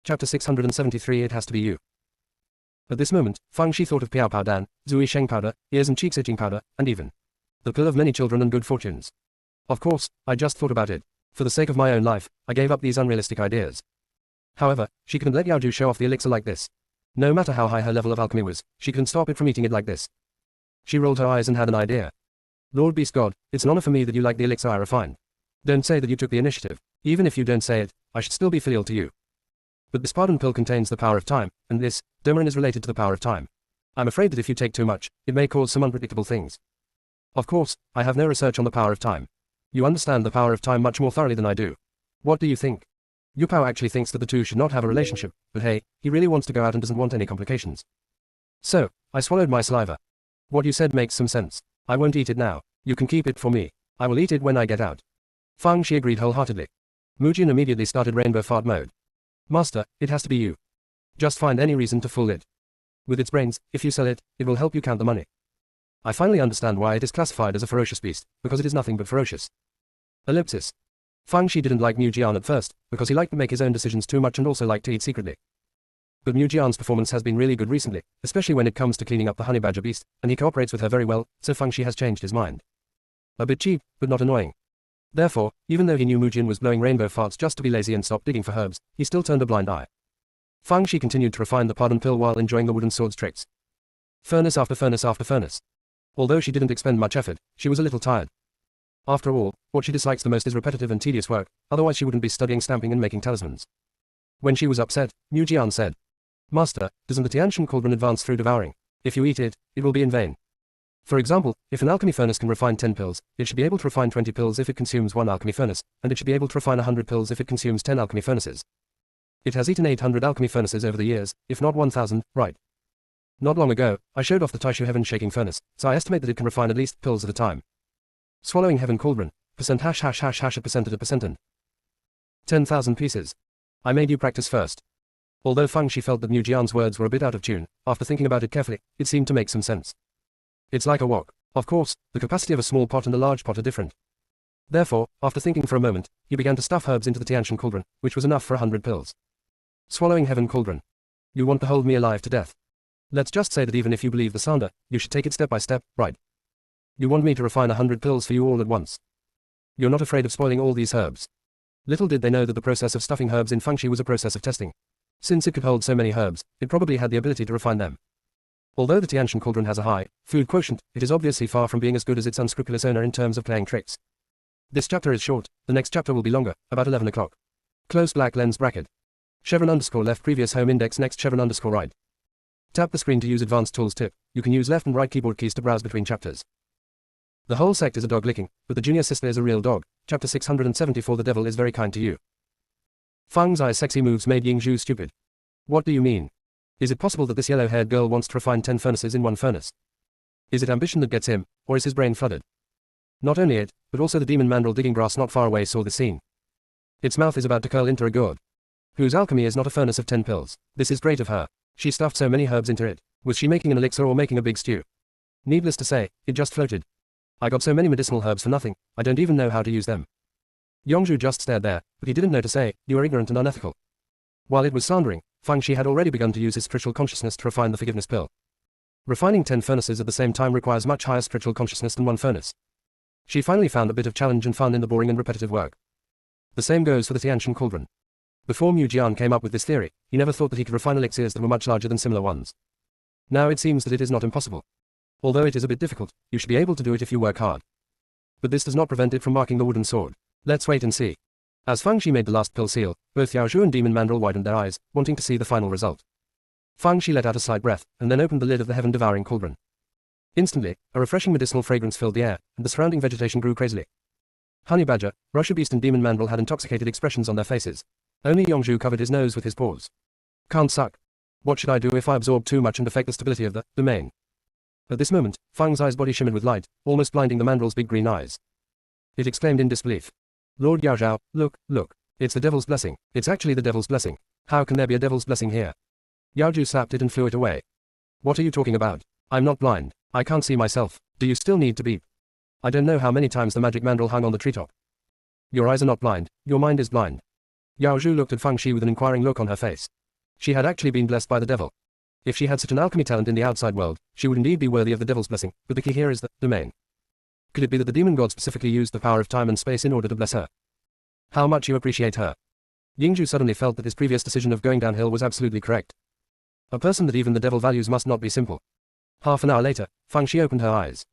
Chapter 673 It has to be you. At this moment, Fang Shi thought of Piao Pao Dan, Zui Sheng powder, ears and cheeks itching powder, and even the pill of many children and good fortunes. Of course, I just thought about it. For the sake of my own life, I gave up these unrealistic ideas. However, she couldn't let Yao Ju show off the elixir like this. No matter how high her level of alchemy was, she couldn't stop it from eating it like this. She rolled her eyes and had an idea. Lord Beast God, it's an honor for me that you like the elixir I refined. Don't say that you took the initiative. Even if you don't say it, I should still be filial to you. But this pardon pill contains the power of time, and this, Domarin, is related to the power of time. I'm afraid that if you take too much, it may cause some unpredictable things. Of course, I have no research on the power of time. You understand the power of time much more thoroughly than I do. What do you think? Yu Pao actually thinks that the two should not have a relationship, but hey, he really wants to go out and doesn't want any complications. So, I swallowed my saliva. What you said makes some sense. I won't eat it now. You can keep it for me. I will eat it when I get out. Fang Shi agreed wholeheartedly. Mujin immediately started rainbow fart mode. Master, it has to be you. Just find any reason to fool it. With its brains, if you sell it, it will help you count the money. I finally understand why it is classified as a ferocious beast, because it is nothing but ferocious. Ellipsis. Fang Shi didn't like Mu Jian at first, because he liked to make his own decisions too much and also liked to eat secretly. But Mu Jian's performance has been really good recently, especially when it comes to cleaning up the honey badger beast, and he cooperates with her very well, so Fang Shi has changed his mind. A bit cheap, but not annoying. Therefore, even though he knew Mu Jian was blowing rainbow farts just to be lazy and stop digging for herbs, he still turned a blind eye. Fang Shi continued to refine the pardon pill while enjoying the wooden sword's tricks. Furnace after furnace after furnace. Although she didn't expend much effort, she was a little tired. After all, what she dislikes the most is repetitive and tedious work, otherwise she wouldn't be studying stamping and making talismans. When she was upset, Mu Jian said, Master, doesn't the Tianshan cauldron advance through devouring? If you eat it, it will be in vain. For example, if an alchemy furnace can refine 10 pills, it should be able to refine 20 pills if it consumes 1 alchemy furnace, and it should be able to refine 100 pills if it consumes 10 alchemy furnaces. It has eaten 800 alchemy furnaces over the years, if not 1000, right? Not long ago, I showed off the Taishu Heaven shaking furnace, so I estimate that it can refine at least pills at a time. Swallowing Heaven cauldron, % hash hash hash hash a percent at a percent and 10,000 pieces. I made you practice first. Although Fang Shi felt that Mu Jian's words were a bit out of tune, after thinking about it carefully, it seemed to make some sense. It's like a wok. Of course, the capacity of a small pot and a large pot are different. Therefore, after thinking for a moment, he began to stuff herbs into the Tianshan cauldron, which was enough for 100 pills. Swallowing Heaven cauldron. You want to hold me alive to death. Let's just say that even if you believe the slander, you should take it step by step, right? You want me to refine 100 pills for you all at once. You're not afraid of spoiling all these herbs. Little did they know that the process of stuffing herbs in Fang Shi was a process of testing. Since it could hold so many herbs, it probably had the ability to refine them. Although the Tianshan cauldron has a high food quotient, it is obviously far from being as good as its unscrupulous owner in terms of playing tricks. This chapter is short, the next chapter will be longer, about 11 o'clock. Close black lens bracket. Chevron underscore left previous home index next chevron underscore right. Tap the screen to use advanced tools tip. You can use left and right keyboard keys to browse between chapters. The whole sect is a dog licking, but the junior sister is a real dog. Chapter 674 The devil is very kind to you. Fang's eyes sexy moves made Ying Zhu stupid. What do you mean? Is it possible that this yellow-haired girl wants to refine 10 furnaces in one furnace? Is it ambition that gets him, or is his brain flooded? Not only it, but also the demon mandrill digging brass not far away saw the scene. Its mouth is about to curl into a gourd. Whose alchemy is not a furnace of 10 pills. This is great of her. She stuffed so many herbs into it. Was she making an elixir or making a big stew? Needless to say, it just floated. I got so many medicinal herbs for nothing, I don't even know how to use them. Yongzhu just stared there, but he didn't know to say, you are ignorant and unethical. While it was slandering, Fang Shi had already begun to use his spiritual consciousness to refine the forgiveness pill. Refining 10 furnaces at the same time requires much higher spiritual consciousness than one furnace. She finally found a bit of challenge and fun in the boring and repetitive work. The same goes for the Tianshan cauldron. Before Mu Jian came up with this theory, he never thought that he could refine elixirs that were much larger than similar ones. Now it seems that it is not impossible. Although it is a bit difficult, you should be able to do it if you work hard. But this does not prevent it from marking the wooden sword. Let's wait and see. As Fang Shi made the last pill seal, both Yao Zhu and Demon Mandrill widened their eyes, wanting to see the final result. Fang Shi let out a slight breath, and then opened the lid of the heaven-devouring cauldron. Instantly, a refreshing medicinal fragrance filled the air, and the surrounding vegetation grew crazily. Honey Badger, Russia Beast and Demon Mandrill had intoxicated expressions on their faces. Only Yongzhu covered his nose with his paws. Can't suck. What should I do if I absorb too much and affect the stability of the domain? At this moment, Fang's eyes body shimmered with light, almost blinding the mandrill's big green eyes. It exclaimed in disbelief. Lord Yao Zhao, look, look. It's the devil's blessing. It's actually the devil's blessing. How can there be a devil's blessing here? Yao Zhu slapped it and flew it away. What are you talking about? I'm not blind. I can't see myself. Do you still need to beep? I don't know how many times the magic mandrill hung on the treetop. Your eyes are not blind. Your mind is blind. Yao Zhu looked at Fang Shi with an inquiring look on her face. She had actually been blessed by the devil. If she had such an alchemy talent in the outside world, she would indeed be worthy of the devil's blessing, but the key here is the domain. Could it be that the demon god specifically used the power of time and space in order to bless her? How much you appreciate her. Yingzhu suddenly felt that his previous decision of going downhill was absolutely correct. A person that even the devil values must not be simple. Half an hour later, Fang Shi opened her eyes.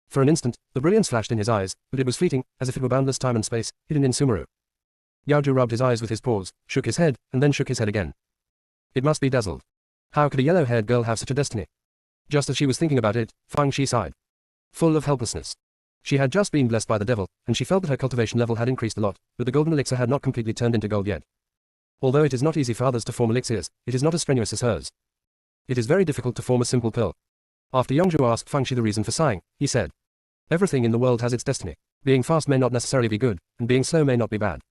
For an instant, the brilliance flashed in his eyes, but it was fleeting, as if it were boundless time and space, hidden in Sumeru. Yaozhu rubbed his eyes with his paws, shook his head, and then shook his head again. It must be dazzled. How could a yellow-haired girl have such a destiny? Just as she was thinking about it, Fang Shi sighed. Full of helplessness. She had just been blessed by the devil, and she felt that her cultivation level had increased a lot, but the golden elixir had not completely turned into gold yet. Although it is not easy for others to form elixirs, it is not as strenuous as hers. It is very difficult to form a simple pill. After Yongzhu asked Fang Shi the reason for sighing, he said, everything in the world has its destiny. Being fast may not necessarily be good, and being slow may not be bad.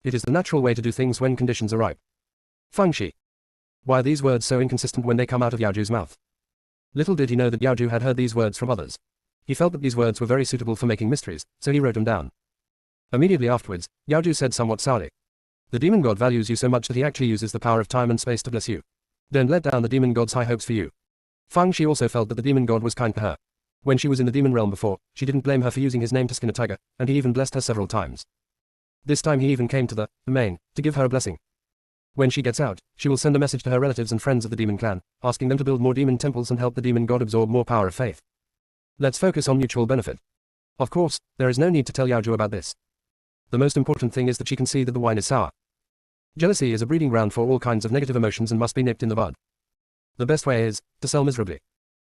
It is the natural way to do things when conditions are ripe. Fang Shi. Why are these words so inconsistent when they come out of Yaozhu's mouth? Little did he know that Yaozhu had heard these words from others. He felt that these words were very suitable for making mysteries, so he wrote them down. Immediately afterwards, Yaozhu said somewhat sourly, the demon god values you so much that he actually uses the power of time and space to bless you. Don't let down the demon god's high hopes for you. Fang Shi also felt that the demon god was kind to her. When she was in the demon realm before, she didn't blame her for using his name to skin a tiger, and he even blessed her several times. This time he even came to the domain to give her a blessing. When she gets out, she will send a message to her relatives and friends of the demon clan, asking them to build more demon temples and help the demon god absorb more power of faith. Let's focus on mutual benefit. Of course, there is no need to tell Yaozhu about this. The most important thing is that she can see that the wine is sour. Jealousy is a breeding ground for all kinds of negative emotions and must be nipped in the bud. The best way is to sell miserably.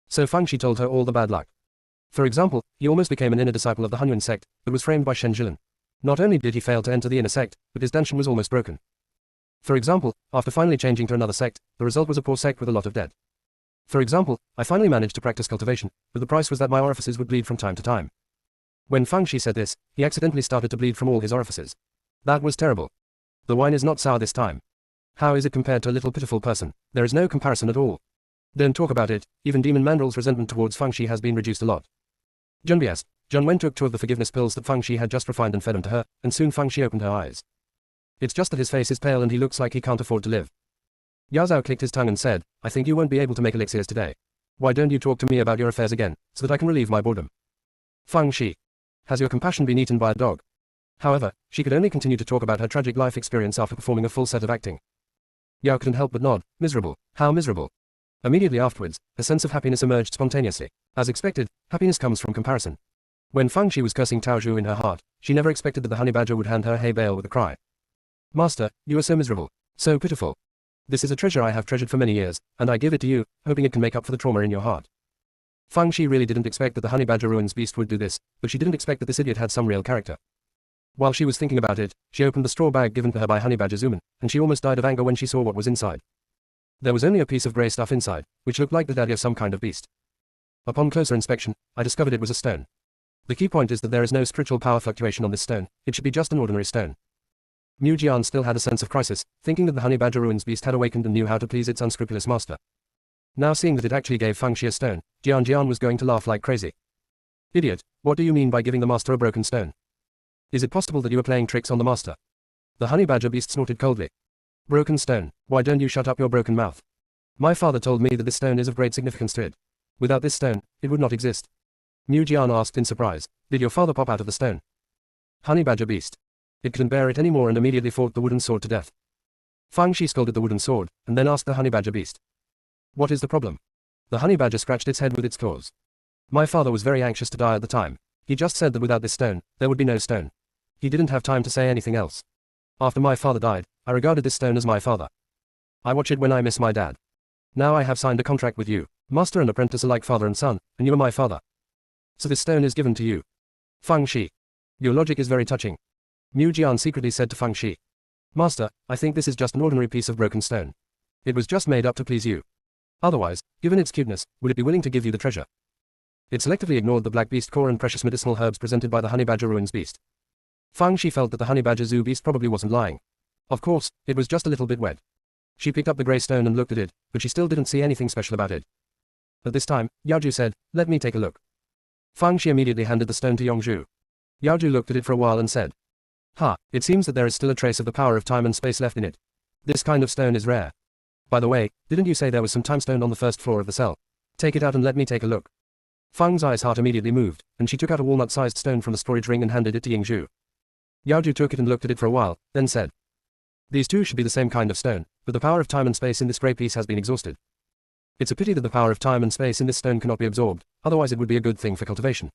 So Fang Shi told her all the bad luck. For example, he almost became an inner disciple of the Hunyuan sect, but was framed by Shen Jilin. Not only did he fail to enter the inner sect, but his danshan was almost broken. For example, after finally changing to another sect, the result was a poor sect with a lot of debt. For example, I finally managed to practice cultivation, but the price was that my orifices would bleed from time to time. When Fang Shi said this, he accidentally started to bleed from all his orifices. That was terrible. The wine is not sour this time. How is it compared to a little pitiful person? There is no comparison at all. Don't talk about it, even Demon Mandrel's resentment towards Fang Shi has been reduced a lot. Junbias, Jun Wen took two of the forgiveness pills that Fang Shi had just refined and fed them to her, and soon Fang Shi opened her eyes. It's just that his face is pale and he looks like he can't afford to live. Yao Zhao clicked his tongue and said, I think you won't be able to make elixirs today. Why don't you talk to me about your affairs again, so that I can relieve my boredom? Fang Shi. Has your compassion been eaten by a dog? However, she could only continue to talk about her tragic life experience after performing a full set of acting. Yao couldn't help but nod. Miserable. How miserable. Immediately afterwards, a sense of happiness emerged spontaneously. As expected, happiness comes from comparison. When Fang Shi was cursing Tao Zhu in her heart, she never expected that the honey badger would hand her hay bale with a cry. Master, you are so miserable. So pitiful. This is a treasure I have treasured for many years, and I give it to you, hoping it can make up for the trauma in your heart. Fang Shi really didn't expect that the honey badger ruins beast would do this, but she didn't expect that this idiot had some real character. While she was thinking about it, she opened the straw bag given to her by honey badger Zuman, and she almost died of anger when she saw what was inside. There was only a piece of grey stuff inside, which looked like the daddy of some kind of beast. Upon closer inspection, I discovered it was a stone. The key point is that there is no spiritual power fluctuation on this stone, it should be just an ordinary stone. Mu Jian still had a sense of crisis, thinking that the honey badger ruins beast had awakened and knew how to please its unscrupulous master. Now seeing that it actually gave Fang Shi a stone, Jian was going to laugh like crazy. Idiot, what do you mean by giving the master a broken stone? Is it possible that you are playing tricks on the master? The honey badger beast snorted coldly. Broken stone, why don't you shut up your broken mouth? My father told me that this stone is of great significance to it. Without this stone, it would not exist. Mu Jian asked in surprise, did your father pop out of the stone? Honey badger beast. It couldn't bear it anymore and immediately fought the wooden sword to death. Fang Shi scolded the wooden sword, and then asked the honey badger beast. What is the problem? The honey badger scratched its head with its claws. My father was very anxious to die at the time. He just said that without this stone, there would be no stone. He didn't have time to say anything else. After my father died, I regarded this stone as my father. I watch it when I miss my dad. Now I have signed a contract with you. Master and apprentice are like father and son, and you are my father. So this stone is given to you. Fang Shi. Your logic is very touching. Mu Jian secretly said to Fang Shi. Master, I think this is just an ordinary piece of broken stone. It was just made up to please you. Otherwise, given its cuteness, would it be willing to give you the treasure? It selectively ignored the black beast core and precious medicinal herbs presented by the honey badger ruins beast. Fang Shi felt that the honey badger zoo beast probably wasn't lying. Of course, it was just a little bit wet. She picked up the grey stone and looked at it, but she still didn't see anything special about it. At this time, Yaozhu said, let me take a look. Fang Shi immediately handed the stone to Yongzhu. Yaozhu looked at it for a while and said, it seems that there is still a trace of the power of time and space left in it. This kind of stone is rare. By the way, didn't you say there was some time stone on the first floor of the cell? Take it out and let me take a look. Fang's eyes heart immediately moved, and she took out a walnut-sized stone from the storage ring and handed it to Yingzhu. Yaozhu took it and looked at it for a while, then said, "These two should be the same kind of stone, but the power of time and space in this grey piece has been exhausted. It's a pity that the power of time and space in this stone cannot be absorbed, otherwise it would be a good thing for cultivation."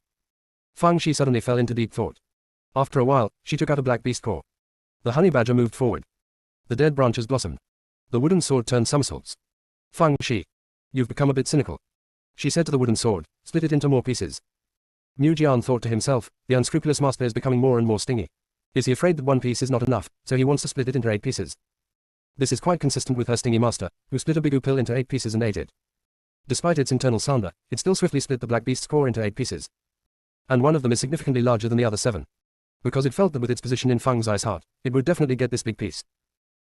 Fang Shi suddenly fell into deep thought. After a while, she took out a black beast core. The honey badger moved forward. The dead branches blossomed. The wooden sword turned somersaults. "Fang Shi, you've become a bit cynical," she said to the wooden sword, "split it into more pieces." Mu Jian thought to himself, the unscrupulous master is becoming more and more stingy. Is he afraid that one piece is not enough, so he wants to split it into 8 pieces? This is quite consistent with her stingy master, who split a bigoo pill into 8 pieces and ate it. Despite its internal slander, it still swiftly split the black beast's core into 8 pieces. And one of them is significantly larger than the other 7. Because it felt that with its position in Fang's eyes heart, it would definitely get this big piece.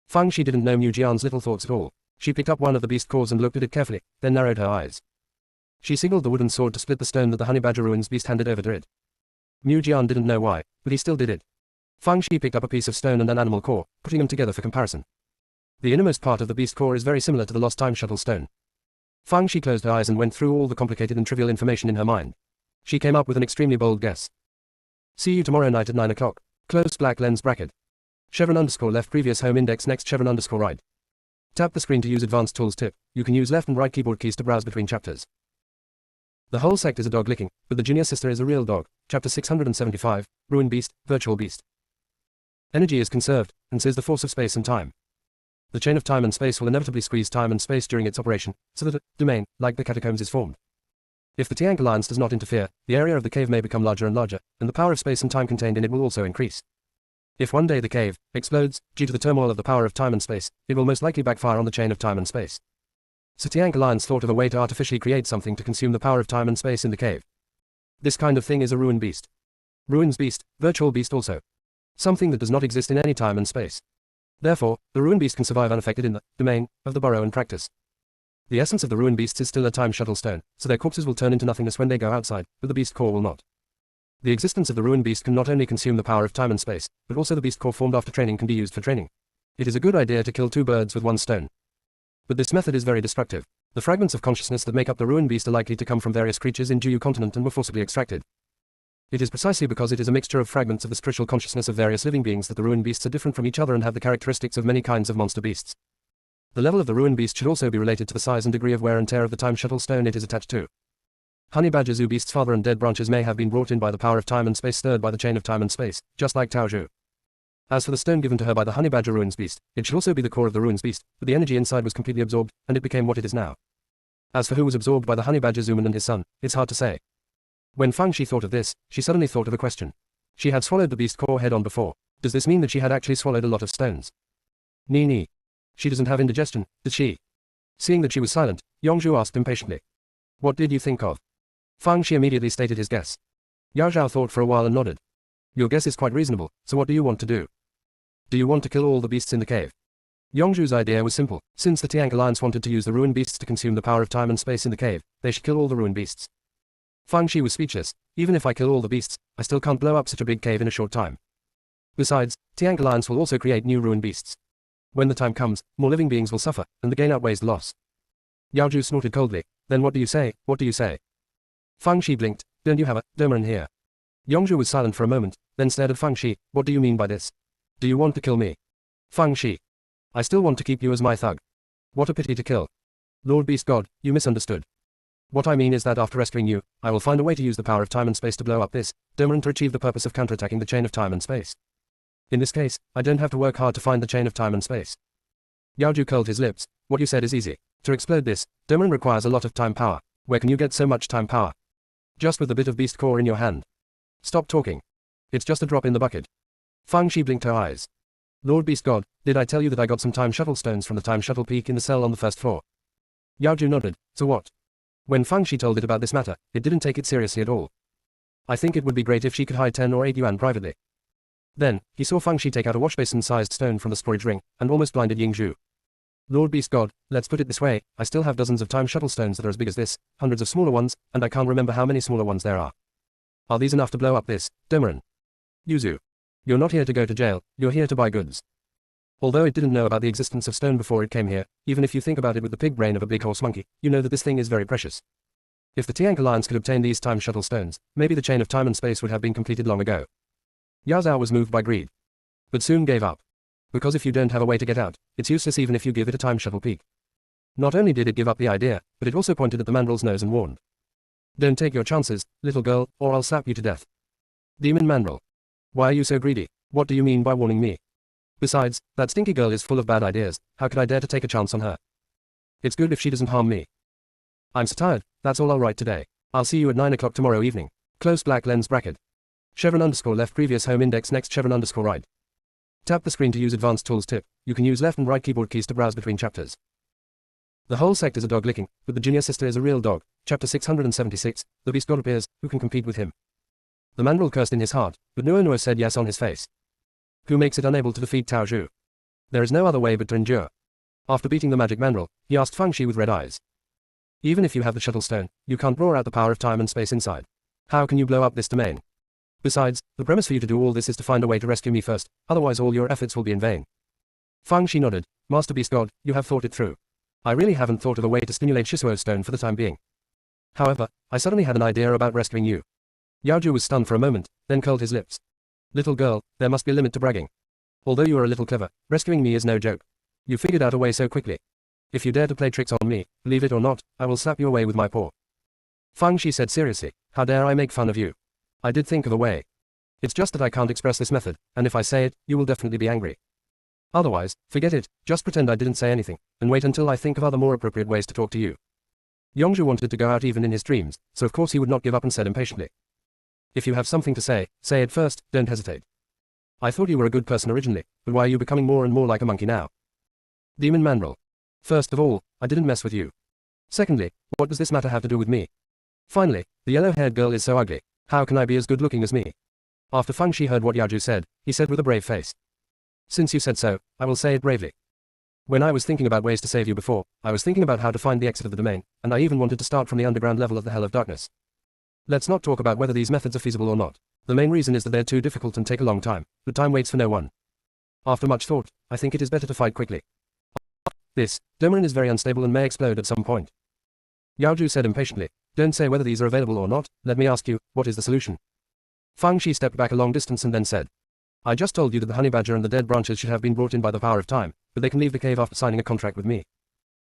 Fang Shi didn't know Mu Jian's little thoughts at all. She picked up one of the beast cores and looked at it carefully, then narrowed her eyes. She signaled the wooden sword to split the stone that the honey badger ruins beast handed over to it. Mu Jian didn't know why, but he still did it. Fang Shi picked up a piece of stone and an animal core, putting them together for comparison. The innermost part of the beast core is very similar to the lost time shuttle stone. Fang Shi closed her eyes and went through all the complicated and trivial information in her mind. She came up with an extremely bold guess. "See you tomorrow night at 9 o'clock. Closed black lens bracket. Chevron underscore left previous home index next chevron underscore right. Tap the screen to use advanced tools tip. You can use left and right keyboard keys to browse between chapters. The whole sect is a dog licking, but the junior sister is a real dog. Chapter 675, Ruin Beast, Virtual Beast. Energy is conserved, and so is the force of space and time. The chain of time and space will inevitably squeeze time and space during its operation, so that a domain, like the catacombs, is formed. If the Tiank Alliance does not interfere, the area of the cave may become larger and larger, and the power of space and time contained in it will also increase. If one day the cave explodes, due to the turmoil of the power of time and space, it will most likely backfire on the chain of time and space. So Tiank Alliance thought of a way to artificially create something to consume the power of time and space in the cave. This kind of thing is a ruin beast. Ruins beast, virtual beast also. Something that does not exist in any time and space. Therefore, the ruin beast can survive unaffected in the domain of the burrow and practice. The essence of the ruin beasts is still a time shuttle stone, so their corpses will turn into nothingness when they go outside, but the beast core will not. The existence of the ruin beast can not only consume the power of time and space, but also the beast core formed after training can be used for training. It is a good idea to kill 2 birds with 1 stone. But this method is very destructive. The fragments of consciousness that make up the ruin beast are likely to come from various creatures in Juyu continent and were forcibly extracted. It is precisely because it is a mixture of fragments of the spiritual consciousness of various living beings that the ruin beasts are different from each other and have the characteristics of many kinds of monster beasts. The level of the ruin beast should also be related to the size and degree of wear and tear of the time shuttle stone it is attached to. Honey badger zoo beast's father and dead branches may have been brought in by the power of time and space stirred by the chain of time and space, just like Tao Zhu. As for the stone given to her by the honey badger ruins beast, it should also be the core of the ruins beast, but the energy inside was completely absorbed, and it became what it is now. As for who was absorbed by the honey badger Zuman and his son, it's hard to say. When Fang Shi thought of this, she suddenly thought of a question. She had swallowed the beast core head on before. Does this mean that she had actually swallowed a lot of stones? Nee. She doesn't have indigestion, does she? Seeing that she was silent, Yongzhu asked impatiently. What did you think of? Fang Shi immediately stated his guess. Yao Zhao thought for a while and nodded. Your guess is quite reasonable, so what do you want to do? Do you want to kill all the beasts in the cave? Yongzhu's idea was simple. Since the Tiank Alliance wanted to use the ruin beasts to consume the power of time and space in the cave, they should kill all the ruin beasts. Fang Shi was speechless. Even if I kill all the beasts, I still can't blow up such a big cave in a short time. Besides, Tiank Alliance will also create new ruin beasts. When the time comes, more living beings will suffer, and the gain outweighs the loss. Yao Zhu snorted coldly. Then what do you say? What do you say? Fang Shi blinked. Don't you have a domain here? Yongzhu was silent for a moment, then stared at Fang Shi. What do you mean by this? Do you want to kill me? Fang Shi. I still want to keep you as my thug. What a pity to kill. Lord Beast God, you misunderstood. What I mean is that after rescuing you, I will find a way to use the power of time and space to blow up this domain to achieve the purpose of counterattacking the chain of time and space. In this case, I don't have to work hard to find the chain of time and space. Yao Zhu curled his lips. What you said is easy. To explode this domain requires a lot of time power. Where can you get so much time power? Just with the bit of beast core in your hand. Stop talking. It's just a drop in the bucket. Fang Shi blinked her eyes. Lord Beast God, did I tell you that I got some time shuttle stones from the time shuttle peak in the cell on the first floor? Yao Zhu nodded. So what? When Fang Shi told it about this matter, it didn't take it seriously at all. I think it would be great if she could hide 10 or 8 yuan privately. Then, he saw Fang Shi take out a washbasin-sized stone from the storage ring, and almost blinded Yingzhu. Lord Beast God, let's put it this way, I still have dozens of time shuttle stones that are as big as this, hundreds of smaller ones, and I can't remember how many smaller ones there are. Are these enough to blow up this domain? Yuzu. You're not here to go to jail, you're here to buy goods. Although it didn't know about the existence of stone before it came here, even if you think about it with the pig brain of a big horse monkey, you know that this thing is very precious. If the Tiank Alliance could obtain these time shuttle stones, maybe the chain of time and space would have been completed long ago. Yao Zhao was moved by greed, but soon gave up. Because if you don't have a way to get out, it's useless even if you give it a time shuttle peak. Not only did it give up the idea, but it also pointed at the mandrel's nose and warned. Don't take your chances, little girl, or I'll slap you to death. Demon mandrel. Why are you so greedy? What do you mean by warning me? Besides, that stinky girl is full of bad ideas, how could I dare to take a chance on her? It's good if she doesn't harm me. I'm so tired, that's all I'll write today. I'll see you at 9 o'clock tomorrow evening. Close black lens bracket. Chevron underscore left previous home index next chevron underscore right. Tap the screen to use advanced tools tip. You can use left and right keyboard keys to browse between chapters. The whole sect is a dog licking, but the junior sister is a real dog. Chapter 676, the beast god appears, who can compete with him? The mandrel cursed in his heart, but Nuo said yes on his face. Who makes it unable to defeat Tao Zhu? There is no other way but to endure. After beating the magic mandrel, he asked Fang Shi with red eyes. Even if you have the shuttle stone, you can't draw out the power of time and space inside. How can you blow up this domain? Besides, the premise for you to do all this is to find a way to rescue me first, otherwise all your efforts will be in vain. Fang Shi nodded. Master Beast God, you have thought it through. I really haven't thought of a way to stimulate Shisuo's stone for the time being. However, I suddenly had an idea about rescuing you. Yao Zhu was stunned for a moment, then curled his lips. Little girl, there must be a limit to bragging. Although you are a little clever, rescuing me is no joke. You figured out a way so quickly. If you dare to play tricks on me, believe it or not, I will slap you away with my paw. Fang Shi said seriously, how dare I make fun of you? I did think of a way. It's just that I can't express this method, and if I say it, you will definitely be angry. Otherwise, forget it, just pretend I didn't say anything, and wait until I think of other more appropriate ways to talk to you. Yongzhu wanted to go out even in his dreams, so of course he would not give up and said impatiently. If you have something to say it first, don't hesitate. I thought you were a good person originally, but why are you becoming more and more like a monkey now? Demon mandrel. First of all, I didn't mess with you. Secondly, what does this matter have to do with me? Finally, the yellow-haired girl is so ugly, how can I be as good-looking as me? After Fang Shi heard what Yao Zhu said, he said with a brave face. Since you said so, I will say it bravely. When I was thinking about ways to save you before, I was thinking about how to find the exit of the domain, and I even wanted to start from the underground level of the Hell of Darkness. Let's not talk about whether these methods are feasible or not. The main reason is that they're too difficult and take a long time, but time waits for no one. After much thought, I think it is better to fight quickly. This domain is very unstable and may explode at some point. Yao Zhu said impatiently, don't say whether these are available or not, let me ask you, what is the solution? Fang Shi stepped back a long distance and then said, I just told you that the honey badger and the dead branches should have been brought in by the power of time, but they can leave the cave after signing a contract with me.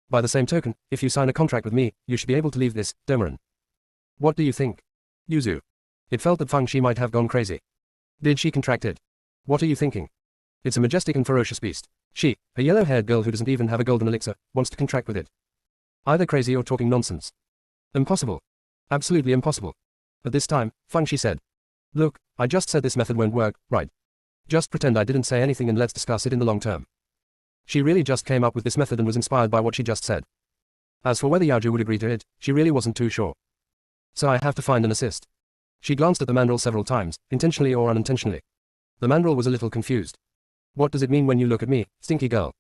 By the same token, if you sign a contract with me, you should be able to leave this domain. What do you think? Yuzu. It felt that Fang Shi might have gone crazy. Did she contract it? What are you thinking? It's a majestic and ferocious beast. She, a yellow-haired girl who doesn't even have a golden elixir, wants to contract with it. Either crazy or talking nonsense. Impossible. Absolutely impossible. At this time, Fang Shi said, look, I just said this method won't work, right? Just pretend I didn't say anything and let's discuss it in the long term. She really just came up with this method and was inspired by what she just said. As for whether Yao Zhu would agree to it, she really wasn't too sure. So I have to find an assist. She glanced at the mandrel several times, intentionally or unintentionally. The mandrel was a little confused. What does it mean when you look at me, stinky girl?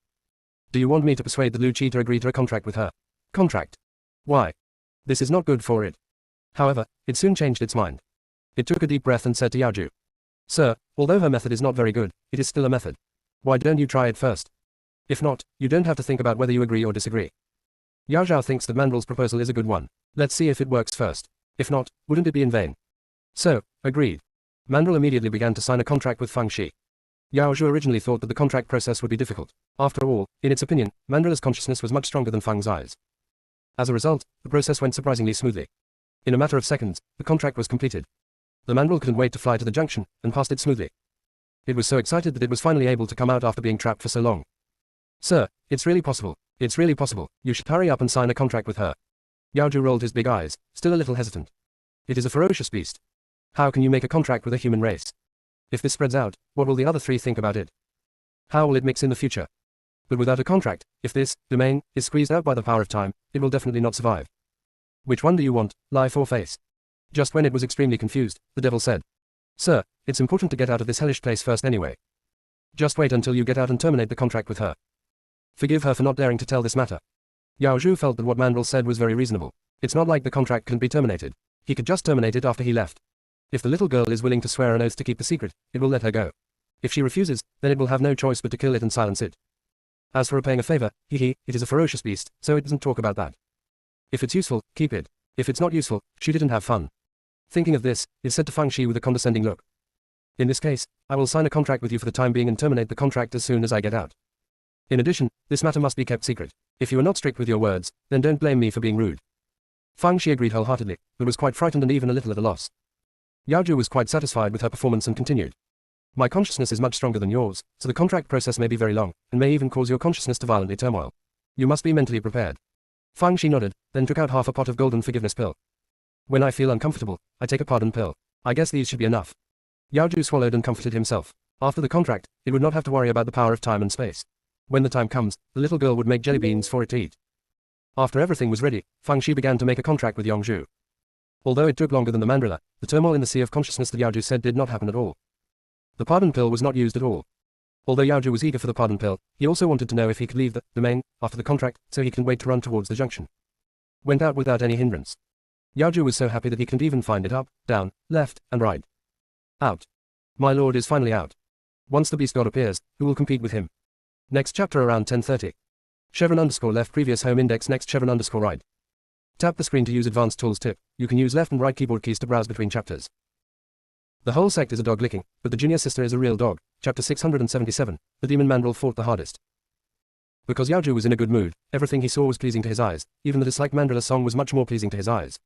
Do you want me to persuade the Lu Qi to agree to a contract with her? Contract? Why? This is not good for it. However, it soon changed its mind. It took a deep breath and said to Yao Zhu, Sir, although her method is not very good, it is still a method. Why don't you try it first? If not, you don't have to think about whether you agree or disagree. Yao Zhao thinks that Mandrel's proposal is a good one. Let's see if it works first. If not, wouldn't it be in vain? So, agreed. Mandrel immediately began to sign a contract with Fang Shi. Yao Zhu originally thought that the contract process would be difficult. After all, in its opinion, Mandrel's consciousness was much stronger than Fang's eyes. As a result, the process went surprisingly smoothly. In a matter of seconds, the contract was completed. The Mandrel couldn't wait to fly to the junction, and passed it smoothly. It was so excited that it was finally able to come out after being trapped for so long. Sir, it's really possible. It's really possible. You should hurry up and sign a contract with her. Yao Zhu rolled his big eyes, still a little hesitant. It is a ferocious beast. How can you make a contract with a human race? If this spreads out, what will the other three think about it? How will it mix in the future? But without a contract, if this domain is squeezed out by the power of time, it will definitely not survive. Which one do you want, life or face? Just when it was extremely confused, the devil said, Sir, it's important to get out of this hellish place first anyway. Just wait until you get out and terminate the contract with her. Forgive her for not daring to tell this matter. Yao Zhu felt that what Mandrel said was very reasonable. It's not like the contract couldn't be terminated. He could just terminate it after he left. If the little girl is willing to swear an oath to keep the secret, it will let her go. If she refuses, then it will have no choice but to kill it and silence it. As for repaying a favor, it is a ferocious beast, so it doesn't talk about that. If it's useful, keep it. If it's not useful, shoot it and have fun. Thinking of this, it said to Fang Shi with a condescending look. In this case, I will sign a contract with you for the time being and terminate the contract as soon as I get out. In addition, this matter must be kept secret. If you are not strict with your words, then don't blame me for being rude. Fang Shi agreed wholeheartedly, but was quite frightened and even a little at a loss. Yao Zhu was quite satisfied with her performance and continued. My consciousness is much stronger than yours, so the contract process may be very long, and may even cause your consciousness to violently turmoil. You must be mentally prepared. Fang Shi nodded, then took out half a pot of golden forgiveness pill. When I feel uncomfortable, I take a pardon pill. I guess these should be enough. Yao Zhu swallowed and comforted himself. After the contract, it would not have to worry about the power of time and space. When the time comes, the little girl would make jelly beans for it to eat. After everything was ready, Fang Shi began to make a contract with Yongzhu. Although it took longer than the mandrilla, the turmoil in the sea of consciousness that Yao Zhu said did not happen at all. The pardon pill was not used at all. Although Yao Zhu was eager for the pardon pill, he also wanted to know if he could leave the domain after the contract, so he can wait to run towards the junction. Went out without any hindrance. Yao Zhu was so happy that he couldn't even find it up, down, left, and right. Out. My lord is finally out. Once the beast god appears, who will compete with him? Next chapter around 10:30. Chevron underscore left previous home index next chevron underscore right. Tap the screen to use advanced tools tip. You can use left and right keyboard keys to browse between chapters. The whole sect is a dog licking, but the junior sister is a real dog. Chapter 677. The demon mandrill fought the hardest. Because Yao Zhu was in a good mood, everything he saw was pleasing to his eyes, even the disliked mandrilla song was much more pleasing to his eyes.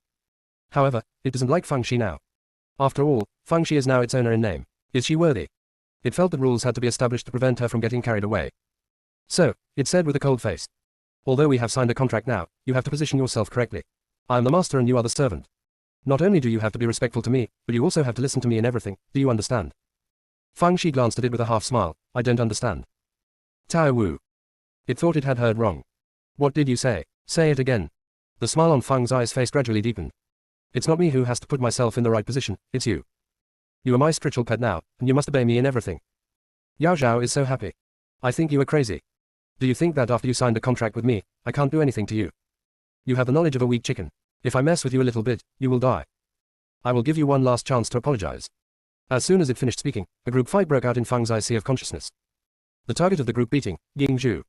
However, it doesn't like Fang Shi now. After all, Fang Shi is now its owner in name. Is she worthy? It felt that rules had to be established to prevent her from getting carried away. So, it said with a cold face. Although we have signed a contract now, you have to position yourself correctly. I am the master and you are the servant. Not only do you have to be respectful to me, but you also have to listen to me in everything, do you understand? Fang Shi glanced at it with a half smile. I don't understand. Tao Wu. It thought it had heard wrong. What did you say? Say it again. The smile on Fang's eyes face gradually deepened. It's not me who has to put myself in the right position, it's you. You are my spiritual pet now, and you must obey me in everything. Yao Zhao is so happy. I think you are crazy. Do you think that after you signed a contract with me, I can't do anything to you? You have the knowledge of a weak chicken. If I mess with you a little bit, you will die. I will give you one last chance to apologize. As soon as it finished speaking, a group fight broke out in Fang's eye sea of consciousness. The target of the group beating, Ying Zhu.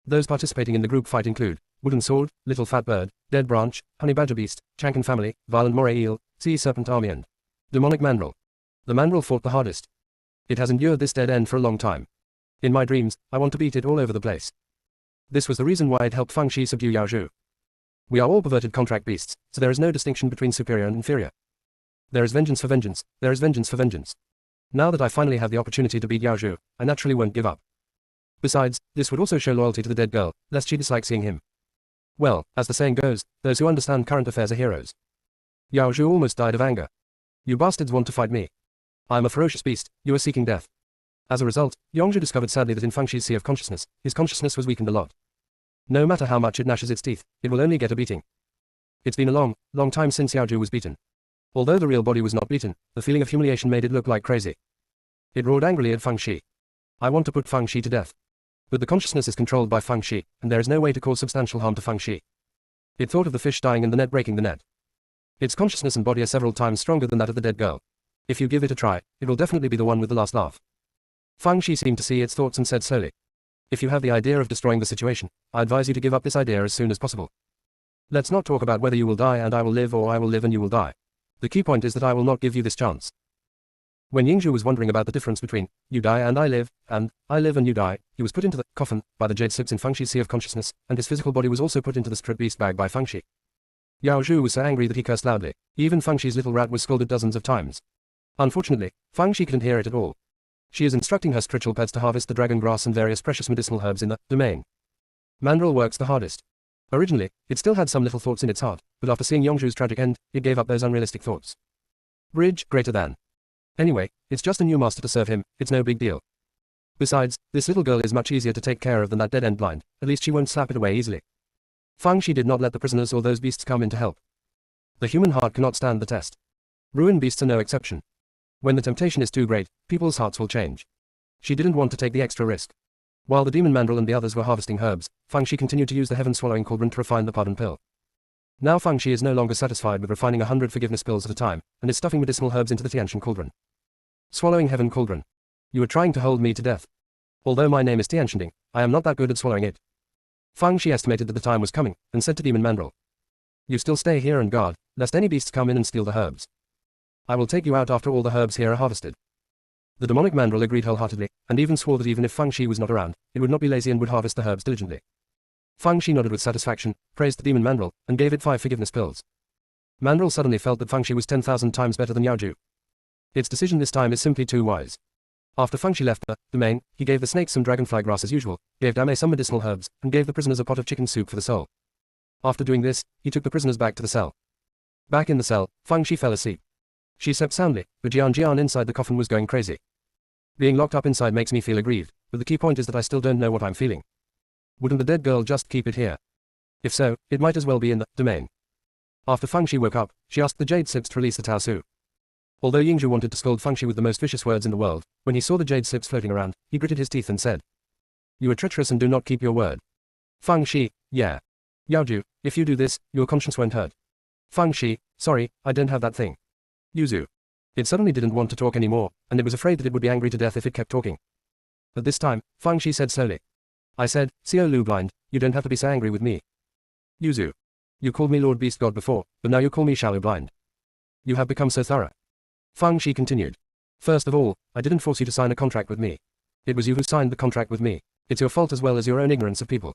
Those participating in the group fight include Wooden Sword, Little Fat Bird, Dead Branch, Honey Badger Beast, Chankin Family, Violent Moray Eel, Sea Serpent Army and Demonic Mandrill. The mandrill fought the hardest. It has endured this dead end for a long time. In my dreams, I want to beat it all over the place. This was the reason why it helped Fang Shi subdue Yao Zhu. We are all perverted contract beasts, so there is no distinction between superior and inferior. There is vengeance for vengeance, there is vengeance for vengeance. Now that I finally have the opportunity to beat Yao Zhu, I naturally won't give up. Besides, this would also show loyalty to the dead girl, lest she dislike seeing him. Well, as the saying goes, those who understand current affairs are heroes. Yao Zhu almost died of anger. You bastards want to fight me. I am a ferocious beast, you are seeking death. As a result, Yongzhu discovered sadly that in Fang Shi's sea of consciousness, his consciousness was weakened a lot. No matter how much it gnashes its teeth, it will only get a beating. It's been a long, long time since Yao Zhu was beaten. Although the real body was not beaten, the feeling of humiliation made it look like crazy. It roared angrily at Fang Shi. I want to put Fang Shi to death. But the consciousness is controlled by Fang Shi, and there is no way to cause substantial harm to Fang Shi. It thought of the fish dying and the net breaking the net. Its consciousness and body are several times stronger than that of the dead girl. If you give it a try, it will definitely be the one with the last laugh. Fang Shi seemed to see its thoughts and said slowly. If you have the idea of destroying the situation, I advise you to give up this idea as soon as possible. Let's not talk about whether you will die and I will live or I will live and you will die. The key point is that I will not give you this chance. When Yingzhu was wondering about the difference between, you die and I live and you die, he was put into the coffin by the jade slips in Fang Shi's sea of consciousness, and his physical body was also put into the strip beast bag by Fang Shi. Yao Zhu was so angry that he cursed loudly. Even Fang Shi's little rat was scolded dozens of times. Unfortunately, Fang Shi couldn't hear it at all. She is instructing her spiritual pets to harvest the dragon grass and various precious medicinal herbs in the domain. Mandrill works the hardest. Originally, it still had some little thoughts in its heart, but after seeing Yongzhu's tragic end, it gave up those unrealistic thoughts. Bridge, greater than. Anyway, it's just a new master to serve him, it's no big deal. Besides, this little girl is much easier to take care of than that dead-end blind, at least she won't slap it away easily. Fang Shi did not let the prisoners or those beasts come in to help. The human heart cannot stand the test. Ruined beasts are no exception. When the temptation is too great, people's hearts will change. She didn't want to take the extra risk. While the demon mandrill and the others were harvesting herbs, Fang Shi continued to use the heaven-swallowing cauldron to refine the pardon pill. Now Fang Shi is no longer satisfied with refining 100 forgiveness pills at a time, and is stuffing medicinal herbs into the Tianshan cauldron. Swallowing heaven cauldron. You are trying to hold me to death. Although my name is Tianshanding, I am not that good at swallowing it. Fang Shi estimated that the time was coming, and said to Demon Mandrill. You still stay here and guard, lest any beasts come in and steal the herbs. I will take you out after all the herbs here are harvested. The demonic Mandrill agreed wholeheartedly, and even swore that even if Fang Shi was not around, it would not be lazy and would harvest the herbs diligently. Fang Shi nodded with satisfaction, praised the demon Mandrill, and gave it 5 forgiveness pills. Mandrill suddenly felt that Fang Shi was 10,000 times better than Yao Ju. Its decision this time is simply too wise. After Fang Shi left the domain, he gave the snakes some dragonfly grass as usual, gave Dame some medicinal herbs, and gave the prisoners a pot of chicken soup for the soul. After doing this, he took the prisoners back to the cell. Back in the cell, Fang Shi fell asleep. She slept soundly, but Jian inside the coffin was going crazy. Being locked up inside makes me feel aggrieved, but the key point is that I still don't know what I'm feeling. Wouldn't the dead girl just keep it here? If so, it might as well be in the domain. After Fang Shi woke up, she asked the jade slips to release the Tao Su. Although Yingzhu wanted to scold Fang Shi with the most vicious words in the world, when he saw the jade slips floating around, he gritted his teeth and said, You are treacherous and do not keep your word. Fang Shi, yeah. Yao Ju, if you do this, your conscience won't hurt. Fang Shi, sorry, I don't have that thing. Yuzu. It suddenly didn't want to talk anymore, and it was afraid that it would be angry to death if it kept talking. But this time, Fang Shi said slowly. I said, Xiao Lu blind, you don't have to be so angry with me. Yuzu. You called me Lord Beast God before, but now you call me Xiao blind. You have become so thorough. Fang Shi continued. First of all, I didn't force you to sign a contract with me. It was you who signed the contract with me. It's your fault as well as your own ignorance of people.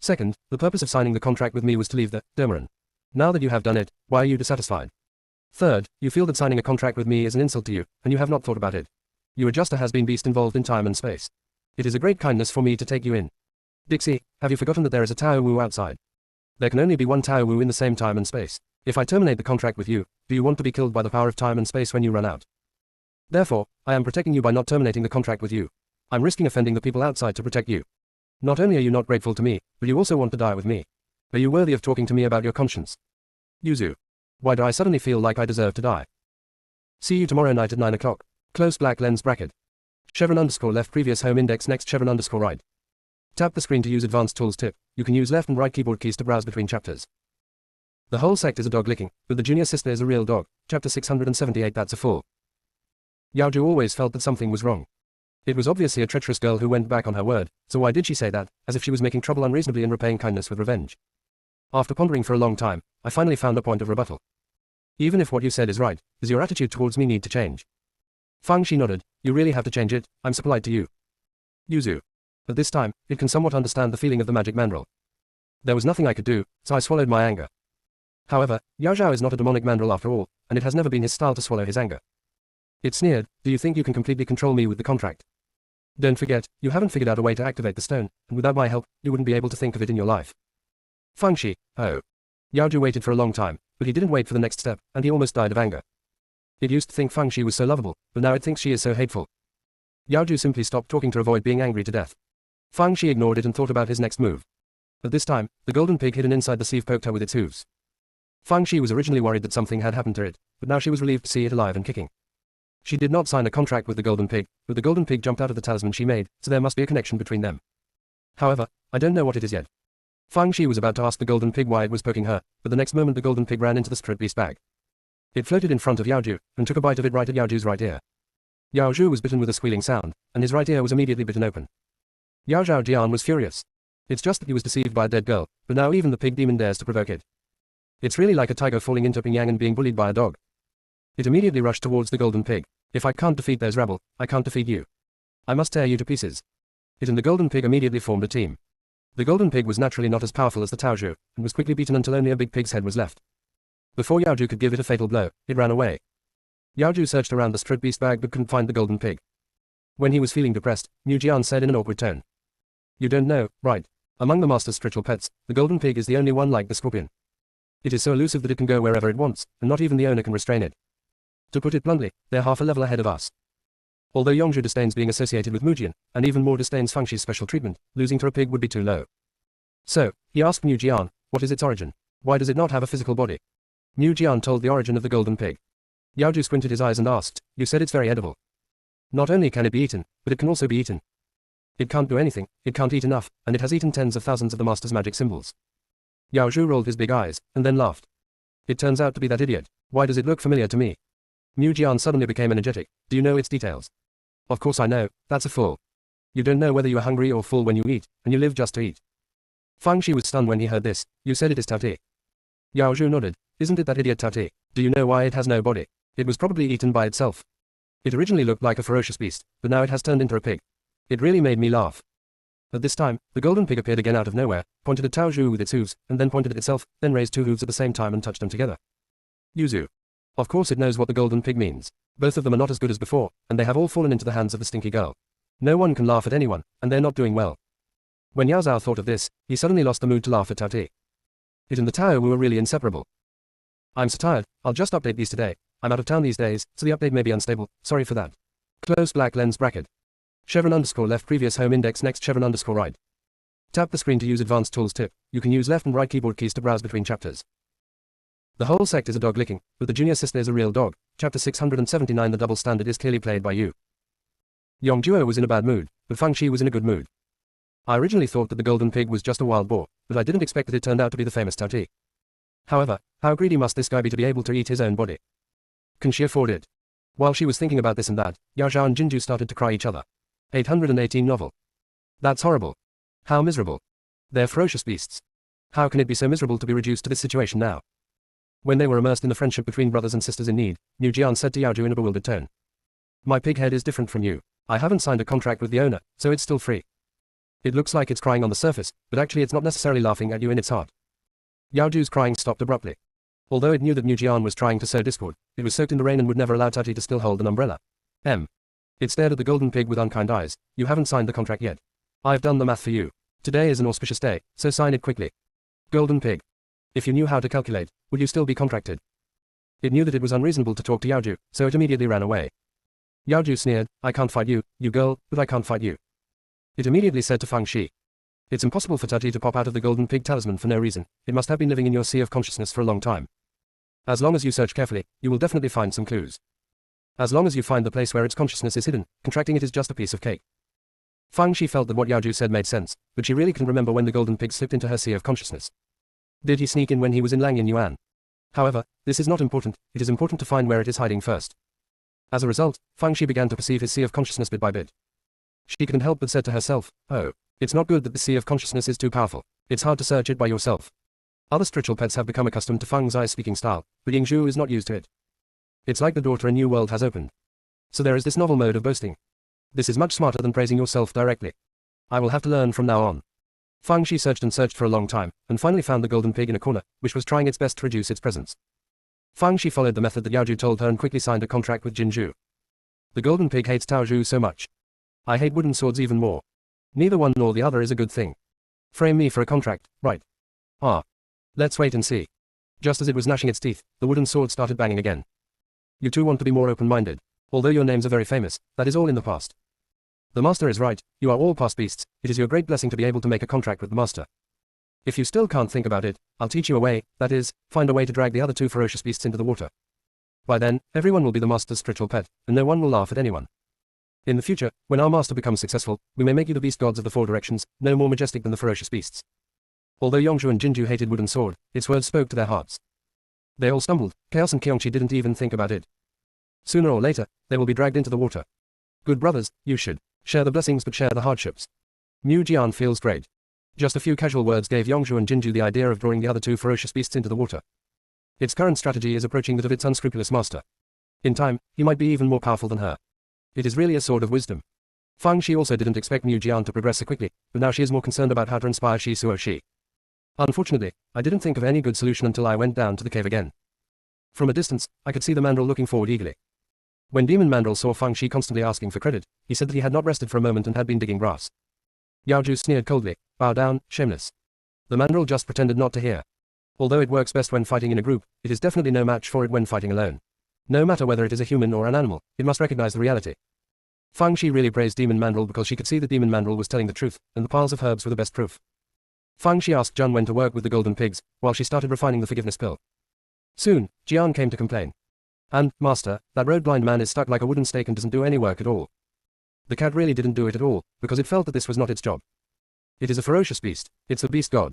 Second, the purpose of signing the contract with me was to leave the Domain. Now that you have done it, why are you dissatisfied? Third, you feel that signing a contract with me is an insult to you, and you have not thought about it. You are just a has-been beast involved in time and space. It is a great kindness for me to take you in. Dixie, have you forgotten that there is a Tao Wu outside? There can only be one Tao Wu in the same time and space. If I terminate the contract with you, do you want to be killed by the power of time and space when you run out? Therefore, I am protecting you by not terminating the contract with you. I'm risking offending the people outside to protect you. Not only are you not grateful to me, but you also want to die with me. Are you worthy of talking to me about your conscience? Yuzu. Why do I suddenly feel like I deserve to die? See you tomorrow night at 9 o'clock. Close black lens bracket. Chevron underscore left previous home index next chevron underscore right. Tap the screen to use advanced tools tip. You can use left and right keyboard keys to browse between chapters. The whole sect is a dog licking, but the junior sister is a real dog. Chapter 678 that's a fool. Yao Ju always felt that something was wrong. It was obviously a treacherous girl who went back on her word, so why did she say that, as if she was making trouble unreasonably and repaying kindness with revenge? After pondering for a long time, I finally found a point of rebuttal. Even if what you said is right, does your attitude towards me need to change? Fang Shi nodded. You really have to change it, I'm so polite to you. Yuzu. But this time, it can somewhat understand the feeling of the magic mandrill. There was nothing I could do, so I swallowed my anger. However, Yao Zhao is not a demonic mandrill after all, and it has never been his style to swallow his anger. It sneered, do you think you can completely control me with the contract? Don't forget, you haven't figured out a way to activate the stone, and without my help, you wouldn't be able to think of it in your life. Fang Shi, oh. Yao Ju waited for a long time, but he didn't wait for the next step, and he almost died of anger. It used to think Fang Shi was so lovable, but now it thinks she is so hateful. Yao Ju simply stopped talking to avoid being angry to death. Fang Shi ignored it and thought about his next move. At this time, the golden pig hidden inside the sieve poked her with its hooves. Fang Shi was originally worried that something had happened to it, but now she was relieved to see it alive and kicking. She did not sign a contract with the golden pig, but the golden pig jumped out of the talisman she made, so there must be a connection between them. However, I don't know what it is yet. Fang Shi was about to ask the golden pig why it was poking her, but the next moment the golden pig ran into the strip beast bag. It floated in front of Yao Ju, and took a bite of it right at Yao Ju's right ear. Yao Ju was bitten with a squealing sound, and his right ear was immediately bitten open. Yao Zhao Jian was furious. It's just that he was deceived by a dead girl, but now even the pig demon dares to provoke it. It's really like a tiger falling into Pingyang and being bullied by a dog. It immediately rushed towards the golden pig. If I can't defeat those rabble, I can't defeat you. I must tear you to pieces. It and the golden pig immediately formed a team. The golden pig was naturally not as powerful as the Taozhu, and was quickly beaten until only a big pig's head was left. Before Yao Ju could give it a fatal blow, it ran away. Yao Ju searched around the strip beast bag but couldn't find the golden pig. When he was feeling depressed, Mu Jian said in an awkward tone. You don't know, right? Among the master's spiritual pets, the golden pig is the only one like the scorpion. It is so elusive that it can go wherever it wants, and not even the owner can restrain it. To put it bluntly, they're half a level ahead of us. Although Yongzhu disdains being associated with Mujian, and even more disdains Fang Shi's special treatment, losing to a pig would be too low. So, he asked Mu Jian, what is its origin? Why does it not have a physical body? Mu Jian told the origin of the golden pig. Yao Ju squinted his eyes and asked, you said it's very edible. Not only can it be eaten, but it can also be eaten. It can't do anything, it can't eat enough, and it has eaten tens of thousands of the master's magic symbols. Yao Zhu rolled his big eyes, and then laughed. It turns out to be that idiot. Why does it look familiar to me? Mu Jian suddenly became energetic. Do you know its details? Of course I know, that's a fool. You don't know whether you are hungry or full when you eat, and you live just to eat. Fang Shi was stunned when he heard this. You said it is Tao-Ti. Yao Zhu nodded. Isn't it that idiot Tao-Ti? Do you know why it has no body? It was probably eaten by itself. It originally looked like a ferocious beast, but now it has turned into a pig. It really made me laugh. At this time, the golden pig appeared again out of nowhere, pointed at Tao Zhu with its hooves, and then pointed at itself, then raised two hooves at the same time and touched them together. Yuzu. Of course it knows what the golden pig means. Both of them are not as good as before, and they have all fallen into the hands of the stinky girl. No one can laugh at anyone, and they're not doing well. When Yao Zhao thought of this, he suddenly lost the mood to laugh at Tao-Ti. It and the Tao were really inseparable. I'm so tired, I'll just update these today. I'm out of town these days, so the update may be unstable, sorry for that. Close black lens bracket. Chevron underscore left previous home index next chevron underscore right. Tap the screen to use advanced tools tip. You can use left and right keyboard keys to browse between chapters. The whole sect is a dog licking, but the junior sister is a real dog. Chapter 679. The double standard is clearly played by you. Yong Duo was in a bad mood, but Fang Shi was in a good mood. I originally thought that the golden pig was just a wild boar, but I didn't expect that it turned out to be the famous Tao-Ti. However, how greedy must this guy be to be able to eat his own body? Can she afford it? While she was thinking about this and that, Yao Zhao and Jinju started to cry each other. 818 novel. That's horrible. How miserable. They're ferocious beasts. How can it be so miserable to be reduced to this situation now? When they were immersed in the friendship between brothers and sisters in need, Niu Jian said to Yao Zhu in a bewildered tone. My pig head is different from you. I haven't signed a contract with the owner, so it's still free. It looks like it's crying on the surface, but actually it's not necessarily laughing at you in its heart. Yao Zhu's crying stopped abruptly. Although it knew that Niu Jian was trying to sow discord, it was soaked in the rain and would never allow Tao-Ti to still hold an umbrella. It stared at the golden pig with unkind eyes. You haven't signed the contract yet. I've done the math for you. Today is an auspicious day, so sign it quickly. Golden pig. If you knew how to calculate, would you still be contracted? It knew that it was unreasonable to talk to Yao Zhu, so it immediately ran away. Yao Zhu sneered, I can't fight you, you girl, but I can't fight you. It immediately said to Fang Shi. It's impossible for Tao-Ti to pop out of the golden pig talisman for no reason. It must have been living in your sea of consciousness for a long time. As long as you search carefully, you will definitely find some clues. As long as you find the place where its consciousness is hidden, contracting it is just a piece of cake. Fang Shi felt that what Yao Zhu said made sense, but she really couldn't remember when the golden pig slipped into her sea of consciousness. Did he sneak in when he was in Langyan Yuan? However, this is not important, it is important to find where it is hiding first. As a result, Fang Shi began to perceive his sea of consciousness bit by bit. She couldn't help but said to herself, oh, it's not good that the sea of consciousness is too powerful. It's hard to search it by yourself. Other spiritual pets have become accustomed to Fang Zai's speaking style, but Ying Zhu is not used to it. It's like the door to a new world has opened. So there is this novel mode of boasting. This is much smarter than praising yourself directly. I will have to learn from now on. Fang Shi searched and searched for a long time, and finally found the golden pig in a corner, which was trying its best to reduce its presence. Fang Shi followed the method that Yao Zhu told her and quickly signed a contract with Jin Zhu. The golden pig hates Tao Zhu so much. I hate wooden swords even more. Neither one nor the other is a good thing. Frame me for a contract, right? Ah. Let's wait and see. Just as it was gnashing its teeth, the wooden sword started banging again. You two want to be more open-minded. Although your names are very famous, that is all in the past. The master is right, you are all past beasts, it is your great blessing to be able to make a contract with the master. If you still can't think about it, I'll teach you a way, that is, find a way to drag the other two ferocious beasts into the water. By then, everyone will be the master's spiritual pet, and no one will laugh at anyone. In the future, when our master becomes successful, we may make you the beast gods of the four directions, no more majestic than the ferocious beasts. Although Yongzhu and Jinju hated wooden sword, its words spoke to their hearts. They all stumbled, Chaos and Kyongchi didn't even think about it. Sooner or later, they will be dragged into the water. Good brothers, you should share the blessings but share the hardships. Niu Jian feels great. Just a few casual words gave Yongzhu and Jinju the idea of drawing the other two ferocious beasts into the water. Its current strategy is approaching that of its unscrupulous master. In time, he might be even more powerful than her. It is really a sword of wisdom. Fang Shi also didn't expect Niu Jian to progress so quickly, but now she is more concerned about how to inspire Shi Suo Shi. Unfortunately, I didn't think of any good solution until I went down to the cave again. From a distance, I could see the mandrill looking forward eagerly. When Demon Mandrill saw Fang Shi constantly asking for credit, he said that he had not rested for a moment and had been digging grass. Yao Zhu sneered coldly, bow down, shameless. The mandrill just pretended not to hear. Although it works best when fighting in a group, it is definitely no match for it when fighting alone. No matter whether it is a human or an animal, it must recognize the reality. Fang Shi really praised Demon Mandrill because she could see that Demon Mandrill was telling the truth, and the piles of herbs were the best proof. Fang Shi asked Jun when to work with the golden pigs, while she started refining the forgiveness pill. Soon, Jian came to complain. And, master, that road-blind man is stuck like a wooden stake and doesn't do any work at all. The cat really didn't do it at all, because it felt that this was not its job. It is a ferocious beast, it's the beast god.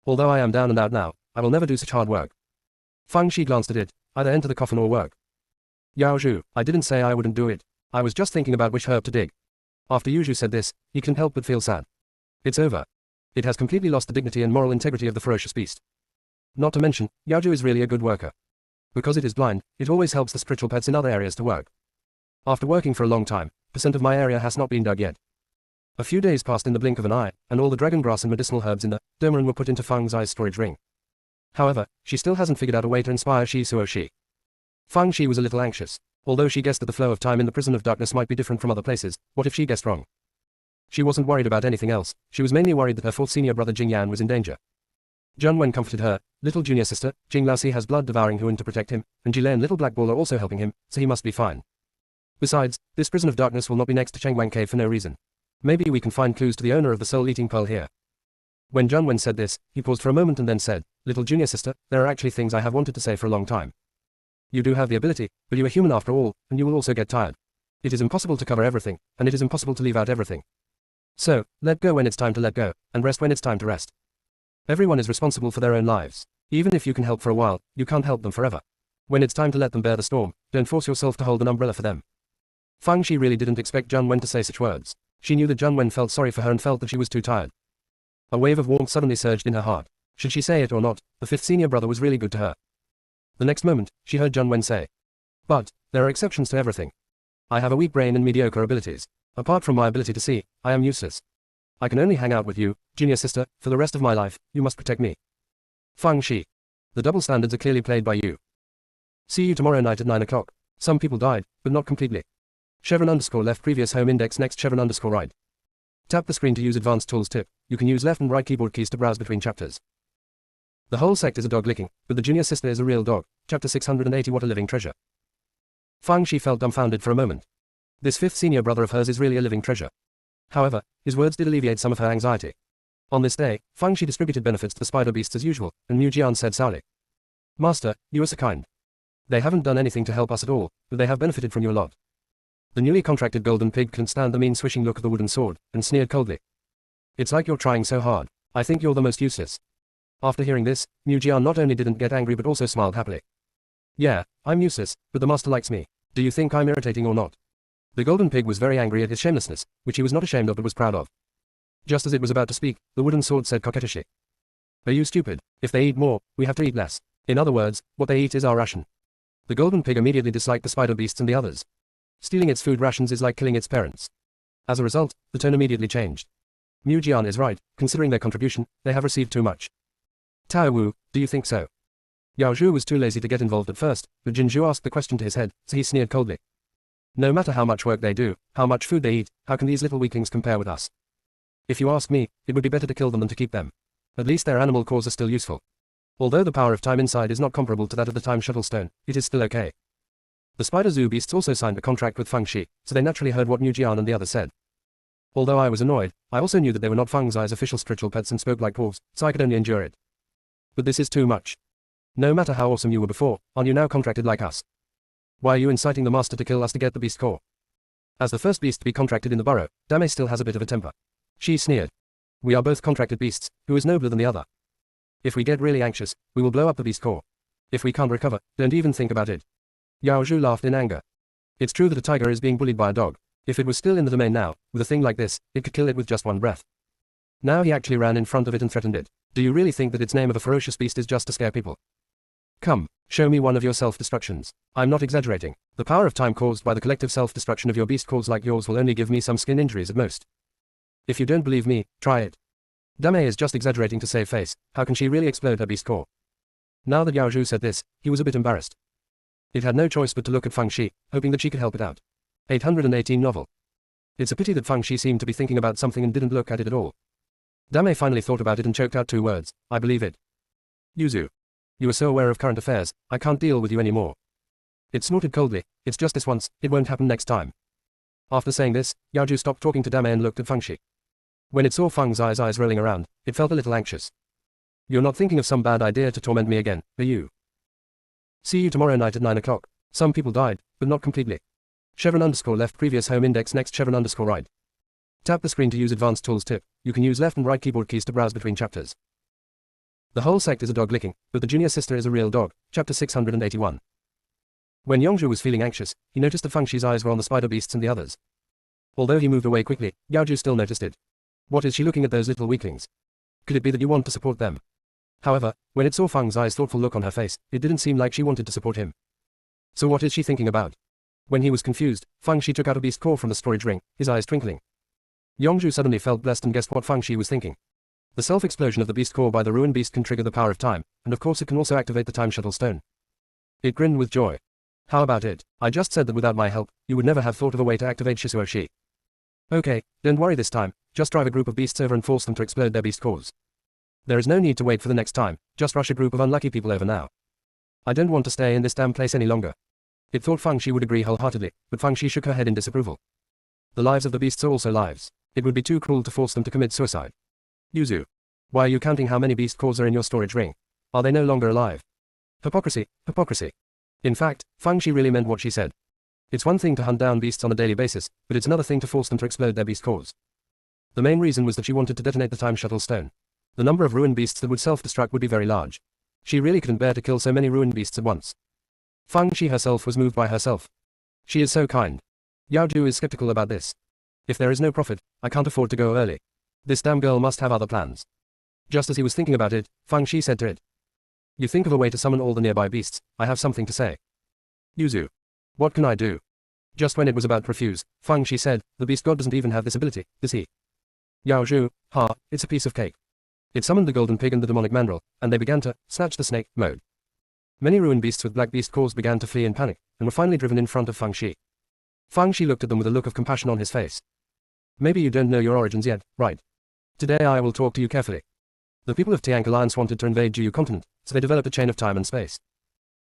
Although I am down and out now, I will never do such hard work. Fang Shi glanced at it, either enter the coffin or work. Yao Zhu, I didn't say I wouldn't do it. I was just thinking about which herb to dig. After Yu Zhu said this, he couldn't help but feel sad. It's over. It has completely lost the dignity and moral integrity of the ferocious beast. Not to mention, Yao Zhu is really a good worker. Because it is blind, it always helps the spiritual pets in other areas to work. After working for a long time, % of my area has not been dug yet. A few days passed in the blink of an eye, and all the dragon grass and medicinal herbs in the domain were put into Feng Xi's storage ring. However, she still hasn't figured out a way to inspire Shi Suo Shi. Feng Shi was a little anxious. Although she guessed that the flow of time in the prison of darkness might be different from other places, what if she guessed wrong? She wasn't worried about anything else, she was mainly worried that her fourth senior brother Jing Yan was in danger. Zheng Wen comforted her, little junior sister, Jing Laosi has blood-devouring Huan to protect him, and Jilei and little Black Ball are also helping him, so he must be fine. Besides, this prison of darkness will not be next to Chengguang Cave for no reason. Maybe we can find clues to the owner of the soul-eating pearl here. When Zheng Wen said this, he paused for a moment and then said, little junior sister, there are actually things I have wanted to say for a long time. You do have the ability, but you are human after all, and you will also get tired. It is impossible to cover everything, and it is impossible to leave out everything. So, let go when it's time to let go, and rest when it's time to rest. Everyone is responsible for their own lives. Even if you can help for a while, you can't help them forever. When it's time to let them bear the storm, don't force yourself to hold an umbrella for them. Feng Shi really didn't expect Zheng Wen to say such words. She knew that Zheng Wen felt sorry for her and felt that she was too tired. A wave of warmth suddenly surged in her heart. Should she say it or not, the fifth senior brother was really good to her. The next moment, she heard Zheng Wen say, but, there are exceptions to everything. I have a weak brain and mediocre abilities. Apart from my ability to see, I am useless. I can only hang out with you, junior sister, for the rest of my life, you must protect me. Feng Shi. The double standards are clearly played by you. See you tomorrow night at 9 o'clock. Some people died, but not completely. _left previous home index next _right. Tap the screen to use advanced tools tip. You can use left and right keyboard keys to browse between chapters. The whole sect is a dog licking, but the junior sister is a real dog. Chapter 680 What a living treasure. Feng Shi felt dumbfounded for a moment. This fifth senior brother of hers is really a living treasure. However, his words did alleviate some of her anxiety. On this day, Feng Shi distributed benefits to the spider beasts as usual, and Mu Jian said sourly, Master, you are so kind. They haven't done anything to help us at all, but they have benefited from you a lot. The newly contracted golden pig couldn't stand the mean swishing look of the wooden sword, and sneered coldly. It's like you're trying so hard. I think you're the most useless. After hearing this, Mu Jian not only didn't get angry but also smiled happily. Yeah, I'm useless, but the master likes me. Do you think I'm irritating or not? The golden pig was very angry at his shamelessness, which he was not ashamed of but was proud of. Just as it was about to speak, the wooden sword said coquettishly. Are you stupid? If they eat more, we have to eat less. In other words, what they eat is our ration. The golden pig immediately disliked the spider beasts and the others. Stealing its food rations is like killing its parents. As a result, the tone immediately changed. Mu Jian is right, considering their contribution, they have received too much. Tao Wu, do you think so? Yao Zhu was too lazy to get involved at first, but Jin Zhu asked the question to his head, so he sneered coldly. No matter how much work they do, how much food they eat, how can these little weaklings compare with us? If you ask me, it would be better to kill them than to keep them. At least their animal cores are still useful. Although the power of time inside is not comparable to that of the time shuttle stone, it is still okay. The spider zoo beasts also signed a contract with Feng Shi, so they naturally heard what Mu Jian and the others said. Although I was annoyed, I also knew that they were not Feng Xi's official spiritual pets and spoke like dwarves, so I could only endure it. But this is too much. No matter how awesome you were before, aren't you now contracted like us? Why are you inciting the master to kill us to get the beast core? As the first beast to be contracted in the burrow, Dame still has a bit of a temper. She sneered. We are both contracted beasts, who is nobler than the other? If we get really anxious, we will blow up the beast core. If we can't recover, don't even think about it. Yao Zhu laughed in anger. It's true that a tiger is being bullied by a dog. If it was still in the domain now, with a thing like this, it could kill it with just one breath. Now he actually ran in front of it and threatened it. Do you really think that its name of a ferocious beast is just to scare people? Come, show me one of your self-destructions. I'm not exaggerating. The power of time caused by the collective self-destruction of your beast cores like yours will only give me some skin injuries at most. If you don't believe me, try it. Dame is just exaggerating to save face. How can she really explode her beast core? Now that Yao Zhu said this, he was a bit embarrassed. It had no choice but to look at Feng Shi, hoping that she could help it out. 818 novel. It's a pity that Feng Shi seemed to be thinking about something and didn't look at it at all. Dame finally thought about it and choked out 2 words. I believe it. Yuzu. You are so aware of current affairs, I can't deal with you anymore. It snorted coldly. It's just this once, it won't happen next time. After saying this, Yao Zhu stopped talking to Dame and looked at Feng Shi. When it saw Feng Xi's eyes rolling around, it felt a little anxious. You're not thinking of some bad idea to torment me again, are you? See you tomorrow night at 9 o'clock. Some people died, but not completely. _left previous home index next _right. Tap the screen to use advanced tools tip. You can use left and right keyboard keys to browse between chapters. The whole sect is a dog licking, but the junior sister is a real dog. Chapter 681. When Yongzhu was feeling anxious, he noticed that Fang Shi's eyes were on the spider beasts and the others. Although he moved away quickly, Yao Zhu still noticed it. What is she looking at those little weaklings? Could it be that you want to support them? However, when it saw Fang's eyes thoughtful look on her face, it didn't seem like she wanted to support him. So what is she thinking about? When he was confused, Fang Shi took out a beast core from the storage ring, his eyes twinkling. Yongzhu suddenly felt blessed and guessed what Fang Shi was thinking. The self-explosion of the beast core by the ruined beast can trigger the power of time, and of course it can also activate the time shuttle stone. It grinned with joy. How about it? I just said that without my help, you would never have thought of a way to activate Shisuo Shi. Okay, don't worry this time, just drive a group of beasts over and force them to explode their beast cores. There is no need to wait for the next time, just rush a group of unlucky people over now. I don't want to stay in this damn place any longer. It thought Fang Shi would agree wholeheartedly, but Fang Shi shook her head in disapproval. The lives of the beasts are also lives. It would be too cruel to force them to commit suicide. Yuzu. Why are you counting how many beast cores are in your storage ring? Are they no longer alive? Hypocrisy, hypocrisy. In fact, Fang Shi really meant what she said. It's one thing to hunt down beasts on a daily basis, but it's another thing to force them to explode their beast cores. The main reason was that she wanted to detonate the time shuttle stone. The number of ruined beasts that would self-destruct would be very large. She really couldn't bear to kill so many ruined beasts at once. Fang Shi herself was moved by herself. She is so kind. Yao Zhu is skeptical about this. If there is no profit, I can't afford to go early. This damn girl must have other plans. Just as he was thinking about it, Fang Shi said to it. You think of a way to summon all the nearby beasts, I have something to say. Yuzu. What can I do? Just when it was about to refuse, Fang Shi said, the beast god doesn't even have this ability, does he? Yao Zhu, it's a piece of cake. It summoned the golden pig and the demonic mandrill, and they began to snatch the snake mode. Many ruined beasts with black beast cores began to flee in panic, and were finally driven in front of Fang Shi. Fang Shi looked at them with a look of compassion on his face. Maybe you don't know your origins yet, right? Today I will talk to you carefully. The people of Tiank Alliance wanted to invade Jiyu continent, so they developed a chain of time and space.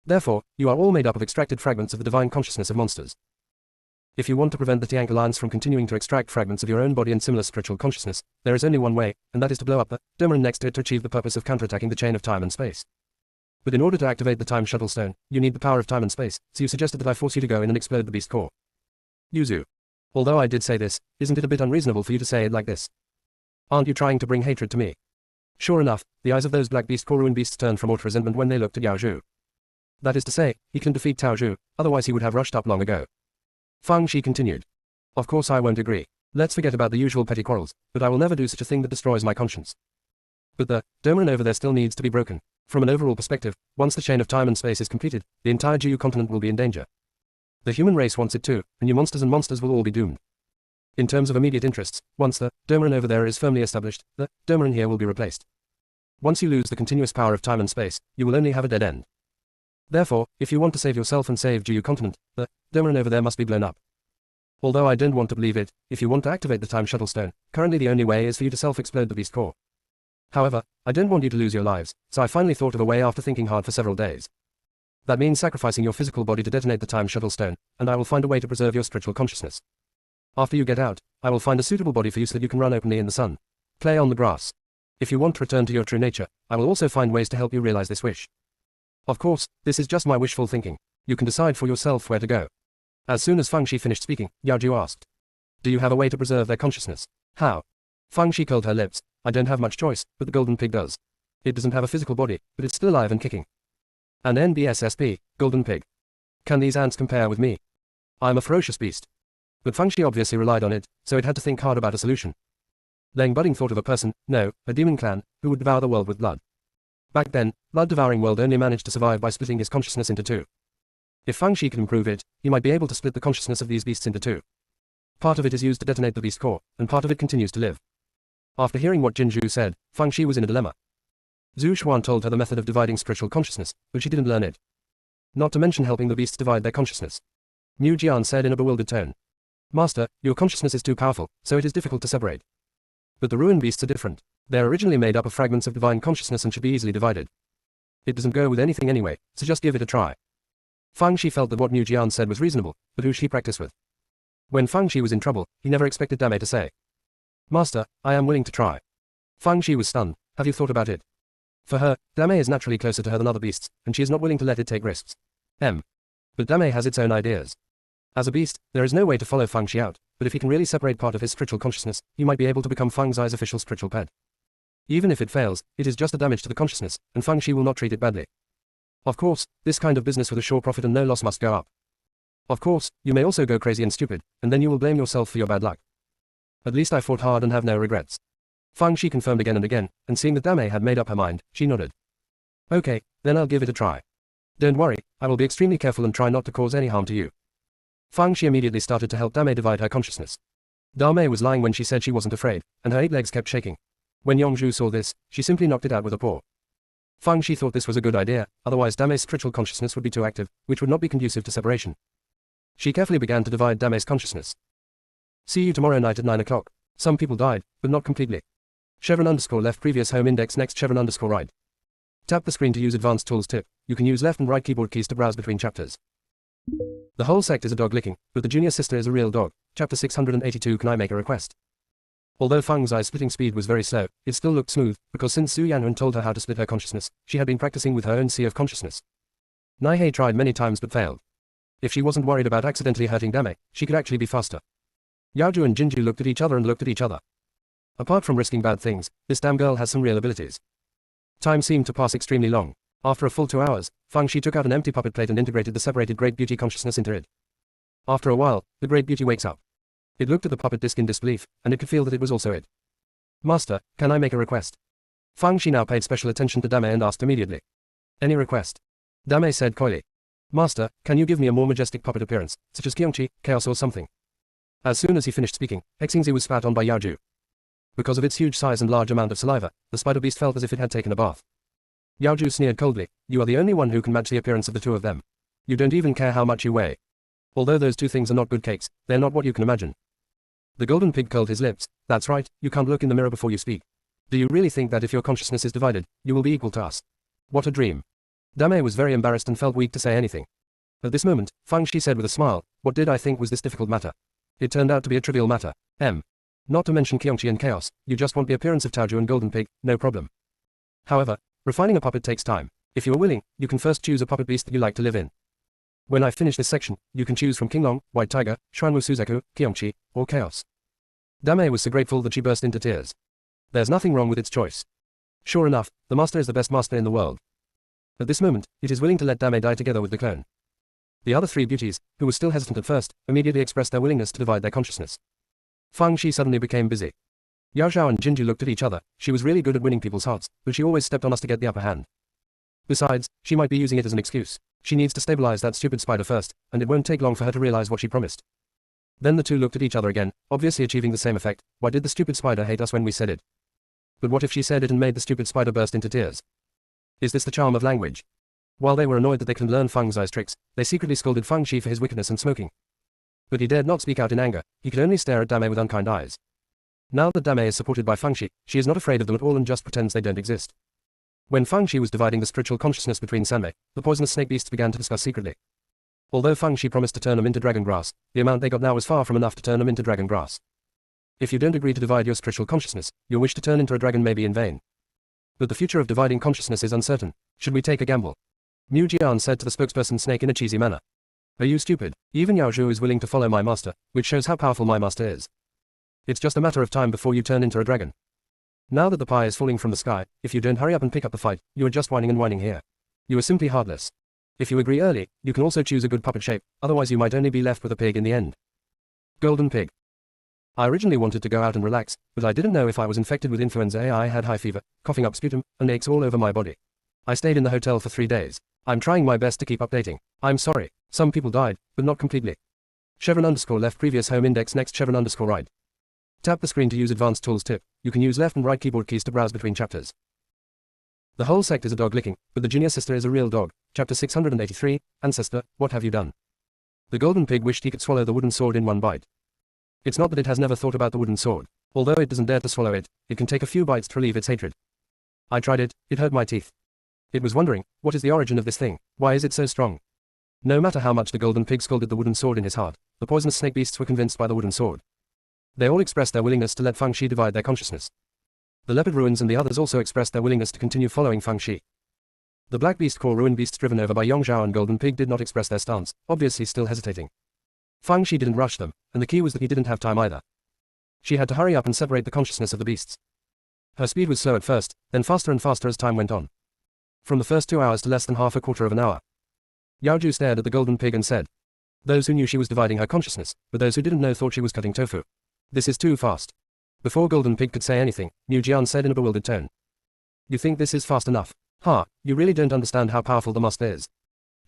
Therefore, you are all made up of extracted fragments of the divine consciousness of monsters. If you want to prevent the Tiank Alliance from continuing to extract fragments of your own body and similar spiritual consciousness, there is only one way, and that is to blow up the domain next to it to achieve the purpose of counterattacking the chain of time and space. But in order to activate the time shuttle stone, you need the power of time and space, so you suggested that I force you to go in and explode the beast core. Yuzu. Although I did say this, isn't it a bit unreasonable for you to say it like this? Aren't you trying to bring hatred to me? Sure enough, the eyes of those black beast core ruined beasts turned from utter resentment when they looked at Yao Zhu. That is to say, he can defeat Tao Zhu, otherwise he would have rushed up long ago. Fang Shi continued. Of course I won't agree. Let's forget about the usual petty quarrels, but I will never do such a thing that destroys my conscience. But the domain over there still needs to be broken. From an overall perspective, once the chain of time and space is completed, the entire Jiyu continent will be in danger. The human race wants it too, and you monsters and monsters will all be doomed. In terms of immediate interests, once the domain over there is firmly established, the domain here will be replaced. Once you lose the continuous power of time and space, you will only have a dead end. Therefore, if you want to save yourself and save Jiyu continent, the domain over there must be blown up. Although I don't want to believe it, if you want to activate the time shuttle stone, currently the only way is for you to self-explode the beast core. However, I don't want you to lose your lives, so I finally thought of a way after thinking hard for several days. That means sacrificing your physical body to detonate the time shuttle stone, and I will find a way to preserve your spiritual consciousness. After you get out, I will find a suitable body for you so that you can run openly in the sun, play on the grass. If you want to return to your true nature, I will also find ways to help you realize this wish. Of course, this is just my wishful thinking. You can decide for yourself where to go. As soon as Fang Shi finished speaking, Yao Zhu asked. Do you have a way to preserve their consciousness? How? Fang Shi curled her lips. I don't have much choice, but the golden pig does. It doesn't have a physical body, but it's still alive and kicking. And NBSSP, golden pig. Can these ants compare with me? I'm a ferocious beast. But Fang Shi obviously relied on it, so it had to think hard about a solution. Leng Budding thought of a person, no, a demon clan, who would devour the world with blood. Back then, blood-devouring world only managed to survive by splitting his consciousness into two. If Fang Shi could improve it, he might be able to split the consciousness of these beasts into two. Part of it is used to detonate the beast core, and part of it continues to live. After hearing what Jin Zhu said, Fang Shi was in a dilemma. Zhu Xuan told her the method of dividing spiritual consciousness, but she didn't learn it. Not to mention helping the beasts divide their consciousness. Mu Jian said in a bewildered tone. Master, your consciousness is too powerful, so it is difficult to separate. But the ruined beasts are different. They are originally made up of fragments of divine consciousness and should be easily divided. It doesn't go with anything anyway, so just give it a try. Fang Shi felt that what Mu Jian said was reasonable, but who should he practice with? When Fang Shi was in trouble, he never expected Dame to say, Master, I am willing to try. Fang Shi was stunned. Have you thought about it? For her, Dame is naturally closer to her than other beasts, and she is not willing to let it take risks. But Dame has its own ideas. As a beast, there is no way to follow Fang Shi out, but if he can really separate part of his spiritual consciousness, he might be able to become Fang Zai's official spiritual pet. Even if it fails, it is just a damage to the consciousness, and Fang Shi will not treat it badly. Of course, this kind of business with a sure profit and no loss must go up. Of course, you may also go crazy and stupid, and then you will blame yourself for your bad luck. At least I fought hard and have no regrets. Fang Shi confirmed again and again, and seeing that Dame had made up her mind, she nodded. Okay, then I'll give it a try. Don't worry, I will be extremely careful and try not to cause any harm to you. Fang Shi immediately started to help Dame divide her consciousness. Dame was lying when she said she wasn't afraid, and her 8 legs kept shaking. When Yongzhu saw this, she simply knocked it out with a paw. Fang Shi thought this was a good idea, otherwise Dame's spiritual consciousness would be too active, which would not be conducive to separation. She carefully began to divide Dame's consciousness. See you tomorrow night at 9 o'clock. Some people died, but not completely. _left previous home index next _right. Tap the screen to use advanced tools tip. You can use left and right keyboard keys to browse between chapters. The whole sect is a dog licking, but the junior sister is a real dog. Chapter 682. Can I make a request? Although Fang's eye-splitting speed was very slow, it still looked smooth, because since Xu Yanren told her how to split her consciousness, she had been practicing with her own sea of consciousness. Naihei tried many times but failed. If she wasn't worried about accidentally hurting Dame, she could actually be faster. Yaoju and Jinju looked at each other and looked at each other. Apart from risking bad things, this damn girl has some real abilities. Time seemed to pass extremely long. After a full 2 hours, Fang Shi took out an empty puppet plate and integrated the separated Great Beauty consciousness into it. After a while, the Great Beauty wakes up. It looked at the puppet disc in disbelief, and it could feel that it was also it. Master, can I make a request? Fang Shi now paid special attention to Dame and asked immediately. Any request? Dame said coyly. Master, can you give me a more majestic puppet appearance, such as Kyongchi, Chaos or something? As soon as he finished speaking, Xingzi was spat on by Yaoju. Because of its huge size and large amount of saliva, the spider beast felt as if it had taken a bath. Yaoju sneered coldly, you are the only one who can match the appearance of the two of them. You don't even care how much you weigh. Although those two things are not good cakes, they're not what you can imagine. The golden pig curled his lips. That's right, you can't look in the mirror before you speak. Do you really think that if your consciousness is divided, you will be equal to us? What a dream. Dame was very embarrassed and felt weak to say anything. At this moment, Fang Shi said with a smile, what did I think was this difficult matter? It turned out to be a trivial matter. Not to mention Kyongchi and Chaos, you just want the appearance of Taoju and Golden Pig, no problem. However, refining a puppet takes time. If you are willing, you can first choose a puppet beast that you like to live in. When I finish this section, you can choose from Kinglong, White Tiger, Shuanwu Suzaku, Kyongchi, or Chaos. Dame was so grateful that she burst into tears. There's nothing wrong with its choice. Sure enough, the master is the best master in the world. At this moment, it is willing to let Dame die together with the clone. The other 3 beauties, who were still hesitant at first, immediately expressed their willingness to divide their consciousness. Fang Shi suddenly became busy. Yao Zhao and Jinju looked at each other. She was really good at winning people's hearts, but she always stepped on us to get the upper hand. Besides, she might be using it as an excuse. She needs to stabilize that stupid spider first, and it won't take long for her to realize what she promised. Then the two looked at each other again, obviously achieving the same effect. Why did the stupid spider hate us when we said it? But what if she said it and made the stupid spider burst into tears? Is this the charm of language? While they were annoyed that they couldn't learn Fang's eyes tricks, they secretly scolded Fang Shi for his wickedness and smoking. But he dared not speak out in anger, he could only stare at Dame with unkind eyes. Now that Dame is supported by Fang Shi, she is not afraid of them at all and just pretends they don't exist. When Fang Shi was dividing the spiritual consciousness between Sanmei, the poisonous snake beasts began to discuss secretly. Although Fang Shi promised to turn them into dragon grass, the amount they got now was far from enough to turn them into dragon grass. If you don't agree to divide your spiritual consciousness, your wish to turn into a dragon may be in vain. But the future of dividing consciousness is uncertain. Should we take a gamble? Mu Jian said to the spokesperson Snake in a cheesy manner. Are you stupid? Even Yao Zhu is willing to follow my master, which shows how powerful my master is. It's just a matter of time before you turn into a dragon. Now that the pie is falling from the sky, if you don't hurry up and pick up the fight, you are just whining and whining here. You are simply heartless. If you agree early, you can also choose a good puppet shape, otherwise you might only be left with a pig in the end. Golden Pig. I originally wanted to go out and relax, but I didn't know if I was infected with influenza A. I had high fever, coughing up sputum, and aches all over my body. I stayed in the hotel for 3 days. I'm trying my best to keep updating. I'm sorry. Some people died, but not completely. _left previous home index next _right. Tap the screen to use advanced tools tip. You can use left and right keyboard keys to browse between chapters. The whole sect is a dog licking, but the junior sister is a real dog. Chapter 683, Ancestor, what have you done? The golden pig wished he could swallow the wooden sword in one bite. It's not that it has never thought about the wooden sword. Although it doesn't dare to swallow it, it can take a few bites to relieve its hatred. I tried it, it hurt my teeth. It was wondering, what is the origin of this thing? Why is it so strong? No matter how much the golden pig scolded the wooden sword in his heart, the poisonous snake beasts were convinced by the wooden sword. They all expressed their willingness to let Fang Shi divide their consciousness. The leopard ruins and the others also expressed their willingness to continue following Fang Shi. The black beast core ruin beasts driven over by Yong Zhao and golden pig did not express their stance, obviously still hesitating. Fang Shi didn't rush them, and the key was that he didn't have time either. She had to hurry up and separate the consciousness of the beasts. Her speed was slow at first, then faster and faster as time went on. from the first 2 hours to less than half a quarter of an hour. Yao Ju stared at the golden pig and said. Those who knew she was dividing her consciousness, but those who didn't know thought she was cutting tofu. This is too fast. Before Golden Pig could say anything, Niu Jian said in a bewildered tone. You think this is fast enough? You really don't understand how powerful the master is.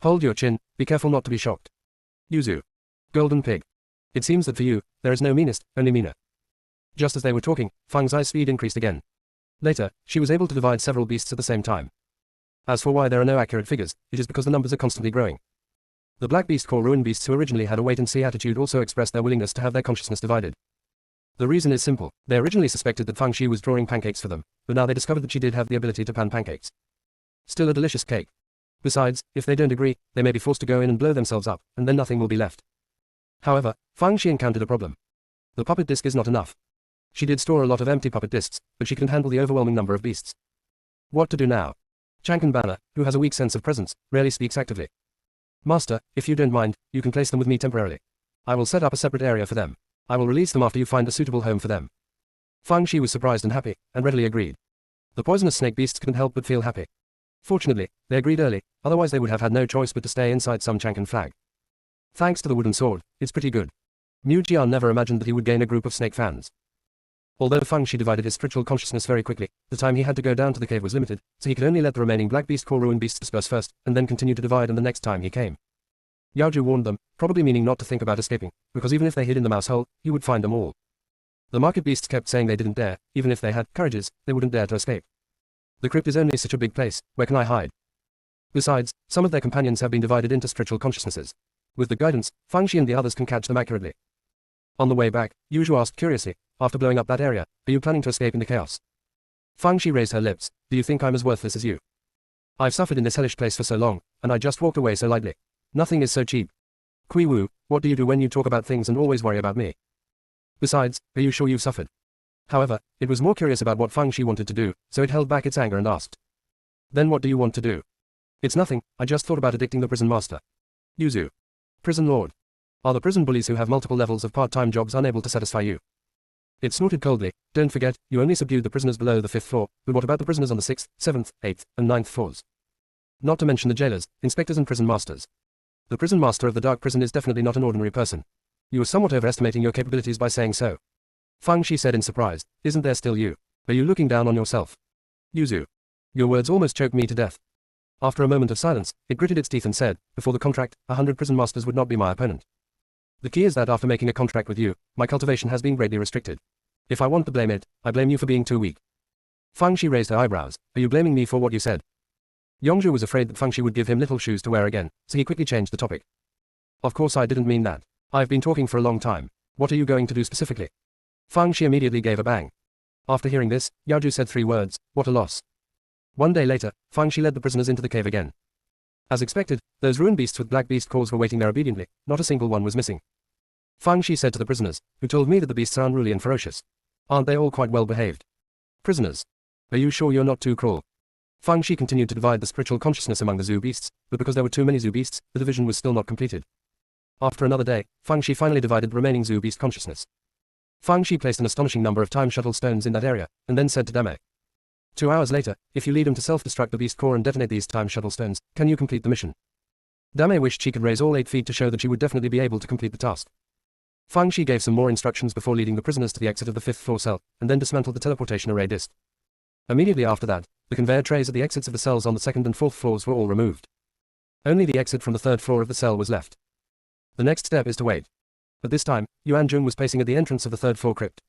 Hold your chin, be careful not to be shocked. Yuzu. Golden Pig. It seems that for you, there is no meanest, only meaner. Just as they were talking, Fang's eye speed increased again. Later, she was able to divide several beasts at the same time. As for why there are no accurate figures, it is because the numbers are constantly growing. The black beast core ruin beasts who originally had a wait-and-see attitude also expressed their willingness to have their consciousness divided. The reason is simple. They originally suspected that Fang Shi was drawing pancakes for them, but now they discovered that she did have the ability to pan pancakes. Still a delicious cake. Besides, if they don't agree, they may be forced to go in and blow themselves up, and then nothing will be left. However, Fang Shi encountered a problem. The puppet disc is not enough. She did store a lot of empty puppet discs, but she couldn't handle the overwhelming number of beasts. What to do now? Chankan Banner, who has a weak sense of presence, rarely speaks actively. Master, if you don't mind, you can place them with me temporarily. I will set up a separate area for them. I will release them after you find a suitable home for them. Fang Shi was surprised and happy, and readily agreed. The poisonous snake beasts couldn't help but feel happy. Fortunately, they agreed early, otherwise they would have had no choice but to stay inside some Chankan flag. Thanks to the wooden sword, it's pretty good. Niu Jian never imagined that he would gain a group of snake fans. Although Fang Shi divided his spiritual consciousness very quickly, the time he had to go down to the cave was limited, so he could only let the remaining black beast core ruin beasts disperse first, and then continue to divide and the next time he came. Yao Ju warned them, probably meaning not to think about escaping, because even if they hid in the mouse hole, he would find them all. The market beasts kept saying they didn't dare, even if they had courages, they wouldn't dare to escape. The crypt is only such a big place, where can I hide? Besides, some of their companions have been divided into spiritual consciousnesses. With the guidance, Fang Shi and the others can catch them accurately. On the way back, Yu Zhu asked curiously, after blowing up that area, are you planning to escape into chaos? Fang Shi raised her lips, do you think I'm as worthless as you? I've suffered in this hellish place for so long, and I just walked away so lightly. Nothing is so cheap. Kui Wu, what do you do when you talk about things and always worry about me? Besides, are you sure you've suffered? However, it was more curious about what Fang Shi wanted to do, so it held back its anger and asked. Then what do you want to do? It's nothing, I just thought about addicting the prison master. Yuzu. Prison lord. Are the prison bullies who have multiple levels of part-time jobs unable to satisfy you? It snorted coldly, don't forget, you only subdued the prisoners below the 5th floor, but what about the prisoners on the 6th, 7th, 8th, and 9th floors? Not to mention the jailers, inspectors and prison masters. The prison master of the dark prison is definitely not an ordinary person. You are somewhat overestimating your capabilities by saying so. Fang Shi said in surprise, isn't there still you? Are you looking down on yourself? Yuzu. Your words almost choked me to death. After a moment of silence, it gritted its teeth and said, before the contract, 100 prison masters would not be my opponent. The key is that after making a contract with you, my cultivation has been greatly restricted. If I want to blame it, I blame you for being too weak. Fang Shi raised her eyebrows, are you blaming me for what you said? Yongzhu was afraid that Fang Shi would give him little shoes to wear again, so he quickly changed the topic. Of course I didn't mean that. I've been talking for a long time. What are you going to do specifically? Fang Shi immediately gave a bang. After hearing this, Yaoju said 3 words, what a loss. One day later, Fang Shi led the prisoners into the cave again. As expected, those ruined beasts with black beast cores were waiting there obediently, not a single one was missing. Fang Shi said to the prisoners, who told me that the beasts are unruly and ferocious. Aren't they all quite well behaved? Prisoners. Are you sure you're not too cruel? Fang Shi continued to divide the spiritual consciousness among the zoo beasts, but because there were too many zoo beasts, the division was still not completed. After another day, Fang Shi finally divided the remaining zoo beast consciousness. Fang Shi placed an astonishing number of time shuttle stones in that area, and then said to Dame. 2 hours later, if you lead him to self-destruct the beast core and detonate these time shuttle stones, can you complete the mission? Dame wished she could raise all 8 feet to show that she would definitely be able to complete the task. Fang Shi gave some more instructions before leading the prisoners to the exit of the 5th floor cell, and then dismantled the teleportation array disc. Immediately after that, the conveyor trays at the exits of the cells on the 2nd and 4th floors were all removed. Only the exit from the 3rd floor of the cell was left. The next step is to wait. But this time, Yuan Jung was pacing at the entrance of the 3rd floor crypt.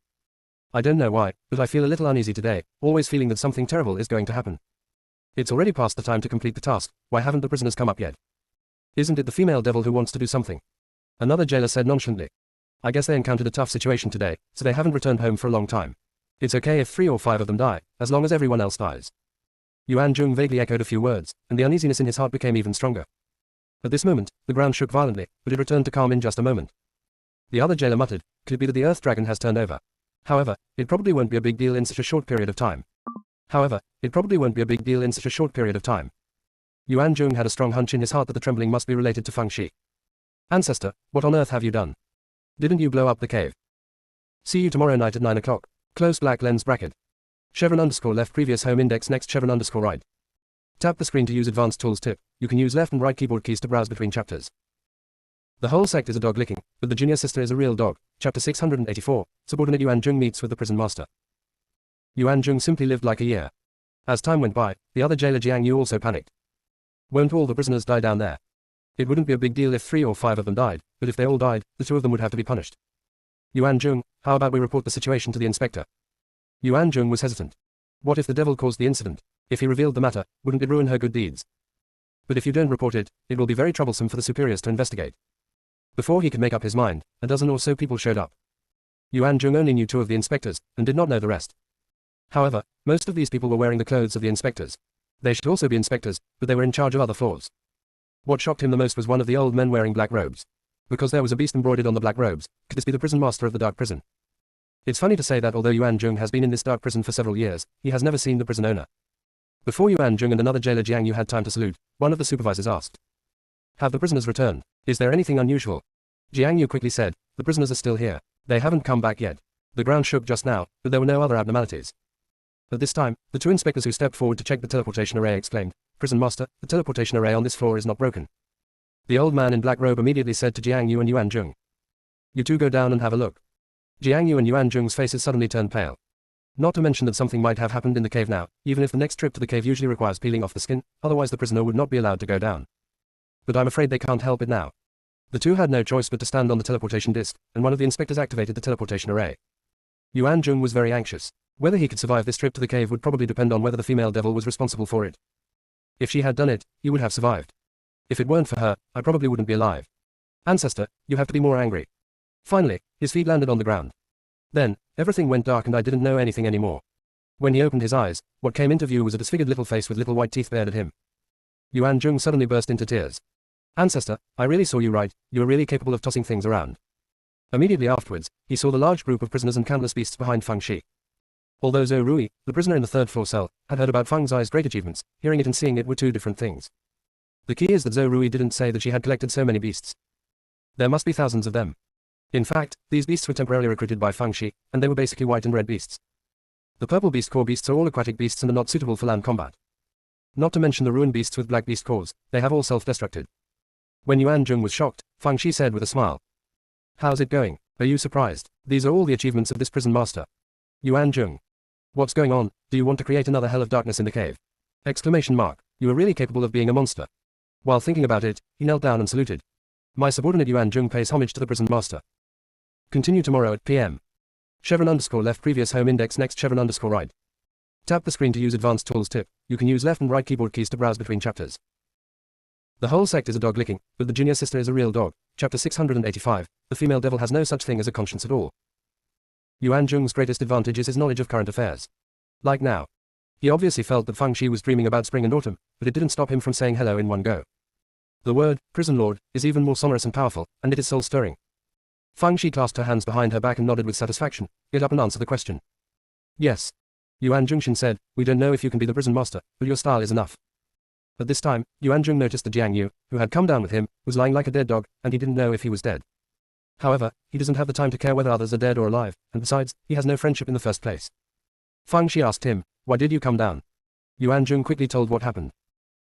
I don't know why, but I feel a little uneasy today, always feeling that something terrible is going to happen. It's already past the time to complete the task, why haven't the prisoners come up yet? Isn't it the female devil who wants to do something? Another jailer said nonchalantly. I guess they encountered a tough situation today, so they haven't returned home for a long time. It's okay if 3 or 5 of them die, as long as everyone else dies. Yuan Jung vaguely echoed a few words, and the uneasiness in his heart became even stronger. At this moment, the ground shook violently, but it returned to calm in just a moment. The other jailer muttered, could it be that the earth dragon has turned over? However, it probably won't be a big deal in such a short period of time. Yuan Jung had a strong hunch in his heart that the trembling must be related to Fang Shi. Ancestor, what on earth have you done? Didn't you blow up the cave? See you tomorrow night at 9 o'clock. Close black lens bracket. Chevron _ left previous home index next chevron _ right. Tap the screen to use advanced tools tip. You can use left and right keyboard keys to browse between chapters. The whole sect is a dog licking, but the junior sister is a real dog. Chapter 684. Subordinate Yuan Jung meets with the prison master. Yuan Jung simply lived like a year. As time went by, the other jailer Jiang Yu also panicked. Won't all the prisoners die down there? It wouldn't be a big deal if 3 or 5 of them died, but if they all died, the 2 of them would have to be punished. Yuan Jung, how about we report the situation to the inspector? Yuan Jung was hesitant. What if the devil caused the incident? If he revealed the matter, wouldn't it ruin her good deeds? But if you don't report it, it will be very troublesome for the superiors to investigate. Before he could make up his mind, a dozen or so people showed up. Yuan Jung only knew 2 of the inspectors, and did not know the rest. However, most of these people were wearing the clothes of the inspectors. They should also be inspectors, but they were in charge of other floors. What shocked him the most was one of the old men wearing black robes. Because there was a beast embroidered on the black robes, could this be the prison master of the dark prison? It's funny to say that although Yuan Jung has been in this dark prison for several years, he has never seen the prison owner. Before Yuan Jung and another jailer Jiang Yu had time to salute, one of the supervisors asked, "Have the prisoners returned? Is there anything unusual?" Jiang Yu quickly said, "The prisoners are still here. They haven't come back yet. The ground shook just now, but there were no other abnormalities." At this time, the 2 inspectors who stepped forward to check the teleportation array exclaimed, "Prison master, the teleportation array on this floor is not broken." The old man in black robe immediately said to Jiang Yu and Yuan Jung, "You 2 go down and have a look." Jiang Yu and Yuan Jung's faces suddenly turned pale. Not to mention that something might have happened in the cave now, even if the next trip to the cave usually requires peeling off the skin, otherwise the prisoner would not be allowed to go down. But I'm afraid they can't help it now. The 2 had no choice but to stand on the teleportation disc, and one of the inspectors activated the teleportation array. Yuan Jung was very anxious. Whether he could survive this trip to the cave would probably depend on whether the female devil was responsible for it. If she had done it, he would have survived. If it weren't for her, I probably wouldn't be alive. Ancestor, you have to be more angry. Finally, his feet landed on the ground. Then, everything went dark and I didn't know anything anymore. When he opened his eyes, what came into view was a disfigured little face with little white teeth bared at him. Yuan Jung suddenly burst into tears. "Ancestor, I really saw you right, you are really capable of tossing things around." Immediately afterwards, he saw the large group of prisoners and countless beasts behind Feng Shi. Although Zhou Rui, the prisoner in the 3rd floor cell, had heard about Feng Zai's great achievements, hearing it and seeing it were 2 different things. The key is that Zhou Rui didn't say that she had collected so many beasts. There must be thousands of them. In fact, these beasts were temporarily recruited by Feng Shi, and they were basically white and red beasts. The purple beast core beasts are all aquatic beasts and are not suitable for land combat. Not to mention the ruined beasts with black beast cores, they have all self-destructed. When Yuan Jung was shocked, Feng Shi said with a smile, "How's it going? Are you surprised? These are all the achievements of this prison master." Yuan Jung. "What's going on? Do you want to create another hell of darkness in the cave?" Exclamation mark. You are really capable of being a monster. While thinking about it, he knelt down and saluted. My subordinate Yuan Jung pays homage to the prison master. Continue tomorrow at PM. Chevron_left previous home index next chevron_right. Tap the screen to use advanced tools tip. You can use left and right keyboard keys to browse between chapters. The whole sect is a dog licking, but the junior sister is a real dog. Chapter 685. The female devil has no such thing as a conscience at all. Yuan Jung's greatest advantage is his knowledge of current affairs. Like now. He obviously felt that Feng Shi was dreaming about spring and autumn, but it didn't stop him from saying hello in one go. The word, prison lord, is even more sonorous and powerful, and it is soul-stirring. Feng Shi clasped her hands behind her back and nodded with satisfaction. Get up and answer the question. Yes. Yuan Jungshin said, we don't know if you can be the prison master, but your style is enough. At this time, Yuan Jung noticed that Jiang Yu, who had come down with him, was lying like a dead dog, and he didn't know if he was dead. However, he doesn't have the time to care whether others are dead or alive, and besides, he has no friendship in the first place. Feng Shi asked him, why did you come down? Yuan Jung quickly told what happened.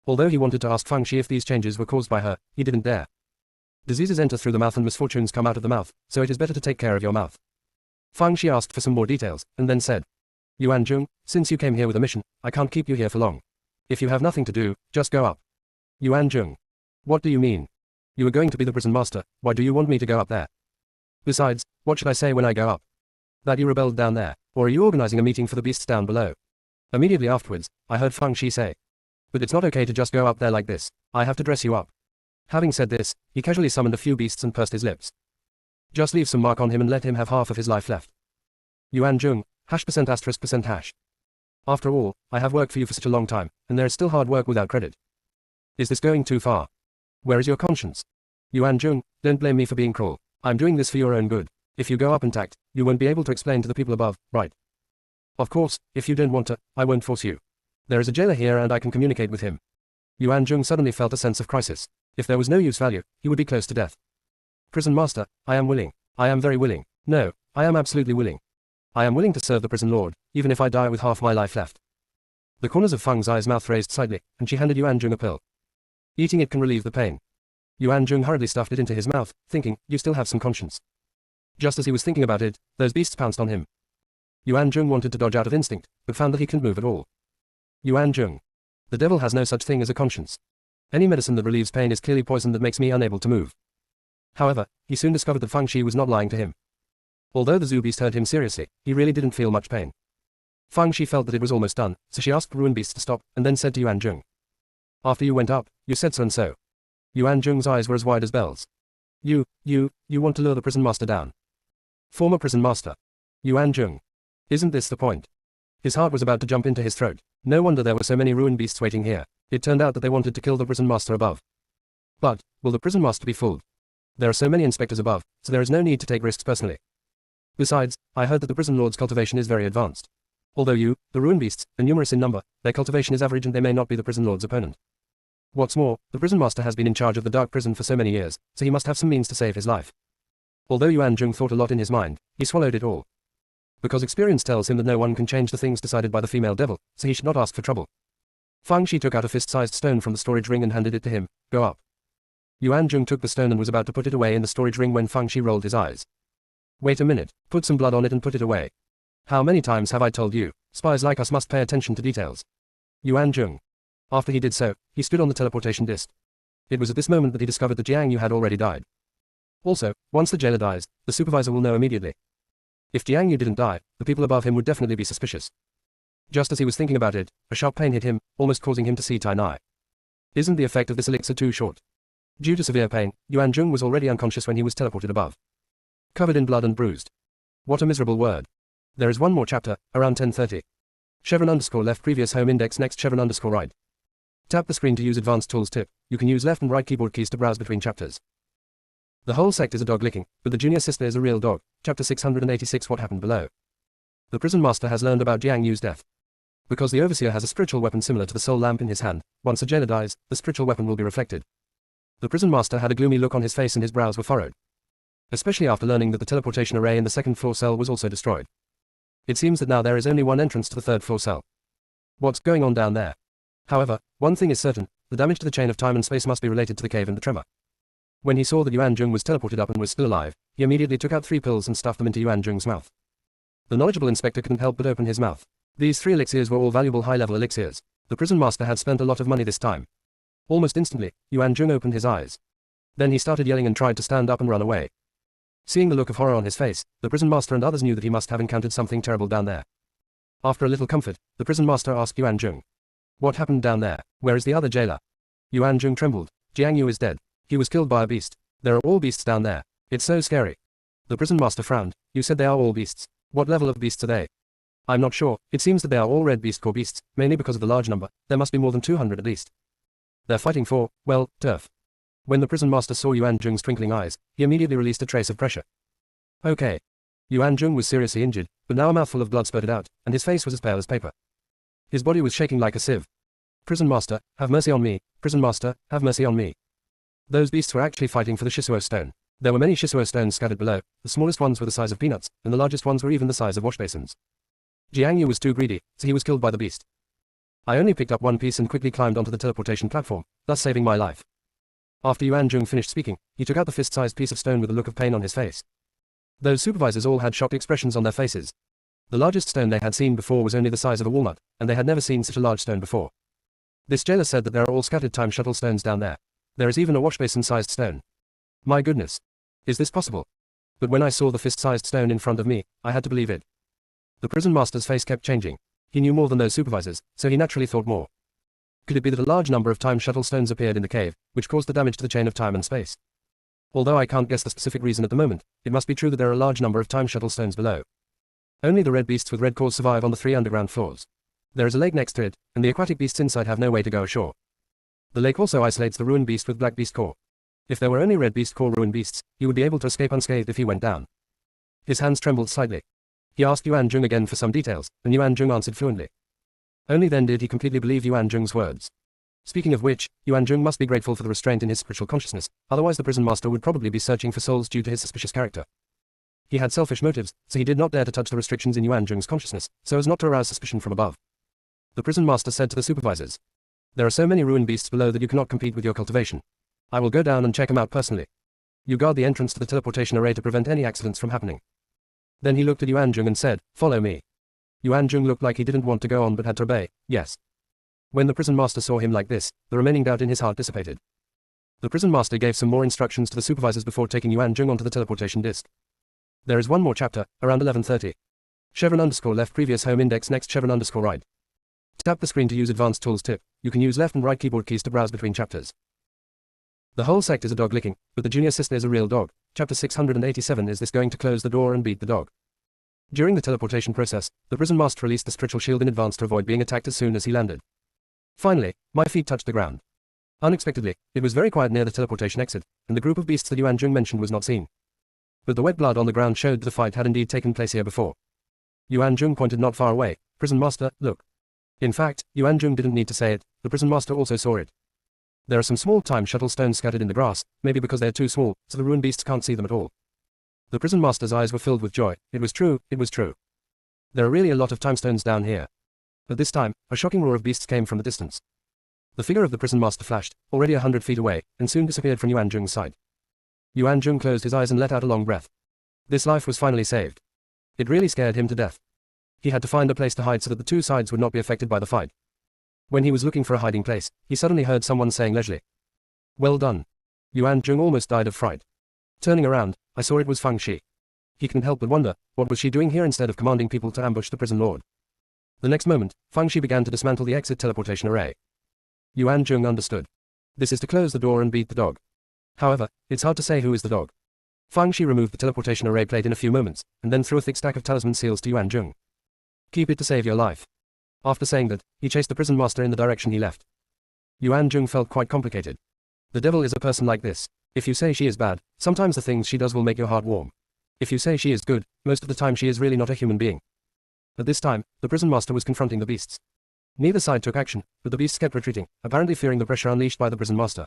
Although he wanted to ask Feng Shi if these changes were caused by her, he didn't dare. Diseases enter through the mouth and misfortunes come out of the mouth, so it is better to take care of your mouth. Feng Shi asked for some more details, and then said, Yuan Jung, since you came here with a mission, I can't keep you here for long. If you have nothing to do, just go up. Yuan Jung. What do you mean? You are going to be the prison master, why do you want me to go up there? Besides, what should I say when I go up? That you rebelled down there, or are you organizing a meeting for the beasts down below? Immediately afterwards, I heard Feng Shi say. But it's not okay to just go up there like this, I have to dress you up. Having said this, he casually summoned a few beasts and pursed his lips. Just leave some mark on him and let him have half of his life left. Yuan Jung, #**#. After all, I have worked for you for such a long time, and there is still hard work without credit. Is this going too far? Where is your conscience? Yuan Jung, don't blame me for being cruel. I'm doing this for your own good. If you go up intact, you won't be able to explain to the people above, right? Of course, if you don't want to, I won't force you. There is a jailer here and I can communicate with him. Yuan Jung suddenly felt a sense of crisis. If there was no use value, he would be close to death. Prison master, I am willing. I am very willing. No, I am absolutely willing. I am willing to serve the prison lord, even if I die with half my life left. The corners of Feng's eyes mouth raised slightly, and she handed Yuan Jung a pill. Eating it can relieve the pain. Yuan Jung hurriedly stuffed it into his mouth, thinking, you still have some conscience. Just as he was thinking about it, those beasts pounced on him. Yuan Jung wanted to dodge out of instinct, but found that he couldn't move at all. Yuan Jung. The devil has no such thing as a conscience. Any medicine that relieves pain is clearly poison that makes me unable to move. However, he soon discovered that Feng Shi was not lying to him. Although the zoo beast hurt him seriously, he really didn't feel much pain. Feng Shi felt that it was almost done, so she asked the ruined beast to stop, and then said to Yuan Jung. After you went up, you said so and so. Yuan Jung's eyes were as wide as bells. You want to lure the prison master down. Former prison master. Yuan Jung. Isn't this the point? His heart was about to jump into his throat. No wonder there were so many ruined beasts waiting here. It turned out that they wanted to kill the prison master above. But, will the prison master be fooled? There are so many inspectors above, so there is no need to take risks personally. Besides, I heard that the prison lord's cultivation is very advanced. Although you, the ruined beasts, are numerous in number, their cultivation is average and they may not be the prison lord's opponent. What's more, the prison master has been in charge of the dark prison for so many years, so he must have some means to save his life. Although Yuan Jung thought a lot in his mind, he swallowed it all. Because experience tells him that no one can change the things decided by the female devil, so he should not ask for trouble. Feng Shi took out a fist-sized stone from the storage ring and handed it to him. Go up. Yuan Jung took the stone and was about to put it away in the storage ring when Feng Shi rolled his eyes. Wait a minute, put some blood on it and put it away. How many times have I told you, spies like us must pay attention to details? Yuan Jung. After he did so, he stood on the teleportation disc. It was at this moment that he discovered that Jiang Yu had already died. Also, once the jailer dies, the supervisor will know immediately. If Jiang Yu didn't die, the people above him would definitely be suspicious. Just as he was thinking about it, a sharp pain hit him, almost causing him to see Tai Nai. Isn't the effect of this elixir too short? Due to severe pain, Yuan Jung was already unconscious when he was teleported above. Covered in blood and bruised. What a miserable word. There is one more chapter, around 10:30. _left previous home index next _right. Tap the screen to use advanced tools tip. You can use left and right keyboard keys to browse between chapters. The whole sect is a dog licking, but the junior sister is a real dog. Chapter 686 What happened below. The prison master has learned about Jiang Yu's death. Because the overseer has a spiritual weapon similar to the soul lamp in his hand, once a jailer dies, the spiritual weapon will be reflected. The prison master had a gloomy look on his face and his brows were furrowed. Especially after learning that the teleportation array in the second floor cell was also destroyed. It seems that now there is only one entrance to the third floor cell. What's going on down there? However, one thing is certain, the damage to the chain of time and space must be related to the cave and the tremor. When he saw that Yuan Jung was teleported up and was still alive, he immediately took out 3 pills and stuffed them into Yuan Jung's mouth. The knowledgeable inspector couldn't help but open his mouth. These 3 elixirs were all valuable high-level elixirs. The prison master had spent a lot of money this time. Almost instantly, Yuan Jung opened his eyes. Then he started yelling and tried to stand up and run away. Seeing the look of horror on his face, the prison master and others knew that he must have encountered something terrible down there. After a little comfort, the prison master asked Yuan Jung. What happened down there? Where is the other jailer? Yuan Jung trembled. Jiang Yu is dead. He was killed by a beast. There are all beasts down there. It's so scary. The prison master frowned. You said they are all beasts. What level of beasts are they? I'm not sure. It seems that they are all red beast core beasts, mainly because of the large number. There must be more than 200 at least. They're fighting for, well, turf. When the prison master saw Yuan Jung's twinkling eyes, he immediately released a trace of pressure. Okay. Yuan Jung was seriously injured, but now a mouthful of blood spurted out, and his face was as pale as paper. His body was shaking like a sieve. Prison master, have mercy on me. Prison master, have mercy on me. Those beasts were actually fighting for the Shisuo stone. There were many Shisuo stones scattered below. The smallest ones were the size of peanuts, and the largest ones were even the size of washbasins. Jiang Yu was too greedy, so he was killed by the beast. I only picked up one piece and quickly climbed onto the teleportation platform, thus saving my life. After Yuan Jung finished speaking, he took out the fist-sized piece of stone with a look of pain on his face. Those supervisors all had shocked expressions on their faces. The largest stone they had seen before was only the size of a walnut, and they had never seen such a large stone before. This jailer said that there are all scattered time shuttle stones down there. There is even a washbasin-sized stone. My goodness. Is this possible? But when I saw the fist-sized stone in front of me, I had to believe it. The prison master's face kept changing. He knew more than those supervisors, so he naturally thought more. Could it be that a large number of time shuttle stones appeared in the cave, which caused the damage to the chain of time and space? Although I can't guess the specific reason at the moment, it must be true that there are a large number of time shuttle stones below. Only the red beasts with red cores survive on the 3 underground floors. There is a lake next to it, and the aquatic beasts inside have no way to go ashore. The lake also isolates the ruined beast with black beast core. If there were only red beast core ruined beasts, he would be able to escape unscathed if he went down. His hands trembled slightly. He asked Yuan Jung again for some details, and Yuan Jung answered fluently. Only then did he completely believe Yuan Jung's words. Speaking of which, Yuan Jung must be grateful for the restraint in his spiritual consciousness, otherwise the prison master would probably be searching for souls due to his suspicious character. He had selfish motives, so he did not dare to touch the restrictions in Yuan Jung's consciousness, so as not to arouse suspicion from above. The prison master said to the supervisors. There are so many ruined beasts below that you cannot compete with your cultivation. I will go down and check them out personally. You guard the entrance to the teleportation array to prevent any accidents from happening. Then he looked at Yuanjun and said, follow me. Yuanjun looked like he didn't want to go on but had to obey, yes. When the prison master saw him like this, the remaining doubt in his heart dissipated. The prison master gave some more instructions to the supervisors before taking Yuanjun onto the teleportation disk. There is one more chapter, around 11:30. Chevron_left previous home index next chevron_right. Tap the screen to use advanced tools tip. You can use left and right keyboard keys to browse between chapters. The whole sect is a dog licking, but the junior sister is a real dog. Chapter 687 is this going to close the door and beat the dog. During the teleportation process, the prison master released the spiritual shield in advance to avoid being attacked as soon as he landed. Finally, my feet touched the ground. Unexpectedly, it was very quiet near the teleportation exit, and the group of beasts that Yuanjun mentioned was not seen. But the wet blood on the ground showed the fight had indeed taken place here before. Yuanjun pointed not far away. Prison master, look. In fact, Yuanjun didn't need to say it, the prison master also saw it. There are some small time shuttle stones scattered in the grass, maybe because they are too small, so the ruined beasts can't see them at all. The prison master's eyes were filled with joy. It was true, it was true. There are really a lot of time stones down here. At this time, a shocking roar of beasts came from the distance. The figure of the prison master flashed, already 100 feet away, and soon disappeared from Yuanjun's sight. Yuanjun closed his eyes and let out a long breath. This life was finally saved. It really scared him to death. He had to find a place to hide so that the two sides would not be affected by the fight. When he was looking for a hiding place, he suddenly heard someone saying leisurely, "Well done." Yuanjun almost died of fright. Turning around, I saw it was Feng Shi. He couldn't help but wonder, what was she doing here instead of commanding people to ambush the prison lord? The next moment, Feng Shi began to dismantle the exit teleportation array. Yuanjun understood. This is to close the door and beat the dog. However, it's hard to say who is the dog. Feng Shi removed the teleportation array plate in a few moments, and then threw a thick stack of talisman seals to Yuanjun. Keep it to save your life. After saying that, he chased the prison master in the direction he left. Yuanjun felt quite complicated. The devil is a person like this. If you say she is bad, sometimes the things she does will make your heart warm. If you say she is good, most of the time she is really not a human being. At this time, the prison master was confronting the beasts. Neither side took action, but the beasts kept retreating, apparently fearing the pressure unleashed by the prison master.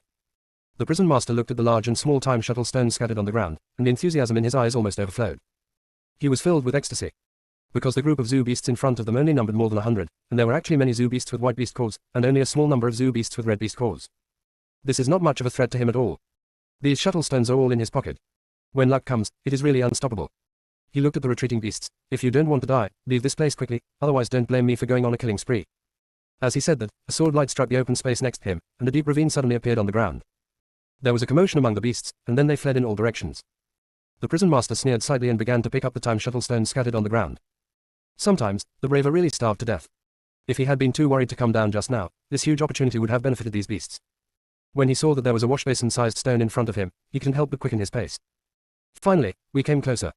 The prison master looked at the large and small time shuttle stones scattered on the ground, and the enthusiasm in his eyes almost overflowed. He was filled with ecstasy. Because the group of zoo beasts in front of them only numbered more than 100, and there were actually many zoo beasts with white beast cores, and only a small number of zoo beasts with red beast cores. This is not much of a threat to him at all. These shuttle stones are all in his pocket. When luck comes, it is really unstoppable. He looked at the retreating beasts. If you don't want to die, leave this place quickly, otherwise don't blame me for going on a killing spree. As he said that, a sword light struck the open space next to him, and a deep ravine suddenly appeared on the ground. There was a commotion among the beasts, and then they fled in all directions. The prison master sneered slightly and began to pick up the time shuttle stones scattered on the ground. Sometimes, the brave are really starved to death. If he had been too worried to come down just now, this huge opportunity would have benefited these beasts. When he saw that there was a washbasin-sized stone in front of him, he couldn't help but quicken his pace. Finally, we came closer.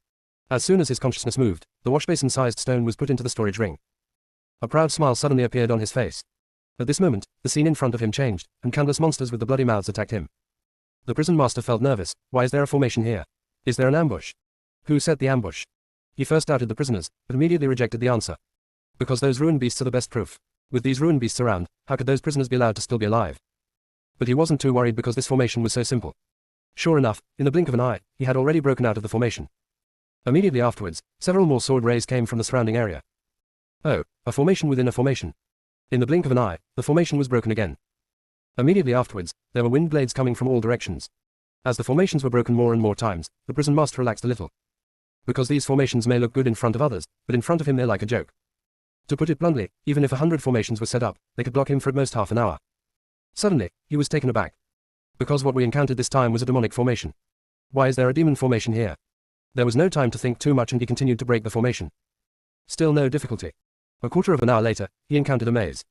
As soon as his consciousness moved, the washbasin-sized stone was put into the storage ring. A proud smile suddenly appeared on his face. At this moment, the scene in front of him changed, and countless monsters with the bloody mouths attacked him. The prison master felt nervous. Why is there a formation here? Is there an ambush? Who set the ambush? He first doubted the prisoners, but immediately rejected the answer. Because those ruined beasts are the best proof. With these ruined beasts around, how could those prisoners be allowed to still be alive? But he wasn't too worried because this formation was so simple. Sure enough, in the blink of an eye, he had already broken out of the formation. Immediately afterwards, several more sword rays came from the surrounding area. Oh, a formation within a formation. In the blink of an eye, the formation was broken again. Immediately afterwards, there were wind blades coming from all directions. As the formations were broken more and more times, the prison master relaxed a little. Because these formations may look good in front of others, but in front of him they're like a joke. To put it bluntly, even if 100 formations were set up, they could block him for at most half an hour. Suddenly, he was taken aback. Because what we encountered this time was a demonic formation. Why is there a demon formation here? There was no time to think too much and he continued to break the formation. Still no difficulty. A quarter of an hour later, he encountered a maze.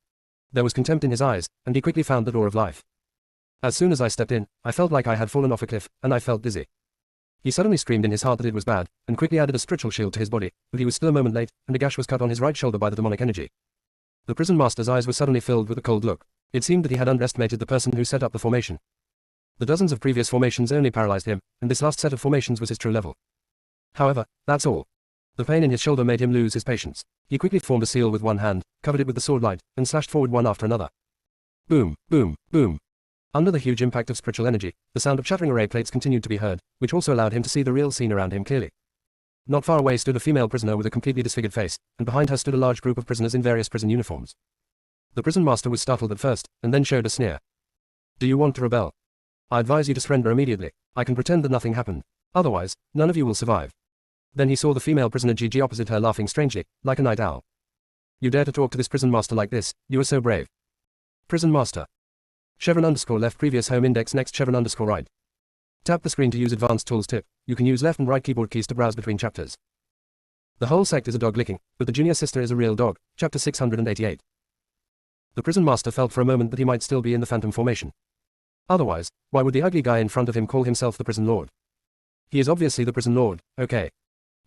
There was contempt in his eyes, and he quickly found the door of life. As soon as I stepped in, I felt like I had fallen off a cliff, and I felt dizzy. He suddenly screamed in his heart that it was bad, and quickly added a spiritual shield to his body, but he was still a moment late, and a gash was cut on his right shoulder by the demonic energy. The prison master's eyes were suddenly filled with a cold look. It seemed that he had underestimated the person who set up the formation. The dozens of previous formations only paralyzed him, and this last set of formations was his true level. However, that's all. The pain in his shoulder made him lose his patience. He quickly formed a seal with one hand, covered it with the sword light, and slashed forward one after another. Boom, boom, boom. Under the huge impact of spiritual energy, the sound of shattering array plates continued to be heard, which also allowed him to see the real scene around him clearly. Not far away stood a female prisoner with a completely disfigured face, and behind her stood a large group of prisoners in various prison uniforms. The prison master was startled at first, and then showed a sneer. Do you want to rebel? I advise you to surrender immediately. I can pretend that nothing happened. Otherwise, none of you will survive. Then he saw the female prisoner Gigi opposite her laughing strangely, like a night owl. You dare to talk to this prison master like this, you are so brave. Prison master. _left previous home index next _right. Tap the screen to use advanced tools tip. You can use left and right keyboard keys to browse between chapters. The whole sect is a dog licking, but the junior sister is a real dog, chapter 688. The prison master felt for a moment that he might still be in the phantom formation. Otherwise, why would the ugly guy in front of him call himself the prison lord? He is obviously the prison lord, okay.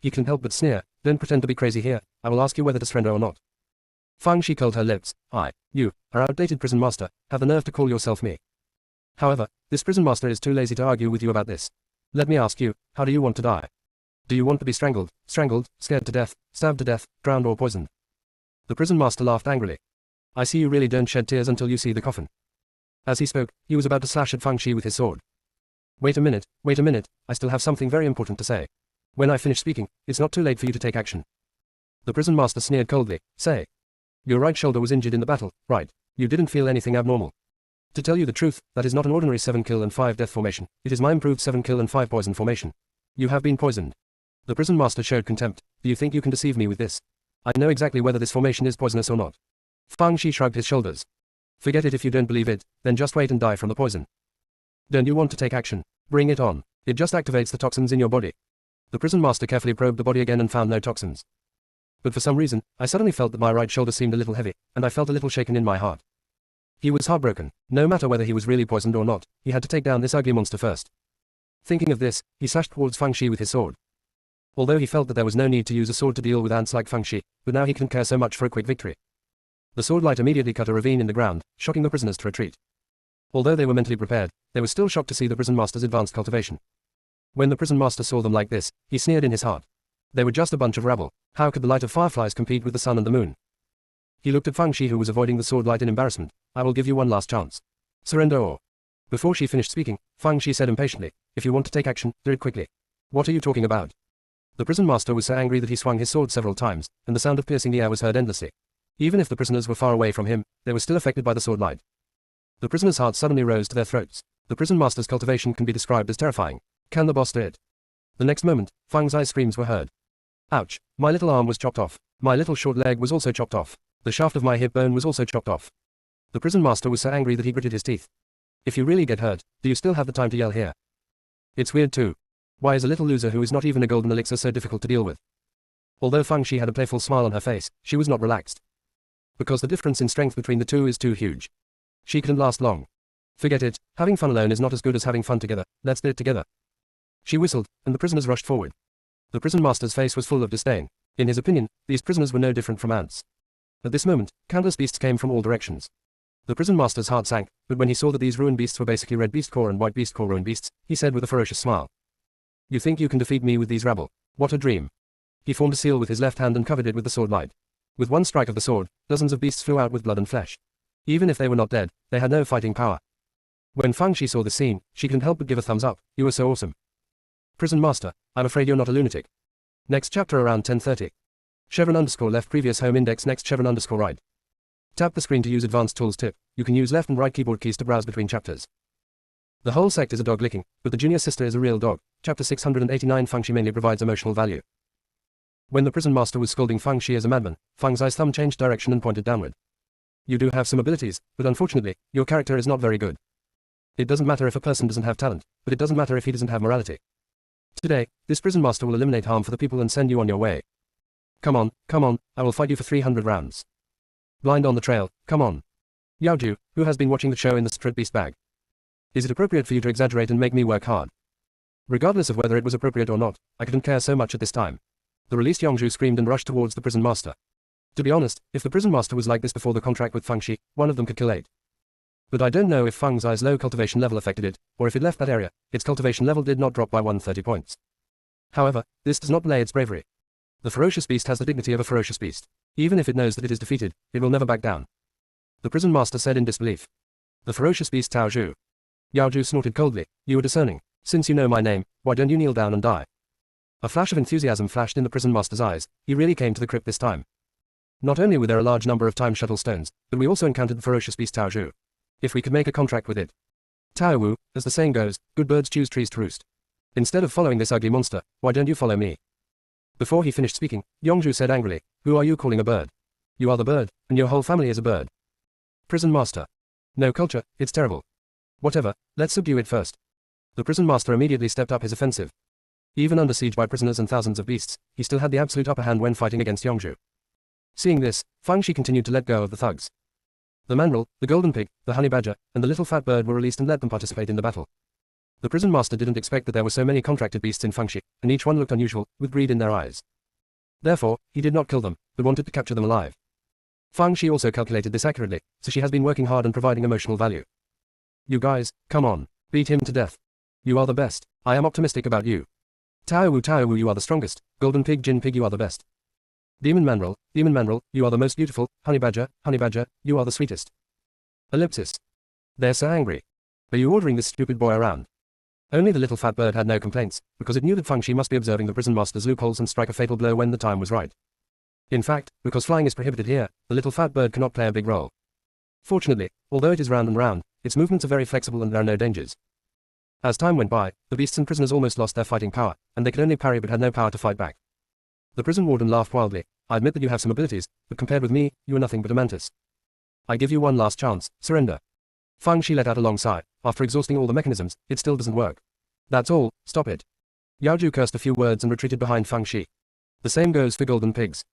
He couldn't help but sneer. Don't pretend to be crazy here, I will ask you whether to surrender or not. Fang Shi curled her lips. You, are outdated prison master, have the nerve to call yourself me. However, this prison master is too lazy to argue with you about this. Let me ask you, how do you want to die? Do you want to be strangled, scared to death, stabbed to death, drowned or poisoned? The prison master laughed angrily. I see you really don't shed tears until you see the coffin. As he spoke, he was about to slash at Fang Shi with his sword. Wait a minute, I still have something very important to say. When I finish speaking, it's not too late for you to take action. The prison master sneered coldly. Say. Your right shoulder was injured in the battle, right? You didn't feel anything abnormal. To tell you the truth, that is not an ordinary 7 kill and 5 death formation, it is my improved 7 kill and 5 poison formation. You have been poisoned. The prison master showed contempt. Do you think you can deceive me with this? I know exactly whether this formation is poisonous or not. Fang Shi shrugged his shoulders. Forget it if you don't believe it, then just wait and die from the poison. Don't you want to take action? Bring it on. It just activates the toxins in your body. The prison master carefully probed the body again and found no toxins. But for some reason, I suddenly felt that my right shoulder seemed a little heavy, and I felt a little shaken in my heart. He was heartbroken. No matter whether he was really poisoned or not, he had to take down this ugly monster first. Thinking of this, he slashed towards Fang Shi with his sword. Although he felt that there was no need to use a sword to deal with ants like Fang Shi, but now he couldn't care so much for a quick victory. The sword light immediately cut a ravine in the ground, shocking the prisoners to retreat. Although they were mentally prepared, they were still shocked to see the prison master's advanced cultivation. When the prison master saw them like this, he sneered in his heart. They were just a bunch of rabble. How could the light of fireflies compete with the sun and the moon? He looked at Fang Shi, who was avoiding the sword light in embarrassment. I will give you one last chance. Surrender or... Before she finished speaking, Fang Shi said impatiently, if you want to take action, do it quickly. What are you talking about? The prison master was so angry that he swung his sword several times, and the sound of piercing the air was heard endlessly. Even if the prisoners were far away from him, they were still affected by the sword light. The prisoners' hearts suddenly rose to their throats. The prison master's cultivation can be described as terrifying. Can the boss do it? The next moment, Fang's screams were heard. Ouch, my little arm was chopped off. My little short leg was also chopped off. The shaft of my hip bone was also chopped off. The prison master was so angry that he gritted his teeth. If you really get hurt, do you still have the time to yell here? It's weird too. Why is a little loser who is not even a golden elixir so difficult to deal with? Although Fang Shi had a playful smile on her face, she was not relaxed. Because the difference in strength between the two is too huge. She couldn't last long. Forget it, having fun alone is not as good as having fun together, let's do it together. She whistled, and the prisoners rushed forward. The prison master's face was full of disdain. In his opinion, these prisoners were no different from ants. At this moment, countless beasts came from all directions. The prison master's heart sank, but when he saw that these ruined beasts were basically red beast core and white beast core ruined beasts, he said with a ferocious smile. You think you can defeat me with these rabble? What a dream. He formed a seal with his left hand and covered it with the sword light. With one strike of the sword, dozens of beasts flew out with blood and flesh. Even if they were not dead, they had no fighting power. When Fang Shi saw the scene, she couldn't help but give a thumbs up. You were so awesome. Prison master, I'm afraid you're not a lunatic. Next chapter around 10:30. _left previous home index next _right. Tap the screen to use advanced tools tip. You can use left and right keyboard keys to browse between chapters. The whole sect is a dog licking, but the junior sister is a real dog. Chapter 689. Fang Shi mainly provides emotional value. When the prison master was scolding Fang Shi as a madman, Fang's thumb changed direction and pointed downward. You do have some abilities, but unfortunately, your character is not very good. It doesn't matter if a person doesn't have talent, but it doesn't matter if he doesn't have morality. Today, this prison master will eliminate harm for the people and send you on your way. Come on, I will fight you for 300 rounds. Blind on the trail, come on. Yaoju, who has been watching the show in the straight beast bag. Is it appropriate for you to exaggerate and make me work hard? Regardless of whether it was appropriate or not, I couldn't care so much at this time. The released Yongzhu screamed and rushed towards the prison master. To be honest, if the prison master was like this before the contract with Fang Shi, one of them could kill 8. But I don't know if Fang's low cultivation level affected it, or if it left that area, its cultivation level did not drop by 130 points. However, this does not delay its bravery. The ferocious beast has the dignity of a ferocious beast. Even if it knows that it is defeated, it will never back down. The prison master said in disbelief. The ferocious beast Tao Zhu. Yao Zhu snorted coldly. You are discerning. Since you know my name, why don't you kneel down and die? A flash of enthusiasm flashed in the prison master's eyes. He really came to the crypt this time. Not only were there a large number of time shuttle stones, but we also encountered the ferocious beast Tao Zhu. If we could make a contract with it. Tao Wu, as the saying goes, good birds choose trees to roost. Instead of following this ugly monster, why don't you follow me? Before he finished speaking, Yongzhu said angrily, who are you calling a bird? You are the bird, and your whole family is a bird. Prison master. No culture, it's terrible. Whatever, let's subdue it first. The prison master immediately stepped up his offensive. Even under siege by prisoners and thousands of beasts, he still had the absolute upper hand when fighting against Yongzhu. Seeing this, Fang Shi continued to let go of the thugs. The mandrill, the golden pig, the honey badger, and the little fat bird were released and let them participate in the battle. The prison master didn't expect that there were so many contracted beasts in Fangxi, and each one looked unusual, with greed in their eyes. Therefore, he did not kill them, but wanted to capture them alive. Fangxi also calculated this accurately, so she has been working hard and providing emotional value. You guys, come on, beat him to death. You are the best, I am optimistic about you. Tao Wu, you are the strongest, golden pig, Jin pig, you are the best. Demon mandrill, you are the most beautiful, honey badger, you are the sweetest. Ellipsis. They're so angry. Are you ordering this stupid boy around? Only the little fat bird had no complaints, because it knew that Fangxi must be observing the prison master's loopholes and strike a fatal blow when the time was right. In fact, because flying is prohibited here, the little fat bird cannot play a big role. Fortunately, although it is round and round, its movements are very flexible and there are no dangers. As time went by, the beasts and prisoners almost lost their fighting power, and they could only parry but had no power to fight back. The prison warden laughed wildly. I admit that you have some abilities, but compared with me, you are nothing but a mantis. I give you one last chance, surrender. Fangxi let out a long sigh. After exhausting all the mechanisms, it still doesn't work. That's all, stop it. Yaozhu cursed a few words and retreated behind Fangxi. The same goes for golden pigs.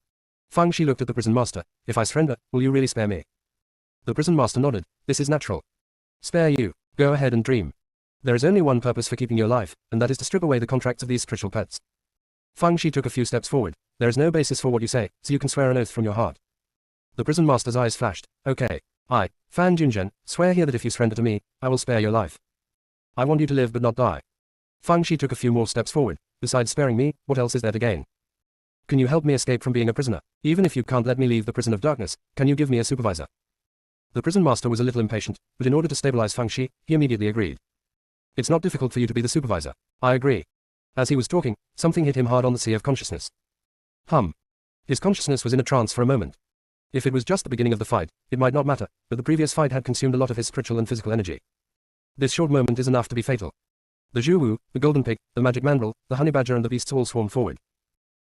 Fangxi looked at the prison master. If I surrender, will you really spare me? The prison master nodded. This is natural. Spare you. Go ahead and dream. There is only one purpose for keeping you alive, and that is to strip away the contracts of these spiritual pets. Fangxi took a few steps forward. There is no basis for what you say, so you can swear an oath from your heart. The prison master's eyes flashed. Okay. I, Fan Junzhen, swear here that if you surrender to me, I will spare your life. I want you to live but not die. Fangxi took a few more steps forward. Besides sparing me, what else is there to gain? Can you help me escape from being a prisoner? Even if you can't let me leave the prison of darkness, can you give me a supervisor? The prison master was a little impatient, but in order to stabilize Fangxi, he immediately agreed. It's not difficult for you to be the supervisor. I agree. As he was talking, something hit him hard on the sea of consciousness. His consciousness was in a trance for a moment. If it was just the beginning of the fight, it might not matter, but the previous fight had consumed a lot of his spiritual and physical energy. This short moment is enough to be fatal. The Zhuwu, the golden pig, the magic mandrill, the honey badger and the beasts all swarmed forward.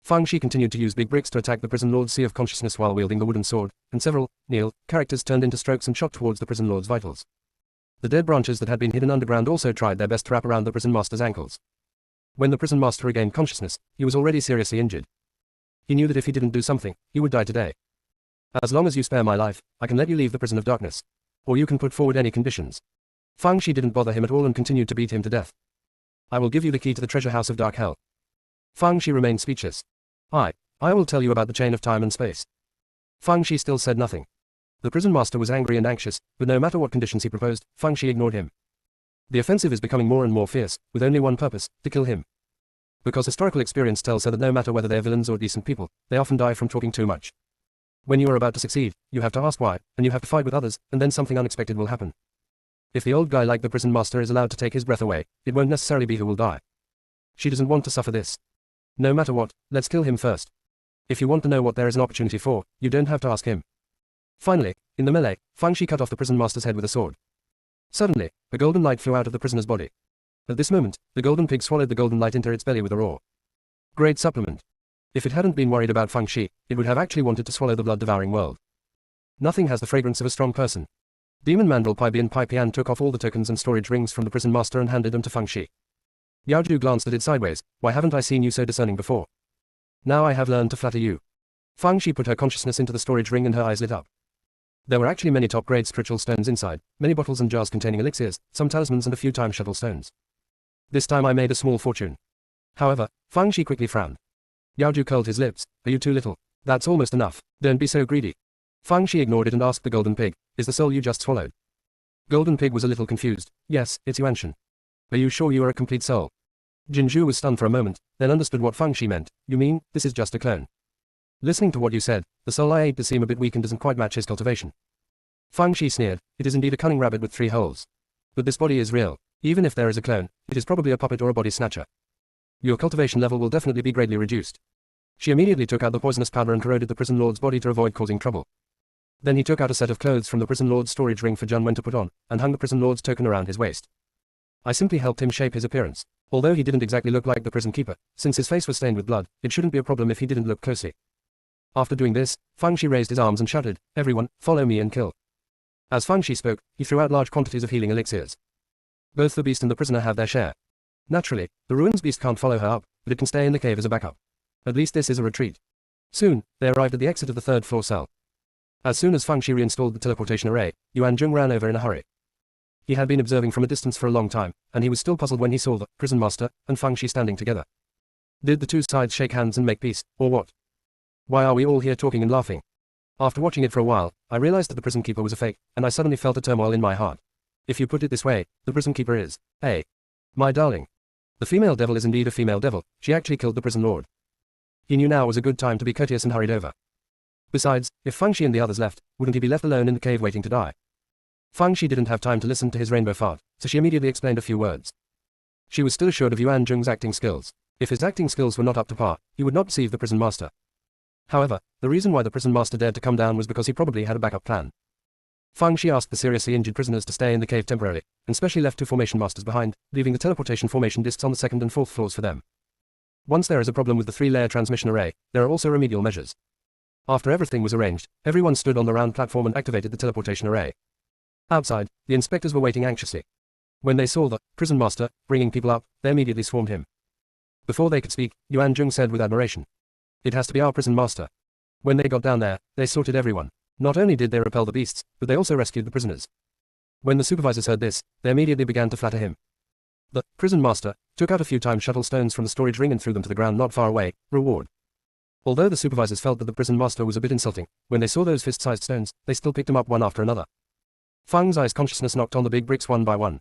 Fangxi continued to use big bricks to attack the prison lord's sea of consciousness while wielding the wooden sword, and several, characters turned into strokes and shot towards the prison lord's vitals. The dead branches that had been hidden underground also tried their best to wrap around the prison master's ankles. When the prison master regained consciousness, he was already seriously injured. He knew that if he didn't do something, he would die today. As long as you spare my life, I can let you leave the prison of darkness. Or you can put forward any conditions. Fangxi didn't bother him at all and continued to beat him to death. I will give you the key to the treasure house of Dark Hell. Fangxi remained speechless. I will tell you about the chain of time and space. Fangxi still said nothing. The prison master was angry and anxious, but no matter what conditions he proposed, Fangxi ignored him. The offensive is becoming more and more fierce, with only one purpose, to kill him. Because historical experience tells her that no matter whether they are villains or decent people, they often die from talking too much. When you are about to succeed, you have to ask why, and you have to fight with others, and then something unexpected will happen. If the old guy like the prison master is allowed to take his breath away, it won't necessarily be who will die. She doesn't want to suffer this. No matter what, let's kill him first. If you want to know what there is an opportunity for, you don't have to ask him. Finally, in the melee, Fangxi cut off the prison master's head with a sword. Suddenly, a golden light flew out of the prisoner's body. At this moment, the golden pig swallowed the golden light into its belly with a roar. Great supplement. If it hadn't been worried about Fangxi, it would have actually wanted to swallow the blood-devouring world. Nothing has the fragrance of a strong person. Demon Mandrill Pai Bian took off all the tokens and storage rings from the prison master and handed them to Fangxi. Yaozhu glanced at it sideways. Why haven't I seen you so discerning before? Now I have learned to flatter you. Fangxi put her consciousness into the storage ring and her eyes lit up. There were actually many top-grade spiritual stones inside, many bottles and jars containing elixirs, some talismans and a few time shuttle stones. This time I made a small fortune. However, Fangxi quickly frowned. Yaozhu curled his lips. Are you too little? That's almost enough. Don't be so greedy. Fangxi ignored it and asked the golden pig, is the soul you just swallowed? Golden pig was a little confused. Yes, it's Yuanshan. Are you sure you are a complete soul? Jinzhu was stunned for a moment, then understood what Fangxi meant. You mean, this is just a clone? Listening to what you said, the soul I ate does seem a bit weak and doesn't quite match his cultivation. Fangxi sneered. It is indeed a cunning rabbit with 3 holes. But this body is real. Even if there is a clone, it is probably a puppet or a body snatcher. Your cultivation level will definitely be greatly reduced. She immediately took out the poisonous powder and corroded the prison lord's body to avoid causing trouble. Then he took out a set of clothes from the prison lord's storage ring for Junwen to put on, and hung the prison lord's token around his waist. I simply helped him shape his appearance. Although he didn't exactly look like the prison keeper, since his face was stained with blood, it shouldn't be a problem if he didn't look closely. After doing this, Fang Shi raised his arms and shouted, "Everyone, follow me and kill." As Fang Shi spoke, he threw out large quantities of healing elixirs. Both the beast and the prisoner have their share. Naturally, the ruins beast can't follow her up, but it can stay in the cave as a backup. At least this is a retreat. Soon, they arrived at the exit of the third-floor cell. As soon as Fang Shi reinstalled the teleportation array, Yuan Zhong ran over in a hurry. He had been observing from a distance for a long time, and he was still puzzled when he saw the prison master and Fang Shi standing together. Did the two sides shake hands and make peace, or what? Why are we all here talking and laughing? After watching it for a while, I realized that the prison keeper was a fake, and I suddenly felt a turmoil in my heart. If you put it this way, the prison keeper is, my darling. The female devil is indeed a female devil, she actually killed the prison lord. He knew now was a good time to be courteous and hurried over. Besides, if Fang Shi and the others left, wouldn't he be left alone in the cave waiting to die? Fang Shi didn't have time to listen to his rainbow fart, so she immediately explained a few words. She was still assured of Yuan Zhong's acting skills. If his acting skills were not up to par, he would not deceive the prison master. However, the reason why the prison master dared to come down was because he probably had a backup plan. Fang Shi asked the seriously injured prisoners to stay in the cave temporarily, and specially left two formation masters behind, leaving the teleportation formation discs on the second and fourth floors for them. Once there is a problem with the three-layer transmission array, there are also remedial measures. After everything was arranged, everyone stood on the round platform and activated the teleportation array. Outside, the inspectors were waiting anxiously. When they saw the prison master bringing people up, they immediately swarmed him. Before they could speak, Yuan Zhong said with admiration, "It has to be our prison master." When they got down there, they sorted everyone. Not only did they repel the beasts, but they also rescued the prisoners. When the supervisors heard this, they immediately began to flatter him. The prison master took out a few time shuttle stones from the storage ring and threw them to the ground not far away, reward. Although the supervisors felt that the prison master was a bit insulting, when they saw those fist-sized stones, they still picked them up one after another. Fang's eyes consciousness knocked on the big bricks one by one.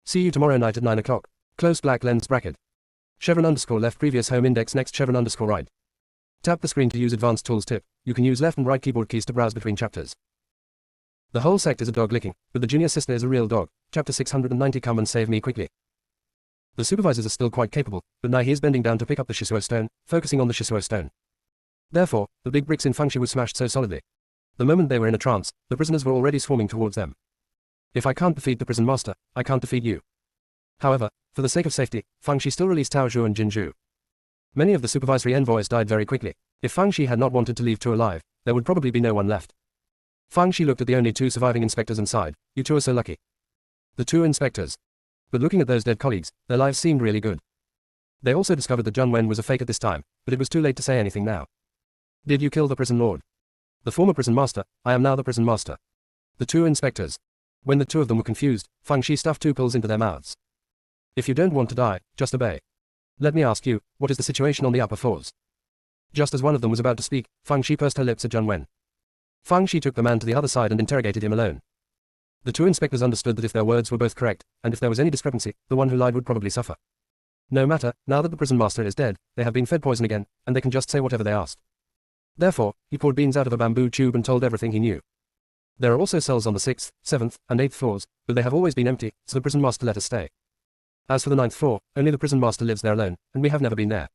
See you tomorrow night at 9 o'clock. Close black lens bracket. Chevron underscore left previous home index next chevron underscore right. Tap the screen to use advanced tools tip. You can use left and right keyboard keys to browse between chapters. The whole sect is a dog licking, but the junior sister is a real dog. Chapter 690 Come and save me quickly. The supervisors are still quite capable, but now he is bending down to pick up the Shisuo stone, focusing on the Shisuo stone. Therefore, the big bricks in Fang Shi was smashed so solidly. The moment they were in a trance, the prisoners were already swarming towards them. If I can't defeat the prison master, I can't defeat you. However, for the sake of safety, Fang Shi still released Tao Zhu and Jin Zhu. Many of the supervisory envoys died very quickly. If Fang Shi had not wanted to leave two alive, there would probably be no one left. Fang Shi looked at the only two surviving inspectors and sighed, "You two are so lucky." The two inspectors. But looking at those dead colleagues, their lives seemed really good. They also discovered that Junwen was a fake at this time, but it was too late to say anything now. Did you kill the prison lord? The former prison master, I am now the prison master. The two inspectors. When the two of them were confused, Fang Shi stuffed two pills into their mouths. If you don't want to die, just obey. Let me ask you, what is the situation on the upper floors? Just as one of them was about to speak, Fang Shi pursed her lips at Junwen. Fang Shi took the man to the other side and interrogated him alone. The two inspectors understood that if their words were both correct, and if there was any discrepancy, the one who lied would probably suffer. No matter, now that the prison master is dead, they have been fed poison again, and they can just say whatever they asked. Therefore, he poured beans out of a bamboo tube and told everything he knew. There are also cells on the 6th, 7th, and 8th floors, but they have always been empty, so the prison master let us stay. As for the 9th floor, only the prison master lives there alone, and we have never been there.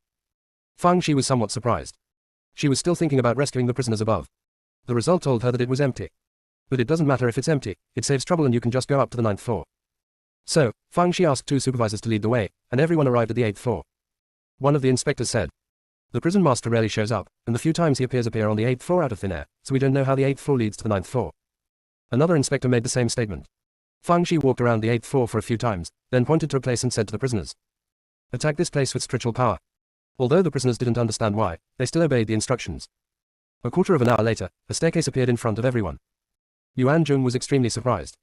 Fang Shi was somewhat surprised. She was still thinking about rescuing the prisoners above. The result told her that it was empty. But it doesn't matter if it's empty, it saves trouble and you can just go up to the 9th floor. So, Fang Shi asked two supervisors to lead the way, and everyone arrived at the 8th floor. One of the inspectors said, "The prison master rarely shows up, and the few times he appears on the 8th floor out of thin air, so we don't know how the 8th floor leads to the 9th floor." Another inspector made the same statement. Fang Shi walked around the 8th floor for a few times, then pointed to a place and said to the prisoners, "Attack this place with spiritual power." Although the prisoners didn't understand why, they still obeyed the instructions. A quarter of an hour later, a staircase appeared in front of everyone. Yuan Zhong was extremely surprised.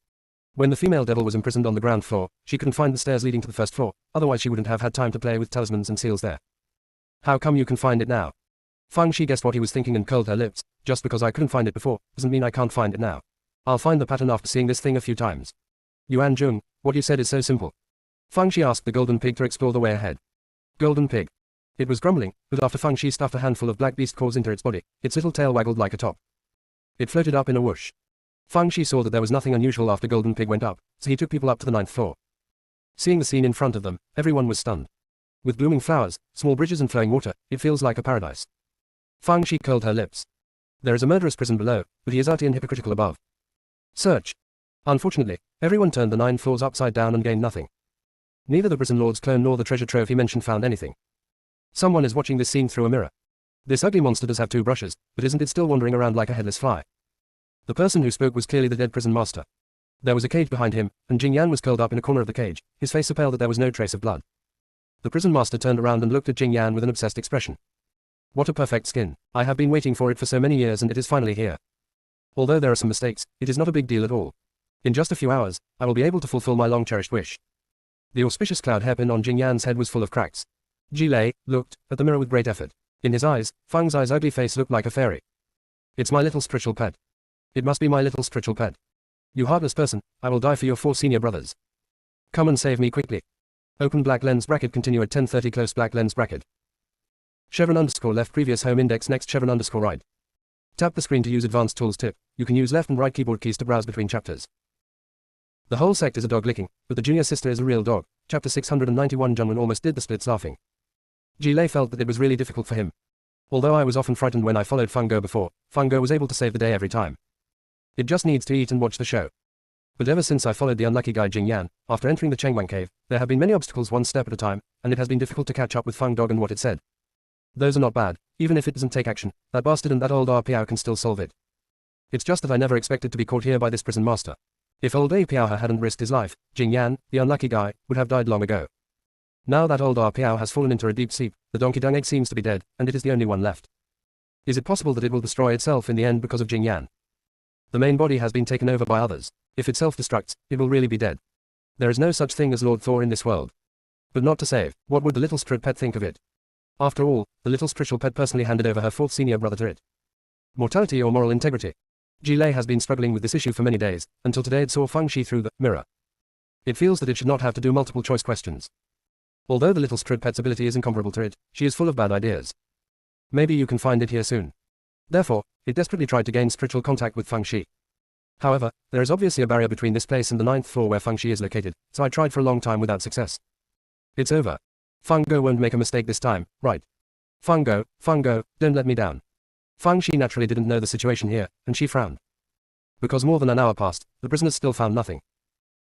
When the female devil was imprisoned on the ground floor, she couldn't find the stairs leading to the first floor, otherwise she wouldn't have had time to play with talismans and seals there. "How come you can find it now?" Fang Shi guessed what he was thinking and curled her lips. "Just because I couldn't find it before, doesn't mean I can't find it now. I'll find the pattern after seeing this thing a few times." "Yuan Zhong, what you said is so simple." Fang Shi asked the golden pig to explore the way ahead. Golden pig. It was grumbling, but after Fang Shi stuffed a handful of black beast cores into its body, its little tail waggled like a top. It floated up in a whoosh. Fang Shi saw that there was nothing unusual after Golden Pig went up, so he took people up to the 9th floor. Seeing the scene in front of them, everyone was stunned. With blooming flowers, small bridges and flowing water, it feels like a paradise. Fang Shi curled her lips. There is a murderous prison below, but he is arty and hypocritical above. Search. Unfortunately, everyone turned the 9 floors upside down and gained nothing. Neither the prison lord's clone nor the treasure trove he mentioned found anything. Someone is watching this scene through a mirror. This ugly monster does have 2 brushes, but isn't it still wandering around like a headless fly? The person who spoke was clearly the dead prison master. There was a cage behind him, and Jing Yan was curled up in a corner of the cage, his face so pale that there was no trace of blood. The prison master turned around and looked at Jing Yan with an obsessed expression. What a perfect skin. I have been waiting for it for so many years and it is finally here. Although there are some mistakes, it is not a big deal at all. In just a few hours, I will be able to fulfill my long-cherished wish. The auspicious cloud hairpin on Jing Yan's head was full of cracks. Ji Lei looked at the mirror with great effort. In his eyes, Fang's ugly face looked like a fairy. It's my little spiritual pet. It must be my little spiritual pet. You heartless person, I will die for your 4 senior brothers. Come and save me quickly. Open black lens bracket, continue at 10:30, close black lens bracket. Chevron underscore left, previous home index, next chevron underscore right. Tap the screen to use advanced tools tip. You can use left and right keyboard keys to browse between chapters. The whole sect is a dog licking, but the junior sister is a real dog. Chapter 691. Junwen almost did the splits laughing. Ji Lei felt that it was really difficult for him. Although I was often frightened when I followed Feng Go before, Feng Go was able to save the day every time. It just needs to eat and watch the show. But ever since I followed the unlucky guy Jing Yan, after entering the Chengguang cave, there have been many obstacles one step at a time, and it has been difficult to catch up with Feng Dog and what it said. Those are not bad, even if it doesn't take action, that bastard and that old Piao can still solve it. It's just that I never expected to be caught here by this prison master. If old Piao hadn't risked his life, Jing Yan, the unlucky guy, would have died long ago. Now that old Piao has fallen into a deep sleep, the donkey dung egg seems to be dead, and it is the only one left. Is it possible that it will destroy itself in the end because of Jing Yan? The main body has been taken over by others. If it self-destructs, it will really be dead. There is no such thing as Lord Thor in this world. But not to save, what would the little spirit pet think of it? After all, the little spiritual pet personally handed over her 4th senior brother to it. Mortality or moral integrity? Ji Lei has been struggling with this issue for many days, until today it saw Fang Shi through the mirror. It feels that it should not have to do multiple choice questions. Although the little spirit pet's ability is incomparable to it, she is full of bad ideas. Maybe you can find it here soon. Therefore, it desperately tried to gain spiritual contact with Fang Shi. However, there is obviously a barrier between this place and the 9th floor where Fang Shi is located, so I tried for a long time without success. It's over. Fang Go won't make a mistake this time, right? Fang Go, don't let me down. Fang Shi naturally didn't know the situation here, and she frowned. Because more than an hour passed, the prisoners still found nothing.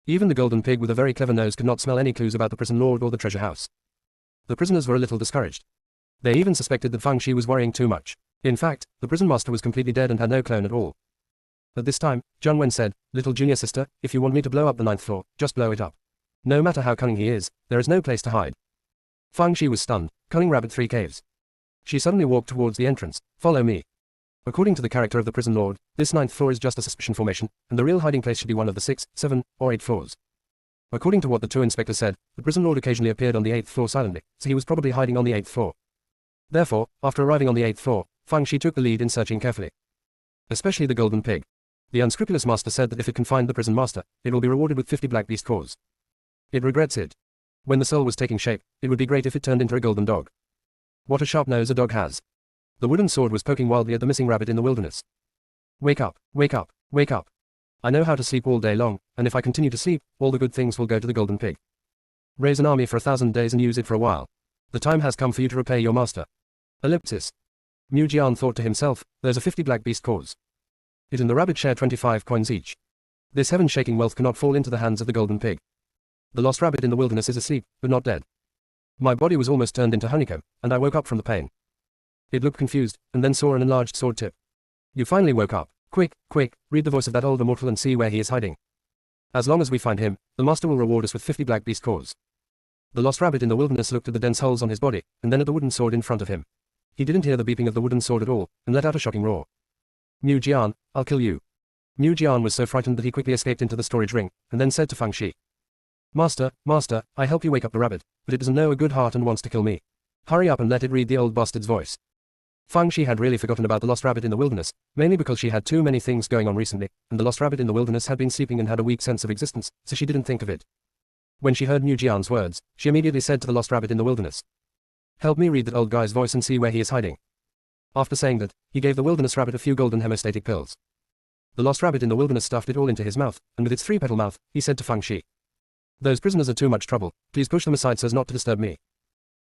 Even the golden pig with a very clever nose could not smell any clues about the prison lord or the treasure house. The prisoners were a little discouraged. They even suspected that Fang Shi was worrying too much. In fact, the prison master was completely dead and had no clone at all. At this time, Junwen said, "Little junior sister, if you want me to blow up the 9th floor, just blow it up. No matter how cunning he is, there is no place to hide." Fang Shi was stunned. Cunning rabbit 3 caves. She suddenly walked towards the entrance. Follow me. According to the character of the prison lord, this 9th floor is just a suspicion formation, and the real hiding place should be one of the 6, 7, or 8 floors. According to what the 2 inspectors said, the prison lord occasionally appeared on the 8th floor silently, so he was probably hiding on the 8th floor. Therefore, after arriving on the 8th floor, Fang Shi took the lead in searching carefully. Especially the golden pig. The unscrupulous master said that if it can find the prison master, it will be rewarded with 50 black beast cores. It regrets it. When the soul was taking shape, it would be great if it turned into a golden dog. What a sharp nose a dog has. The wooden sword was poking wildly at the missing rabbit in the wilderness. Wake up, wake up, wake up. I know how to sleep all day long, and if I continue to sleep, all the good things will go to the golden pig. Raise an army for 1,000 days and use it for a while. The time has come for you to repay your master. Ellipsis. Mu Jian thought to himself, there's a 50 black beast cause. It and the rabbit share 25 coins each. This heaven-shaking wealth cannot fall into the hands of the golden pig. The lost rabbit in the wilderness is asleep, but not dead. My body was almost turned into honeycomb, and I woke up from the pain. It looked confused, and then saw an enlarged sword tip. You finally woke up. Quick, quick, read the voice of that old immortal and see where he is hiding. As long as we find him, the master will reward us with 50 black beast cores. The lost rabbit in the wilderness looked at the dense holes on his body, and then at the wooden sword in front of him. He didn't hear the beeping of the wooden sword at all, and let out a shocking roar. Mu Jian, I'll kill you. Mu Jian was so frightened that he quickly escaped into the storage ring, and then said to Fang Shi. Master, I help you wake up the rabbit, but it doesn't know a good heart and wants to kill me. Hurry up and let it read the old bastard's voice. Fang Shi had really forgotten about the lost rabbit in the wilderness, mainly because she had too many things going on recently, and the lost rabbit in the wilderness had been sleeping and had a weak sense of existence, so she didn't think of it. When she heard Mu Jian's words, she immediately said to the lost rabbit in the wilderness, "Help me read that old guy's voice and see where he is hiding." After saying that, he gave the wilderness rabbit a few golden hemostatic pills. The lost rabbit in the wilderness stuffed it all into his mouth, and with its 3-petal mouth, he said to Fang Shi, "Those prisoners are too much trouble, please push them aside so as not to disturb me."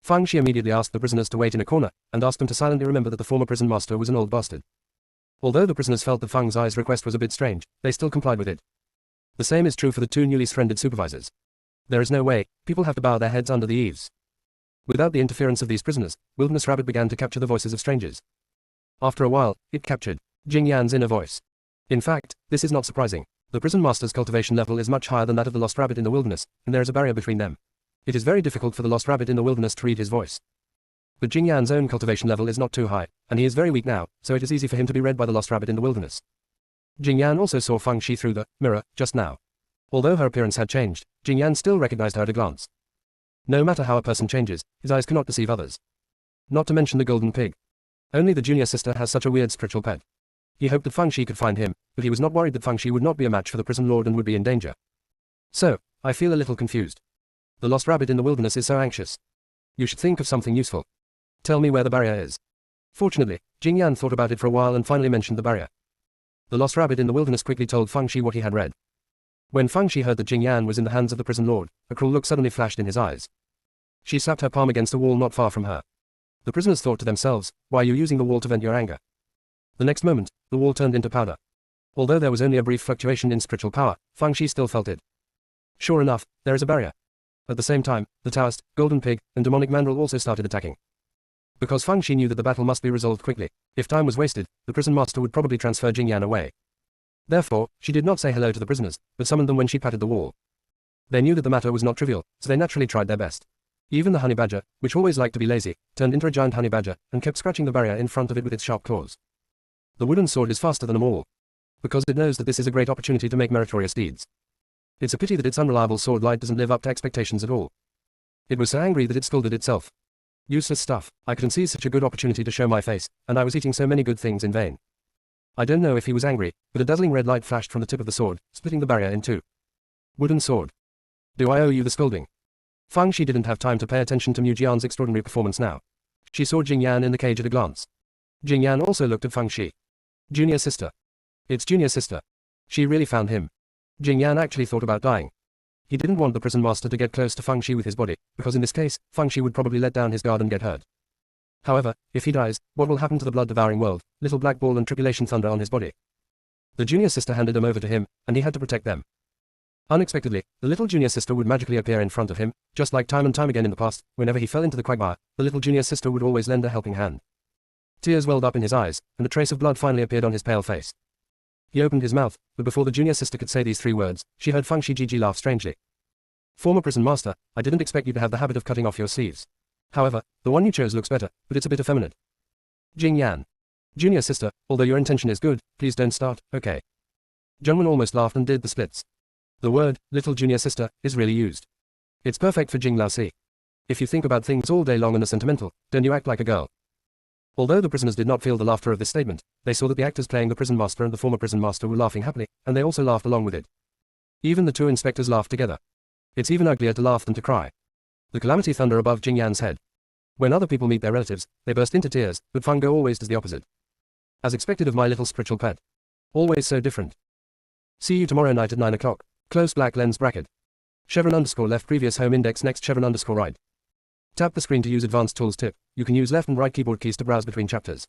Fang Shi immediately asked the prisoners to wait in a corner, and asked them to silently remember that the former prison master was an old bastard. Although the prisoners felt that Fang Zai's request was a bit strange, they still complied with it. The same is true for the two newly surrendered supervisors. There is no way, people have to bow their heads under the eaves. Without the interference of these prisoners, Wilderness Rabbit began to capture the voices of strangers. After a while, it captured Jing Yan's inner voice. In fact, this is not surprising. The prison master's cultivation level is much higher than that of the lost rabbit in the wilderness, and there is a barrier between them. It is very difficult for the lost rabbit in the wilderness to read his voice. But Jing Yan's own cultivation level is not too high, and he is very weak now, so it is easy for him to be read by the lost rabbit in the wilderness. Jing Yan also saw Fang Shi through the mirror just now. Although her appearance had changed, Jing Yan still recognized her at a glance. No matter how a person changes, his eyes cannot deceive others. Not to mention the golden pig. Only the junior sister has such a weird spiritual pet. He hoped that Fang Shi could find him, but he was not worried that Fang Shi would not be a match for the prison lord and would be in danger. So, I feel a little confused. The lost rabbit in the wilderness is so anxious. You should think of something useful. Tell me where the barrier is. Fortunately, Jing Yan thought about it for a while and finally mentioned the barrier. The lost rabbit in the wilderness quickly told Fang Shi what he had read. When Fang Shi heard that Jing Yan was in the hands of the prison lord, a cruel look suddenly flashed in his eyes. She slapped her palm against a wall not far from her. The prisoners thought to themselves, why are you using the wall to vent your anger? The next moment, the wall turned into powder. Although there was only a brief fluctuation in spiritual power, Fang Shi still felt it. Sure enough, there is a barrier. At the same time, the Taoist, Golden Pig, and Demonic Mandrill also started attacking. Because Fang Shi knew that the battle must be resolved quickly, if time was wasted, the prison master would probably transfer Jing Yan away. Therefore, she did not say hello to the prisoners, but summoned them when she patted the wall. They knew that the matter was not trivial, so they naturally tried their best. Even the honey badger, which always liked to be lazy, turned into a giant honey badger, and kept scratching the barrier in front of it with its sharp claws. The wooden sword is faster than them all. Because it knows that this is a great opportunity to make meritorious deeds. It's a pity that its unreliable sword light doesn't live up to expectations at all. It was so angry that it scolded itself. Useless stuff, I couldn't seize such a good opportunity to show my face, and I was eating so many good things in vain. I don't know if he was angry, but a dazzling red light flashed from the tip of the sword, splitting the barrier in two. Wooden sword. Do I owe you the scolding? Fang Shi didn't have time to pay attention to Mu Jian's extraordinary performance now. She saw Jing Yan in the cage at a glance. Jing Yan also looked at Fang Shi. Junior sister. It's junior sister. She really found him. Jing Yan actually thought about dying. He didn't want the prison master to get close to Fang Shi with his body, because in this case, Fang Shi would probably let down his guard and get hurt. However, if he dies, what will happen to the blood-devouring world, little black ball and tribulation thunder on his body? The junior sister handed them over to him, and he had to protect them. Unexpectedly, the little junior sister would magically appear in front of him, just like time and time again in the past, whenever he fell into the quagmire, the little junior sister would always lend a helping hand. Tears welled up in his eyes, and a trace of blood finally appeared on his pale face. He opened his mouth, but before the junior sister could say these three words, she heard Fang Shi Jiji laugh strangely. Former prison master, I didn't expect you to have the habit of cutting off your sleeves. However, the one you chose looks better, but it's a bit effeminate. Jing Yan. Junior sister, although your intention is good, please don't start, okay? Jungwon almost laughed and did the splits. The word, little junior sister, is really used. It's perfect for Jing Laosi. If you think about things all day long and are sentimental, don't you act like a girl? Although the prisoners did not feel the laughter of this statement, they saw that the actors playing the prison master and the former prison master were laughing happily, and they also laughed along with it. Even the two inspectors laughed together. It's even uglier to laugh than to cry. The calamity thunder above Jing Yan's head. When other people meet their relatives, they burst into tears, but Fang Go always does the opposite. As expected of my little spiritual pet. Always so different. See you tomorrow night at 9 o'clock. Close black lens bracket. Chevron underscore left previous home index next chevron underscore right. Tap the screen to use advanced tools tip. You can use left and right keyboard keys to browse between chapters.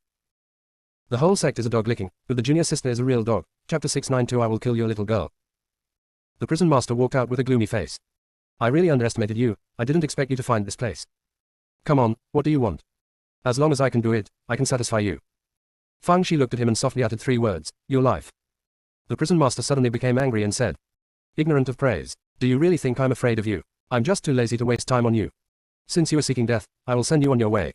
The whole sect is a dog licking, but the junior sister is a real dog. Chapter 692 I will kill your little girl. The prison master walked out with a gloomy face. I really underestimated you, I didn't expect you to find this place. Come on, what do you want? As long as I can do it, I can satisfy you. Fang Shi looked at him and softly uttered three words, your life. The prison master suddenly became angry and said, ignorant of praise, do you really think I'm afraid of you? I'm just too lazy to waste time on you. Since you are seeking death, I will send you on your way.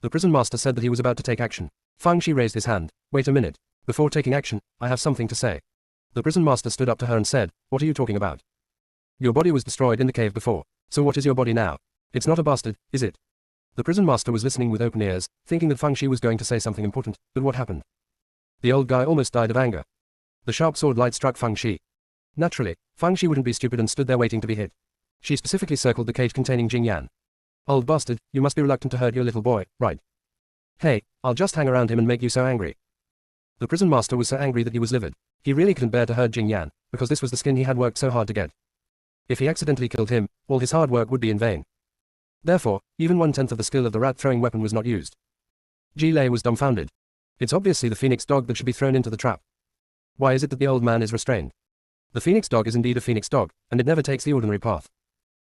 The prison master said that he was about to take action. Fang Shi raised his hand, wait a minute. Before taking action, I have something to say. The prison master stood up to her and said, what are you talking about? Your body was destroyed in the cave before, so what is your body now? It's not a bastard, is it? The prison master was listening with open ears, thinking that Fang Shi was going to say something important, but what happened? The old guy almost died of anger. The sharp sword light struck Fang Shi. Naturally, Fang Shi wouldn't be stupid and stood there waiting to be hit. She specifically circled the cage containing Jing Yan. Old bastard, you must be reluctant to hurt your little boy, right? Hey, I'll just hang around him and make you so angry. The prison master was so angry that he was livid. He really couldn't bear to hurt Jing Yan, because this was the skin he had worked so hard to get. If he accidentally killed him, all his hard work would be in vain. Therefore, even 1/10 of the skill of the rat-throwing weapon was not used. Ji Lei was dumbfounded. It's obviously the phoenix dog that should be thrown into the trap. Why is it that the old man is restrained? The phoenix dog is indeed a phoenix dog, and it never takes the ordinary path.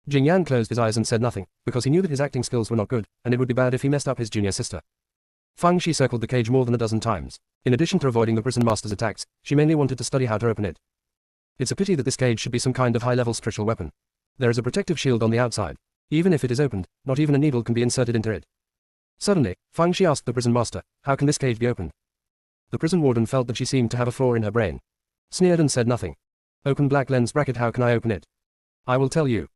Jing Yan closed his eyes and said nothing, because he knew that his acting skills were not good, and it would be bad if he messed up his junior sister. Fang Shi circled the cage more than a dozen times. In addition to avoiding the prison master's attacks, she mainly wanted to study how to open it. It's a pity that this cage should be some kind of high-level spiritual weapon. There is a protective shield on the outside. Even if it is opened, not even a needle can be inserted into it. Suddenly, Fang Shi asked the prison master, how can this cage be opened? The prison warden felt that she seemed to have a flaw in her brain. Sneered and said nothing. Open black lens bracket, how can I open it? I will tell you.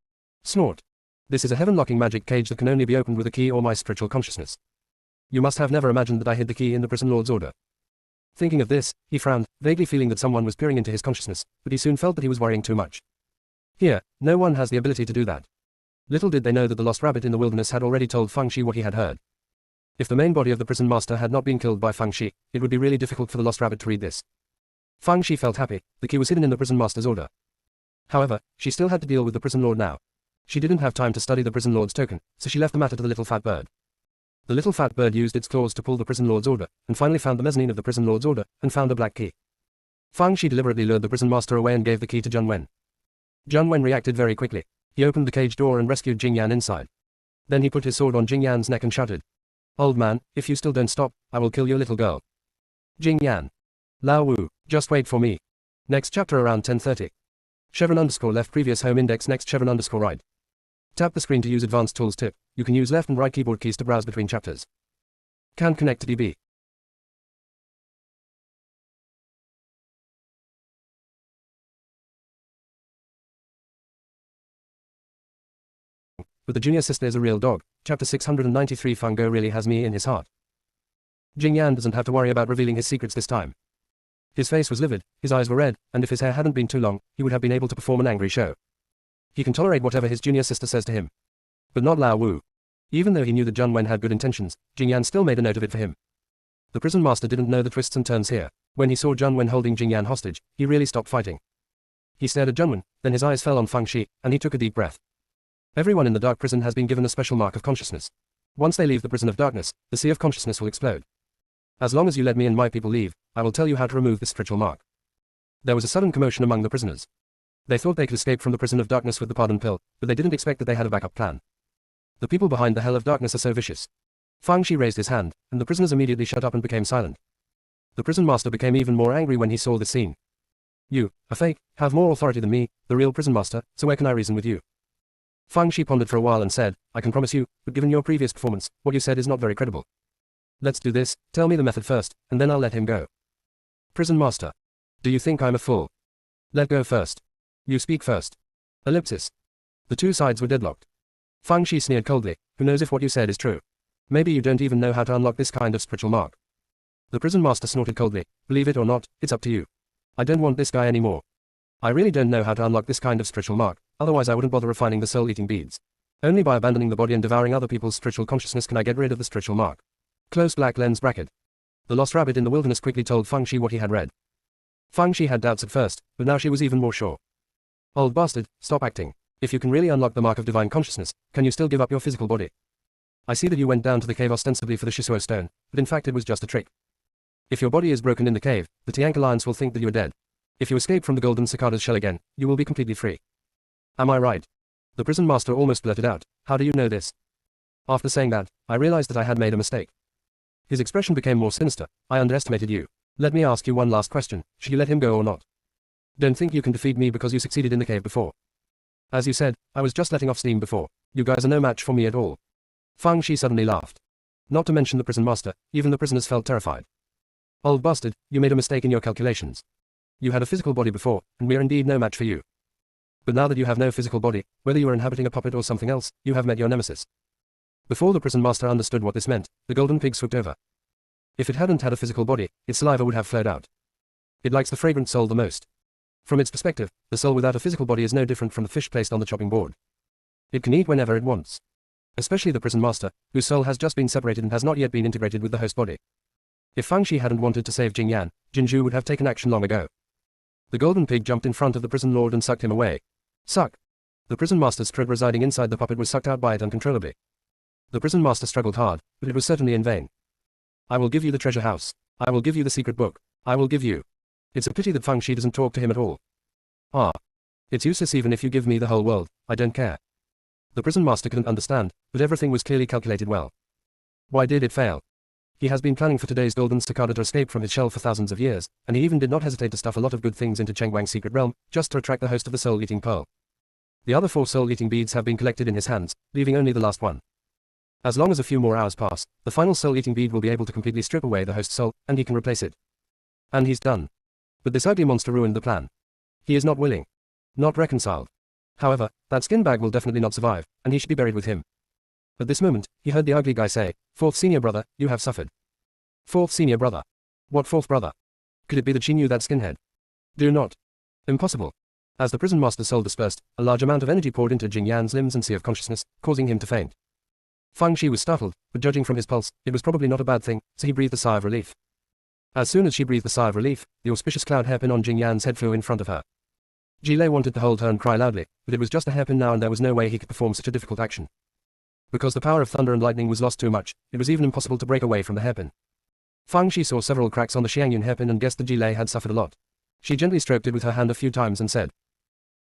Snort. This is a heaven-locking magic cage that can only be opened with a key or my spiritual consciousness. You must have never imagined that I hid the key in the prison lord's order. Thinking of this, he frowned, vaguely feeling that someone was peering into his consciousness, but he soon felt that he was worrying too much. Here, no one has the ability to do that. Little did they know that the lost rabbit in the wilderness had already told Fang Shi what he had heard. If the main body of the prison master had not been killed by Fang Shi, it would be really difficult for the lost rabbit to read this. Fang Shi felt happy, the key was hidden in the prison master's order. However, she still had to deal with the prison lord now. She didn't have time to study the prison lord's token, so she left the matter to the little fat bird. The little fat bird used its claws to pull the prison lord's order, and finally found the mezzanine of the prison lord's order, and found a black key. Fang Shi deliberately lured the prison master away and gave the key to Zheng Wen. Zheng Wen reacted very quickly. He opened the cage door and rescued Jing Yan inside. Then he put his sword on Jing Yan's neck and shouted, "Old man, if you still don't stop, I will kill your little girl." Jing Yan. Lao Wu, just wait for me. Next chapter around 10:30. _left previous home index next _right. Tap the screen to use advanced tools tip. You can use left and right keyboard keys to browse between chapters. Can connect to DB. But the junior sister is a real dog. Chapter 693. Fang Go really has me in his heart. Jing Yan doesn't have to worry about revealing his secrets this time. His face was livid, his eyes were red, and if his hair hadn't been too long, he would have been able to perform an angry show. He can tolerate whatever his junior sister says to him. But not Lao Wu. Even though he knew that Zheng Wen had good intentions, Jing Yan still made a note of it for him. The prison master didn't know the twists and turns here. When he saw Zheng Wen holding Jing Yan hostage, he really stopped fighting. He stared at Zheng Wen, then his eyes fell on Fang Shi, and he took a deep breath. Everyone in the dark prison has been given a special mark of consciousness. Once they leave the prison of darkness, the sea of consciousness will explode. As long as you let me and my people leave, I will tell you how to remove this spiritual mark. There was a sudden commotion among the prisoners. They thought they could escape from the prison of darkness with the pardon pill, but they didn't expect that they had a backup plan. The people behind the hell of darkness are so vicious. Fang Shi raised his hand, and the prisoners immediately shut up and became silent. The prison master became even more angry when he saw this scene. You, a fake, have more authority than me, the real prison master, so where can I reason with you? Fang Shi pondered for a while and said, I can promise you, but given your previous performance, what you said is not very credible. Let's do this, tell me the method first, and then I'll let him go. Prison master. Do you think I'm a fool? Let go first. You speak first. Ellipsis. The two sides were deadlocked. Fang Shi sneered coldly, who knows if what you said is true? Maybe you don't even know how to unlock this kind of spiritual mark. The prison master snorted coldly, believe it or not, it's up to you. I don't want this guy anymore. I really don't know how to unlock this kind of spiritual mark, otherwise I wouldn't bother refining the soul-eating beads. Only by abandoning the body and devouring other people's spiritual consciousness can I get rid of the spiritual mark. Closed black lens bracket. The lost rabbit in the wilderness quickly told Fang Shi what he had read. Fang Shi had doubts at first, but now she was even more sure. Old bastard, stop acting. If you can really unlock the mark of divine consciousness, can you still give up your physical body? I see that you went down to the cave ostensibly for the Shisuo stone, but in fact it was just a trick. If your body is broken in the cave, the Tiank Alliance will think that you are dead. If you escape from the golden cicada's shell again, you will be completely free. Am I right? The prison master almost blurted out, how do you know this? After saying that, I realized that I had made a mistake. His expression became more sinister. I underestimated you. Let me ask you one last question, should you let him go or not? Don't think you can defeat me because you succeeded in the cave before. As you said, I was just letting off steam before. You guys are no match for me at all. Fang Shi suddenly laughed. Not to mention the prison master, even the prisoners felt terrified. Old bastard, you made a mistake in your calculations. You had a physical body before, and we are indeed no match for you. But now that you have no physical body, whether you are inhabiting a puppet or something else, you have met your nemesis. Before the prison master understood what this meant, the golden pig swooped over. If it hadn't had a physical body, its saliva would have flowed out. It likes the fragrant soul the most. From its perspective, the soul without a physical body is no different from the fish placed on the chopping board. It can eat whenever it wants. Especially the prison master, whose soul has just been separated and has not yet been integrated with the host body. If Fang Shi hadn't wanted to save Jing Yan, Jinju would have taken action long ago. The golden pig jumped in front of the prison lord and sucked him away. Suck. The prison master's thread residing inside the puppet was sucked out by it uncontrollably. The prison master struggled hard, but it was certainly in vain. I will give you the treasure house. I will give you the secret book. I will give you. It's a pity that Fang Shi doesn't talk to him at all. Ah. It's useless even if you give me the whole world, I don't care. The prison master couldn't understand, but everything was clearly calculated well. Why did it fail? He has been planning for today's golden cicada to escape from his shell for thousands of years, and he even did not hesitate to stuff a lot of good things into Cheng Wang's secret realm, just to attract the host of the soul-eating pearl. The other 4 soul-eating beads have been collected in his hands, leaving only the last one. As long as a few more hours pass, the final soul-eating bead will be able to completely strip away the host's soul, and he can replace it. And he's done. But this ugly monster ruined the plan. He is not willing. Not reconciled. However, that skin bag will definitely not survive, and he should be buried with him. At this moment, he heard the ugly guy say, "Fourth senior brother, you have suffered." Fourth senior brother. What fourth brother? Could it be that she knew that skinhead? Do not. Impossible. As the prison master's soul dispersed, a large amount of energy poured into Jing Yan's limbs and sea of consciousness, causing him to faint. Fang Shi was startled, but judging from his pulse, it was probably not a bad thing, so he breathed a sigh of relief. As soon as she breathed the sigh of relief, the auspicious cloud hairpin on Jing Yan's head flew in front of her. Jilei wanted to hold her and cry loudly, but it was just a hairpin now and there was no way he could perform such a difficult action. Because the power of thunder and lightning was lost too much, it was even impossible to break away from the hairpin. Fang Shi saw several cracks on the Xiangyun hairpin and guessed that Jilei had suffered a lot. She gently stroked it with her hand a few times and said,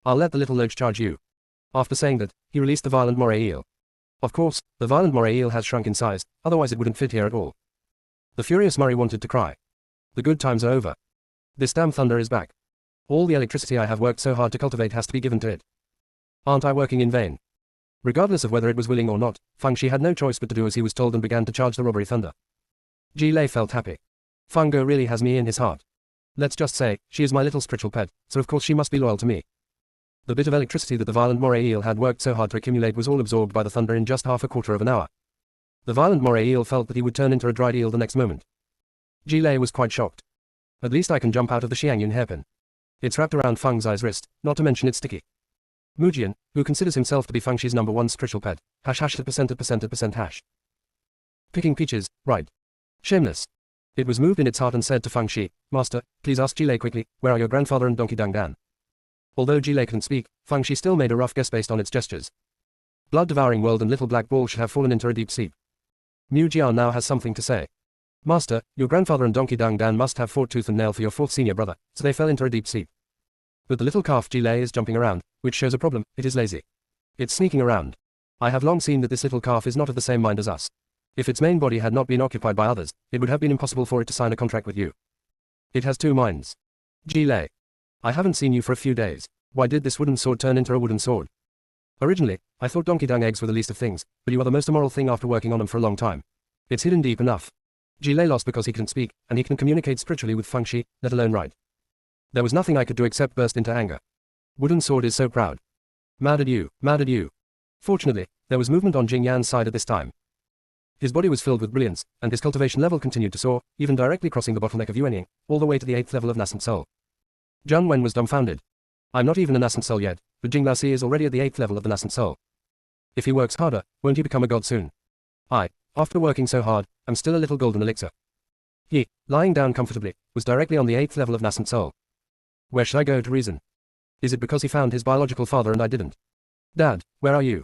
"I'll let the little loach charge you." After saying that, he released the violent moray eel. Of course, the violent moray eel has shrunk in size, otherwise it wouldn't fit here at all. The furious Murray wanted to cry. The good times are over. This damn thunder is back. All the electricity I have worked so hard to cultivate has to be given to it. Aren't I working in vain? Regardless of whether it was willing or not, Fang Shi had no choice but to do as he was told and began to charge the robbery thunder. Jilei felt happy. Fang Ge really has me in his heart. Let's just say, she is my little spiritual pet, so of course she must be loyal to me. The bit of electricity that the violent moray eel had worked so hard to accumulate was all absorbed by the thunder in just half a quarter of an hour. The violent moray eel felt that he would turn into a dried eel the next moment. Jilei was quite shocked. At least I can jump out of the Xiangyun hairpin. It's wrapped around Fang Zai's wrist, not to mention it's sticky. Mujian, who considers himself to be Fang Shi's #1 spiritual pet, #% Picking peaches, right. Shameless. It was moved in its heart and said to Fang Shi, "Master, please ask Jilei quickly, where are your grandfather and Donkey Dang Dan?" Although Jilei couldn't speak, Fang Shi still made a rough guess based on its gestures. Blood-devouring world and little black ball should have fallen into a deep sleep. Mu Jian now has something to say. "Master, your grandfather and Donkey Dang Dan must have fought tooth and nail for your 4th senior brother, so they fell into a deep sleep. But the little calf Jilei is jumping around, which shows a problem, it is lazy. It's sneaking around. I have long seen that this little calf is not of the same mind as us. If its main body had not been occupied by others, it would have been impossible for it to sign a contract with you. It has 2 minds. Jilei. I haven't seen you for a few days. Why did this wooden sword turn into a wooden sword? Originally, I thought donkey dung eggs were the least of things, but you are the most immoral thing after working on them for a long time. It's hidden deep enough." Jilei lost because he couldn't speak, and he can communicate spiritually with Fang Shi, let alone write. There was nothing I could do except burst into anger. Wooden sword is so proud. Mad at you, mad at you. Fortunately, there was movement on Jing Yan's side at this time. His body was filled with brilliance, and his cultivation level continued to soar, even directly crossing the bottleneck of Yuanying, all the way to the 8th level of nascent soul. Zhang Wen was dumbfounded. I'm not even a nascent soul yet, but Jing Laosi is already at the 8th level of the nascent soul. If he works harder, won't he become a god soon? After working so hard, I'm still a little golden elixir. He, lying down comfortably, was directly on the 8th level of nascent soul. Where should I go to reason? Is it because he found his biological father and I didn't? Dad, where are you?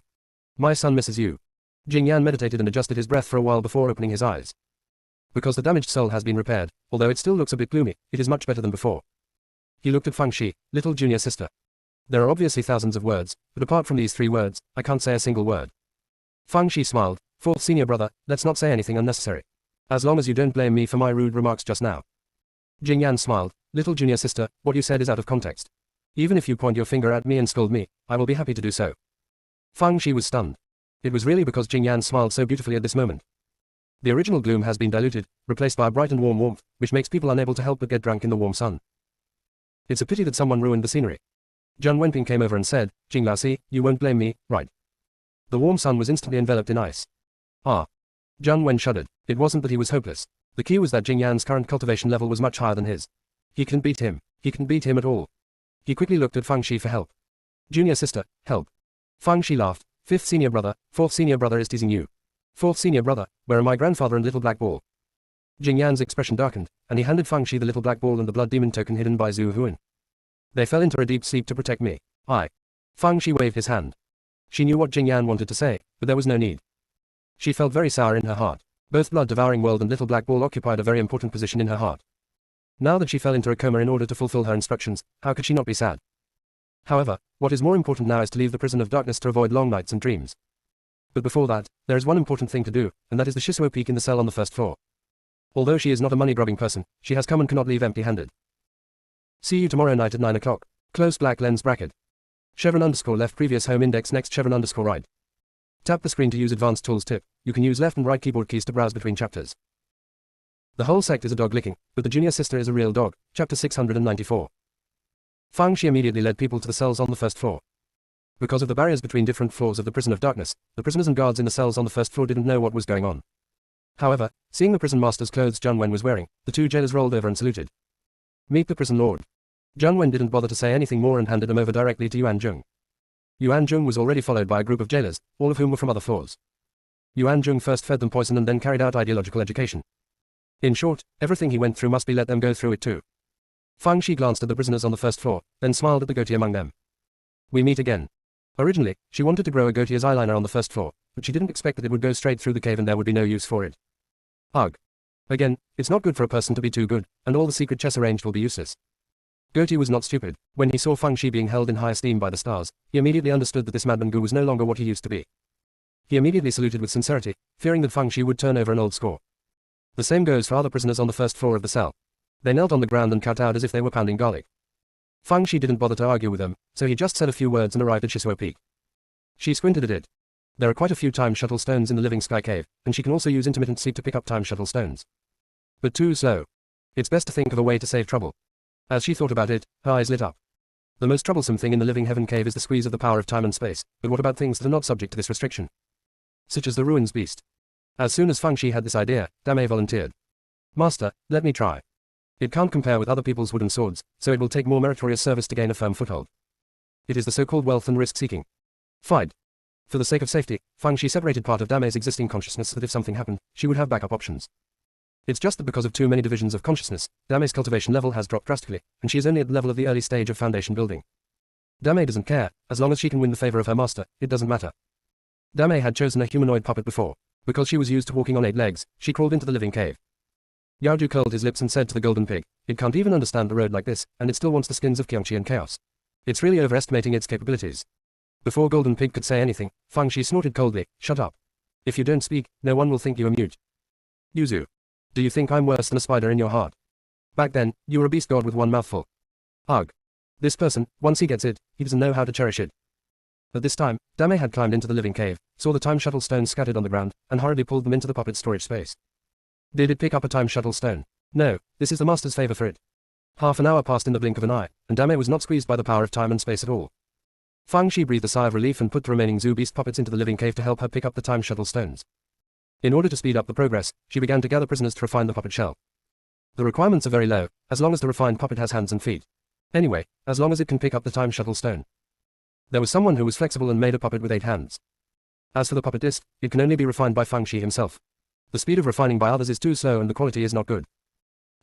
My son misses you. Jing Yan meditated and adjusted his breath for a while before opening his eyes. Because the damaged soul has been repaired, although it still looks a bit gloomy, it is much better than before. He looked at Fang Shi, little junior sister. There are obviously thousands of words, but apart from these 3 words, I can't say a single word. Fang Shi smiled, 4th senior brother, let's not say anything unnecessary. As long as you don't blame me for my rude remarks just now. Jing Yan smiled, little junior sister, what you said is out of context. Even if you point your finger at me and scold me, I will be happy to do so. Fang Shi was stunned. It was really because Jing Yan smiled so beautifully at this moment. The original gloom has been diluted, replaced by a bright and warm warmth, which makes people unable to help but get drunk in the warm sun. It's a pity that someone ruined the scenery. Zhang Wenping came over and said, Jing Laosi, you won't blame me, right? The warm sun was instantly enveloped in ice. Zhang Wen shuddered. It wasn't that he was hopeless. The key was that Jing Yan's current cultivation level was much higher than his. He couldn't beat him. He couldn't beat him at all. He quickly looked at Fang Shi for help. Junior sister, help. Fang Shi laughed. 5th senior brother, 4th senior brother is teasing you. 4th senior brother, where are my grandfather and little black ball? Jing Yan's expression darkened, and he handed Fang Shi the little black ball and the blood demon token hidden by Zhu Huan. They fell into a deep sleep to protect me. Fang Shi waved his hand. She knew what Jing Yan wanted to say, but there was no need. She felt very sour in her heart. Both blood-devouring world and Little Black Ball occupied a very important position in her heart. Now that she fell into a coma in order to fulfill her instructions, how could she not be sad? However, what is more important now is to leave the prison of darkness to avoid long nights and dreams. But before that, there is one important thing to do, and that is the Shisuo Peak in the cell on the first floor. Although she is not a money-grubbing person, she has come and cannot leave empty-handed. See you tomorrow night at 9 o'clock. Close black lens bracket. Chevron underscore left previous home index next chevron underscore right. Tap the screen to use advanced tools tip. You can use left and right keyboard keys to browse between chapters. The whole sect is a dog licking, but the junior sister is a real dog. Chapter 694. Fang Shi immediately led people to the cells on the first floor. Because of the barriers between different floors of the prison of darkness, the prisoners and guards in the cells on the first floor didn't know what was going on. However, seeing the prison master's clothes Zhang Wen was wearing, the two jailers rolled over and saluted. Meet the prison lord. Zhang Wen didn't bother to say anything more and handed him over directly to Yuan Zheng. Yuan Zheng was already followed by a group of jailers, all of whom were from other floors. Yuan Zheng first fed them poison and then carried out ideological education. In short, everything he went through must be let them go through it too. Fang Shi glanced at the prisoners on the first floor, then smiled at the goatee among them. We meet again. Originally, she wanted to grow a goatee as eyeliner on the first floor, but she didn't expect that it would go straight through the cave and there would be no use for it. Ugh. Again, it's not good for a person to be too good, and all the secret chess arranged will be useless. Goatee was not stupid. When he saw Fang Shi being held in high esteem by the stars, he immediately understood that this madman Gu was no longer what he used to be. He immediately saluted with sincerity, fearing that Fang Shi would turn over an old score. The same goes for other prisoners on the first floor of the cell. They knelt on the ground and kowtowed as if they were pounding garlic. Fang Shi didn't bother to argue with them, so he just said a few words and arrived at Shisuo Peak. She squinted at it. There are quite a few time shuttle stones in the living sky cave, and she can also use intermittent sleep to pick up time shuttle stones. But too slow. It's best to think of a way to save trouble. As she thought about it, her eyes lit up. The most troublesome thing in the living heaven cave is the squeeze of the power of time and space, but what about things that are not subject to this restriction? Such as the ruins beast. As soon as Fang Shi had this idea, Dame volunteered. Master, let me try. It can't compare with other people's wooden swords, so it will take more meritorious service to gain a firm foothold. It is the so-called wealth and risk-seeking. Fide. For the sake of safety, Fang Shi separated part of Dame's existing consciousness so that if something happened, she would have backup options. It's just that because of too many divisions of consciousness, Dame's cultivation level has dropped drastically, and she is only at the level of the early stage of foundation building. Dame doesn't care, as long as she can win the favor of her master, it doesn't matter. Dame had chosen a humanoid puppet before. Because she was used to walking on 8 legs, she crawled into the living cave. Yaoju curled his lips and said to the golden pig, it can't even understand the road like this, and it still wants the skins of Kyongchi and Chaos. It's really overestimating its capabilities. Before golden pig could say anything, Fang Shi snorted coldly, shut up. If you don't speak, no one will think you are mute. Yuzu. Do you think I'm worse than a spider in your heart? Back then, you were a beast god with one mouthful. Ugh. This person, once he gets it, he doesn't know how to cherish it. At this time, Dame had climbed into the living cave, saw the time shuttle stones scattered on the ground, and hurriedly pulled them into the puppet's storage space. Did it pick up a time shuttle stone? No, this is the master's favor for it. Half an hour passed in the blink of an eye, and Dame was not squeezed by the power of time and space at all. Fang Shi breathed a sigh of relief and put the remaining zoo beast puppets into the living cave to help her pick up the time shuttle stones. In order to speed up the progress, she began to gather prisoners to refine the puppet shell. The requirements are very low, as long as the refined puppet has hands and feet. Anyway, as long as it can pick up the time shuttle stone. There was someone who was flexible and made a puppet with 8 hands. As for the puppet disc, it can only be refined by Fang Shi himself. The speed of refining by others is too slow and the quality is not good.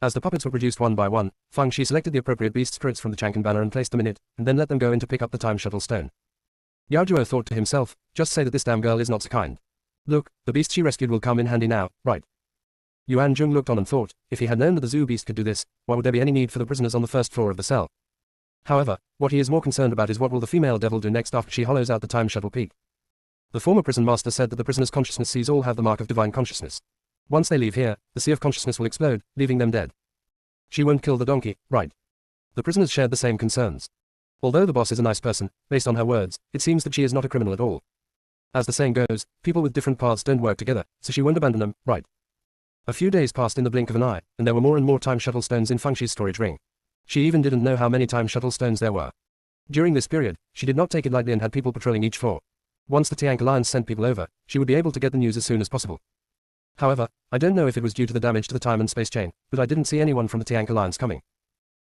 As the puppets were produced one by one, Fang Shi selected the appropriate beast spirits from the Chankan banner and placed them in it, and then let them go in to pick up the time shuttle stone. Yao Juo thought to himself, just say that this damn girl is not so kind. Look, the beast she rescued will come in handy now, right? Yuan Zheng looked on and thought, if he had known that the zoo beast could do this, why would there be any need for the prisoners on the first floor of the cell? However, what he is more concerned about is what will the female devil do next after she hollows out the time shuttle peak. The former prison master said that the prisoner's consciousness sees all have the mark of divine consciousness. Once they leave here, the sea of consciousness will explode, leaving them dead. She won't kill the donkey, right? The prisoners shared the same concerns. Although the boss is a nice person, based on her words, it seems that she is not a criminal at all. As the saying goes, people with different paths don't work together, so she won't abandon them, right? A few days passed in the blink of an eye, and there were more and more time shuttle stones in Fang Shi's storage ring. She even didn't know how many time shuttle stones there were. During this period, she did not take it lightly and had people patrolling each floor. Once the Tiank Alliance sent people over, she would be able to get the news as soon as possible. However, I don't know if it was due to the damage to the time and space chain, but I didn't see anyone from the Tiank Alliance coming.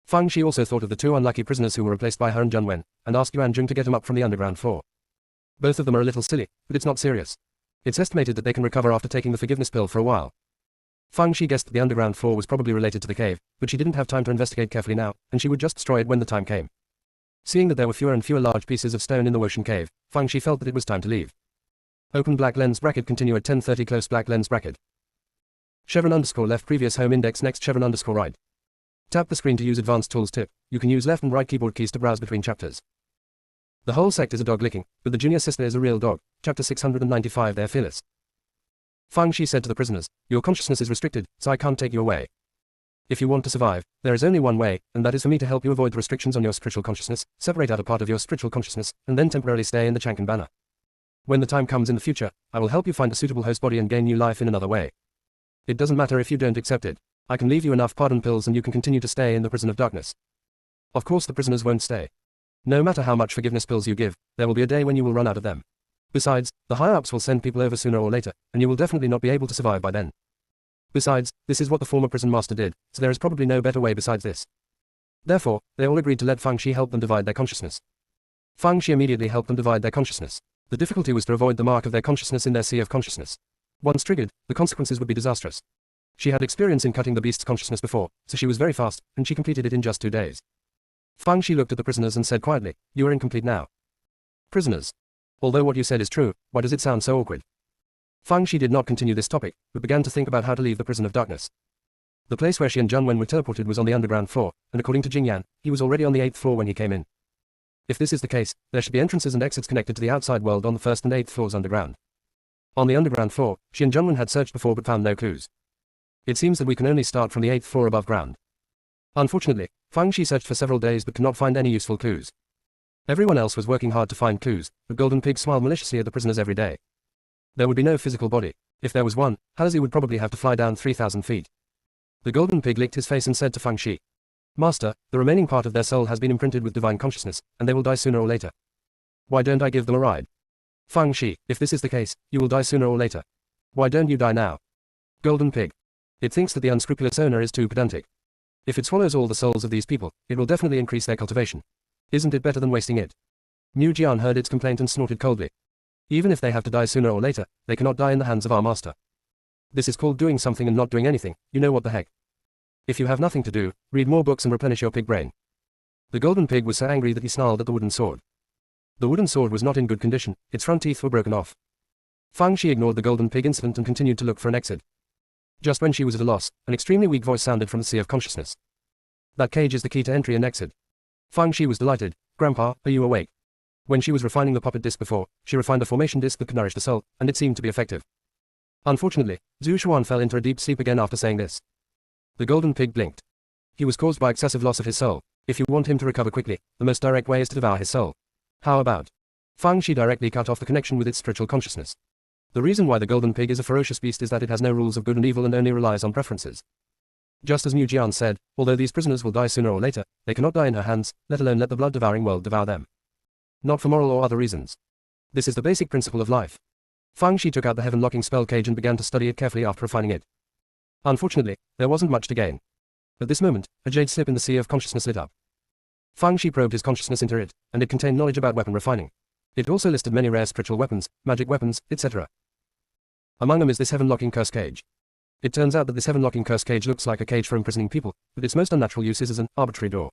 Fang Shi also thought of the 2 unlucky prisoners who were replaced by her and Zhang Wen, and asked Yuan Zheng to get him up from the underground floor. Both of them are a little silly, but it's not serious. It's estimated that they can recover after taking the forgiveness pill for a while. Fang Shi guessed that the underground floor was probably related to the cave, but she didn't have time to investigate carefully now, and she would just destroy it when the time came. Seeing that there were fewer and fewer large pieces of stone in the Wotion cave, Fang Shi felt that it was time to leave. Open black lens bracket continue at 10:30 close black lens bracket. Chevron underscore left previous home index next chevron underscore right. Tap the screen to use advanced tools tip. You can use left and right keyboard keys to browse between chapters. The whole sect is a dog licking, but the junior sister is a real dog. Chapter 695 They're fearless. Fang Shi said to the prisoners, your consciousness is restricted, so I can't take you away. If you want to survive, there is only one way, and that is for me to help you avoid the restrictions on your spiritual consciousness, separate out a part of your spiritual consciousness, and then temporarily stay in the Chankan banner. When the time comes in the future, I will help you find a suitable host body and gain new life in another way. It doesn't matter if you don't accept it. I can leave you enough pardon pills and you can continue to stay in the prison of darkness. Of course the prisoners won't stay. No matter how much forgiveness pills you give, there will be a day when you will run out of them. Besides, the higher-ups will send people over sooner or later, and you will definitely not be able to survive by then. Besides, this is what the former prison master did, so there is probably no better way besides this. Therefore, they all agreed to let Fang Shi help them divide their consciousness. Fang Shi immediately helped them divide their consciousness. The difficulty was to avoid the mark of their consciousness in their sea of consciousness. Once triggered, the consequences would be disastrous. She had experience in cutting the beast's consciousness before, so she was very fast, and she completed it in just 2 days. Fang Shi looked at the prisoners and said quietly, you are incomplete now. Prisoners. Although what you said is true, why does it sound so awkward? Fang Shi did not continue this topic, but began to think about how to leave the prison of darkness. The place where she and Junwen were teleported was on the underground floor, and according to Jingyan, he was already on the 8th floor when he came in. If this is the case, there should be entrances and exits connected to the outside world on the 1st and 8th floors underground. On the underground floor, she and Junwen had searched before but found no clues. It seems that we can only start from the 8th floor above ground. Unfortunately, Fang Shi searched for several days but could not find any useful clues. Everyone else was working hard to find clues, but Golden Pig smiled maliciously at the prisoners every day. There would be no physical body. If there was one, Halsey would probably have to fly down 3,000 feet. The Golden Pig licked his face and said to Fang Shi, Master, the remaining part of their soul has been imprinted with divine consciousness, and they will die sooner or later. Why don't I give them a ride? Fang Shi, if this is the case, you will die sooner or later. Why don't you die now? Golden Pig. It thinks that the unscrupulous owner is too pedantic. If it swallows all the souls of these people, it will definitely increase their cultivation. Isn't it better than wasting it? Mu Jian heard its complaint and snorted coldly. Even if they have to die sooner or later, they cannot die in the hands of our master. This is called doing something and not doing anything, you know what the heck. If you have nothing to do, read more books and replenish your pig brain. The Golden Pig was so angry that he snarled at the wooden sword. The wooden sword was not in good condition, its front teeth were broken off. Fang Shi ignored the Golden Pig incident and continued to look for an exit. Just when she was at a loss, an extremely weak voice sounded from the sea of consciousness. That cage is the key to entry and exit. Fang Shi was delighted. Grandpa, are you awake? When she was refining the puppet disc before, she refined a formation disc that could nourish the soul, and it seemed to be effective. Unfortunately, Zhu Xuan fell into a deep sleep again after saying this. The Golden Pig blinked. He was caused by excessive loss of his soul. If you want him to recover quickly, the most direct way is to devour his soul. How about? Fang Shi directly cut off the connection with its spiritual consciousness. The reason why the Golden Pig is a ferocious beast is that it has no rules of good and evil and only relies on preferences. Just as Mu Jian said, although these prisoners will die sooner or later, they cannot die in her hands, let alone let the blood-devouring world devour them. Not for moral or other reasons. This is the basic principle of life. Fang Shi took out the heaven-locking spell cage and began to study it carefully after refining it. Unfortunately, there wasn't much to gain. At this moment, a jade slip in the sea of consciousness lit up. Fang Shi probed his consciousness into it, and it contained knowledge about weapon refining. It also listed many rare spiritual weapons, magic weapons, etc. Among them is this heaven-locking curse cage. It turns out that this heaven-locking curse cage looks like a cage for imprisoning people, but its most unnatural use is as an arbitrary door.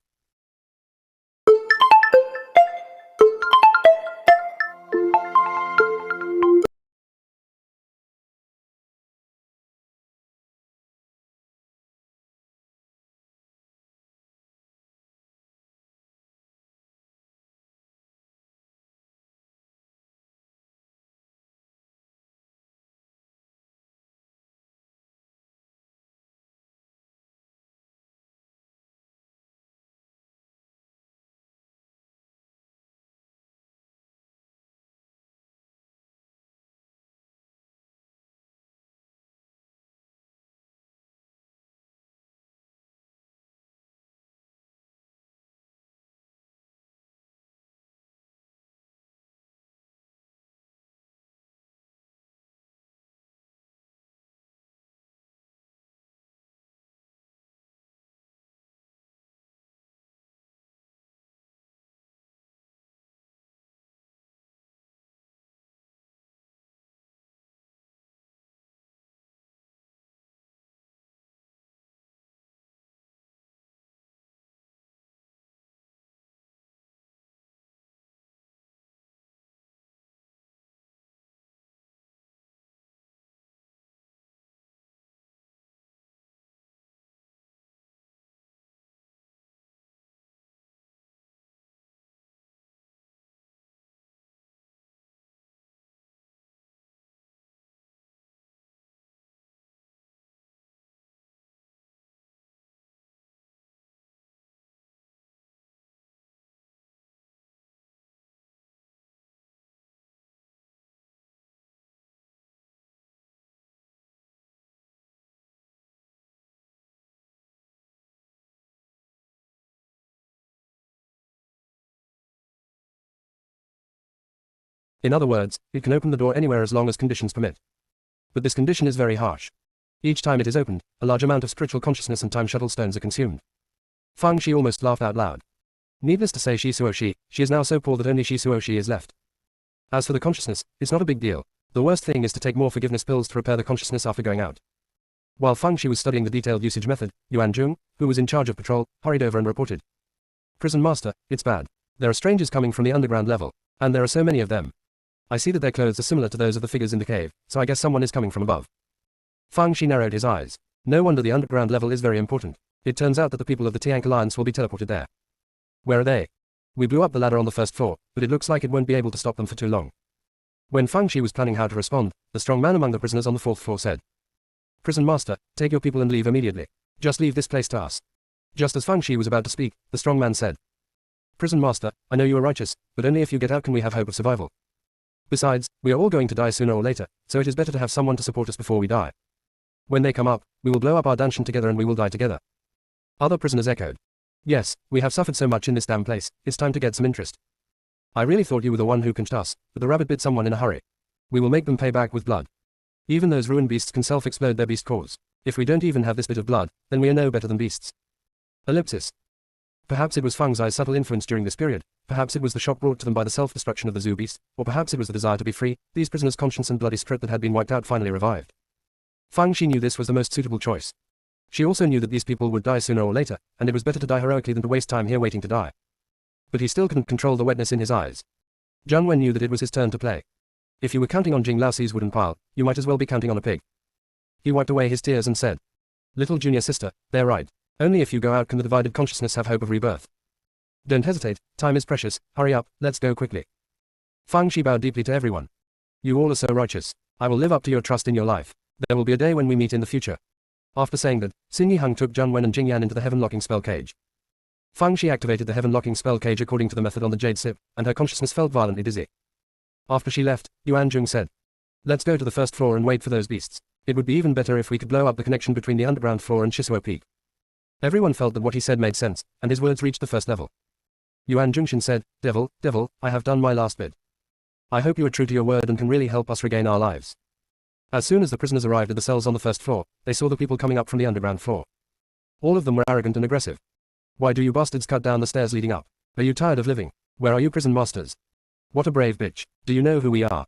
In other words, it can open the door anywhere as long as conditions permit. But this condition is very harsh. Each time it is opened, a large amount of spiritual consciousness and time shuttle stones are consumed. Fang Shi almost laughed out loud. Needless to say, she is now so poor that only she is left. As for the consciousness, it's not a big deal. The worst thing is to take more forgiveness pills to repair the consciousness after going out. While Fang Shi was studying the detailed usage method, Yuan Jung, who was in charge of patrol, hurried over and reported. Prison Master, it's bad. There are strangers coming from the underground level, and there are so many of them. I see that their clothes are similar to those of the figures in the cave, so I guess someone is coming from above. Fang Shi narrowed his eyes. No wonder the underground level is very important. It turns out that the people of the Tiank Alliance will be teleported there. Where are they? We blew up the ladder on the first floor, but it looks like it won't be able to stop them for too long. When Fang Shi was planning how to respond, the strong man among the prisoners on the fourth floor said, Prison Master, take your people and leave immediately. Just leave this place to us. Just as Fang Shi was about to speak, the strong man said, Prison Master, I know you are righteous, but only if you get out can we have hope of survival. Besides, we are all going to die sooner or later, so it is better to have someone to support us before we die. When they come up, we will blow up our dungeon together and we will die together. Other prisoners echoed. Yes, we have suffered so much in this damn place, it's time to get some interest. I really thought you were the one who pinched us, but the rabbit bit someone in a hurry. We will make them pay back with blood. Even those ruined beasts can self-explode their beast cores. If we don't even have this bit of blood, then we are no better than beasts. Ellipsis. Perhaps it was Fang Zai's subtle influence during this period, perhaps it was the shock brought to them by the self-destruction of the zoo beast, or perhaps it was the desire to be free, these prisoners' conscience and bloody spirit that had been wiped out finally revived. Fang Shi knew this was the most suitable choice. She also knew that these people would die sooner or later, and it was better to die heroically than to waste time here waiting to die. But he still couldn't control the wetness in his eyes. Zhang Wen knew that it was his turn to play. If you were counting on Jing Laoxi's wooden pile, you might as well be counting on a pig. He wiped away his tears and said, Little junior sister, they're right. Only if you go out can the divided consciousness have hope of rebirth. Don't hesitate, time is precious, hurry up, let's go quickly. Fang Shi bowed deeply to everyone. You all are so righteous. I will live up to your trust in your life. There will be a day when we meet in the future. After saying that, Xin Yihang took Zhang Wen and Jing Yan into the heaven-locking spell cage. Fang Shi activated the heaven-locking spell cage according to the method on the jade sip, and her consciousness felt violently dizzy. After she left, Yuan Jung said, Let's go to the first floor and wait for those beasts. It would be even better if we could blow up the connection between the underground floor and Shisuo Peak. Everyone felt that what he said made sense, and his words reached the first level. Yuan Jungshin said, Devil, I have done my last bit. I hope you are true to your word and can really help us regain our lives. As soon as the prisoners arrived at the cells on the first floor, they saw the people coming up from the underground floor. All of them were arrogant and aggressive. Why do you bastards cut down the stairs leading up? Are you tired of living? Where are you prison masters? What a brave bitch. Do you know who we are?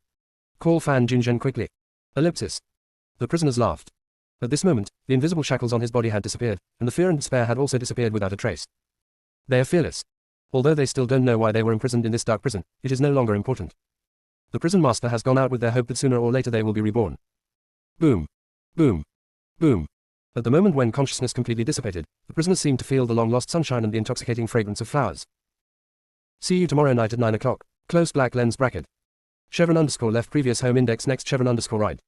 Call Fan Junzhen quickly. Ellipsis. The prisoners laughed. At this moment, the invisible shackles on his body had disappeared, and the fear and despair had also disappeared without a trace. They are fearless. Although they still don't know why they were imprisoned in this dark prison, it is no longer important. The prison master has gone out with their hope that sooner or later they will be reborn. Boom. Boom. Boom. At the moment when consciousness completely dissipated, the prisoners seemed to feel the long-lost sunshine and the intoxicating fragrance of flowers. See you tomorrow night at 9 o'clock. Close black lens bracket. Chevron underscore left previous home index next chevron underscore right.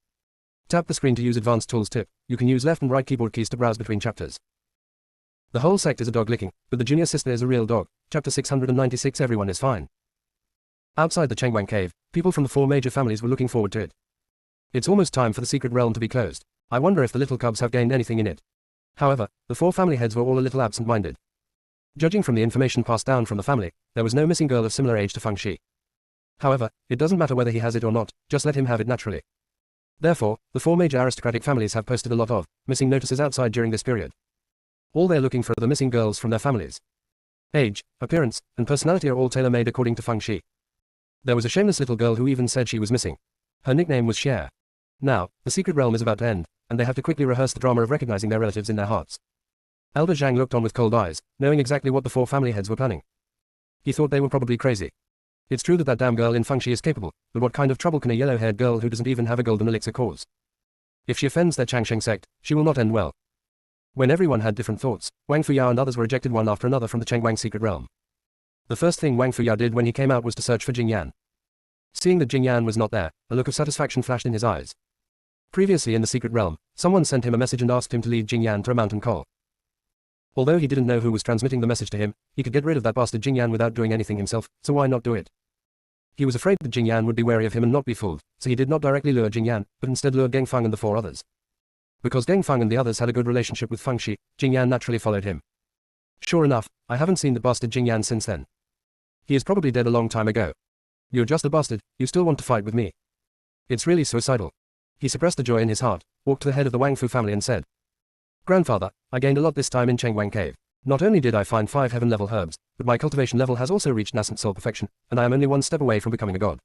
Tap the screen to use advanced tools tip. You can use left and right keyboard keys to browse between chapters. The whole sect is a dog licking, but the junior sister is a real dog. Chapter 696 Everyone is fine. Outside the Chengwang cave, people from the four major families were looking forward to it. It's almost time for the secret realm to be closed. I wonder if the little cubs have gained anything in it. However, the four family heads were all a little absent-minded. Judging from the information passed down from the family, there was no missing girl of similar age to Fang Shi. However, it doesn't matter whether he has it or not, just let him have it naturally. Therefore, the four major aristocratic families have posted a lot of missing notices outside during this period. All they're looking for are the missing girls from their families. Age, appearance, and personality are all tailor-made according to Fang Shi. There was a shameless little girl who even said she was missing. Her nickname was Cher. Now, the secret realm is about to end, and they have to quickly rehearse the drama of recognizing their relatives in their hearts. Elder Zhang looked on with cold eyes, knowing exactly what the four family heads were planning. He thought they were probably crazy. It's true that that damn girl in Fang Shi is capable, but what kind of trouble can a yellow-haired girl who doesn't even have a golden elixir cause? If she offends their Changsheng sect, she will not end well. When everyone had different thoughts, Wang Fuyao and others were ejected one after another from the Chengwang secret realm. The first thing Wang Fuyao did when he came out was to search for Jing Yan. Seeing that Jing Yan was not there, a look of satisfaction flashed in his eyes. Previously in the secret realm, someone sent him a message and asked him to lead Jing Yan to a mountain col. Although he didn't know who was transmitting the message to him, he could get rid of that bastard Jing Yan without doing anything himself, so why not do it? He was afraid that Jing Yan would be wary of him and not be fooled, so he did not directly lure Jing Yan, but instead lured Geng Fang and the four others. Because Geng Fang and the others had a good relationship with Fang Shi, Jing Yan naturally followed him. Sure enough, I haven't seen the bastard Jing Yan since then. He is probably dead a long time ago. You're just a bastard, you still want to fight with me. It's really suicidal. He suppressed the joy in his heart, walked to the head of the Wang Fu family and said, Grandfather, I gained a lot this time in Chengwang Cave. Not only did I find 5 heaven-level herbs, but my cultivation level has also reached nascent soul perfection, and I am only one step away from becoming a god.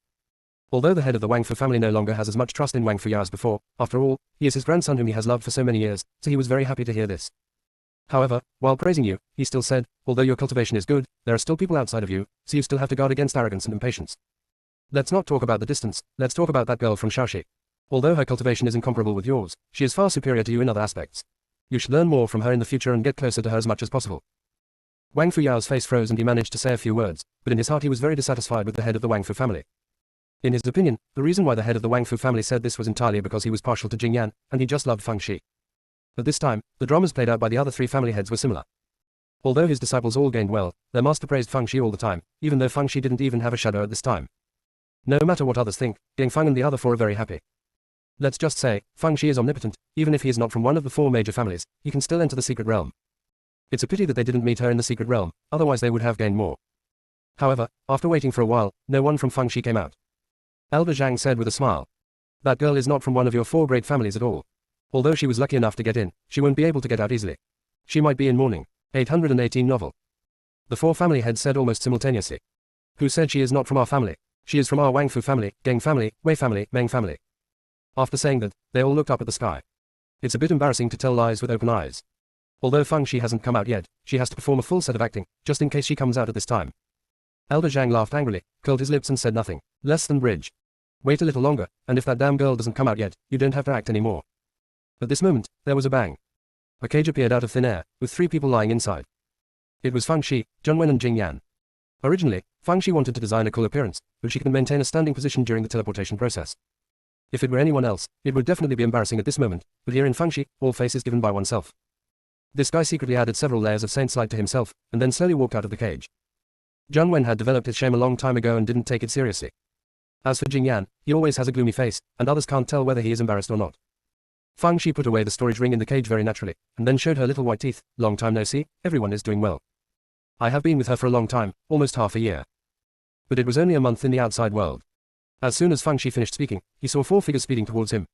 Although the head of the Wang Fu family no longer has as much trust in Wang Fu as before, after all, he is his grandson whom he has loved for so many years, so he was very happy to hear this. However, while praising you, he still said, although your cultivation is good, there are still people outside of you, so you still have to guard against arrogance and impatience. Let's not talk about the distance, let's talk about that girl from Shaoxi. Although her cultivation is incomparable with yours, she is far superior to you in other aspects. You should learn more from her in the future and get closer to her as much as possible. Wang Fu Yao's face froze and he managed to say a few words, but in his heart he was very dissatisfied with the head of the Wang Fu family. In his opinion, the reason why the head of the Wang Fu family said this was entirely because he was partial to Jing Yan, and he just loved Feng Shi. But this time, the dramas played out by the other 3 family heads were similar. Although his disciples all gained well, their master praised Feng Shi all the time, even though Feng Shi didn't even have a shadow at this time. No matter what others think, Gang Feng and the other 4 are very happy. Let's just say, Feng Shi is omnipotent, even if he is not from one of the 4 major families, he can still enter the secret realm. It's a pity that they didn't meet her in the secret realm, otherwise they would have gained more. However, after waiting for a while, no one from Feng Shi came out. Elder Zhang said with a smile. That girl is not from one of your 4 great families at all. Although she was lucky enough to get in, she won't be able to get out easily. She might be in mourning. 818 novel. The 4 family heads said almost simultaneously. Who said she is not from our family? She is from our Wang Fu family, Gang family, Wei family, Meng family. After saying that, they all looked up at the sky. It's a bit embarrassing to tell lies with open eyes. Although Feng Shi hasn't come out yet, she has to perform a full set of acting, just in case she comes out at this time. Elder Zhang laughed angrily, curled his lips and said nothing. Less than bridge. Wait a little longer, and if that damn girl doesn't come out yet, you don't have to act anymore. At this moment, there was a bang. A cage appeared out of thin air, with 3 people lying inside. It was Feng Shi, Zhongwen and Jing Yan. Originally, Feng Shi wanted to design a cool appearance, but she could maintain a standing position during the teleportation process. If it were anyone else, it would definitely be embarrassing at this moment, but here in Feng Shi, all face is given by oneself. This guy secretly added several layers of saint's light to himself, and then slowly walked out of the cage. Zhongwen had developed his shame a long time ago and didn't take it seriously. As for Jing Yan, he always has a gloomy face, and others can't tell whether he is embarrassed or not. Feng Shi put away the storage ring in the cage very naturally, and then showed her little white teeth. Long time no see, everyone is doing well. I have been with her for a long time, almost half a year. But it was only a month in the outside world. As soon as Feng Shi finished speaking, he saw 4 figures speeding towards him.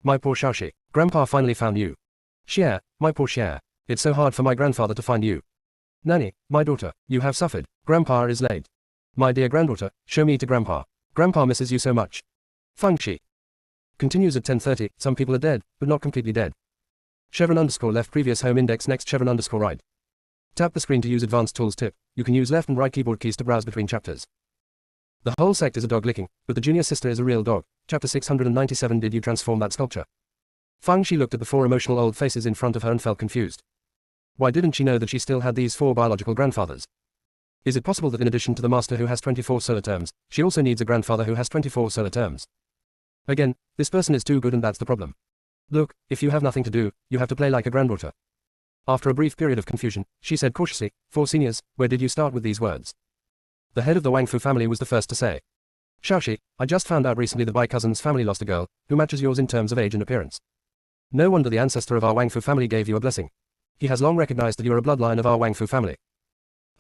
My poor Shaoxi, Grandpa finally found you. Xie, my poor Xie, it's so hard for my grandfather to find you. Nanny, my daughter, you have suffered. Grandpa is late. My dear granddaughter, show me to Grandpa. Grandpa misses you so much. Feng Shi. Continues at 10:30, some people are dead, but not completely dead. Chevron underscore left previous home index next chevron underscore right. Tap the screen to use advanced tools tip. You can use left and right keyboard keys to browse between chapters. The whole sect is a dog licking, but the junior sister is a real dog. Chapter 697. Did you transform that sculpture? Feng Shi looked at the 4 emotional old faces in front of her and felt confused. Why didn't she know that she still had these 4 biological grandfathers? Is it possible that in addition to the master who has 24 solar terms, she also needs a grandfather who has 24 solar terms? Again, this person is too good and that's the problem. Look, if you have nothing to do, you have to play like a granddaughter. After a brief period of confusion, she said cautiously, 4 seniors, where did you start with these words? The head of the Wang Fu family was the first to say. Shaoxi, I just found out recently that my cousin's family lost a girl, who matches yours in terms of age and appearance. No wonder the ancestor of our Wang Fu family gave you a blessing. He has long recognized that you are a bloodline of our Wang Fu family.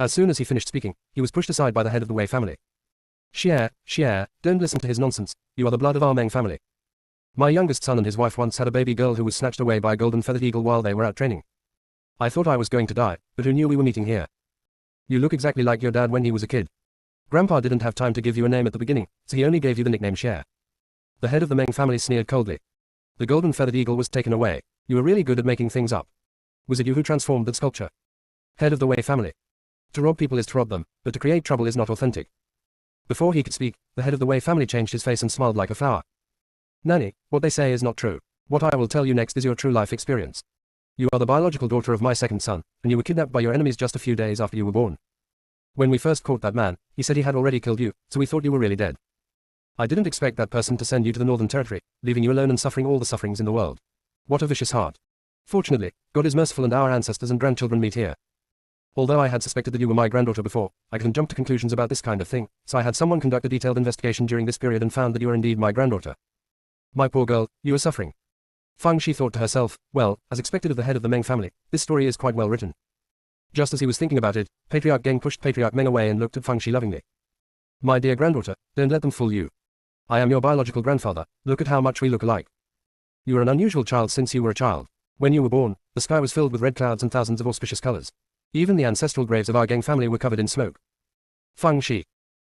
As soon as he finished speaking, he was pushed aside by the head of the Wei family. Xie, don't listen to his nonsense, you are the blood of our Meng family. My youngest son and his wife once had a baby girl who was snatched away by a golden feathered eagle while they were out training. I thought I was going to die, but who knew we were meeting here? You look exactly like your dad when he was a kid. Grandpa didn't have time to give you a name at the beginning, so he only gave you the nickname Xie. The head of the Meng family sneered coldly. The golden feathered eagle was taken away. You were really good at making things up. Was it you who transformed that sculpture? Head of the Wei family. To rob people is to rob them, but to create trouble is not authentic. Before he could speak, the head of the Wei family changed his face and smiled like a flower. Nanny, what they say is not true. What I will tell you next is your true life experience. You are the biological daughter of my second son, and you were kidnapped by your enemies just a few days after you were born. When we first caught that man, he said he had already killed you, so we thought you were really dead. I didn't expect that person to send you to the Northern Territory, leaving you alone and suffering all the sufferings in the world. What a vicious heart. Fortunately, God is merciful and our ancestors and grandchildren meet here. Although I had suspected that you were my granddaughter before, I couldn't jump to conclusions about this kind of thing, so I had someone conduct a detailed investigation during this period and found that you are indeed my granddaughter. My poor girl, you are suffering. Feng Shi thought to herself, well, as expected of the head of the Meng family, this story is quite well written. Just as he was thinking about it, Patriarch Geng pushed Patriarch Meng away and looked at Feng Shi lovingly. My dear granddaughter, don't let them fool you. I am your biological grandfather, look at how much we look alike. You are an unusual child since you were a child. When you were born, the sky was filled with red clouds and thousands of auspicious colors. Even the ancestral graves of our gang family were covered in smoke. Feng Shi.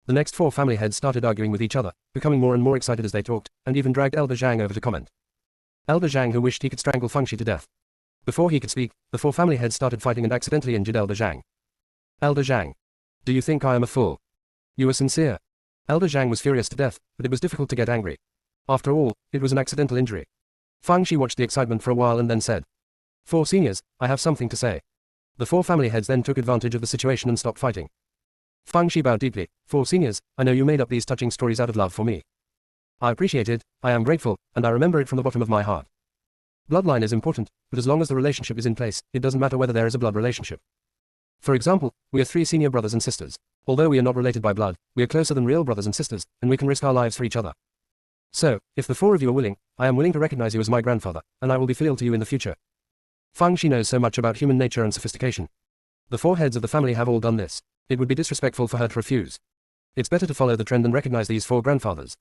The next 4 family heads started arguing with each other, becoming more and more excited as they talked, and even dragged Elder Zhang over to comment. Elder Zhang who wished he could strangle Feng Shi to death. Before he could speak, the 4 family heads started fighting and accidentally injured Elder Zhang. Elder Zhang. Do you think I am a fool? You are sincere. Elder Zhang was furious to death, but it was difficult to get angry. After all, it was an accidental injury. Feng Shi watched the excitement for a while and then said, 4 seniors, I have something to say. The 4 family heads then took advantage of the situation and stopped fighting. Feng Shi bowed deeply. 4 seniors, I know you made up these touching stories out of love for me. I appreciate it, I am grateful, and I remember it from the bottom of my heart. Bloodline is important, but as long as the relationship is in place, it doesn't matter whether there is a blood relationship. For example, we are 3 senior brothers and sisters. Although we are not related by blood, we are closer than real brothers and sisters, and we can risk our lives for each other. So, if the 4 of you are willing, I am willing to recognize you as my grandfather, and I will be filial to you in the future. Feng Shi knows so much about human nature and sophistication. The 4 heads of the family have all done this. It would be disrespectful for her to refuse. It's better to follow the trend and recognize these 4 grandfathers.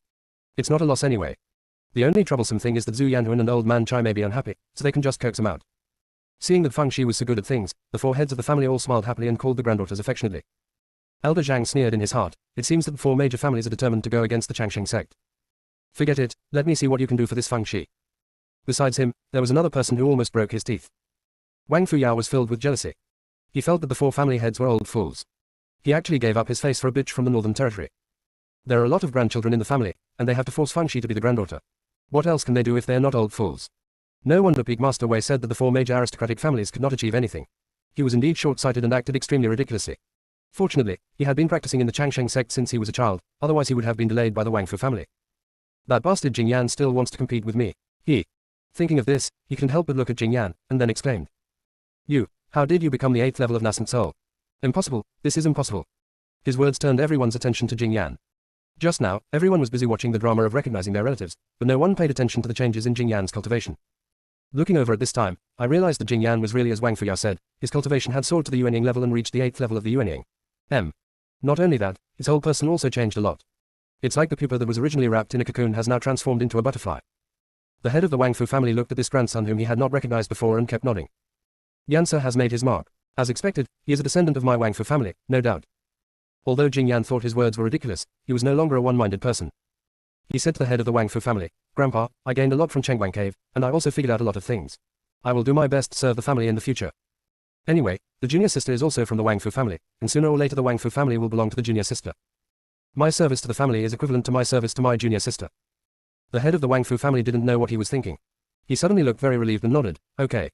It's not a loss anyway. The only troublesome thing is that Zhu Yanhuan and Old Man Chai may be unhappy, so they can just coax him out. Seeing that Feng Shi was so good at things, the 4 heads of the family all smiled happily and called the granddaughters affectionately. Elder Zhang sneered in his heart. It seems that the 4 major families are determined to go against the Changsheng sect. Forget it, let me see what you can do for this Feng Shi. Besides him, there was another person who almost broke his teeth. Wang Fuyao was filled with jealousy. He felt that the 4 family heads were old fools. He actually gave up his face for a bitch from the Northern Territory. There are a lot of grandchildren in the family, and they have to force Feng Shi to be the granddaughter. What else can they do if they are not old fools? No wonder Peak Master Wei said that the 4 major aristocratic families could not achieve anything. He was indeed short-sighted and acted extremely ridiculously. Fortunately, he had been practicing in the Changsheng sect since he was a child, otherwise he would have been delayed by the Wang Fu family. That bastard Jing Yan still wants to compete with me. Thinking of this, he couldn't help but look at Jing Yan, and then exclaimed. You, how did you become the 8th level of nascent soul? Impossible, this is impossible. His words turned everyone's attention to Jing Yan. Just now, everyone was busy watching the drama of recognizing their relatives, but no one paid attention to the changes in Jing Yan's cultivation. Looking over at this time, I realized that Jing Yan was really as Wang Fuyao said, his cultivation had soared to the Yuanying level and reached the 8th level of the Yuanying. Not only that, his whole person also changed a lot. It's like the pupa that was originally wrapped in a cocoon has now transformed into a butterfly. The head of the Wang Fu family looked at this grandson whom he had not recognized before and kept nodding. Yansa has made his mark. As expected, he is a descendant of my Wang Fu family, no doubt. Although Jing Yan thought his words were ridiculous, he was no longer a one-minded person. He said to the head of the Wang Fu family, Grandpa, I gained a lot from Chengguang Cave, and I also figured out a lot of things. I will do my best to serve the family in the future. Anyway, the junior sister is also from the Wang Fu family, and sooner or later the Wang Fu family will belong to the junior sister. My service to the family is equivalent to my service to my junior sister. The head of the Wang Fu family didn't know what he was thinking. He suddenly looked very relieved and nodded. Okay,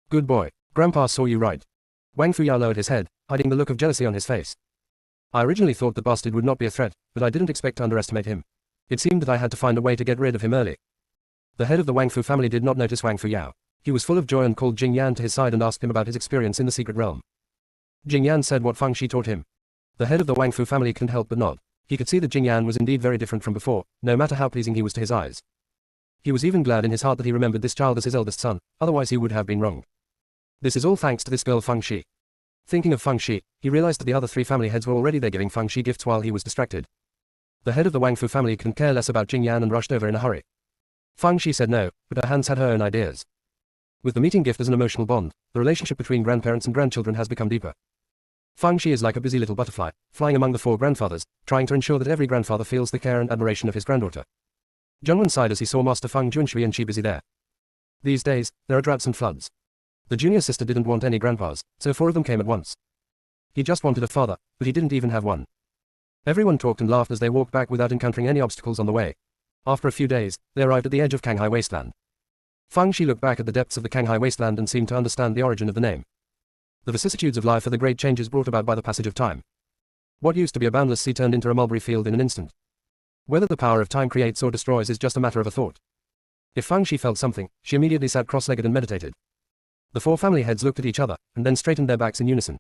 good boy. Grandpa saw you right. Wang Fuyao lowered his head, hiding the look of jealousy on his face. I originally thought the bastard would not be a threat, but I didn't expect to underestimate him. It seemed that I had to find a way to get rid of him early. The head of the Wang Fu family did not notice Wang Fuyao. He was full of joy and called Jing Yan to his side and asked him about his experience in the secret realm. Jing Yan said what Feng Shi taught him. The head of the Wang Fu family couldn't help but nod. He could see that Jing Yan was indeed very different from before, no matter how pleasing he was to his eyes. He was even glad in his heart that he remembered this child as his eldest son, otherwise he would have been wronged. This is all thanks to this girl Feng Shi. Thinking of Feng Shi, he realized that the other 3 family heads were already there giving Feng Shi gifts while he was distracted. The head of the Wang Fu family couldn't care less about Jing Yan and rushed over in a hurry. Feng Shi said no, but her hands had her own ideas. With the meeting gift as an emotional bond, the relationship between grandparents and grandchildren has become deeper. Feng Shi is like a busy little butterfly, flying among the 4 grandfathers, trying to ensure that every grandfather feels the care and admiration of his granddaughter. Zhongwen sighed as he saw Master Feng Junshui and Shi busy there. These days, there are droughts and floods. The junior sister didn't want any grandpas, so 4 of them came at once. He just wanted a father, but he didn't even have one. Everyone talked and laughed as they walked back without encountering any obstacles on the way. After a few days, they arrived at the edge of Kanghai Wasteland. Feng Shi looked back at the depths of the Kanghai Wasteland and seemed to understand the origin of the name. The vicissitudes of life are the great changes brought about by the passage of time. What used to be a boundless sea turned into a mulberry field in an instant. Whether the power of time creates or destroys is just a matter of a thought. If Feng Shi felt something, she immediately sat cross-legged and meditated. The 4 family heads looked at each other, and then straightened their backs in unison.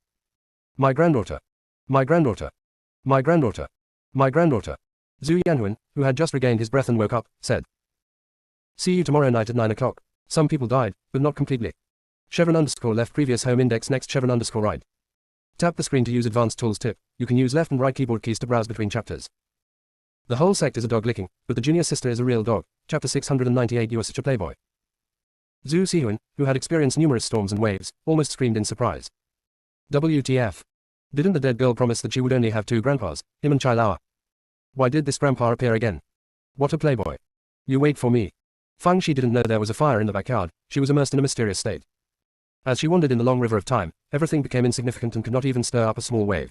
My granddaughter. My granddaughter. My granddaughter. My granddaughter. Zhu Yanhuan, who had just regained his breath and woke up, said. See you tomorrow night at 9 o'clock. Some people died, but not completely. Chevron_left previous home index next chevron_right. Tap the screen to use advanced tools tip. You can use left and right keyboard keys to browse between chapters. The whole sect is a dog licking, but the junior sister is a real dog. Chapter 698. You are such a playboy. Zhu Sihuan, who had experienced numerous storms and waves, almost screamed in surprise. WTF. Didn't the dead girl promise that she would only have 2 grandpas, him and Chai Lao? Why did this grandpa appear again? What a playboy. You wait for me. Fang Shi didn't know there was a fire in the backyard. She was immersed in a mysterious state. As she wandered in the long river of time, everything became insignificant and could not even stir up a small wave.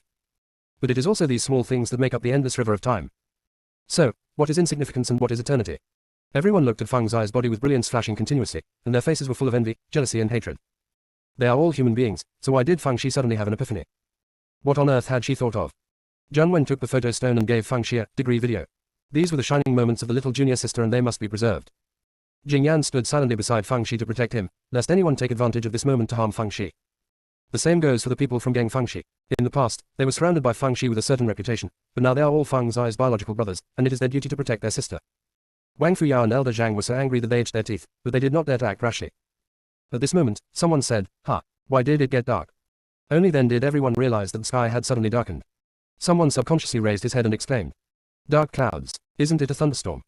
But it is also these small things that make up the endless river of time. So, what is insignificance and what is eternity? Everyone looked at Fang Zai's body with brilliance flashing continuously, and their faces were full of envy, jealousy and hatred. They are all human beings, so why did Fang Shi suddenly have an epiphany? What on earth had she thought of? Zhang Wen took the photo stone and gave Fang Shi a degree video. These were the shining moments of the little junior sister and they must be preserved. Jing Yan stood silently beside Fang Shi to protect him, lest anyone take advantage of this moment to harm Fang Shi. The same goes for the people from Gang Fang Shi. In the past, they were surrounded by Fang Shi with a certain reputation, but now they are all Fang Zai's biological brothers, and it is their duty to protect their sister. Wang Fuyao and Elder Zhang were so angry that they itched their teeth, but they did not dare to act rashly. At this moment, someone said, "Ha, why did it get dark?" Only then did everyone realize that the sky had suddenly darkened. Someone subconsciously raised his head and exclaimed, "Dark clouds, isn't it a thunderstorm?"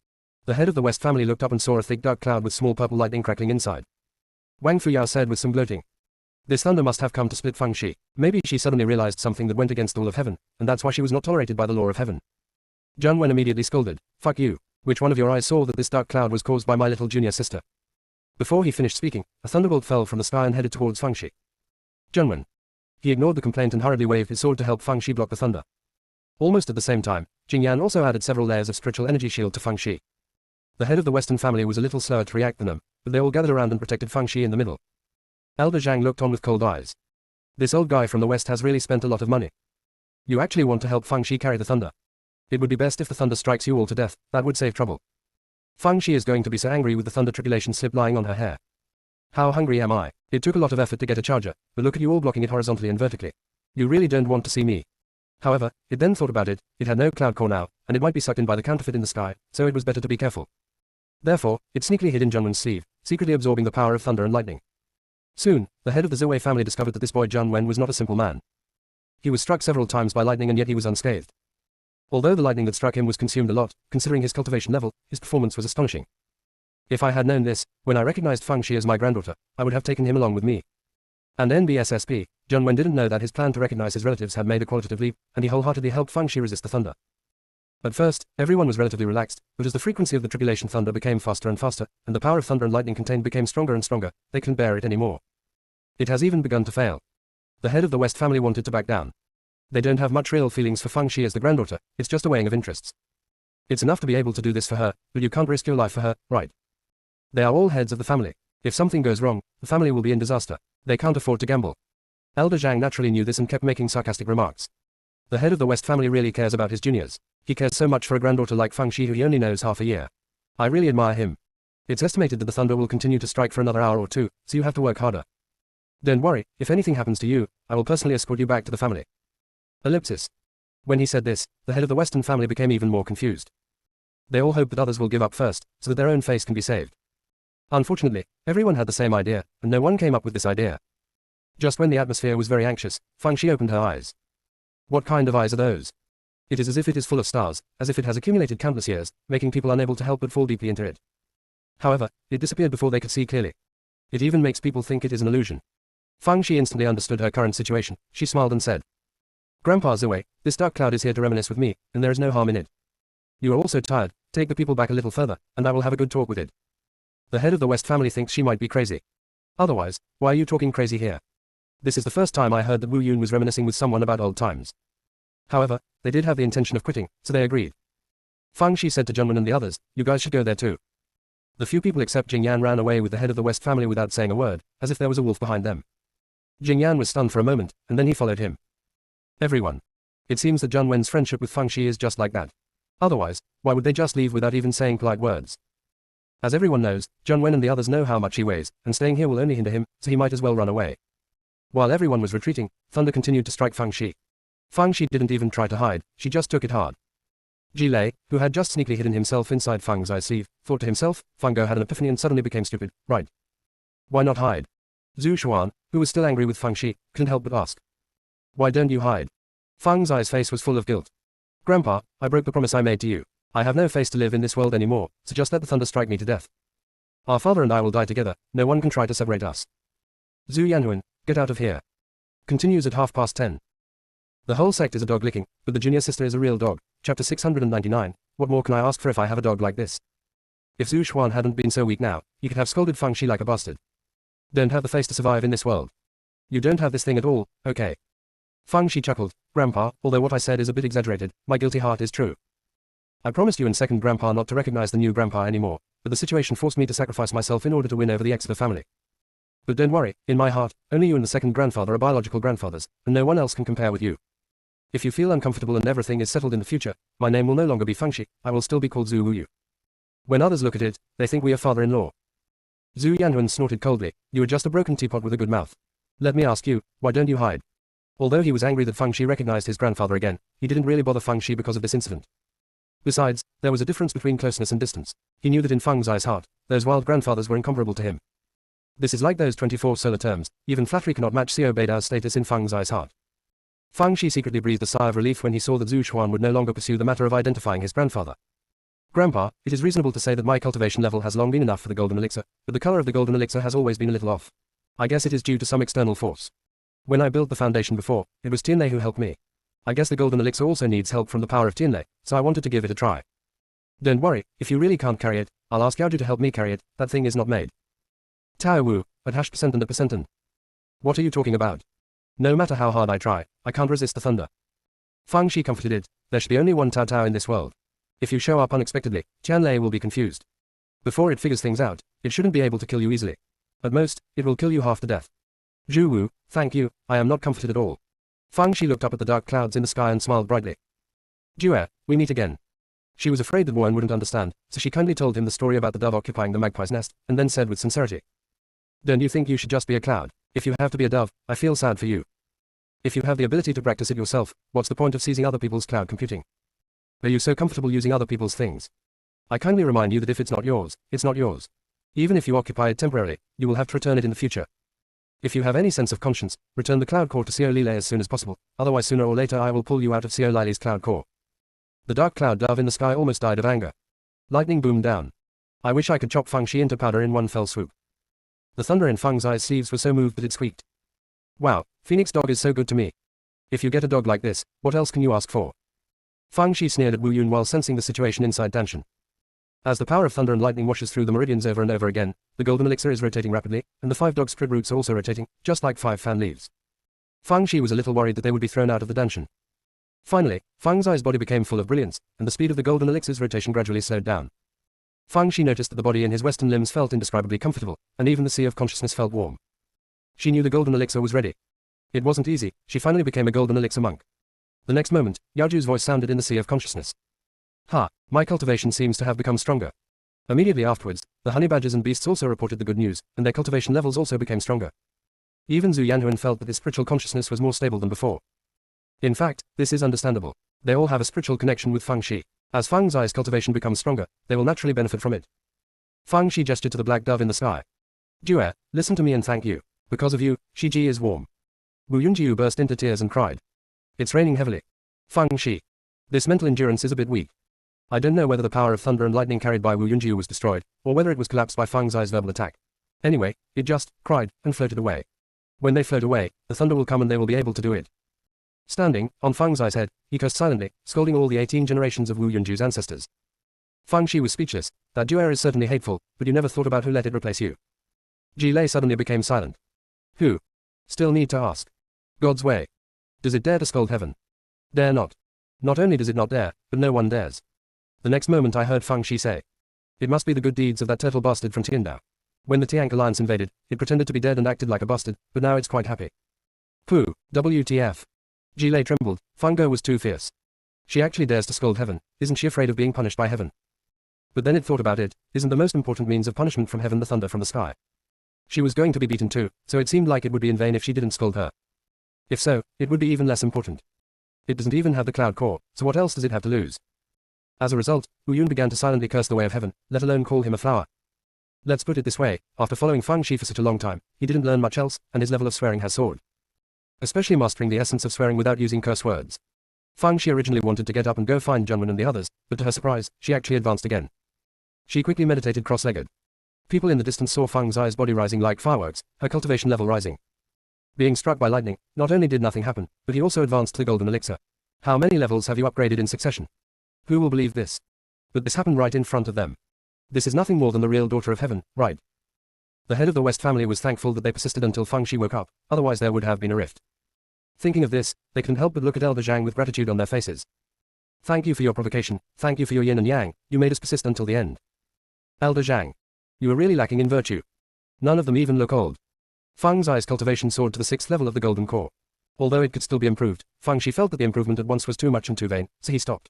The head of the West family looked up and saw a thick dark cloud with small purple lightning crackling inside. Wang Fuyao said with some gloating, "This thunder must have come to split Fang Shi. Maybe she suddenly realized something that went against the law of heaven, and that's why she was not tolerated by the law of heaven." Zhang Wen immediately scolded, "Fuck you. Which one of your eyes saw that this dark cloud was caused by my little junior sister?" Before he finished speaking, a thunderbolt fell from the sky and headed towards Fang Shi. Zhang Wen. He ignored the complaint and hurriedly waved his sword to help Fang Shi block the thunder. Almost at the same time, Jing Yan also added several layers of spiritual energy shield to Fang Shi. The head of the Western family was a little slower to react than them, but they all gathered around and protected Fang Shi in the middle. Elder Zhang looked on with cold eyes. This old guy from the West has really spent a lot of money. You actually want to help Fang Shi carry the thunder. It would be best if the thunder strikes you all to death, that would save trouble. Fang Shi is going to be so angry with the thunder tribulation slip lying on her hair. How hungry am I? It took a lot of effort to get a charger, but look at you all blocking it horizontally and vertically. You really don't want to see me. However, it then thought about it, it had no cloud core now, and it might be sucked in by the counterfeit in the sky, so it was better to be careful. Therefore, it sneakily hid in Zhang Wen's sleeve, secretly absorbing the power of thunder and lightning. Soon, the head of the Ziwei family discovered that this boy Zhang Wen was not a simple man. He was struck several times by lightning and yet he was unscathed. Although the lightning that struck him was consumed a lot, considering his cultivation level, his performance was astonishing. If I had known this, when I recognized Fang Shi as my granddaughter, I would have taken him along with me. And NBSSP, Zhang Wen didn't know that his plan to recognize his relatives had made a qualitative leap, and he wholeheartedly helped Fang Shi resist the thunder. At first, everyone was relatively relaxed, but as the frequency of the tribulation thunder became faster and faster, and the power of thunder and lightning contained became stronger and stronger, they couldn't bear it anymore. It has even begun to fail. The head of the West family wanted to back down. They don't have much real feelings for Fang Shi as the granddaughter, it's just a weighing of interests. It's enough to be able to do this for her, but you can't risk your life for her, right? They are all heads of the family. If something goes wrong, the family will be in disaster. They can't afford to gamble. Elder Zhang naturally knew this and kept making sarcastic remarks. The head of the West family really cares about his juniors. He cares so much for a granddaughter like Fang Shi who he only knows half a year. I really admire him. It's estimated that the thunder will continue to strike for another hour or two, so you have to work harder. Don't worry, if anything happens to you, I will personally escort you back to the family. Ellipsis. When he said this, the head of the Western family became even more confused. They all hope that others will give up first, so that their own face can be saved. Unfortunately, everyone had the same idea, and no one came up with this idea. Just when the atmosphere was very anxious, Fang Shi opened her eyes. What kind of eyes are those? It is as if it is full of stars, as if it has accumulated countless years, making people unable to help but fall deeply into it. However, it disappeared before they could see clearly. It even makes people think it is an illusion. Fang Shi instantly understood her current situation. She smiled and said, "Grandpa Ziwei, this dark cloud is here to reminisce with me, and there is no harm in it. You are also tired, take the people back a little further, and I will have a good talk with it." The head of the West family thinks she might be crazy. Otherwise, why are you talking crazy here? This is the first time I heard that Wu Yun was reminiscing with someone about old times. However, they did have the intention of quitting, so they agreed. Fang Shi said to Zhang Wen and the others, "You guys should go there too." The few people except Jing Yan ran away with the head of the West family without saying a word, as if there was a wolf behind them. Jing Yan was stunned for a moment, and then he followed him. Everyone. It seems that Zhang Wen's friendship with Fang Shi is just like that. Otherwise, why would they just leave without even saying polite words? As everyone knows, Zhang Wen and the others know how much he weighs, and staying here will only hinder him, so he might as well run away. While everyone was retreating, thunder continued to strike Fang Shi. Fang Shi didn't even try to hide, she just took it hard. Ji Lei, who had just sneakily hidden himself inside Fang Zai's sleeve, thought to himself, Fang Go had an epiphany and suddenly became stupid, right? Why not hide? Zhu Xuan, who was still angry with Fang Shi, couldn't help but ask. Why don't you hide? Fang Zai's face was full of guilt. Grandpa, I broke the promise I made to you. I have no face to live in this world anymore, so just let the thunder strike me to death. Our father and I will die together, no one can try to separate us. Zhu Yanhuan, get out of here. Continues at 10:30. The whole sect is a dog licking, but the junior sister is a real dog. Chapter 699, what more can I ask for if I have a dog like this? If Zhu Xuan hadn't been so weak now, he could have scolded Fang Shi like a bastard. Don't have the face to survive in this world. You don't have this thing at all, okay. Fang Shi chuckled, Grandpa, although what I said is a bit exaggerated, my guilty heart is true. I promised you and second Grandpa not to recognize the new Grandpa anymore, but the situation forced me to sacrifice myself in order to win over the ex of the family. But don't worry, in my heart, only you and the second grandfather are biological grandfathers, and no one else can compare with you. If you feel uncomfortable and everything is settled in the future, my name will no longer be Fang Shi, I will still be called Zhu Wuyu. When others look at it, they think we are father-in-law. Zhu Yanhuan snorted coldly, you are just a broken teapot with a good mouth. Let me ask you, why don't you hide? Although he was angry that Fang Shi recognized his grandfather again, he didn't really bother Fang Shi because of this incident. Besides, there was a difference between closeness and distance. He knew that in Fang Zai's heart, those wild grandfathers were incomparable to him. This is like those 24 solar terms, even flattery cannot match Xiao Beidao's status in Fang Zai's heart. Fang Shi secretly breathed a sigh of relief when he saw that Zhu Xuan would no longer pursue the matter of identifying his grandfather. Grandpa, it is reasonable to say that my cultivation level has long been enough for the golden elixir, but the color of the golden elixir has always been a little off. I guess it is due to some external force. When I built the foundation before, it was Tianlei who helped me. I guess the golden elixir also needs help from the power of Tianlei, so I wanted to give it a try. Don't worry, if you really can't carry it, I'll ask Yaoju to help me carry it, that thing is not made. Tao Wu, at #% and %. What are you talking about? No matter how hard I try, I can't resist the thunder. Fang Shi comforted it, there should be only one Tao Tao in this world. If you show up unexpectedly, Tianlei will be confused. Before it figures things out, it shouldn't be able to kill you easily. At most, it will kill you half to death. Zhu Wu, thank you, I am not comforted at all. Fang Shi looked up at the dark clouds in the sky and smiled brightly. Jue, we meet again. She was afraid that Wan wouldn't understand, so she kindly told him the story about the dove occupying the magpie's nest, and then said with sincerity. Don't you think you should just be a cloud? If you have to be a dove, I feel sad for you. If you have the ability to practice it yourself, what's the point of seizing other people's cloud computing? Are you so comfortable using other people's things? I kindly remind you that if it's not yours, it's not yours. Even if you occupy it temporarily, you will have to return it in the future. If you have any sense of conscience, return the cloud core to Xiao Lilei as soon as possible, otherwise sooner or later I will pull you out of Xiao Lilei's cloud core. The dark cloud dove in the sky almost died of anger. Lightning boomed down. I wish I could chop Fang Shi into powder in one fell swoop. The thunder in Fang Zai's sleeves was so moved that it squeaked. Wow, Phoenix dog is so good to me. If you get a dog like this, what else can you ask for? Fang Shi sneered at Wu Yun while sensing the situation inside Danshan. As the power of thunder and lightning washes through the meridians over and over again, the golden elixir is rotating rapidly, and the 5 dog spread roots are also rotating, just like 5 fan leaves. Fang Shi was a little worried that they would be thrown out of the Danshan. Finally, Fang Zai's body became full of brilliance, and the speed of the golden elixir's rotation gradually slowed down. Fang Shi noticed that the body in his western limbs felt indescribably comfortable, and even the sea of consciousness felt warm. She knew the golden elixir was ready. It wasn't easy, she finally became a golden elixir monk. The next moment, Yaoju's voice sounded in the sea of consciousness. Ha, my cultivation seems to have become stronger. Immediately afterwards, the honey badgers and beasts also reported the good news, and their cultivation levels also became stronger. Even Zhu Yanhuan felt that his spiritual consciousness was more stable than before. In fact, this is understandable. They all have a spiritual connection with Fang Shi. As Fang Zai's cultivation becomes stronger, they will naturally benefit from it. Fang Shi gestured to the black dove in the sky. Jue, listen to me and thank you. Because of you, Shiji is warm. Wu Yunjiu burst into tears and cried. It's raining heavily. Fang Shi. This mental endurance is a bit weak. I don't know whether the power of thunder and lightning carried by Wu Yunjiu was destroyed, or whether it was collapsed by Fang Zai's verbal attack. Anyway, it just cried and floated away. When they float away, the thunder will come and they will be able to do it. Standing, on Fang Zai's head, he cursed silently, scolding all the 18 generations of Wu Yunjiu's ancestors. Fang Shi was speechless. That Jue is certainly hateful, but you never thought about who let it replace you. Ji Lei suddenly became silent. Who? Still need to ask. God's way. Does it dare to scold heaven? Dare not. Not only does it not dare, but no one dares. The next moment I heard Fang Shi say. It must be the good deeds of that turtle bastard from Tiandao. When the Tiank alliance invaded, it pretended to be dead and acted like a bastard, but now it's quite happy. Pooh, WTF. Ji Lei trembled, Fang Ge was too fierce. She actually dares to scold heaven, isn't she afraid of being punished by heaven? But then it thought about it, isn't the most important means of punishment from heaven the thunder from the sky? She was going to be beaten too, so it seemed like it would be in vain if she didn't scold her. If so, it would be even less important. It doesn't even have the cloud core, so what else does it have to lose? As a result, Wu Yun began to silently curse the way of heaven, let alone call him a flower. Let's put it this way, after following Fang Shi for such a long time, he didn't learn much else, and his level of swearing has soared. especially mastering the essence of swearing without using curse words. Fang Shi originally wanted to get up and go find Junwen and the others, but to her surprise, she actually advanced again. She quickly meditated cross-legged. People in the distance saw Fang Xi's body rising like fireworks, her cultivation level rising. Being struck by lightning, not only did nothing happen, but he also advanced to the golden elixir. How many levels have you upgraded in succession? Who will believe this? But this happened right in front of them. This is nothing more than the real daughter of heaven, right? The head of the West family was thankful that they persisted until Fang Shi woke up, otherwise there would have been a rift. Thinking of this, they couldn't help but look at Elder Zhang with gratitude on their faces. Thank you for your provocation, thank you for your yin and yang, you made us persist until the end. Elder Zhang. You are really lacking in virtue. None of them even look old. Fang Xi's cultivation soared to the 6th level of the golden core. Although it could still be improved, Fang Shi felt that the improvement at once was too much and too vain, so he stopped.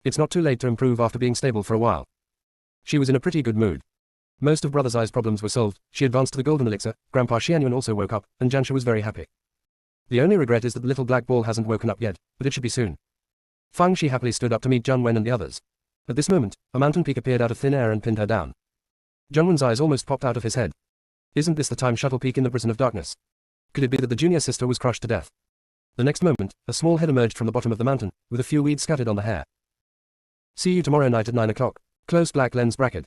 It's not too late to improve after being stable for a while. She was in a pretty good mood. Most of Brother Zai's problems were solved, she advanced to the golden elixir, Grandpa Xianyuan also woke up, and Jansha was very happy. The only regret is that the little black ball hasn't woken up yet, but it should be soon. Fang Shi happily stood up to meet Junwen and the others. At this moment, a mountain peak appeared out of thin air and pinned her down. Junwen's eyes almost popped out of his head. Isn't this the time shuttle peak in the prison of darkness? Could it be that the junior sister was crushed to death? The next moment, a small head emerged from the bottom of the mountain, with a few weeds scattered on the hair. See you tomorrow night at 9 o'clock. Close black lens bracket.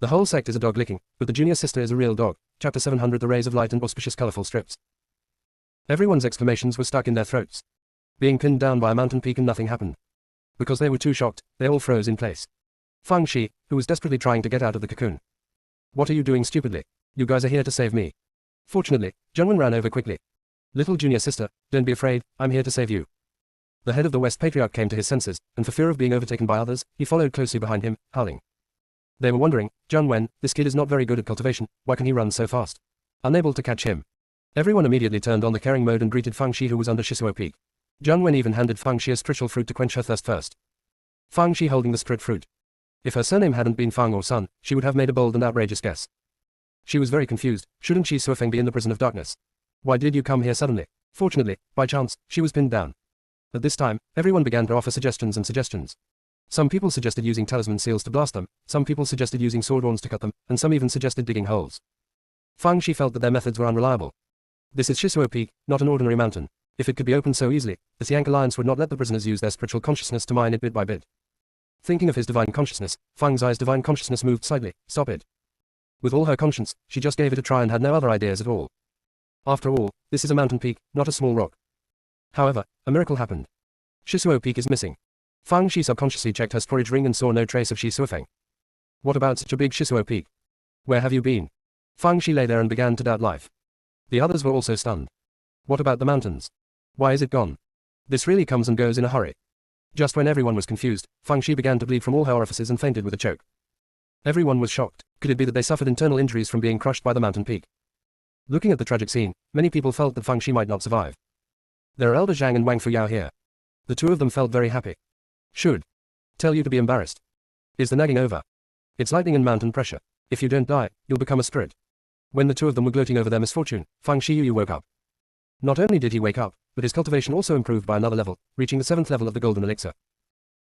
The whole sect is a dog licking, but the junior sister is a real dog. Chapter 700 The Rays of Light and Auspicious Colorful Strips. Everyone's exclamations were stuck in their throats. Being pinned down by a mountain peak and nothing happened. Because they were too shocked, they all froze in place. Fang Shi, who was desperately trying to get out of the cocoon. What are you doing stupidly? You guys are here to save me. Fortunately, Junwen ran over quickly. Little junior sister, don't be afraid, I'm here to save you. The head of the West Patriarch came to his senses, and for fear of being overtaken by others, he followed closely behind him, howling. They were wondering, Junwen, this kid is not very good at cultivation, why can he run so fast? Unable to catch him. Everyone immediately turned on the caring mode and greeted Fang Shi who was under Shisuo Peak. Junwen even handed Fang Shi a spiritual fruit to quench her thirst first. Fang Shi holding the spirit fruit. If her surname hadn't been Fang or Sun, she would have made a bold and outrageous guess. She was very confused, shouldn't Shi Suofeng be in the prison of darkness? Why did you come here suddenly? Fortunately, by chance, she was pinned down. At this time, everyone began to offer suggestions and suggestions. Some people suggested using talisman seals to blast them, some people suggested using sword horns to cut them, and some even suggested digging holes. Fang Shi felt that their methods were unreliable. This is Shisuo Peak, not an ordinary mountain. If it could be opened so easily, the Siang Alliance would not let the prisoners use their spiritual consciousness to mine it bit by bit. Thinking of his divine consciousness, Fang Xi's divine consciousness moved slightly. Stop it. With all her conscience, she just gave it a try and had no other ideas at all. After all, this is a mountain peak, not a small rock. However, a miracle happened. Shisuo Peak is missing. Fang Shi subconsciously checked her storage ring and saw no trace of Shi Suofeng. What about such a big Shisuo Peak? Where have you been? Fang Shi lay there and began to doubt life. The others were also stunned. What about the mountains? Why is it gone? This really comes and goes in a hurry. Just when everyone was confused, Fang Shi began to bleed from all her orifices and fainted with a choke. Everyone was shocked. Could it be that they suffered internal injuries from being crushed by the mountain peak? Looking at the tragic scene, many people felt that Fang Shi might not survive. There are Elder Zhang and Wang Fuyao here. The two of them felt very happy. Should tell you to be embarrassed. Is the nagging over? It's lightning and mountain pressure. If you don't die, you'll become a spirit. When the two of them were gloating over their misfortune, Fang Shi Yu woke up. Not only did he wake up, but his cultivation also improved by another level, reaching the 7th level of the golden elixir.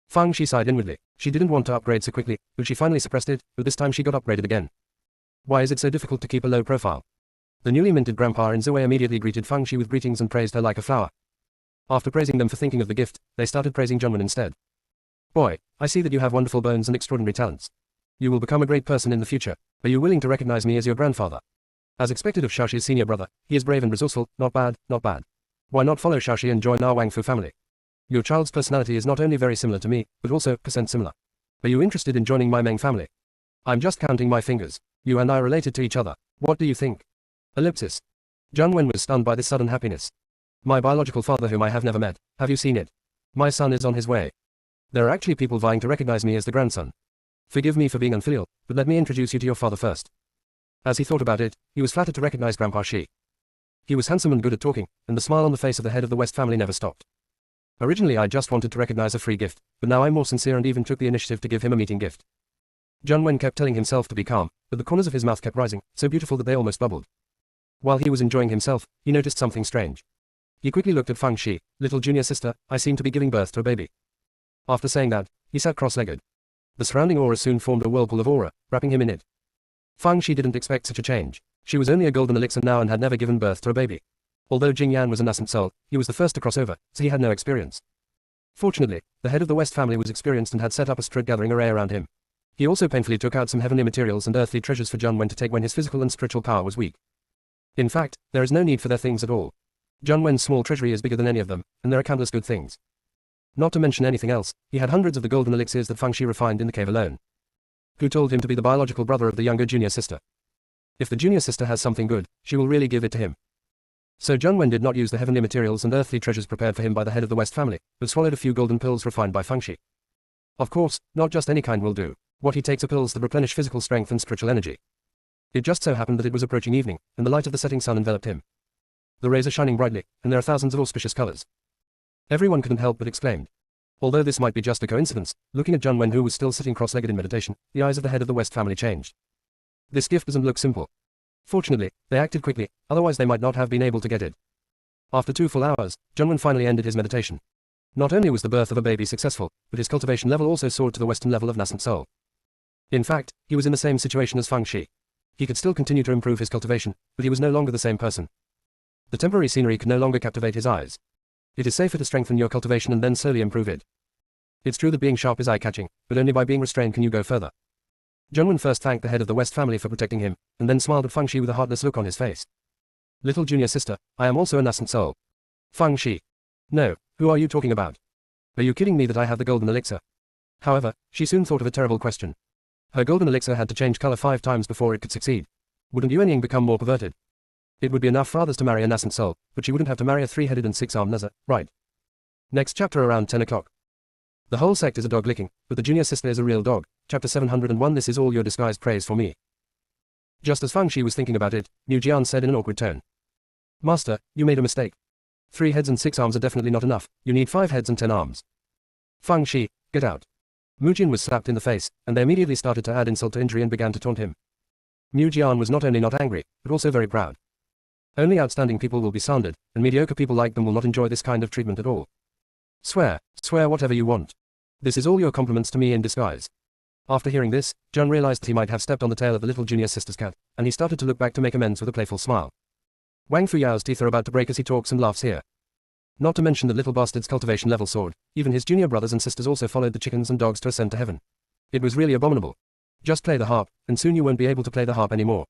Fang Shi sighed inwardly. She didn't want to upgrade so quickly, but she finally suppressed it, but this time she got upgraded again. Why is it so difficult to keep a low profile? The newly minted grandpa in Zue immediately greeted Fang Shi with greetings and praised her like a flower. After praising them for thinking of the gift, they started praising Junwen instead. Boy, I see that you have wonderful bones and extraordinary talents. You will become a great person in the future. Are you willing to recognize me as your grandfather? As expected of Shaoxi's senior brother, he is brave and resourceful, not bad, not bad. Why not follow Shaoxi and join our Wangfu family? Your child's personality is not only very similar to me, but also % similar. Are you interested in joining my Meng family? I'm just counting my fingers. You and I are related to each other. What do you think? Ellipsis. Junwen was stunned by this sudden happiness. My biological father whom I have never met, have you seen it? My son is on his way. There are actually people vying to recognize me as the grandson. Forgive me for being unfilial, but let me introduce you to your father first. As he thought about it, he was flattered to recognize Grandpa Shi. He was handsome and good at talking, and the smile on the face of the head of the West family never stopped. Originally I just wanted to recognize a free gift, but now I'm more sincere and even took the initiative to give him a meeting gift. Junwen kept telling himself to be calm, but the corners of his mouth kept rising, so beautiful that they almost bubbled. While he was enjoying himself, he noticed something strange. He quickly looked at Fang Shi. Little junior sister, I seem to be giving birth to a baby. After saying that, he sat cross-legged. The surrounding aura soon formed a whirlpool of aura, wrapping him in it. Fang Shi didn't expect such a change. She was only a golden elixir now and had never given birth to a baby. Although Jing Yan was a nascent soul, he was the first to cross over, so he had no experience. Fortunately, the head of the West family was experienced and had set up a strict gathering array around him. He also painfully took out some heavenly materials and earthly treasures for Jun Wen to take when his physical and spiritual power was weak. In fact, there is no need for their things at all. Jun Wen's small treasury is bigger than any of them, and there are countless good things. Not to mention anything else, he had hundreds of the golden elixirs that Fang Shi refined in the cave alone. Who told him to be the biological brother of the younger junior sister? If the junior sister has something good, she will really give it to him. So Jun Wen did not use the heavenly materials and earthly treasures prepared for him by the head of the West family, but swallowed a few golden pills refined by Fang Shi. Of course, not just any kind will do. What he takes are pills that replenish physical strength and spiritual energy. It just so happened that it was approaching evening, and the light of the setting sun enveloped him. The rays are shining brightly, and there are thousands of auspicious colors. Everyone couldn't help but exclaimed. Although this might be just a coincidence, looking at Jun Wen who was still sitting cross-legged in meditation, the eyes of the head of the West family changed. This gift doesn't look simple. Fortunately, they acted quickly, otherwise they might not have been able to get it. After 2 full hours, Jun Wen finally ended his meditation. Not only was the birth of a baby successful, but his cultivation level also soared to the Western level of nascent soul. In fact, he was in the same situation as Fang Shi. He could still continue to improve his cultivation, but he was no longer the same person. The temporary scenery could no longer captivate his eyes. It is safer to strengthen your cultivation and then slowly improve it. It's true that being sharp is eye-catching, but only by being restrained can you go further. Jun Wen first thanked the head of the West family for protecting him, and then smiled at Fang Shi with a heartless look on his face. Little junior sister, I am also a nascent soul. Fang Shi. No, who are you talking about? Are you kidding me that I have the golden elixir? However, she soon thought of a terrible question. Her golden elixir had to change color 5 times before it could succeed. Wouldn't Yuanying become more perverted? It would be enough for others to marry a nascent soul, but she wouldn't have to marry a 3-headed and 6-armed Nazar, right? Next chapter around 10 o'clock. The whole sect is a dog licking, but the junior sister is a real dog. Chapter 701. This is all your disguised praise for me. Just as Fang Shi was thinking about it, Mu Jian said in an awkward tone. Master, you made a mistake. 3 heads and 6 arms are definitely not enough, you need 5 heads and 10 arms. Fang Shi, get out. Mu Jian was slapped in the face, and they immediately started to add insult to injury and began to taunt him. Mu Jian was not only not angry, but also very proud. Only outstanding people will be slandered, and mediocre people like them will not enjoy this kind of treatment at all. Swear whatever you want. This is all your compliments to me in disguise. After hearing this, Jun realized that he might have stepped on the tail of the little junior sister's cat, and he started to look back to make amends with a playful smile. Wang Fuyao's teeth are about to break as he talks and laughs here. Not to mention the little bastard's cultivation level soared. Even his junior brothers and sisters also followed the chickens and dogs to ascend to heaven. It was really abominable. Just play the harp, and soon you won't be able to play the harp anymore.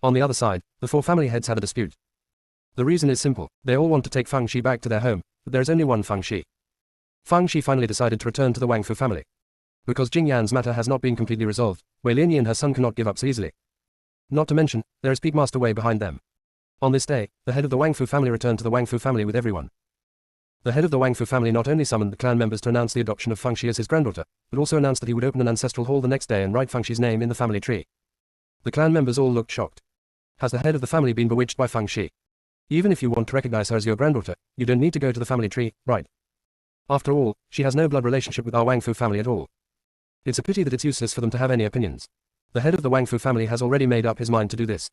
On the other side, the 4 family heads had a dispute. The reason is simple, they all want to take Fang Shi back to their home, but there is only one Fang Shi. Fang Shi finally decided to return to the Wang Fu family. Because Jing Yan's matter has not been completely resolved, Wei Lianyi and her son cannot give up so easily. Not to mention, there is Peak Master Wei behind them. On this day, the head of the Wang Fu family returned to the Wang Fu family with everyone. The head of the Wang Fu family not only summoned the clan members to announce the adoption of Fang Shi as his granddaughter, but also announced that he would open an ancestral hall the next day and write Fang Shi's name in the family tree. The clan members all looked shocked. Has the head of the family been bewitched by Fang Shi? Even if you want to recognize her as your granddaughter, you don't need to go to the family tree, right? After all, she has no blood relationship with our Wang Fu family at all. It's a pity that it's useless for them to have any opinions. The head of the Wang Fu family has already made up his mind to do this.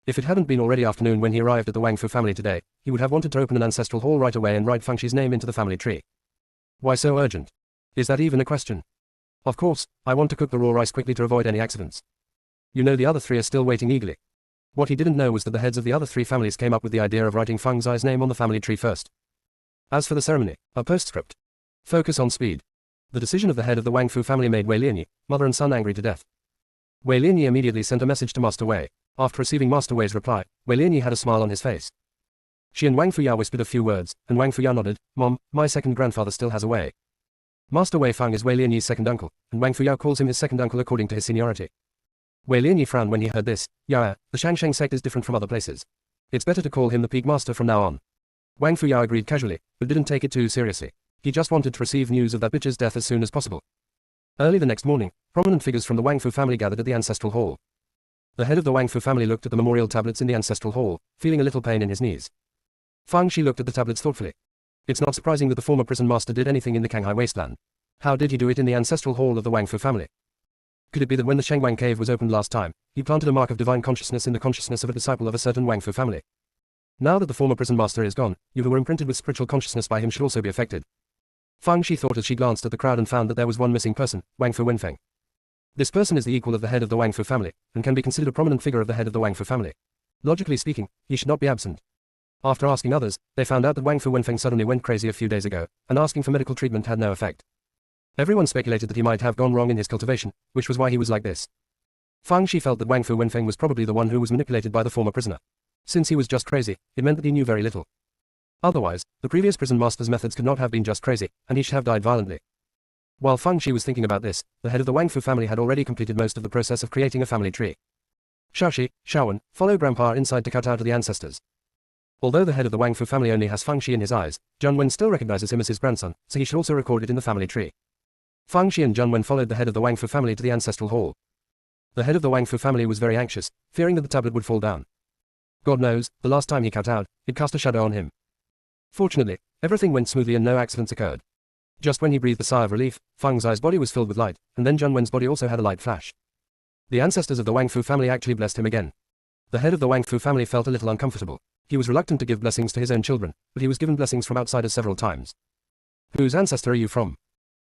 If it hadn't been already afternoon when he arrived at the Wang Fu family today, he would have wanted to open an ancestral hall right away and write Fang Shi's name into the family tree. Why so urgent? Is that even a question? Of course, I want to cook the raw rice quickly to avoid any accidents. You know the other 3 are still waiting eagerly. What he didn't know was that the heads of the other 3 families came up with the idea of writing Fang Zai's name on the family tree first. As for the ceremony, a postscript. Focus on speed. The decision of the head of the Wang Fu family made Wei Lianyi, mother and son angry to death. Wei Lianyi immediately sent a message to Master Wei. After receiving Master Wei's reply, Wei Lianyi had a smile on his face. She and Wang Fuyao whispered a few words, and Wang Fuyao nodded. Mom, my second grandfather still has a Wei. Master Wei Fang is Wei Lianyi's second uncle, and Wang Fuyao calls him his second uncle according to his seniority. Wei Lianyi frowned when he heard this. Yeah, the Shangsheng sect is different from other places. It's better to call him the Peak Master from now on. Wang Fuyao agreed casually, but didn't take it too seriously. He just wanted to receive news of that bitch's death as soon as possible. Early the next morning, prominent figures from the Wang Fu family gathered at the ancestral hall. The head of the Wang Fu family looked at the memorial tablets in the ancestral hall, feeling a little pain in his knees. Fang Shi looked at the tablets thoughtfully. It's not surprising that the former prison master did anything in the Kanghai wasteland. How did he do it in the ancestral hall of the Wang Fu family? Could it be that when the Shengwang cave was opened last time, he planted a mark of divine consciousness in the consciousness of a disciple of a certain Wang Fu family? Now that the former prison master is gone, you who were imprinted with spiritual consciousness by him should also be affected. Fang Shi thought as she glanced at the crowd and found that there was one missing person, Wang Fu Wenfeng. This person is the equal of the head of the Wang Fu family, and can be considered a prominent figure of the head of the Wang Fu family. Logically speaking, he should not be absent. After asking others, they found out that Wang Fu Wenfeng suddenly went crazy a few days ago, and asking for medical treatment had no effect. Everyone speculated that he might have gone wrong in his cultivation, which was why he was like this. Fang Shi felt that Wang Fu Wenfeng was probably the one who was manipulated by the former prisoner. Since he was just crazy, it meant that he knew very little. Otherwise, the previous prison master's methods could not have been just crazy, and he should have died violently. While Fang Shi was thinking about this, the head of the Wang Fu family had already completed most of the process of creating a family tree. Shaoxi, Shaowen, follow Grandpa inside to kowtow to the ancestors. Although the head of the Wang Fu family only has Fang Shi in his eyes, Zheng Wen still recognizes him as his grandson, so he should also record it in the family tree. Fang Shi and Zheng Wen followed the head of the Wang Fu family to the ancestral hall. The head of the Wang Fu family was very anxious, fearing that the tablet would fall down. God knows, the last time he kowtowed, it cast a shadow on him. Fortunately, everything went smoothly and no accidents occurred. Just when he breathed a sigh of relief, Fang Zai's body was filled with light, and then Zheng Wen's body also had a light flash. The ancestors of the Wang Fu family actually blessed him again. The head of the Wang Fu family felt a little uncomfortable. He was reluctant to give blessings to his own children, but he was given blessings from outsiders several times. Whose ancestor are you from?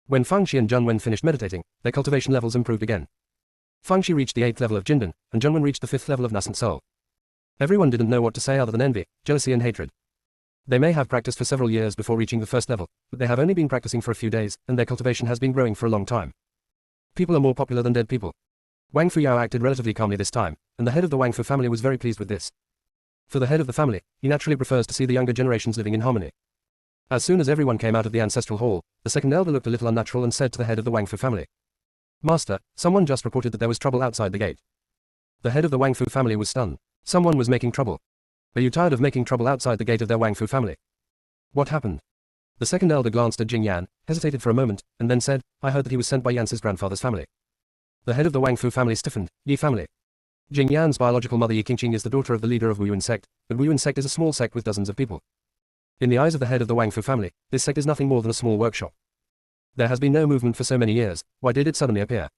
When Fang Shi and Zheng Wen finished meditating, their cultivation levels improved again. Fang Shi reached the 8th level of Jindan, and Zheng Wen reached the 5th level of Nascent Soul. Everyone didn't know what to say other than envy, jealousy and hatred. They may have practiced for several years before reaching the 1st level, but they have only been practicing for a few days, and their cultivation has been growing for a long time. People are more popular than dead people. Wang Fuyao acted relatively calmly this time, and the head of the Wang Fu family was very pleased with this. For the head of the family, he naturally prefers to see the younger generations living in harmony. As soon as everyone came out of the ancestral hall, the second elder looked a little unnatural and said to the head of the Wang Fu family, "Master, someone just reported that there was trouble outside the gate." The head of the Wang Fu family was stunned. Someone was making trouble. Are you tired of making trouble outside the gate of their Wang Fu family? What happened? The second elder glanced at Jing Yan, hesitated for a moment, and then said, "I heard that he was sent by Yance's grandfather's family." The head of the Wang Fu family stiffened. Yi family. Jing Yan's biological mother Yi Qingqing is the daughter of the leader of Wuyuan Sect, but Wuyuan Sect is a small sect with dozens of people. In the eyes of the head of the Wang Fu family, this sect is nothing more than a small workshop. There has been no movement for so many years, why did it suddenly appear?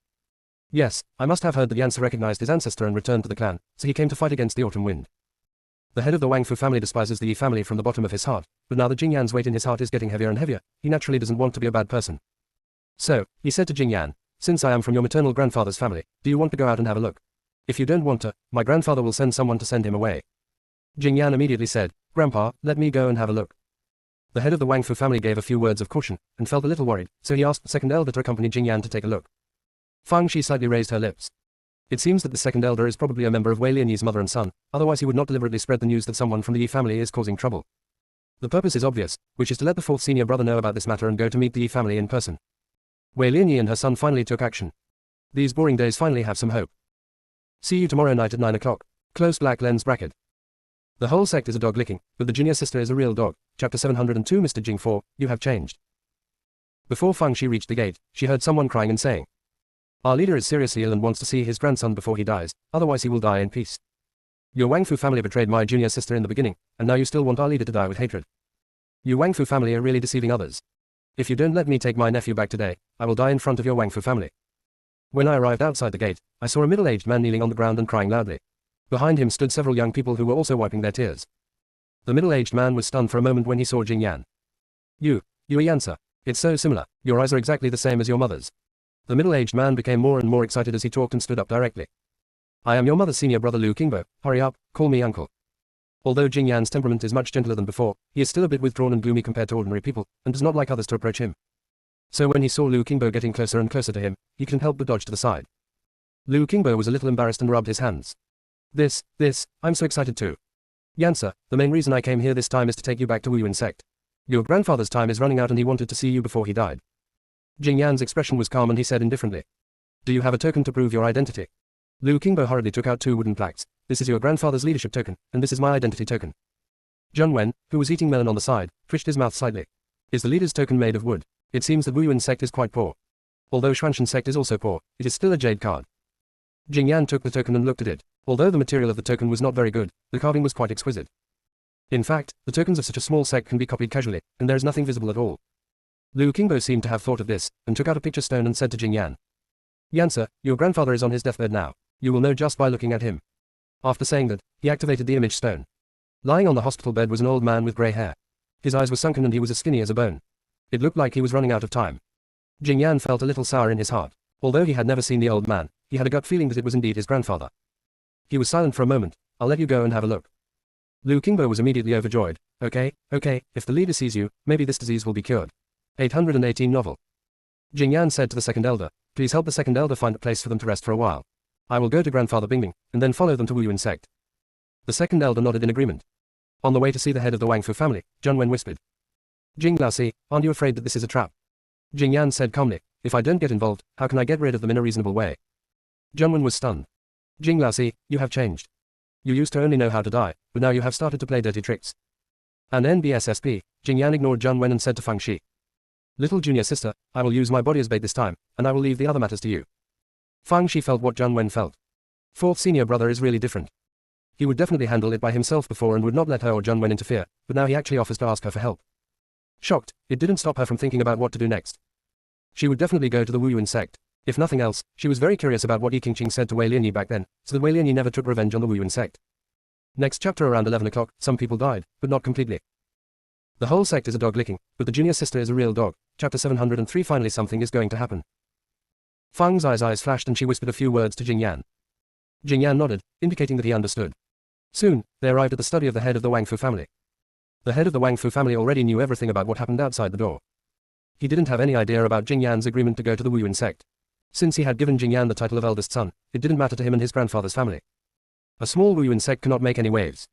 Yes, I must have heard that Yance recognized his ancestor and returned to the clan, so he came to fight against the autumn wind. The head of the Wang Fu family despises the Yi family from the bottom of his heart, but now that Jing Yan's weight in his heart is getting heavier and heavier, he naturally doesn't want to be a bad person. So, he said to Jing Yan, "Since I am from your maternal grandfather's family, do you want to go out and have a look? If you don't want to, my grandfather will send someone to send him away." Jing Yan immediately said, "Grandpa, let me go and have a look." The head of the Wang Fu family gave a few words of caution, and felt a little worried, so he asked the second elder to accompany Jing Yan to take a look. Fang Shi slightly raised her lips. It seems that the second elder is probably a member of Wei Lianyi's mother and son, otherwise he would not deliberately spread the news that someone from the Yi family is causing trouble. The purpose is obvious, which is to let the 4th senior brother know about this matter and go to meet the Yi family in person. Wei Lianyi and her son finally took action. These boring days finally have some hope. See you tomorrow night at 9 o'clock. Close black lens bracket. The whole sect is a dog licking, but the junior sister is a real dog. Chapter 702 Mr. Jing 4, you have changed. Before Fang Shi reached the gate, she heard someone crying and saying, "Our leader is seriously ill and wants to see his grandson before he dies, otherwise he will die in peace. Your Wang Fu family betrayed my junior sister in the beginning, and now you still want our leader to die with hatred. You Wang Fu family are really deceiving others. If you don't let me take my nephew back today, I will die in front of your Wang Fu family." When I arrived outside the gate, I saw a middle-aged man kneeling on the ground and crying loudly. Behind him stood several young people who were also wiping their tears. The middle-aged man was stunned for a moment when he saw Jing Yan. You are Yansa. It's so similar, your eyes are exactly the same as your mother's." The middle-aged man became more and more excited as he talked and stood up directly. "I am your mother's senior brother Lu Qingbo, hurry up, call me uncle." Although Jing Yan's temperament is much gentler than before, he is still a bit withdrawn and gloomy compared to ordinary people, and does not like others to approach him. So when he saw Lu Qingbo getting closer and closer to him, he couldn't help but dodge to the side. Lu Qingbo was a little embarrassed and rubbed his hands. I'm so excited too. Yansa, the main reason I came here this time is to take you back to Wuyuan Sect. Your grandfather's time is running out and he wanted to see you before he died." Jing Yan's expression was calm and he said indifferently, "Do you have a token to prove your identity?" Lu Qingbo hurriedly took out 2 wooden plaques. "This is your grandfather's leadership token, and this is my identity token." Zheng Wen, who was eating melon on the side, twitched his mouth slightly. "Is the leader's token made of wood? It seems that Wuyuan Sect is quite poor. Although Xuanshan Sect is also poor, it is still a jade card." Jing Yan took the token and looked at it. Although the material of the token was not very good, the carving was quite exquisite. In fact, the tokens of such a small sect can be copied casually, and there is nothing visible at all. Lu Qingbo seemed to have thought of this, and took out a picture stone and said to Jing Yan, "Yansa, your grandfather is on his deathbed now. You will know just by looking at him." After saying that, he activated the image stone. Lying on the hospital bed was an old man with grey hair. His eyes were sunken and he was as skinny as a bone. It looked like he was running out of time. Jing Yan felt a little sour in his heart. Although he had never seen the old man, he had a gut feeling that it was indeed his grandfather. He was silent for a moment. "I'll let you go and have a look." Liu Qingbo was immediately overjoyed. Okay, if the leader sees you, maybe this disease will be cured. 818 Novel. Jing Yan said to the second elder, please help the second elder find a place for them to rest for a while. I will go to Grandfather Bingbing, and then follow them to Wu Yuan Sect. The second elder nodded in agreement. On the way to see the head of the Wang Fu family, Zheng Wen whispered. Jing Laosi, aren't you afraid that this is a trap? Jing Yan said calmly, if I don't get involved, how can I get rid of them in a reasonable way? Zheng Wen was stunned. Jing Laosi, you have changed. You used to only know how to die, but now you have started to play dirty tricks. And NBSSP, Jing Yan ignored Zheng Wen and said to Fang Shi. Little junior sister, I will use my body as bait this time, and I will leave the other matters to you. Fang Shi felt what Zheng Wen felt. Fourth senior brother is really different. He would definitely handle it by himself before and would not let her or Zheng Wen interfere, but now he actually offers to ask her for help. Shocked, it didn't stop her from thinking about what to do next. She would definitely go to the Wu Yuan Sect. If nothing else, she was very curious about what Yi Qingqing said to Wei Lianyi back then, so that Wei Lianyi never took revenge on the Wu Yuan Sect. Next chapter around 11 o'clock, some people died, but not completely. The whole sect is a dog licking, but the junior sister is a real dog. Chapter 703 Finally something is going to happen. Fang's eyes flashed and she whispered a few words to Jing Yan. Jing Yan nodded, indicating that he understood. Soon, they arrived at the study of the head of the Wang Fu family. The head of the Wang Fu family already knew everything about what happened outside the door. He didn't have any idea about Jing Yan's agreement to go to the Wu Yuan Sect. Since he had given Jing Yan the title of eldest son, it didn't matter to him and his grandfather's family. A small Wu Yuan Sect cannot make any waves.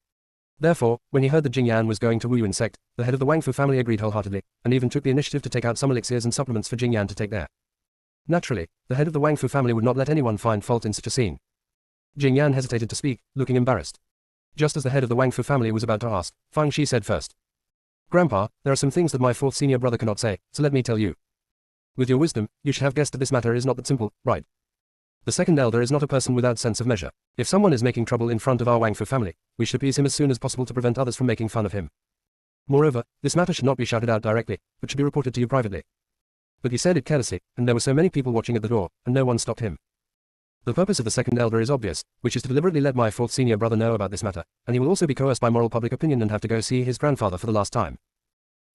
Therefore, when he heard that Jing Yan was going to Wu Yuan Sect, the head of the Wang Fu family agreed wholeheartedly, and even took the initiative to take out some elixirs and supplements for Jing Yan to take there. Naturally, the head of the Wang Fu family would not let anyone find fault in such a scene. Jing Yan hesitated to speak, looking embarrassed. Just as the head of the Wang Fu family was about to ask, Fang Shi said first. Grandpa, there are some things that my fourth senior brother cannot say, so let me tell you. With your wisdom, you should have guessed that this matter is not that simple, right? The second elder is not a person without sense of measure. If someone is making trouble in front of our Wang Fu family, we should appease him as soon as possible to prevent others from making fun of him. Moreover, this matter should not be shouted out directly, but should be reported to you privately. But he said it carelessly, and there were so many people watching at the door, and no one stopped him. The purpose of the second elder is obvious, which is to deliberately let my fourth senior brother know about this matter, and he will also be coerced by moral public opinion and have to go see his grandfather for the last time.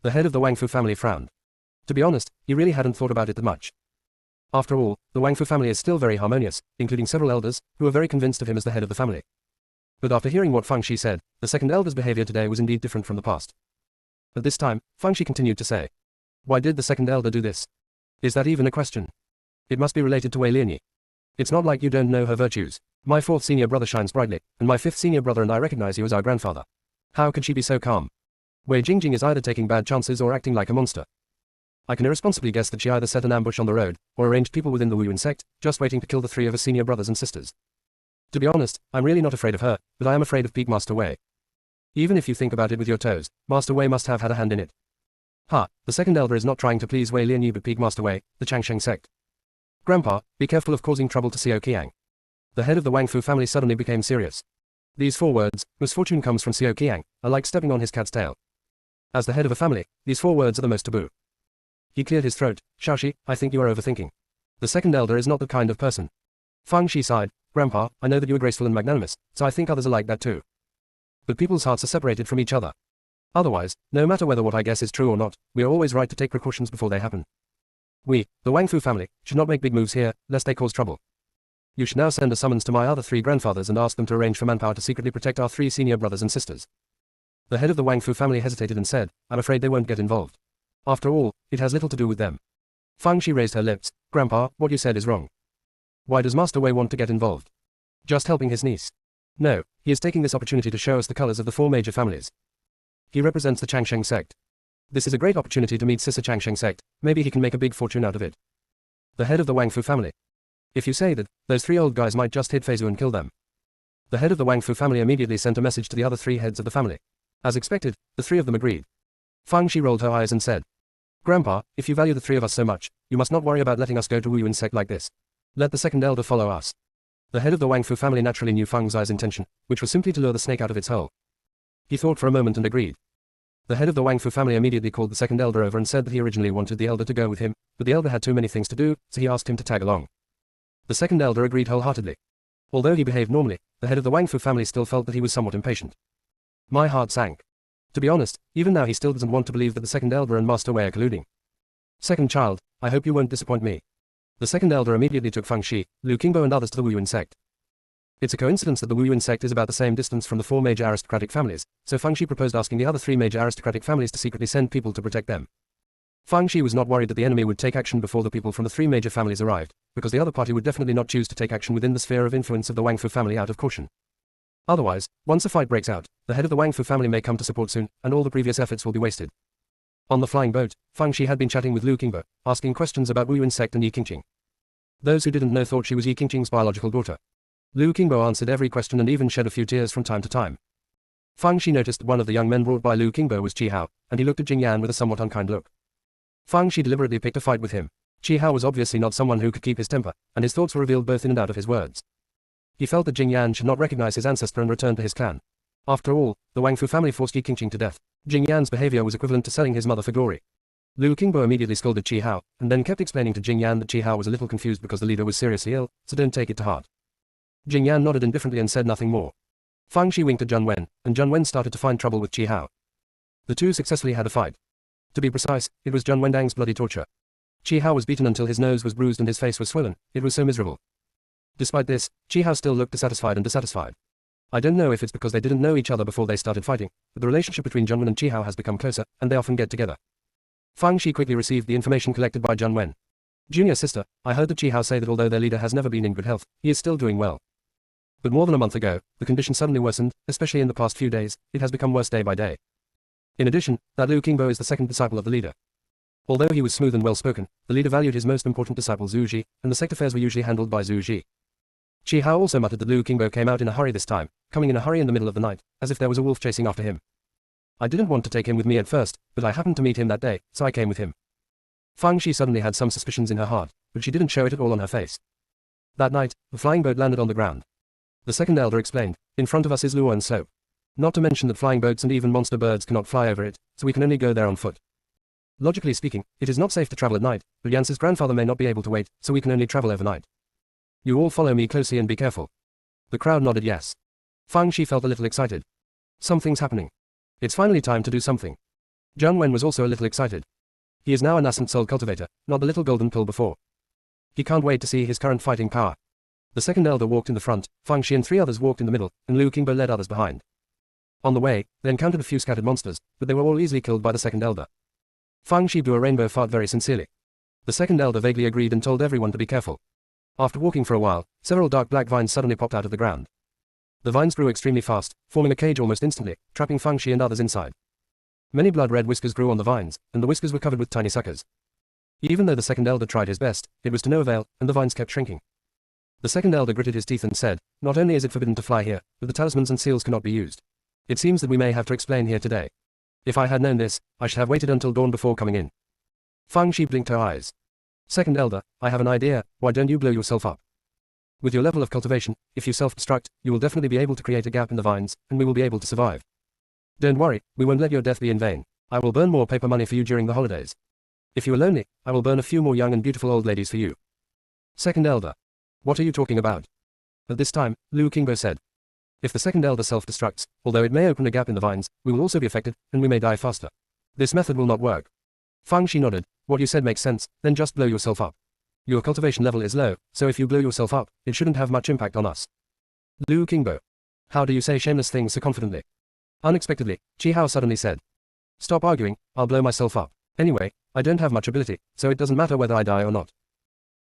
The head of the Wang Fu family frowned. To be honest, he really hadn't thought about it that much. After all, the Wang Fu family is still very harmonious, including several elders, who are very convinced of him as the head of the family. But after hearing what Fang Shi said, the second elder's behavior today was indeed different from the past. At this time, Fang Shi continued to say, why did the second elder do this? Is that even a question? It must be related to Wei Lianyi. It's not like you don't know her virtues. My fourth senior brother shines brightly, and my fifth senior brother and I recognize you as our grandfather. How could she be so calm? Wei Jingjing is either taking bad chances or acting like a monster. I can irresponsibly guess that she either set an ambush on the road, or arranged people within the Wu Yuan Sect, just waiting to kill the three of her senior brothers and sisters. To be honest, I'm really not afraid of her, but I am afraid of Peak Master Wei. Even if you think about it with your toes, Master Wei must have had a hand in it. Ha, the second elder is not trying to please Wei Lianyi but Peak Master Wei, the Changsheng Sect. Grandpa, be careful of causing trouble to Xiao Qiang. The head of the Wang Fu family suddenly became serious. These 4 words, misfortune comes from Xiao Qiang, are like stepping on his cat's tail. As the head of a family, these 4 words are the most taboo. He cleared his throat. Shaoxi, I think you are overthinking. The second elder is not that kind of person. Fang Shi sighed. Grandpa, I know that you are graceful and magnanimous, so I think others are like that too. But people's hearts are separated from each other. Otherwise, no matter whether what I guess is true or not, we are always right to take precautions before they happen. We, the Wang Fu family, should not make big moves here, lest they cause trouble. You should now send a summons to my other 3 grandfathers and ask them to arrange for manpower to secretly protect our 3 senior brothers and sisters. The head of the Wang Fu family hesitated and said, I'm afraid they won't get involved. After all, it has little to do with them. Fang Shi raised her lips. Grandpa, what you said is wrong. Why does Master Wei want to get involved? Just helping his niece? No, he is taking this opportunity to show us the colors of the 4 major families. He represents the Changsheng Sect. This is a great opportunity to meet Sister Changsheng Sect, maybe he can make a big fortune out of it. The head of the Wang Fu family. If you say that, those 3 old guys might just hit Feizu and kill them. The head of the Wang Fu family immediately sent a message to the other 3 heads of the family. As expected, the 3 of them agreed. Fang Shi rolled her eyes and said, Grandpa, if you value the 3 of us so much, you must not worry about letting us go to Wu Yuan Sect like this. Let the second elder follow us. The head of the Wang Fu family naturally knew Fang Zai's intention, which was simply to lure the snake out of its hole. He thought for a moment and agreed. The head of the Wang Fu family immediately called the second elder over and said that he originally wanted the elder to go with him, but the elder had too many things to do, so he asked him to tag along. The second elder agreed wholeheartedly. Although he behaved normally, the head of the Wang Fu family still felt that he was somewhat impatient. My heart sank. To be honest, even now he still doesn't want to believe that the second elder and Master Wei are colluding. Second child, I hope you won't disappoint me. The second elder immediately took Fang Shi, Liu Qingbo and others to the Wu Yuan Sect. It's a coincidence that the Wu Yuan sect is about the same distance from the 4 major aristocratic families, so Fang Shi proposed asking the other 3 major aristocratic families to secretly send people to protect them. Fang Shi was not worried that the enemy would take action before the people from the 3 major families arrived, because the other party would definitely not choose to take action within the sphere of influence of the Wang Fu family out of caution. Otherwise, once a fight breaks out, the head of the Wang Fu family may come to support soon, and all the previous efforts will be wasted. On the flying boat, Fang Shi had been chatting with Liu Qingbo, asking questions about Wu Yuan sect and Yi Qingqing. Those who didn't know thought she was Yi Qingqing's biological daughter. Liu Qingbo answered every question and even shed a few tears from time to time. Fang Shi noticed that one of the young men brought by Liu Qingbo was Qi Hao, and he looked at Jing Yan with a somewhat unkind look. Fang Shi deliberately picked a fight with him. Qi Hao was obviously not someone who could keep his temper, and his thoughts were revealed both in and out of his words. He felt that Jing Yan should not recognize his ancestor and return to his clan. After all, the Wang Fu family forced Yi Qingqing to death. Jing Yan's behavior was equivalent to selling his mother for glory. Liu Qingbo immediately scolded Qi Hao, and then kept explaining to Jing Yan that Qi Hao was a little confused because the leader was seriously ill, so don't take it to heart. Jing Yan nodded indifferently and said nothing more. Fang Shi winked at Zheng Wen, and Zheng Wen started to find trouble with Qi Hao. The two successfully had a fight. To be precise, it was Zheng Wendang's bloody torture. Qi Hao was beaten until his nose was bruised and his face was swollen. It was so miserable. Despite this, Qi Hao still looked dissatisfied. I don't know if it's because they didn't know each other before they started fighting, but the relationship between Zheng Wen and Qi Hao has become closer, and they often get together. Fang Shi quickly received the information collected by Zheng Wen. Junior sister, I heard the Qi Hao say that although their leader has never been in good health, he is still doing well. But more than a month ago, the condition suddenly worsened, especially in the past few days. It has become worse day by day. In addition, that Liu Qingbo is the second disciple of the leader. Although he was smooth and well-spoken, the leader valued his most important disciple Zhu Ji, and the sect affairs were usually handled by Zhu Ji. Qi Hao also muttered that Liu Qingbo came out in a hurry this time, coming in a hurry in the middle of the night, as if there was a wolf chasing after him. I didn't want to take him with me at first, but I happened to meet him that day, so I came with him. Fang Shi suddenly had some suspicions in her heart, but she didn't show it at all on her face. That night, the flying boat landed on the ground. The second elder explained, in front of us is Luoan Slope. Not to mention that flying boats and even monster birds cannot fly over it, so we can only go there on foot. Logically speaking, it is not safe to travel at night, but Yans's grandfather may not be able to wait, so we can only travel overnight. You all follow me closely and be careful. The crowd nodded yes. Fang Shi felt a little excited. Something's happening. It's finally time to do something. Zheng Wen was also a little excited. He is now a nascent soul cultivator, not the little golden pill before. He can't wait to see his current fighting power. The second elder walked in the front, Fang Shi and 3 others walked in the middle, and Liu Qingbo led others behind. On the way, they encountered a few scattered monsters, but they were all easily killed by the second elder. Fang Shi blew a rainbow fart very sincerely. The second elder vaguely agreed and told everyone to be careful. After walking for a while, several dark black vines suddenly popped out of the ground. The vines grew extremely fast, forming a cage almost instantly, trapping Fang Shi and others inside. Many blood-red whiskers grew on the vines, and the whiskers were covered with tiny suckers. Even though the second elder tried his best, it was to no avail, and the vines kept shrinking. The second elder gritted his teeth and said, not only is it forbidden to fly here, but the talismans and seals cannot be used. It seems that we may have to explain here today. If I had known this, I should have waited until dawn before coming in. Fang Shi blinked her eyes. Second elder, I have an idea, why don't you blow yourself up? With your level of cultivation, if you self-destruct, you will definitely be able to create a gap in the vines, and we will be able to survive. Don't worry, we won't let your death be in vain. I will burn more paper money for you during the holidays. If you are lonely, I will burn a few more young and beautiful old ladies for you. Second elder. What are you talking about? At this time, Liu Qingbo said. If the second elder self-destructs, although it may open a gap in the vines, we will also be affected, and we may die faster. This method will not work. Fang Shi nodded. What you said makes sense, then just blow yourself up. Your cultivation level is low, so if you blow yourself up, it shouldn't have much impact on us. Liu Qingbo. How do you say shameless things so confidently? Unexpectedly, Qi Hao suddenly said. Stop arguing, I'll blow myself up. Anyway, I don't have much ability, so it doesn't matter whether I die or not.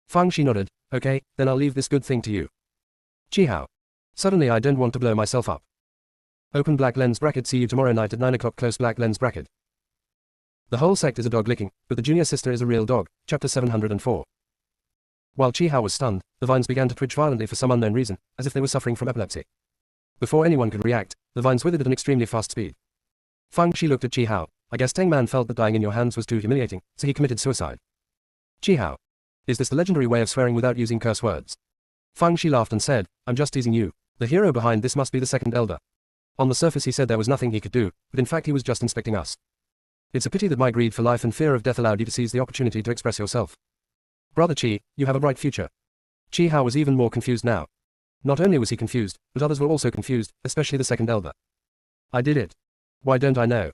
Fang Shi nodded. Okay, then I'll leave this good thing to you. Qi Hao. Suddenly I don't want to blow myself up. Open black lens bracket. See you tomorrow night at 9 o'clock. Close black lens bracket. The whole sect is a dog licking, but the junior sister is a real dog. Chapter 704. While Qi Hao was stunned, the vines began to twitch violently for some unknown reason, as if they were suffering from epilepsy. Before anyone could react, the vines withered at an extremely fast speed. Fang Shi looked at Qi Hao. I guess Teng Man felt that dying in your hands was too humiliating, so he committed suicide. Qi Hao. Is this the legendary way of swearing without using curse words? Fang Shi laughed and said, I'm just teasing you. The hero behind this must be the second elder. On the surface he said there was nothing he could do, but in fact he was just inspecting us. It's a pity that my greed for life and fear of death allowed you to seize the opportunity to express yourself. Brother Qi, you have a bright future. Qi Hao was even more confused now. Not only was he confused, but others were also confused, especially the second elder. I did it. Why don't I know?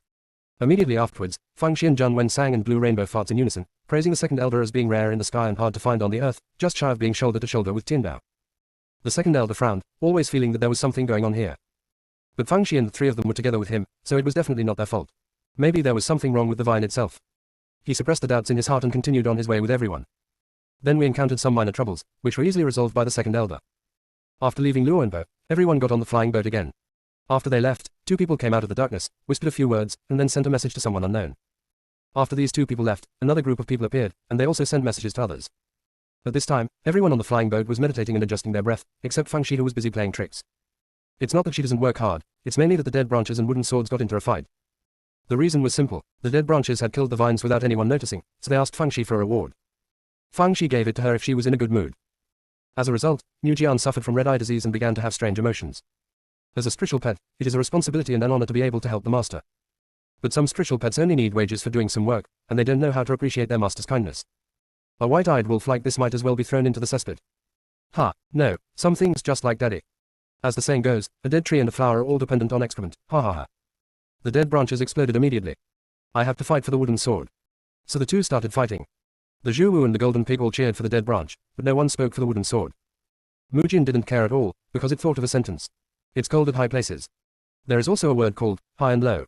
Immediately afterwards, Fang Shi and Zheng Wen sang and blew rainbow farts in unison, praising the second elder as being rare in the sky and hard to find on the earth, just shy of being shoulder to shoulder with Tian Bao. The second elder frowned, always feeling that there was something going on here. But Fang Shi and the three of them were together with him, so it was definitely not their fault. Maybe there was something wrong with the vine itself. He suppressed the doubts in his heart and continued on his way with everyone. Then we encountered some minor troubles, which were easily resolved by the second elder. After leaving Luoyinbo, everyone got on the flying boat again. After they left, two people came out of the darkness, whispered a few words, and then sent a message to someone unknown. After these two people left, another group of people appeared, and they also sent messages to others. At this time, everyone on the flying boat was meditating and adjusting their breath, except Fang Shi, who was busy playing tricks. It's not that she doesn't work hard, it's mainly that the dead branches and wooden swords got into a fight. The reason was simple: the dead branches had killed the vines without anyone noticing, so they asked Fang Shi for a reward. Fang Shi gave it to her if she was in a good mood. As a result, Mu Jian suffered from red-eye disease and began to have strange emotions. As a spiritual pet, it is a responsibility and an honor to be able to help the master. But some spiritual pets only need wages for doing some work, and they don't know how to appreciate their master's kindness. A white-eyed wolf like this might as well be thrown into the cesspit. Ha, no, some things just like daddy. As the saying goes, a dead tree and a flower are all dependent on excrement, ha ha ha. The dead branches exploded immediately. I have to fight for the wooden sword. So the two started fighting. The Zhuwu and the golden pig all cheered for the dead branch, but no one spoke for the wooden sword. Mu Jin didn't care at all, because it thought of a sentence. It's cold at high places. There is also a word called high and low.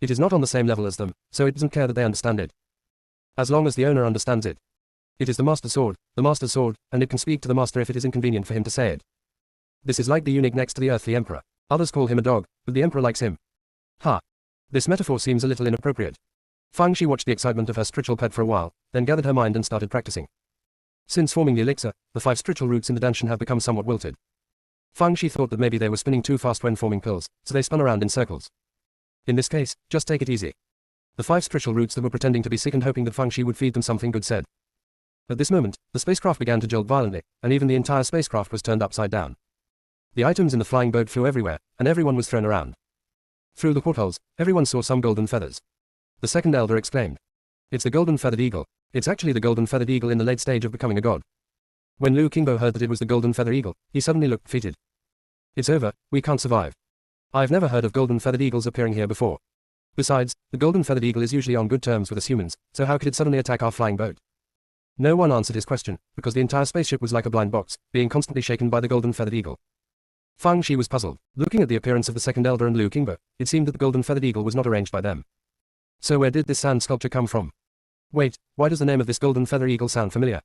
It is not on the same level as them, so it doesn't care that they understand it. As long as the owner understands it. It is the master's sword, and it can speak to the master if it is inconvenient for him to say it. This is like the eunuch next to the earthly emperor. Others call him a dog, but the emperor likes him. Ha! This metaphor seems a little inappropriate. Fang Shi watched the excitement of her spiritual pet for a while, then gathered her mind and started practicing. Since forming the elixir, the 5 spiritual roots in the danshan have become somewhat wilted. Fang Shi thought that maybe they were spinning too fast when forming pills, so they spun around in circles. In this case, just take it easy. The 5 spiritual roots that were pretending to be sick and hoping that Fang Shi would feed them something good said. At this moment, the spacecraft began to jolt violently, and even the entire spacecraft was turned upside down. The items in the flying boat flew everywhere, and everyone was thrown around. Through the portholes, everyone saw some golden feathers. The second elder exclaimed. It's the golden feathered eagle. It's actually the golden feathered eagle in the late stage of becoming a god. When Lu Qingbo heard that it was the golden feathered eagle, he suddenly looked defeated. It's over, we can't survive. I've never heard of golden feathered eagles appearing here before. Besides, the golden feathered eagle is usually on good terms with us humans, so how could it suddenly attack our flying boat? No one answered his question, because the entire spaceship was like a blind box, being constantly shaken by the golden feathered eagle. Fang Shi was puzzled. Looking at the appearance of the second elder and Lu Qingbo, it seemed that the golden feathered eagle was not arranged by them. So where did this sand sculpture come from? Wait, why does the name of this golden feather eagle sound familiar?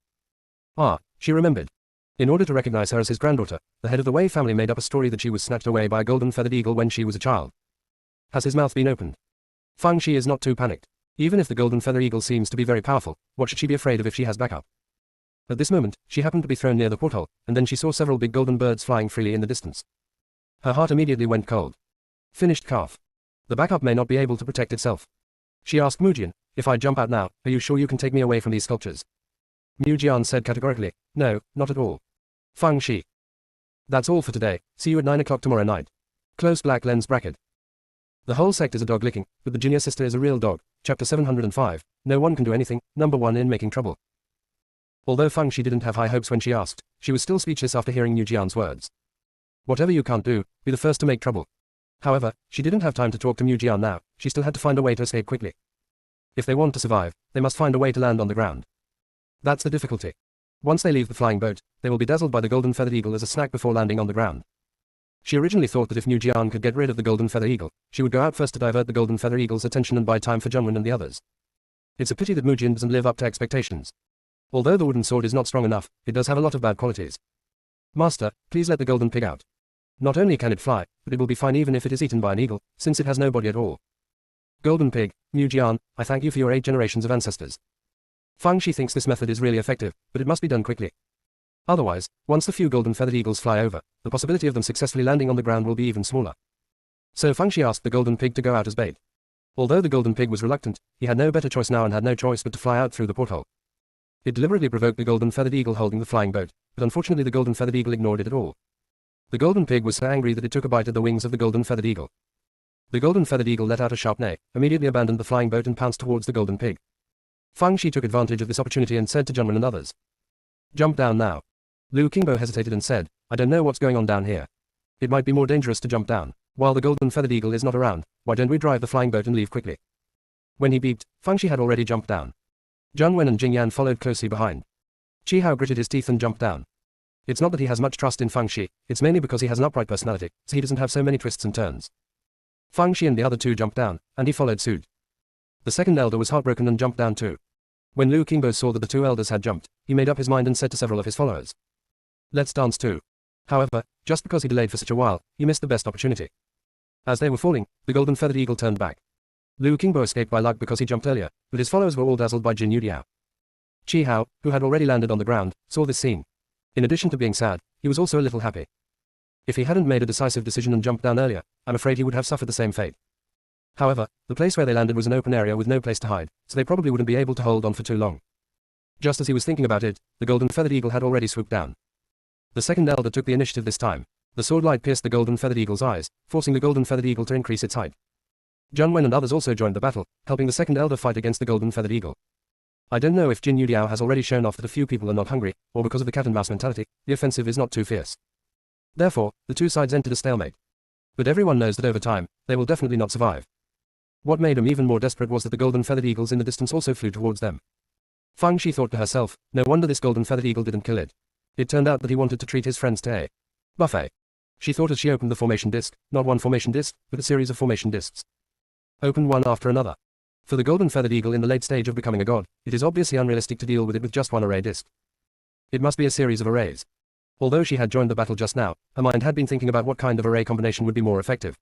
Ah, she remembered. In order to recognize her as his granddaughter, the head of the Wei family made up a story that she was snatched away by a golden feathered eagle when she was a child. Has his mouth been opened? Fang Shi is not too panicked. Even if the golden feather eagle seems to be very powerful, what should she be afraid of if she has backup? At this moment, she happened to be thrown near the porthole, and then she saw several big golden birds flying freely in the distance. Her heart immediately went cold. Finished calf. The backup may not be able to protect itself. She asked Mu Jian, if I jump out now, are you sure you can take me away from these sculptures? Mu Jian said categorically, no, not at all. Fang Shi. That's all for today, see you at 9 o'clock tomorrow night. Close black lens bracket. The whole sect is a dog licking, but the junior sister is a real dog. Chapter 705, no one can do anything, number 1 in making trouble. Although Fang Shi didn't have high hopes when she asked, she was still speechless after hearing Mu Jian's words. Whatever you can't do, be the first to make trouble. However, she didn't have time to talk to Mu Jian now, she still had to find a way to escape quickly. If they want to survive, they must find a way to land on the ground. That's the difficulty. Once they leave the flying boat, they will be dazzled by the golden feathered eagle as a snack before landing on the ground. She originally thought that if Mu Jian could get rid of the golden feather eagle, she would go out first to divert the golden feather eagle's attention and buy time for Junwen and the others. It's a pity that Mu Jin doesn't live up to expectations. Although the wooden sword is not strong enough, it does have a lot of bad qualities. Master, please let the golden pig out. Not only can it fly, but it will be fine even if it is eaten by an eagle, since it has no body at all. Golden pig, Mu Jian, I thank you for your 8 generations of ancestors. Fang Shi thinks this method is really effective, but it must be done quickly. Otherwise, once the few golden feathered eagles fly over, the possibility of them successfully landing on the ground will be even smaller. So Fang Shi asked the golden pig to go out as bait. Although the golden pig was reluctant, he had no better choice now and had no choice but to fly out through the porthole. It deliberately provoked the golden feathered eagle holding the flying boat, but unfortunately the golden feathered eagle ignored it at all. The golden pig was so angry that it took a bite at the wings of the golden feathered eagle. The golden feathered eagle let out a sharp neigh, immediately abandoned the flying boat and pounced towards the golden pig. Fang Shi took advantage of this opportunity and said to Junwen and others, "Jump down now." Lu Qingbo hesitated and said, "I don't know what's going on down here. It might be more dangerous to jump down. While the golden feathered eagle is not around, why don't we drive the flying boat and leave quickly?" When he beeped, Fang Shi had already jumped down. Junwen and Jingyan followed closely behind. Chi Hao gritted his teeth and jumped down. It's not that he has much trust in Fang Shi, it's mainly because he has an upright personality, so he doesn't have so many twists and turns. Fang Shi and the other two jumped down, and he followed suit. The second elder was heartbroken and jumped down too. When Liu Qingbo saw that the two elders had jumped, he made up his mind and said to several of his followers, "Let's dance too." However, just because he delayed for such a while, he missed the best opportunity. As they were falling, the golden feathered eagle turned back. Liu Qingbo escaped by luck because he jumped earlier, but his followers were all dazzled by Jin Yudiao. Qi Hao, who had already landed on the ground, saw this scene. In addition to being sad, he was also a little happy. If he hadn't made a decisive decision and jumped down earlier, I'm afraid he would have suffered the same fate. However, the place where they landed was an open area with no place to hide, so they probably wouldn't be able to hold on for too long. Just as he was thinking about it, the golden feathered eagle had already swooped down. The second elder took the initiative this time. The sword light pierced the golden feathered eagle's eyes, forcing the golden feathered eagle to increase its height. Zhang Wen and others also joined the battle, helping the second elder fight against the golden feathered eagle. I don't know if Jin Yudiao has already shown off that a few people are not hungry, or because of the cat and mouse mentality, the offensive is not too fierce. Therefore, the two sides entered a stalemate. But everyone knows that over time, they will definitely not survive. What made him even more desperate was that the golden feathered eagles in the distance also flew towards them. Fang Shi thought to herself, no wonder this golden feathered eagle didn't kill it. It turned out that he wanted to treat his friends to a buffet. She thought as she opened the formation disc, not one formation disc, but a series of formation discs. Opened one after another. For the golden feathered eagle in the late stage of becoming a god, it is obviously unrealistic to deal with it with just one array disc. It must be a series of arrays. Although she had joined the battle just now, her mind had been thinking about what kind of array combination would be more effective.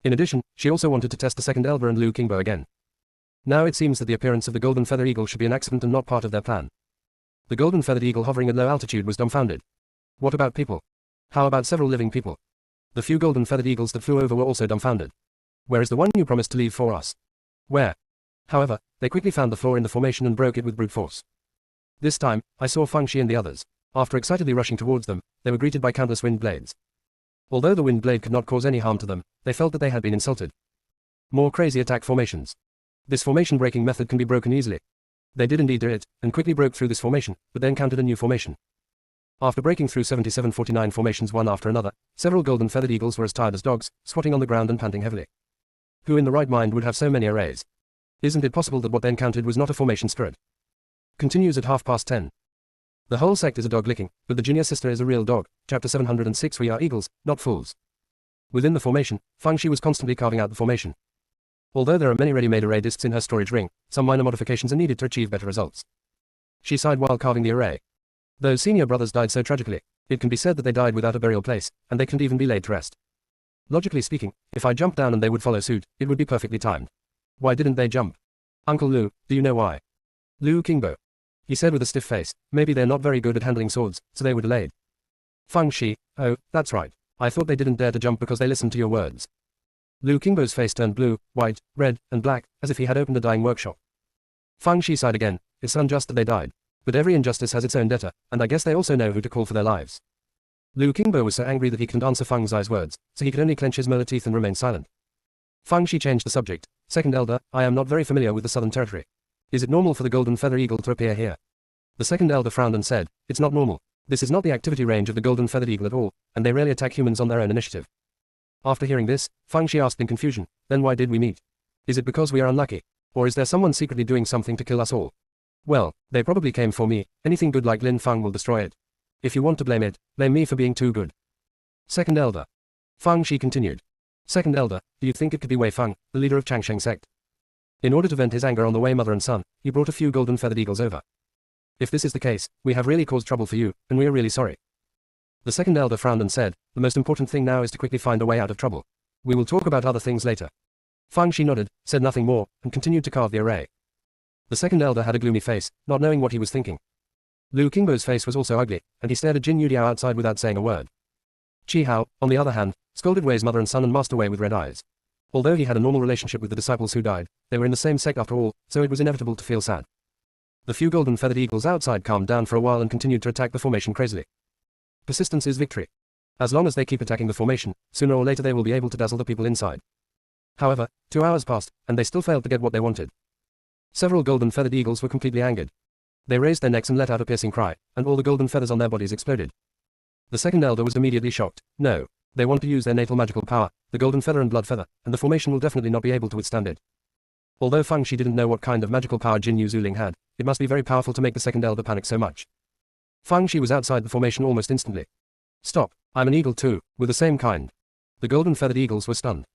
In addition, she also wanted to test the second elder and Liu Qingbo again. Now it seems that the appearance of the golden feathered eagle should be an accident and not part of their plan. The golden feathered eagle hovering at low altitude was dumbfounded. What about people? How about several living people? The few golden feathered eagles that flew over were also dumbfounded. Where is the one you promised to leave for us? Where? However, they quickly found the flaw in the formation and broke it with brute force. This time, I saw Fang Shi and the others. After excitedly rushing towards them, they were greeted by countless wind blades. Although the wind blade could not cause any harm to them, they felt that they had been insulted. More crazy attack formations. This formation breaking method can be broken easily. They did indeed do it, and quickly broke through this formation, but then countered a new formation. After breaking through 77-49 formations one after another, several golden feathered eagles were as tired as dogs, squatting on the ground and panting heavily. Who in the right mind would have so many arrays? Isn't it possible that what then counted was not a formation spirit? Continues at 10:30. The whole sect is a dog licking, but the junior sister is a real dog. Chapter 706. We are eagles, not fools. Within the formation, Fang Shi was constantly carving out the formation. Although there are many ready-made array discs in her storage ring, some minor modifications are needed to achieve better results. She sighed while carving the array. Those senior brothers died so tragically, it can be said that they died without a burial place, and they can't even be laid to rest. Logically speaking, if I jumped down and they would follow suit, it would be perfectly timed. Why didn't they jump? Uncle Liu, do you know why? Liu Qingbo. He said with a stiff face, maybe they're not very good at handling swords, so they were delayed. Fang Shi, oh, that's right. I thought they didn't dare to jump because they listened to your words. Liu Qingbo's face turned blue, white, red, and black, as if he had opened a dying workshop. Fang Shi sighed again, it's unjust that they died. But every injustice has its own debtor, and I guess they also know who to call for their lives. Liu Qingbo was so angry that he couldn't answer Fang Zai's words, so he could only clench his molar teeth and remain silent. Fang Shi changed the subject. Second elder, I am not very familiar with the southern territory. Is it normal for the golden feather eagle to appear here? The second elder frowned and said, it's not normal. This is not the activity range of the golden feathered eagle at all, and they rarely attack humans on their own initiative. After hearing this, Fang Shi asked in confusion, then why did we meet? Is it because we are unlucky? Or is there someone secretly doing something to kill us all? Well, they probably came for me. Anything good like Lin Fang will destroy it. If you want to blame it, blame me for being too good. Second elder. Fang Shi continued. Second elder, do you think it could be Wei Fang, the leader of Changsheng Sect? In order to vent his anger on the Wei mother and son, he brought a few golden feathered eagles over. If this is the case, we have really caused trouble for you, and we are really sorry. The second elder frowned and said, the most important thing now is to quickly find a way out of trouble. We will talk about other things later. Fang Shi nodded, said nothing more, and continued to carve the array. The second elder had a gloomy face, not knowing what he was thinking. Liu Qingbo's face was also ugly, and he stared at Jin Yudiao outside without saying a word. Qi Hao, on the other hand, scolded Wei's mother and son and Master Wei with red eyes. Although he had a normal relationship with the disciples who died, they were in the same sect after all, so it was inevitable to feel sad. The few golden feathered eagles outside calmed down for a while and continued to attack the formation crazily. Persistence is victory. As long as they keep attacking the formation, sooner or later they will be able to dazzle the people inside. However, 2 hours passed, and they still failed to get what they wanted. Several golden feathered eagles were completely angered. They raised their necks and let out a piercing cry, and all the golden feathers on their bodies exploded. The second elder was immediately shocked. No. They want to use their natal magical power, the golden feather and blood feather, and the formation will definitely not be able to withstand it. Although Fang Shi didn't know what kind of magical power Jin Yu Zuling had, it must be very powerful to make the second elder panic so much. Fang Shi was outside the formation almost instantly. Stop, I'm an eagle too, with the same kind. The golden feathered eagles were stunned.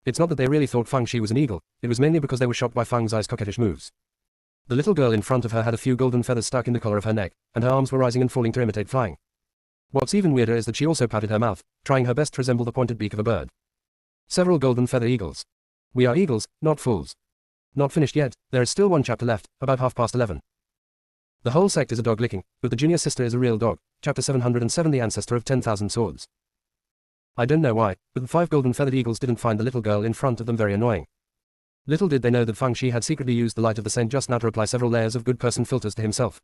It's not that they really thought Fang Shi was an eagle, it was mainly because they were shocked by Fang Zai's coquettish moves. The little girl in front of her had a few golden feathers stuck in the collar of her neck, and her arms were rising and falling to imitate flying. What's even weirder is that she also pouted her mouth, trying her best to resemble the pointed beak of a bird. Several golden feather eagles. We are eagles, not fools. Not finished yet, there is still one chapter left, about 11:30. The whole sect is a dog licking, but the junior sister is a real dog, chapter 707, the ancestor of 10,000 swords. I don't know why, but the 5 golden feathered eagles didn't find the little girl in front of them very annoying. Little did they know that Fang Shi had secretly used the light of the saint just now to apply several layers of good person filters to himself.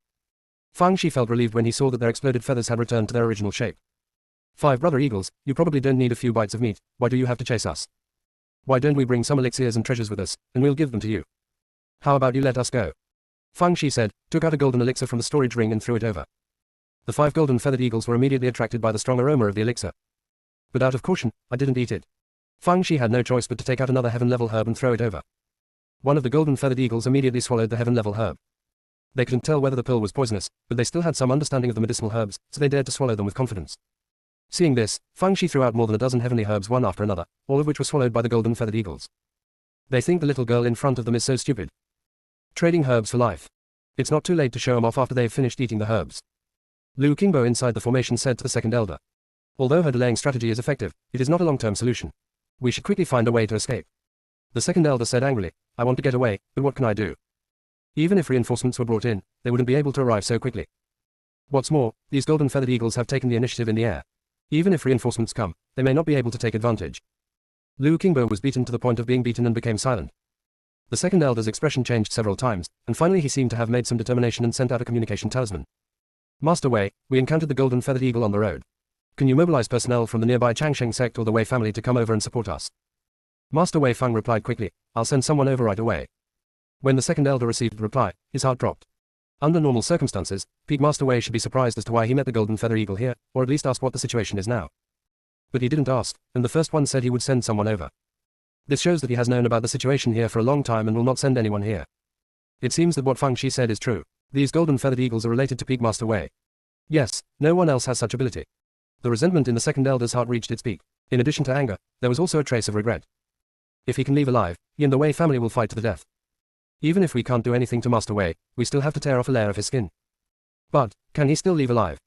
Fang Shi felt relieved when he saw that their exploded feathers had returned to their original shape. 5 brother eagles, you probably don't need a few bites of meat, why do you have to chase us? Why don't we bring some elixirs and treasures with us, and we'll give them to you? How about you let us go? Fang Shi said, took out a golden elixir from the storage ring and threw it over. The 5 golden feathered eagles were immediately attracted by the strong aroma of the elixir. But out of caution, I didn't eat it. Fang Shi had no choice but to take out another heaven-level herb and throw it over. One of the golden feathered eagles immediately swallowed the heaven-level herb. They couldn't tell whether the pill was poisonous, but they still had some understanding of the medicinal herbs, so they dared to swallow them with confidence. Seeing this, Fang Shi threw out more than a dozen heavenly herbs one after another, all of which were swallowed by the golden feathered eagles. They think the little girl in front of them is so stupid. Trading herbs for life. It's not too late to show them off after they've finished eating the herbs. Lu Qingbo inside the formation said to the second elder. Although her delaying strategy is effective, it is not a long-term solution. We should quickly find a way to escape. The second elder said angrily, I want to get away, but what can I do? Even if reinforcements were brought in, they wouldn't be able to arrive so quickly. What's more, these golden feathered eagles have taken the initiative in the air. Even if reinforcements come, they may not be able to take advantage. Lu Qingbo was beaten to the point of being beaten and became silent. The second elder's expression changed several times, and finally he seemed to have made some determination and sent out a communication talisman. Master Wei, we encountered the golden feathered eagle on the road. Can you mobilize personnel from the nearby Changsheng sect or the Wei family to come over and support us? Master Wei Fang replied quickly, I'll send someone over right away. When the second elder received the reply, his heart dropped. Under normal circumstances, Peak Master Wei should be surprised as to why he met the golden feather eagle here, or at least ask what the situation is now. But he didn't ask, and the first one said he would send someone over. This shows that he has known about the situation here for a long time and will not send anyone here. It seems that what Fang Shi said is true. These golden feathered eagles are related to Peak Master Wei. Yes, no one else has such ability. The resentment in the second elder's heart reached its peak. In addition to anger, there was also a trace of regret. If he can leave alive, he and the Wei family will fight to the death. Even if we can't do anything to Master Wei, we still have to tear off a layer of his skin. But, can he still leave alive?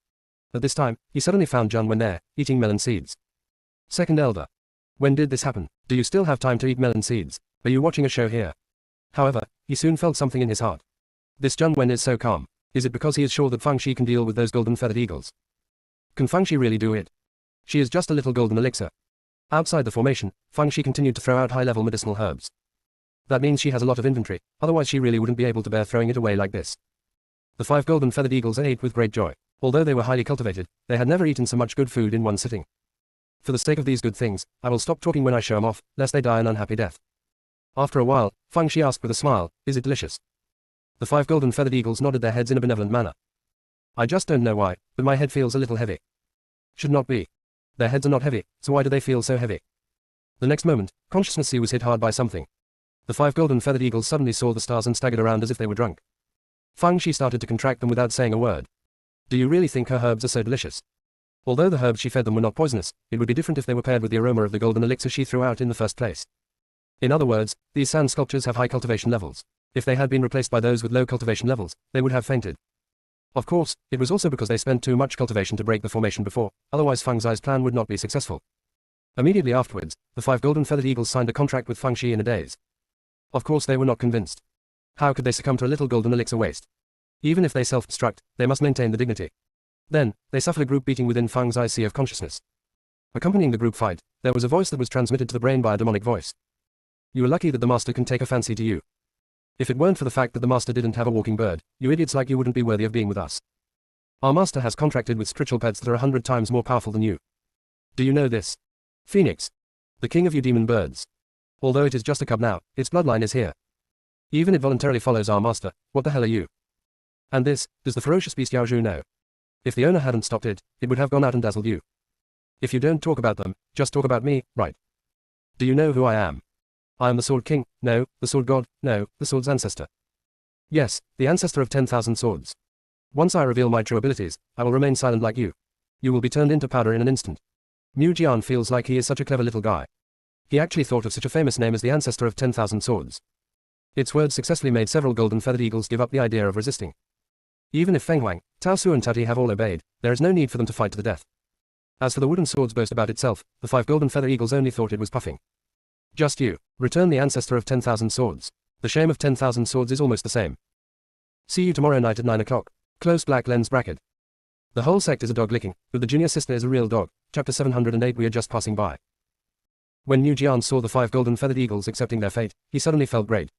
At this time, he suddenly found Zhang Wen there, eating melon seeds. Second elder. When did this happen? Do you still have time to eat melon seeds? Are you watching a show here? However, he soon felt something in his heart. This Zhang Wen is so calm. Is it because he is sure that Fang Shi can deal with those golden feathered eagles? Can Fang Shi really do it? She is just a little golden elixir. Outside the formation, Fang Shi continued to throw out high-level medicinal herbs. That means she has a lot of inventory, otherwise she really wouldn't be able to bear throwing it away like this. The 5 golden feathered eagles ate with great joy. Although they were highly cultivated, they had never eaten so much good food in one sitting. For the sake of these good things, I will stop talking when I show them off, lest they die an unhappy death. After a while, Fang Shi asked with a smile, is it delicious? The 5 golden feathered eagles nodded their heads in a benevolent manner. I just don't know why, but my head feels a little heavy. Should not be. Their heads are not heavy, so why do they feel so heavy? The next moment, consciousness was hit hard by something. The 5 golden feathered eagles suddenly saw the stars and staggered around as if they were drunk. Fang Shi started to contract them without saying a word. Do you really think her herbs are so delicious? Although the herbs she fed them were not poisonous, it would be different if they were paired with the aroma of the golden elixir she threw out in the first place. In other words, these sand sculptures have high cultivation levels. If they had been replaced by those with low cultivation levels, they would have fainted. Of course, it was also because they spent too much cultivation to break the formation before, otherwise Fang Zai's plan would not be successful. Immediately afterwards, the 5 golden feathered eagles signed a contract with Fang Shi in a daze. Of course they were not convinced. How could they succumb to a little golden elixir waste? Even if they self-destruct, they must maintain the dignity. Then, they suffered a group beating within Fang Zai's sea of consciousness. Accompanying the group fight, there was a voice that was transmitted to the brain by a demonic voice. You are lucky that the master can take a fancy to you. If it weren't for the fact that the master didn't have a walking bird, you idiots like you wouldn't be worthy of being with us. Our master has contracted with spiritual pets that are 100 times more powerful than you. Do you know this? Phoenix. The king of you demon birds. Although it is just a cub now, its bloodline is here. Even it voluntarily follows our master, what the hell are you? And this, does the ferocious beast Yao Zhu know? If the owner hadn't stopped it, it would have gone out and dazzled you. If you don't talk about them, just talk about me, right? Do you know who I am? I am the Sword King, no, the Sword God, no, the Sword's ancestor. Yes, the ancestor of 10,000 swords. Once I reveal my true abilities, I will remain silent like you. You will be turned into powder in an instant. Mu Jian feels like he is such a clever little guy. He actually thought of such a famous name as the ancestor of 10,000 swords. Its words successfully made several golden feathered eagles give up the idea of resisting. Even if Feng Huang, Tao Su and Tati have all obeyed, there is no need for them to fight to the death. As for the wooden sword's boast about itself, the 5 golden feather eagles only thought it was puffing. Just you. Return the ancestor of 10,000 swords. The shame of 10,000 swords is almost the same. See you tomorrow night at 9 o'clock. Close black lens bracket. The whole sect is a dog licking, but the junior sister is a real dog. Chapter 708. We are just passing by. When Mu Jian saw the 5 golden feathered eagles accepting their fate, he suddenly felt great.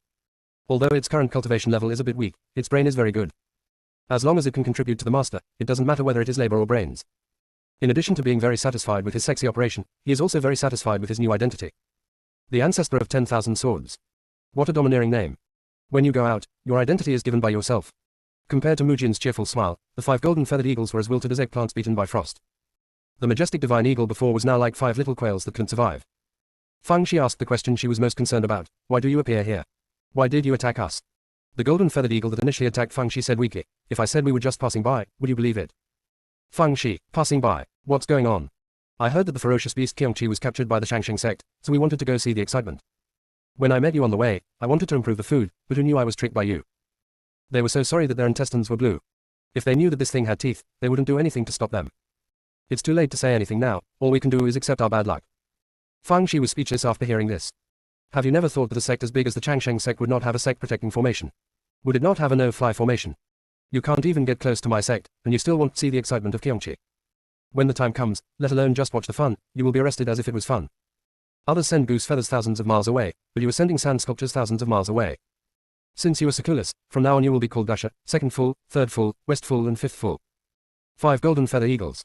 Although its current cultivation level is a bit weak, its brain is very good. As long as it can contribute to the master, it doesn't matter whether it is labor or brains. In addition to being very satisfied with his sexy operation, he is also very satisfied with his new identity. The ancestor of 10,000 swords. What a domineering name. When you go out, your identity is given by yourself. Compared to Mu Jian's cheerful smile, the 5 golden feathered eagles were as wilted as eggplants beaten by frost. The majestic divine eagle before was now like 5 little quails that couldn't survive. Fang Shi asked the question she was most concerned about. Why do you appear here? Why did you attack us? The golden feathered eagle that initially attacked Fang Shi said weakly, if I said we were just passing by, would you believe it? Fang Shi, passing by. What's going on? I heard that the ferocious beast Qiongqi was captured by the Shangsheng sect, so we wanted to go see the excitement. When I met you on the way, I wanted to improve the food, but who knew I was tricked by you? They were so sorry that their intestines were blue. If they knew that this thing had teeth, they wouldn't do anything to stop them. It's too late to say anything now, all we can do is accept our bad luck. Fang Shi was speechless after hearing this. Have you never thought that a sect as big as the Changsheng sect would not have a sect protecting formation? Would it not have a no-fly formation? You can't even get close to my sect, and you still want to see the excitement of Qiongqi. When the time comes, let alone just watch the fun, you will be arrested as if it was fun. Others send goose feathers thousands of miles away, but you are sending sand sculptures thousands of miles away. Since you are so clueless, from now on you will be called Dasher, second fool, third fool, west fool and fifth fool. 5 golden feather eagles.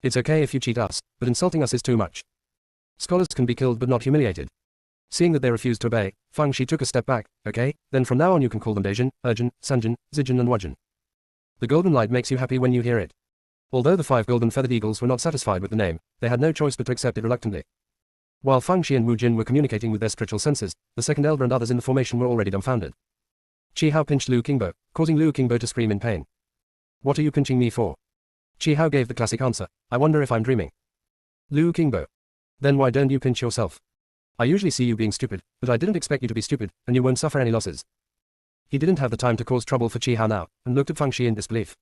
It's okay if you cheat us, but insulting us is too much. Scholars can be killed but not humiliated. Seeing that they refused to obey, Fang Shi took a step back. Okay, then from now on you can call them Dejin, Erjin, Sanjin, Zijin and Wajin. The golden light makes you happy when you hear it. Although the 5 golden feathered eagles were not satisfied with the name, they had no choice but to accept it reluctantly. While Fang Shi and Wu Jin were communicating with their spiritual senses, the second elder and others in the formation were already dumbfounded. Chi Hao pinched Lu Qingbo, causing Lu Qingbo to scream in pain. What are you pinching me for? Chi Hao gave the classic answer, I wonder if I'm dreaming. Lu Qingbo. Then why don't you pinch yourself? I usually see you being stupid, but I didn't expect you to be stupid, and you won't suffer any losses. He didn't have the time to cause trouble for Chi Hao now, and looked at Fang Shi in disbelief.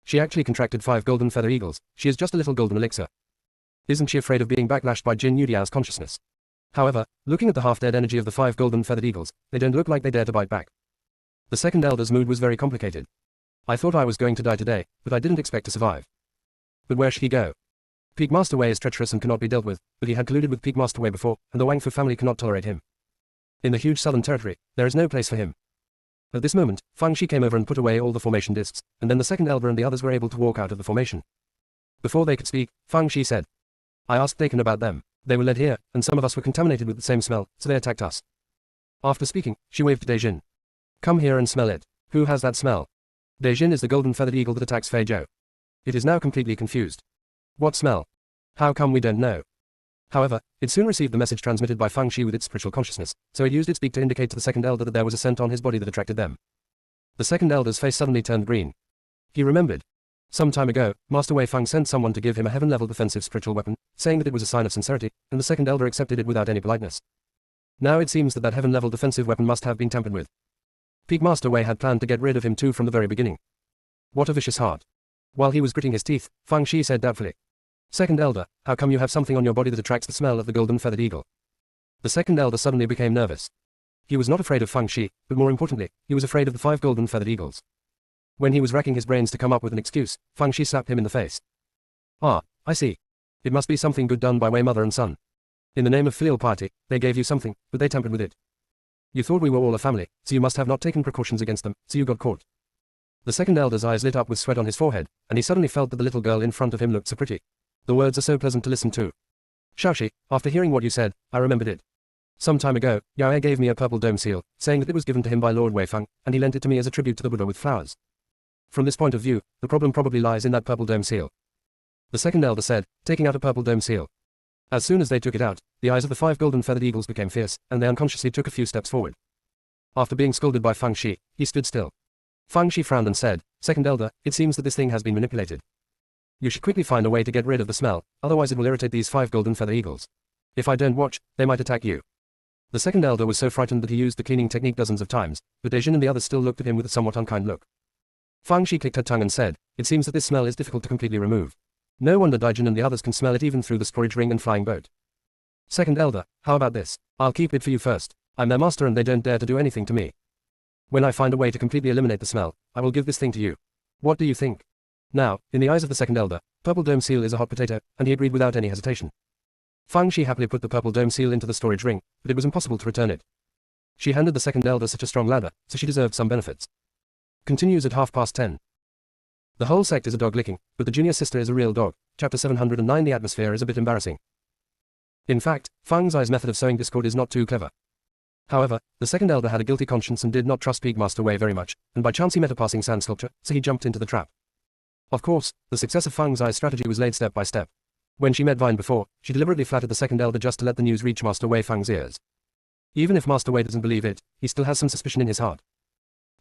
She actually contracted 5 golden feather eagles, she is just a little golden elixir. Isn't she afraid of being backlashed by Jin Yudiao's consciousness? However, looking at the half-dead energy of the 5 golden feathered eagles, they don't look like they dare to bite back. The second elder's mood was very complicated. I thought I was going to die today, but I didn't expect to survive. But where should he go? Peak Master Wei is treacherous and cannot be dealt with, but he had colluded with Peak Master Wei before, and the Wang Fu family cannot tolerate him. In the huge southern territory, there is no place for him. At this moment, Fang Shi came over and put away all the formation discs, and then the second elder and the others were able to walk out of the formation. Before they could speak, Fang Shi said, I asked Dakin about them. They were led here, and some of us were contaminated with the same smell, so they attacked us. After speaking, she waved to Dejin. Come here and smell it. Who has that smell? Dejin is the golden feathered eagle that attacks Fei Zhou. It is now completely confused. What smell? How come we don't know? However, it soon received the message transmitted by Fang Shi with its spiritual consciousness, so it used its beak to indicate to the second elder that there was a scent on his body that attracted them. The second elder's face suddenly turned green. He remembered. Some time ago, Master Wei Fang sent someone to give him a heaven-level defensive spiritual weapon, saying that it was a sign of sincerity, and the second elder accepted it without any politeness. Now it seems that that heaven-level defensive weapon must have been tampered with. Peak Master Wei had planned to get rid of him too from the very beginning. What a vicious heart. While he was gritting his teeth, Fang Shi said doubtfully. Second elder, how come you have something on your body that attracts the smell of the golden feathered eagle? The second elder suddenly became nervous. He was not afraid of Fang Shi, but more importantly, he was afraid of the 5 golden feathered eagles. When he was racking his brains to come up with an excuse, Fang Shi slapped him in the face. Ah, I see. It must be something good done by Wei mother and son. In the name of filial piety, they gave you something, but they tampered with it. You thought we were all a family, so you must have not taken precautions against them, so you got caught. The second elder's eyes lit up with sweat on his forehead, and he suddenly felt that the little girl in front of him looked so pretty. The words are so pleasant to listen to. Shaoxi, after hearing what you said, I remembered it. Some time ago, Yao Ai gave me a purple dome seal, saying that it was given to him by Lord Wei Feng, and he lent it to me as a tribute to the Buddha with flowers. From this point of view, the problem probably lies in that purple dome seal. The second elder said, taking out a purple dome seal. As soon as they took it out, the eyes of the 5 golden feathered eagles became fierce, and they unconsciously took a few steps forward. After being scolded by Fang Shi, he stood still. Fang Shi frowned and said, Second Elder, it seems that this thing has been manipulated. You should quickly find a way to get rid of the smell, otherwise it will irritate these 5 golden feather eagles. If I don't watch, they might attack you. The second elder was so frightened that he used the cleaning technique dozens of times, but Dejin and the others still looked at him with a somewhat unkind look. Fang Shi clicked her tongue and said, it seems that this smell is difficult to completely remove. No wonder Daijin and the others can smell it even through the storage ring and flying boat. Second elder, how about this? I'll keep it for you first. I'm their master and they don't dare to do anything to me. When I find a way to completely eliminate the smell, I will give this thing to you. What do you think? Now, in the eyes of the second elder, purple dome seal is a hot potato, and he agreed without any hesitation. Fang Shi happily put the purple dome seal into the storage ring, but it was impossible to return it. She handed the second elder such a strong ladder, so she deserved some benefits. Continues at 10:30. The whole sect is a dog licking, but the junior sister is a real dog. Chapter 709. The atmosphere is a bit embarrassing. In fact, Fang Zai's method of sowing discord is not too clever. However, the second elder had a guilty conscience and did not trust Pigmaster Wei very much, and by chance he met a passing sand sculpture, so he jumped into the trap. Of course, the success of Fang Zai's strategy was laid step by step. When she met Vine before, she deliberately flattered the second elder just to let the news reach Master Wei Fang's ears. Even if Master Wei doesn't believe it, he still has some suspicion in his heart.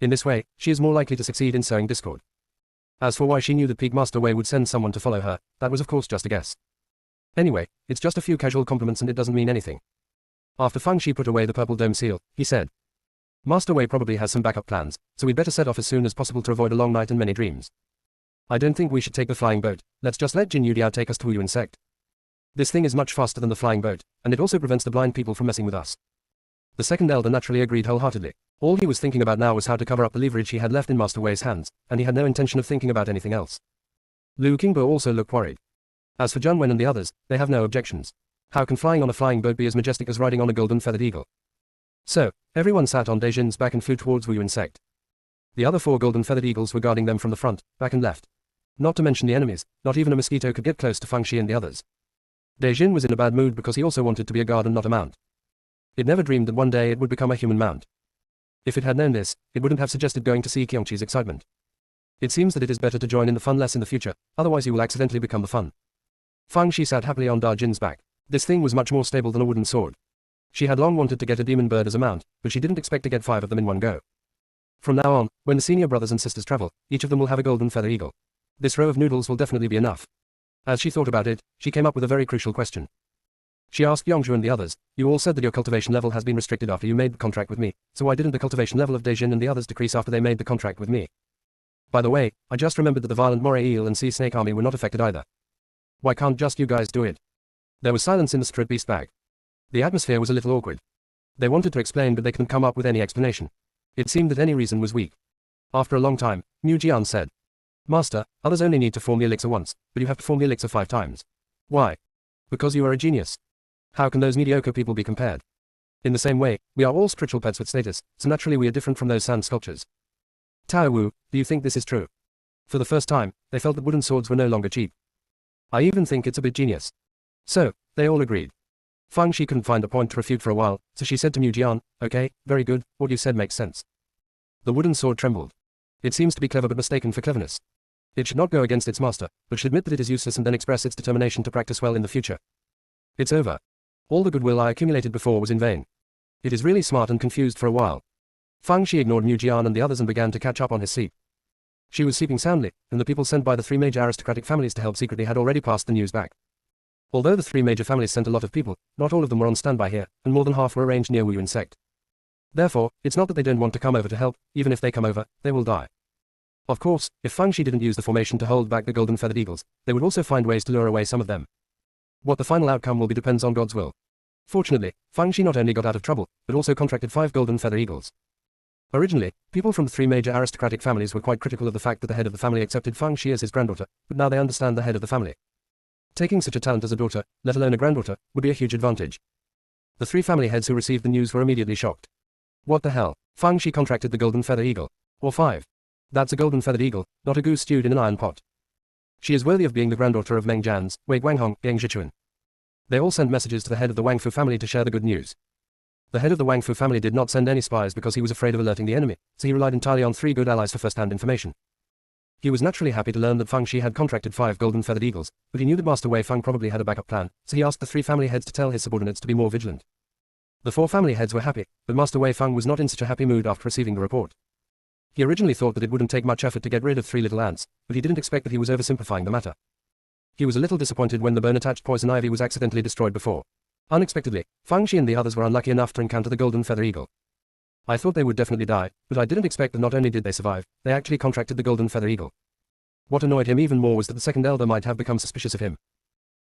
In this way, she is more likely to succeed in sowing discord. As for why she knew that Pigmaster Wei would send someone to follow her, that was of course just a guess. Anyway, it's just a few casual compliments and it doesn't mean anything. After Fang Shi put away the purple dome seal, he said, Master Wei probably has some backup plans, so we'd better set off as soon as possible to avoid a long night and many dreams. I don't think we should take the flying boat, let's just let Jin Yudiao take us to Wuyuan Sect. This thing is much faster than the flying boat, and it also prevents the blind people from messing with us. The second elder naturally agreed wholeheartedly. All he was thinking about now was how to cover up the leverage he had left in Master Wei's hands, and he had no intention of thinking about anything else. Lu Qingbo also looked worried. As for Zhang Wen and the others, they have no objections. How can flying on a flying boat be as majestic as riding on a golden feathered eagle? So, everyone sat on Dejin's back and flew towards Wuyuan Sect. The other 4 golden feathered eagles were guarding them from the front, back and left. Not to mention the enemies, not even a mosquito could get close to Fang Shi and the others. Dejin was in a bad mood because he also wanted to be a guard and not a mount. It never dreamed that one day it would become a human mount. If it had known this, it wouldn't have suggested going to see Qiongqi's excitement. It seems that it is better to join in the fun less in the future, otherwise you will accidentally become the fun. Fang Shi sat happily on Dajin's back. This thing was much more stable than a wooden sword. She had long wanted to get a demon bird as a mount, but she didn't expect to get 5 of them in one go. From now on, when the senior brothers and sisters travel, each of them will have a golden feather eagle. This row of noodles will definitely be enough. As she thought about it, she came up with a very crucial question. She asked Yongzhu and the others, you all said that your cultivation level has been restricted after you made the contract with me, so why didn't the cultivation level of Dejin and the others decrease after they made the contract with me? By the way, I just remembered that the violent moray eel and sea snake army were not affected either. Why can't just you guys do it? There was silence in the strip beast bag. The atmosphere was a little awkward. They wanted to explain but they couldn't come up with any explanation. It seemed that any reason was weak. After a long time, Mu Jian said, Master, others only need to form the elixir once, but you have to form the elixir 5 times. Why? Because you are a genius. How can those mediocre people be compared? In the same way, we are all spiritual pets with status, so naturally we are different from those sand sculptures. Tao Wu, do you think this is true? For the first time, they felt that wooden swords were no longer cheap. I even think it's a bit genius. So, they all agreed. Fang Shi couldn't find a point to refute for a while, so she said to Mu Jian, okay, very good, what you said makes sense. The wooden sword trembled. It seems to be clever but mistaken for cleverness. It should not go against its master, but should admit that it is useless and then express its determination to practice well in the future. It's over. All the goodwill I accumulated before was in vain. It is really smart and confused for a while. Fang Shi ignored Mu Jian and the others and began to catch up on his sleep. She was sleeping soundly, and the people sent by the 3 major aristocratic families to help secretly had already passed the news back. Although the 3 major families sent a lot of people, not all of them were on standby here, and more than half were arranged near Wuyuan Sect. Therefore, it's not that they don't want to come over to help, even if they come over, they will die. Of course, if Fang Shi didn't use the formation to hold back the golden feathered eagles, they would also find ways to lure away some of them. What the final outcome will be depends on God's will. Fortunately, Fang Shi not only got out of trouble, but also contracted 5 golden feather eagles. Originally, people from the 3 major aristocratic families were quite critical of the fact that the head of the family accepted Fang Shi as his granddaughter, but now they understand the head of the family. Taking such a talent as a daughter, let alone a granddaughter, would be a huge advantage. The 3 family heads who received the news were immediately shocked. What the hell? Fang Shi contracted the golden feather eagle. Or 5. That's a golden feathered eagle, not a goose stewed in an iron pot. She is worthy of being the granddaughter of Meng Jian's, Wei Guanghong, Yang Zhichuan. They all sent messages to the head of the Wang Fu family to share the good news. The head of the Wang Fu family did not send any spies because he was afraid of alerting the enemy, so he relied entirely on 3 good allies for first-hand information. He was naturally happy to learn that Fang Shi had contracted 5 golden feathered eagles, but he knew that Master Wei Fang probably had a backup plan, so he asked the 3 family heads to tell his subordinates to be more vigilant. The 4 family heads were happy, but Master Wei Fang was not in such a happy mood after receiving the report. He originally thought that it wouldn't take much effort to get rid of 3 little ants, but he didn't expect that he was oversimplifying the matter. He was a little disappointed when the bone-attached poison ivy was accidentally destroyed before. Unexpectedly, Fang Shi and the others were unlucky enough to encounter the golden feather eagle. I thought they would definitely die, but I didn't expect that not only did they survive, they actually contracted the golden feather eagle. What annoyed him even more was that the second elder might have become suspicious of him.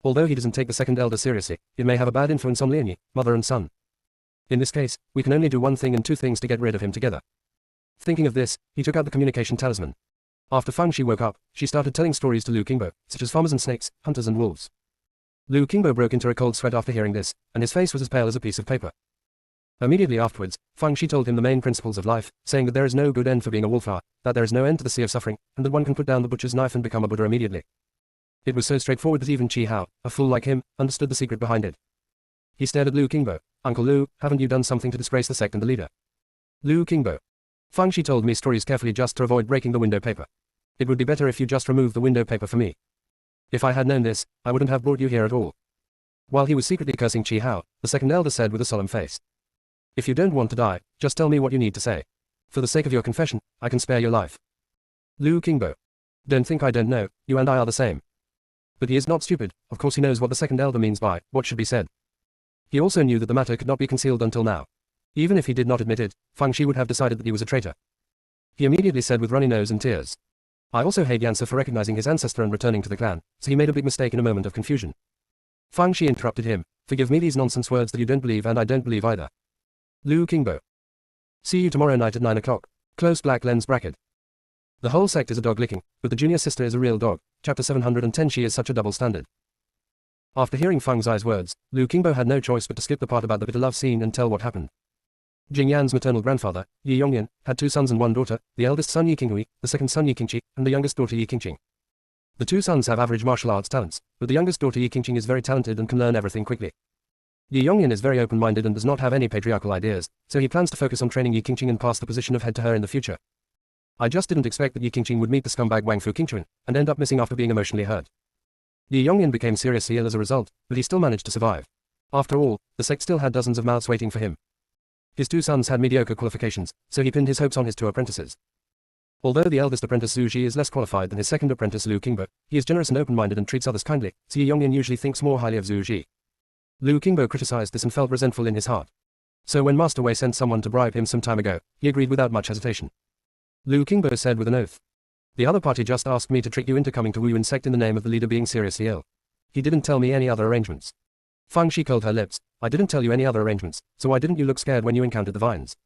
Although he doesn't take the second elder seriously, it may have a bad influence on Lianyi, mother and son. In this case, we can only do one thing and 2 things to get rid of him together. Thinking of this, he took out the communication talisman. After Fang Shi woke up, she started telling stories to Lu Qingbo, such as farmers and snakes, hunters and wolves. Lu Qingbo broke into a cold sweat after hearing this, and his face was as pale as a piece of paper. Immediately afterwards, Fang Shi told him the main principles of life, saying that there is no good end for being a wallflower, that there is no end to the sea of suffering, and that one can put down the butcher's knife and become a Buddha immediately. It was so straightforward that even Chi Hao, a fool like him, understood the secret behind it. He stared at Lu Qingbo. Uncle Lu, haven't you done something to disgrace the sect and the leader? Lu Qingbo. Fang Shi told me stories carefully just to avoid breaking the window paper. It would be better if you just removed the window paper for me. If I had known this, I wouldn't have brought you here at all. While he was secretly cursing Chi Hao, the second elder said with a solemn face. If you don't want to die, just tell me what you need to say. For the sake of your confession, I can spare your life. Lu Qingbo. Don't think I don't know, you and I are the same. But he is not stupid, of course he knows what the second elder means by what should be said. He also knew that the matter could not be concealed until now. Even if he did not admit it, Fang Shi would have decided that he was a traitor. He immediately said with runny nose and tears. I also hate Yansa for recognizing his ancestor and returning to the clan, so he made a big mistake in a moment of confusion. Fang Shi interrupted him. Forgive me these nonsense words that you don't believe and I don't believe either. Lu Qingbo. See you tomorrow night at 9 o'clock. Close black lens bracket. The whole sect is a dog licking, but the junior sister is a real dog. Chapter 710. She is such a double standard. After hearing Fang Zai's words, Lu Qingbo had no choice but to skip the part about the bitter love scene and tell what happened. Jing Yan's maternal grandfather, Yi Yongyan, had 2 sons and 1 daughter, the eldest son Yi Qinghui, the second son Yi Qingqi, and the youngest daughter Yi Qingqing. The 2 sons have average martial arts talents, but the youngest daughter Yi Qingqing is very talented and can learn everything quickly. Yi Yongyan is very open-minded and does not have any patriarchal ideas, so he plans to focus on training Yi Qingqing and pass the position of head to her in the future. I just didn't expect that Yi Qingqing would meet the scumbag Wang Fu Qingchuan, and end up missing after being emotionally hurt. Yi Yongyan became seriously ill as a result, but he still managed to survive. After all, the sect still had dozens of mouths waiting for him. His 2 sons had mediocre qualifications, so he pinned his hopes on his 2 apprentices. Although the eldest apprentice Zhu Ji is less qualified than his second apprentice Lu Qingbo, he is generous and open-minded and treats others kindly, so Yi Yongyan usually thinks more highly of Zhu Ji. Lu Qingbo criticized this and felt resentful in his heart. So when Master Wei sent someone to bribe him some time ago, he agreed without much hesitation. Lu Qingbo said with an oath. The other party just asked me to trick you into coming to Wu Yuan sect in the name of the leader being seriously ill. He didn't tell me any other arrangements. Fang Shi curled her lips. I didn't tell you any other arrangements, so why didn't you look scared when you encountered the vines?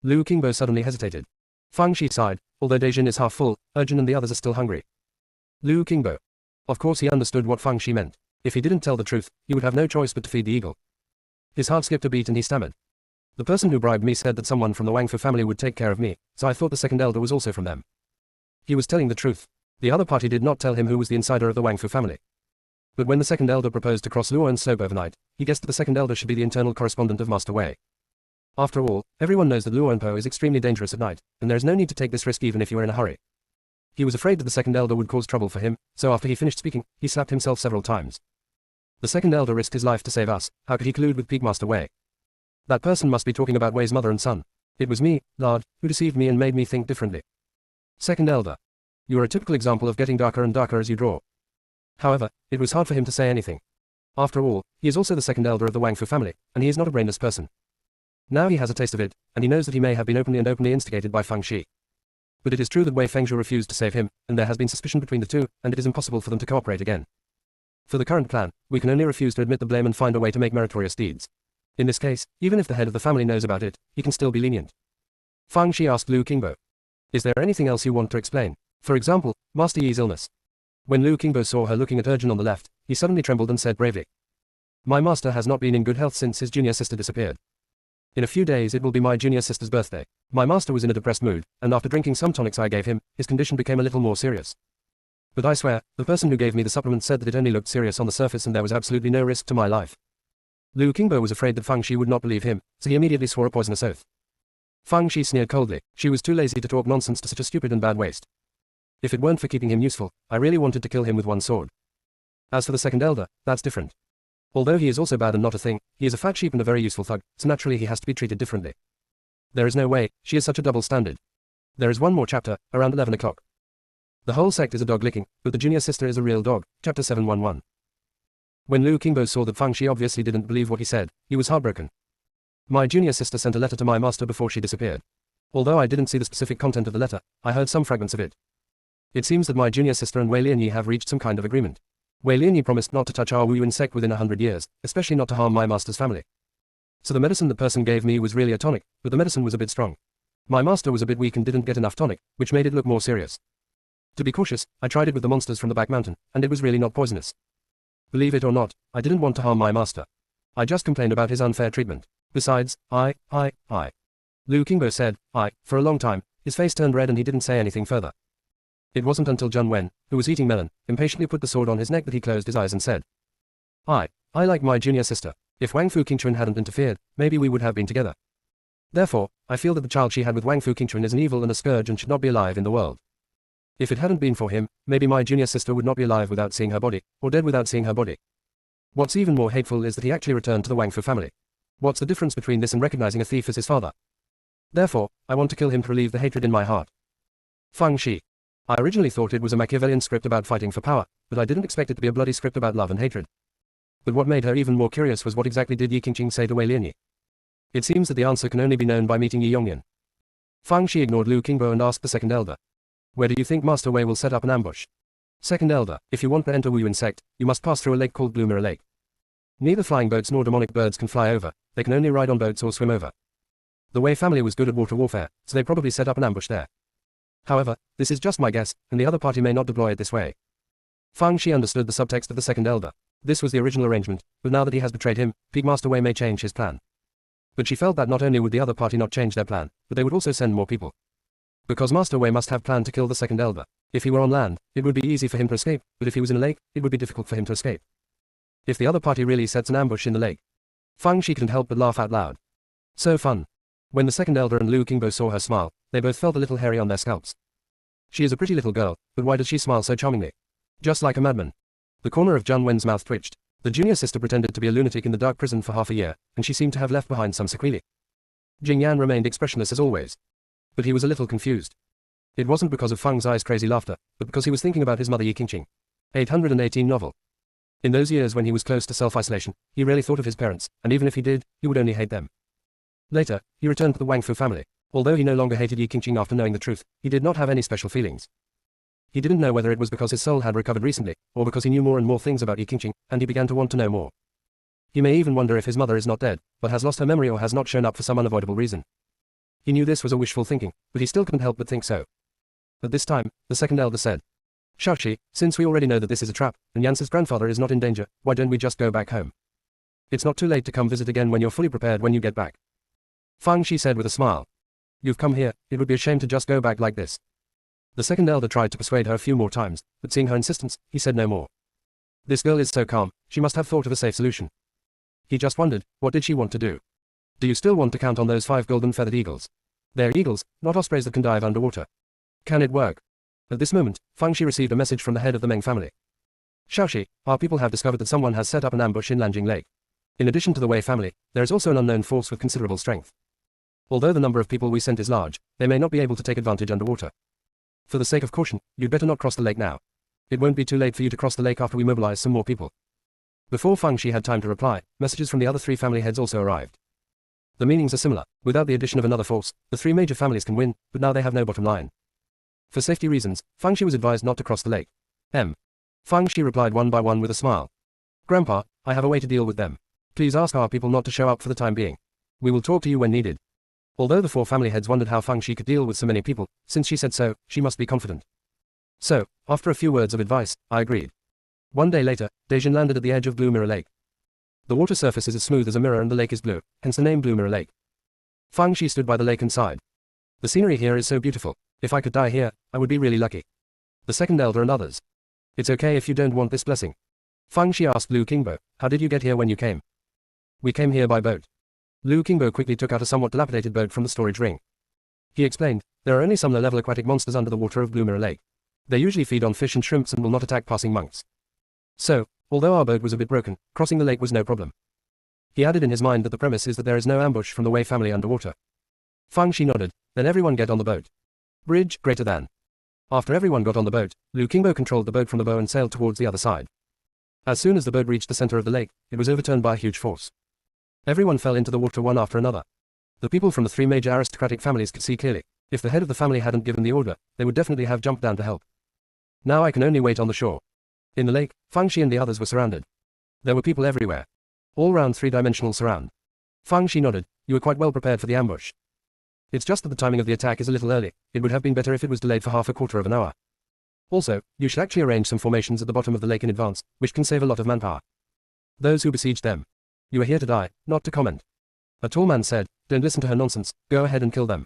Lu Qingbo suddenly hesitated. Fang Shi sighed. Although Dejin is half full, Urjin and the others are still hungry. Lu Qingbo. Of course he understood what Fang Shi meant. If he didn't tell the truth, he would have no choice but to feed the eagle. His heart skipped a beat and he stammered. The person who bribed me said that someone from the Wang Fu family would take care of me, so I thought the second elder was also from them. He was telling the truth. The other party did not tell him who was the insider of the Wang Fu family. But when the second elder proposed to cross Luoyuan slope overnight, he guessed that the second elder should be the internal correspondent of Master Wei. After all, everyone knows that Luoyuanpo is extremely dangerous at night, and there is no need to take this risk even if you are in a hurry. He was afraid that the second elder would cause trouble for him, so after he finished speaking, he slapped himself several times. The second elder risked his life to save us. How could he collude with Peak Master Wei? That person must be talking about Wei's mother and son. It was me, Lard, who deceived me and made me think differently. Second elder. You are a typical example of getting darker and darker as you draw. However, it was hard for him to say anything. After all, he is also the second elder of the Wang Fu family, and he is not a brainless person. Now he has a taste of it, and he knows that he may have been openly instigated by Fang Shi. But it is true that Wei Fengzhu refused to save him, and there has been suspicion between the two, and it is impossible for them to cooperate again. For the current plan, we can only refuse to admit the blame and find a way to make meritorious deeds. In this case, even if the head of the family knows about it, he can still be lenient. Fang Shi asked Lu Qingbo. Is there anything else you want to explain? For example, Master Yi's illness. When Lu Qingbo saw her looking at Urjin on the left, he suddenly trembled and said bravely. My master has not been in good health since his junior sister disappeared. In a few days it will be my junior sister's birthday. My master was in a depressed mood, and after drinking some tonics I gave him, his condition became a little more serious. But I swear, the person who gave me the supplement said that it only looked serious on the surface and there was absolutely no risk to my life. Lu Qingbo was afraid that Fang Shi would not believe him, so he immediately swore a poisonous oath. Fang Shi sneered coldly. She was too lazy to talk nonsense to such a stupid and bad waste. If it weren't for keeping him useful, I really wanted to kill him with one sword. As for the second elder, that's different. Although he is also bad and not a thing, he is a fat sheep and a very useful thug, so naturally he has to be treated differently. There is no way, she is such a double standard. There is one more chapter, around 11 o'clock. The whole sect is a dog licking, but the junior sister is a real dog, chapter 711. When Lu Qingbo saw that Fang Shi obviously didn't believe what he said, he was heartbroken. My junior sister sent a letter to my master before she disappeared. Although I didn't see the specific content of the letter, I heard some fragments of it. It seems that my junior sister and Wei Lianyi have reached some kind of agreement. Wei Lianyi promised not to touch our Wu Yun sect within 100 years, especially not to harm my master's family. So the medicine the person gave me was really a tonic, but the medicine was a bit strong. My master was a bit weak and didn't get enough tonic, which made it look more serious. To be cautious, I tried it with the monsters from the back mountain, and it was really not poisonous. Believe it or not, I didn't want to harm my master. I just complained about his unfair treatment. Besides, Lu Qingbo said, for a long time, his face turned red and he didn't say anything further. It wasn't until Zhun Wen, who was eating melon, impatiently put the sword on his neck that he closed his eyes and said, I like my junior sister. If Wang Fu Qingchuan hadn't interfered, maybe we would have been together. Therefore, I feel that the child she had with Wang Fu Qingchuan is an evil and a scourge and should not be alive in the world. If it hadn't been for him, maybe my junior sister would not be alive without seeing her body, or dead without seeing her body. What's even more hateful is that he actually returned to the Wang Fu family. What's the difference between this and recognizing a thief as his father? Therefore, I want to kill him to relieve the hatred in my heart. Fang Shi. I originally thought it was a Machiavellian script about fighting for power, but I didn't expect it to be a bloody script about love and hatred. But what made her even more curious was what exactly did Yi Qingqing say to Wei Lianyi? It seems that the answer can only be known by meeting Yi Yongyan. Fang Shi ignored Lu Qingbo and asked the second elder. Where do you think Master Wei will set up an ambush? Second elder, if you want to enter Wu Yun sect, you must pass through a lake called Blue Mirror Lake. Neither flying boats nor demonic birds can fly over, they can only ride on boats or swim over. The Wei family was good at water warfare, so they probably set up an ambush there. However, this is just my guess, and the other party may not deploy it this way. Fang Shi understood the subtext of the second elder. This was the original arrangement, but now that he has betrayed him, Peak Master Wei may change his plan. But she felt that not only would the other party not change their plan, but they would also send more people. Because Master Wei must have planned to kill the second elder. If he were on land, it would be easy for him to escape, but if he was in a lake, it would be difficult for him to escape. If the other party really sets an ambush in the lake. Fang Shi couldn't help but laugh out loud. So fun. When the second elder and Lu Qingbo saw her smile, they both felt a little hairy on their scalps. She is a pretty little girl, but why does she smile so charmingly? Just like a madman. The corner of Zhun Wen's mouth twitched. The junior sister pretended to be a lunatic in the dark prison for half a year, and she seemed to have left behind some sequelae. Jing Yan remained expressionless as always. But he was a little confused. It wasn't because of Fang's eyes' crazy laughter, but because he was thinking about his mother Yi Qingqing. 818 novel. In those years when he was close to self-isolation, he rarely thought of his parents, and even if he did, he would only hate them. Later, he returned to the Wang Fu family. Although he no longer hated Yi Qingqing after knowing the truth, he did not have any special feelings. He didn't know whether it was because his soul had recovered recently, or because he knew more and more things about Yi Qingqing, and he began to want to know more. He may even wonder if his mother is not dead, but has lost her memory or has not shown up for some unavoidable reason. He knew this was a wishful thinking, but he still couldn't help but think so. At this time, the second elder said, Shaoxi, since we already know that this is a trap, and Yance's grandfather is not in danger, why don't we just go back home? It's not too late to come visit again when you're fully prepared when you get back. Fang Shi said with a smile. You've come here, it would be a shame to just go back like this. The second elder tried to persuade her a few more times, but seeing her insistence, he said no more. This girl is so calm, she must have thought of a safe solution. He just wondered, what did she want to do? Do you still want to count on those 5 golden feathered eagles? They're eagles, not ospreys that can dive underwater. Can it work? At this moment, Fang Shi received a message from the head of the Meng family. Shaoxi, our people have discovered that someone has set up an ambush in Lanjing Lake. In addition to the Wei family, there is also an unknown force with considerable strength. Although the number of people we sent is large, they may not be able to take advantage underwater. For the sake of caution, you'd better not cross the lake now. It won't be too late for you to cross the lake after we mobilize some more people. Before Fang Shi had time to reply, messages from the other 3 family heads also arrived. The meanings are similar. Without the addition of another force, the 3 major families can win, but now they have no bottom line. For safety reasons, Fang Shi was advised not to cross the lake. Fang Shi replied one by one with a smile. Grandpa, I have a way to deal with them. Please ask our people not to show up for the time being. We will talk to you when needed. Although the 4 family heads wondered how Fang Shi could deal with so many people, since she said so, she must be confident. So, after a few words of advice, I agreed. One day later, Dejin landed at the edge of Blue Mirror Lake. The water surface is as smooth as a mirror and the lake is blue, hence the name Blue Mirror Lake. Fang Shi stood by the lake and sighed. The scenery here is so beautiful. If I could die here, I would be really lucky. The second elder and others. It's okay if you don't want this blessing. Fang Shi asked Lu Qingbo, how did you get here when you came? We came here by boat. Lu Qingbo quickly took out a somewhat dilapidated boat from the storage ring. He explained, there are only some low-level aquatic monsters under the water of Blue Mirror Lake. They usually feed on fish and shrimps and will not attack passing monks. So, although our boat was a bit broken, crossing the lake was no problem. He added in his mind that the premise is that there is no ambush from the Wei family underwater. Fang Shi nodded, then everyone get on the boat. Bridge greater than. After everyone got on the boat, Liu Qingbo controlled the boat from the bow and sailed towards the other side. As soon as the boat reached the center of the lake, it was overturned by a huge force. Everyone fell into the water one after another. The people from the three major aristocratic families could see clearly. If the head of the family hadn't given the order, they would definitely have jumped down to help. Now I can only wait on the shore. In the lake, Fang Shi and the others were surrounded. There were people everywhere. All round three-dimensional surround. Fang Shi nodded. You were quite well prepared for the ambush. It's just that the timing of the attack is a little early. It would have been better if it was delayed for half a quarter of an hour. Also, you should actually arrange some formations at the bottom of the lake in advance, which can save a lot of manpower. Those who besieged them. You are here to die, not to comment. A tall man said, don't listen to her nonsense, go ahead and kill them.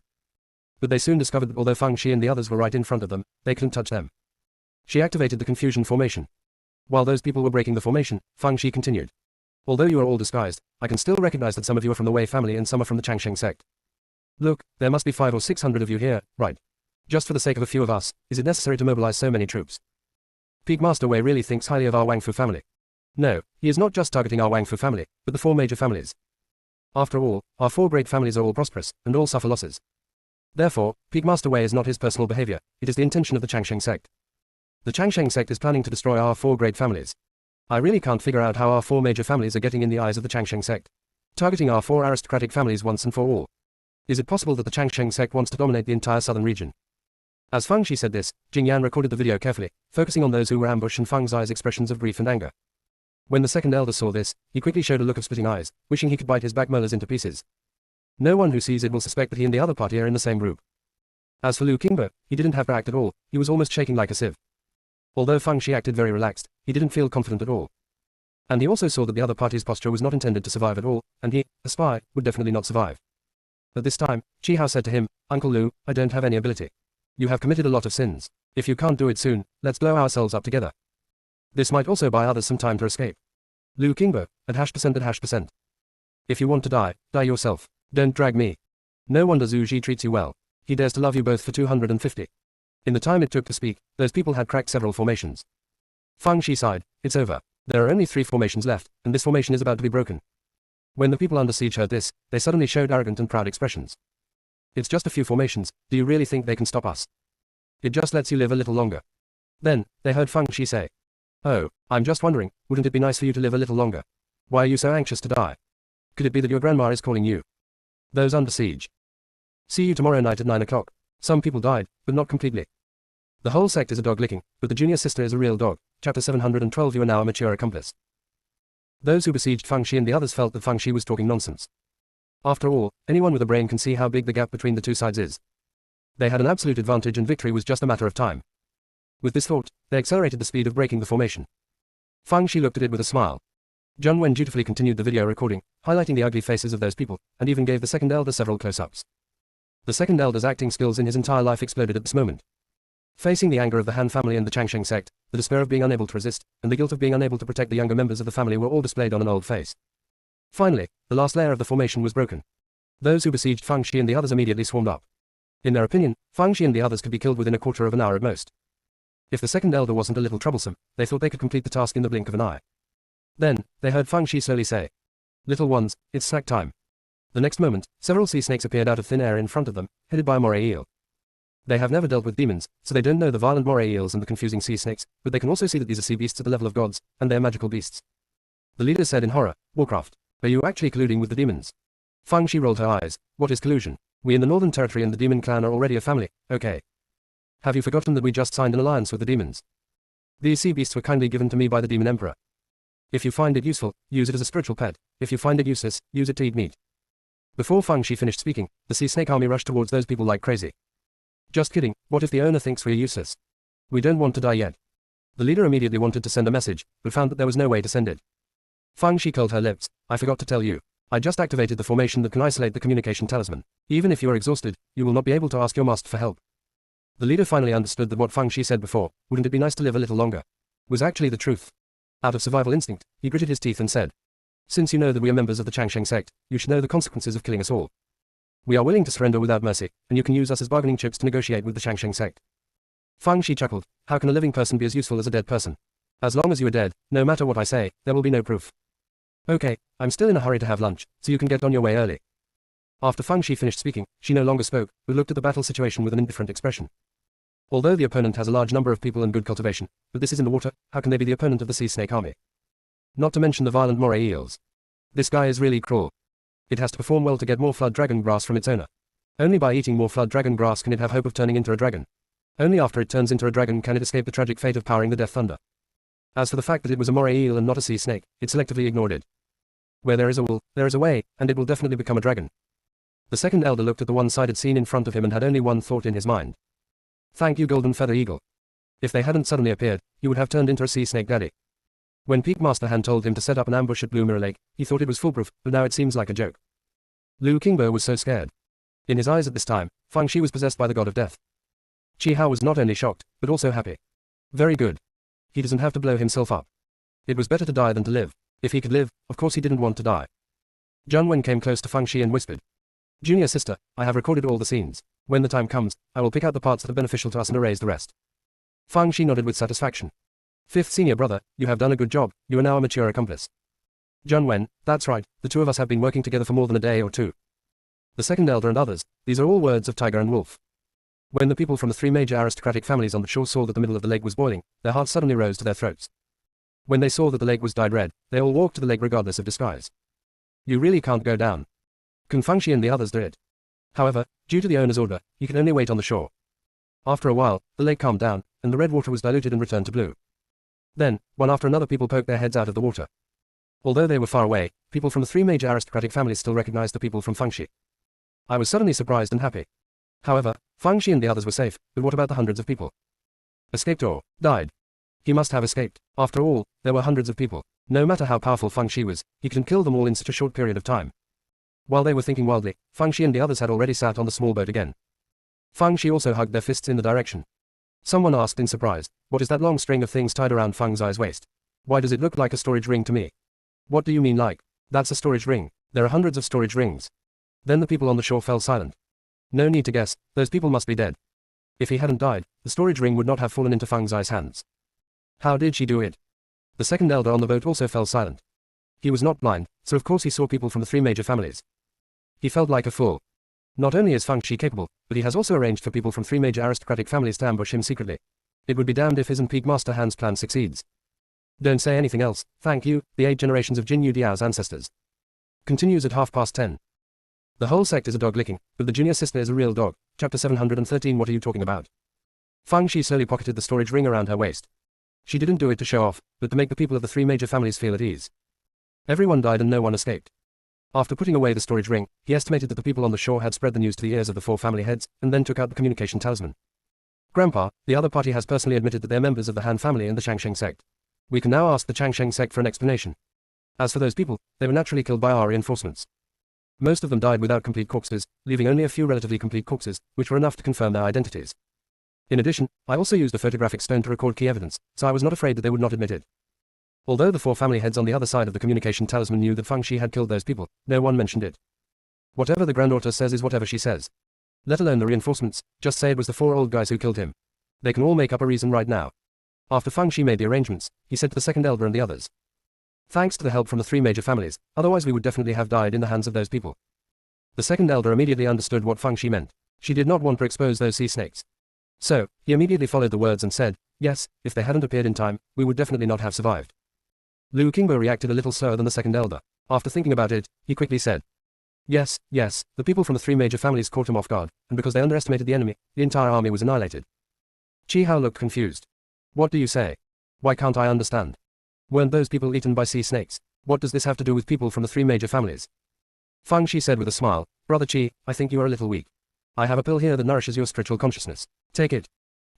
But they soon discovered that although Fang Shi and the others were right in front of them, they couldn't touch them. She activated the confusion formation. While those people were breaking the formation, Fang Shi continued. Although you are all disguised, I can still recognize that some of you are from the Wei family and some are from the Changsheng sect. Look, there must be 500 or 600 of you here, right? Just for the sake of a few of us, is it necessary to mobilize so many troops? Peak Master Wei really thinks highly of our Wang Fu family. No, he is not just targeting our Wang Fu family, but the four major families. After all, our four great families are all prosperous, and all suffer losses. Therefore, Peak Master Wei is not his personal behavior, it is the intention of the Changsheng sect. The Changsheng sect is planning to destroy our four great families. I really can't figure out how our four major families are getting in the eyes of the Changsheng sect. Targeting our four aristocratic families once and for all. Is it possible that the Changsheng sect wants to dominate the entire southern region? As Fang Shi said this, Jing Yan recorded the video carefully, focusing on those who were ambushed and Fang's eyes expressions of grief and anger. When the second elder saw this, he quickly showed a look of splitting eyes, wishing he could bite his back molars into pieces. No one who sees it will suspect that he and the other party are in the same group. As for Liu Qingbo, he didn't have to act at all, he was almost shaking like a sieve. Although Fang Shi acted very relaxed, he didn't feel confident at all. And he also saw that the other party's posture was not intended to survive at all, and he, a spy, would definitely not survive. At this time, Chi Hao said to him, Uncle Liu, I don't have any ability. You have committed a lot of sins. If you can't do it soon, let's blow ourselves up together. This might also buy others some time to escape. Liu Qingbo, at #%. If you want to die, die yourself. Don't drag me. No wonder Zhu Ji treats you well. He dares to love you both for 250. In the time it took to speak, those people had cracked several formations. Fang Shi sighed, it's over. There are only 3 formations left, and this formation is about to be broken. When the people under siege heard this, they suddenly showed arrogant and proud expressions. It's just a few formations, do you really think they can stop us? It just lets you live a little longer. Then, they heard Fang Shi say, oh, I'm just wondering, wouldn't it be nice for you to live a little longer? Why are you so anxious to die? Could it be that your grandma is calling you? Those under siege. See you tomorrow night at 9 o'clock. Some people died, but not completely. The whole sect is a dog licking, but the junior sister is a real dog. Chapter 712. You are now a mature accomplice. Those who besieged Fang Shi and the others felt that Fang Shi was talking nonsense. After all, anyone with a brain can see how big the gap between the two sides is. They had an absolute advantage and victory was just a matter of time. With this thought, they accelerated the speed of breaking the formation. Fang Shi looked at it with a smile. Zheng Wen dutifully continued the video recording, highlighting the ugly faces of those people, and even gave the second elder several close-ups. The second elder's acting skills in his entire life exploded at this moment. Facing the anger of the Han family and the Changsheng sect, the despair of being unable to resist, and the guilt of being unable to protect the younger members of the family were all displayed on an old face. Finally, the last layer of the formation was broken. Those who besieged Fang Shi and the others immediately swarmed up. In their opinion, Fang Shi and the others could be killed within a quarter of an hour at most. If the second elder wasn't a little troublesome, they thought they could complete the task in the blink of an eye. Then, they heard Fang Shi slowly say, little ones, it's snack time. The next moment, several sea snakes appeared out of thin air in front of them, headed by a moray eel. They have never dealt with demons, so they don't know the violent moray eels and the confusing sea snakes, but they can also see that these are sea beasts at the level of gods, and they are magical beasts. The leader said in horror, Warcraft, are you actually colluding with the demons? Fang Shi rolled her eyes, what is collusion? We in the Northern Territory and the demon clan are already a family, okay. Have you forgotten that we just signed an alliance with the demons? These sea beasts were kindly given to me by the demon emperor. If you find it useful, use it as a spiritual pet, if you find it useless, use it to eat meat. Before Fang Shi finished speaking, the sea snake army rushed towards those people like crazy. Just kidding, what if the owner thinks we're useless? We don't want to die yet. The leader immediately wanted to send a message, but found that there was no way to send it. Fang Shi curled her lips, I forgot to tell you. I just activated the formation that can isolate the communication talisman. Even if you are exhausted, you will not be able to ask your master for help. The leader finally understood that what Fang Shi said before, wouldn't it be nice to live a little longer, was actually the truth. Out of survival instinct, he gritted his teeth and said, since you know that we are members of the Changsheng sect, you should know the consequences of killing us all. We are willing to surrender without mercy, and you can use us as bargaining chips to negotiate with the Changsheng sect. Fang Shi chuckled, how can a living person be as useful as a dead person? As long as you are dead, no matter what I say, there will be no proof. Okay, I'm still in a hurry to have lunch, so you can get on your way early. After Fang Shi finished speaking, she no longer spoke, but looked at the battle situation with an indifferent expression. Although the opponent has a large number of people and good cultivation, but this is in the water, how can they be the opponent of the sea snake army? Not to mention the violent moray eels. This guy is really cruel. It has to perform well to get more flood dragon grass from its owner. Only by eating more flood dragon grass can it have hope of turning into a dragon. Only after it turns into a dragon can it escape the tragic fate of powering the death thunder. As for the fact that it was a moray eel and not a sea snake, it selectively ignored it. Where there is a will, there is a way, and it will definitely become a dragon. The second elder looked at the one-sided scene in front of him and had only one thought in his mind. Thank you, Golden Feather Eagle. If they hadn't suddenly appeared, he would have turned into a sea snake daddy. When Peak Master Han told him to set up an ambush at Blue Mirror Lake, he thought it was foolproof, but now it seems like a joke. Liu Qingbo was so scared. In his eyes at this time, Fang Shi was possessed by the god of death. Qi Hao was not only shocked, but also happy. Very good. He doesn't have to blow himself up. It was better to die than to live. If he could live, of course he didn't want to die. Zhang Wen came close to Fang Shi and whispered, Junior sister, I have recorded all the scenes. When the time comes, I will pick out the parts that are beneficial to us and erase the rest. Fang Shi nodded with satisfaction. Fifth senior brother, you have done a good job, you are now a mature accomplice. Zhang Wen, that's right, the two of us have been working together for more than a day or two. The second elder and others, these are all words of Tiger and Wolf. When the people from the three major aristocratic families on the shore saw that the middle of the lake was boiling, their hearts suddenly rose to their throats. When they saw that the lake was dyed red, they all walked to the lake regardless of disguise. You really can't go down. Can Fang Shi and the others do it? However, due to the owner's order, he could only wait on the shore. After a while, the lake calmed down, and the red water was diluted and returned to blue. Then, one after another people poked their heads out of the water. Although they were far away, people from the three major aristocratic families still recognized the people from Fang Shi. I was suddenly surprised and happy. However, Fang Shi and the others were safe, but what about the hundreds of people? Escaped or died? He must have escaped. After all, there were hundreds of people. No matter how powerful Fang Shi was, he couldn't kill them all in such a short period of time. While they were thinking wildly, Fang Shi and the others had already sat on the small boat again. Fang Shi also hugged their fists in the direction. Someone asked in surprise, what is that long string of things tied around Fang Zai's waist? Why does it look like a storage ring to me? What do you mean like? That's a storage ring. There are hundreds of storage rings. Then the people on the shore fell silent. No need to guess, those people must be dead. If he hadn't died, the storage ring would not have fallen into Fang Zai's hands. How did she do it? The second elder on the boat also fell silent. He was not blind, so of course he saw people from the three major families. He felt like a fool. Not only is Fang Shi capable, but he has also arranged for people from three major aristocratic families to ambush him secretly. It would be damned if his and Peak Master Han's plan succeeds. Don't say anything else, thank you, the 8 generations of Jin Yu Diao's ancestors. Continues at 10:30. The whole sect is a dog licking, but the junior sister is a real dog. Chapter 713. What are you talking about? Fang Shi slowly pocketed the storage ring around her waist. She didn't do it to show off, but to make the people of the three major families feel at ease. Everyone died and no one escaped. After putting away the storage ring, he estimated that the people on the shore had spread the news to the ears of the 4 family heads, and then took out the communication talisman. Grandpa, the other party has personally admitted that they're members of the Han family and the Changsheng sect. We can now ask the Changsheng sect for an explanation. As for those people, they were naturally killed by our reinforcements. Most of them died without complete corpses, leaving only a few relatively complete corpses, which were enough to confirm their identities. In addition, I also used a photographic stone to record key evidence, so I was not afraid that they would not admit it. Although the 4 family heads on the other side of the communication talisman knew that Fang Shi had killed those people, no one mentioned it. Whatever the granddaughter says is whatever she says. Let alone the reinforcements, just say it was the 4 old guys who killed him. They can all make up a reason right now. After Fang Shi made the arrangements, he said to the second elder and the others. Thanks to the help from the 3 major families, otherwise we would definitely have died in the hands of those people. The second elder immediately understood what Fang Shi meant. She did not want to expose those sea snakes. So, he immediately followed the words and said, yes, if they hadn't appeared in time, we would definitely not have survived. Liu Qingbo reacted a little slower than the second elder. After thinking about it, he quickly said, yes, the people from the 3 major families caught him off guard, and because they underestimated the enemy, the entire army was annihilated. Qi Hao looked confused. What do you say? Why can't I understand? Weren't those people eaten by sea snakes? What does this have to do with people from the 3 major families? Fang Shi said with a smile, Brother Qi, I think you are a little weak. I have a pill here that nourishes your spiritual consciousness. Take it.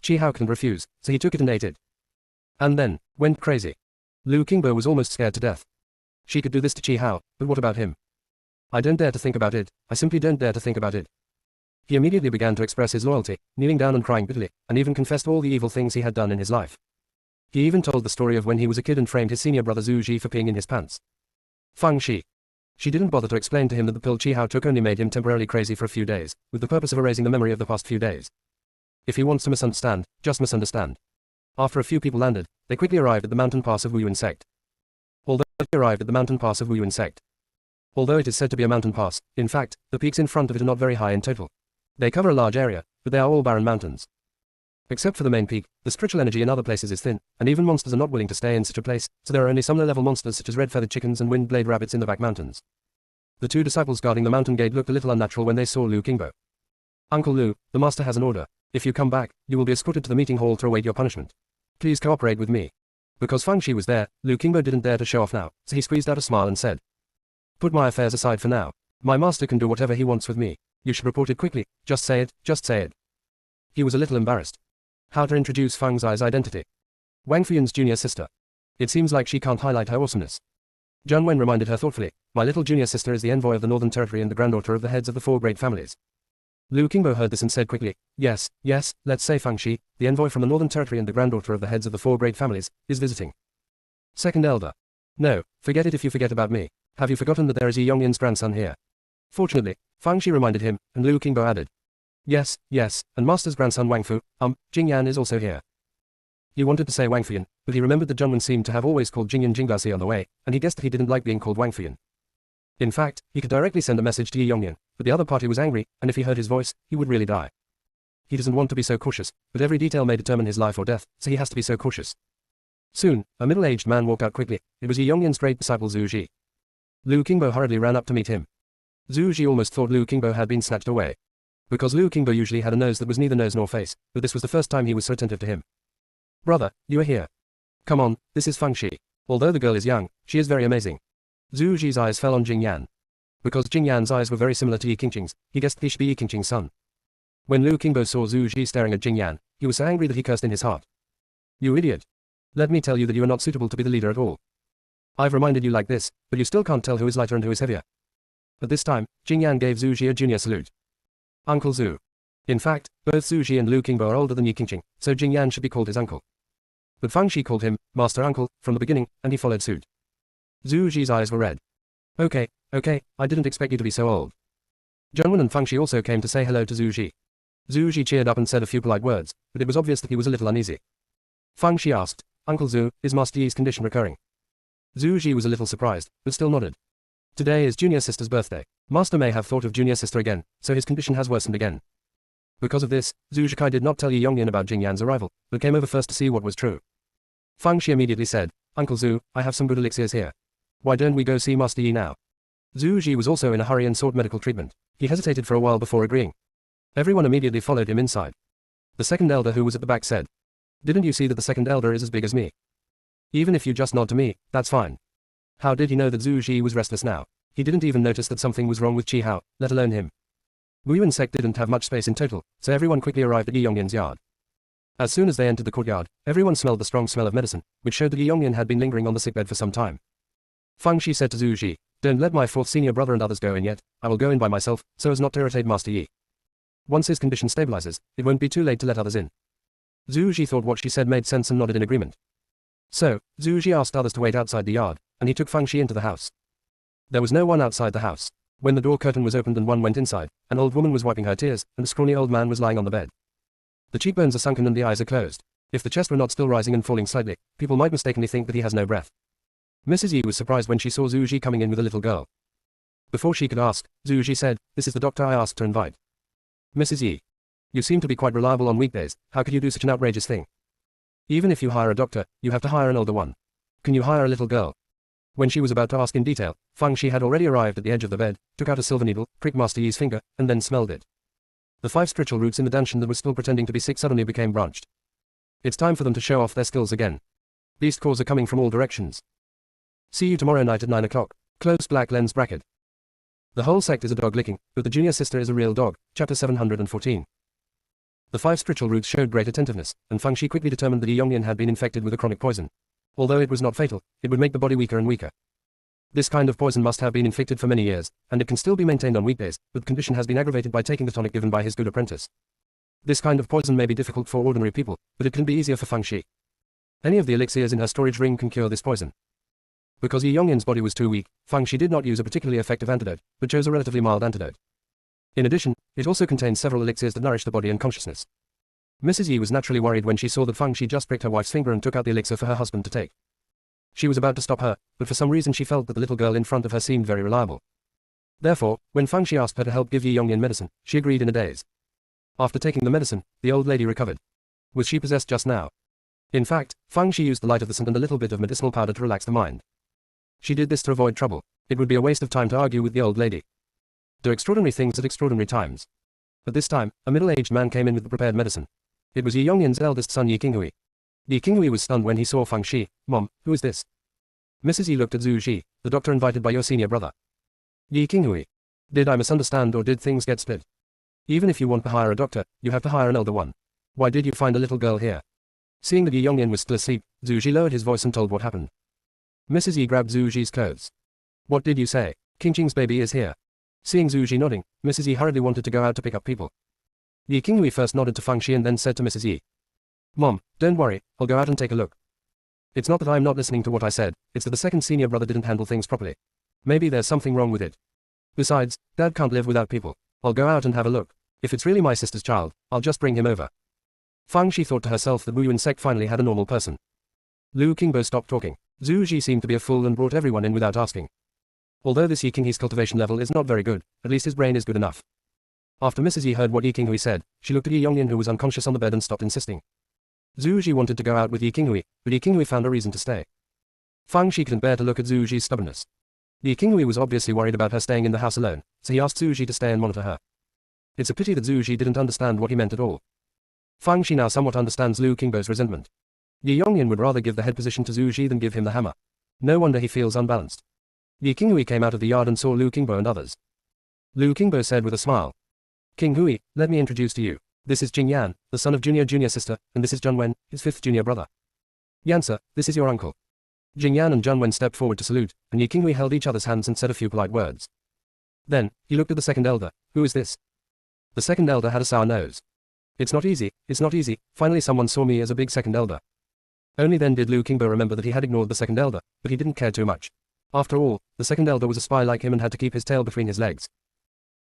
Qi Hao couldn't refuse, so he took it and ate it. And then, went crazy. Liu Qingbo was almost scared to death. She could do this to Qi Hao, but what about him? I don't dare to think about it, I simply don't dare to think about it. He immediately began to express his loyalty, kneeling down and crying bitterly, and even confessed all the evil things he had done in his life. He even told the story of when he was a kid and framed his senior brother Zhu Ji for peeing in his pants. Fang Shi. She didn't bother to explain to him that the pill Qi Hao took only made him temporarily crazy for a few days, with the purpose of erasing the memory of the past few days. If he wants to misunderstand, just misunderstand. After a few people landed, they quickly arrived at the mountain pass of Wuyuan Sect. Although they arrived at the mountain pass of Wuyuan Sect, Although it is said to be a mountain pass, in fact, the peaks in front of it are not very high in total. They cover a large area, but they are all barren mountains. Except for the main peak, the spiritual energy in other places is thin, and even monsters are not willing to stay in such a place, so there are only some low-level monsters such as red-feathered chickens and wind-blade rabbits in the back mountains. The two disciples guarding the mountain gate looked a little unnatural when they saw Lu Qingbo. Uncle Lu, the master has an order. If you come back, you will be escorted to the meeting hall to await your punishment. Please cooperate with me. Because Fang Shi was there, Lu Qingbo didn't dare to show off now, so he squeezed out a smile and said, "Put my affairs aside for now. My master can do whatever he wants with me. You should report it quickly, just say it, just say it." He was a little embarrassed. How to introduce Fang Zai's identity? Wang Fuyun's junior sister. It seems like she can't highlight her awesomeness. Zhang Wen reminded her thoughtfully, "My little junior sister is the envoy of the Northern Territory and the granddaughter of the heads of the 4 great families." Lu Qingbo heard this and said quickly, "Yes, let's say Fang Shi, the envoy from the Northern Territory and the granddaughter of the heads of the 4 great families, is visiting." Second elder. "No, forget it if you forget about me. Have you forgotten that there is Yi Yongyan's grandson here?" Fortunately, Fang Shi reminded him, and Lu Qingbo added, Yes, and master's grandson Wang Fu, Jing Yan is also here." He wanted to say Wang Fuyan, but he remembered that Zhongwen seemed to have always called Jingyan Jinglaosi on the way, and he guessed that he didn't like being called Wang Fuyan. In fact, he could directly send a message to Yi Yongyan, but the other party was angry, and if he heard his voice, he would really die. He doesn't want to be so cautious, but every detail may determine his life or death, so he has to be so cautious. Soon, a middle-aged man walked out quickly. It was Yi Yongyan's great disciple Zhu Ji. Lu Qingbo hurriedly ran up to meet him. Zhu Ji almost thought Lu Qingbo had been snatched away. Because Lu Qingbo usually had a nose that was neither nose nor face, but this was the first time he was so attentive to him. "Brother, you are here. Come on, this is Fang Shi. Although the girl is young, she is very amazing." Zhu Ji's eyes fell on Jing Yan. Because Jing Yan's eyes were very similar to Yi Qingqing's, he guessed he should be Yi Qingqing's son. When Lu Qingbo saw Zhu Ji staring at Jing Yan, he was so angry that he cursed in his heart. "You idiot. Let me tell you that you are not suitable to be the leader at all. I've reminded you like this, but you still can't tell who is lighter and who is heavier." At this time, Jing Yan gave Zhu Ji a junior salute. "Uncle Zhu." In fact, both Zhu Ji and Lu Qingbo are older than Yi Qingqing, so Jing Yan should be called his uncle. But Fang Shi called him Master Uncle from the beginning, and he followed suit. Zhu Ji's eyes were red. Okay, I didn't expect you to be so old." Zhongwen and Fang Shi also came to say hello to Zhu Ji. Zhu Ji cheered up and said a few polite words, but it was obvious that he was a little uneasy. Fang Shi asked, "Uncle Zhu, is Master Yi's condition recurring?" Zhu Ji was a little surprised, but still nodded. "Today is junior sister's birthday. Master may have thought of junior sister again, so his condition has worsened again." Because of this, Zhu Zhikai did not tell Yi Yongyan about Jing Yan's arrival, but came over first to see what was true. Fang Shi immediately said, "Uncle Zhu, I have some good elixirs here. Why don't we go see Master Yi now?" Zhu Ji was also in a hurry and sought medical treatment. He hesitated for a while before agreeing. Everyone immediately followed him inside. The second elder who was at the back said, "Didn't you see that the second elder is as big as me? Even if you just nod to me, that's fine." How did he know that Zhu Ji was restless now? He didn't even notice that something was wrong with Qi Hao, let alone him. Wu and Sect didn't have much space in total, so everyone quickly arrived at Yi Yongyan's yard. As soon as they entered the courtyard, everyone smelled the strong smell of medicine, which showed that Yi Yongyan had been lingering on the sickbed for some time. Fang Shi said to Zhu Ji, "Don't let my 4th senior brother and others go in yet, I will go in by myself, so as not to irritate Master Yi. Once his condition stabilizes, it won't be too late to let others in." Zhu Ji thought what she said made sense and nodded in agreement. So, Zhu Ji asked others to wait outside the yard, and he took Fang Shi into the house. There was no one outside the house. When the door curtain was opened and one went inside, an old woman was wiping her tears, and a scrawny old man was lying on the bed. The cheekbones are sunken and the eyes are closed. If the chest were not still rising and falling slightly, people might mistakenly think that he has no breath. Mrs. Yi was surprised when she saw Zhu Ji coming in with a little girl. Before she could ask, Zhu Ji said, "This is the doctor I asked to invite." "Mrs. Yi, you seem to be quite reliable on weekdays, how could you do such an outrageous thing? Even if you hire a doctor, you have to hire an older one. Can you hire a little girl?" When she was about to ask in detail, Fang Shi had already arrived at the edge of the bed, took out a silver needle, pricked Master Yi's finger, and then smelled it. The 5 spiritual roots in the danshan that was still pretending to be 6 suddenly became branched. It's time for them to show off their skills again. Beast calls are coming from all directions. See you tomorrow night at 9 o'clock. Close black lens bracket. The whole sect is a dog licking, but the junior sister is a real dog. Chapter 714. The 5 spiritual roots showed great attentiveness, and Fang Shi quickly determined that Yi Yongyan had been infected with a chronic poison. Although it was not fatal, it would make the body weaker and weaker. This kind of poison must have been inflicted for many years, and it can still be maintained on weekdays, but the condition has been aggravated by taking the tonic given by his good apprentice. This kind of poison may be difficult for ordinary people, but it can be easier for Fang Shi. Any of the elixirs in her storage ring can cure this poison. Because Yi Yongyan's body was too weak, Fang Shi did not use a particularly effective antidote, but chose a relatively mild antidote. In addition, it also contains several elixirs that nourish the body and consciousness. Mrs. Yi was naturally worried when she saw that Fang Shi just pricked her wife's finger and took out the elixir for her husband to take. She was about to stop her, but for some reason she felt that the little girl in front of her seemed very reliable. Therefore, when Fang Shi asked her to help give Yi Yongyan medicine, she agreed in a daze. After taking the medicine, the old lady recovered. Was she possessed just now? In fact, Fang Shi used the light of the sun and a little bit of medicinal powder to relax the mind. She did this to avoid trouble. It would be a waste of time to argue with the old lady. Do extraordinary things at extraordinary times. At this time, a middle-aged man came in with the prepared medicine. It was Yi Yongyan's eldest son Yi Qinghui. Yi Qinghui was stunned when he saw Fang Shi. Mom, who is this? Mrs. Yi looked at Zhu Ji, the doctor invited by your senior brother. Yi Qinghui. Did I misunderstand or did things get split? Even if you want to hire a doctor, you have to hire an elder one. Why did you find a little girl here? Seeing that Yi Yongyan was still asleep, Zhu Ji lowered his voice and told what happened. Mrs. Yi grabbed Zhu Ji's clothes. What did you say? Qingqing's baby is here. Seeing Zhu Ji nodding, Mrs. Yi hurriedly wanted to go out to pick up people. Yi Qinghui first nodded to Fang Shi and then said to Mrs. Yi. Mom, don't worry, I'll go out and take a look. It's not that I'm not listening to what I said, it's that the second senior brother didn't handle things properly. Maybe there's something wrong with it. Besides, Dad can't live without people. I'll go out and have a look. If it's really my sister's child, I'll just bring him over. Fang Shi thought to herself that Wu Yuan Sect finally had a normal person. Lu Qingbo stopped talking. Zhu Ji seemed to be a fool and brought everyone in without asking. Although this Yi Qinghui's cultivation level is not very good, at least his brain is good enough. After Mrs. Yi heard what Yi Qinghui said, she looked at Yi Yongyan who was unconscious on the bed and stopped insisting. Zhu Ji wanted to go out with Yi Qinghui, but Yi Qinghui found a reason to stay. Fang Shi couldn't bear to look at Zhu Ji's stubbornness. Yi Qinghui was obviously worried about her staying in the house alone, so he asked Zhu Ji to stay and monitor her. It's a pity that Zhu Ji didn't understand what he meant at all. Fang Shi now somewhat understands Lu Qingbo's resentment. Yi Yongyan would rather give the head position to Zhu Ji than give him the hammer. No wonder he feels unbalanced. Yi Qinghui came out of the yard and saw Lu Qingbo and others. Lu Qingbo said with a smile. Qinghui, let me introduce to you. This is Jing Yan, the son of junior sister, and this is Zhun Wen, his fifth junior brother. Yan sir, this is your uncle. Jing Yan and Zhun Wen stepped forward to salute, and Yi Qinghui held each other's hands and said a few polite words. Then, he looked at the second elder. Who is this? The second elder had a sour nose. It's not easy, finally someone saw me as a big second elder. Only then did Lu Qingbo remember that he had ignored the second elder, but he didn't care too much. After all, the second elder was a spy like him and had to keep his tail between his legs.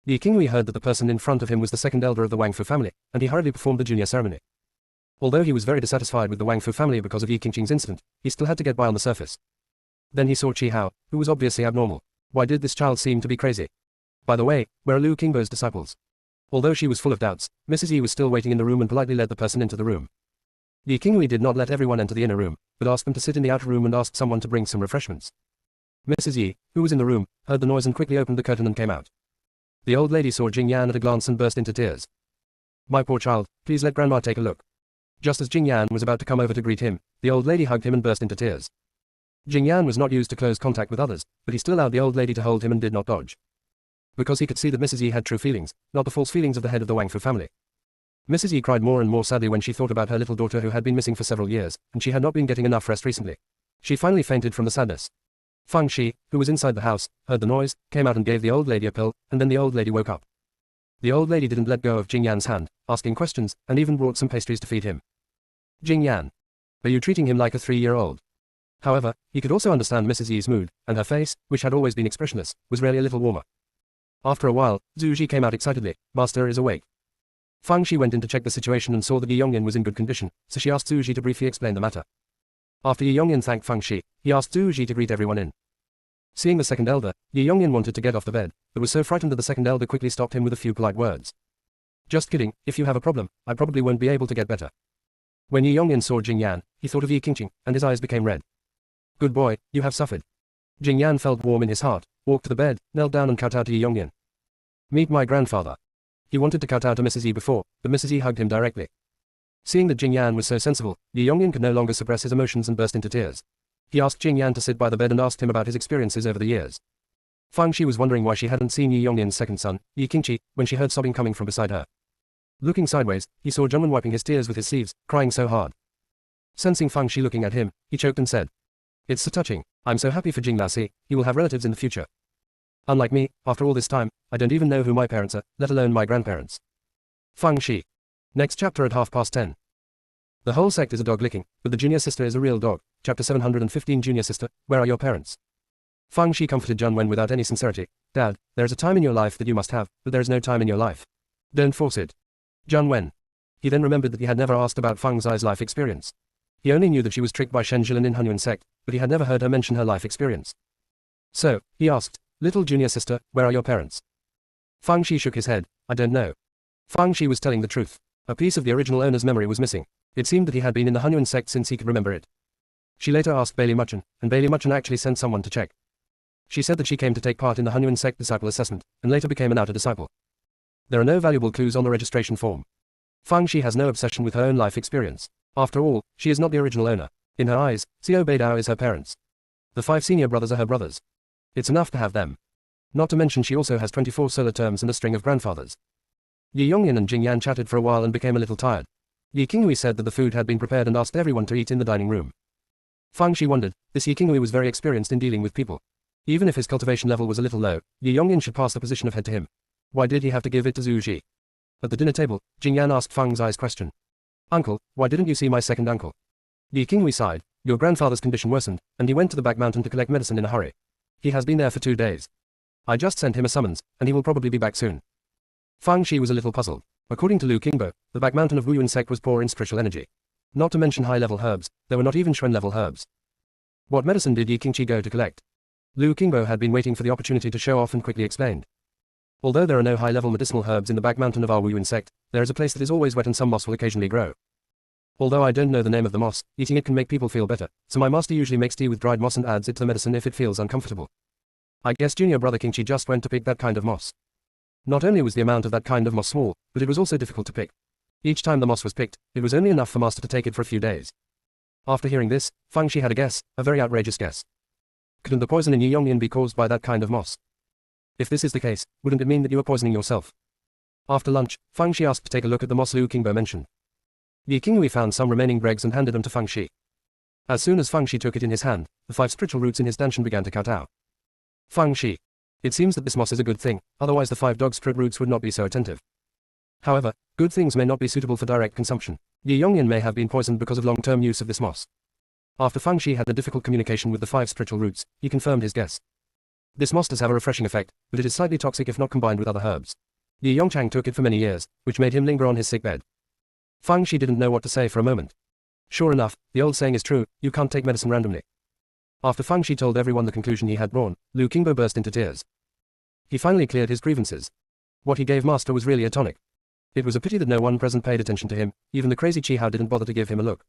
Yi Qinghui heard that the person in front of him was the second elder of the Wang Fu family, and he hurriedly performed the junior ceremony. Although he was very dissatisfied with the Wang Fu family because of Yi Qingqing's incident, he still had to get by on the surface. Then he saw Qi Hao, who was obviously abnormal. Why did this child seem to be crazy? By the way, where are Lu Qingbo's disciples? Although she was full of doubts, Mrs. Yi was still waiting in the room and politely led the person into the room. Yi Qinghui did not let everyone enter the inner room, but asked them to sit in the outer room and asked someone to bring some refreshments. Mrs. Yi, who was in the room, heard the noise and quickly opened the curtain and came out. The old lady saw Jing Yan at a glance and burst into tears. My poor child, please let Grandma take a look. Just as Jing Yan was about to come over to greet him, the old lady hugged him and burst into tears. Jing Yan was not used to close contact with others, but he still allowed the old lady to hold him and did not dodge. Because he could see that Mrs. Yi had true feelings, not the false feelings of the head of the Wang Fu family. Mrs. Yi cried more and more sadly when she thought about her little daughter who had been missing for several years, and she had not been getting enough rest recently. She finally fainted from the sadness. Fang Shi, who was inside the house, heard the noise, came out and gave the old lady a pill, and then the old lady woke up. The old lady didn't let go of Jing Yan's hand, asking questions, and even brought some pastries to feed him. Jing Yan. Are you treating him like a 3-year-old? However, he could also understand Mrs. Yi's mood, and her face, which had always been expressionless, was really a little warmer. After a while, Zhu Ji came out excitedly. Master is awake. Fang Shi went in to check the situation and saw that Yi Yongyan was in good condition, so she asked Zhu Ji to briefly explain the matter. After Yi Yongyan thanked Fang Shi, he asked Zhu Ji to greet everyone in. Seeing the second elder, Yi Yongyan wanted to get off the bed, but was so frightened that the second elder quickly stopped him with a few polite words. Just kidding, if you have a problem, I probably won't be able to get better. When Yi Yongyan saw Jing Yan, he thought of Yi Qingqing, and his eyes became red. Good boy, you have suffered. Jing Yan felt warm in his heart, walked to the bed, knelt down and kowtowed to Yi Yongyan. Meet my grandfather. He wanted to kowtow to Mrs. Yi before, but Mrs. Yi hugged him directly. Seeing that Jing Yan was so sensible, Yi Yongyan could no longer suppress his emotions and burst into tears. He asked Jing Yan to sit by the bed and asked him about his experiences over the years. Fang Shi was wondering why she hadn't seen Yi Yongyan's second son, Yi Qingqi, when she heard sobbing coming from beside her. Looking sideways, he saw Zhun Wen wiping his tears with his sleeves, crying so hard. Sensing Fang Shi looking at him, he choked and said, It's so touching. I'm so happy for Jing Laosi, he will have relatives in the future. Unlike me, after all this time, I don't even know who my parents are, let alone my grandparents. Fang Shi. Next chapter at 10:30. The whole sect is a dog licking, but the junior sister is a real dog. Chapter 715. Junior sister, where are your parents? Fang Shi comforted Zhun Wen without any sincerity. Dad, there is a time in your life that you must have, but there is no time in your life. Don't force it. Zhun Wen. He then remembered that he had never asked about Fang Zai's life experience. He only knew that she was tricked by Shen Jilin in Hunyuan Sect, but he had never heard her mention her life experience. So, he asked, Little junior sister, where are your parents? Fang Shi shook his head. I don't know. Fang Shi was telling the truth. A piece of the original owner's memory was missing. It seemed that he had been in the Hunyuan sect since he could remember it. She later asked Bailey Muchen, and Bailey Muchen actually sent someone to check. She said that she came to take part in the Hunyuan sect disciple assessment, and later became an outer disciple. There are no valuable clues on the registration form. Fang Shi has no obsession with her own life experience. After all, she is not the original owner. In her eyes, Xiao Beidao is her parents. The 5 senior brothers are her brothers. It's enough to have them. Not to mention she also has 24 solar terms and a string of grandfathers. Yi Yongyan and Jing Yan chatted for a while and became a little tired. Yi Qinghui said that the food had been prepared and asked everyone to eat in the dining room. Fang Shi wondered, this Yi Qinghui was very experienced in dealing with people. Even if his cultivation level was a little low, Yi Yongyan should pass the position of head to him. Why did he have to give it to Zhu Ji? At the dinner table, Jing Yan asked Fang Zai's question. Uncle, why didn't you see my second uncle? Yi Qinghui sighed. Your grandfather's condition worsened, and he went to the back mountain to collect medicine in a hurry. He has been there for 2 days. I just sent him a summons, and he will probably be back soon. Fang Shi was a little puzzled. According to Lu Qingbo, the back mountain of Wuyuan sect was poor in spiritual energy. Not to mention high-level herbs, there were not even Xuan-level herbs. What medicine did Yi Qingqi go to collect? Lu Qingbo had been waiting for the opportunity to show off and quickly explained. Although there are no high-level medicinal herbs in the back mountain of our Wuyuan sect, there is a place that is always wet and some moss will occasionally grow. Although I don't know the name of the moss, eating it can make people feel better, so my master usually makes tea with dried moss and adds it to the medicine if it feels uncomfortable. I guess junior brother Qingqi just went to pick that kind of moss. Not only was the amount of that kind of moss small, but it was also difficult to pick. Each time the moss was picked, it was only enough for master to take it for a few days. After hearing this, Fang Shi had a guess, a very outrageous guess. Couldn't the poison in Yi Yongyan be caused by that kind of moss? If this is the case, wouldn't it mean that you are poisoning yourself? After lunch, Fang Shi asked to take a look at the moss Lu Qingbo mentioned. Yi Qinghui found some remaining dregs and handed them to Fang Shi. As soon as Fang Shi took it in his hand, the 5 spiritual roots in his danshan began to kowtow. Fang Shi. It seems that this moss is a good thing, otherwise the 5 dog spirit roots would not be so attentive. However, good things may not be suitable for direct consumption. Yi Yongyan may have been poisoned because of long-term use of this moss. After Fang Shi had a difficult communication with the 5 spiritual roots, he confirmed his guess. This moss does have a refreshing effect, but it is slightly toxic if not combined with other herbs. Yi Yongchang took it for many years, which made him linger on his sickbed. Fang Shi didn't know what to say for a moment. Sure enough, the old saying is true, you can't take medicine randomly. After Fang Shi told everyone the conclusion he had drawn, Lu Qingbo burst into tears. He finally cleared his grievances. What he gave master was really a tonic. It was a pity that no one present paid attention to him, even the crazy Qi Hao didn't bother to give him a look.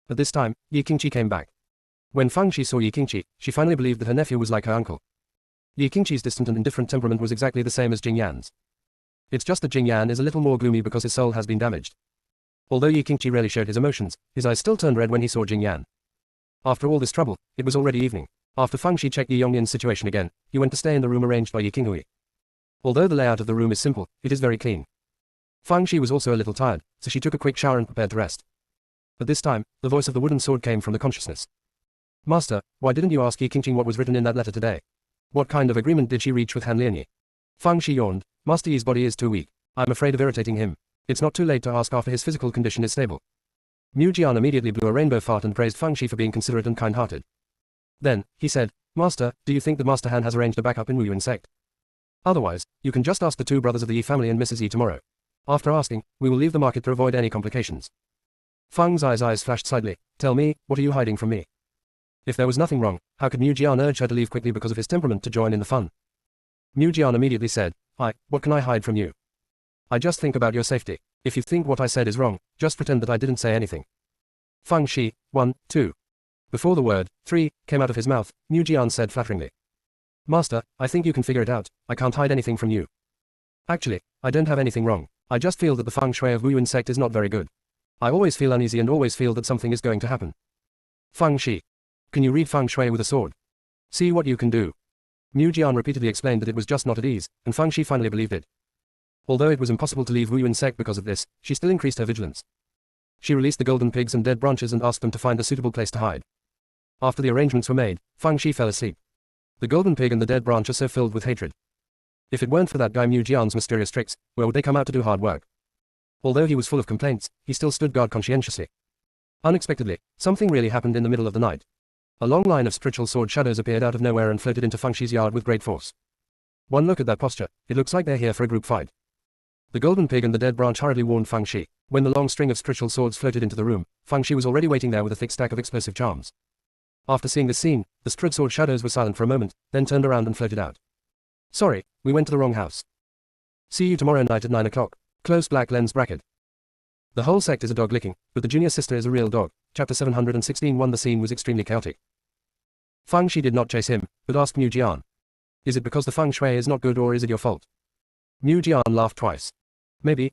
At this time, Yi Qingqi came back. When Fang Shi saw Yi Qingqi, she finally believed that her nephew was like her uncle. Yi Qingqi's distant and indifferent temperament was exactly the same as Jing Yan's. It's just that Jing Yan is a little more gloomy because his soul has been damaged. Although Yi Qingqi rarely showed his emotions, his eyes still turned red when he saw Jing Yan. After all this trouble, it was already evening. After Fang Shi checked Yi Yongyan's situation again, he went to stay in the room arranged by Yi Qinghui. Although the layout of the room is simple, it is very clean. Fang Shi was also a little tired, so she took a quick shower and prepared to rest. At this time, the voice of the wooden sword came from the consciousness. Master, why didn't you ask Yi Qingqi what was written in that letter today? What kind of agreement did she reach with Han Lianyi? Fang Shi yawned. Master Yi's body is too weak. I'm afraid of irritating him. It's not too late to ask after his physical condition is stable. Mu Jian immediately blew a rainbow fart and praised Fang Shi for being considerate and kind-hearted. Then, he said, Master, do you think that Master Han has arranged a backup in Wuyuan sect? Otherwise, you can just ask the 2 brothers of the Yi family and Mrs. Yi tomorrow. After asking, we will leave the market to avoid any complications. Fang Zai's eyes flashed slightly. Tell me, what are you hiding from me? If there was nothing wrong, how could Mu Jian urge her to leave quickly because of his temperament to join in the fun? Mu Jian immediately said, what can I hide from you? I just think about your safety. If you think what I said is wrong, just pretend that I didn't say anything. Fang Shi, 1, 2. Before the word, 3, came out of his mouth, Mu Jian said flatteringly. Master, I think you can figure it out, I can't hide anything from you. Actually, I don't have anything wrong, I just feel that the feng shui of Wuyuan sect is not very good. I always feel uneasy and always feel that something is going to happen. Fang Shi. Can you read feng shui with a sword? See what you can do. Mu Jian repeatedly explained that it was just not at ease, and Fang Shi finally believed it. Although it was impossible to leave Wuyuan sect because of this, she still increased her vigilance. She released the golden pigs and dead branches and asked them to find a suitable place to hide. After the arrangements were made, Fang Shi fell asleep. The golden pig and the dead branch are so filled with hatred. If it weren't for that guy Mu Jian's mysterious tricks, where would they come out to do hard work? Although he was full of complaints, he still stood guard conscientiously. Unexpectedly, something really happened in the middle of the night. A long line of spiritual sword shadows appeared out of nowhere and floated into Fang Shi's yard with great force. One look at that posture, it looks like they're here for a group fight. The golden pig and the dead branch hurriedly warned Fang Shi. When the long string of spiritual swords floated into the room, Fang Shi was already waiting there with a thick stack of explosive charms. After seeing this scene, the spiritual sword shadows were silent for a moment, then turned around and floated out. Sorry, we went to the wrong house. See you tomorrow night at 9 o'clock. Close black lens bracket. The whole sect is a dog licking, but the junior sister is a real dog. Chapter 716. The scene was extremely chaotic. Fang Shi did not chase him, but asked Mu Jian. Is it because the feng shui is not good or is it your fault? Mu Jian laughed twice. Maybe,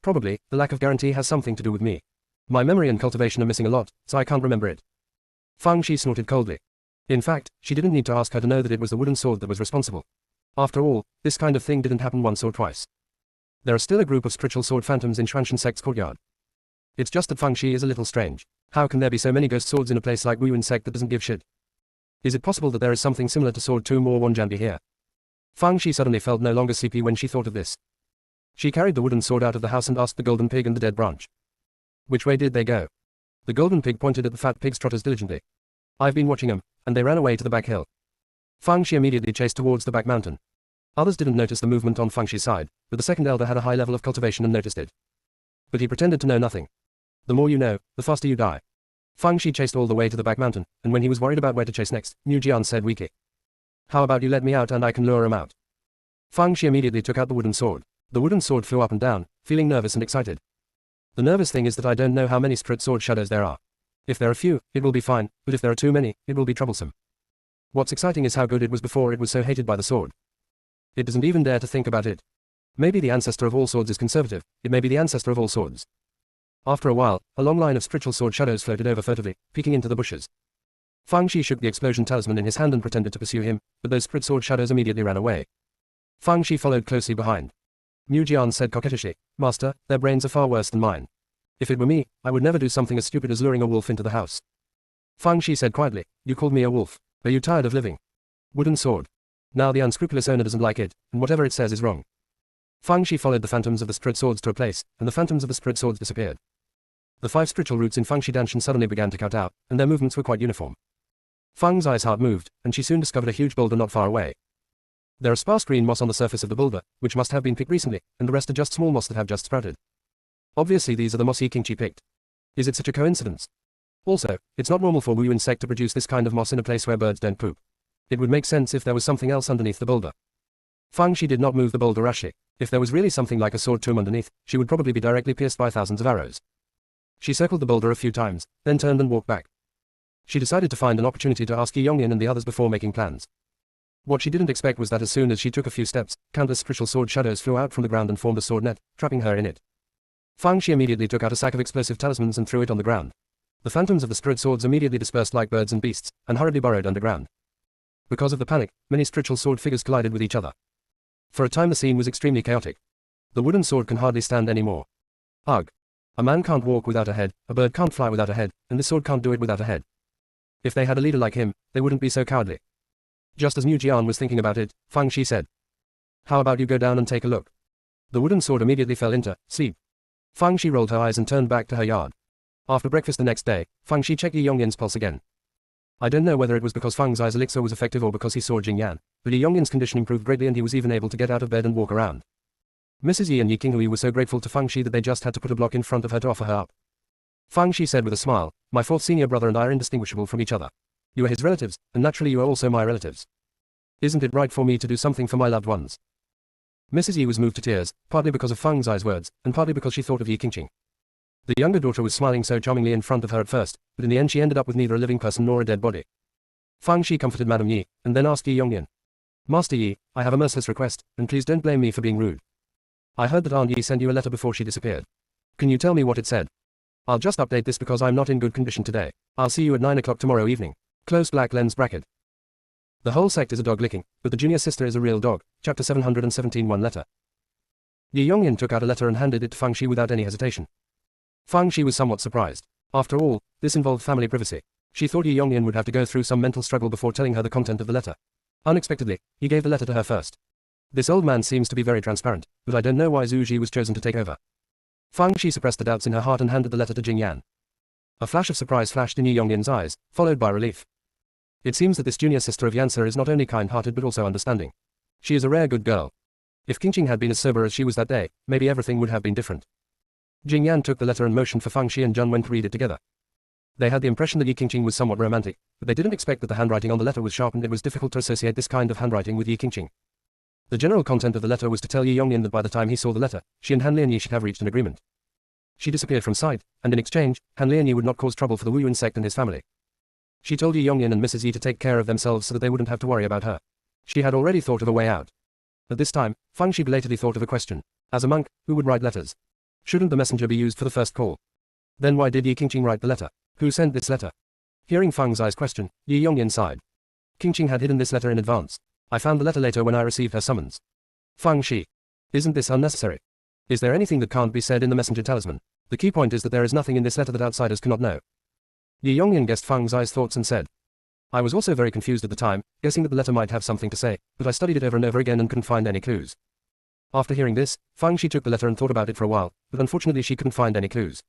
probably, the lack of guarantee has something to do with me. My memory and cultivation are missing a lot, so I can't remember it. Fang Shi snorted coldly. In fact, she didn't need to ask her to know that it was the wooden sword that was responsible. After all, this kind of thing didn't happen once or twice. There are still a group of spiritual sword phantoms in Xuanshan Sect's courtyard. It's just that Fang Shi is a little strange. How can there be so many ghost swords in a place like Wuyuan Sect that doesn't give shit? Is it possible that there is something similar to Sword Tomb or Wanjanbi here? Fang Shi suddenly felt no longer sleepy when she thought of this. She carried the wooden sword out of the house and asked the golden pig and the dead branch. Which way did they go? The golden pig pointed at the fat pig's trotters diligently. I've been watching them, and they ran away to the back hill. Fang Shi immediately chased towards the back mountain. Others didn't notice the movement on Fang Shi's side, but the second elder had a high level of cultivation and noticed it. But he pretended to know nothing. The more you know, the faster you die. Fang Shi chased all the way to the back mountain, and when he was worried about where to chase next, Mu Jian said weakly. How about you let me out and I can lure him out? Fang Shi immediately took out the wooden sword. The wooden sword flew up and down, feeling nervous and excited. The nervous thing is that I don't know how many spirit sword shadows there are. If there are few, it will be fine, but if there are too many, it will be troublesome. What's exciting is how good it was before it was so hated by the sword. It doesn't even dare to think about it. Maybe the ancestor of all swords is conservative, it may be the ancestor of all swords. After a while, a long line of spiritual sword shadows floated over furtively, peeking into the bushes. Fang Shi shook the explosion talisman in his hand and pretended to pursue him, but those spirit sword shadows immediately ran away. Fang Shi followed closely behind. Mu Jian said coquettishly, Master, their brains are far worse than mine. If it were me, I would never do something as stupid as luring a wolf into the house. Fang Shi said quietly, You called me a wolf. Are you tired of living? Wooden sword. Now the unscrupulous owner doesn't like it, and whatever it says is wrong. Fang Shi followed the phantoms of the spirit swords to a place, and the phantoms of the spirit swords disappeared. The 5 spiritual roots in Fang Shi Danshan suddenly began to cut out, and their movements were quite uniform. Fang's eyes heart moved, and she soon discovered a huge boulder not far away. There are sparse green moss on the surface of the boulder, which must have been picked recently, and the rest are just small moss that have just sprouted. Obviously these are the moss Yi Qingqi picked. Is it such a coincidence? Also, it's not normal for Wuyuan Sect to produce this kind of moss in a place where birds don't poop. It would make sense if there was something else underneath the boulder. Fang Shi did not move the boulder rashly. If there was really something like a sword tomb underneath, she would probably be directly pierced by thousands of arrows. She circled the boulder a few times, then turned and walked back. She decided to find an opportunity to ask Yi Yongyan and the others before making plans. What she didn't expect was that as soon as she took a few steps, countless spiritual sword shadows flew out from the ground and formed a sword net, trapping her in it. Fang Shi immediately took out a sack of explosive talismans and threw it on the ground. The phantoms of the spirit swords immediately dispersed like birds and beasts, and hurriedly burrowed underground. Because of the panic, many spiritual sword figures collided with each other. For a time the scene was extremely chaotic. The wooden sword can hardly stand anymore. Ugh. A man can't walk without a head, a bird can't fly without a head, and this sword can't do it without a head. If they had a leader like him, they wouldn't be so cowardly. Just as Mu Jian was thinking about it, Fang Shi said. How about you go down and take a look? The wooden sword immediately fell into sleep. Fang Shi rolled her eyes and turned back to her yard. After breakfast the next day, Fang Shi checked Yi Yongyan's pulse again. I don't know whether it was because Fang's eyes elixir was effective or because he saw Jing Yan, but Yi Yongyan's condition improved greatly and he was even able to get out of bed and walk around. Mrs. Yi and Yi Qinghui were so grateful to Fang Shi that they just had to put a block in front of her to offer her up. Fang Shi said with a smile, My 4th senior brother and I are indistinguishable from each other. You are his relatives, and naturally you are also my relatives. Isn't it right for me to do something for my loved ones? Mrs. Yi was moved to tears, partly because of Fang's eyes words, and partly because she thought of Yi Qingqing. The younger daughter was smiling so charmingly in front of her at first, but in the end she ended up with neither a living person nor a dead body. Fang Shi comforted Madame Yi, and then asked Yi Yongyan. Master Yi, I have a merciless request, and please don't blame me for being rude. I heard that Aunt Yi sent you a letter before she disappeared. Can you tell me what it said? I'll just update this because I'm not in good condition today. I'll see you at 9 o'clock tomorrow evening. Close black lens bracket. The whole sect is a dog licking, but the junior sister is a real dog. Chapter 717. One letter. Yi Yongyan took out a letter and handed it to Fang Shi without any hesitation. Fang Shi was somewhat surprised. After all, this involved family privacy. She thought Yi Yongyan would have to go through some mental struggle before telling her the content of the letter. Unexpectedly, he gave the letter to her first. This old man seems to be very transparent, but I don't know why Zhu Ji was chosen to take over. Fang Shi suppressed the doubts in her heart and handed the letter to Jing Yan. A flash of surprise flashed in Yi Yongyan's eyes, followed by relief. It seems that this junior sister of Yansa is not only kind-hearted but also understanding. She is a rare good girl. If Qingqing had been as sober as she was that day, maybe everything would have been different. Jing Yan took the letter and motioned for Fang Shi and Zhun Wen to read it together. They had the impression that Yi Qingqing was somewhat romantic, but they didn't expect that the handwriting on the letter was sharp and it was difficult to associate this kind of handwriting with Yi Qingqing. The general content of the letter was to tell Yi Yongyin that by the time he saw the letter, she and Han Lianyi should have reached an agreement. She disappeared from sight, and in exchange, Han Lianyi would not cause trouble for the Wu Yuan sect and his family. She told Yi Yongyin and Mrs. Yi to take care of themselves so that they wouldn't have to worry about her. She had already thought of a way out. At this time, Fang Shi belatedly thought of a question. As a monk, who would write letters? Shouldn't the messenger be used for the first call? Then why did Yi Qingqing write the letter? Who sent this letter? Hearing Fang Zai's question, Yi Yongyin sighed. Qingqing had hidden this letter in advance. I found the letter later when I received her summons. Fang Shi. Isn't this unnecessary? Is there anything that can't be said in the messenger talisman? The key point is that there is nothing in this letter that outsiders cannot know. Yi Yongyin guessed Fang Zai's thoughts and said. I was also very confused at the time, guessing that the letter might have something to say, but I studied it over and over again and couldn't find any clues. After hearing this, Fang Shi took the letter and thought about it for a while, but unfortunately she couldn't find any clues.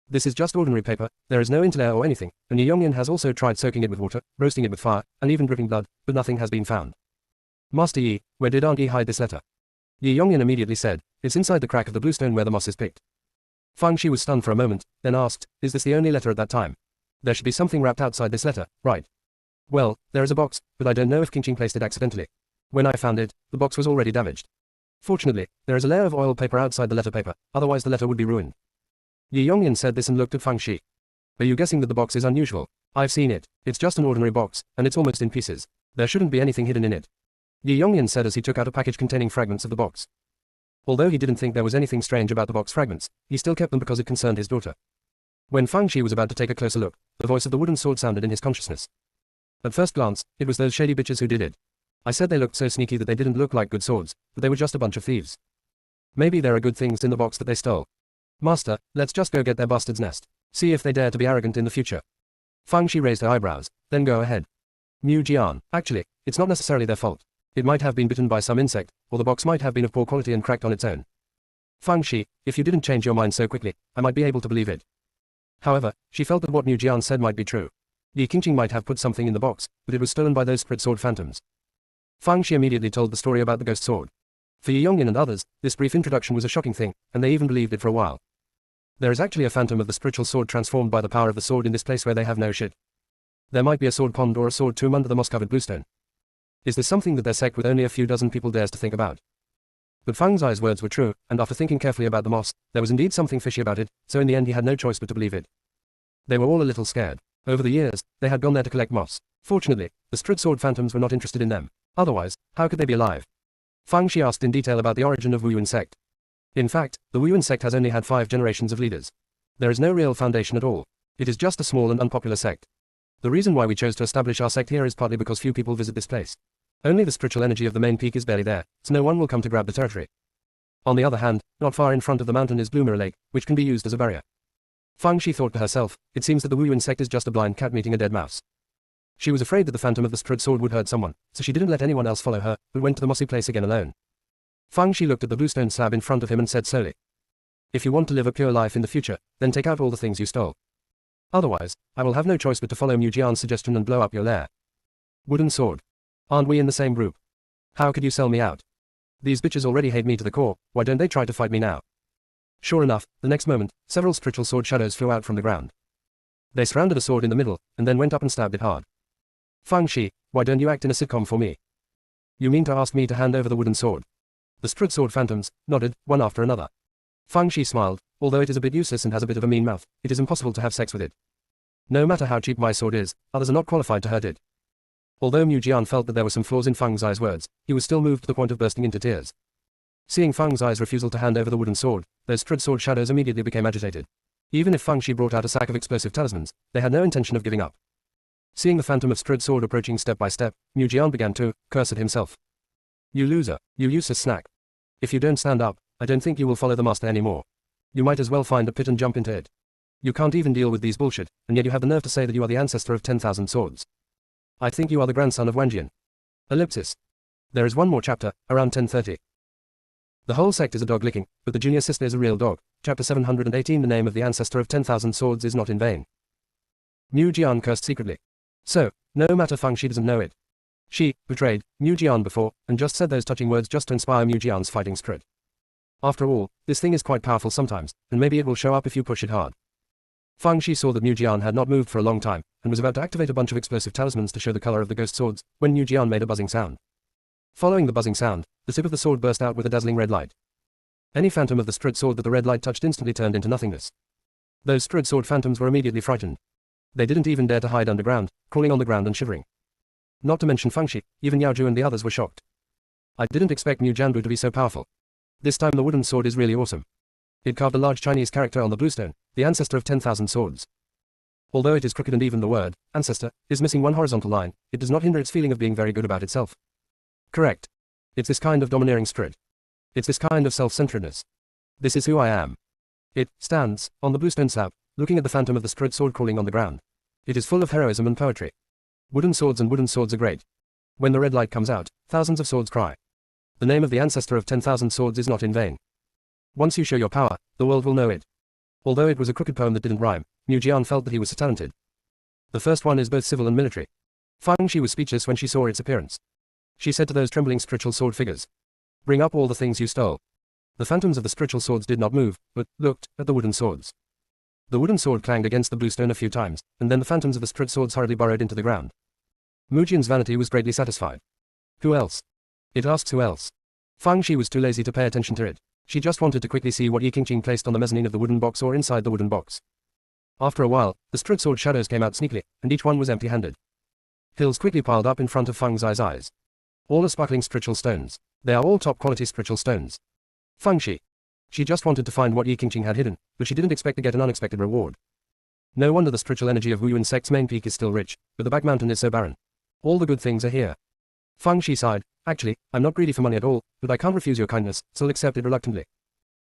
This is just ordinary paper, there is no interlayer or anything, and Yi Yongyin has also tried soaking it with water, roasting it with fire, and even dripping blood, but nothing has been found. Master Yi, where did Aunt Yi hide this letter? Yi Yongyin immediately said, it's inside the crack of the blue stone where the moss is picked. Fang Shi was stunned for a moment, then asked, is this the only letter at that time? There should be something wrapped outside this letter, right? Well, there is a box, but I don't know if Qingqing placed it accidentally. When I found it, the box was already damaged. Fortunately, there is a layer of oil paper outside the letter paper, otherwise the letter would be ruined. Yi Yongyin said this and looked at Fang Shi. Are you guessing that the box is unusual? I've seen it. It's just an ordinary box, and it's almost in pieces. There shouldn't be anything hidden in it. Yi Yongyin said as he took out a package containing fragments of the box. Although he didn't think there was anything strange about the box fragments, he still kept them because it concerned his daughter. When Fang Shi was about to take a closer look, the voice of the wooden sword sounded in his consciousness. At first glance, it was those shady bitches who did it. I said they looked so sneaky that they didn't look like good swords, but they were just a bunch of thieves. Maybe there are good things in the box that they stole. Master, let's just go get their bastard's nest. See if they dare to be arrogant in the future. Fang Shi raised her eyebrows, then go ahead. Mu Jian, actually, it's not necessarily their fault. It might have been bitten by some insect, or the box might have been of poor quality and cracked on its own. Fang Shi, if you didn't change your mind so quickly, I might be able to believe it. However, she felt that what Mu Jian said might be true. Yi Qingqing might have put something in the box, but it was stolen by those spirit sword phantoms. Fang Shi immediately told the story about the ghost sword. For Yi Yongyin and others, this brief introduction was a shocking thing, and they even believed it for a while. There is actually a phantom of the spiritual sword transformed by the power of the sword in this place where they have no shit. There might be a sword pond or a sword tomb under the moss-covered bluestone. Is this something that their sect with only a few dozen people dares to think about? But Fang Zai's words were true, and after thinking carefully about the moss, there was indeed something fishy about it, so in the end he had no choice but to believe it. They were all a little scared. Over the years, they had gone there to collect moss. Fortunately, the spirit sword phantoms were not interested in them. Otherwise, how could they be alive? Fang Shi asked in detail about the origin of Wu Yuan sect. In fact, the Wu Yuan sect has only had 5 generations of leaders. There is no real foundation at all. It is just a small and unpopular sect. The reason why we chose to establish our sect here is partly because few people visit this place. Only the spiritual energy of the main peak is barely there, so no one will come to grab the territory. On the other hand, not far in front of the mountain is Blue Mirror Lake, which can be used as a barrier. Fang Shi thought to herself, it seems that the Wu Yuan sect is just a blind cat meeting a dead mouse. She was afraid that the phantom of the spirit sword would hurt someone, so she didn't let anyone else follow her, but went to the mossy place again alone. Fang Shi looked at the bluestone slab in front of him and said slowly. If you want to live a pure life in the future, then take out all the things you stole. Otherwise, I will have no choice but to follow Mu Jian's suggestion and blow up your lair. Wooden sword. Aren't we in the same group? How could you sell me out? These bitches already hate me to the core, why don't they try to fight me now? Sure enough, the next moment, several spiritual sword shadows flew out from the ground. They surrounded a sword in the middle, and then went up and stabbed it hard. Fang Shi, why don't you act in a sitcom for me? You mean to ask me to hand over the wooden sword? The spirit sword phantoms nodded, one after another. Fang Shi smiled, although it is a bit useless and has a bit of a mean mouth, it is impossible to have sex with it. No matter how cheap my sword is, others are not qualified to hurt it. Although Mu Jian felt that there were some flaws in Fang Zai's words, he was still moved to the point of bursting into tears. Seeing Fang Zai's refusal to hand over the wooden sword, those spirit sword shadows immediately became agitated. Even if Fang Shi brought out a sack of explosive talismans, they had no intention of giving up. Seeing the phantom of spirit sword approaching step by step, Mu Jian began to curse at himself. You loser, you useless snack. If you don't stand up, I don't think you will follow the master anymore. You might as well find a pit and jump into it. You can't even deal with these bullshit, and yet you have the nerve to say that you are the ancestor of 10,000 swords. I think you are the grandson of Wanjian. Ellipsis. There is one more chapter, around 10:30. The whole sect is a dog licking, but the junior sister is a real dog. Chapter 718. The name of the ancestor of 10,000 swords is not in vain. Mu Jian cursed secretly. So, no matter Fang Shi doesn't know it. She betrayed Mu Jian before, and just said those touching words just to inspire Mu Jian's fighting spirit. After all, this thing is quite powerful sometimes, and maybe it will show up if you push it hard. Fang Shi saw that Mu Jian had not moved for a long time, and was about to activate a bunch of explosive talismans to show the color of the ghost swords, when Mu Jian made a buzzing sound. Following the buzzing sound, the tip of the sword burst out with a dazzling red light. Any phantom of the straight sword that the red light touched instantly turned into nothingness. Those straight sword phantoms were immediately frightened. They didn't even dare to hide underground, crawling on the ground and shivering. Not to mention Feng Shi, even Yao Zhu and the others were shocked. I didn't expect Mu Jianbu to be so powerful. This time the wooden sword is really awesome. It carved a large Chinese character on the bluestone, the ancestor of 10,000 swords. Although it is crooked and even the word, ancestor, is missing one horizontal line, it does not hinder its feeling of being very good about itself. Correct. It's this kind of domineering spirit. It's this kind of self-centeredness. This is who I am. It stands on the bluestone slab, looking at the phantom of the straight sword crawling on the ground. It is full of heroism and poetry. Wooden swords and wooden swords are great. When the red light comes out, thousands of swords cry. The name of the ancestor of 10,000 swords is not in vain. Once you show your power, the world will know it. Although it was a crooked poem that didn't rhyme, Mu Jian felt that he was so talented. The first one is both civil and military. Feng Shi was speechless when she saw its appearance. She said to those trembling spiritual sword figures, "Bring up all the things you stole." The phantoms of the spiritual swords did not move, but looked at the wooden swords. The wooden sword clanged against the bluestone a few times, and then the phantoms of the straight swords hurriedly burrowed into the ground. Mu Jian's vanity was greatly satisfied. Who else? It asks who else. Feng Shi was too lazy to pay attention to it. She just wanted to quickly see what Yi Qingqing placed on the mezzanine of the wooden box or inside the wooden box. After a while, the straight sword shadows came out sneakily, and each one was empty-handed. Hills quickly piled up in front of Feng Zai's eyes. All are sparkling spiritual stones. They are all top-quality spiritual stones. Feng Shi. She just wanted to find what Yi Qingqing had hidden, but she didn't expect to get an unexpected reward. No wonder the spiritual energy of Wu Yuan Sect's main peak is still rich, but the back mountain is so barren. All the good things are here. Feng Shi sighed. Actually, I'm not greedy for money at all, but I can't refuse your kindness, so I'll accept it reluctantly.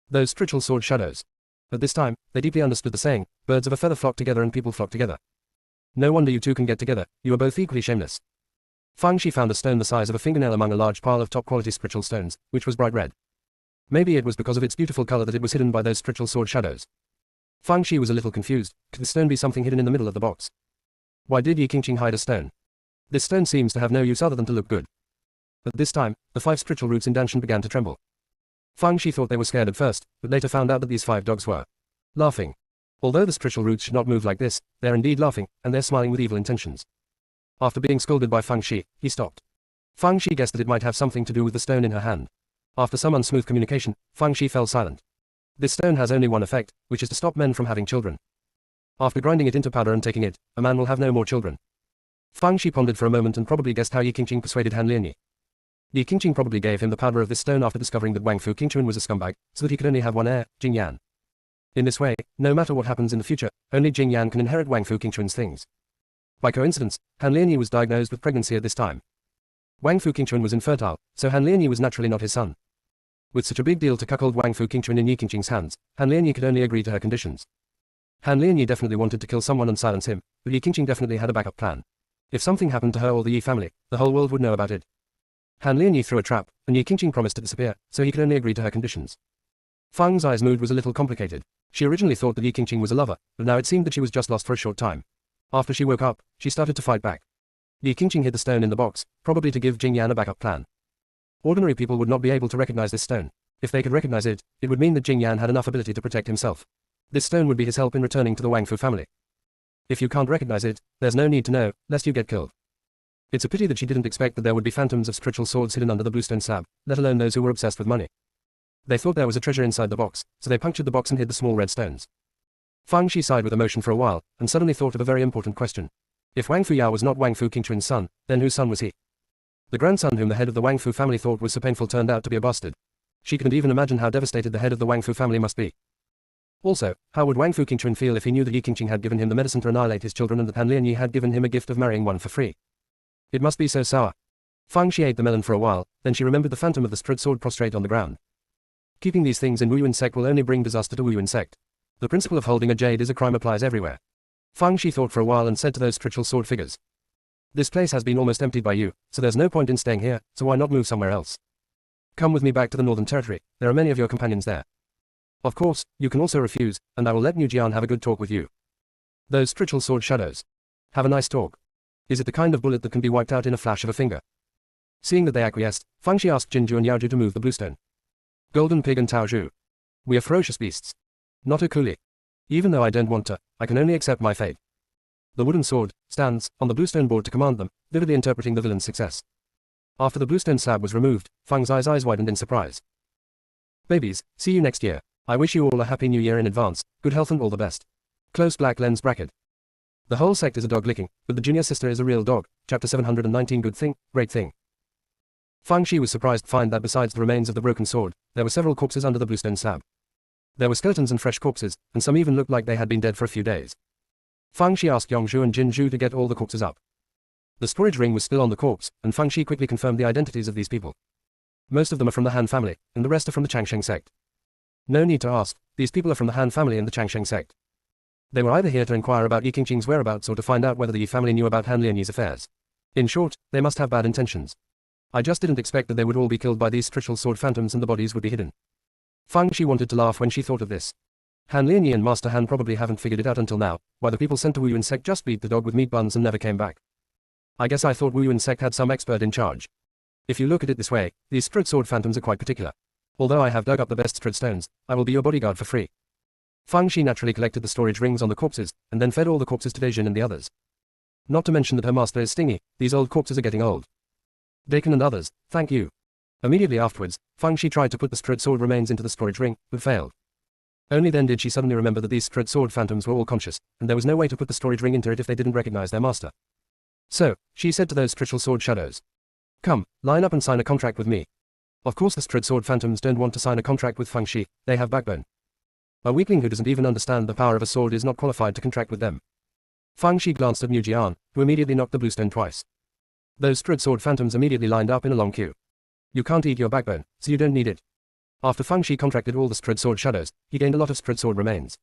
Those spiritual sword shadows. At this time, they deeply understood the saying, birds of a feather flock together and people flock together. No wonder you two can get together, you are both equally shameless. Feng Shi found a stone the size of a fingernail among a large pile of top-quality spiritual stones, which was bright red. Maybe it was because of its beautiful color that it was hidden by those spiritual sword shadows. Feng Shi was a little confused. Could the stone be something hidden in the middle of the box? Why did Yi Qingqing hide a stone? This stone seems to have no use other than to look good. At this time, the 5 spiritual roots in Danshan began to tremble. Feng Shi thought they were scared at first, but later found out that these 5 dogs were laughing. Although the spiritual roots should not move like this, they are indeed laughing, and they're smiling with evil intentions. After being scolded by Feng Shi, he stopped. Feng Shi guessed that it might have something to do with the stone in her hand. After some unsmooth communication, Feng Shi fell silent. This stone has only one effect, which is to stop men from having children. After grinding it into powder and taking it, a man will have no more children. Feng Shi pondered for a moment and probably guessed how Yi Qingqing persuaded Han Lianyi. Yi Qingqing probably gave him the powder of this stone after discovering that Wang Fu Qingchuan was a scumbag, so that he could only have one heir, Jing Yan. In this way, no matter what happens in the future, only Jing Yan can inherit Wang Fu Qingchuan's things. By coincidence, Han Lianyi was diagnosed with pregnancy at this time. Wang Fu Qingchuan was infertile, so Han Lianyi was naturally not his son. With such a big deal to cuckold Wang Fu Qingchuan in Yi Qingqing's hands, Han Lianyi could only agree to her conditions. Han Lianyi definitely wanted to kill someone and silence him, but Yi Qingqing definitely had a backup plan. If something happened to her or the Yi family, the whole world would know about it. Han Lianyi threw a trap, and Yi Qingqing promised to disappear, so he could only agree to her conditions. Feng Zai's mood was a little complicated. She originally thought that Yi Qingqing was a lover, but now it seemed that she was just lost for a short time. After she woke up, she started to fight back. Yi Qingqing hid the stone in the box, probably to give Jing Yan a backup plan. Ordinary people would not be able to recognize this stone. If they could recognize it, it would mean that Jing Yan had enough ability to protect himself. This stone would be his help in returning to the Wang Fu family. If you can't recognize it, there's no need to know, lest you get killed. It's a pity that she didn't expect that there would be phantoms of spiritual swords hidden under the bluestone slab, let alone those who were obsessed with money. They thought there was a treasure inside the box, so they punctured the box and hid the small red stones. Feng Shi sighed with emotion for a while, and suddenly thought of a very important question. If Wang Fu Yao was not Wang Fu Qingchuan's son, then whose son was he? The grandson whom the head of the Wang Fu family thought was so painful turned out to be a bastard. She couldn't even imagine how devastated the head of the Wang Fu family must be. Also, how would Wang Fu Qingchuan feel if he knew that Yi Qingqing had given him the medicine to annihilate his children and that Han Lianyi had given him a gift of marrying one for free? It must be so sour. Feng Shi ate the melon for a while, then she remembered the phantom of the straight sword prostrate on the ground. Keeping these things in Wu Yuan Sect will only bring disaster to Wu Yuan Sect. The principle of holding a jade is a crime applies everywhere. Feng Shi thought for a while and said to those spiritual sword figures. This place has been almost emptied by you, so there's no point in staying here, so why not move somewhere else? Come with me back to the Northern Territory, there are many of your companions there. Of course, you can also refuse, and I will let Mu Jian have a good talk with you. Those spiritual sword shadows. Have a nice talk. Is it the kind of bullet that can be wiped out in a flash of a finger? Seeing that they acquiesced, Feng Shi asked Jinju and Yaoju to move the bluestone. Golden Pig and Tao Zhu. We are ferocious beasts. Not a coolie. Even though I don't want to, I can only accept my fate. The wooden sword stands on the bluestone board to command them, vividly interpreting the villain's success. After the bluestone slab was removed, Fang Zai's eyes widened in surprise. Babies, see you next year. I wish you all a happy new year in advance, good health and all the best. Close black lens bracket. The whole sect is a dog licking, but the junior sister is a real dog. Chapter 719. Good thing, great thing. Fang Shi was surprised to find that besides the remains of the broken sword, there were several corpses under the bluestone slab. There were skeletons and fresh corpses, and some even looked like they had been dead for a few days. Fang Shi asked Yongzhu and Jinzhu to get all the corpses up. The storage ring was still on the corpse, and Fang Shi quickly confirmed the identities of these people. Most of them are from the Han family, and the rest are from the Changsheng sect. No need to ask, these people are from the Han family and the Changsheng sect. They were either here to inquire about Yi Qingqing's whereabouts or to find out whether the Yi family knew about Han Lianyi's affairs. In short, they must have bad intentions. I just didn't expect that they would all be killed by these spiritual sword phantoms and the bodies would be hidden. Fang Shi wanted to laugh when she thought of this. Han Lianyi and Master Han probably haven't figured it out until now, why the people sent to Wu Yuan Sect just beat the dog with meat buns and never came back. I guess I thought Wu Yuan Sect had some expert in charge. If you look at it this way, these spirit sword phantoms are quite particular. Although I have dug up the best spirit stones, I will be your bodyguard for free. Fang Shi naturally collected the storage rings on the corpses, and then fed all the corpses to Dejin and the others. Not to mention that her master is stingy, these old corpses are getting old. Dakin and others, thank you. Immediately afterwards, Fang Shi tried to put the spirit sword remains into the storage ring, but failed. Only then did she suddenly remember that these spirit sword phantoms were all conscious, and there was no way to put the storage ring into it if they didn't recognize their master. So, she said to those spiritual sword shadows. Come, line up and sign a contract with me. Of course the spirit sword phantoms don't want to sign a contract with Fang Shi, they have backbone. A weakling who doesn't even understand the power of a sword is not qualified to contract with them. Fang Shi glanced at Mu Jian, who immediately knocked the bluestone twice. Those spirit sword phantoms immediately lined up in a long queue. You can't eat your backbone, so you don't need it. After Fang Shi contracted all the spirit sword shadows, he gained a lot of spirit sword remains.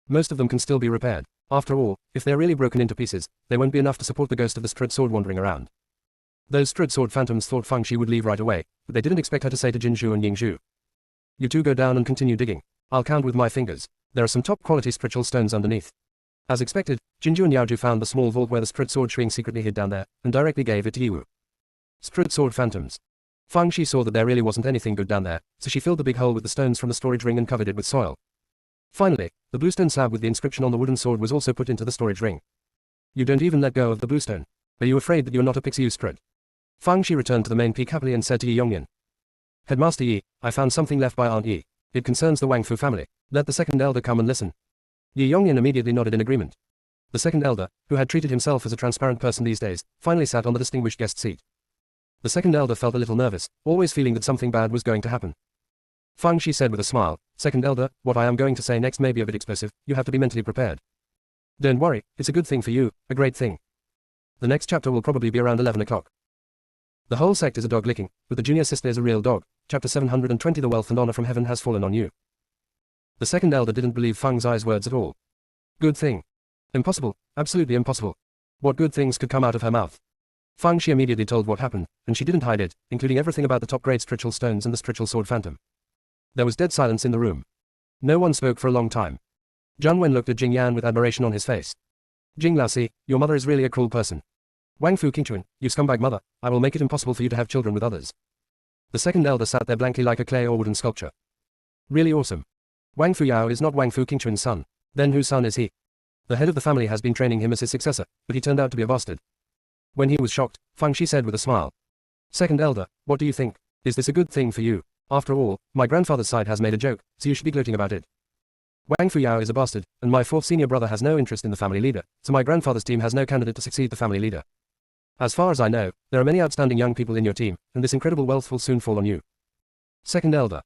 Most of them can still be repaired. After all, if they're really broken into pieces, they won't be enough to support the ghost of the spirit sword wandering around. Those spirit sword phantoms thought Fang Shi would leave right away, but they didn't expect her to say to Jinzhu and Yingzhu. You two go down and continue digging. I'll count with my fingers. There are some top quality spiritual stones underneath. As expected, Jinzhu and Yaozhu found the small vault where the spirit sword Shuing secretly hid down there, and directly gave it to Yiwu. Spirit sword phantoms. Fang Shi saw that there really wasn't anything good down there, so she filled the big hole with the stones from the storage ring and covered it with soil. Finally, the bluestone slab with the inscription on the wooden sword was also put into the storage ring. You don't even let go of the bluestone. Are you afraid that you are not a pixie spirit? Fang Shi returned to the main peak happily and said to Yi Yongyan. Headmaster Yi, I found something left by Aunt Yi. It concerns the Wang Fu family. Let the second elder come and listen. Yi Yongyan immediately nodded in agreement. The second elder, who had treated himself as a transparent person these days, finally sat on the distinguished guest seat. The second elder felt a little nervous, always feeling that something bad was going to happen. Fang Shi said with a smile, Second elder, what I am going to say next may be a bit explosive, you have to be mentally prepared. Don't worry, it's a good thing for you, a great thing. The next chapter will probably be around 11 o'clock. The whole sect is a dog licking, but the junior sister is a real dog. Chapter 720. The wealth and honor from heaven has fallen on you. The second elder didn't believe Fang Zai's words at all. Good thing. Impossible, absolutely impossible. What good things could come out of her mouth? Fang Shi immediately told what happened, and she didn't hide it, including everything about the top-grade spiritual stones and the spiritual sword phantom. There was dead silence in the room. No one spoke for a long time. Zhang Wen looked at Jing Yan with admiration on his face. Jing Laosi, your mother is really a cruel person. Wang Fu Qingchuan, you scumbag mother, I will make it impossible for you to have children with others. The second elder sat there blankly like a clay or wooden sculpture. Really awesome. Wang Fu Yao is not Wang Fu Qingchuan's son. Then whose son is he? The head of the family has been training him as his successor, but he turned out to be a bastard. When he was shocked, Fang Shi said with a smile. Second elder, what do you think? Is this a good thing for you? After all, my grandfather's side has made a joke, so you should be gloating about it. Wang Fu Yao is a bastard, and my fourth senior brother has no interest in the family leader, so my grandfather's team has no candidate to succeed the family leader. As far as I know, there are many outstanding young people in your team, and this incredible wealth will soon fall on you. Second elder.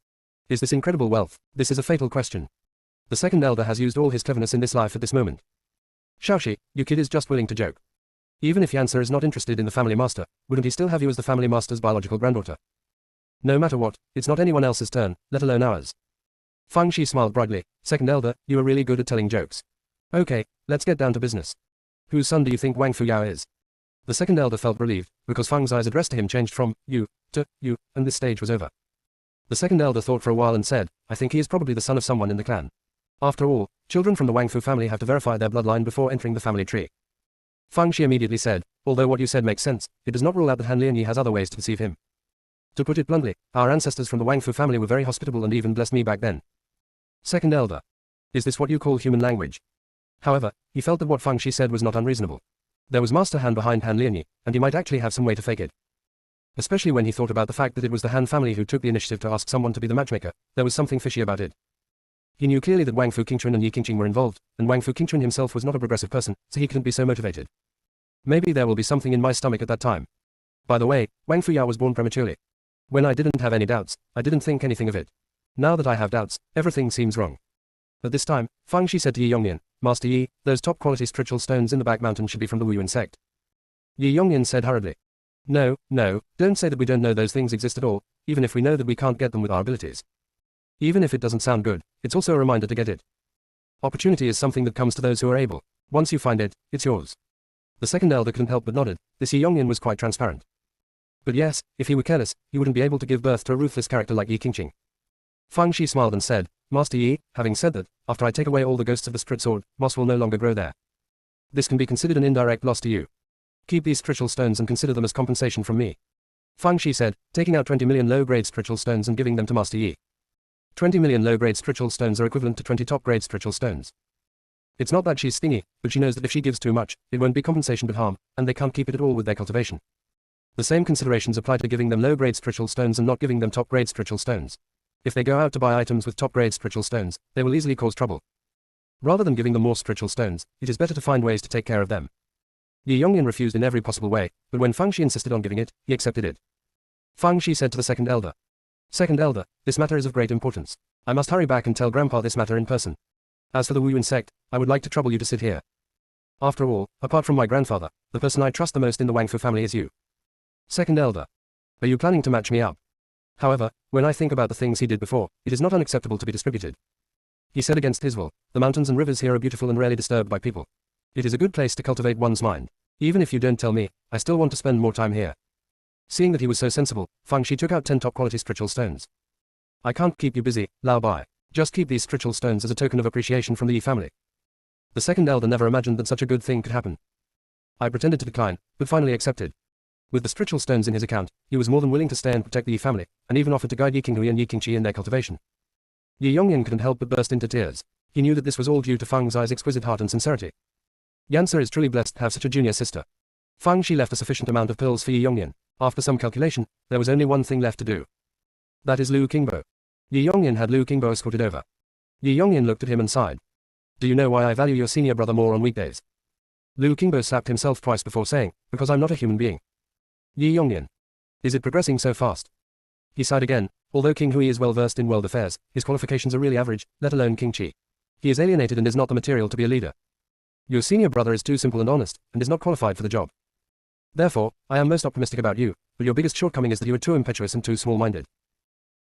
Is this incredible wealth? This is a fatal question. The second elder has used all his cleverness in this life at this moment. Shaoxi, your kid is just willing to joke. Even if Yansa is not interested in the family master, wouldn't he still have you as the family master's biological granddaughter? No matter what, it's not anyone else's turn, let alone ours. Fang Shi smiled brightly. Second elder, you are really good at telling jokes. Okay, let's get down to business. Whose son do you think Wang Fu Yao is? The second elder felt relieved, because Fang Zai's address to him changed from you to you, and this stage was over. The second elder thought for a while and said, I think he is probably the son of someone in the clan. After all, children from the Wang Fu family have to verify their bloodline before entering the family tree. Fang Shi immediately said, although what you said makes sense, it does not rule out that Han Lianyi has other ways to deceive him. To put it bluntly, our ancestors from the Wang Fu family were very hospitable and even blessed me back then. Second elder. Is this what you call human language? However, he felt that what Fang Shi said was not unreasonable. There was Master Han behind Han Lianyi, and he might actually have some way to fake it. Especially when he thought about the fact that it was the Han family who took the initiative to ask someone to be the matchmaker, there was something fishy about it. He knew clearly that Wang Fu Qingchuan and Yi Qingqing were involved, and Wang Fu Qingchuan himself was not a progressive person, so he couldn't be so motivated. Maybe there will be something in my stomach at that time. By the way, Wang Fuyao was born prematurely. When I didn't have any doubts, I didn't think anything of it. Now that I have doubts, everything seems wrong. At this time, Fang Shi said to Yi Yongnian, Master Yi, those top-quality spiritual stones in the back mountain should be from the Wuyuan sect. Yi Yongnian said hurriedly. No, don't say that we don't know those things exist at all, even if we know that we can't get them with our abilities. Even if it doesn't sound good, it's also a reminder to get it. Opportunity is something that comes to those who are able. Once you find it, it's yours. The second elder couldn't help but nodded. This Yi Yongnian was quite transparent. But yes, if he were careless, he wouldn't be able to give birth to a ruthless character like Yi Qingqing. Fang Shi smiled and said, Master Yi, having said that, after I take away all the ghosts of the spirit sword, moss will no longer grow there. This can be considered an indirect loss to you. Keep these spiritual stones and consider them as compensation from me. Fang Shi said, taking out 20 million low-grade spiritual stones and giving them to Master Yi. 20 million low-grade spiritual stones are equivalent to 20 top-grade spiritual stones. It's not that she's stingy, but she knows that if she gives too much, it won't be compensation but harm, and they can't keep it at all with their cultivation. The same considerations apply to giving them low-grade spiritual stones and not giving them top-grade spiritual stones. If they go out to buy items with top-grade spiritual stones, they will easily cause trouble. Rather than giving them more spiritual stones, it is better to find ways to take care of them. Yi Yongnian refused in every possible way, but when Fang Shi insisted on giving it, he accepted it. Fang Shi said to the second elder. Second elder, this matter is of great importance. I must hurry back and tell Grandpa this matter in person. As for the Wuyuan sect, I would like to trouble you to sit here. After all, apart from my grandfather, the person I trust the most in the Wang Fu family is you. Second elder. Are you planning to match me up? However, when I think about the things he did before, it is not unacceptable to be distributed. He said against his will, the mountains and rivers here are beautiful and rarely disturbed by people. It is a good place to cultivate one's mind. Even if you don't tell me, I still want to spend more time here. Seeing that he was so sensible, Fang Shi took out 10 top-quality spiritual stones. I can't keep you busy, Lao Bai. Just keep these spiritual stones as a token of appreciation from the Yi family. The second elder never imagined that such a good thing could happen. I pretended to decline, but finally accepted. With the spiritual stones in his account, he was more than willing to stay and protect the Yi family, and even offered to guide Yi Qinghui and Yi Qingqi in their cultivation. Yi Yongnian couldn't help but burst into tears. He knew that this was all due to Fang Zai's exquisite heart and sincerity. Yansa is truly blessed to have such a junior sister. Fang Shi left a sufficient amount of pills for Yi Yongnian. After some calculation, there was only one thing left to do. That is Lu Qingbo. Yi Yongnian had Lu Qingbo escorted over. Yi Yongnian looked at him and sighed. Do you know why I value your senior brother more on weekdays? Lu Qingbo slapped himself twice before saying, because I'm not a human being. Yi Yongnian. Is it progressing so fast? He sighed again. Although King Hui is well versed in world affairs, his qualifications are really average, let alone King Qi. He is alienated and is not the material to be a leader. Your senior brother is too simple and honest, and is not qualified for the job. Therefore, I am most optimistic about you, but your biggest shortcoming is that you are too impetuous and too small-minded.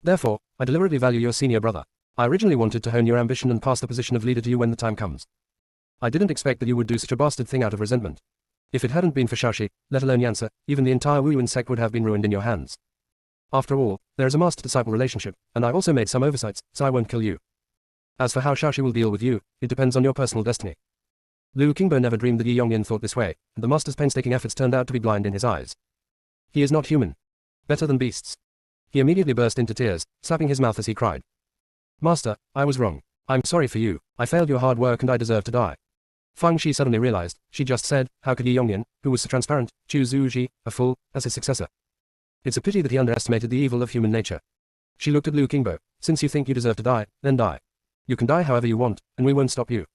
Therefore, I deliberately value your senior brother. I originally wanted to hone your ambition and pass the position of leader to you when the time comes. I didn't expect that you would do such a bastard thing out of resentment. If it hadn't been for Shaoxi, let alone Yansa, even the entire Wuyuan sect would have been ruined in your hands. After all, there is a master-disciple relationship, and I've also made some oversights, so I won't kill you. As for how Shaoxi will deal with you, it depends on your personal destiny. Lu Qingbo never dreamed that Yi Yongnian thought this way, and the master's painstaking efforts turned out to be blind in his eyes. He is not human. Better than beasts. He immediately burst into tears, slapping his mouth as he cried. Master, I was wrong. I'm sorry for you. I failed your hard work and I deserve to die. Fang Shi suddenly realized, she just said, how could Yi Yongnian, who was so transparent, choose Zhu Ji, a fool, as his successor? It's a pity that he underestimated the evil of human nature. She looked at Lu Qingbo. Since you think you deserve to die, then die. You can die however you want, and we won't stop you.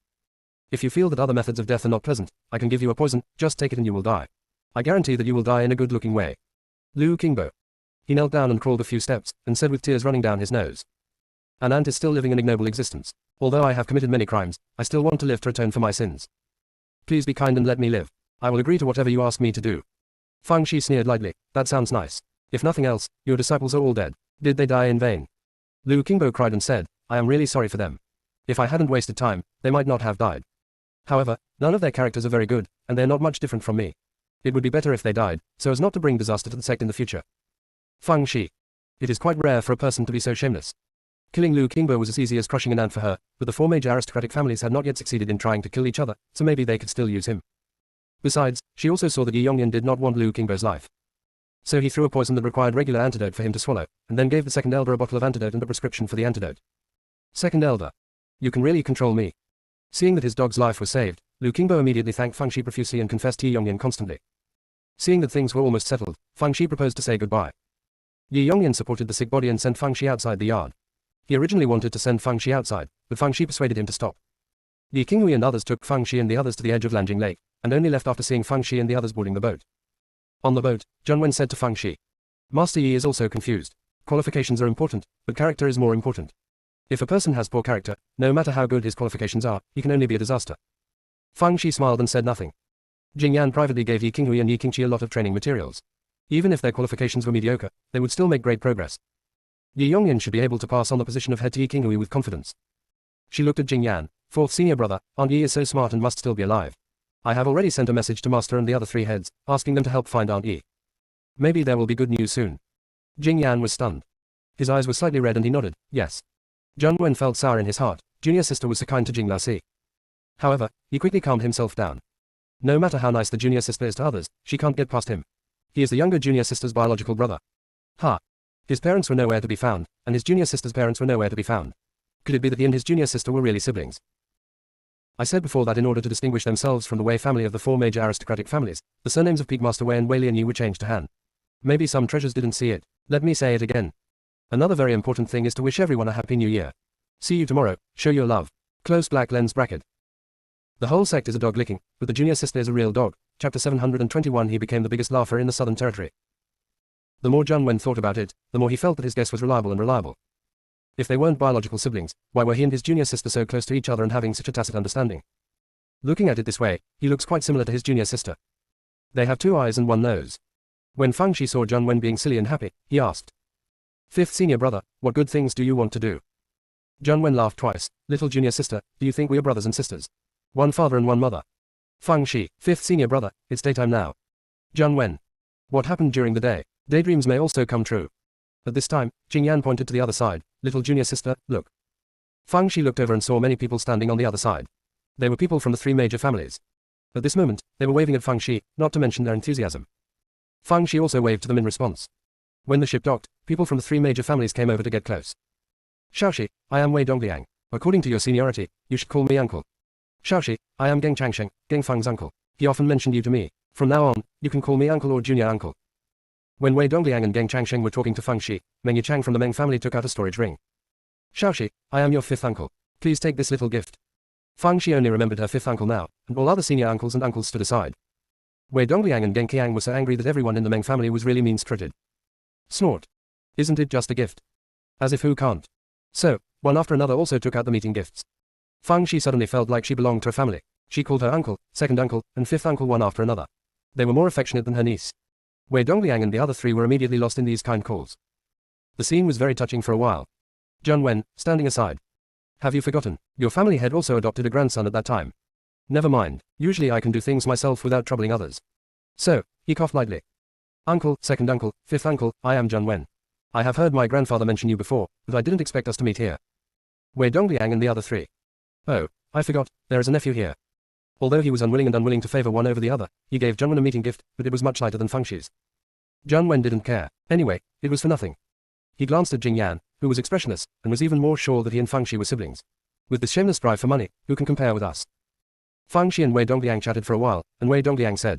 If you feel that other methods of death are not pleasant, I can give you a poison, just take it and you will die. I guarantee that you will die in a good-looking way. Lu Qingbo. He knelt down and crawled a few steps, and said with tears running down his nose. An ant is still living an ignoble existence. Although I have committed many crimes, I still want to live to atone for my sins. Please be kind and let me live. I will agree to whatever you ask me to do. Fang Shi sneered lightly. That sounds nice. If nothing else, your disciples are all dead. Did they die in vain? Lu Qingbo cried and said, I am really sorry for them. If I hadn't wasted time, they might not have died. However, none of their characters are very good, and they're not much different from me. It would be better if they died, so as not to bring disaster to the sect in the future. Fang Shi. It is quite rare for a person to be so shameless. Killing Lu Qingbo was as easy as crushing an ant for her, but the 4 major aristocratic families had not yet succeeded in trying to kill each other, so maybe they could still use him. Besides, she also saw that Yi Yongnian did not want Lu Qingbo's life. So he threw a poison that required regular antidote for him to swallow, and then gave the second elder a bottle of antidote and a prescription for the antidote. Second elder. You can really control me. Seeing that his dog's life was saved, Lu Qingbo immediately thanked Fang Shi profusely and confessed Yi Yongnian constantly. Seeing that things were almost settled, Fang Shi proposed to say goodbye. Yi Yongyan supported the sick body and sent Fang Shi outside the yard. He originally wanted to send Fang Shi outside, but Fang Shi persuaded him to stop. Yi Qinghui and others took Fang Shi and the others to the edge of Lanjing Lake, and only left after seeing Fang Shi and the others boarding the boat. On the boat, Zheng Wen said to Fang Shi, Master Yi is also confused. Qualifications are important, but character is more important. If a person has poor character, no matter how good his qualifications are, he can only be a disaster. Fang Shi smiled and said nothing. Jing Yan privately gave Yi Qinghui and Yi Qingqi a lot of training materials. Even if their qualifications were mediocre, they would still make great progress. Yi Yongyan should be able to pass on the position of head to Yi Qinghui with confidence. She looked at Jing Yan. Fourth senior brother, Aunt Yi is so smart and must still be alive. I have already sent a message to Master and the other three heads, asking them to help find Aunt Yi. Maybe there will be good news soon. Jing Yan was stunned. His eyes were slightly red and he nodded, yes. Zheng Wen felt sour in his heart. Junior sister was so kind to Jing Lasi. However, he quickly calmed himself down. No matter how nice the junior sister is to others, she can't get past him. He is the younger junior sister's biological brother. Ha! His parents were nowhere to be found, and his junior sister's parents were nowhere to be found. Could it be that he and his junior sister were really siblings? I said before that in order to distinguish themselves from the Wei family of the four major aristocratic families, the surnames of Peakmaster Wei and Wei Lian Yi were changed to Han. Maybe some treasures didn't see it. Let me say it again. Another very important thing is to wish everyone a happy new year. See you tomorrow. Show your love. Close black lens bracket. The whole sect is a dog licking, but the junior sister is a real dog. Chapter 721. He became the biggest laugher in the Southern Territory. The more Zheng Wen thought about it, the more he felt that his guess was reliable. If they weren't biological siblings, why were he and his junior sister so close to each other and having such a tacit understanding? Looking at it this way, he looks quite similar to his junior sister. They have 2 eyes and 1 nose. When Fang Shi saw Zheng Wen being silly and happy, he asked, Fifth senior brother, what good things do you want to do? Zheng Wen laughed twice. Little junior sister, do you think we are brothers and sisters? One father and one mother. Fang Shi, fifth senior brother, it's daytime now. Zheng Wen. What happened during the day? Daydreams may also come true. At this time, Jing Yan pointed to the other side. Little junior sister, look. Fang Shi looked over and saw many people standing on the other side. They were people from the 3 major families. At this moment, they were waving at Fang Shi, not to mention their enthusiasm. Fang Shi also waved to them in response. When the ship docked, people from the 3 major families came over to get close. Xiaoxi, I am Wei Dongliang. According to your seniority, you should call me uncle. Xiaoxi, I am Geng Changsheng, Geng Fang's uncle. He often mentioned you to me. From now on, you can call me uncle or junior uncle. When Wei Dongliang and Geng Changsheng were talking to Fang Shi, Meng Yichang from the Meng family took out a storage ring. Xiaoxi, I am your 5th uncle. Please take this little gift. Fang Shi only remembered her 5th uncle now, and all other senior uncles and uncles stood aside. Wei Dongliang and Geng Qiang were so angry that everyone in the Meng family was really mean-spirited. Snort. Isn't it just a gift? As if who can't? So, one after another also took out the meeting gifts. Fang Shi suddenly felt like she belonged to a family. She called her uncle, 2nd uncle, and 5th uncle one after another. They were more affectionate than her niece. Wei Dongliang and the other 3 were immediately lost in these kind calls. The scene was very touching for a while. Zheng Wen, standing aside. Have you forgotten? Your family had also adopted a grandson at that time. Never mind, usually I can do things myself without troubling others. So, he coughed lightly. Uncle, 2nd uncle, 5th uncle, I am Zheng Wen. I have heard my grandfather mention you before, but I didn't expect us to meet here. Wei Dongliang and the other 3. Oh, I forgot, there is a nephew here. Although he was unwilling to favor one over the other, he gave Zheng Wen a meeting gift, but it was much lighter than Fang Shi's. Zheng Wen didn't care. Anyway, it was for nothing. He glanced at Jing Yan, who was expressionless, and was even more sure that he and Fang Shi were siblings. With this shameless drive for money, who can compare with us? Fang Shi and Wei Dongliang chatted for a while, and Wei Dongliang said,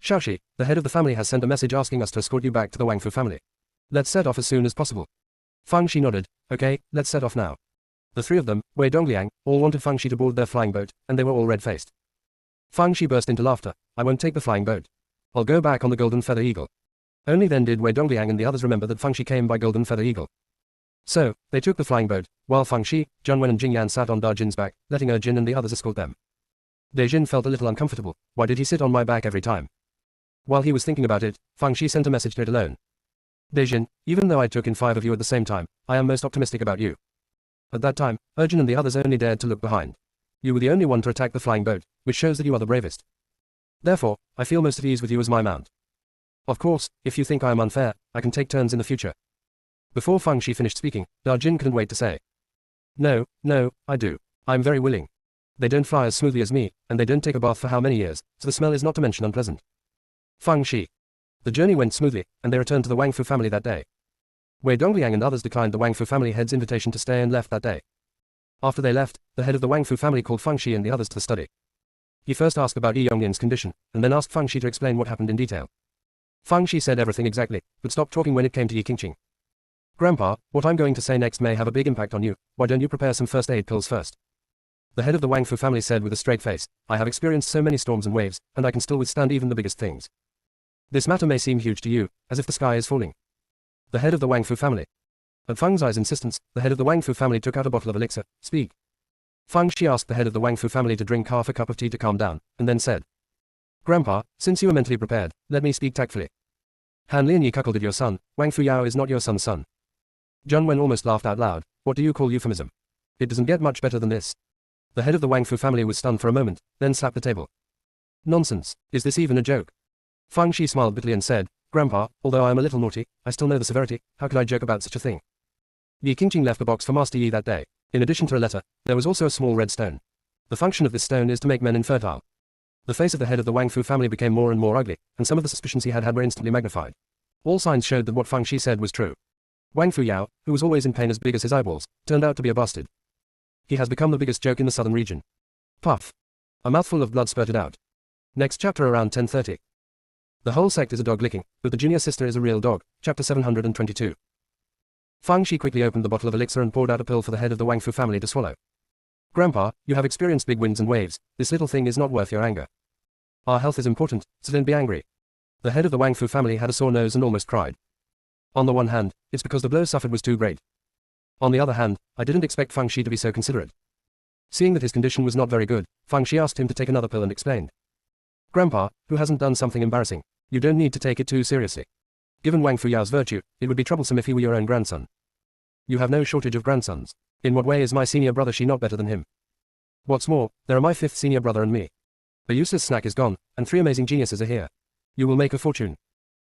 Xiaoxi, the head of the family has sent a message asking us to escort you back to the Wangfu family. Let's set off as soon as possible. Fang Shi nodded. Okay, let's set off now. The 3 of them, Wei Dongliang, all wanted Fang Shi to board their flying boat, and they were all red-faced. Fang Shi burst into laughter. I won't take the flying boat. I'll go back on the Golden Feather Eagle. Only then did Wei Dongliang and the others remember that Fang Shi came by Golden Feather Eagle. So, they took the flying boat, while Fang Shi, Zheng Wen and Jing Yan sat on Da Jin's back, letting Jin and the others escort them. De Jin felt a little uncomfortable. Why did he sit on my back every time? While he was thinking about it, Fang Shi sent a message to it alone. De Jin, even though I took in 5 of you at the same time, I am most optimistic about you. At that time, Jin and the others only dared to look behind. You were the only one to attack the flying boat, which shows that you are the bravest. Therefore, I feel most at ease with you as my mount. Of course, if you think I am unfair, I can take turns in the future. Before Fang Shi finished speaking, Da Jin couldn't wait to say. No, I do. I'm very willing. They don't fly as smoothly as me, and they don't take a bath for how many years, so the smell is not to mention unpleasant. Fang Shi. The journey went smoothly, and they returned to the Wangfu family that day. Wei Dongliang and others declined the Wangfu family head's invitation to stay and left that day. After they left, the head of the Wangfu family called Fang Shi and the others to the study. He first asked about Yi Yongyin's condition, and then asked Feng Shi to explain what happened in detail. Feng Shi said everything exactly, but stopped talking when it came to Yi Qingqing. Grandpa, what I'm going to say next may have a big impact on you. Why don't you prepare some first aid pills first? The head of the Wang Fu family said with a straight face, I have experienced so many storms and waves, and I can still withstand even the biggest things. This matter may seem huge to you, as if the sky is falling. The head of the Wang Fu family. At Feng Zai's insistence, the head of the Wang Fu family took out a bottle of elixir. Speak. Feng Shi asked the head of the Wang Fu family to drink half a cup of tea to calm down, and then said, Grandpa, since you are mentally prepared, let me speak tactfully. Han Lianyi cuckolded at your son. Wang Fu Yao is not your son's son. Zheng Wen almost laughed out loud. What do you call euphemism? It doesn't get much better than this. The head of the Wang Fu family was stunned for a moment, then slapped the table. Nonsense. Is this even a joke? Feng Shi smiled bitterly and said, Grandpa, although I am a little naughty, I still know the severity. How could I joke about such a thing? Yi Qingqing left a box for Master Yi that day. In addition to a letter, there was also a small red stone. The function of this stone is to make men infertile. The face of the head of the Wang Fu family became more and more ugly, and some of the suspicions he had were instantly magnified. All signs showed that what Feng Shi said was true. Wang Fu Yao, who was always in pain as big as his eyeballs, turned out to be a bastard. He has become the biggest joke in the southern region. Puff. A mouthful of blood spurted out. Next chapter around 10:30. The whole sect is a dog licking, but the junior sister is a real dog. Chapter 722. Feng Shi quickly opened the bottle of elixir and poured out a pill for the head of the Wang Fu family to swallow. Grandpa, you have experienced big winds and waves. This little thing is not worth your anger. Our health is important, so don't be angry. The head of the Wang Fu family had a sore nose and almost cried. On the one hand, it's because the blow suffered was too great. On the other hand, I didn't expect Feng Shi to be so considerate. Seeing that his condition was not very good, Feng Shi asked him to take another pill and explained. Grandpa, who hasn't done something embarrassing? You don't need to take it too seriously. Given Wang Fu Yao's virtue, it would be troublesome if he were your own grandson. You have no shortage of grandsons. In what way is my senior brother Shi not better than him? What's more, there are my fifth senior brother and me. The useless snack is gone, and 3 amazing geniuses are here. You will make a fortune.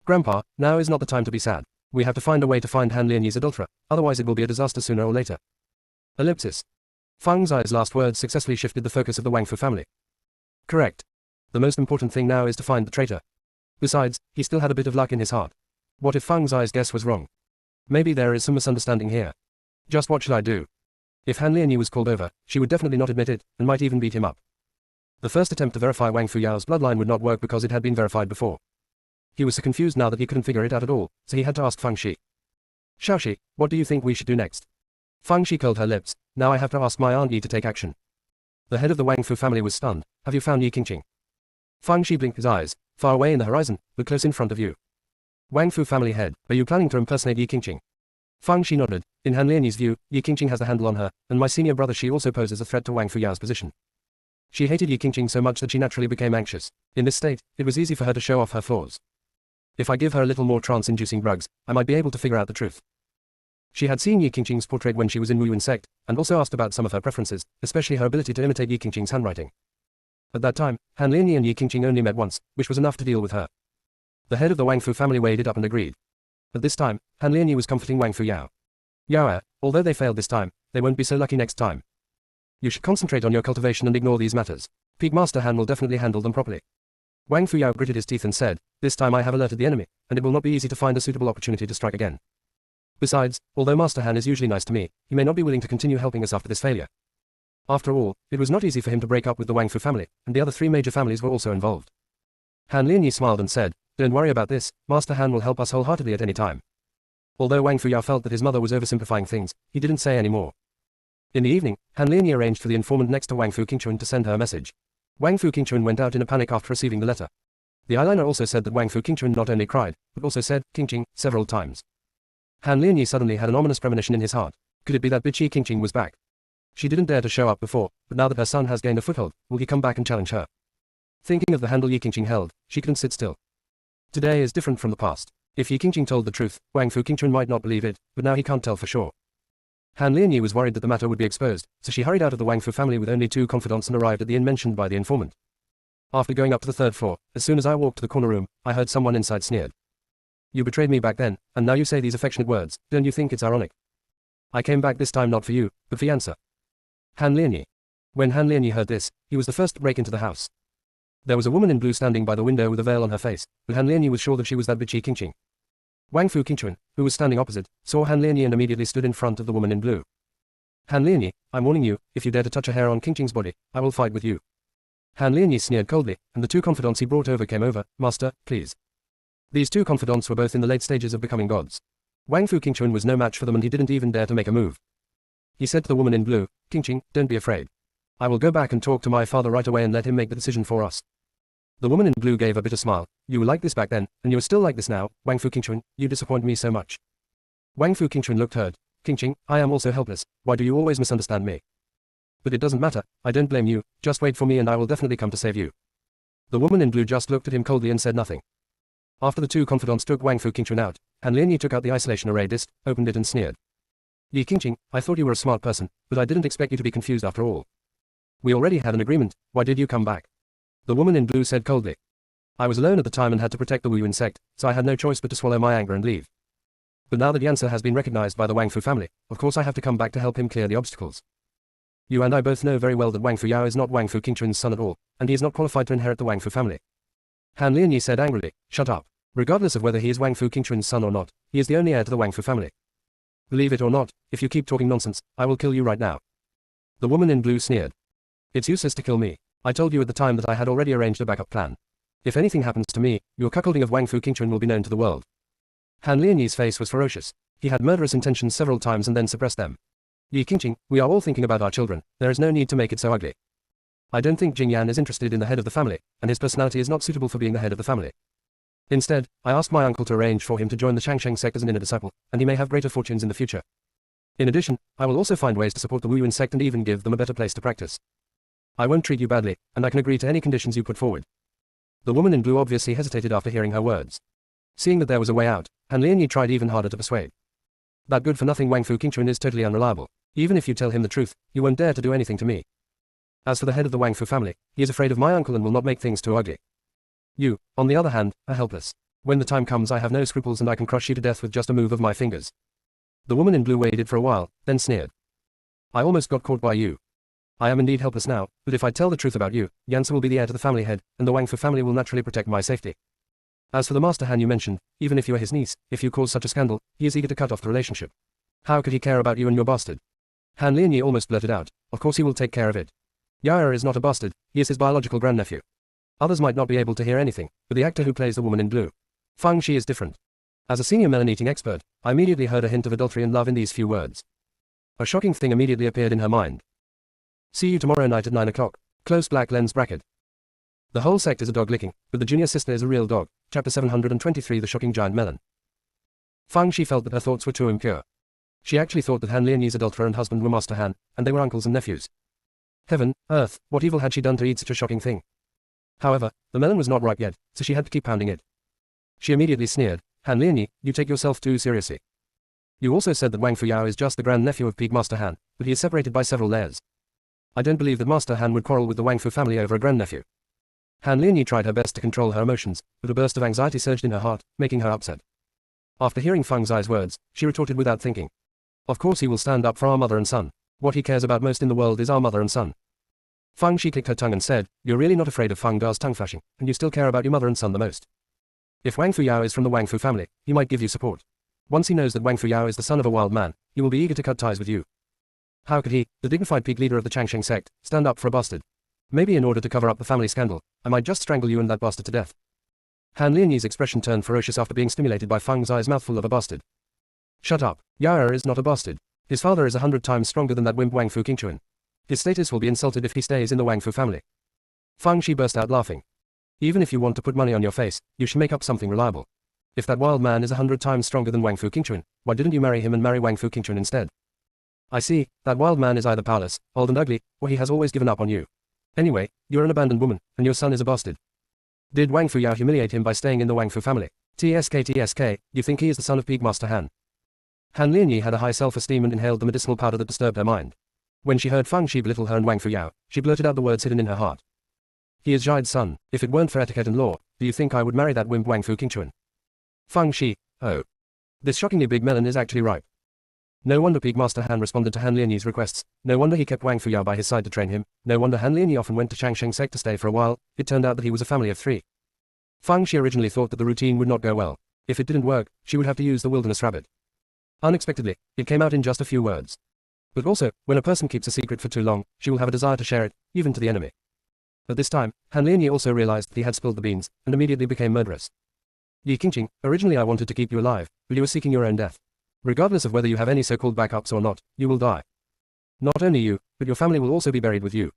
Grandpa, now is not the time to be sad. We have to find a way to find Han Lianyi's adulterer, otherwise it will be a disaster sooner or later. Ellipsis. Feng Zai's last words successfully shifted the focus of the Wang Fu family. Correct. The most important thing now is to find the traitor. Besides, he still had a bit of luck in his heart. What if Feng Zai's guess was wrong? Maybe there is some misunderstanding here. Just what should I do? If Han Lianyi was called over, she would definitely not admit it, and might even beat him up. The first attempt to verify Wang Fu Yao's bloodline would not work because it had been verified before. He was so confused now that he couldn't figure it out at all, so he had to ask Feng Shi. Xiaoxi, what do you think we should do next? Feng Shi curled her lips. Now I have to ask my Aunt Yi to take action. The head of the Wang Fu family was stunned. Have you found Yi Qingqing? Feng Shi blinked his eyes. Far away in the horizon, but close in front of you. Wang Fu family head, are you planning to impersonate Yi Qingqing? Feng Shi nodded. In Han Lianyi's view, Yi Qingqing has the handle on her, and my senior brother Shi also poses a threat to Wang Fu Yao's position. She hated Yi Qingqing so much that she naturally became anxious. In this state, it was easy for her to show off her flaws. If I give her a little more trance-inducing drugs, I might be able to figure out the truth. She had seen Yi Qingqing's portrait when she was in Wu Yuan Sect, and also asked about some of her preferences, especially her ability to imitate Yi Qingqing's handwriting. At that time, Han Lianyi and Yi Qingqing only met once, which was enough to deal with her. The head of the Wang Fu family weighed it up and agreed. At this time, Han Lianyi was comforting Wang Fu Yao. Yao, although they failed this time, they won't be so lucky next time. You should concentrate on your cultivation and ignore these matters. Peak Master Han will definitely handle them properly. Wang Fu Yao gritted his teeth and said, this time I have alerted the enemy, and it will not be easy to find a suitable opportunity to strike again. Besides, although Master Han is usually nice to me, he may not be willing to continue helping us after this failure. After all, it was not easy for him to break up with the Wang Fu family, and the other 3 major families were also involved. Han Lianyi smiled and said, don't worry about this, Master Han will help us wholeheartedly at any time. Although Wang Fu Yao felt that his mother was oversimplifying things, he didn't say any more. In the evening, Han Lianyi arranged for the informant next to Wang Fu Qingchuan to send her a message. Wang Fu Qingchuan went out in a panic after receiving the letter. The eyeliner also said that Wang Fu Qingchuan not only cried, but also said, Qingqing, several times. Han Lianyi suddenly had an ominous premonition in his heart. Could it be that bitch Yi Qingqing was back? She didn't dare to show up before, but now that her son has gained a foothold, will he come back and challenge her? Thinking of the handle Yi Qingqing held, she couldn't sit still. Today is different from the past. If Yi Qingqing told the truth, Wang Fu Qingchuan might not believe it, but now he can't tell for sure. Han Lianyi was worried that the matter would be exposed, so she hurried out of the Wang Fu family with only 2 confidants and arrived at the inn mentioned by the informant. After going up to the 3rd floor, as soon as I walked to the corner room, I heard someone inside sneered. You betrayed me back then, and now you say these affectionate words, don't you think it's ironic? I came back this time not for you, but for Yansa. Han Lianyi. When Han Lianyi heard this, he was the first to break into the house. There was a woman in blue standing by the window with a veil on her face, but Han Lianyi was sure that she was that bitch Yi Qingqing. Wang Fu Qingchuan, who was standing opposite, saw Han Lianyi and immediately stood in front of the woman in blue. Han Lianyi, I'm warning you, if you dare to touch a hair on Qingqing's body, I will fight with you. Han Lianyi sneered coldly, and the two confidants he brought over came over. Master, please. These two confidants were both in the late stages of becoming gods. Wang Fu Qingchuan was no match for them and he didn't even dare to make a move. He said to the woman in blue, Qingqing, don't be afraid. I will go back and talk to my father right away and let him make the decision for us. The woman in blue gave a bitter smile. You were like this back then, and you are still like this now, Wang Fu Qingchuan, you disappoint me so much. Wang Fu Qingchuan looked hurt. Qingqing, I am also helpless, why do you always misunderstand me? But it doesn't matter, I don't blame you, just wait for me and I will definitely come to save you. The woman in blue just looked at him coldly and said nothing. After the two confidants took Wang Fu Qingchuan out, Han Lianyi took out the isolation array disc, opened it and sneered. Yi Qingqing, I thought you were a smart person, but I didn't expect you to be confused after all. We already had an agreement, why did you come back? The woman in blue said coldly. I was alone at the time and had to protect the Wu Yun sect, so I had no choice but to swallow my anger and leave. But now that Yansa has been recognized by the Wang Fu family, of course I have to come back to help him clear the obstacles. You and I both know very well that Wang Fu Yao is not Wang Fu Qingchuan's son at all, and he is not qualified to inherit the Wang Fu family. Han Lianyi said angrily, shut up. Regardless of whether he is Wang Fu Qingchuan's son or not, he is the only heir to the Wang Fu family. Believe it or not, if you keep talking nonsense, I will kill you right now. The woman in blue sneered. It's useless to kill me. I told you at the time that I had already arranged a backup plan. If anything happens to me, your cuckolding of Wang Fu Qingchuan will be known to the world. Han Lianyi's face was ferocious. He had murderous intentions several times and then suppressed them. Yi Qingqing, we are all thinking about our children, there is no need to make it so ugly. I don't think Jing Yan is interested in the head of the family, and his personality is not suitable for being the head of the family. Instead, I asked my uncle to arrange for him to join the Shangsheng sect as an inner disciple, and he may have greater fortunes in the future. In addition, I will also find ways to support the Wu Yun sect and even give them a better place to practice. I won't treat you badly, and I can agree to any conditions you put forward. The woman in blue obviously hesitated after hearing her words. Seeing that there was a way out, Han Lianyi tried even harder to persuade. That good-for-nothing Wang Fu Qingchuan is totally unreliable. Even if you tell him the truth, you won't dare to do anything to me. As for the head of the Wang Fu family, he is afraid of my uncle and will not make things too ugly. You, on the other hand, are helpless. When the time comes I have no scruples and I can crush you to death with just a move of my fingers. The woman in blue waited for a while, then sneered. I almost got caught by you. I am indeed helpless now, but if I tell the truth about you, Yansa will be the heir to the family head, and the Wang Fu family will naturally protect my safety. As for the Master Han you mentioned, even if you are his niece, if you cause such a scandal, he is eager to cut off the relationship. How could he care about you and your bastard? Han Lianyi almost blurted out, of course he will take care of it. Yaya is not a bastard, he is his biological grandnephew. Others might not be able to hear anything, but the actor who plays the woman in blue, Fang Shi, is different. As a senior melon-eating expert, I immediately heard a hint of adultery and love in these few words. A shocking thing immediately appeared in her mind. See you tomorrow night at 9 o'clock. Close black lens bracket. The whole sect is a dog licking, but the junior sister is a real dog. Chapter 723, The Shocking Giant Melon. Fang Shi felt that her thoughts were too impure. She actually thought that Han Lianyi's adulterer and husband were Master Han, and they were uncles and nephews. Heaven, earth, what evil had she done to eat such a shocking thing? However, the melon was not ripe yet, so she had to keep pounding it. She immediately sneered, Han Lianyi, you take yourself too seriously. You also said that Wang Fu Yao is just the grand-nephew of Peak Master Han, but he is separated by several layers. I don't believe that Master Han would quarrel with the Wang Fu family over a grandnephew. Han Lianyi tried her best to control her emotions, but a burst of anxiety surged in her heart, making her upset. After hearing Feng Zai's words, she retorted without thinking. Of course he will stand up for our mother and son. What he cares about most in the world is our mother and son. Feng Shi clicked her tongue and said, you're really not afraid of Feng Da's tongue flashing, and you still care about your mother and son the most. If Wang Fu Yao is from the Wang Fu family, he might give you support. Once he knows that Wang Fu Yao is the son of a wild man, he will be eager to cut ties with you. How could he, the dignified peak leader of the Changsheng sect, stand up for a bastard? Maybe in order to cover up the family scandal, I might just strangle you and that bastard to death. Han Lianyi's expression turned ferocious after being stimulated by Feng Zai's mouthful of a bastard. Shut up, Yaya is not a bastard. His father is 100 times stronger than that wimp Wang Fu Qingchuan. His status will be insulted if he stays in the Wang Fu family. Feng Shi burst out laughing. Even if you want to put money on your face, you should make up something reliable. If that wild man is 100 times stronger than Wang Fu Qingchuan, why didn't you marry him and marry Wang Fu Qingchuan instead? I see, that wild man is either powerless, old and ugly, or he has always given up on you. Anyway, you're an abandoned woman, and your son is a bastard. Did Wang Fu Yao humiliate him by staying in the Wang Fu family? TSK, you think he is the son of Peak Master Han? Han Lianyi had a high self-esteem and inhaled the medicinal powder that disturbed her mind. When she heard Feng Shi belittle her and Wang Fu Yao, she blurted out the words hidden in her heart. He is Jide's son. If it weren't for etiquette and law, do you think I would marry that wimp Wang Fu Qingchuan? Feng Shi, oh. This shockingly big melon is actually ripe. No wonder Peak Master Han responded to Han Lianyi's requests. No wonder he kept Wang Fu Yao by his side to train him. No wonder Han Lianyi often went to Changsheng Sect to stay for a while. It turned out that he was a family of 3. Feng Shi originally thought that the routine would not go well. If it didn't work, she would have to use the wilderness rabbit. Unexpectedly, it came out in just a few words. But also, when a person keeps a secret for too long, she will have a desire to share it, even to the enemy. At this time, Han Lianyi also realized that he had spilled the beans, and immediately became murderous. Yi Qingqing, originally I wanted to keep you alive, but you are seeking your own death. Regardless of whether you have any so-called backups or not, you will die. Not only you, but your family will also be buried with you.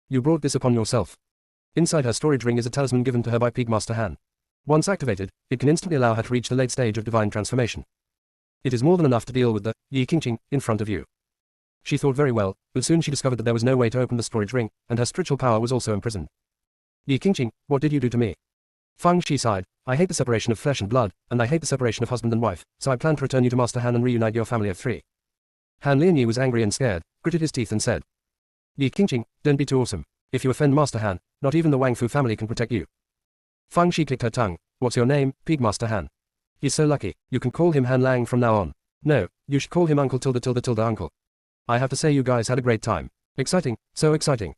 You brought this upon yourself. Inside her storage ring is a talisman given to her by Peakmaster Han. Once activated, it can instantly allow her to reach the late stage of divine transformation. It is more than enough to deal with the Yi Qingqing in front of you. She thought very well, but soon she discovered that there was no way to open the storage ring, and her spiritual power was also imprisoned. Yi Qingqing, what did you do to me? Fang Shi sighed, I hate the separation of flesh and blood, and I hate the separation of husband and wife, so I plan to return you to Master Han and reunite your family of 3. Han Lianyi was angry and scared, gritted his teeth and said, Yi Qingqing, don't be too awesome. If you offend Master Han, not even the Wang Fu family can protect you. Fang Shi clicked her tongue, what's your name, Peakmaster Han? He's so lucky, you can call him Han Lang from now on. No, you should call him Uncle tilde Uncle. I have to say you guys had a great time. Exciting, so exciting.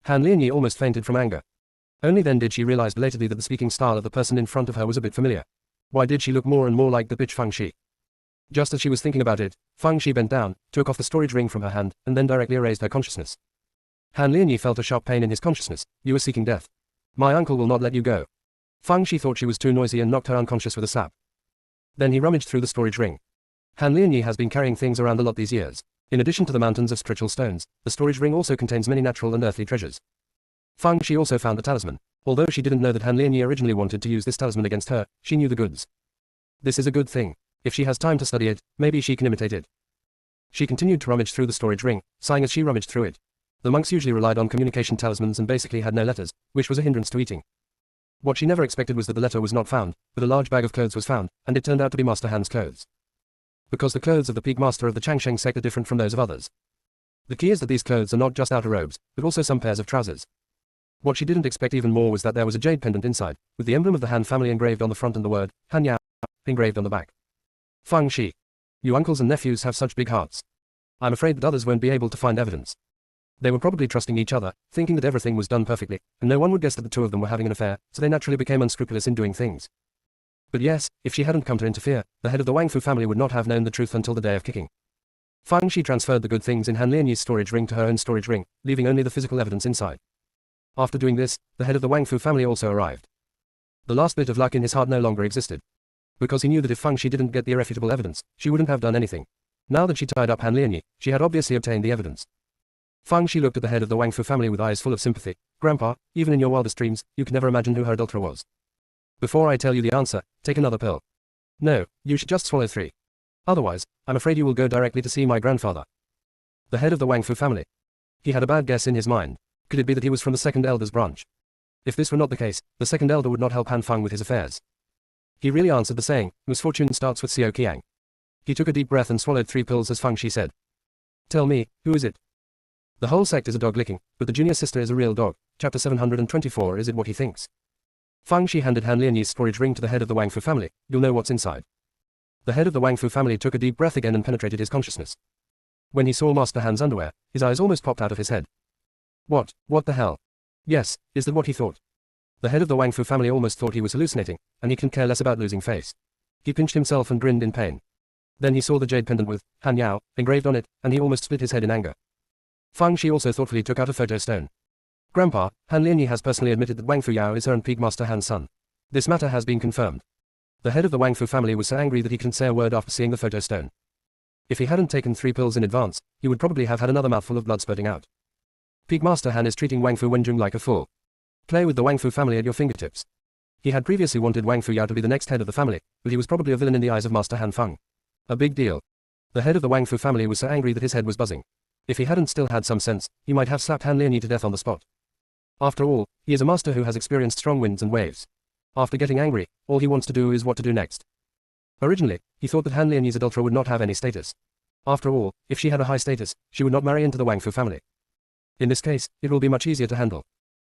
Han Lianyi almost fainted from anger. Only then did she realize belatedly that the speaking style of the person in front of her was a bit familiar. Why did she look more and more like the bitch Fang Shi? Just as she was thinking about it, Fang Shi bent down, took off the storage ring from her hand, and then directly erased her consciousness. Han Lianyi felt a sharp pain in his consciousness. You are seeking death. My uncle will not let you go. Fang Shi thought she was too noisy and knocked her unconscious with a slap. Then he rummaged through the storage ring. Han Lianyi has been carrying things around a lot these years. In addition to the mountains of spiritual stones, the storage ring also contains many natural and earthly treasures. Fang Shi also found the talisman. Although she didn't know that Han Lianyi originally wanted to use this talisman against her, she knew the goods. This is a good thing. If she has time to study it, maybe she can imitate it. She continued to rummage through the storage ring, sighing as she rummaged through it. The monks usually relied on communication talismans and basically had no letters, which was a hindrance to eating. What she never expected was that the letter was not found, but a large bag of clothes was found, and it turned out to be Master Han's clothes. Because the clothes of the Peak Master of the Changsheng sect are different from those of others. The key is that these clothes are not just outer robes, but also some pairs of trousers. What she didn't expect even more was that there was a jade pendant inside, with the emblem of the Han family engraved on the front and the word, Han Yao, engraved on the back. Fang Shi. You uncles and nephews have such big hearts. I'm afraid that others won't be able to find evidence. They were probably trusting each other, thinking that everything was done perfectly, and no one would guess that the two of them were having an affair, so they naturally became unscrupulous in doing things. But yes, if she hadn't come to interfere, the head of the Wang Fu family would not have known the truth until the day of kicking. Fang Shi transferred the good things in Han Lianyi's storage ring to her own storage ring, leaving only the physical evidence inside. After doing this, the head of the Wang Fu family also arrived. The last bit of luck in his heart no longer existed. Because he knew that if Fang Shi didn't get the irrefutable evidence, she wouldn't have done anything. Now that she tied up Han Lianyi, she had obviously obtained the evidence. Fang Shi looked at the head of the Wang Fu family with eyes full of sympathy. Grandpa, even in your wildest dreams, you could never imagine who her adulterer was. Before I tell you the answer, take another pill. No, you should just swallow 3. Otherwise, I'm afraid you will go directly to see my grandfather. The head of the Wang Fu family. He had a bad guess in his mind. Could it be that he was from the second elder's branch? If this were not the case, the second elder would not help Han Feng with his affairs. He really answered the saying, misfortune starts with Xiao Qiang. He took a deep breath and swallowed 3 pills as Fang Shi said. Tell me, who is it? The whole sect is a dog licking, but the junior sister is a real dog. Chapter 724. Is it what he thinks? Fang Shi handed Han Lianyi's storage ring to the head of the Wang Fu family. You'll know what's inside. The head of the Wang Fu family took a deep breath again and penetrated his consciousness. When he saw Master Han's underwear, his eyes almost popped out of his head. What the hell? Yes, is that what he thought? The head of the Wang Fu family almost thought he was hallucinating, and he couldn't care less about losing face. He pinched himself and grinned in pain. Then he saw the jade pendant with Han Yao engraved on it, and he almost split his head in anger. Fang Shi also thoughtfully took out a photo stone. Grandpa, Han Lianyi has personally admitted that Wang Fu Yao is her and Peak Master Han's son. This matter has been confirmed. The head of the Wang Fu family was so angry that he couldn't say a word after seeing the photo stone. If he hadn't taken 3 pills in advance, he would probably have had another mouthful of blood spurting out. Peak Master Han is treating Wang Fu Wenjun like a fool. Play with the Wang Fu family at your fingertips. He had previously wanted Wang Fu Yao to be the next head of the family, but he was probably a villain in the eyes of Master Han Feng. A big deal. The head of the Wang Fu family was so angry that his head was buzzing. If he hadn't still had some sense, he might have slapped Han Lianyi to death on the spot. After all, he is a master who has experienced strong winds and waves. After getting angry, all he wants to do is what to do next. Originally, he thought that Han Lianyi's adulterer would not have any status. After all, if she had a high status, she would not marry into the Wang Fu family. In this case, it will be much easier to handle.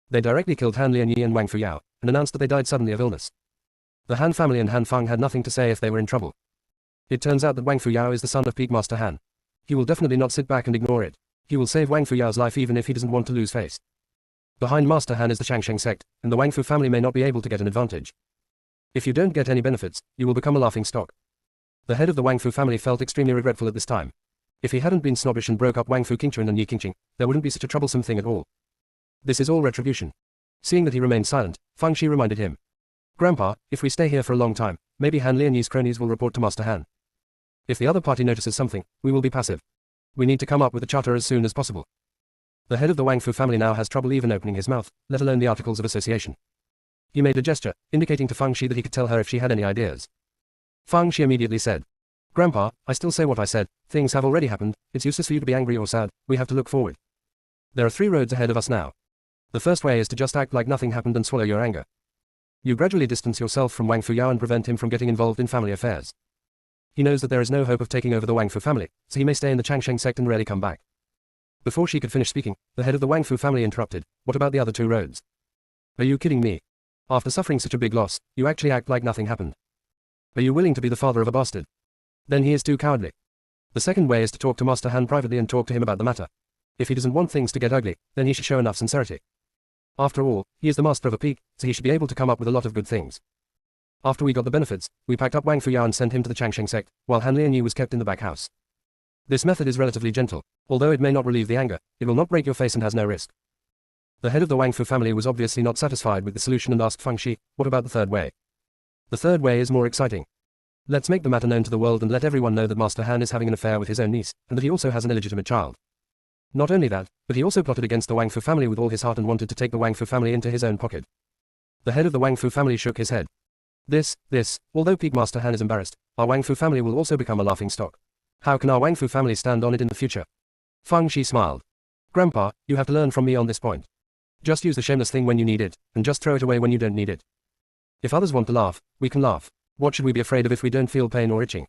They directly killed Han Lianyi and Wang Fu Yao, and announced that they died suddenly of illness. The Han family and Han Feng had nothing to say if they were in trouble. It turns out that Wang Fu Yao is the son of Peak Master Han. He will definitely not sit back and ignore it. He will save Wang Fu Yao's life even if he doesn't want to lose face. Behind Master Han is the Changsheng sect, and the Wang Fu family may not be able to get an advantage. If you don't get any benefits, you will become a laughing stock. The head of the Wang Fu family felt extremely regretful at this time. If he hadn't been snobbish and broke up Wang Fu Qingchuan and Yi Qingqing, there wouldn't be such a troublesome thing at all. This is all retribution. Seeing that he remained silent, Fang Shi reminded him. Grandpa, if we stay here for a long time, maybe Han Lianyi's cronies will report to Master Han. If the other party notices something, we will be passive. We need to come up with a charter as soon as possible. The head of the Wang Fu family now has trouble even opening his mouth, let alone the articles of association. He made a gesture, indicating to Fang Shi that he could tell her if she had any ideas. Fang Shi immediately said, Grandpa, I still say what I said, things have already happened, it's useless for you to be angry or sad, we have to look forward. There are 3 roads ahead of us now. The first way is to just act like nothing happened and swallow your anger. You gradually distance yourself from Wang Fuyao and prevent him from getting involved in family affairs. He knows that there is no hope of taking over the Wang Fu family, so he may stay in the Changsheng sect and rarely come back. Before she could finish speaking, the head of the Wang Fu family interrupted, what about the other 2 roads? Are you kidding me? After suffering such a big loss, you actually act like nothing happened. Are you willing to be the father of a bastard? Then he is too cowardly. The second way is to talk to Master Han privately and talk to him about the matter. If he doesn't want things to get ugly, then he should show enough sincerity. After all, he is the master of a peak, so he should be able to come up with a lot of good things. After we got the benefits, we packed up Wang Fuyao and sent him to the Changsheng sect, while Han Lianyi was kept in the back house. This method is relatively gentle. Although it may not relieve the anger, it will not break your face and has no risk. The head of the Wang Fu family was obviously not satisfied with the solution and asked Fang Shi, what about the third way? The third way is more exciting. Let's make the matter known to the world and let everyone know that Master Han is having an affair with his own niece, and that he also has an illegitimate child. Not only that, but he also plotted against the Wang Fu family with all his heart and wanted to take the Wang Fu family into his own pocket. The head of the Wang Fu family shook his head. Although Peak Master Han is embarrassed, our Wang Fu family will also become a laughingstock. How can our Wang Fu family stand on it in the future? Fang Shi smiled. Grandpa, you have to learn from me on this point. Just use the shameless thing when you need it, and just throw it away when you don't need it. If others want to laugh, we can laugh. What should we be afraid of if we don't feel pain or itching?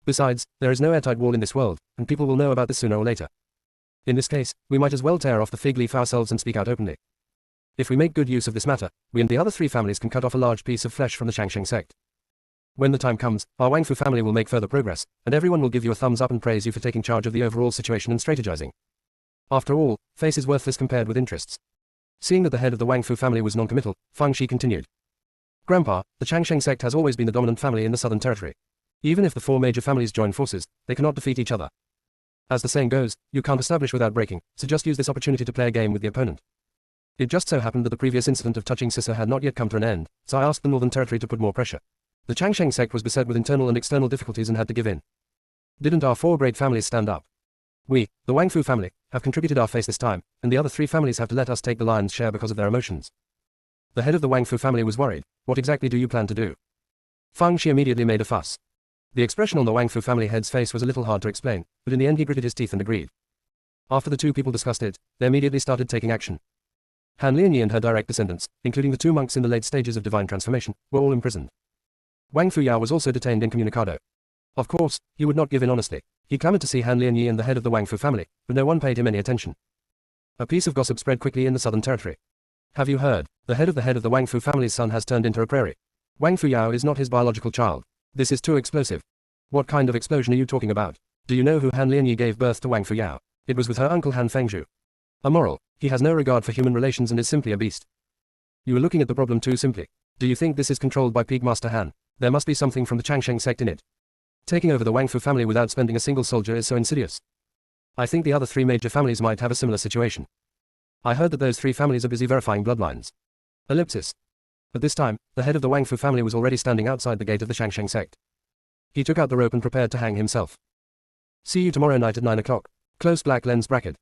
Besides, there is no airtight wall in this world, and people will know about this sooner or later. In this case, we might as well tear off the fig leaf ourselves and speak out openly. If we make good use of this matter, we and the other 3 families can cut off a large piece of flesh from the Changsheng sect. When the time comes, our Wang Fu family will make further progress, and everyone will give you a thumbs up and praise you for taking charge of the overall situation and strategizing. After all, face is worthless compared with interests. Seeing that the head of the Wang Fu family was non-committal, Fang Shi continued. Grandpa, the Changsheng sect has always been the dominant family in the southern territory. Even if the 4 major families join forces, they cannot defeat each other. As the saying goes, you can't establish without breaking, so just use this opportunity to play a game with the opponent. It just so happened that the previous incident of touching Sissa had not yet come to an end, so I asked the northern territory to put more pressure. The Changsheng sect was beset with internal and external difficulties and had to give in. Didn't our 4 great families stand up? We, the Wang Fu family, have contributed our face this time, and the other 3 families have to let us take the lion's share because of their emotions. The head of the Wang Fu family was worried. What exactly do you plan to do? Fang Shi immediately made a fuss. The expression on the Wang Fu family head's face was a little hard to explain, but in the end he gritted his teeth and agreed. After the 2 people discussed it, they immediately started taking action. Han Lianyi and her direct descendants, including the 2 monks in the late stages of divine transformation, were all imprisoned. Wang Fuyao was also detained incommunicado. Of course, he would not give in honestly. He clamored to see Han Lianyi and the head of the Wang Fu family, but no one paid him any attention. A piece of gossip spread quickly in the southern territory. Have you heard? The head of the Wang Fu family's son has turned into a prairie. Wang Fuyao is not his biological child. This is too explosive. What kind of explosion are you talking about? Do you know who Han Lianyi gave birth to Wang Fuyao? It was with her uncle Han Fengzhu. Immoral. He has no regard for human relations and is simply a beast. You are looking at the problem too simply. Do you think this is controlled by Peak Master Han? There must be something from the Changsheng sect in it. Taking over the Wang Fu family without spending a single soldier is so insidious. I think the other 3 major families might have a similar situation. I heard that those 3 families are busy verifying bloodlines. Ellipsis. At this time, the head of the Wang Fu family was already standing outside the gate of the Changsheng sect. He took out the rope and prepared to hang himself. See you tomorrow night at 9 o'clock. Close black lens bracket.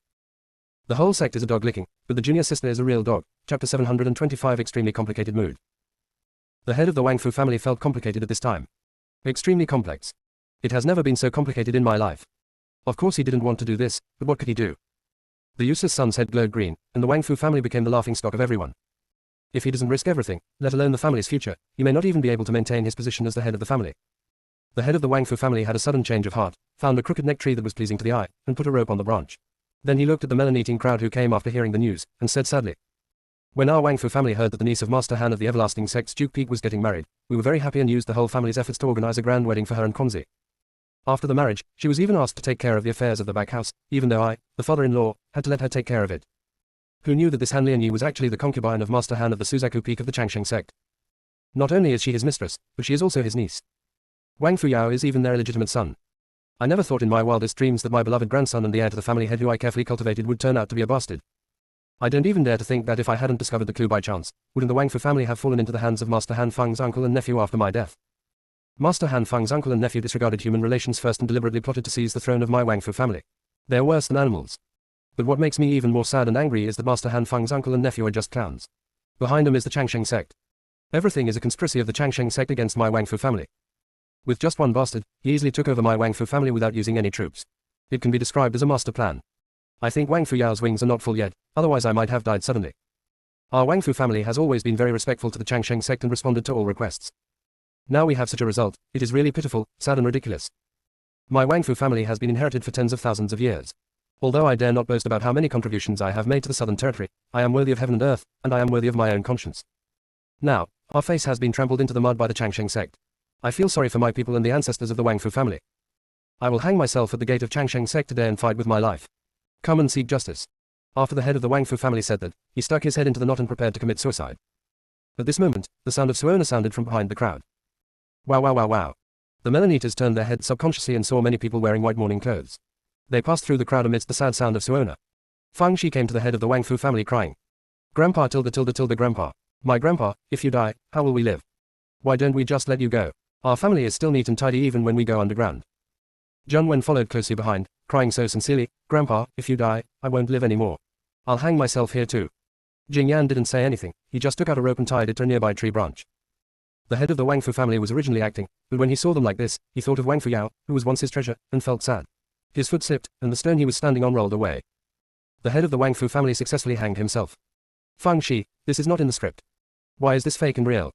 The whole sect is a dog licking, but the junior sister is a real dog. Chapter 725 Extremely Complicated Mood. The head of the Wang Fu family felt complicated at this time. Extremely complex. It has never been so complicated in my life. Of course he didn't want to do this, but what could he do? The useless son's head glowed green, and the Wang Fu family became the laughingstock of everyone. If he doesn't risk everything, let alone the family's future, he may not even be able to maintain his position as the head of the family. The head of the Wang Fu family had a sudden change of heart, found a crooked neck tree that was pleasing to the eye, and put a rope on the branch. Then he looked at the melon-eating crowd who came after hearing the news, and said sadly, when our Wang Fu family heard that the niece of Master Han of the Everlasting Sect's Duke Peak was getting married, we were very happy and used the whole family's efforts to organize a grand wedding for her and Konzi. After the marriage, she was even asked to take care of the affairs of the back house, even though I, the father-in-law, had to let her take care of it. Who knew that this Han Lianyi was actually the concubine of Master Han of the Suzaku Peak of the Changsheng sect? Not only is she his mistress, but she is also his niece. Wang Fuyao is even their illegitimate son. I never thought in my wildest dreams that my beloved grandson and the heir to the family head who I carefully cultivated would turn out to be a bastard. I don't even dare to think that if I hadn't discovered the clue by chance, wouldn't the Wangfu family have fallen into the hands of Master Han Feng's uncle and nephew after my death? Master Han Feng's uncle and nephew disregarded human relations first and deliberately plotted to seize the throne of my Wangfu family. They're worse than animals. But what makes me even more sad and angry is that Master Han Feng's uncle and nephew are just clowns. Behind them is the Changsheng Sect. Everything is a conspiracy of the Changsheng Sect against my Wangfu family. With just one bastard, he easily took over my Wangfu family without using any troops. It can be described as a master plan. I think Wangfu Yao's wings are not full yet, otherwise I might have died suddenly. Our Wangfu family has always been very respectful to the Changsheng Sect and responded to all requests. Now we have such a result, it is really pitiful, sad and ridiculous. My Wangfu family has been inherited for tens of thousands of years. Although I dare not boast about how many contributions I have made to the Southern Territory, I am worthy of heaven and earth, and I am worthy of my own conscience. Now, our face has been trampled into the mud by the Changsheng Sect. I feel sorry for my people and the ancestors of the Wangfu family. I will hang myself at the gate of Changsheng Sect today and fight with my life. Come and seek justice. After the head of the Wangfu family said that, he stuck his head into the knot and prepared to commit suicide. At this moment, the sound of Suona sounded from behind the crowd. Wow wow wow wow. The Melanitas turned their heads subconsciously and saw many people wearing white mourning clothes. They passed through the crowd amidst the sad sound of Suona. Fang Shi came to the head of the Wangfu family crying. Grandpa tilde tilde tilde grandpa. My grandpa, if you die, how will we live? Why don't we just let you go? Our family is still neat and tidy even when we go underground. Jun Wen followed closely behind, crying so sincerely, Grandpa, if you die, I won't live anymore. I'll hang myself here too. Jing Yan didn't say anything, he just took out a rope and tied it to a nearby tree branch. The head of the Wangfu family was originally acting, but when he saw them like this, he thought of Wangfu Yao, who was once his treasure, and felt sad. His foot slipped, and the stone he was standing on rolled away. The head of the Wangfu family successfully hanged himself. Fang Shi, this is not in the script. Why is this fake and real?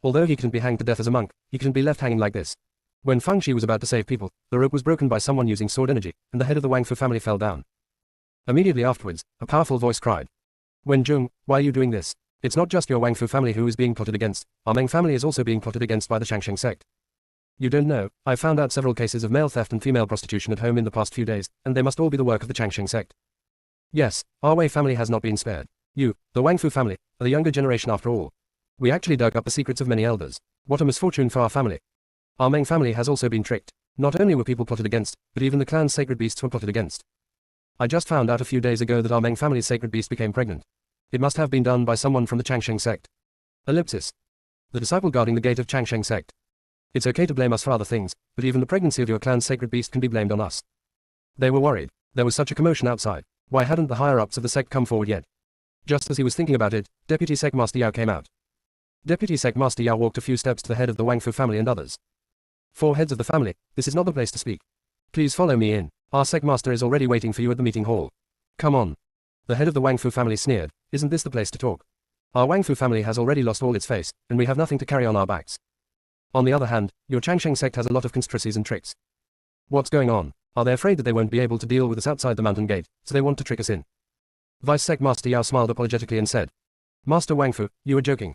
Although he couldn't be hanged to death as a monk, he couldn't be left hanging like this. When Fang Shi was about to save people, the rope was broken by someone using sword energy, and the head of the Wangfu family fell down. Immediately afterwards, a powerful voice cried. Wen Zhong, why are you doing this? It's not just your Wangfu family who is being plotted against, our Meng family is also being plotted against by the Changsheng Sect. You don't know, I've found out several cases of male theft and female prostitution at home in the past few days, and they must all be the work of the Changsheng Sect. Yes, our Wei family has not been spared. You, the Wangfu family, are the younger generation after all. We actually dug up the secrets of many elders. What a misfortune for our family. Our Meng family has also been tricked. Not only were people plotted against, but even the clan's sacred beasts were plotted against. I just found out a few days ago that our Meng family's sacred beast became pregnant. It must have been done by someone from the Changsheng Sect. Ellipsis. The disciple guarding the gate of Changsheng Sect. It's okay to blame us for other things, but even the pregnancy of your clan's sacred beast can be blamed on us. They were worried. There was such a commotion outside. Why hadn't the higher-ups of the sect come forward yet? Just as he was thinking about it, Deputy Sect Master Yao came out. Deputy Sect Master Yao walked a few steps to the head of the Wangfu family and others. Four heads of the family, this is not the place to speak. Please follow me in. Our Sect Master is already waiting for you at the meeting hall. Come on. The head of the Wangfu family sneered, isn't this the place to talk? Our Wangfu family has already lost all its face, and we have nothing to carry on our backs. On the other hand, your Changsheng Sect has a lot of conspiracies and tricks. What's going on? Are they afraid that they won't be able to deal with us outside the mountain gate, so they want to trick us in? Vice Sect Master Yao smiled apologetically and said, Master Wangfu, you are joking.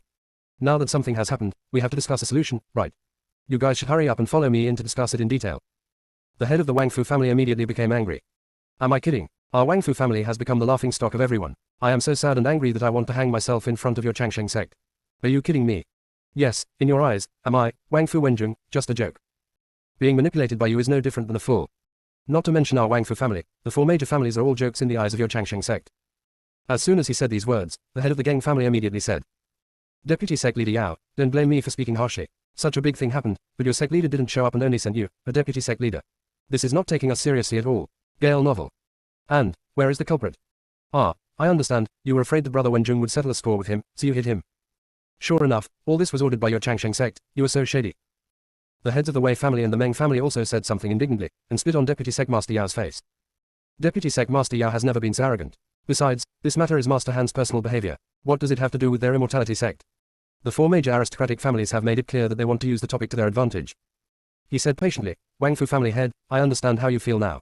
Now that something has happened, we have to discuss a solution, right? You guys should hurry up and follow me in to discuss it in detail. The head of the Wangfu family immediately became angry. Am I kidding? Our Wangfu family has become the laughing stock of everyone. I am so sad and angry that I want to hang myself in front of your Changsheng Sect. Are you kidding me? Yes, in your eyes, am I, Wangfu Wenjun, just a joke? Being manipulated by you is no different than a fool. Not to mention our Wangfu family, the four major families are all jokes in the eyes of your Changsheng Sect. As soon as he said these words, the head of the Geng family immediately said, Deputy Sect Leader Yao, don't blame me for speaking harshly. Such a big thing happened, but your sect leader didn't show up and only sent you, a deputy sect leader. This is not taking us seriously at all. Gale novel. And, where is the culprit? Ah, I understand, you were afraid that Brother Wenjun would settle a score with him, so you hid him. Sure enough, all this was ordered by your Changsheng Sect, you are so shady. The heads of the Wei family and the Meng family also said something indignantly, and spit on Deputy Sect Master Yao's face. Deputy Sect Master Yao has never been so arrogant. Besides, this matter is Master Han's personal behavior. What does it have to do with their immortality sect? The four major aristocratic families have made it clear that they want to use the topic to their advantage. He said patiently, Wangfu family head, I understand how you feel now.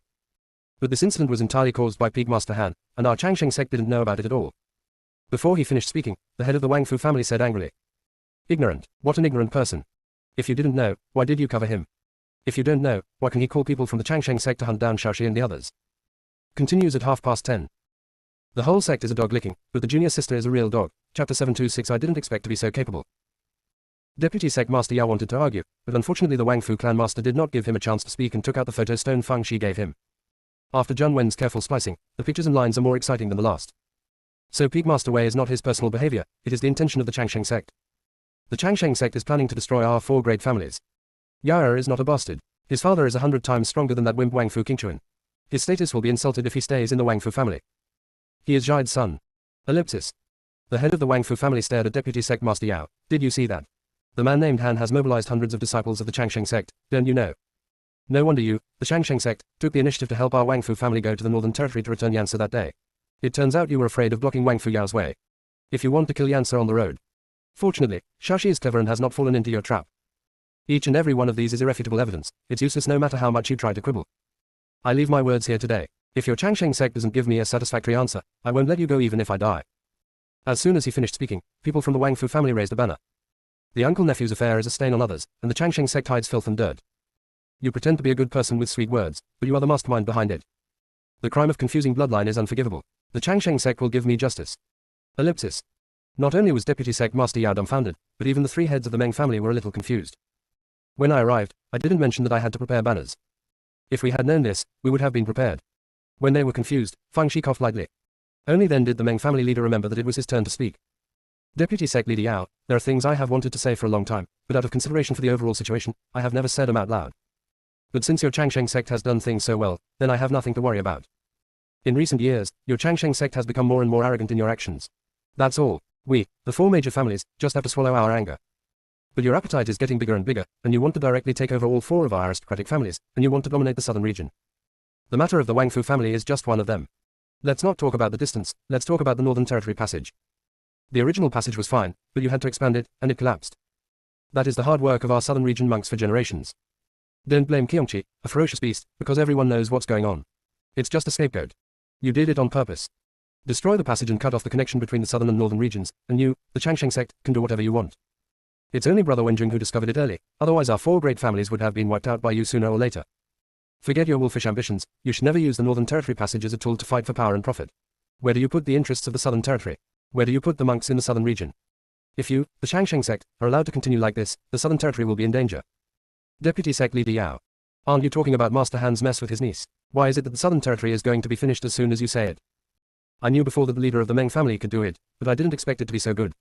But this incident was entirely caused by Peak Master Han, and our Changsheng sect didn't know about it at all. Before he finished speaking, the head of the Wangfu family said angrily. Ignorant, what an ignorant person. If you didn't know, why did you cover him? If you don't know, why can he call people from the Changsheng sect to hunt down Shaoxi and the others? Continues at 10:30. The whole sect is a dog licking, but the junior sister is a real dog. Chapter 726. I didn't expect to be so capable. Deputy Sect Master Yao wanted to argue, but unfortunately the Wangfu clan master did not give him a chance to speak and took out the photo stone Fang Shi gave him. After Jun Wen's careful splicing, the pictures and lines are more exciting than the last. So Peak Master Wei is not his personal behavior, it is the intention of the Changsheng Sect. The Changsheng Sect is planning to destroy our 4 great families. Yaya is not a bastard. His father is 100 times stronger than that wimp Wangfu Qingchuan. His status will be insulted if he stays in the Wangfu family. He is Jide's son. Ellipsis. The head of the Wangfu family stared at Deputy Sect Master Yao. Did you see that? The man named Han has mobilized hundreds of disciples of the Changsheng Sect, don't you know? No wonder you, the Changsheng Sect, took the initiative to help our Wangfu family go to the Northern Territory to return Yansa that day. It turns out you were afraid of blocking Wangfu Yao's way. If you want to kill Yansa on the road. Fortunately, Shaoxi is clever and has not fallen into your trap. Each and every one of these is irrefutable evidence. It's useless no matter how much you try to quibble. I leave my words here today. If your Changsheng Sect doesn't give me a satisfactory answer, I won't let you go even if I die. As soon as he finished speaking, people from the Wangfu family raised a banner. The uncle-nephew's affair is a stain on others, and the Changsheng Sect hides filth and dirt. You pretend to be a good person with sweet words, but you are the mastermind behind it. The crime of confusing bloodline is unforgivable. The Changsheng Sect will give me justice. Ellipsis. Not only was Deputy Sect Master Yao dumbfounded, but even the 3 heads of the Meng family were a little confused. When I arrived, I didn't mention that I had to prepare banners. If we had known this, we would have been prepared. When they were confused, Fang Shi coughed lightly. Only then did the Meng family leader remember that it was his turn to speak. Deputy Sect Leader Yao, there are things I have wanted to say for a long time, but out of consideration for the overall situation, I have never said them out loud. But since your Changsheng Sect has done things so well, then I have nothing to worry about. In recent years, your Changsheng Sect has become more and more arrogant in your actions. That's all. We, the 4 major families, just have to swallow our anger. But your appetite is getting bigger and bigger, and you want to directly take over all 4 of our aristocratic families, and you want to dominate the southern region. The matter of the Wangfu family is just one of them. Let's not talk about the distance, let's talk about the Northern Territory passage. The original passage was fine, but you had to expand it, and it collapsed. That is the hard work of our southern region monks for generations. Don't blame Qiongqi, a ferocious beast, because everyone knows what's going on. It's just a scapegoat. You did it on purpose. Destroy the passage and cut off the connection between the southern and northern regions, and you, the Changsheng Sect, can do whatever you want. It's only Brother Wenjing who discovered it early, otherwise our 4 great families would have been wiped out by you sooner or later. Forget your wolfish ambitions, you should never use the Northern Territory passage as a tool to fight for power and profit. Where do you put the interests of the Southern Territory? Where do you put the monks in the southern region? If you, the Changsheng Sect, are allowed to continue like this, the Southern Territory will be in danger. Deputy Sect Leader Yao. Aren't you talking about Master Han's mess with his niece? Why is it that the Southern Territory is going to be finished as soon as you say it? I knew before that the leader of the Meng family could do it, but I didn't expect it to be so good.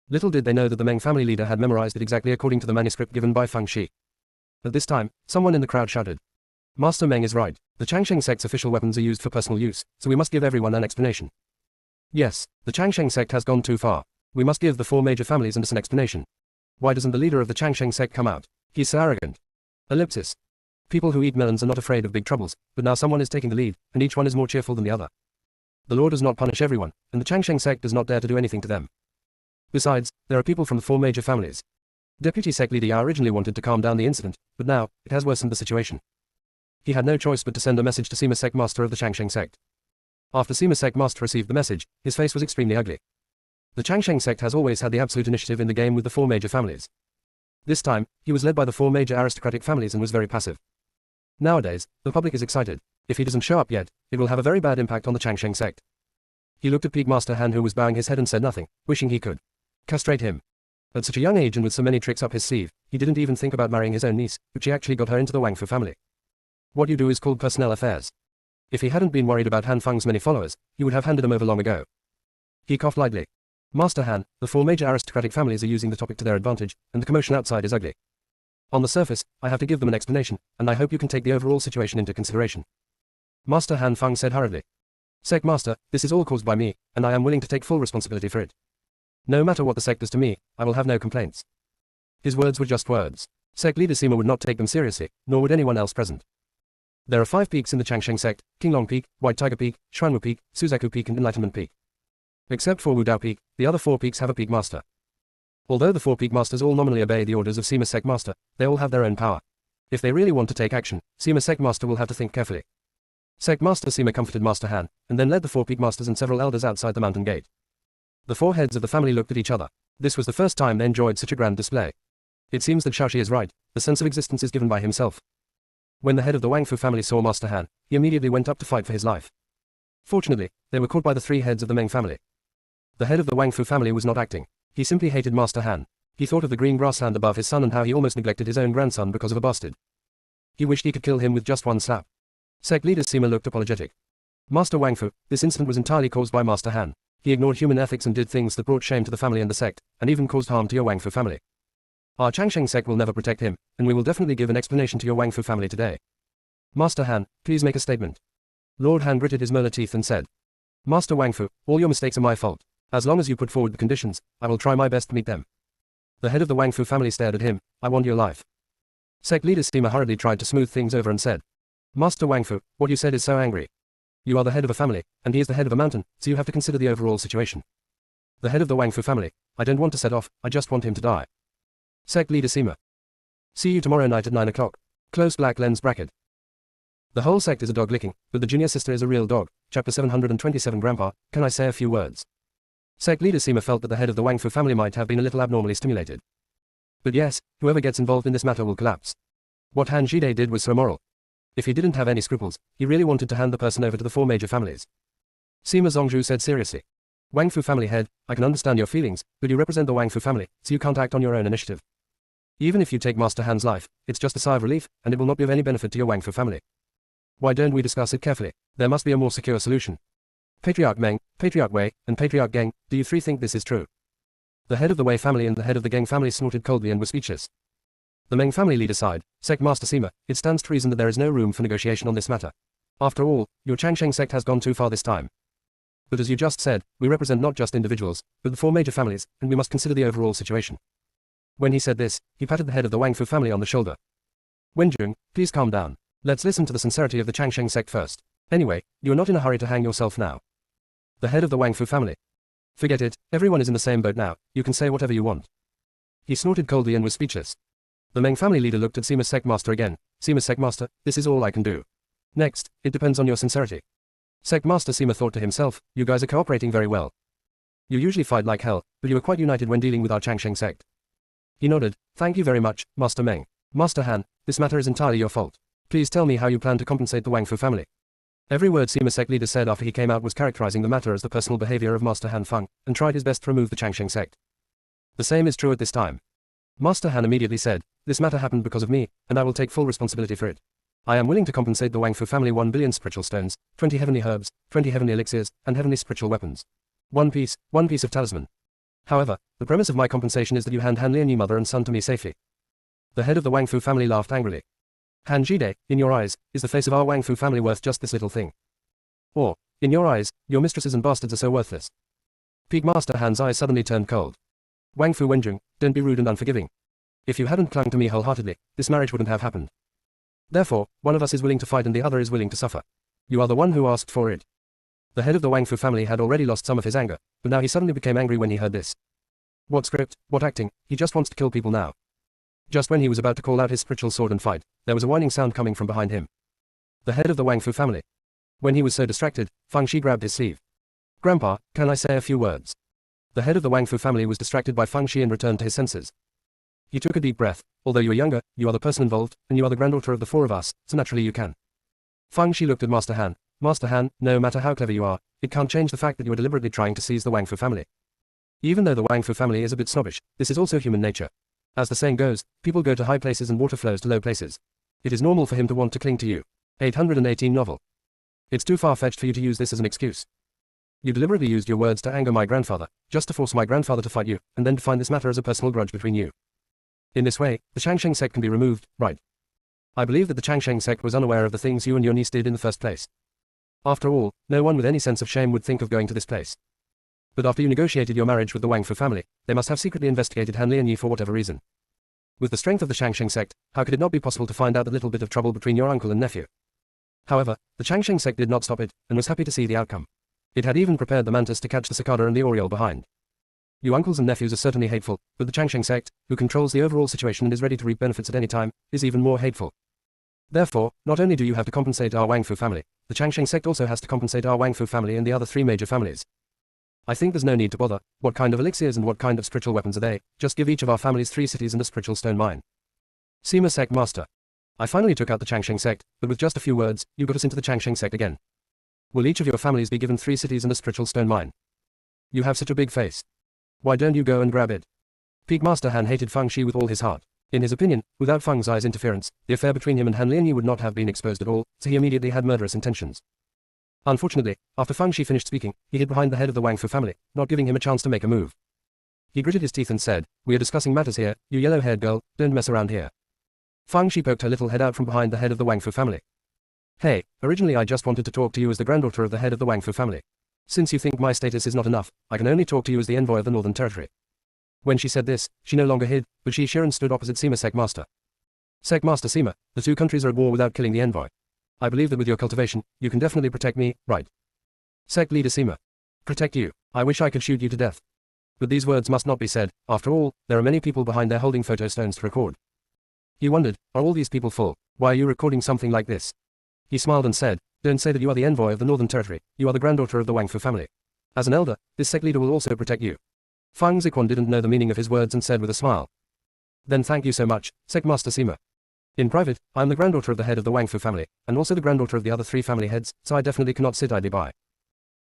Little did they know that the Meng family leader had memorized it exactly according to the manuscript given by Fang Shi. At this time, someone in the crowd shouted. Master Meng is right. The Changsheng Sect's official weapons are used for personal use, so we must give everyone an explanation. Yes, the Changsheng Sect has gone too far. We must give the 4 major families an explanation. Why doesn't the leader of the Changsheng Sect come out? He's so arrogant. Ellipsis. People who eat melons are not afraid of big troubles, but now someone is taking the lead, and each one is more cheerful than the other. The law does not punish everyone, and the Changsheng Sect does not dare to do anything to them. Besides, there are people from the 4 major families. Deputy Sect Leader Yao originally wanted to calm down the incident, but now, it has worsened the situation. He had no choice but to send a message to Sima Sect Master of the Changsheng Sect. After Sima Sect Master received the message, his face was extremely ugly. The Changsheng Sect has always had the absolute initiative in the game with the 4 major families. This time, he was led by the 4 major aristocratic families and was very passive. Nowadays, the public is excited. If he doesn't show up yet, it will have a very bad impact on the Changsheng Sect. He looked at Peak Master Han who was bowing his head and said nothing, wishing he could castrate him. At such a young age and with so many tricks up his sleeve, he didn't even think about marrying his own niece, but she actually got her into the Wangfu family. What you do is called personnel affairs. If he hadn't been worried about Han Feng's many followers, he would have handed them over long ago. He coughed lightly. Master Han, the 4 major aristocratic families are using the topic to their advantage, and the commotion outside is ugly. On the surface, I have to give them an explanation, and I hope you can take the overall situation into consideration. Master Han Feng said hurriedly. Sect Master, this is all caused by me, and I am willing to take full responsibility for it. No matter what the sect does to me, I will have no complaints. His words were just words. Sect Leader Sima would not take them seriously, nor would anyone else present. There are 5 peaks in the Changsheng Sect, Qinglong Peak, White Tiger Peak, Xuanwu Peak, Suzaku Peak and Enlightenment Peak. Except for Wudao Peak, the other 4 peaks have a peak master. Although the 4 peak masters all nominally obey the orders of Sima Sect Master, they all have their own power. If they really want to take action, Sima Sect Master will have to think carefully. Sect Master Sima comforted Master Han, and then led the 4 peak masters and several elders outside the mountain gate. The 4 heads of the family looked at each other. This was the first time they enjoyed such a grand display. It seems that Shaoxi is right, the sense of existence is given by himself. When the head of the Wangfu family saw Master Han, he immediately went up to fight for his life. Fortunately, they were caught by the 3 heads of the Meng family. The head of the Wangfu family was not acting. He simply hated Master Han. He thought of the green grassland above his son and how he almost neglected his own grandson because of a bastard. He wished he could kill him with just one slap. Sect Leader Sima looked apologetic. Master Wangfu, this incident was entirely caused by Master Han. he ignored human ethics and did things that brought shame to the family and the sect, and even caused harm to your Wangfu family. Our Changsheng sect will never protect him, and we will definitely give an explanation to your Wangfu family today. Master Han, please make a statement. Lord Han gritted his molar teeth and said, Master Wangfu, all your mistakes are my fault. As long as you put forward the conditions, I will try my best to meet them. The head of the Wangfu family stared at him. I want your life. Sect leader Sima hurriedly tried to smooth things over and said, Master Wangfu, what you said is so angry. You are the head of a family, and he is the head of a mountain, so you have to consider the overall situation. The head of the Wangfu family, I don't want to set off, I just want him to die. Sect leader Sima. See you tomorrow night at 9 o'clock. Close black lens bracket. The whole sect is a dog licking, but the junior sister is a real dog. Chapter 727. Grandpa, can I say a few words? Sect leader Sima felt that the head of the Wangfu family might have been a little abnormally stimulated. But yes, whoever gets involved in this matter will collapse. What Han Jide did was so immoral. If he didn't have any scruples, he really wanted to hand the person over to the 4 major families. Sima Zongzhu said seriously. Wangfu family head, I can understand your feelings, but you represent the Wangfu family, so you can't act on your own initiative. Even if you take Master Han's life, it's just a sigh of relief, and it will not be of any benefit to your Wangfu family. Why don't we discuss it carefully? There must be a more secure solution. Patriarch Meng, Patriarch Wei, and Patriarch Geng, do you 3 think this is true? The head of the Wei family and the head of the Geng family snorted coldly and were speechless. The Meng family leader sighed. Sect Master Sima, it stands to reason that there is no room for negotiation on this matter. After all, your Changsheng sect has gone too far this time. But as you just said, we represent not just individuals, but the 4 major families, and we must consider the overall situation. When he said this, he patted the head of the Wangfu family on the shoulder. Wenjun, please calm down. Let's listen to the sincerity of the Changsheng sect first. Anyway, you are not in a hurry to hang yourself now. The head of the Wangfu family. Forget it, everyone is in the same boat now, you can say whatever you want. He snorted coldly and was speechless. The Meng family leader looked at Sima's sect master again. Sima's sect master, this is all I can do. Next, it depends on your sincerity. Sect master Sima thought to himself, you guys are cooperating very well. You usually fight like hell, but you are quite united when dealing with our Changsheng sect. He nodded. Thank you very much, Master Meng. Master Han, this matter is entirely your fault. Please tell me how you plan to compensate the Wangfu family. Every word Sima sect leader said after he came out was characterizing the matter as the personal behavior of Master Han Feng, and tried his best to remove the Changsheng sect. The same is true at this time. Master Han immediately said, this matter happened because of me, and I will take full responsibility for it. I am willing to compensate the Wangfu family 1 billion spiritual stones, 20 heavenly herbs, 20 heavenly elixirs, and heavenly spiritual weapons. One piece of talisman. However, the premise of my compensation is that you hand Han Lianyi mother and son to me safely. The head of the Wangfu family laughed angrily. Han Jide, in your eyes, is the face of our Wangfu family worth just this little thing? Or, in your eyes, your mistresses and bastards are so worthless? Peak Master Han's eyes suddenly turned cold. Wangfu Wenjun, don't be rude and unforgiving. If you hadn't clung to me wholeheartedly, this marriage wouldn't have happened. Therefore, one of us is willing to fight and the other is willing to suffer. You are the one who asked for it. The head of the Wangfu family had already lost some of his anger, but now he suddenly became angry when he heard this. What script, what acting, he just wants to kill people now. Just when he was about to call out his spiritual sword and fight, there was a whining sound coming from behind him. The head of the Wangfu family. When he was so distracted, Fang Shi grabbed his sleeve. Grandpa, can I say a few words? The head of the Wangfu family was distracted by Fang Shi and returned to his senses. He took a deep breath. Although you are younger, you are the person involved, and you are the granddaughter of the 4 of us, so naturally you can. Fang Shi looked at Master Han. Master Han, no matter how clever you are, it can't change the fact that you are deliberately trying to seize the Wangfu family. Even though the Wangfu family is a bit snobbish, this is also human nature. As the saying goes, people go to high places and water flows to low places. It is normal for him to want to cling to you. 818 novel. It's too far-fetched for you to use this as an excuse. You deliberately used your words to anger my grandfather, just to force my grandfather to fight you, and then define this matter as a personal grudge between you. In this way, the Changsheng sect can be removed, right? I believe that the Changsheng sect was unaware of the things you and your niece did in the first place. After all, no one with any sense of shame would think of going to this place. But after you negotiated your marriage with the Wangfu family, they must have secretly investigated Han Lianyi for whatever reason. With the strength of the Changsheng sect, how could it not be possible to find out the little bit of trouble between your uncle and nephew? However, the Changsheng sect did not stop it, and was happy to see the outcome. It had even prepared the mantis to catch the cicada and the oriole behind. You uncles and nephews are certainly hateful, but the Changsheng sect, who controls the overall situation and is ready to reap benefits at any time, is even more hateful. Therefore, not only do you have to compensate our Wangfu family, the Changsheng sect also has to compensate our Wangfu family and the other 3 major families. I think there's no need to bother. What kind of elixirs and what kind of spiritual weapons are they? Just give each of our families 3 cities and a spiritual stone mine. Sima sect master. I finally took out the Changsheng sect, but with just a few words, you got us into the Changsheng sect again. Will each of your families be given 3 cities and a spiritual stone mine? You have such a big face. Why don't you go and grab it? Peak Master Han hated Fang Shi with all his heart. In his opinion, without Feng Zai's interference, the affair between him and Han Lianyi would not have been exposed at all, so he immediately had murderous intentions. Unfortunately, after Fang Shi finished speaking, he hid behind the head of the Wang Fu family, not giving him a chance to make a move. He gritted his teeth and said, "We are discussing matters here, you yellow-haired girl, don't mess around here." Fang Shi poked her little head out from behind the head of the Wang Fu family. "Hey, originally I just wanted to talk to you as the granddaughter of the head of the Wang Fu family. Since you think my status is not enough, I can only talk to you as the envoy of the Northern Territory." When she said this, she no longer hid, but she Shiren stood opposite Sima Sect Master. "Sect Master Sima, the two countries are at war without killing the envoy. I believe that with your cultivation, you can definitely protect me, right?" Sect Leader Sima. "Protect you? I wish I could shoot you to death. But these words must not be said, after all, there are many people behind there holding photo stones to record." He wondered, are all these people full? Why are you recording something like this? He smiled and said, "Don't say that you are the envoy of the Northern Territory, you are the granddaughter of the Wang Fu family. As an elder, this sect leader will also protect you." Fang Ziquan didn't know the meaning of his words and said with a smile, "Then thank you so much, Sect Master Sima. In private, I am the granddaughter of the head of the Wang Fu family, and also the granddaughter of the other 3 family heads, so I definitely cannot sit idly by.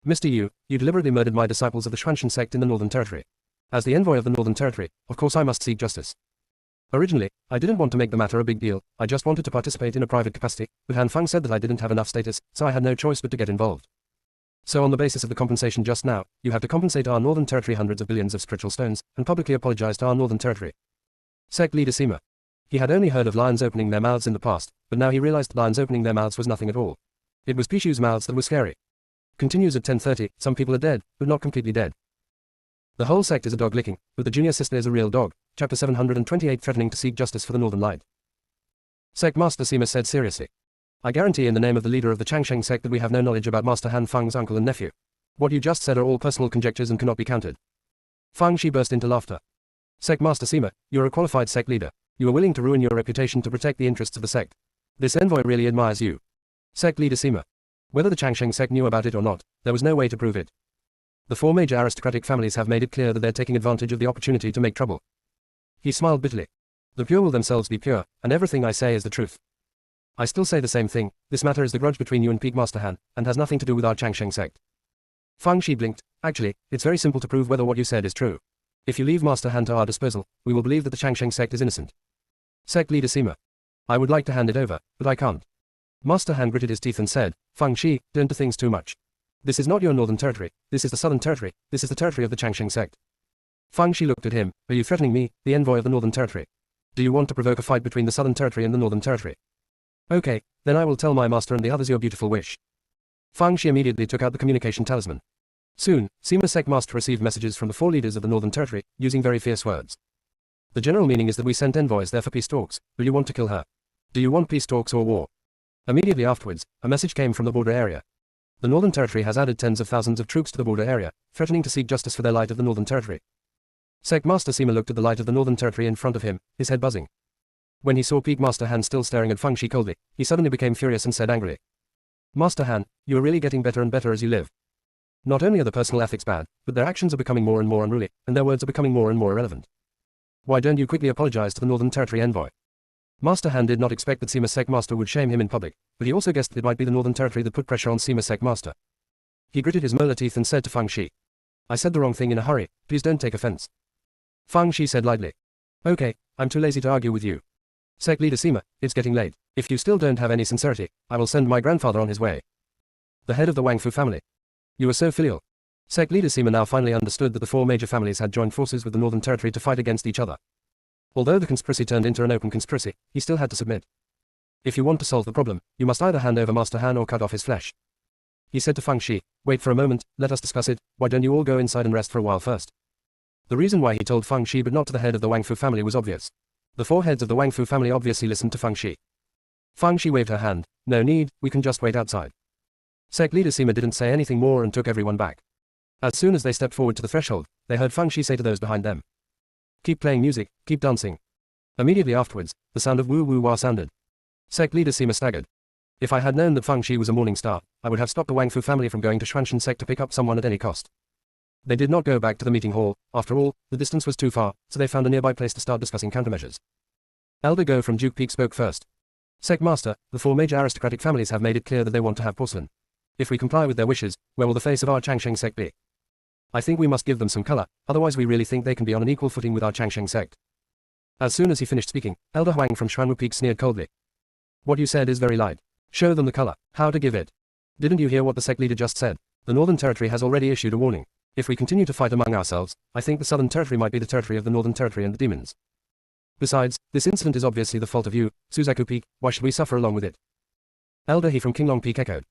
Mr. Yu, you deliberately murdered my disciples of the Xuanshan sect in the Northern Territory. As the envoy of the Northern Territory, of course I must seek justice. Originally, I didn't want to make the matter a big deal, I just wanted to participate in a private capacity, but Han Fang said that I didn't have enough status, so I had no choice but to get involved. So on the basis of the compensation just now, you have to compensate our Northern Territory hundreds of billions of spiritual stones, and publicly apologize to our Northern Territory." Sect Leader Sima. He had only heard of lions opening their mouths in the past, but now he realized lions opening their mouths was nothing at all. It was Pishu's mouths that were scary. Continues at 10:30, some people are dead, but not completely dead. The whole sect is a dog licking, but the junior sister is a real dog. Chapter 728 Threatening to seek justice for the Northern Light. Sect Master Sima said seriously, "I guarantee in the name of the leader of the Changsheng sect that we have no knowledge about Master Han Fang's uncle and nephew. What you just said are all personal conjectures and cannot be counted." Fang Shi burst into laughter. "Sect Master Sima, you are a qualified sect leader. You are willing to ruin your reputation to protect the interests of the sect. This envoy really admires you." Sect Leader Sima. Whether the Changsheng sect knew about it or not, there was no way to prove it. The 4 major aristocratic families have made it clear that they're taking advantage of the opportunity to make trouble. He smiled bitterly. "The pure will themselves be pure, and everything I say is the truth. I still say the same thing, this matter is the grudge between you and Peak Master Han, and has nothing to do with our Changsheng sect." Fang Shi blinked. "Actually, it's very simple to prove whether what you said is true. If you leave Master Han to our disposal, we will believe that the Changsheng sect is innocent." Sect Leader Sima. "I would like to hand it over, but I can't." Master Han gritted his teeth and said, "Fang Shi, don't do things too much. This is not your Northern Territory, this is the Southern Territory, this is the territory of the Changsheng sect." Fang Shi looked at him. "Are you threatening me, the envoy of the Northern Territory? Do you want to provoke a fight between the Southern Territory and the Northern Territory? Okay, then I will tell my master and the others your beautiful wish." Fang Shi immediately took out the communication talisman. Soon, Sima Sect Master received messages from the 4 leaders of the Northern Territory, using very fierce words. The general meaning is that we sent envoys there for peace talks, but you want to kill her. Do you want peace talks or war? Immediately afterwards, a message came from the border area. The Northern Territory has added tens of thousands of troops to the border area, threatening to seek justice for their light of the Northern Territory. Sect Master Sima looked at the light of the Northern Territory in front of him, his head buzzing. When he saw Peak Master Han still staring at Fang Shi coldly, he suddenly became furious and said angrily, "Master Han, you are really getting better and better as you live. Not only are the personal ethics bad, but their actions are becoming more and more unruly, and their words are becoming more and more irrelevant. Why don't you quickly apologize to the Northern Territory envoy?" Master Han did not expect that Sima Sect Master would shame him in public, but he also guessed that it might be the Northern Territory that put pressure on Sima Sect Master. He gritted his molar teeth and said to Fang Shi, "I said the wrong thing in a hurry, please don't take offense." Fang Shi said lightly, "Okay, I'm too lazy to argue with you. Sect Leader Sima, it's getting late. If you still don't have any sincerity, I will send my grandfather on his way." The head of the Wang Fu family. "You are so filial." Sect Leader Sima now finally understood that the 4 major families had joined forces with the Northern Territory to fight against each other. Although the conspiracy turned into an open conspiracy, he still had to submit. "If you want to solve the problem, you must either hand over Master Han or cut off his flesh." He said to Fang Shi, "Wait for a moment, let us discuss it, why don't you all go inside and rest for a while first?" The reason why he told Fang Shi but not to the head of the Wang Fu family was obvious. The 4 heads of the Wang Fu family obviously listened to Fang Shi. Fang Shi waved her hand. "No need, we can just wait outside." Sect Leader Sima didn't say anything more and took everyone back. As soon as they stepped forward to the threshold, they heard Fang Shi say to those behind them, "Keep playing music, keep dancing." Immediately afterwards, the sound of woo-woo-wah sounded. Sect Leader Sima staggered. "If I had known that Fang Shi was a morning star, I would have stopped the Wang Fu family from going to Xuanshan sect to pick up someone at any cost." They did not go back to the meeting hall, after all, the distance was too far, so they found a nearby place to start discussing countermeasures. Elder Go from Duke Peak spoke first. "Sect Master, the 4 major aristocratic families have made it clear that they want to have porcelain. If we comply with their wishes, where will the face of our Changsheng sect be? I think we must give them some color, otherwise we really think they can be on an equal footing with our Changsheng sect." As soon as he finished speaking, Elder Huang from Xuanwu Peak sneered coldly. "What you said is very light. Show them the color, how to give it." Didn't you hear what the sect leader just said? The Northern Territory has already issued a warning. If we continue to fight among ourselves, I think the Southern Territory might be the territory of the Northern Territory and the demons. Besides, this incident is obviously the fault of you, Suzaku Peak, why should we suffer along with it? Elder He from Kinglong Peak echoed.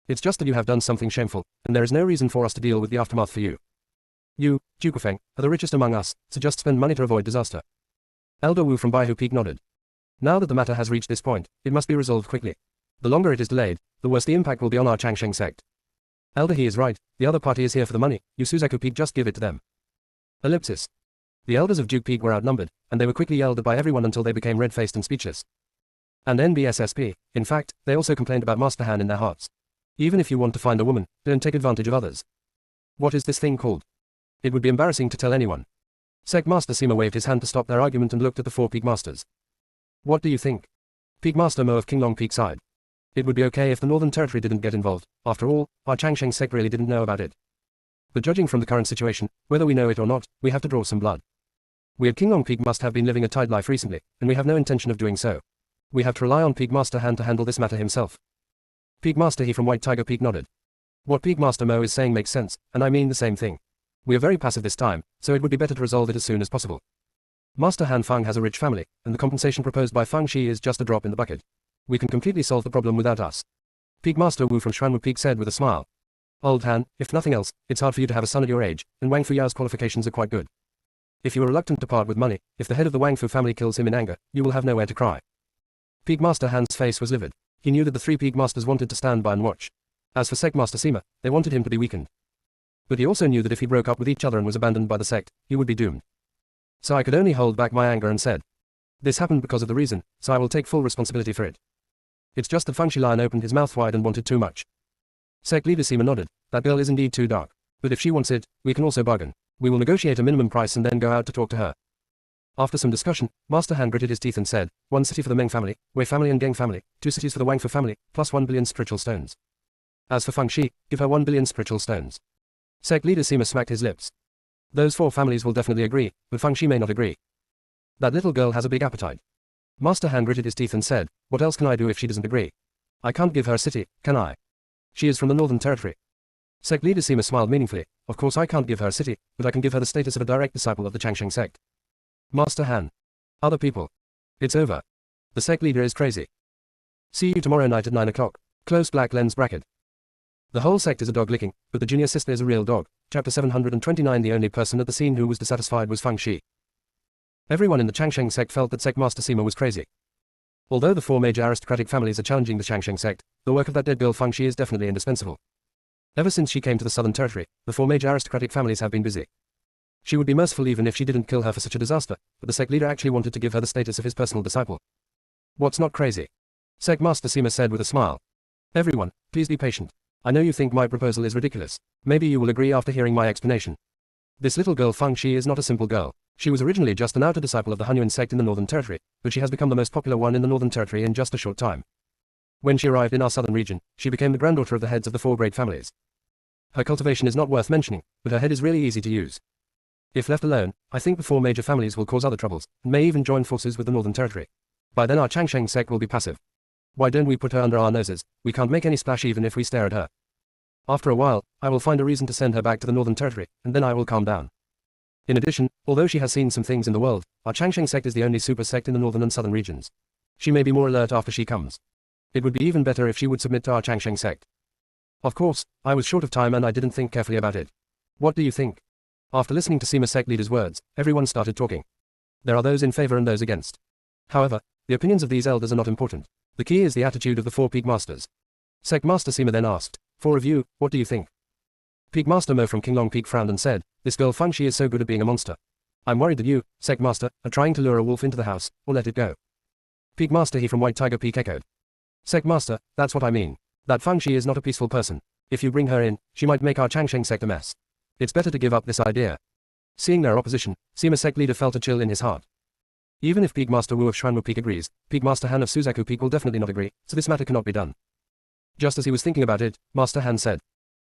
It's just that you have done something shameful, and there is no reason for us to deal with the aftermath for you. You, Jukufeng, are the richest among us, so just spend money to avoid disaster. Elder Wu from Baihu Peak nodded. Now that the matter has reached this point, it must be resolved quickly. The longer it is delayed, the worse the impact will be on our Changsheng sect. Elder He is right, the other party is here for the money, you Suzaku Peak just give it to them. Ellipsis. The elders of Duke Peak were outnumbered, and they were quickly yelled at by everyone until they became red-faced and speechless. And NBSSP, in fact, they also complained about Master Han in their hearts. Even if you want to find a woman, don't take advantage of others. What is this thing called? It would be embarrassing to tell anyone. Sect Master Sima waved his hand to stop their argument and looked at the four Peak Masters. What do you think? Peak Master Mo of Kinglong Peak sighed. It would be okay if the Northern Territory didn't get involved. After all, our Changsheng sect really didn't know about it. But judging from the current situation, whether we know it or not, we have to draw some blood. We at Kinglong Peak must have been living a tight life recently, and we have no intention of doing so. We have to rely on Peak Master Han to handle this matter himself. Peak Master He from White Tiger Peak nodded. What Peak Master Mo is saying makes sense, and I mean the same thing. We are very passive this time, so it would be better to resolve it as soon as possible. Master Han Feng has a rich family, and the compensation proposed by Feng Shi is just a drop in the bucket. We can completely solve the problem without us. Peak Master Wu from Xuanwu Peak said with a smile. Old Han, if nothing else, it's hard for you to have a son at your age, and Wang Fuyao's qualifications are quite good. If you are reluctant to part with money, if the head of the Wang Fu family kills him in anger, you will have nowhere to cry. Peak Master Han's face was livid. He knew that the three Peak Masters wanted to stand by and watch. As for Sect Master Sima, they wanted him to be weakened. But he also knew that if he broke up with each other and was abandoned by the sect, he would be doomed. So I could only hold back my anger and said, this happened because of the reason, so I will take full responsibility for it. It's just that Feng Shilian opened his mouth wide and wanted too much. Sect leader Sima nodded. That girl is indeed too dark. But if she wants it, we can also bargain. We will negotiate a minimum price and then go out to talk to her. After some discussion, Master Han gritted his teeth and said, 1 city for the Meng family, Wei family and Geng family, 2 cities for the Wang Fu family, plus 1 billion spiritual stones. As for Feng Shi, give her 1 billion spiritual stones. Sect leader Sima smacked his lips. Those 4 families will definitely agree, but Feng Shi may not agree. That little girl has a big appetite. Master Han gritted his teeth and said, what else can I do if she doesn't agree? I can't give her a city, can I? She is from the Northern Territory. Sect leader Sima smiled meaningfully. Of course I can't give her a city, but I can give her the status of a direct disciple of the Changsheng sect. Master Han. Other people. It's over. The sect leader is crazy. See you tomorrow night at 9 o'clock. Close black lens bracket. The whole sect is a dog licking, but the junior sister is a real dog. Chapter 729. The only person at the scene who was dissatisfied was Feng Shi. Everyone in the Changsheng sect felt that Sect Master Sima was crazy. Although the 4 major aristocratic families are challenging the Changsheng sect, the work of that dead girl Feng Shi is definitely indispensable. Ever since she came to the Southern Territory, the 4 major aristocratic families have been busy. She would be merciful even if she didn't kill her for such a disaster, but the sect leader actually wanted to give her the status of his personal disciple. What's not crazy? Sect Master Sima said with a smile. Everyone, please be patient. I know you think my proposal is ridiculous. Maybe you will agree after hearing my explanation. This little girl Feng Shi is not a simple girl. She was originally just an outer disciple of the Hunyuan sect in the Northern Territory, but she has become the most popular one in the Northern Territory in just a short time. When she arrived in our southern region, she became the granddaughter of the heads of the 4 great families. Her cultivation is not worth mentioning, but her head is really easy to use. If left alone, I think the 4 major families will cause other troubles, and may even join forces with the Northern Territory. By then our Changsheng sect will be passive. Why don't we put her under our noses? We can't make any splash even if we stare at her. After a while, I will find a reason to send her back to the Northern Territory, and then I will calm down. In addition, although she has seen some things in the world, our Changsheng sect is the only super sect in the northern and southern regions. She may be more alert after she comes. It would be even better if she would submit to our Changsheng sect. Of course, I was short of time and I didn't think carefully about it. What do you think? After listening to Sima sect leader's words, everyone started talking. There are those in favor and those against. However, the opinions of these elders are not important. The key is the attitude of the 4 Peak Masters. Sect Master Sima then asked, 4 of you, what do you think? Peak Master Mo from Kinglong Peak frowned and said, this girl Feng Shi is so good at being a monster. I'm worried that you, Sect Master, are trying to lure a wolf into the house, or let it go. Peak Master He from White Tiger Peak echoed. Sect Master, that's what I mean. That Feng Shi is not a peaceful person. If you bring her in, she might make our Changsheng sect a mess. It's better to give up this idea. Seeing their opposition, Sima sect leader felt a chill in his heart. Even if Peak Master Wu of Xuanwu Peak agrees, Peak Master Han of Suzaku Peak will definitely not agree, so this matter cannot be done. Just as he was thinking about it, Master Han said,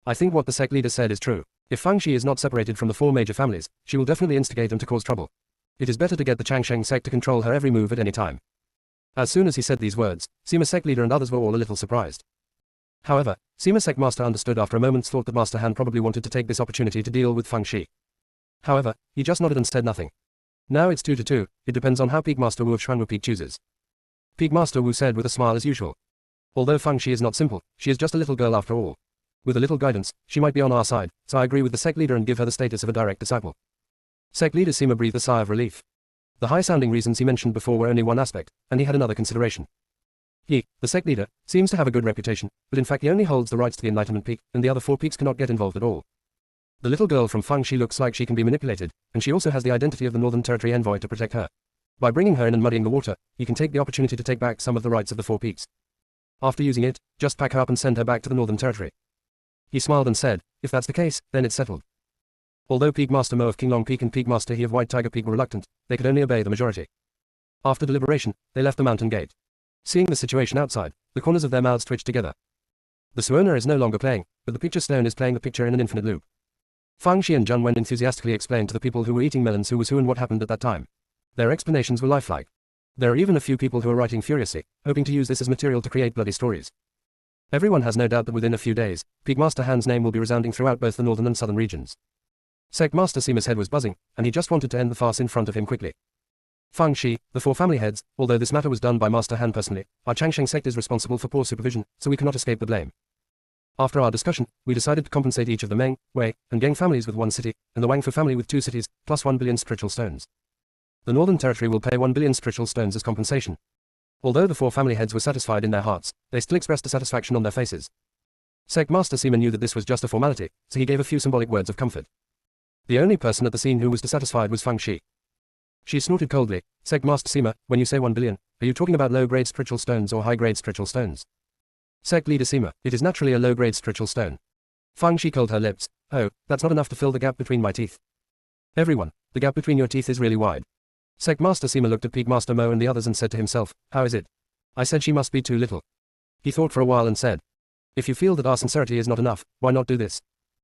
I think what the sect leader said is true. If Feng Shi is not separated from the 4 major families, she will definitely instigate them to cause trouble. It is better to get the Changsheng sect to control her every move at any time. As soon as he said these words, Sima sect leader and others were all a little surprised. However, Sima Sect Master understood after a moment's thought that Master Han probably wanted to take this opportunity to deal with Feng Shi. However, he just nodded and said nothing. Now it's 2-2, it depends on how Peak Master Wu of Xuanwu Peak chooses. Peak Master Wu said with a smile as usual. Although Feng Shi is not simple, she is just a little girl after all. With a little guidance, she might be on our side, so I agree with the sect leader and give her the status of a direct disciple. Sect leader Sima breathed a sigh of relief. The high-sounding reasons he mentioned before were only one aspect, and he had another consideration. He, the sect leader, seems to have a good reputation, but in fact he only holds the rights to the Enlightenment Peak, and the other 4 peaks cannot get involved at all. The little girl from Feng Shi looks like she can be manipulated, and she also has the identity of the Northern Territory envoy to protect her. By bringing her in and muddying the water, he can take the opportunity to take back some of the rights of the 4 peaks. After using it, just pack her up and send her back to the Northern Territory. He smiled and said, if that's the case, then it's settled. Although Peak Master Mo of Qinglong Peak and Peak Master He of White Tiger Peak were reluctant, they could only obey the majority. After deliberation, they left the mountain gate. Seeing the situation outside, the corners of their mouths twitched together. The Suona is no longer playing, but the picture stone is playing the picture in an infinite loop. Feng Shi and Zhang Wen enthusiastically explained to the people who were eating melons who was who and what happened at that time. Their explanations were lifelike. There are even a few people who are writing furiously, hoping to use this as material to create bloody stories. Everyone has no doubt that within a few days, Peak Master Han's name will be resounding throughout both the northern and southern regions. Sect Master Sima's head was buzzing, and he just wanted to end the farce in front of him quickly. Feng Shi, the 4 family heads, although this matter was done by Master Han personally, our Changsheng sect is responsible for poor supervision, so we cannot escape the blame. After our discussion, we decided to compensate each of the Meng, Wei, and Geng families with 1 city, and the Wangfu family with 2 cities, plus 1 billion spiritual stones. The Northern Territory will pay 1 billion spiritual stones as compensation. Although the 4 family heads were satisfied in their hearts, they still expressed dissatisfaction on their faces. Sect Master Sima knew that this was just a formality, so he gave a few symbolic words of comfort. The only person at the scene who was dissatisfied was Feng Shi. She snorted coldly, Sect Master Sima, when you say 1 billion, are you talking about low-grade spiritual stones or high-grade spiritual stones? Sect Leader Sima, it is naturally a low-grade spiritual stone. Feng Shi curled her lips, oh, that's not enough to fill the gap between my teeth. Everyone, the gap between your teeth is really wide. Sect Master Sima looked at Peak Master Mo and the others and said to himself, how is it? I said she must be too little. He thought for a while and said, if you feel that our sincerity is not enough, why not do this?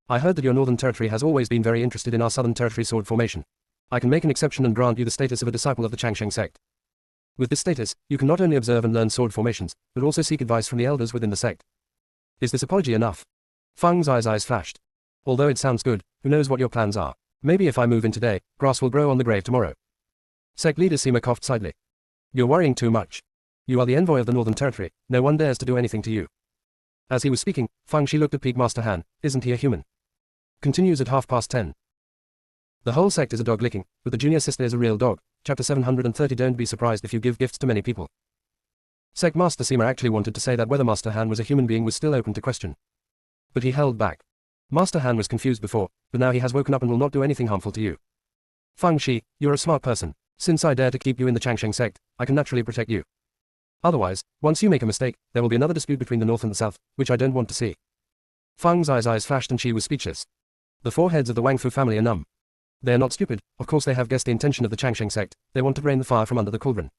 I heard that your Northern Territory has always been very interested in our Southern Territory sword formation. I can make an exception and grant you the status of a disciple of the Changsheng sect. With this status, you can not only observe and learn sword formations, but also seek advice from the elders within the sect. Is this apology enough? Feng's eyes flashed. Although it sounds good, who knows what your plans are? Maybe if I move in today, grass will grow on the grave tomorrow. Sect Leader Sima coughed slightly. You're worrying too much. You are the envoy of the Northern Territory, no one dares to do anything to you. As he was speaking, Feng Shi looked at Peak Master Han, isn't he a human? Continues at 10:30. The whole sect is a dog licking, but the junior sister is a real dog. Chapter 730. Don't be surprised if you give gifts to many people. Sect Master Sima actually wanted to say that whether Master Han was a human being was still open to question. But he held back. Master Han was confused before, but now he has woken up and will not do anything harmful to you. Feng Shi, you're a smart person. Since I dare to keep you in the Changsheng sect, I can naturally protect you. Otherwise, once you make a mistake, there will be another dispute between the north and the south, which I don't want to see. Feng's eyes flashed and she was speechless. The 4 heads of the Wangfu family are numb. They are not stupid, of course they have guessed the intention of the Changsheng sect, they want to drain the fire from under the cauldron.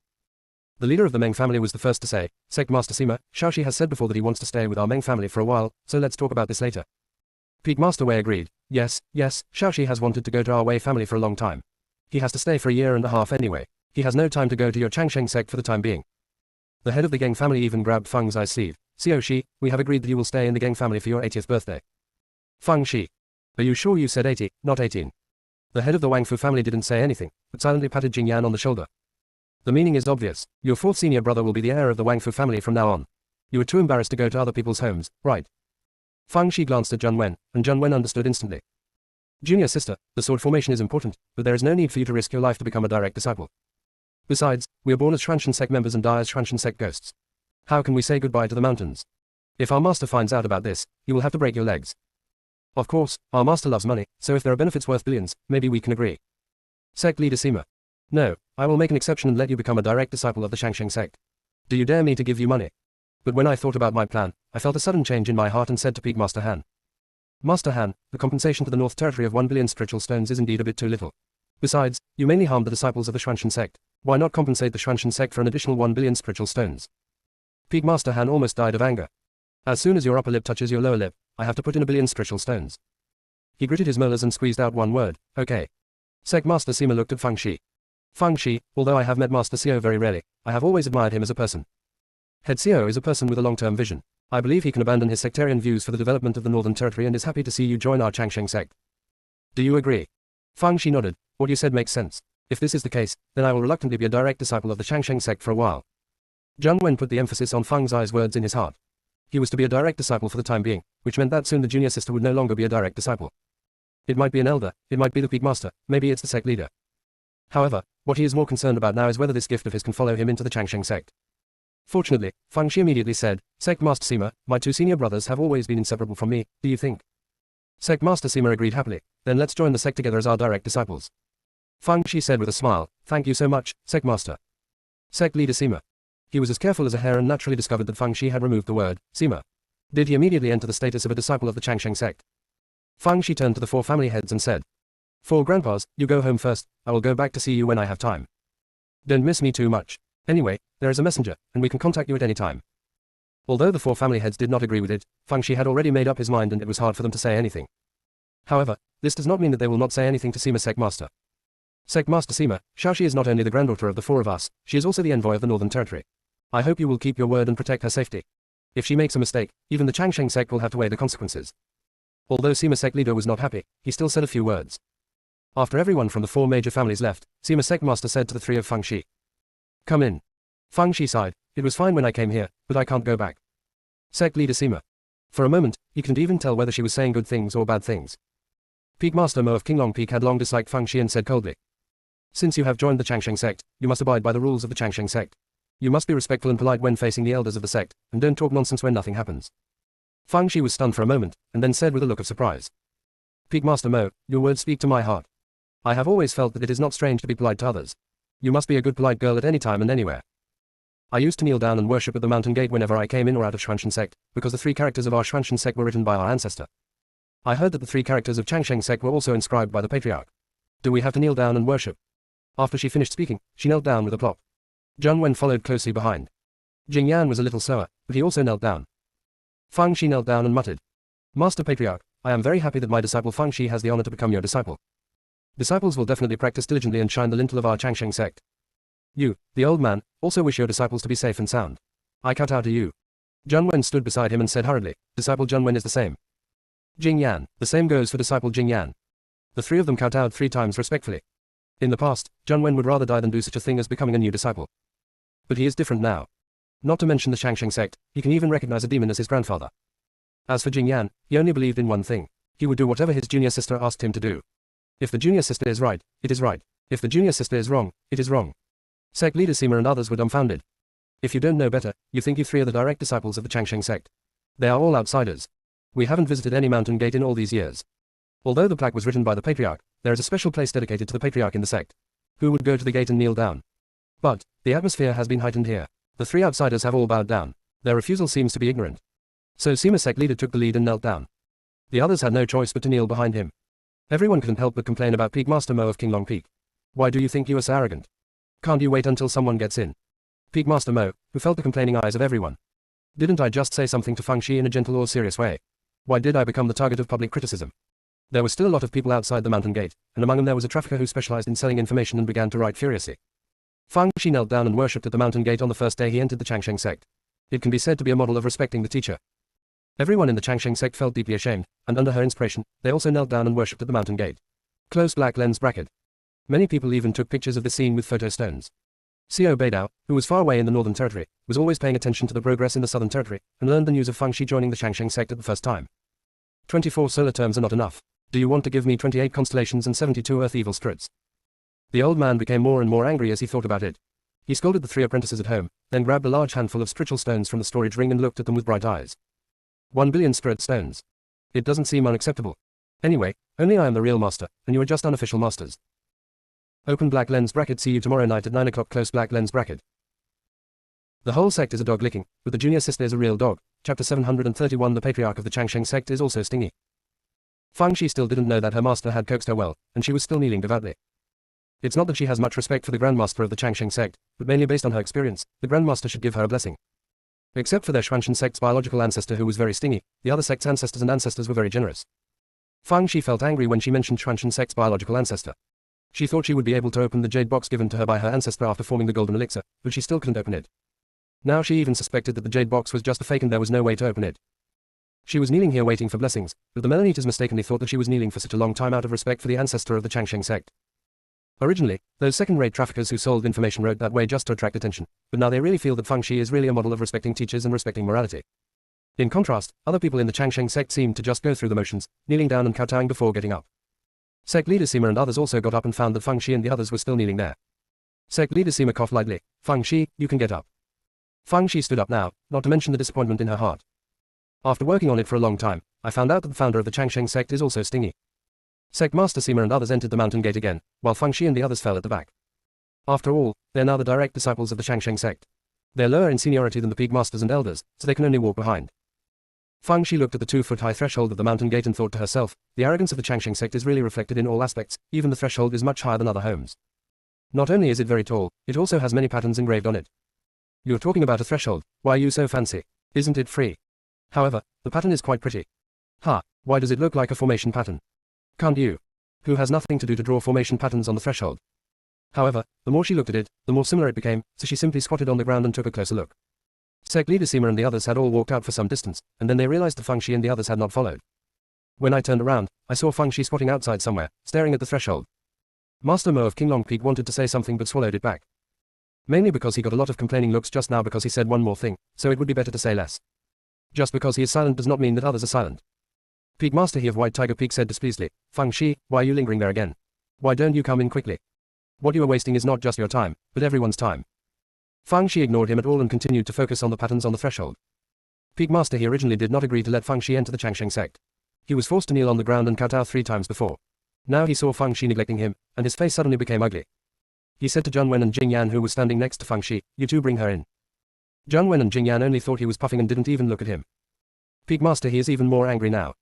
The leader of the Meng family was the first to say, Sect Master Sima, Shaoxi has said before that he wants to stay with our Meng family for a while, so let's talk about this later. Peak Master Wei agreed, yes, Shaoxi has wanted to go to our Wei family for a long time. He has to stay for a year and a half anyway. He has no time to go to your Changsheng sect for the time being. The head of the Geng family even grabbed Feng's sleeve. Xiao Shi, we have agreed that you will stay in the Geng family for your 80th birthday. Feng Shi. Are you sure you said 80, not 18? The head of the Wangfu family didn't say anything, but silently patted Jing Yan on the shoulder. The meaning is obvious. Your 4th senior brother will be the heir of the Wangfu family from now on. You are too embarrassed to go to other people's homes, right? Feng Shi glanced at Zhang Wen, and Zhang Wen understood instantly. Junior sister, the sword formation is important, but there is no need for you to risk your life to become a direct disciple. Besides, we are born as Shuanshan sect members and die as Shuanshan sect ghosts. How can we say goodbye to the mountains? If our master finds out about this, he will have to break your legs. Of course, our master loves money, so if there are benefits worth billions, maybe we can agree. Sect Leader Sima. No, I will make an exception and let you become a direct disciple of the Changsheng sect. Do you dare me to give you money? But when I thought about my plan, I felt a sudden change in my heart and said to Peak Master Han. Master Han, the compensation to the North Territory of 1 billion spiritual stones is indeed a bit too little. Besides, you mainly harmed the disciples of the Shuanshan sect. Why not compensate the Shuanshan sect for an additional 1 billion spiritual stones? Peak Master Han almost died of anger. As soon as your upper lip touches your lower lip, I have to put in 1 billion spiritual stones. He gritted his molars and squeezed out one word, okay. Sect Master Sima looked at Feng Shi. Feng Shi, although I have met Master Xiao very rarely, I have always admired him as a person. Head Xiao is a person with a long-term vision. I believe he can abandon his sectarian views for the development of the Northern Territory and is happy to see you join our Changsheng sect. Do you agree? Fang Shi nodded. What you said makes sense. If this is the case, then I will reluctantly be a direct disciple of the Changsheng sect for a while. Zhang Wen put the emphasis on Fang Zai's words in his heart. He was to be a direct disciple for the time being, which meant that soon the junior sister would no longer be a direct disciple. It might be an elder, it might be the peak master, maybe it's the sect leader. However, what he is more concerned about now is whether this gift of his can follow him into the Changsheng sect. Fortunately, Fang Shi immediately said, Sect Master Sima, my two senior brothers have always been inseparable from me, do you think? Sect Master Sima agreed happily, then let's join the sect together as our direct disciples. Fang Shi said with a smile, thank you so much, Sect Master. Sect Leader Sima. He was as careful as a hare and naturally discovered that Fang Shi had removed the word, Sima. Did he immediately enter the status of a disciple of the Changsheng sect? Fang Shi turned to the four family heads and said, Four grandpas, you go home first, I will go back to see you when I have time. Don't miss me too much. Anyway, there is a messenger, and we can contact you at any time. Although the four family heads did not agree with it, Fang Shi had already made up his mind and it was hard for them to say anything. However, this does not mean that they will not say anything to Sima Sect Master. Sect Master Sima, Xiaoxi is not only the granddaughter of the four of us, she is also the envoy of the Northern Territory. I hope you will keep your word and protect her safety. If she makes a mistake, even the Changsheng sect will have to weigh the consequences. Although Sima Sect leader was not happy, he still said a few words. After everyone from the four major families left, Sima Sect Master said to the three of Fang Shi. Come in. Fang Shi sighed, it was fine when I came here, but I can't go back. Sect leader Sima. For a moment, he couldn't even tell whether she was saying good things or bad things. Peak Master Mo of Qinglong Peak had long disliked Fang Shi and said coldly. Since you have joined the Changsheng sect, you must abide by the rules of the Changsheng sect. You must be respectful and polite when facing the elders of the sect, and don't talk nonsense when nothing happens. Fang Shi was stunned for a moment, and then said with a look of surprise. Peak Master Mo, your words speak to my heart. I have always felt that it is not strange to be polite to others. You must be a good polite girl at any time and anywhere. I used to kneel down and worship at the mountain gate whenever I came in or out of Xuanshan sect, because the three characters of our Xuanshan sect were written by our ancestor. I heard that the three characters of Changsheng sect were also inscribed by the patriarch. Do we have to kneel down and worship? After she finished speaking, she knelt down with a plop. Zhang Wen followed closely behind. Jing Yan was a little slower, but he also knelt down. Fang Shi knelt down and muttered. Master Patriarch, I am very happy that my disciple Fang Shi has the honor to become your disciple. Disciples will definitely practice diligently and shine the lintel of our Changsheng sect. You, the old man, also wish your disciples to be safe and sound. I kowtow to you. Zhang Wen stood beside him and said hurriedly, Disciple Zhang Wen is the same. Jing Yan, the same goes for disciple Jing Yan. The three of them kowtowed 3 times respectfully. In the past, Zhang Wen would rather die than do such a thing as becoming a new disciple. But he is different now. Not to mention the Changsheng sect, he can even recognize a demon as his grandfather. As for Jing Yan, he only believed in one thing. He would do whatever his junior sister asked him to do. If the junior sister is right, it is right. If the junior sister is wrong, it is wrong. Sect leader Sima and others were dumbfounded. If you don't know better, you think you three are the direct disciples of the Changsheng sect. They are all outsiders. We haven't visited any mountain gate in all these years. Although the plaque was written by the patriarch, there is a special place dedicated to the patriarch in the sect. Who would go to the gate and kneel down? But, the atmosphere has been heightened here. The three outsiders have all bowed down. Their refusal seems to be ignorant. So Sima sect leader took the lead and knelt down. The others had no choice but to kneel behind him. Everyone couldn't help but complain about Peak Master Mo of Qinglong Peak. Why do you think you are so arrogant? Can't you wait until someone gets in? Peak Master Mo, who felt the complaining eyes of everyone. Didn't I just say something to Fang Shi in a gentle or serious way? Why did I become the target of public criticism? There were still a lot of people outside the mountain gate, and among them there was a trafficker who specialized in selling information and began to write furiously. Fang Shi knelt down and worshipped at the mountain gate on the first day he entered the Changsheng sect. It can be said to be a model of respecting the teacher. Everyone in the Changsheng sect felt deeply ashamed, and under her inspiration, they also knelt down and worshipped at the mountain gate. Closed black lens bracket. Many people even took pictures of the scene with photo stones. Xiao Beidao, who was far away in the Northern Territory, was always paying attention to the progress in the Southern Territory, and learned the news of Fang Shi joining the Changsheng sect at the first time. 24 solar terms are not enough. Do you want to give me 28 constellations and 72 earth evil spirits? The old man became more and more angry as he thought about it. He scolded the 3 apprentices at home, then grabbed a large handful of spiritual stones from the storage ring and looked at them with bright eyes. 1 billion spirit stones. It doesn't seem unacceptable. Anyway, only I am the real master, and you are just unofficial masters. Open black lens bracket. See you tomorrow night at 9 o'clock. Close black lens bracket. The whole sect is a dog licking, but the junior sister is a real dog. Chapter 731. The patriarch of the Changsheng sect is also stingy. Fang Shi still didn't know that her master had coaxed her well, and she was still kneeling devoutly. It's not that she has much respect for the grandmaster of the Changsheng sect, but mainly based on her experience, the grandmaster should give her a blessing. Except for their Xuanshan sect's biological ancestor who was very stingy, the other sect's ancestors and ancestors were very generous. Fang Shi felt angry when she mentioned Xuanshan sect's biological ancestor. She thought she would be able to open the jade box given to her by her ancestor after forming the golden elixir, but she still couldn't open it. Now she even suspected that the jade box was just a fake and there was no way to open it. She was kneeling here waiting for blessings, but the Melaneters mistakenly thought that she was kneeling for such a long time out of respect for the ancestor of the Changsheng sect. Originally, those second-rate traffickers who sold information wrote that way just to attract attention, but now they really feel that Feng Shi is really a model of respecting teachers and respecting morality. In contrast, other people in the Changsheng sect seemed to just go through the motions, kneeling down and kowtowing before getting up. Sect leader Sima and others also got up and found that Feng Shi and the others were still kneeling there. Sect leader Sima coughed lightly. Feng Shi, you can get up. Feng Shi stood up now, not to mention the disappointment in her heart. After working on it for a long time, I found out that the founder of the Changsheng sect is also stingy. Sect Master Sima and others entered the mountain gate again, while Feng Shi and the others fell at the back. After all, they're now the direct disciples of the Changsheng sect. They're lower in seniority than the peak masters and elders, so they can only walk behind. Feng Shi looked at the 2-foot-high threshold of the mountain gate and thought to herself, the arrogance of the Changsheng sect is really reflected in all aspects, even the threshold is much higher than other homes. Not only is it very tall, it also has many patterns engraved on it. You're talking about a threshold, why are you so fancy? Isn't it free? However, the pattern is quite pretty. Ha, why does it look like a formation pattern? Can't you? Who has nothing to do to draw formation patterns on the threshold? However, the more she looked at it, the more similar it became, so she simply squatted on the ground and took a closer look. Sect leader Sima and the others had all walked out for some distance, and then they realized that Feng Shi and the others had not followed. When I turned around, I saw Feng Shi squatting outside somewhere, staring at the threshold. Master Mo of Qinglong Peak wanted to say something but swallowed it back. Mainly because he got a lot of complaining looks just now because he said one more thing, so it would be better to say less. Just because he is silent does not mean that others are silent. Peak Master he of White Tiger Peak said displeasedly, Feng Shi, why are you lingering there again? Why don't you come in quickly? What you are wasting is not just your time, but everyone's time. Feng Shi ignored him at all and continued to focus on the patterns on the threshold. Peak Master he originally did not agree to let Feng Shi enter the Changsheng sect. He was forced to kneel on the ground and kowtow 3 times before. Now he saw Feng Shi neglecting him, and his face suddenly became ugly. He said to Zheng Wen and Jing Yan who was standing next to Feng Shi, you two bring her in. Zheng Wen and Jing Yan only thought he was puffing and didn't even look at him. Peak Master he is even more angry now.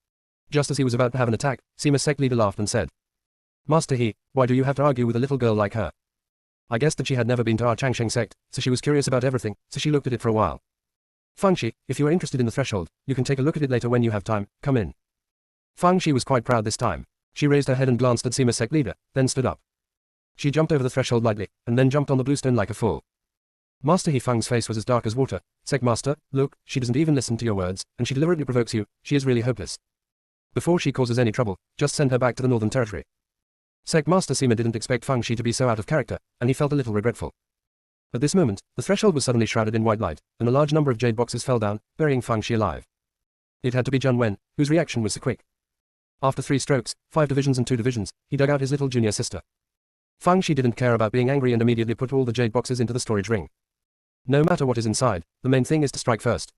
Just as he was about to have an attack, Sima sect leader laughed and said, Master he, why do you have to argue with a little girl like her? I guessed that she had never been to our Changsheng sect, so she was curious about everything, so she looked at it for a while. Feng Shi, if you are interested in the threshold, you can take a look at it later when you have time, come in. Feng Shi was quite proud this time. She raised her head and glanced at Sima sect leader, then stood up. She jumped over the threshold lightly, and then jumped on the bluestone like a fool. Master He Feng's face was as dark as water. Sect Master, look, she doesn't even listen to your words, and she deliberately provokes you, she is really hopeless. Before she causes any trouble, just send her back to the Northern Territory. Sect Master Sima didn't expect Feng Shi to be so out of character, and he felt a little regretful. At this moment, the threshold was suddenly shrouded in white light, and a large number of jade boxes fell down, burying Feng Shi alive. It had to be Zheng Wen, whose reaction was so quick. After 3 strokes, 5 divisions and 2 divisions, he dug out his little junior sister. Feng Shi didn't care about being angry and immediately put all the jade boxes into the storage ring. No matter what is inside, the main thing is to strike first.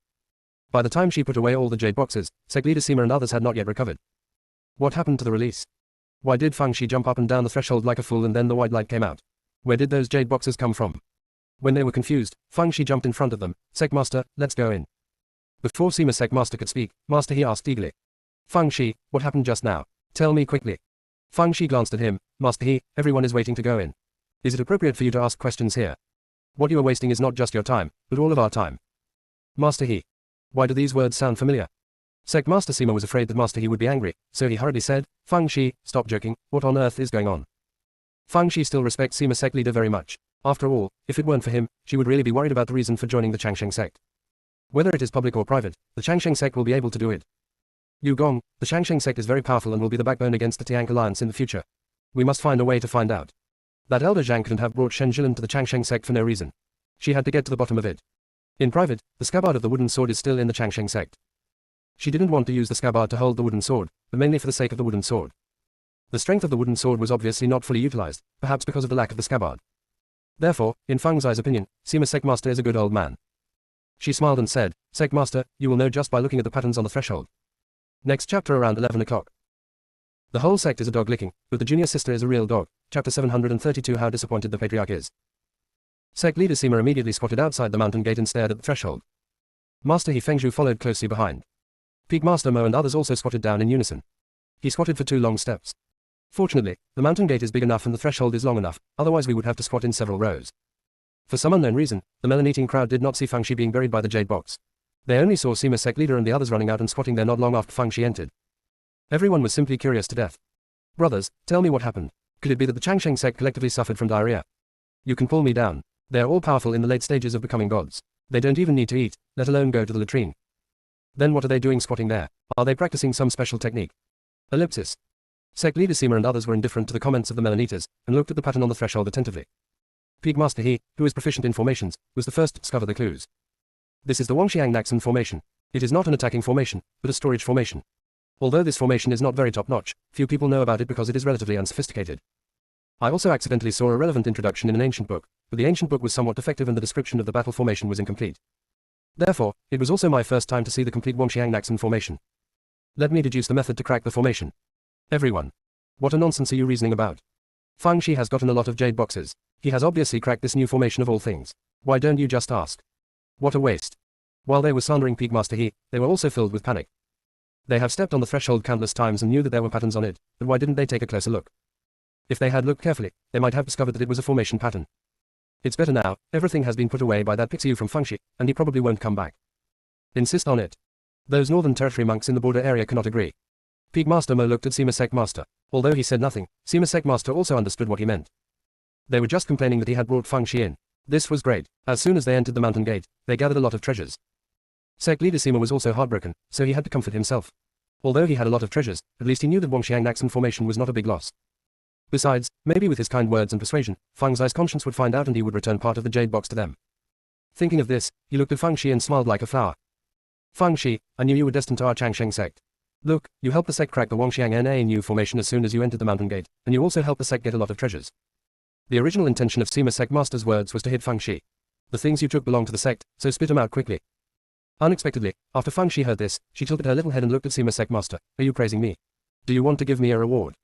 By the time she put away all the jade boxes, Sect leader Sima and others had not yet recovered. What happened to the release? Why did Feng Shi jump up and down the threshold like a fool and then the white light came out? Where did those jade boxes come from? When they were confused, Feng Shi jumped in front of them. Sect Master, let's go in. Before Sima Sect Master could speak, Master He asked eagerly. Feng Shi, what happened just now? Tell me quickly. Feng Shi glanced at him. Master He, everyone is waiting to go in. Is it appropriate for you to ask questions here? What you are wasting is not just your time, but all of our time. Master He. Why do these words sound familiar? Sect Master Sima was afraid that Master He would be angry, so he hurriedly said, Feng Shi, stop joking, what on earth is going on? Feng Shi still respects Sima sect leader very much. After all, if it weren't for him, she would really be worried about the reason for joining the Changsheng sect. Whether it is public or private, the Changsheng sect will be able to do it. Yu Gong, the Changsheng sect is very powerful and will be the backbone against the Tiank alliance in the future. We must find a way to find out. That elder Zhang couldn't have brought Shen Jilin to the Changsheng sect for no reason. She had to get to the bottom of it. In private, the scabbard of the wooden sword is still in the Changsheng sect. She didn't want to use the scabbard to hold the wooden sword, but mainly for the sake of the wooden sword. The strength of the wooden sword was obviously not fully utilized, perhaps because of the lack of the scabbard. Therefore, in Feng Zai's opinion, Sima Sect Master is a good old man. She smiled and said, Sect Master, you will know just by looking at the patterns on the threshold. Next chapter around 11 o'clock. The whole sect is a dog licking, but the junior sister is a real dog. Chapter 732 How disappointed the patriarch is. Sect leader Sima immediately squatted outside the mountain gate and stared at the threshold. Master He Fengzhu followed closely behind. Peak Master Mo and others also squatted down in unison. He squatted for 2 long steps. Fortunately, the mountain gate is big enough and the threshold is long enough, otherwise we would have to squat in several rows. For some unknown reason, the melon-eating crowd did not see Feng Shi being buried by the jade box. They only saw Sima sect leader and the others running out and squatting there not long after Feng Shi entered. Everyone was simply curious to death. Brothers, tell me what happened. Could it be that the Changsheng sect collectively suffered from diarrhea? You can pull me down. They are all powerful in the late stages of becoming gods. They don't even need to eat, let alone go to the latrine. Then what are they doing squatting there? Are they practicing some special technique? Ellipsis. Sect leader Seema and others were indifferent to the comments of the Melanitas, and looked at the pattern on the threshold attentively. Peak Master He, who is proficient in formations, was the first to discover the clues. This is the Wangxiang Naxan formation. It is not an attacking formation, but a storage formation. Although this formation is not very top-notch, few people know about it because it is relatively unsophisticated. I also accidentally saw a relevant introduction in an ancient book, but the ancient book was somewhat defective and the description of the battle formation was incomplete. Therefore, it was also my first time to see the complete Wangxiang Naxan formation. Let me deduce the method to crack the formation. Everyone. What a nonsense are you reasoning about? Fang Shi has gotten a lot of jade boxes. He has obviously cracked this new formation of all things. Why don't you just ask? What a waste. While they were slandering Peak Master He, they were also filled with panic. They have stepped on the threshold countless times and knew that there were patterns on it, but why didn't they take a closer look? If they had looked carefully, they might have discovered that it was a formation pattern. It's better now, everything has been put away by that Pixiu from Fangxi, and he probably won't come back. Insist on it. Those Northern Territory monks in the border area cannot agree. Peak Master Mo looked at Sema Sect Master. Although he said nothing, Sema Sect Master also understood what he meant. They were just complaining that he had brought Fangxi in. This was great. As soon as they entered the mountain gate, they gathered a lot of treasures. Sect leader Sema was also heartbroken, so he had to comfort himself. Although he had a lot of treasures, at least he knew that Wangxiang Naxan formation was not a big loss. Besides, maybe with his kind words and persuasion, Fang Zai's conscience would find out and he would return part of the jade box to them. Thinking of this, he looked at Fang Shi and smiled like a flower. Fang Shi, I knew you were destined to our Changsheng sect. Look, you helped the sect crack the Wangxiang Na new formation as soon as you entered the mountain gate, and you also helped the sect get a lot of treasures. The original intention of Sema Sect Master's words was to hit Fang Shi. The things you took belong to the sect, so spit them out quickly. Unexpectedly, after Fang Shi heard this, she tilted her little head and looked at Sema Sect Master. Are you praising me? Do you want to give me a reward?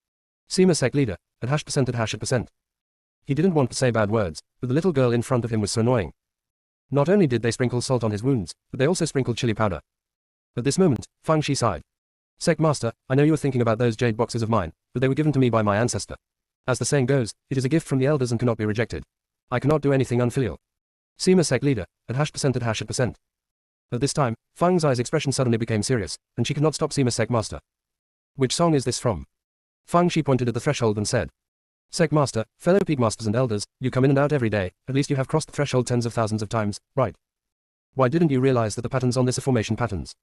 Sema Sect leader, at #% at #%. He didn't want to say bad words, but the little girl in front of him was so annoying. Not only did they sprinkle salt on his wounds, but they also sprinkled chili powder. At this moment, Fang Shi sighed. Sect Master, I know you were thinking about those jade boxes of mine, but they were given to me by my ancestor. As the saying goes, it is a gift from the elders and cannot be rejected. I cannot do anything unfilial. Sema Sect leader, at #% at #%. At this time, Fang Zai's expression suddenly became serious, and she could not stop Sema Sect Master. Which song is this from? Fang Shi pointed at the threshold and said. Sect Master, fellow Peak Masters and Elders, you come in and out every day, at least you have crossed the threshold tens of thousands of times, right? Why didn't you realize that the patterns on this are formation patterns?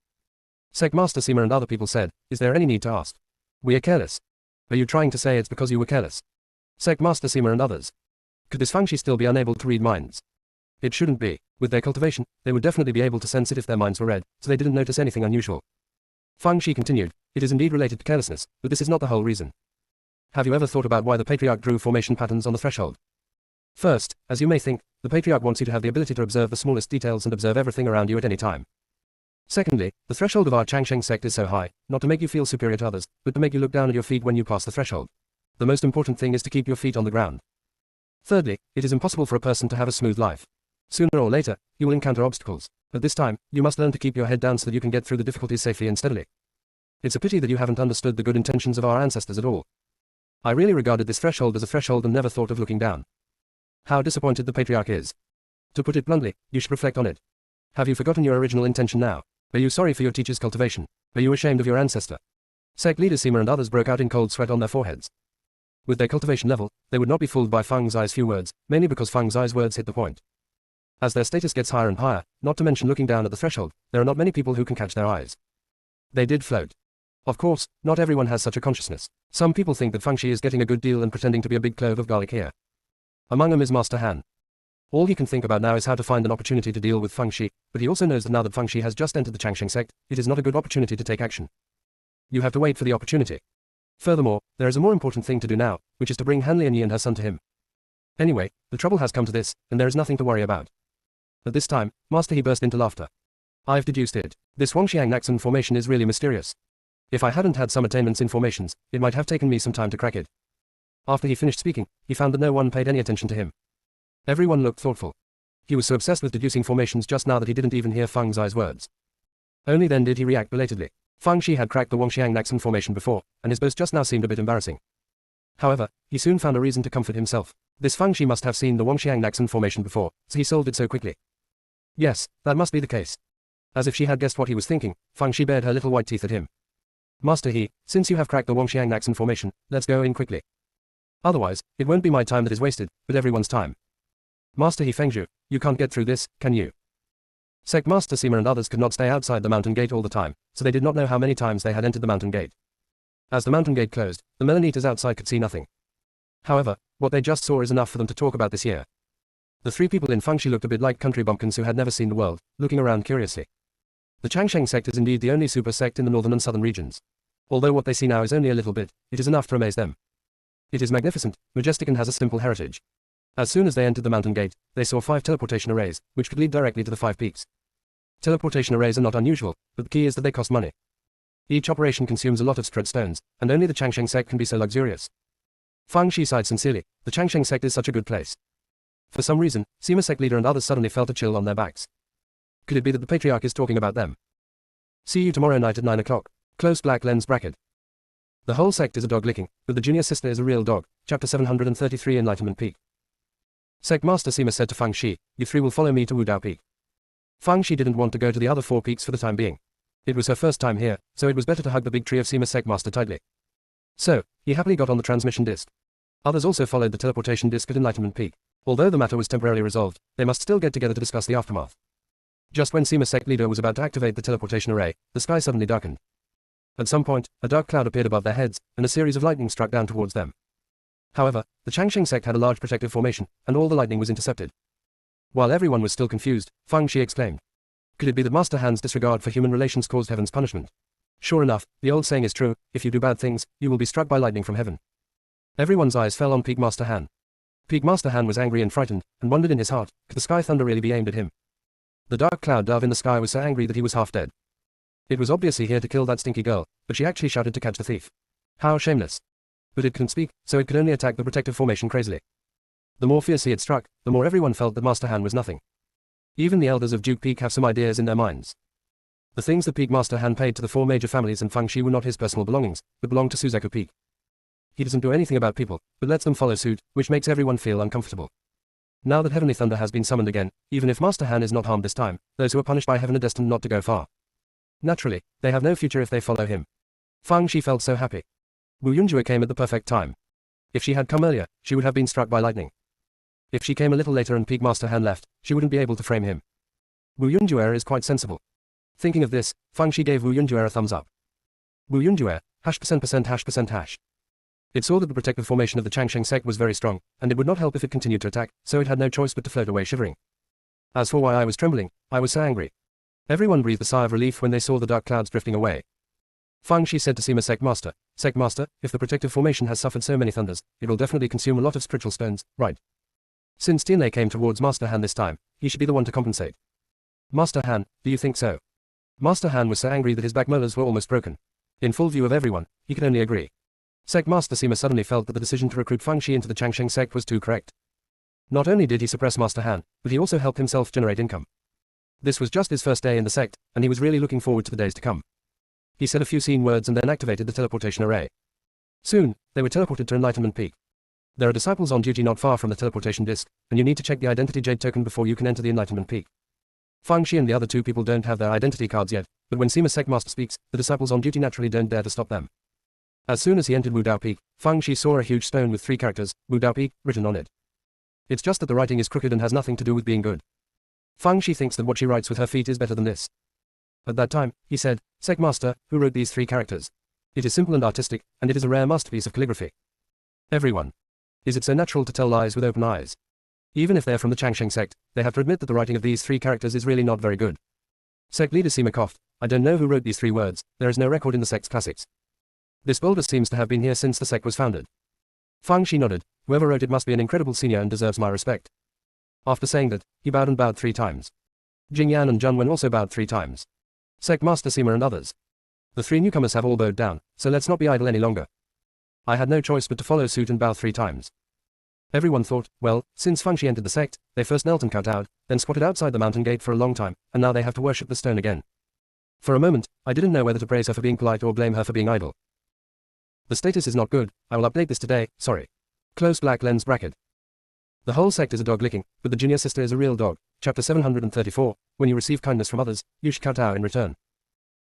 Sect Master Sema and other people said, is there any need to ask? We are careless. Are you trying to say it's because you were careless? Sect Master Sema and others. Could this Fang Shi still be unable to read minds? It shouldn't be. With their cultivation, they would definitely be able to sense it if their minds were read, so they didn't notice anything unusual. Fang Shi continued, it is indeed related to carelessness, but this is not the whole reason. Have you ever thought about why the Patriarch drew formation patterns on the threshold? First, as you may think, the Patriarch wants you to have the ability to observe the smallest details and observe everything around you at any time. Secondly, the threshold of our Changsheng sect is so high, not to make you feel superior to others, but to make you look down at your feet when you pass the threshold. The most important thing is to keep your feet on the ground. Thirdly, it is impossible for a person to have a smooth life. Sooner or later, you will encounter obstacles. At this time, you must learn to keep your head down so that you can get through the difficulties safely and steadily. It's a pity that you haven't understood the good intentions of our ancestors at all. I really regarded this threshold as a threshold and never thought of looking down. How disappointed the Patriarch is. To put it bluntly, you should reflect on it. Have you forgotten your original intention now? Are you sorry for your teacher's cultivation? Are you ashamed of your ancestor? Sect leader Sema and others broke out in cold sweat on their foreheads. With their cultivation level, they would not be fooled by Fang Zai's few words, mainly because Fang Zai's words hit the point. As their status gets higher and higher, not to mention looking down at the threshold, there are not many people who can catch their eyes. They did float. Of course, not everyone has such a consciousness. Some people think that Fang Shi is getting a good deal and pretending to be a big clove of garlic here. Among them is Master Han. All he can think about now is how to find an opportunity to deal with Fang Shi, but he also knows that now that Fang Shi has just entered the Changsheng sect, it is not a good opportunity to take action. You have to wait for the opportunity. Furthermore, there is a more important thing to do now, which is to bring Han Lianyi and her son to him. Anyway, the trouble has come to this, and there is nothing to worry about. At this time, Master He burst into laughter. I've deduced it. This Wangxiang Naxan formation is really mysterious. If I hadn't had some attainments in formations, it might have taken me some time to crack it. After he finished speaking, he found that no one paid any attention to him. Everyone looked thoughtful. He was so obsessed with deducing formations just now that he didn't even hear Fang Zai's words. Only then did he react belatedly. Fang Shi had cracked the Wangxiang Naxan formation before, and his boast just now seemed a bit embarrassing. However, he soon found a reason to comfort himself. This Fang Shi must have seen the Wangxiang Naxan formation before, so he solved it so quickly. Yes, that must be the case. As if she had guessed what he was thinking, Fang Shi bared her little white teeth at him. Master He, since you have cracked the Wangxiang Naxan formation, let's go in quickly. Otherwise, it won't be my time that is wasted, but everyone's time. Master He Fengzhu, you can't get through this, can you? Sect Master Sima and others could not stay outside the mountain gate all the time, so they did not know how many times they had entered the mountain gate. As the mountain gate closed, the melon eaters outside could see nothing. However, what they just saw is enough for them to talk about this year. The three people in Fangxi looked a bit like country bumpkins who had never seen the world, looking around curiously. The Changsheng sect is indeed the only super sect in the northern and southern regions. Although what they see now is only a little bit, it is enough to amaze them. It is magnificent, majestic and has a simple heritage. As soon as they entered the mountain gate, they saw 5 teleportation arrays, which could lead directly to the 5 peaks. Teleportation arrays are not unusual, but the key is that they cost money. Each operation consumes a lot of spread stones, and only the Changsheng sect can be so luxurious. Fangxi sighed sincerely, the Changsheng sect is such a good place. For some reason, Sima sect leader and others suddenly felt a chill on their backs. Could it be that the patriarch is talking about them? See you tomorrow night at 9 o'clock. Close black lens bracket. The whole sect is a dog licking, but the junior sister is a real dog. Chapter 733 Enlightenment Peak. Sect Master Sima said to Fangxi, you three will follow me to Wudao Peak. Fangxi didn't want to go to the other 4 peaks for the time being. It was her first time here, so it was better to hug the big tree of Sima Sect Master tightly. So, he happily got on the transmission disc. Others also followed the teleportation disc at Enlightenment Peak. Although the matter was temporarily resolved, they must still get together to discuss the aftermath. Just when Sima sect leader was about to activate the teleportation array, the sky suddenly darkened. At some point, a dark cloud appeared above their heads, and a series of lightning struck down towards them. However, the Changsheng sect had a large protective formation, and all the lightning was intercepted. While everyone was still confused, Fangxi exclaimed. Could it be that Master Han's disregard for human relations caused heaven's punishment? Sure enough, the old saying is true, if you do bad things, you will be struck by lightning from heaven. Everyone's eyes fell on Peak Master Han. Peak Master Han was angry and frightened, and wondered in his heart, could the sky thunder really be aimed at him? The dark cloud dove in the sky was so angry that he was half dead. It was obviously here to kill that stinky girl, but she actually shouted to catch the thief. How shameless. But it couldn't speak, so it could only attack the protective formation crazily. The more fiercely it struck, the more everyone felt that Master Han was nothing. Even the elders of Duke Peak have some ideas in their minds. The things that Peak Master Han paid to the 4 major families in Fangxi were not his personal belongings, but belonged to Suzaku Peak. He doesn't do anything about people, but lets them follow suit, which makes everyone feel uncomfortable. Now that Heavenly Thunder has been summoned again, even if Master Han is not harmed this time, those who are punished by heaven are destined not to go far. Naturally, they have no future if they follow him. Fangxi felt so happy. Wu Yunjue came at the perfect time. If she had come earlier, she would have been struck by lightning. If she came a little later and Peak Master Han left, she wouldn't be able to frame him. Wu Yunjue is quite sensible. Thinking of this, Fangxi gave Wu Yunjue a thumbs up. Wu Yunjue, #%###. It saw that the protective formation of the Changsheng sect was very strong, and it would not help if it continued to attack, so it had no choice but to float away shivering. As for why I was trembling, I was so angry. Everyone breathed a sigh of relief when they saw the dark clouds drifting away. Fangxi said to Sima Sect Master, if the protective formation has suffered so many thunders, it will definitely consume a lot of spiritual stones, right? Since Tianlei came towards Master Han this time, he should be the one to compensate. Master Han, do you think so? Master Han was so angry that his back molars were almost broken. In full view of everyone, he could only agree. Sect Master Sima suddenly felt that the decision to recruit Fangxi into the Changsheng sect was too correct. Not only did he suppress Master Han, but he also helped himself generate income. This was just his first day in the sect, and he was really looking forward to the days to come. He said a few scene words and then activated the teleportation array. Soon, they were teleported to Enlightenment Peak. There are disciples on duty not far from the teleportation disk, and you need to check the identity jade token before you can enter the Enlightenment Peak. Fangxi and the other 2 people don't have their identity cards yet, but when Sima Sect Master speaks, the disciples on duty naturally don't dare to stop them. As soon as he entered Wudao Peak, Fangxi saw a huge stone with 3 characters, Wudao Peak, written on it. It's just that the writing is crooked and has nothing to do with being good. Fangxi thinks that what she writes with her feet is better than this. At that time, he said, Sect Master, who wrote these 3 characters? It is simple and artistic, and it is a rare masterpiece of calligraphy. Everyone. Is it so natural to tell lies with open eyes? Even if they're from the Changsheng sect, they have to admit that the writing of these 3 characters is really not very good. Sect leader Sima coughed. I don't know who wrote these 3 words, there is no record in the sect's classics. This bulbous seems to have been here since the sect was founded. Fangxi nodded. Whoever wrote it must be an incredible senior and deserves my respect. After saying that, he bowed and bowed 3 times. Jingyan and Junwen also bowed 3 times. Sect Master Sima and others. The 3 newcomers have all bowed down, so let's not be idle any longer. I had no choice but to follow suit and bow 3 times. Everyone thought, well, since Fangxi entered the sect, they first knelt and kowtowed, then squatted outside the mountain gate for a long time, and now they have to worship the stone again. For a moment, I didn't know whether to praise her for being polite or blame her for being idle. The status is not good, I will update this today, sorry. Close black lens bracket. The whole sect is a dog licking, but the junior sister is a real dog. Chapter 734, when you receive kindness from others, you should kowtow in return.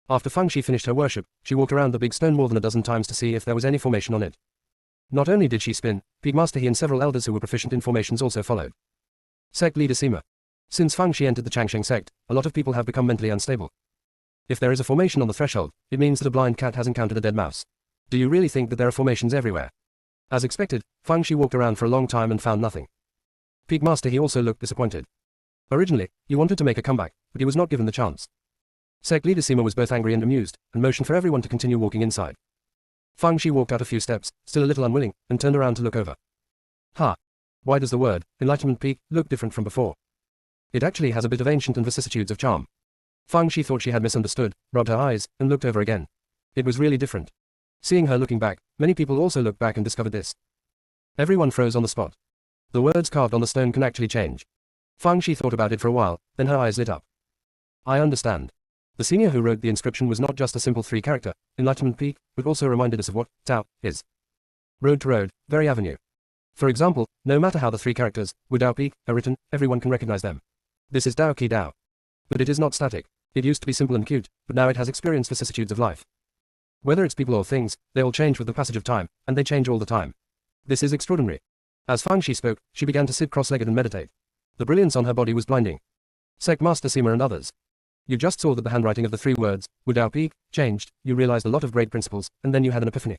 After Fangxi finished her worship, she walked around the big stone more than a dozen times to see if there was any formation on it. Not only did she spin, Peak Master He and several elders who were proficient in formations also followed. Sect leader Sima. Since Fang Shi entered the Changsheng sect, a lot of people have become mentally unstable. If there is a formation on the threshold, it means that a blind cat has encountered a dead mouse. Do you really think that there are formations everywhere? As expected, Fang Shi walked around for a long time and found nothing. Peak Master, he also looked disappointed. Originally, he wanted to make a comeback, but he was not given the chance. Sect leader Sima was both angry and amused, and motioned for everyone to continue walking inside. Fang Shi walked out a few steps, still a little unwilling, and turned around to look over. Ha! Why does the word, Enlightenment Peak, look different from before? It actually has a bit of ancient and vicissitudes of charm. Fang Shi thought she had misunderstood, rubbed her eyes, and looked over again. It was really different. Seeing her looking back, many people also looked back and discovered this. Everyone froze on the spot. The words carved on the stone can actually change. Fang Shi thought about it for a while, then her eyes lit up. I understand. The senior who wrote the inscription was not just a simple three-character, Enlightenment Peak, but also reminded us of what Tao is. Road to road, very avenue. For example, no matter how the three characters, Wudao Peak, are written, everyone can recognize them. This is Dao Ki Dao. But it is not static. It used to be simple and cute, but now it has experienced vicissitudes of life. Whether it's people or things, they all change with the passage of time, and they change all the time. This is extraordinary. As Fang Shi spoke, she began to sit cross-legged and meditate. The brilliance on her body was blinding. Sect Master Sima and others. You just saw that the handwriting of the three words, Wudao Peak, changed, you realized a lot of great principles, and then you had an epiphany.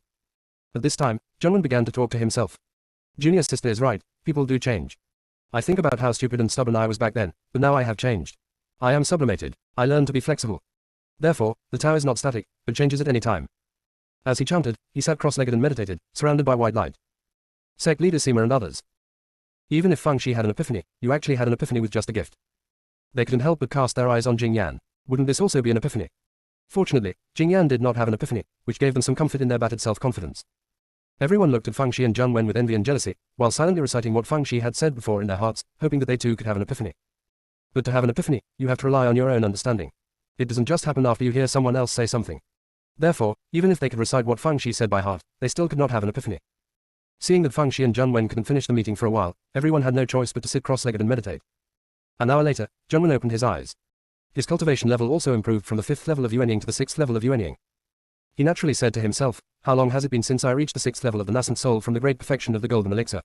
At this time, Junwen began to talk to himself. Junior sister is right, people do change. I think about how stupid and stubborn I was back then, but now I have changed. I am sublimated, I learned to be flexible. Therefore, the Tao is not static, but changes at any time. As he chanted, he sat cross-legged and meditated, surrounded by white light. Sect leader Sima and others. Even if Fang Shi had an epiphany, you actually had an epiphany with just a gift. They couldn't help but cast their eyes on Jing Yan. Wouldn't this also be an epiphany? Fortunately, Jing Yan did not have an epiphany, which gave them some comfort in their battered self-confidence. Everyone looked at Fang Shi and Junwen with envy and jealousy, while silently reciting what Fang Shi had said before in their hearts, hoping that they too could have an epiphany. But to have an epiphany, you have to rely on your own understanding. It doesn't just happen after you hear someone else say something. Therefore, even if they could recite what Fang Shi said by heart, they still could not have an epiphany. Seeing that Fang Shi and Junwen couldn't finish the meeting for a while, everyone had no choice but to sit cross-legged and meditate. An hour later, Junwen opened his eyes. His cultivation level also improved from the 5th level of Yuanying to the 6th level of Yuanying. He naturally said to himself, how long has it been since I reached the 6th level of the nascent soul from the great perfection of the golden elixir?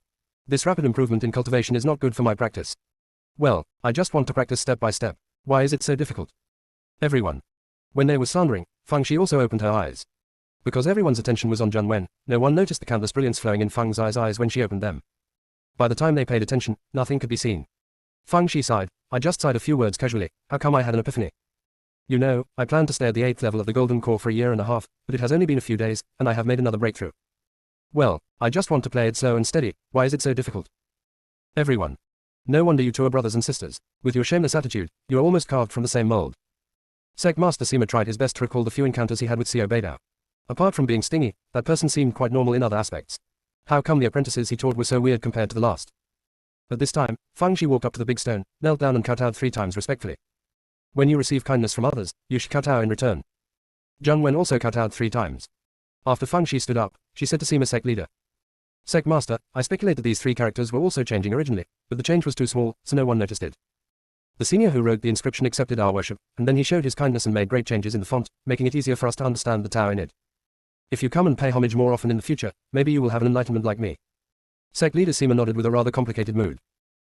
This rapid improvement in cultivation is not good for my practice. Well, I just want to practice step by step. Why is it so difficult? Everyone. When they were slandering, Fang Shi also opened her eyes. Because everyone's attention was on Junwen, no one noticed the countless brilliance flowing in Fang's eyes when she opened them. By the time they paid attention, nothing could be seen. Fang Shi sighed. I just sighed a few words casually. How come I had an epiphany? You know, I planned to stay at the 8th level of the Golden Core for a year and a half, but it has only been a few days, and I have made another breakthrough. Well, I just want to play it slow and steady. Why is it so difficult? Everyone. No wonder you two are brothers and sisters. With your shameless attitude, you are almost carved from the same mold. Sect Master Sima tried his best to recall the few encounters he had with Xiao Beidao. Apart from being stingy, that person seemed quite normal in other aspects. How come the apprentices he taught were so weird compared to the last? At this time, Fang Shi walked up to the big stone, knelt down and kowtowed 3 times respectfully. When you receive kindness from others, you should kowtow in return. Junwen also kowtowed 3 times. After Fang Shi stood up, she said to Sima Sect leader. Sect Master, I speculate that these 3 characters were also changing originally, but the change was too small, so no one noticed it. The senior who wrote the inscription accepted our worship, and then he showed his kindness and made great changes in the font, making it easier for us to understand the Tao in it. If you come and pay homage more often in the future, maybe you will have an enlightenment like me. Sect leader Sima nodded with a rather complicated mood.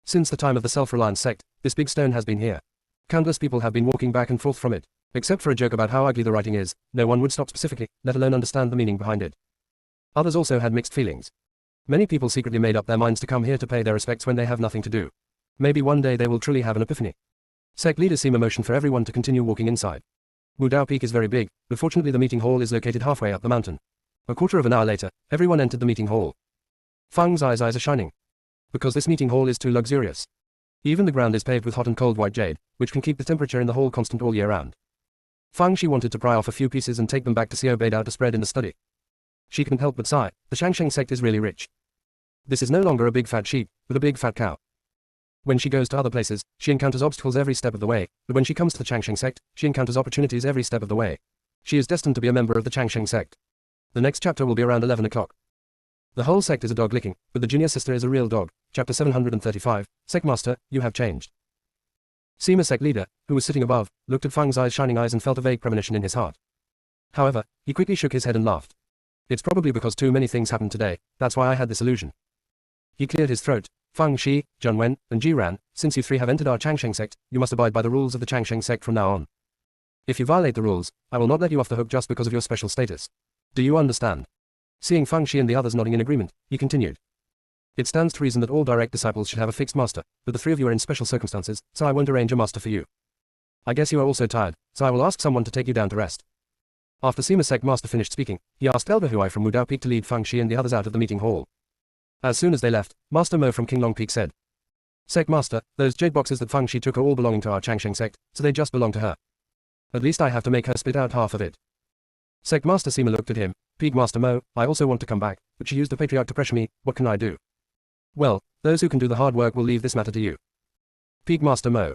Since the time of the self-reliant sect, this big stone has been here. Countless people have been walking back and forth from it. Except for a joke about how ugly the writing is, no one would stop specifically, let alone understand the meaning behind it. Others also had mixed feelings. Many people secretly made up their minds to come here to pay their respects when they have nothing to do. Maybe one day they will truly have an epiphany. Sect leader Sima motioned for everyone to continue walking inside. Wudao Peak is very big, but fortunately the meeting hall is located halfway up the mountain. A quarter of an hour later, everyone entered the meeting hall. Fang's eyes are shining. Because this meeting hall is too luxurious. Even the ground is paved with hot and cold white jade, which can keep the temperature in the hall constant all year round. Fang Shi wanted to pry off a few pieces and take them back to Xiao Beidao to spread in the study. She couldn't help but sigh. The Changsheng sect is really rich. This is no longer a big fat sheep, but a big fat cow. When she goes to other places, she encounters obstacles every step of the way, but when she comes to the Changsheng sect, she encounters opportunities every step of the way. She is destined to be a member of the Changsheng sect. The next chapter will be around 11 o'clock. The whole sect is a dog licking, but the junior sister is a real dog. Chapter 735, Sect Master, you have changed. Sima Sect leader, who was sitting above, looked at Fang's shining eyes and felt a vague premonition in his heart. However, he quickly shook his head and laughed. It's probably because too many things happened today, that's why I had this illusion. He cleared his throat. Fang Shi, Zheng Wen, and Ji Ran, since you three have entered our Changsheng sect, you must abide by the rules of the Changsheng sect from now on. If you violate the rules, I will not let you off the hook just because of your special status. Do you understand? Seeing Fang Shi and the others nodding in agreement, he continued. It stands to reason that all direct disciples should have a fixed master, but the three of you are in special circumstances, so I won't arrange a master for you. I guess you are also tired, so I will ask someone to take you down to rest. After Sima Sect Master finished speaking, he asked Elder Huai from Wudao Peak to lead Fang Shi and the others out of the meeting hall. As soon as they left, Master Mo from Qinglong Peak said, Sect Master, those jade boxes that Fang Shi took are all belonging to our Changsheng sect, so they just belong to her. At least I have to make her spit out half of it. Sect Master Sima looked at him. Peak Master Mo, I also want to come back, but she used the Patriarch to pressure me, what can I do? Well, those who can do the hard work will leave this matter to you. Peak Master Mo.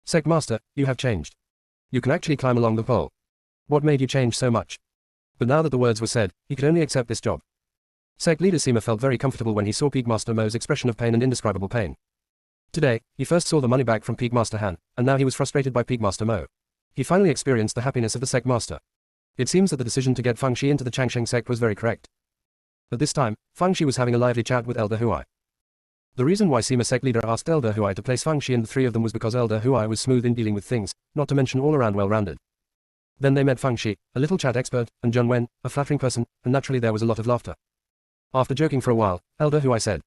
Sect Master, you have changed. You can actually climb along the pole. What made you change so much? But now that the words were said, he could only accept this job. Sect Leader Sima felt very comfortable when he saw Peak Master Mo's expression of pain and indescribable pain. Today, he first saw the money back from Peak Master Han, and now he was frustrated by Peak Master Mo. He finally experienced the happiness of the Sect Master. It seems that the decision to get Fang Shi into the Changsheng sect was very correct. At this time, Fang Shi was having a lively chat with Elder Huai. The reason why Sima Sect Leader asked Elder Huai to place Fang Shi and the three of them was because Elder Huai was smooth in dealing with things, not to mention all around well-rounded. Then they met Fang Shi, a little chat expert, and Zheng Wen, a flattering person, and naturally there was a lot of laughter. After joking for a while, Elder Huai said,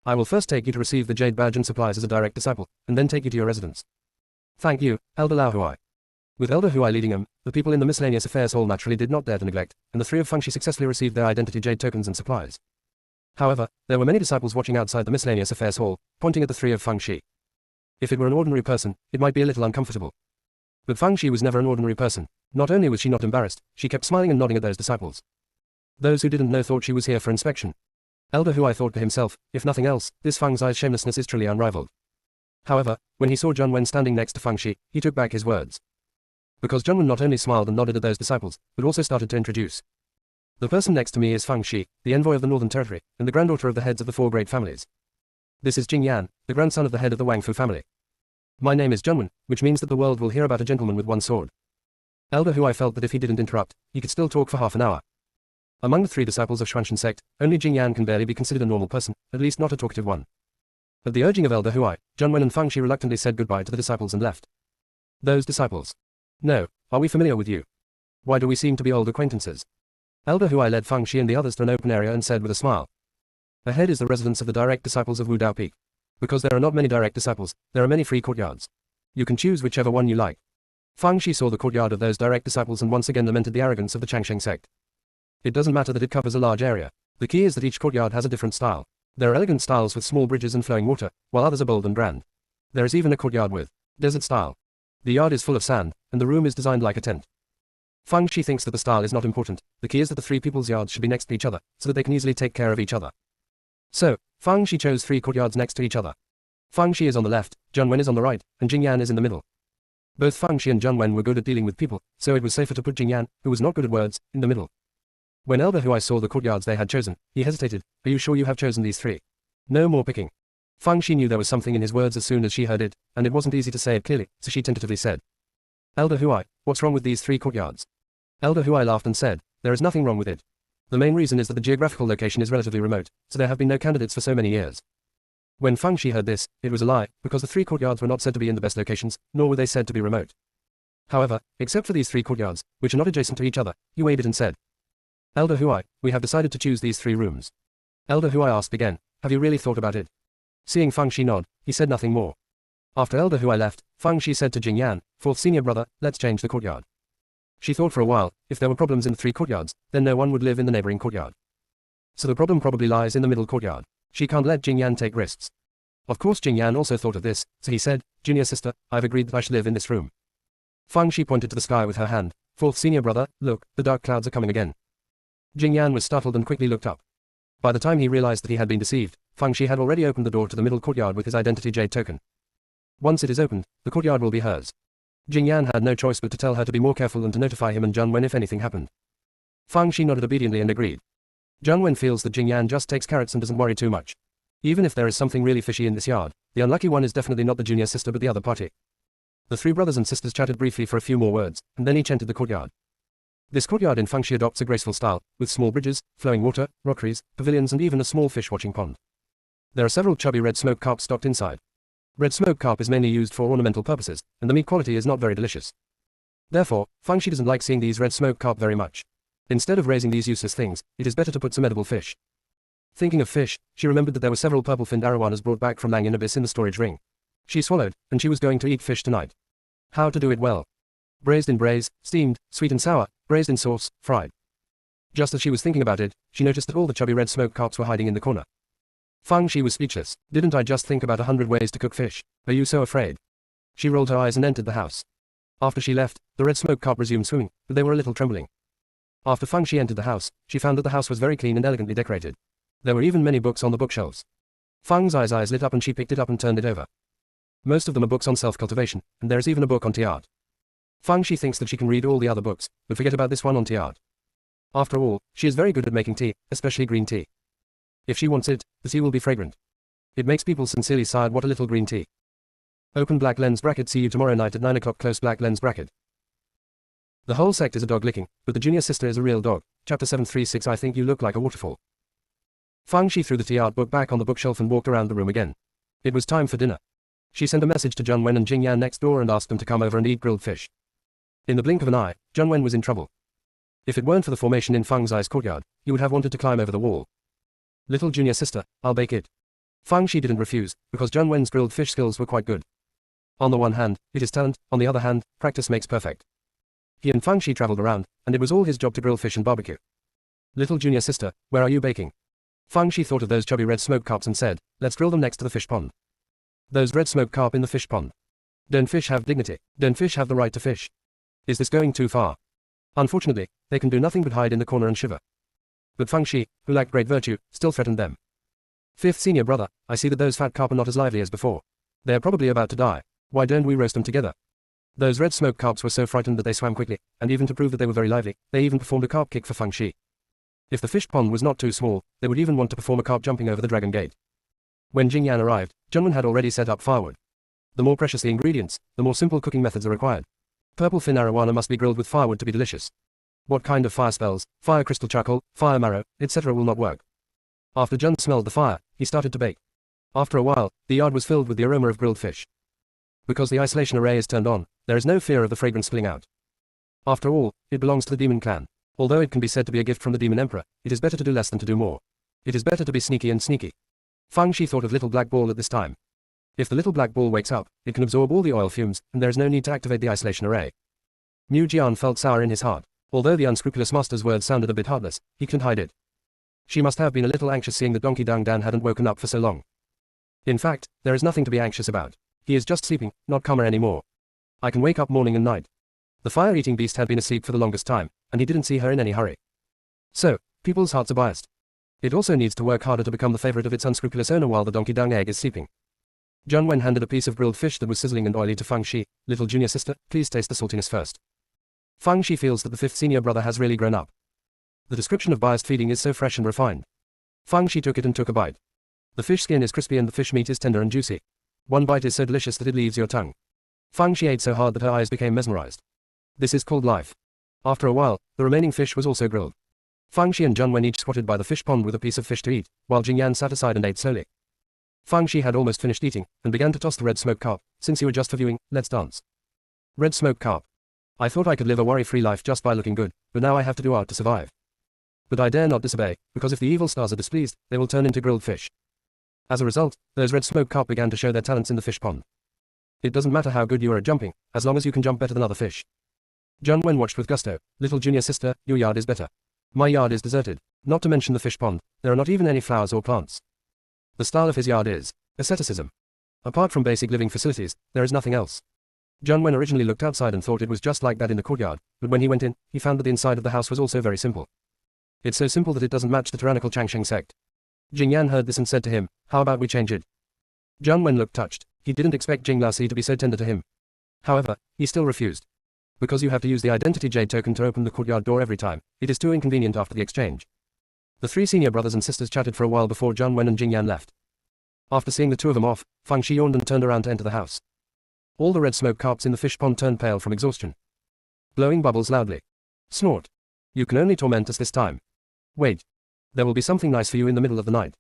I will first take you to receive the Jade Badge and supplies as a direct disciple, and then take you to your residence. Thank you, Elder Lao Huai. With Elder Huai leading him, the people in the Miscellaneous Affairs Hall naturally did not dare to neglect, and the three of Fang Shi successfully received their identity jade tokens and supplies. However, there were many disciples watching outside the Miscellaneous Affairs Hall, pointing at the three of Fang Shi. If it were an ordinary person, it might be a little uncomfortable. But Fang Shi was never an ordinary person. Not only was she not embarrassed, she kept smiling and nodding at those disciples. Those who didn't know thought she was here for inspection. Elder Huai thought to himself, if nothing else, this Fang Zai's shamelessness is truly unrivaled. However, when he saw Zheng Wen standing next to Fang Shi, he took back his words. Because Zheng Wen not only smiled and nodded at those disciples, but also started to introduce. The person next to me is Fang Shi, the envoy of the Northern Territory, and the granddaughter of the heads of the four great families. This is Jing Yan, the grandson of the head of the Wang Fu family. My name is Zheng Wen, which means that the world will hear about a gentleman with one sword. Elder Huai felt that if he didn't interrupt, he could still talk for half an hour. Among the three disciples of Xuanshan sect, only Jing Yan can barely be considered a normal person, at least not a talkative one. At the urging of Elder Huai, Zheng Wen and Fang Shi reluctantly said goodbye to the disciples and left. Those disciples. No, are we familiar with you? Why do we seem to be old acquaintances? Elder Huai led Fang Shi and the others to an open area and said with a smile. Ahead is the residence of the direct disciples of Wudao Peak. Because there are not many direct disciples, there are many free courtyards. You can choose whichever one you like. Fang Shi saw the courtyard of those direct disciples and once again lamented the arrogance of the Changsheng sect. It doesn't matter that it covers a large area. The key is that each courtyard has a different style. There are elegant styles with small bridges and flowing water, while others are bold and grand. There is even a courtyard with desert style. The yard is full of sand, and the room is designed like a tent. Fang Shi thinks that the style is not important. The key is that the three people's yards should be next to each other, so that they can easily take care of each other. So, Fang Shi chose 3 courtyards next to each other. Fang Shi is on the left, Zheng Wen is on the right, and Jing Yan is in the middle. Both Fang Shi and Zheng Wen were good at dealing with people, so it was safer to put Jing Yan, who was not good at words, in the middle. When Elder Huai saw the courtyards they had chosen, he hesitated. Are you sure you have chosen these 3? No more picking. Fang Shi knew there was something in his words as soon as she heard it, and it wasn't easy to say it clearly, so she tentatively said. Elder Huai, what's wrong with these 3 courtyards? Elder Huai laughed and said, there is nothing wrong with it. The main reason is that the geographical location is relatively remote, so there have been no candidates for so many years. When Fang Shi heard this, it was a lie, because the 3 courtyards were not said to be in the best locations, nor were they said to be remote. However, except for these 3 courtyards, which are not adjacent to each other, he weighed it and said, Elder Huai, we have decided to choose these 3 rooms. Elder Huai asked again, have you really thought about it? Seeing Fang Shi nod, he said nothing more. After Elder Huai left, Fang Shi said to Jing Yan, 4th senior brother, let's change the courtyard. She thought for a while, if there were problems in the 3 courtyards, then no one would live in the neighboring courtyard. So the problem probably lies in the middle courtyard. She can't let Jing Yan take risks. Of course Jing Yan also thought of this, so he said, Junior sister, I've agreed that I should live in this room. Fang Shi pointed to the sky with her hand. 4th senior brother, look, the dark clouds are coming again. Jing Yan was startled and quickly looked up. By the time he realized that he had been deceived, Fang Shi had already opened the door to the middle courtyard with his identity jade token. Once it is opened, the courtyard will be hers. Jing Yan had no choice but to tell her to be more careful and to notify him and Zheng Wen if anything happened. Fang Shi nodded obediently and agreed. Zheng Wen feels that Jing Yan just takes carrots and doesn't worry too much. Even if there is something really fishy in this yard, the unlucky one is definitely not the junior sister but the other party. The 3 brothers and sisters chatted briefly for a few more words, and then each entered the courtyard. This courtyard in Fang Shi adopts a graceful style, with small bridges, flowing water, rockeries, pavilions and even a small fish watching pond. There are several chubby red smoked carp stocked inside. Red smoked carp is mainly used for ornamental purposes, and the meat quality is not very delicious. Therefore, Fang Shi doesn't like seeing these red smoked carp very much. Instead of raising these useless things, it is better to put some edible fish. Thinking of fish, she remembered that there were several purple-finned arowanas brought back from Langin Abyss in the storage ring. She swallowed, and she was going to eat fish tonight. How to do it well? Braised in braise, steamed, sweet and sour, braised in sauce, fried. Just as she was thinking about it, she noticed that all the chubby red smoked carps were hiding in the corner. Fang Shi was speechless. Didn't I just think about 100 ways to cook fish? Are you so afraid? She rolled her eyes and entered the house. After she left, the red smoked carp resumed swimming, but they were a little trembling. After Fang Shi entered the house, she found that the house was very clean and elegantly decorated. There were even many books on the bookshelves. Fang's eyes lit up and she picked it up and turned it over. Most of them are books on self-cultivation, and there is even a book on tea art. Fang Shi thinks that she can read all the other books, but forget about this one on tea art. After all, she is very good at making tea, especially green tea. If she wants it, the tea will be fragrant. It makes people sincerely sigh, what a little green tea. Open black lens bracket. See you tomorrow night at 9 o'clock. Close black lens bracket. The whole sect is a dog licking, but the junior sister is a real dog. Chapter 736. I think you look like a waterfall. Fang Shi threw the tea art book back on the bookshelf and walked around the room again. It was time for dinner. She sent a message to Zheng Wen and Jing Yan next door and asked them to come over and eat grilled fish. In the blink of an eye, Zheng Wen was in trouble. If it weren't for the formation in Fang's eyes courtyard, he would have wanted to climb over the wall. Little junior sister, I'll bake it. Fang Shi didn't refuse, because Zheng Wen's grilled fish skills were quite good. On the one hand, it is talent, on the other hand, practice makes perfect. He and Fang Shi traveled around, and it was all his job to grill fish and barbecue. Little junior sister, where are you baking? Fang Shi thought of those chubby red smoked carps and said, let's grill them next to the fish pond. Those red smoked carp in the fish pond. Don't fish have dignity? Don't fish have the right to fish? Is this going too far? Unfortunately, they can do nothing but hide in the corner and shiver. But Fang Shi, who lacked great virtue, still threatened them. Fifth senior brother, I see that those fat carp are not as lively as before. They are probably about to die. Why don't we roast them together? Those red smoked carps were so frightened that they swam quickly, and even to prove that they were very lively, they even performed a carp kick for Fang Shi. If the fish pond was not too small, they would even want to perform a carp jumping over the dragon gate. When Jing Yan arrived, Zheng had already set up firewood. The more precious the ingredients, the more simple cooking methods are required. Purple fin arowana must be grilled with firewood to be delicious. What kind of fire spells, fire crystal charcoal, fire marrow, etc. will not work. After Zheng smelled the fire, he started to bake. After a while, the yard was filled with the aroma of grilled fish. Because the isolation array is turned on, there is no fear of the fragrance spilling out. After all, it belongs to the demon clan. Although it can be said to be a gift from the demon emperor, it is better to do less than to do more. It is better to be sneaky and sneaky. Fang Shi thought of little black ball at this time. If the little black ball wakes up, it can absorb all the oil fumes, and there is no need to activate the isolation array. Mu Jian felt sour in his heart. Although the unscrupulous master's words sounded a bit heartless, he couldn't hide it. She must have been a little anxious seeing that Donkey Dung Dan hadn't woken up for so long. In fact, there is nothing to be anxious about. He is just sleeping, not Karma anymore. I can wake up morning and night. The fire-eating beast had been asleep for the longest time, and he didn't see her in any hurry. So, people's hearts are biased. It also needs to work harder to become the favorite of its unscrupulous owner while the Donkey Dung egg is sleeping. Zheng Wen handed a piece of grilled fish that was sizzling and oily to Fang Shi. Little junior sister, please taste the saltiness first. Fang Shi feels that the fifth senior brother has really grown up. The description of biased feeding is so fresh and refined. Fang Shi took it and took a bite. The fish skin is crispy and the fish meat is tender and juicy. One bite is so delicious that it leaves your tongue. Fang Shi ate so hard that her eyes became mesmerized. This is called life. After a while, the remaining fish was also grilled. Fang Shi and Zheng Wen each squatted by the fish pond with a piece of fish to eat, while Jing Yan sat aside and ate slowly. Fang Shi had almost finished eating, and began to toss the red smoked carp. Since you were just for viewing, let's dance. Red smoked carp. I thought I could live a worry-free life just by looking good, but now I have to do art to survive. But I dare not disobey, because if the evil stars are displeased, they will turn into grilled fish. As a result, those red smoked carp began to show their talents in the fish pond. It doesn't matter how good you are at jumping, as long as you can jump better than other fish. Zheng Wen watched with gusto. Little junior sister, your yard is better. My yard is deserted. Not to mention the fish pond, there are not even any flowers or plants. The style of his yard is asceticism. Apart from basic living facilities, there is nothing else. Zheng Wen originally looked outside and thought it was just like that in the courtyard, but when he went in, he found that the inside of the house was also very simple. It's so simple that it doesn't match the tyrannical Changsheng sect. Jing Yan heard this and said to him, how about we change it? Zheng Wen looked touched. He didn't expect Jing Laosi to be so tender to him. However, he still refused. Because you have to use the identity jade token to open the courtyard door every time, it is too inconvenient after the exchange. The three senior brothers and sisters chatted for a while before Zheng Wen and Jing Yan left. After seeing the two of them off, Fang Shi yawned and turned around to enter the house. All the red smoke carps in the fish pond turned pale from exhaustion. Blowing bubbles loudly. Snort. You can only torment us this time. Wait. There will be something nice for you in the middle of the night.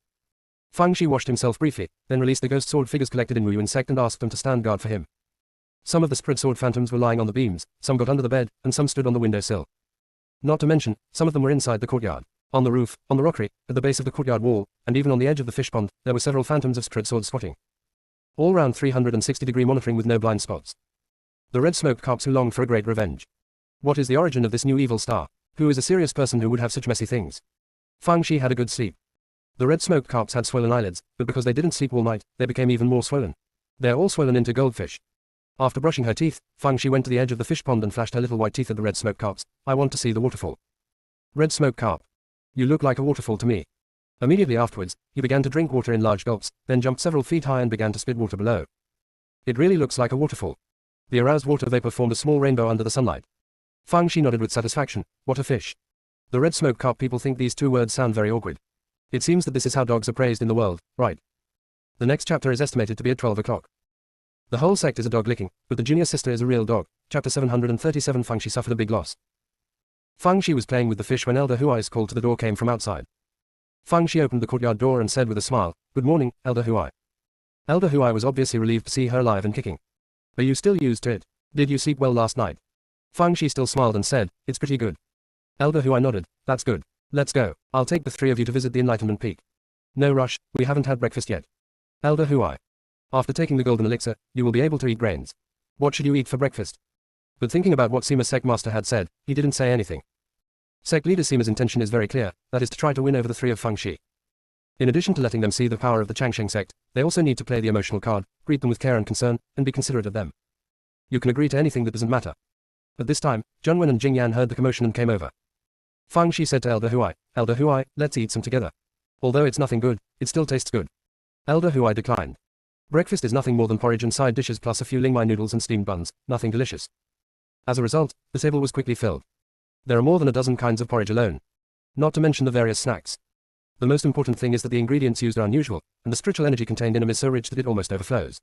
Fang Shi washed himself briefly, then released the ghost sword figures collected in Wu Sect and asked them to stand guard for him. Some of the spread sword phantoms were lying on the beams, some got under the bed, and some stood on the windowsill. Not to mention, some of them were inside the courtyard. On the roof, on the rockery, at the base of the courtyard wall, and even on the edge of the fish pond, there were several phantoms of spread swords squatting. All round 360-degree monitoring with no blind spots. The red smoke carps who longed for a great revenge. What is the origin of this new evil star? Who is a serious person who would have such messy things? Fang Shi had a good sleep. The red smoke carps had swollen eyelids, but because they didn't sleep all night, they became even more swollen. They're all swollen into goldfish. After brushing her teeth, Fang Shi went to the edge of the fish pond and flashed her little white teeth at the red smoke carps. I want to see the waterfall. Red smoke carp. You look like a waterfall to me. Immediately afterwards, he began to drink water in large gulps, then jumped several feet high and began to spit water below. It really looks like a waterfall. The aroused water vapor formed a small rainbow under the sunlight. Fang Shi nodded with satisfaction. What a fish. The red smoke carp people think these two words sound very awkward. It seems that this is how dogs are praised in the world, right? The next chapter is estimated to be at 12 o'clock. The whole sect is a dog licking, but the junior sister is a real dog. Chapter 737. Fang Shi suffered a big loss. Fang Shi was playing with the fish when Elder Huai's call to the door came from outside. Fang Shi opened the courtyard door and said with a smile, "Good morning, Elder Huai." Elder Huai was obviously relieved to see her alive and kicking. "Are you still used to it? Did you sleep well last night?" Fang Shi still smiled and said, "It's pretty good." Elder Huai nodded. "That's good. Let's go. I'll take the three of you to visit the Enlightenment Peak." "No rush, we haven't had breakfast yet." Elder Huai. "After taking the golden elixir, you will be able to eat grains. What should you eat for breakfast?" But thinking about what Sima's Sect master had said, he didn't say anything. Sect leader Sima's intention is very clear, that is to try to win over the three of Fang Shi. In addition to letting them see the power of the Changsheng Sect, they also need to play the emotional card, greet them with care and concern, and be considerate of them. You can agree to anything that doesn't matter. At this time, Zhengwen and Jingyan heard the commotion and came over. Fang Shi said to Elder Huai, "Elder Huai, let's eat some together. Although it's nothing good, it still tastes good." Elder Huai declined. Breakfast is nothing more than porridge and side dishes plus a few lingmai noodles and steamed buns, nothing delicious. As a result, the table was quickly filled. There are more than a dozen kinds of porridge alone. Not to mention the various snacks. The most important thing is that the ingredients used are unusual, and the spiritual energy contained in them is so rich that it almost overflows.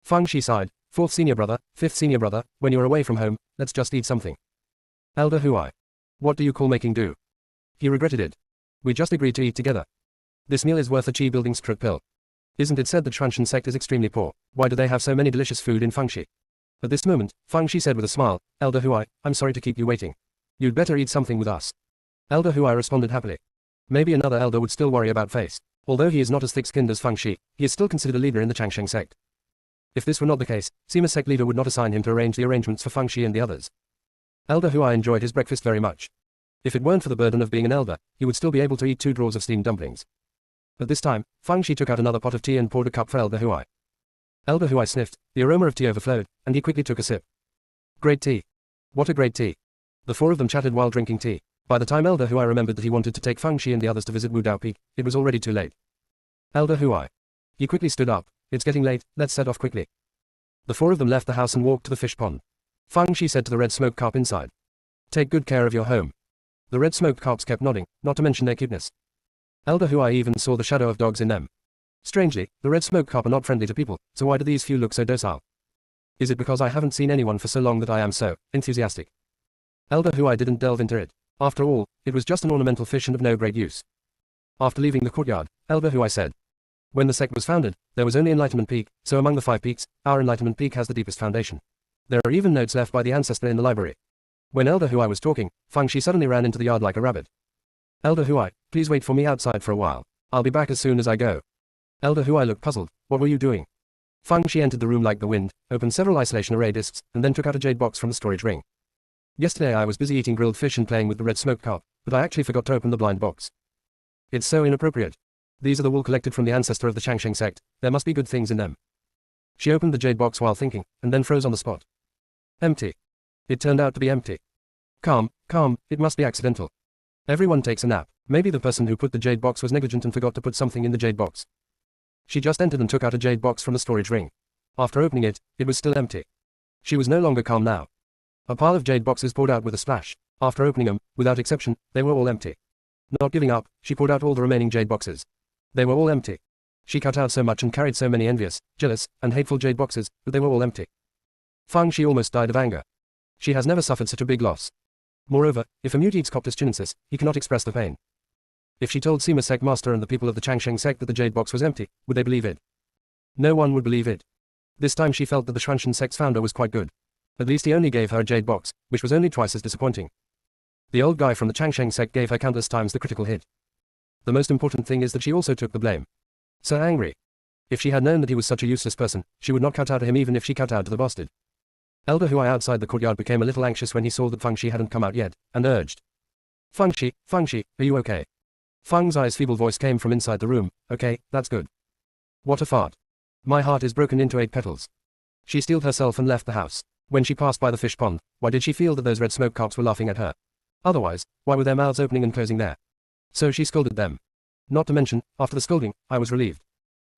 Fang Shi sighed, "Fourth senior brother, fifth senior brother, when you're away from home, let's just eat something." Elder Huai. "What do you call making do?" He regretted it. "We just agreed to eat together. This meal is worth a chi building spirit pill. Isn't it said that Transhan Sect is extremely poor? Why do they have so many delicious food in Fang Shi?" At this moment, Fang Shi said with a smile, "Elder Huai, I'm sorry to keep you waiting. You'd better eat something with us." Elder Huai responded happily. Maybe another elder would still worry about face. Although he is not as thick-skinned as Fang Shi, he is still considered a leader in the Changsheng Sect. If this were not the case, Sima's Sect leader would not assign him to arrange the arrangements for Fang Shi and the others. Elder Huai enjoyed his breakfast very much. If it weren't for the burden of being an elder, he would still be able to eat 2 drawers of steamed dumplings. At this time, Fang Shi took out another pot of tea and poured a cup for Elder Huai. Elder Huai sniffed, the aroma of tea overflowed, and he quickly took a sip. Great tea. What a great tea. The four of them chatted while drinking tea. By the time Elder Huai remembered that he wanted to take Fang Shi and the others to visit Wudao Peak, it was already too late. Elder Huai. He quickly stood up. "It's getting late, let's set off quickly." The four of them left the house and walked to the fish pond. Fang Shi said to the red smoke carp inside, "Take good care of your home." The red smoke carps kept nodding, not to mention their cuteness. Elder Huai even saw the shadow of dogs in them. Strangely, the red smoke carp are not friendly to people, so why do these few look so docile? Is it because I haven't seen anyone for so long that I am so enthusiastic? Elder Huai didn't delve into it. After all, it was just an ornamental fish and of no great use. After leaving the courtyard, Elder Huai said, "When the sect was founded, there was only Enlightenment Peak, so among the 5 peaks, our Enlightenment Peak has the deepest foundation. There are even notes left by the ancestor in the library." When Elder Huai was talking, Fang Shi suddenly ran into the yard like a rabbit. "Elder Huai, please wait for me outside for a while. I'll be back as soon as I go." Elder Huai looked puzzled. "What were you doing?" Fang Shi entered the room like the wind, opened several isolation array discs, and then took out a jade box from the storage ring. "Yesterday I was busy eating grilled fish and playing with the red smoke carp, but I actually forgot to open the blind box. It's so inappropriate. These are the wool collected from the ancestor of the Changsheng Sect, there must be good things in them." She opened the jade box while thinking, and then froze on the spot. Empty. It turned out to be empty. Calm, it must be accidental. Everyone takes a nap. Maybe the person who put the jade box was negligent and forgot to put something in the jade box. She just entered and took out a jade box from the storage ring. After opening it, it was still empty. She was no longer calm now. A pile of jade boxes poured out with a splash. After opening them, without exception, they were all empty. Not giving up, she poured out all the remaining jade boxes. They were all empty. She cut out so much and carried so many envious, jealous, and hateful jade boxes, but they were all empty. Fang Shi almost died of anger. She has never suffered such a big loss. Moreover, if a mute eats Coptis chinensis, he cannot express the pain. If she told Sima Sect Master and the people of the Changsheng Sect that the jade box was empty, would they believe it? No one would believe it. This time she felt that the Xuanshan Sect's founder was quite good. At least he only gave her a jade box, which was only twice as disappointing. The old guy from the Changsheng Sect gave her countless times the critical hit. The most important thing is that she also took the blame. So angry. If she had known that he was such a useless person, she would not kowtow to him even if she kowtowed to the bastard. Elder Huai outside the courtyard became a little anxious when he saw that Feng Shi hadn't come out yet, and urged. Feng Shi, are you okay? Feng Zai's feeble voice came from inside the room. Okay, that's good. What a fart. My heart is broken into 8 petals. She steeled herself and left the house. When she passed by the fish pond, why did she feel that those red smoke carps were laughing at her? Otherwise, why were their mouths opening and closing there? So she scolded them. Not to mention, after the scolding, I was relieved.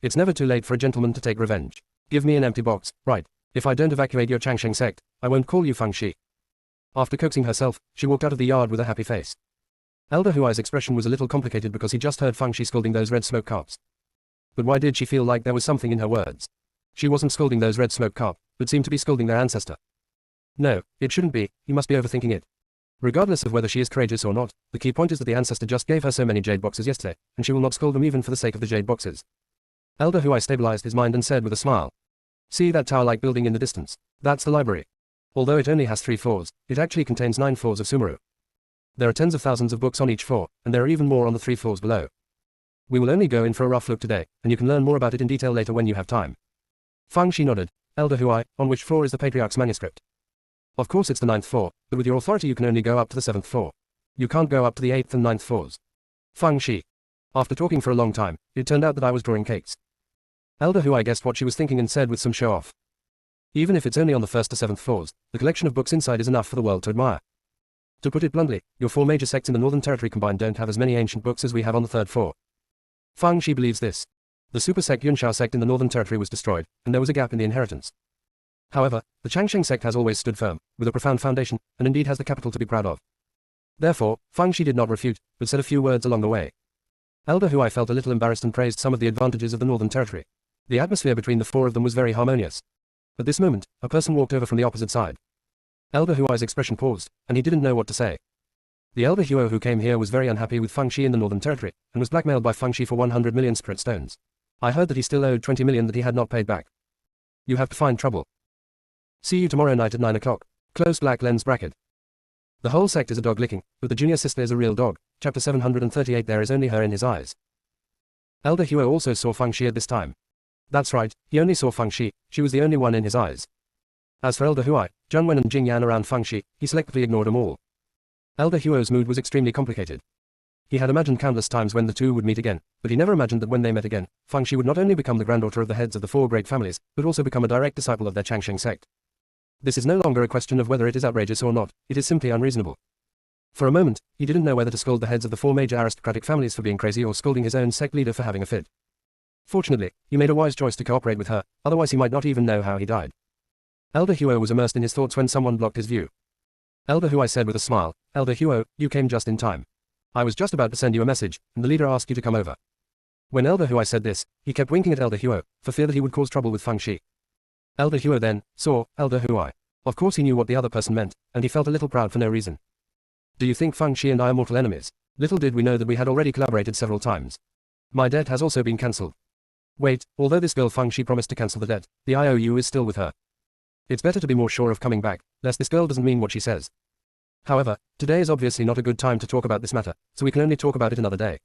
It's never too late for a gentleman to take revenge. Give me an empty box, right? If I don't evacuate your Changsheng Sect, I won't call you Feng Shi. After coaxing herself, she walked out of the yard with a happy face. Elder Huai's expression was a little complicated because he just heard Feng Shi scolding those red smoke carps. But why did she feel like there was something in her words? She wasn't scolding those red smoke carp, but seemed to be scolding their ancestor. No, it shouldn't be, he must be overthinking it. Regardless of whether she is courageous or not, the key point is that the ancestor just gave her so many jade boxes yesterday, and she will not scold them even for the sake of the jade boxes. Elder Huai stabilized his mind and said with a smile. See that tower-like building in the distance? That's the library. Although it only has 3 floors, it actually contains 9 floors of Sumeru. There are tens of thousands of books on each floor, and there are even more on the 3 floors below. We will only go in for a rough look today, and you can learn more about it in detail later when you have time. Feng Shi nodded. Elder Huai, on which floor is the Patriarch's manuscript? Of course it's the 9th floor, but with your authority you can only go up to the 7th floor. You can't go up to the 8th and 9th floors. Feng Shi. After talking for a long time, it turned out that I was drawing cakes. Elder Huai guessed what she was thinking and said with some show-off. Even if it's only on the 1st to 7th floors, the collection of books inside is enough for the world to admire. To put it bluntly, your 4 major sects in the Northern Territory combined don't have as many ancient books as we have on the 3rd floor. Feng Shi believes this. The super sect Yunshao sect in the Northern Territory was destroyed, and there was a gap in the inheritance. However, the Changsheng sect has always stood firm, with a profound foundation, and indeed has the capital to be proud of. Therefore, Feng Shi did not refute, but said a few words along the way. Elder Huai felt a little embarrassed and praised some of the advantages of the Northern Territory. The atmosphere between the 4 of them was very harmonious. At this moment, a person walked over from the opposite side. Elder Huai's expression paused, and he didn't know what to say. The Elder Huo who came here was very unhappy with Feng Shi in the Northern Territory, and was blackmailed by Feng Shi for 100 million spirit stones. I heard that he still owed 20 million that he had not paid back. You have to find trouble. See you tomorrow night at 9 o'clock. Close black lens bracket. The whole sect is a dog licking, but the junior sister is a real dog. Chapter 738. There is only her in his eyes. Elder Huo also saw Feng Shi at this time. That's right, he only saw Feng Shi, she was the only one in his eyes. As for Elder Huai, Zhang Wen and Jing Yan around Feng Shi, he selectively ignored them all. Elder Huo's mood was extremely complicated. He had imagined countless times when the two would meet again, but he never imagined that when they met again, Feng Shi would not only become the granddaughter of the heads of the 4 great families, but also become a direct disciple of their Changsheng sect. This is no longer a question of whether it is outrageous or not, it is simply unreasonable. For a moment, he didn't know whether to scold the heads of the 4 major aristocratic families for being crazy or scolding his own sect leader for having a fit. Fortunately, he made a wise choice to cooperate with her, otherwise he might not even know how he died. Elder Huo was immersed in his thoughts when someone blocked his view. Elder Huai said with a smile, Elder Huo, you came just in time. I was just about to send you a message, and the leader asked you to come over. When Elder Huai said this, he kept winking at Elder Huo, for fear that he would cause trouble with Feng Shi. Elder Huo then saw Elder Huai. Of course he knew what the other person meant, and he felt a little proud for no reason. Do you think Feng Shi and I are mortal enemies? Little did we know that we had already collaborated several times. My debt has also been cancelled. Wait, although this girl Feng Shi promised to cancel the debt, the IOU is still with her. It's better to be more sure of coming back, lest this girl doesn't mean what she says. However, today is obviously not a good time to talk about this matter, so we can only talk about it another day.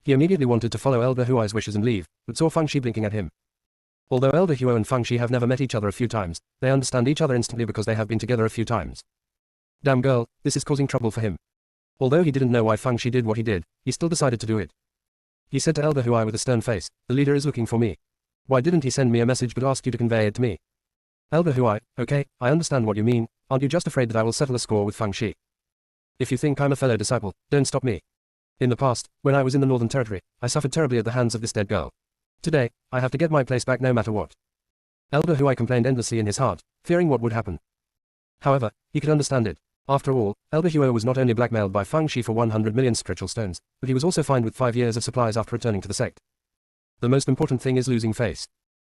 He immediately wanted to follow Elder Huai's wishes and leave, but saw Feng Shi blinking at him. Although Elder Huo and Feng Shi have never met each other a few times, they understand each other instantly because they have been together a few times. Damn girl, this is causing trouble for him. Although he didn't know why Feng Shi did what he did, he still decided to do it. He said to Elder Huai with a stern face, the leader is looking for me. Why didn't he send me a message but ask you to convey it to me? Elder Huai, okay, I understand what you mean, aren't you just afraid that I will settle a score with Feng Shi? If you think I'm a fellow disciple, don't stop me. In the past, when I was in the Northern Territory, I suffered terribly at the hands of this dead girl. Today, I have to get my place back no matter what. Elder Huai complained endlessly in his heart, fearing what would happen. However, he could understand it. After all, Elder Huo was not only blackmailed by Feng Shi for 100 million spiritual stones, but he was also fined with 5 years of supplies after returning to the sect. The most important thing is losing face.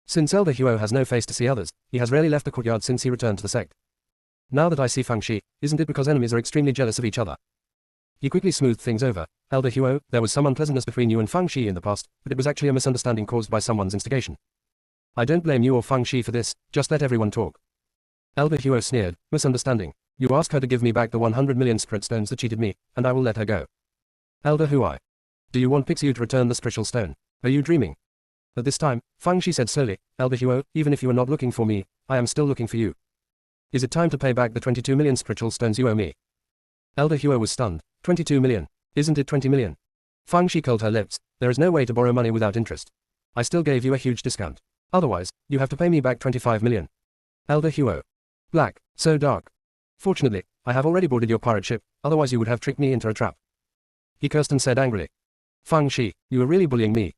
Since Elder Huo has no face to see others, he has rarely left the courtyard since he returned to the sect. Now that I see Feng Shi, isn't it because enemies are extremely jealous of each other? He quickly smoothed things over. Elder Huo, there was some unpleasantness between you and Fang Shi in the past, but it was actually a misunderstanding caused by someone's instigation. I don't blame you or Fang Shi for this, just let everyone talk. Elder Huo sneered, misunderstanding. You ask her to give me back the 100 million spirit stones that cheated me, and I will let her go. Elder Huai. Do you want Pixiu to return the spiritual stone? Are you dreaming? At this time, Fang Shi said slowly, Elder Huo, even if you are not looking for me, I am still looking for you. Is it time to pay back the 22 million spiritual stones you owe me? Elder Huo was stunned. 22 million. Isn't it 20 million? Fang Shi curled her lips. There is no way to borrow money without interest. I still gave you a huge discount. Otherwise, you have to pay me back 25 million. Elder Huo. Black. So dark. Fortunately, I have already boarded your pirate ship, otherwise you would have tricked me into a trap. He cursed and said angrily. Fang Shi, you are really bullying me.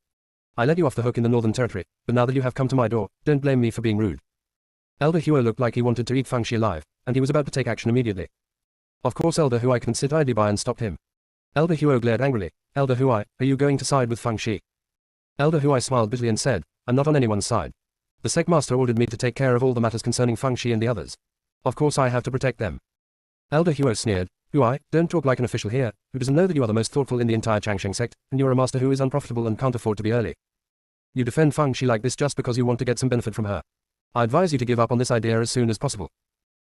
I let you off the hook in the Northern Territory, but now that you have come to my door, don't blame me for being rude. Elder Huo looked like he wanted to eat Fang Shi alive, and he was about to take action immediately. Of course Elder Huai couldn't sit idly by and stop him. Elder Huo glared angrily. Elder Huai, are you going to side with Fang Shi? Elder Huai smiled bitterly and said, I'm not on anyone's side. The Sect Master ordered me to take care of all the matters concerning Fang Shi and the others. Of course I have to protect them. Elder Huo sneered. Huai, don't talk like an official here, who doesn't know that you are the most thoughtful in the entire Changsheng sect, and you are a master who is unprofitable and can't afford to be early. You defend Fang Shi like this just because you want to get some benefit from her. I advise you to give up on this idea as soon as possible.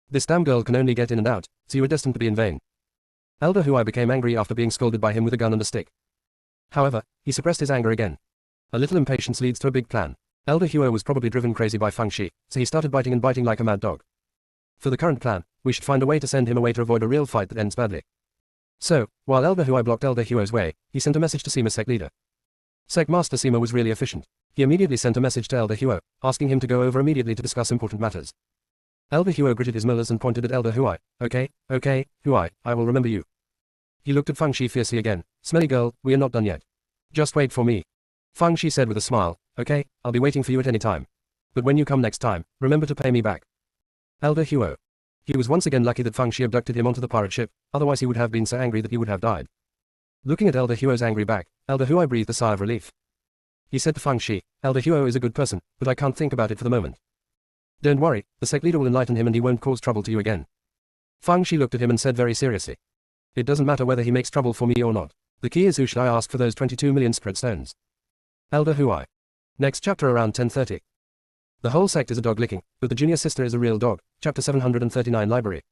This damn girl can only get in and out, so you are destined to be in vain. Elder Huai became angry after being scolded by him with a gun and a stick. However, he suppressed his anger again. A little impatience leads to a big plan. Elder Huo was probably driven crazy by Fang Shi, so he started biting and biting like a mad dog. For the current plan, we should find a way to send him away to avoid a real fight that ends badly. So, while Elder Huai blocked Elder Huo's way, he sent a message to Sima's Sect leader. Sect Master Sima was really efficient. He immediately sent a message to Elder Huo, asking him to go over immediately to discuss important matters. Elder Huo gritted his molars and pointed at Elder Huai. Okay, Huai, I will remember you. He looked at Fang Shi fiercely again. Smelly girl, we are not done yet. Just wait for me. Fang Shi said with a smile. Okay, I'll be waiting for you at any time. But when you come next time, remember to pay me back. Elder Huo. He was once again lucky that Fang Shi abducted him onto the pirate ship, otherwise he would have been so angry that he would have died. Looking at Elder Huo's angry back, Elder Huai breathed a sigh of relief. He said to Fang Shi, Elder Huo is a good person, but I can't think about it for the moment. Don't worry, the sect leader will enlighten him and he won't cause trouble to you again. Fang Shi looked at him and said very seriously. It doesn't matter whether he makes trouble for me or not. The key is who should I ask for those 22 million spirit stones. Elder Huai. Next chapter around 10:30. The whole sect is a dog licking, but the junior sister is a real dog. Chapter 739 Library.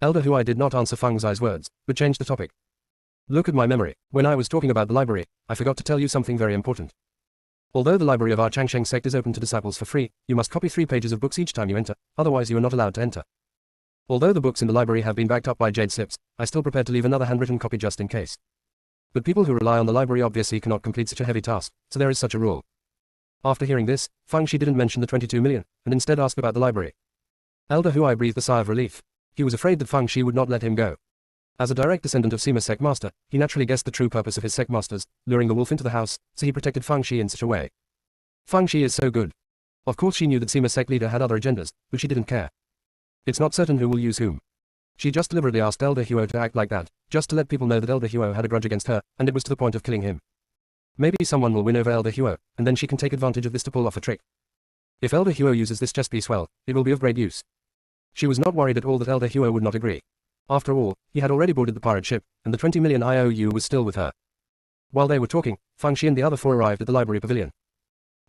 Elder Huai did not answer Fang Zai's words, but changed the topic. Look at my memory. When I was talking about the library, I forgot to tell you something very important. Although the library of our Changsheng sect is open to disciples for free, you must copy 3 pages of books each time you enter, otherwise you are not allowed to enter. Although the books in the library have been backed up by jade slips, I still prepared to leave another handwritten copy just in case. But people who rely on the library obviously cannot complete such a heavy task, so there is such a rule. After hearing this, Fang Shi didn't mention the 22 million, and instead asked about the library. Elder Huai breathed a sigh of relief. He was afraid that Fang Shi would not let him go. As a direct descendant of Sima's Sect Master, he naturally guessed the true purpose of his Sect Masters, luring the wolf into the house, so he protected Fang Shi in such a way. Fang Shi is so good. Of course she knew that Sima's Sect leader had other agendas, but she didn't care. It's not certain who will use whom. She just deliberately asked Elder Huo to act like that, just to let people know that Elder Huo had a grudge against her, and it was to the point of killing him. Maybe someone will win over Elder Huo, and then she can take advantage of this to pull off a trick. If Elder Huo uses this chess piece well, it will be of great use. She was not worried at all that Elder Huo would not agree. After all, he had already boarded the pirate ship, and the 20 million IOU was still with her. While they were talking, Fang Shi and the other 4 arrived at the library pavilion.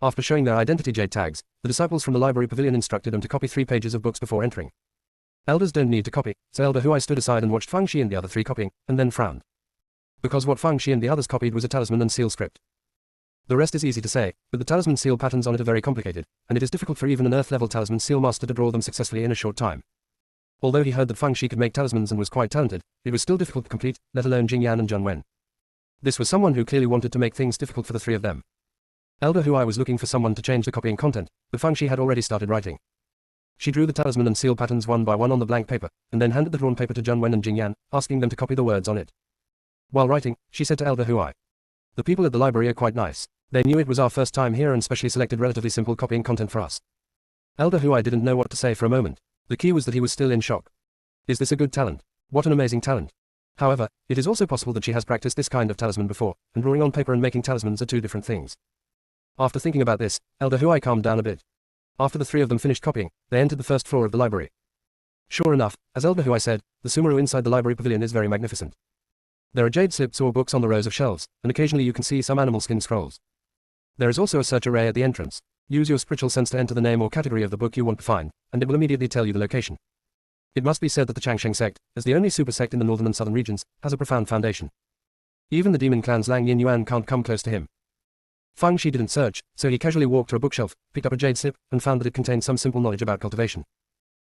After showing their identity jade tags, the disciples from the library pavilion instructed them to copy 3 pages of books before entering. Elders don't need to copy, so Elder Huai stood aside and watched Fang Shi and the other 3 copying, and then frowned. Because what Fang Shi and the others copied was a talisman and seal script. The rest is easy to say, but the talisman seal patterns on it are very complicated, and it is difficult for even an earth-level talisman seal master to draw them successfully in a short time. Although he heard that Fang Shi could make talismans and was quite talented, it was still difficult to complete, let alone Jing Yan and Zheng Wen. This was someone who clearly wanted to make things difficult for the 3 of them. Elder Huai was looking for someone to change the copying content, but Fang Shi had already started writing. She drew the talisman and seal patterns one by one on the blank paper, and then handed the drawn paper to Zheng Wen and Jing Yan, asking them to copy the words on it. While writing, she said to Elder Huai, "The people at the library are quite nice. They knew it was our first time here and specially selected relatively simple copying content for us." Elder Huai didn't know what to say for a moment. The key was that he was still in shock. Is this a good talent? What an amazing talent. However, it is also possible that she has practiced this kind of talisman before, and drawing on paper and making talismans are 2 different things. After thinking about this, Elder Huai calmed down a bit. After the 3 of them finished copying, they entered the first floor of the library. Sure enough, as Elder Huai said, the Sumeru inside the library pavilion is very magnificent. There are jade slips or books on the rows of shelves, and occasionally you can see some animal skin scrolls. There is also a search array at the entrance. Use your spiritual sense to enter the name or category of the book you want to find, and it will immediately tell you the location. It must be said that the Changsheng sect, as the only super sect in the northern and southern regions, has a profound foundation. Even the demon clan's Lang Yin Yuan can't come close to him. Fang Shi didn't search, so he casually walked to a bookshelf, picked up a jade slip, and found that it contained some simple knowledge about cultivation.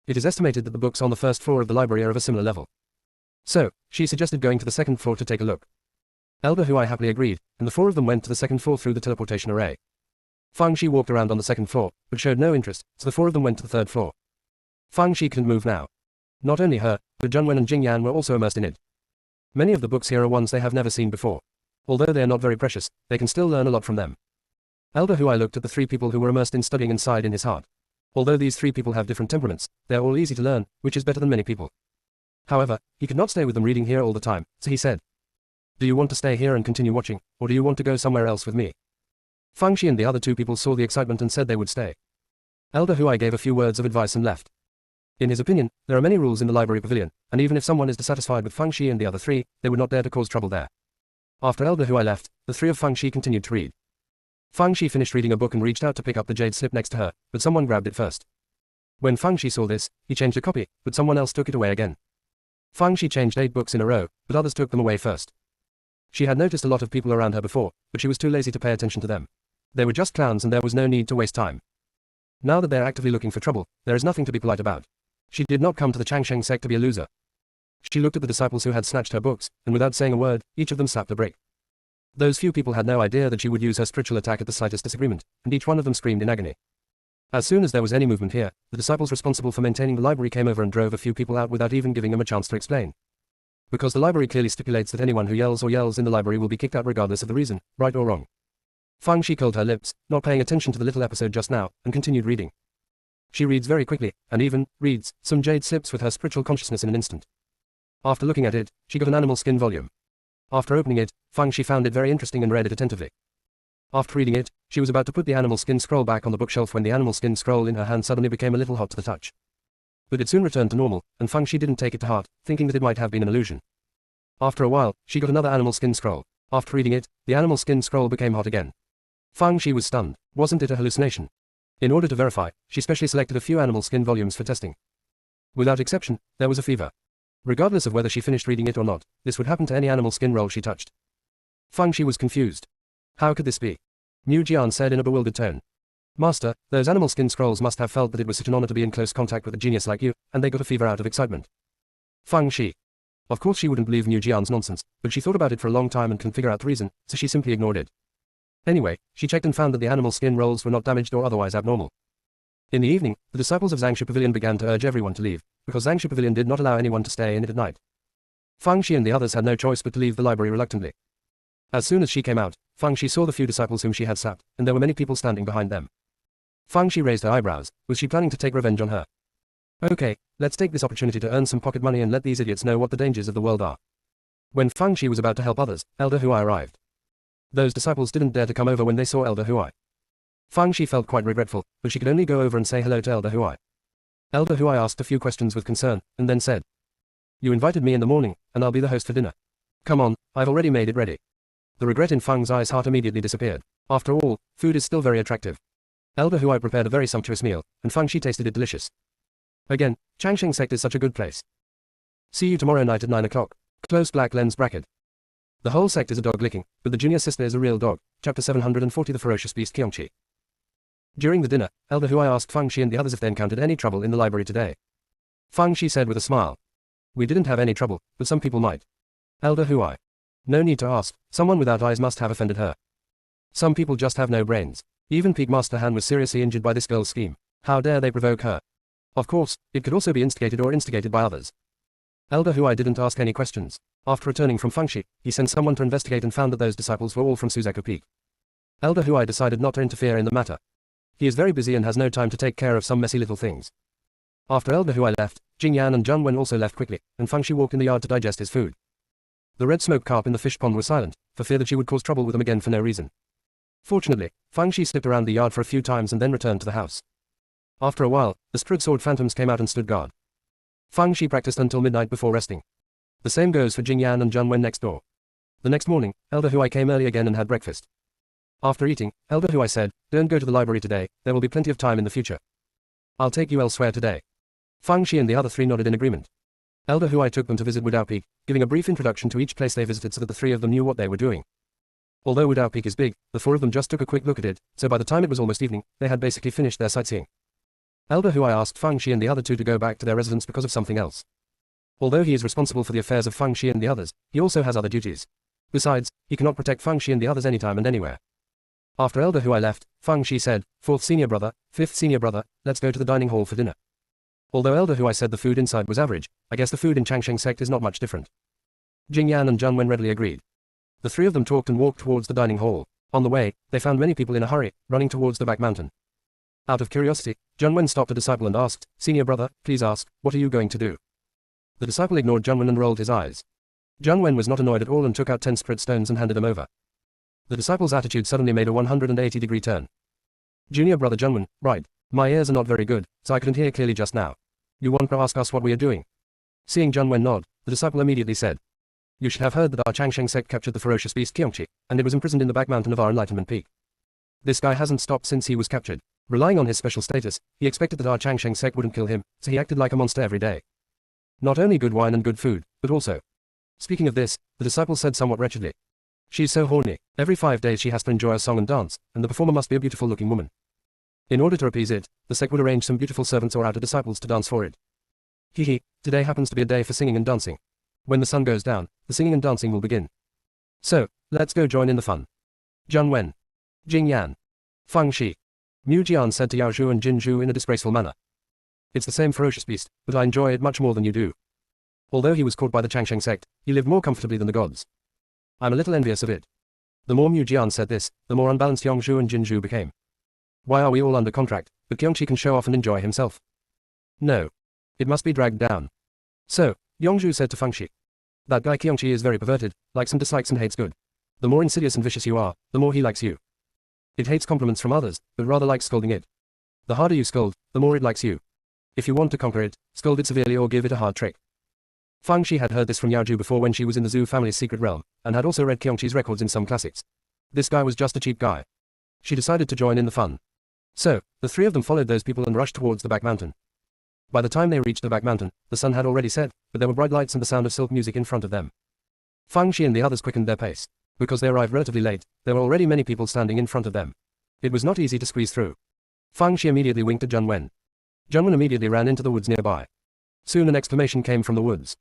It is estimated that the books on the first floor of the library are of a similar level. So, she suggested going to the second floor to take a look. Elder Huai happily agreed, and the four of them went to the second floor through the teleportation array. Fang Shi walked around on the second floor, but showed no interest, so the four of them went to the third floor. Fang Shi couldn't move now. Not only her, but Zheng Wen and Jing Yan were also immersed in it. Many of the books here are ones they have never seen before. Although they are not very precious, they can still learn a lot from them. Elder Huai looked at the three people who were immersed in studying and sighed in his heart. Although these three people have different temperaments, they are all easy to learn, which is better than many people. However, he could not stay with them reading here all the time, so he said, "Do you want to stay here and continue watching, or do you want to go somewhere else with me?" Fang Shi and the other two people saw the excitement and said they would stay. Elder Huai gave a few words of advice and left. In his opinion, there are many rules in the library pavilion, and even if someone is dissatisfied with Fang Shi and the other three, they would not dare to cause trouble there. After Elder Huai left, the three of Fang Shi continued to read. Fang Shi finished reading a book and reached out to pick up the jade slip next to her, but someone grabbed it first. When Fang Shi saw this, he changed a copy, but someone else took it away again. Fang Shi changed 8 books in a row, but others took them away first. She had noticed a lot of people around her before, but she was too lazy to pay attention to them. They were just clowns and there was no need to waste time. Now that they are actively looking for trouble, there is nothing to be polite about. She did not come to the Changsheng sect to be a loser. She looked at the disciples who had snatched her books, and without saying a word, each of them slapped a brick. Those few people had no idea that she would use her spiritual attack at the slightest disagreement, and each one of them screamed in agony. As soon as there was any movement here, the disciples responsible for maintaining the library came over and drove a few people out without even giving them a chance to explain. Because the library clearly stipulates that anyone who yells in the library will be kicked out regardless of the reason, right or wrong. Fang Shi curled her lips, not paying attention to the little episode just now, and continued reading. She reads very quickly, and even reads some jade slips with her spiritual consciousness in an instant. After looking at it, she got an animal skin volume. After opening it, Fang Shi found it very interesting and read it attentively. After reading it, she was about to put the animal skin scroll back on the bookshelf when the animal skin scroll in her hand suddenly became a little hot to the touch. But it soon returned to normal, and Fang Shi didn't take it to heart, thinking that it might have been an illusion. After a while, she got another animal skin scroll. After reading it, the animal skin scroll became hot again. Fang Shi was stunned. Wasn't it a hallucination? In order to verify, she specially selected a few animal skin volumes for testing. Without exception, there was a fever. Regardless of whether she finished reading it or not, this would happen to any animal skin roll she touched. Fang Shi was confused. How could this be? Mu Jian said in a bewildered tone. Master, those animal skin scrolls must have felt that it was such an honor to be in close contact with a genius like you, and they got a fever out of excitement. Fang Shi. Of course she wouldn't believe Mu Jian's nonsense, but she thought about it for a long time and couldn't figure out the reason, so she simply ignored it. Anyway, she checked and found that the animal skin rolls were not damaged or otherwise abnormal. In the evening, the disciples of Zangshu Pavilion began to urge everyone to leave, because Zangshu Pavilion did not allow anyone to stay in it at night. Fang Shi and the others had no choice but to leave the library reluctantly. As soon as she came out, Fang Shi saw the few disciples whom she had slapped, and there were many people standing behind them. Fang Shi raised her eyebrows. Was she planning to take revenge on her? Okay, let's take this opportunity to earn some pocket money and let these idiots know what the dangers of the world are. When Fang Shi was about to help others, Elder Huai arrived. Those disciples didn't dare to come over when they saw Elder Huai. Fang Shi felt quite regretful, but she could only go over and say hello to Elder Huai. Elder Huai asked a few questions with concern, and then said, "You invited me in the morning, and I'll be the host for dinner. Come on, I've already made it ready." The regret in Fang's heart immediately disappeared. After all, food is still very attractive. Elder Huai prepared a very sumptuous meal, and Fang Shi tasted it delicious. Again, Changsheng Sect is such a good place. See you tomorrow night at 9 o'clock. Close black lens bracket. The whole sect is a dog licking, but the junior sister is a real dog. Chapter 740 The Ferocious Beast Kyongchi. During the dinner, Elder Huai asked Fang Shi and the others if they encountered any trouble in the library today. Fang Shi said with a smile. We didn't have any trouble, but some people might. Elder Huai. No need to ask, someone without eyes must have offended her. Some people just have no brains. Even Peak Master Han was seriously injured by this girl's scheme. How dare they provoke her? Of course, it could also be instigated by others. Elder Huai didn't ask any questions. After returning from Fang Shi, he sent someone to investigate and found that those disciples were all from Suzaku Peak. Elder Huai decided not to interfere in the matter. He is very busy and has no time to take care of some messy little things. After Elder Huai left, Jing Yan and Zheng Wen also left quickly, and Fang Shi walked in the yard to digest his food. The red smoke carp in the fish pond was silent, for fear that she would cause trouble with them again for no reason. Fortunately, Fang Shi slipped around the yard for a few times and then returned to the house. After a while, the Sprug Sword Phantoms came out and stood guard. Fang Shi practiced until midnight before resting. The same goes for Jingyan and Junwen next door. The next morning, Elder Huai came early again and had breakfast. After eating, Elder Huai said, "Don't go to the library today, there will be plenty of time in the future. I'll take you elsewhere today." Fang Shi and the other three nodded in agreement. Elder Huai took them to visit Wudao Peak, giving a brief introduction to each place they visited so that the three of them knew what they were doing. Although Wudao Peak is big, the four of them just took a quick look at it, so by the time it was almost evening, they had basically finished their sightseeing. Elder Huai asked Fang Shi and the other two to go back to their residence because of something else. Although he is responsible for the affairs of Fang Shi and the others, he also has other duties. Besides, he cannot protect Fang Shi and the others anytime and anywhere. After Elder Huai left, Fang Shi said, "Fourth senior brother, fifth senior brother, let's go to the dining hall for dinner." Although Elder Huai said the food inside was average, I guess the food in Changsheng Sect is not much different. Jingyan and Junwen readily agreed. The three of them talked and walked towards the dining hall. On the way, they found many people in a hurry, running towards the back mountain. Out of curiosity, Junwen stopped a disciple and asked, "Senior brother, please ask, what are you going to do?" The disciple ignored Junwen and rolled his eyes. Junwen was not annoyed at all and took out 10 spirit stones and handed them over. The disciple's attitude suddenly made a 180-degree turn. "Junior brother Junwen, right. My ears are not very good, so I couldn't hear clearly just now. You want to ask us what we are doing?" Seeing Junwen nod, the disciple immediately said, "You should have heard that our Changsheng sect captured the ferocious beast Qiongqi, and it was imprisoned in the back mountain of our Enlightenment Peak. This guy hasn't stopped since he was captured. Relying on his special status, he expected that our Changsheng sect wouldn't kill him, so he acted like a monster every day. Not only good wine and good food, but also." Speaking of this, the disciple said somewhat wretchedly, "She's so horny, every 5 days she has to enjoy a song and dance, and the performer must be a beautiful-looking woman. In order to appease it, the sect would arrange some beautiful servants or outer disciples to dance for it. Hehe, today happens to be a day for singing and dancing. When the sun goes down, the singing and dancing will begin. So, let's go join in the fun." Junwen, Jingyan, Fang Shi, Mu Jian said to Yao Zhu and Jin Zhu in a disgraceful manner. "It's the same ferocious beast, but I enjoy it much more than you do. Although he was caught by the Changsheng sect, he lived more comfortably than the gods. I'm a little envious of it." The more Mu Jian said this, the more unbalanced Yong Zhu and Jin Zhu became. "Why are we all under contract, but Qiongqi can show off and enjoy himself? No. It must be dragged down." "So," Yongzhu said to Fang Shi, "that guy Qiongqi is very perverted, likes and dislikes and hates good. The more insidious and vicious you are, the more he likes you. It hates compliments from others, but rather likes scolding it. The harder you scold, the more it likes you. If you want to conquer it, scold it severely or give it a hard trick." Fang Shi had heard this from Yaoju before when she was in the Zhu family's secret realm, and had also read Qiongqi's records in some classics. This guy was just a cheap guy. She decided to join in the fun. So, the three of them followed those people and rushed towards the back mountain. By the time they reached the back mountain, the sun had already set, but there were bright lights and the sound of silk music in front of them. Fang Shi and the others quickened their pace. Because they arrived relatively late, there were already many people standing in front of them. It was not easy to squeeze through. Fang Shi immediately winked at Junwen. Junwen immediately ran into the woods nearby. Soon an exclamation came from the woods.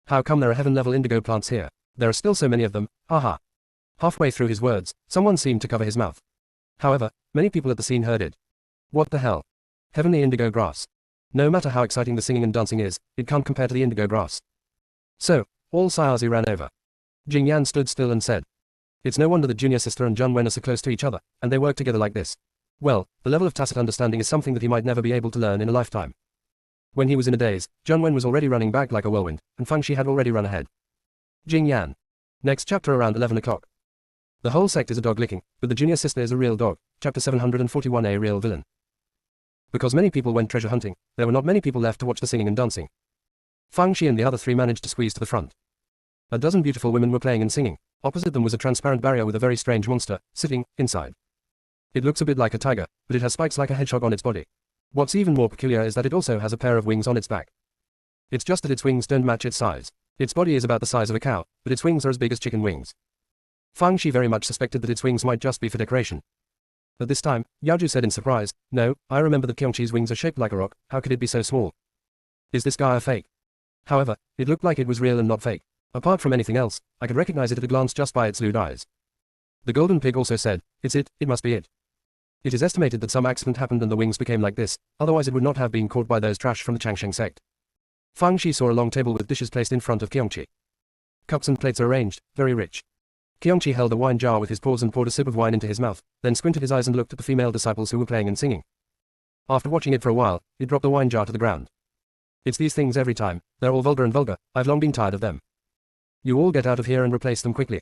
"How come there are heaven-level indigo plants here? There are still so many of them, haha." Halfway through his words, someone seemed to cover his mouth. However, many people at the scene heard it. What the hell? Heavenly indigo grass. No matter how exciting the singing and dancing is, it can't compare to the indigo grass. So, all Sayazi ran over. Jingyan stood still and said, "It's no wonder that junior sister and Junwen are so close to each other, and they work together like this. Well, the level of tacit understanding is something that he might never be able to learn in a lifetime." When he was in a daze, Junwen was already running back like a whirlwind, and Fang Shi had already run ahead. Jingyan. Next chapter around 11 o'clock. The whole sect is a dog licking, but the junior sister is a real dog. Chapter 741, a real villain. Because many people went treasure hunting, there were not many people left to watch the singing and dancing. Fang Shi and the other three managed to squeeze to the front. A dozen beautiful women were playing and singing. Opposite them was a transparent barrier with a very strange monster, sitting inside. It looks a bit like a tiger, but it has spikes like a hedgehog on its body. What's even more peculiar is that it also has a pair of wings on its back. It's just that its wings don't match its size. Its body is about the size of a cow, but its wings are as big as chicken wings. Fang Shi very much suspected that its wings might just be for decoration. At this time, Yaoju said in surprise, "No, I remember that Qiongqi's wings are shaped like a rock, how could it be so small? Is this guy a fake?" However, it looked like it was real and not fake. Apart from anything else, I could recognize it at a glance just by its lewd eyes. The golden pig also said, "It's it must be it." It is estimated that some accident happened and the wings became like this, otherwise it would not have been caught by those trash from the Changsheng sect. Fang Shi saw a long table with dishes placed in front of Qiongqi. Cups and plates are arranged, very rich. Qiongqi held a wine jar with his paws and poured a sip of wine into his mouth, then squinted his eyes and looked at the female disciples who were playing and singing. After watching it for a while, he dropped the wine jar to the ground. "It's these things every time, they're all vulgar and vulgar, I've long been tired of them. You all get out of here and replace them quickly.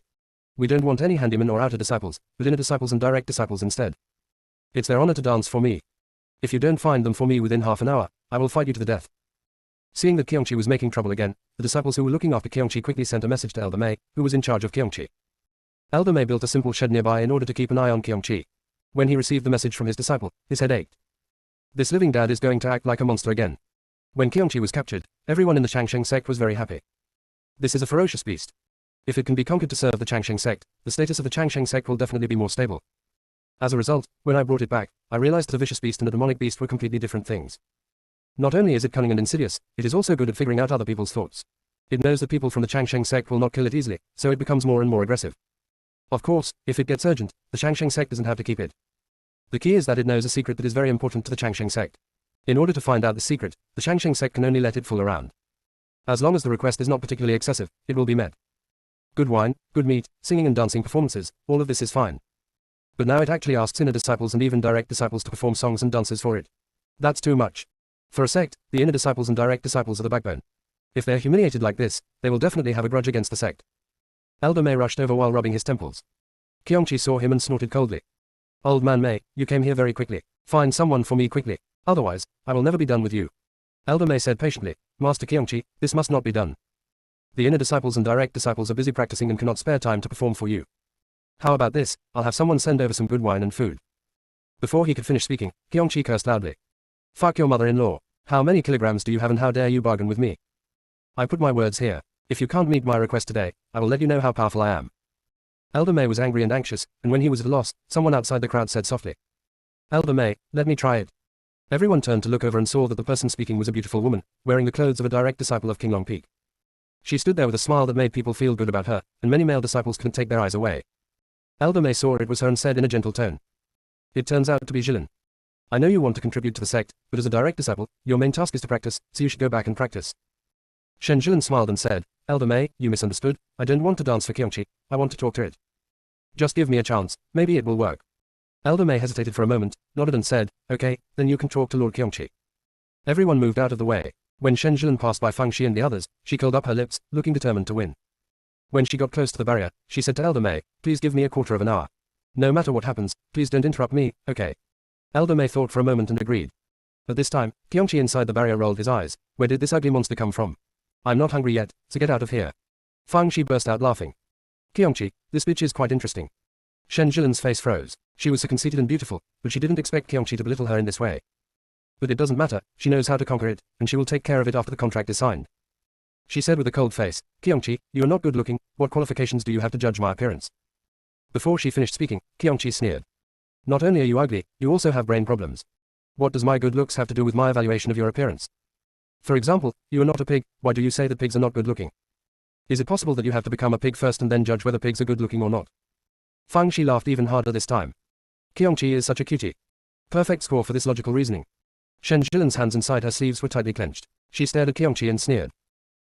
We don't want any handymen or outer disciples, but inner disciples and direct disciples instead. It's their honor to dance for me. If you don't find them for me within half an hour, I will fight you to the death." Seeing that Kyongchi was making trouble again, the disciples who were looking after Kyongchi quickly sent a message to Elder Mei, who was in charge of Kyongchi. Elder Mei built a simple shed nearby in order to keep an eye on Kyongchi. When he received the message from his disciple, his head ached. This living dad is going to act like a monster again. When Kyongchi was captured, everyone in the Changsheng sect was very happy. This is a ferocious beast. If it can be conquered to serve the Changsheng sect, the status of the Changsheng sect will definitely be more stable. As a result, when I brought it back, I realized that a vicious beast and a demonic beast were completely different things. Not only is it cunning and insidious, it is also good at figuring out other people's thoughts. It knows that people from the Changsheng sect will not kill it easily, so it becomes more and more aggressive. Of course, if it gets urgent, the Changsheng sect doesn't have to keep it. The key is that it knows a secret that is very important to the Changsheng sect. In order to find out the secret, the Changsheng sect can only let it fool around. As long as the request is not particularly excessive, it will be met. Good wine, good meat, singing and dancing performances, all of this is fine. But now it actually asks inner disciples and even direct disciples to perform songs and dances for it. That's too much. For a sect, the inner disciples and direct disciples are the backbone. If they're humiliated like this, they will definitely have a grudge against the sect. Elder Mei rushed over while rubbing his temples. Kyongchi saw him and snorted coldly. Old man Mei, you came here very quickly. Find someone for me quickly. Otherwise, I will never be done with you. Elder Mei said patiently, Master Kyongchi, this must not be done. The inner disciples and direct disciples are busy practicing and cannot spare time to perform for you. How about this, I'll have someone send over some good wine and food. Before he could finish speaking, Kyongchi cursed loudly. Fuck your mother-in-law. How many kilograms do you have and how dare you bargain with me? I put my words here. If you can't meet my request today, I will let you know how powerful I am. Elder Mei was angry and anxious, and when he was at a loss, someone outside the crowd said softly. Elder Mei, let me try it. Everyone turned to look over and saw that the person speaking was a beautiful woman, wearing the clothes of a direct disciple of King Long Peak. She stood there with a smile that made people feel good about her, and many male disciples couldn't take their eyes away. Elder Mei saw it was her and said in a gentle tone. It turns out to be Jilin. I know you want to contribute to the sect, but as a direct disciple, your main task is to practice, so you should go back and practice. Shen Jilin smiled and said, Elder Mei, you misunderstood, I don't want to dance for Kyongchi, I want to talk to it. Just give me a chance, maybe it will work. Elder Mei hesitated for a moment, nodded and said, okay, then you can talk to Lord Kyongchi. Everyone moved out of the way. When Shen Jilin passed by Fang Xi and the others, she curled up her lips, looking determined to win. When she got close to the barrier, she said to Elder Mei, please give me a quarter of an hour. No matter what happens, please don't interrupt me, okay? Elder Mei thought for a moment and agreed. At this time, Kyongchi inside the barrier rolled his eyes. Where did this ugly monster come from? I'm not hungry yet, so get out of here. Fang Xi burst out laughing. Kyongchi, this bitch is quite interesting. Shen Jilin's face froze. She was so conceited and beautiful, but she didn't expect Kyongchi to belittle her in this way. But it doesn't matter, she knows how to conquer it, and she will take care of it after the contract is signed. She said with a cold face, Kyongchi, you are not good looking, what qualifications do you have to judge my appearance? Before she finished speaking, Kyongchi sneered. Not only are you ugly, you also have brain problems. What does my good looks have to do with my evaluation of your appearance? For example, you are not a pig, why do you say that pigs are not good looking? Is it possible that you have to become a pig first and then judge whether pigs are good looking or not? Fang Xi laughed even harder this time. Kyongchi is such a cutie. Perfect score for this logical reasoning. Shen Jilin's hands inside her sleeves were tightly clenched. She stared at Kyongchi and sneered.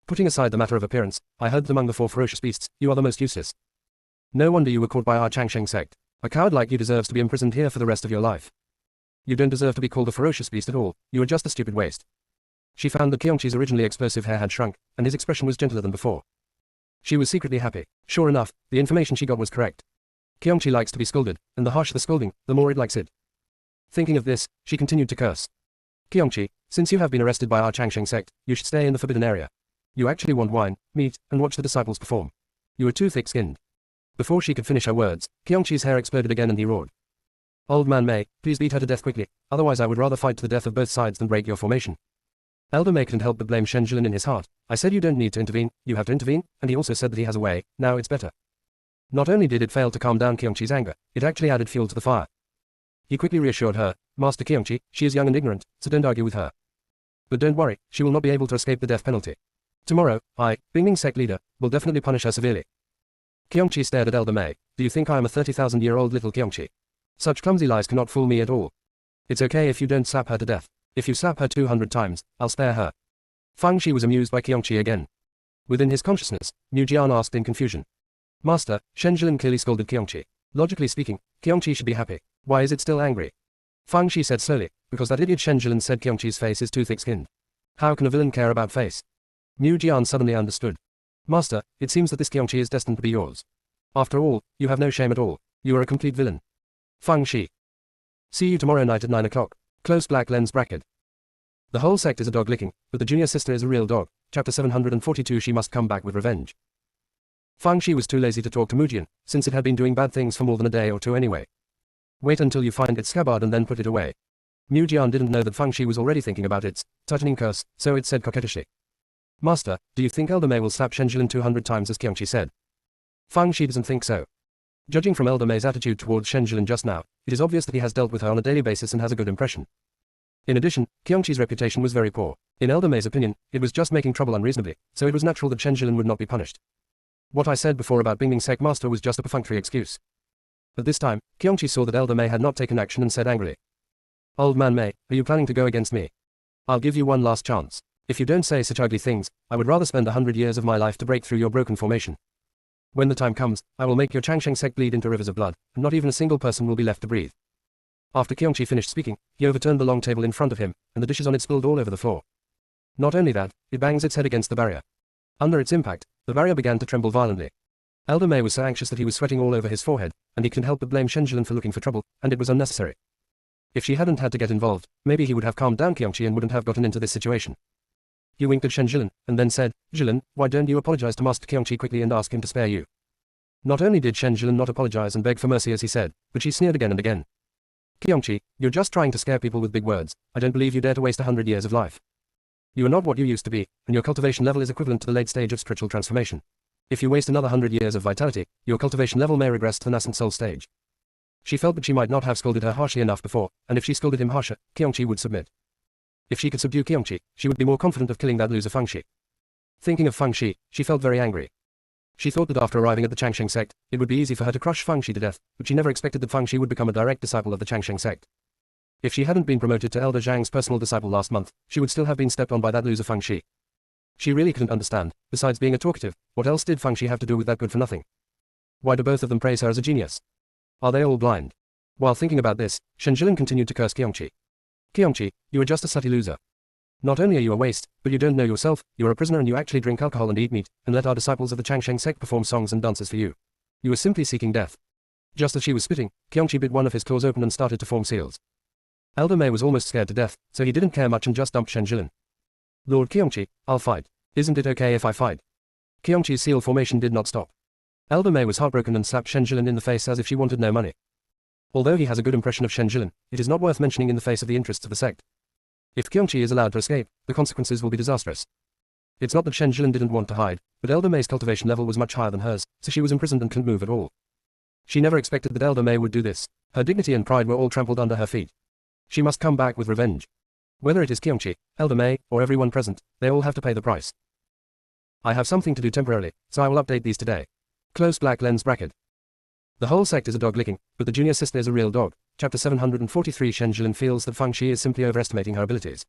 Putting aside the matter of appearance, I heard that among the 4 ferocious beasts, you are the most useless. No wonder you were caught by our Changsheng sect. A coward like you deserves to be imprisoned here for the rest of your life. You don't deserve to be called a ferocious beast at all, you are just a stupid waste. She found that Kyongchi's originally explosive hair had shrunk, and his expression was gentler than before. She was secretly happy. Sure enough, the information she got was correct. Kyongchi likes to be scolded, and the harsher the scolding, the more it likes it. Thinking of this, she continued to curse. Kyongchi, since you have been arrested by our Changsheng sect, you should stay in the forbidden area. You actually want wine, meat, and watch the disciples perform. You are too thick-skinned. Before she could finish her words, Kyongchi's hair exploded again and he roared. Old man Mei, please beat her to death quickly, otherwise I would rather fight to the death of both sides than break your formation. Elder Mei couldn't help but blame Shen Jilin in his heart. I said you don't need to intervene, you have to intervene, and he also said that he has a way, now it's better. Not only did it fail to calm down Kyongchi's anger, it actually added fuel to the fire. He quickly reassured her, Master Kyongchi, she is young and ignorant, so don't argue with her. But don't worry, she will not be able to escape the death penalty. Tomorrow, I, Bingming sect leader, will definitely punish her severely. Kyongchi stared at Elder Mei. Do you think I am a 30,000-year-old little Kyongchi? Such clumsy lies cannot fool me at all. It's okay if you don't slap her to death. If you slap her 200 times, I'll spare her. Fang Xi was amused by Kyongchi again. Within his consciousness, Mu Jian asked in confusion. Master, Shen Jilin clearly scolded Kyongchi. Logically speaking, Kyongchi should be happy. Why is it still angry? Fang Xi said slowly, because that idiot Shen Jilin said Kyongchi's face is too thick-skinned. How can a villain care about face? Mu Jian suddenly understood. Master, it seems that this Kyongchi is destined to be yours. After all, you have no shame at all. You are a complete villain. Fang Xi. See you tomorrow night at 9 o'clock. Close black lens bracket. The whole sect is a dog licking, but the junior sister is a real dog. Chapter 742. She must come back with revenge. Fang Shi was too lazy to talk to Mujian, since it had been doing bad things for more than a day or two anyway. Wait until you find its scabbard and then put it away. Mujian didn't know that Fang Shi was already thinking about its tightening curse, so it said coquettishly. Master, do you think Elder Mei will slap Shenjilin 200 times as Qiangqi said? Fang Shi doesn't think so. Judging from Elder Mei's attitude towards Shenjilin just now, it is obvious that he has dealt with her on a daily basis and has a good impression. In addition, Qiangqi's reputation was very poor. In Elder Mei's opinion, it was just making trouble unreasonably, so it was natural that Shenjilin would not be punished. What I said before about being Sect Master was just a perfunctory excuse. But this time, Qiangqi saw that Elder Mei had not taken action and said angrily, Old man Mei, are you planning to go against me? I'll give you one last chance. If you don't say such ugly things, I would rather spend 100 years of my life to break through your broken formation. When the time comes, I will make your Changsheng sect bleed into rivers of blood, and not even a single person will be left to breathe. After Qiangqi finished speaking, he overturned the long table in front of him, and the dishes on it spilled all over the floor. Not only that, it bangs its head against the barrier. Under its impact, the barrier began to tremble violently. Elder Mei was so anxious that he was sweating all over his forehead, and he couldn't help but blame Shenjilin for looking for trouble, and it was unnecessary. If she hadn't had to get involved, maybe he would have calmed down Qiangqi and wouldn't have gotten into this situation. He winked at Shenjilin, and then said, Jilin, why don't you apologize to Master Qiangqi quickly and ask him to spare you? Not only did Shenjilin not apologize and beg for mercy as he said, but she sneered again and again. Qiangqi, you're just trying to scare people with big words. I don't believe you dare to waste 100 years of life. You are not what you used to be, and your cultivation level is equivalent to the late stage of spiritual transformation. If you waste another 100 years of vitality, your cultivation level may regress to the nascent soul stage. She felt that she might not have scolded her harshly enough before, and if she scolded him harsher, Qiangqi would submit. If she could subdue Qiangqi, she would be more confident of killing that loser Fang Shi. Thinking of Fang Shi, she felt very angry. She thought that after arriving at the Changsheng sect, it would be easy for her to crush Fang Shi to death, but she never expected that Fang Shi would become a direct disciple of the Changsheng sect. If she hadn't been promoted to Elder Zhang's personal disciple last month, she would still have been stepped on by that loser Fang Shi. She really couldn't understand, besides being a talkative, what else did Fang Shi have to do with that good for nothing? Why do both of them praise her as a genius? Are they all blind? While thinking about this, Shenjilin continued to curse Qiangqi. Qiangqi, you are just a slutty loser. Not only are you a waste, but you don't know yourself, you are a prisoner and you actually drink alcohol and eat meat, and let our disciples of the Changsheng sect perform songs and dances for you. You are simply seeking death. Just as she was spitting, Qiangqi bit one of his claws open and started to form seals. Elder Mei was almost scared to death, so he didn't care much and just dumped Shenjilin. Lord Qiangqi, I'll fight. Isn't it okay if I fight? Qiangqi's seal formation did not stop. Elder Mei was heartbroken and slapped Shenjilin in the face as if she wanted no money. Although he has a good impression of Shenjilin, it is not worth mentioning in the face of the interests of the sect. If Qiangqi is allowed to escape, the consequences will be disastrous. It's not that Shenjilin didn't want to hide, but Elder Mei's cultivation level was much higher than hers, so she was imprisoned and couldn't move at all. She never expected that Elder Mei would do this. Her dignity and pride were all trampled under her feet. She must come back with revenge. Whether it is Qiangqi, Elder Mei, or everyone present, they all have to pay the price. I have something to do temporarily, so I will update these today. Close black lens bracket. The whole sect is a dog licking, but the junior sister is a real dog. Chapter 743. Shenjilin feels that Fang Shi is simply overestimating her abilities.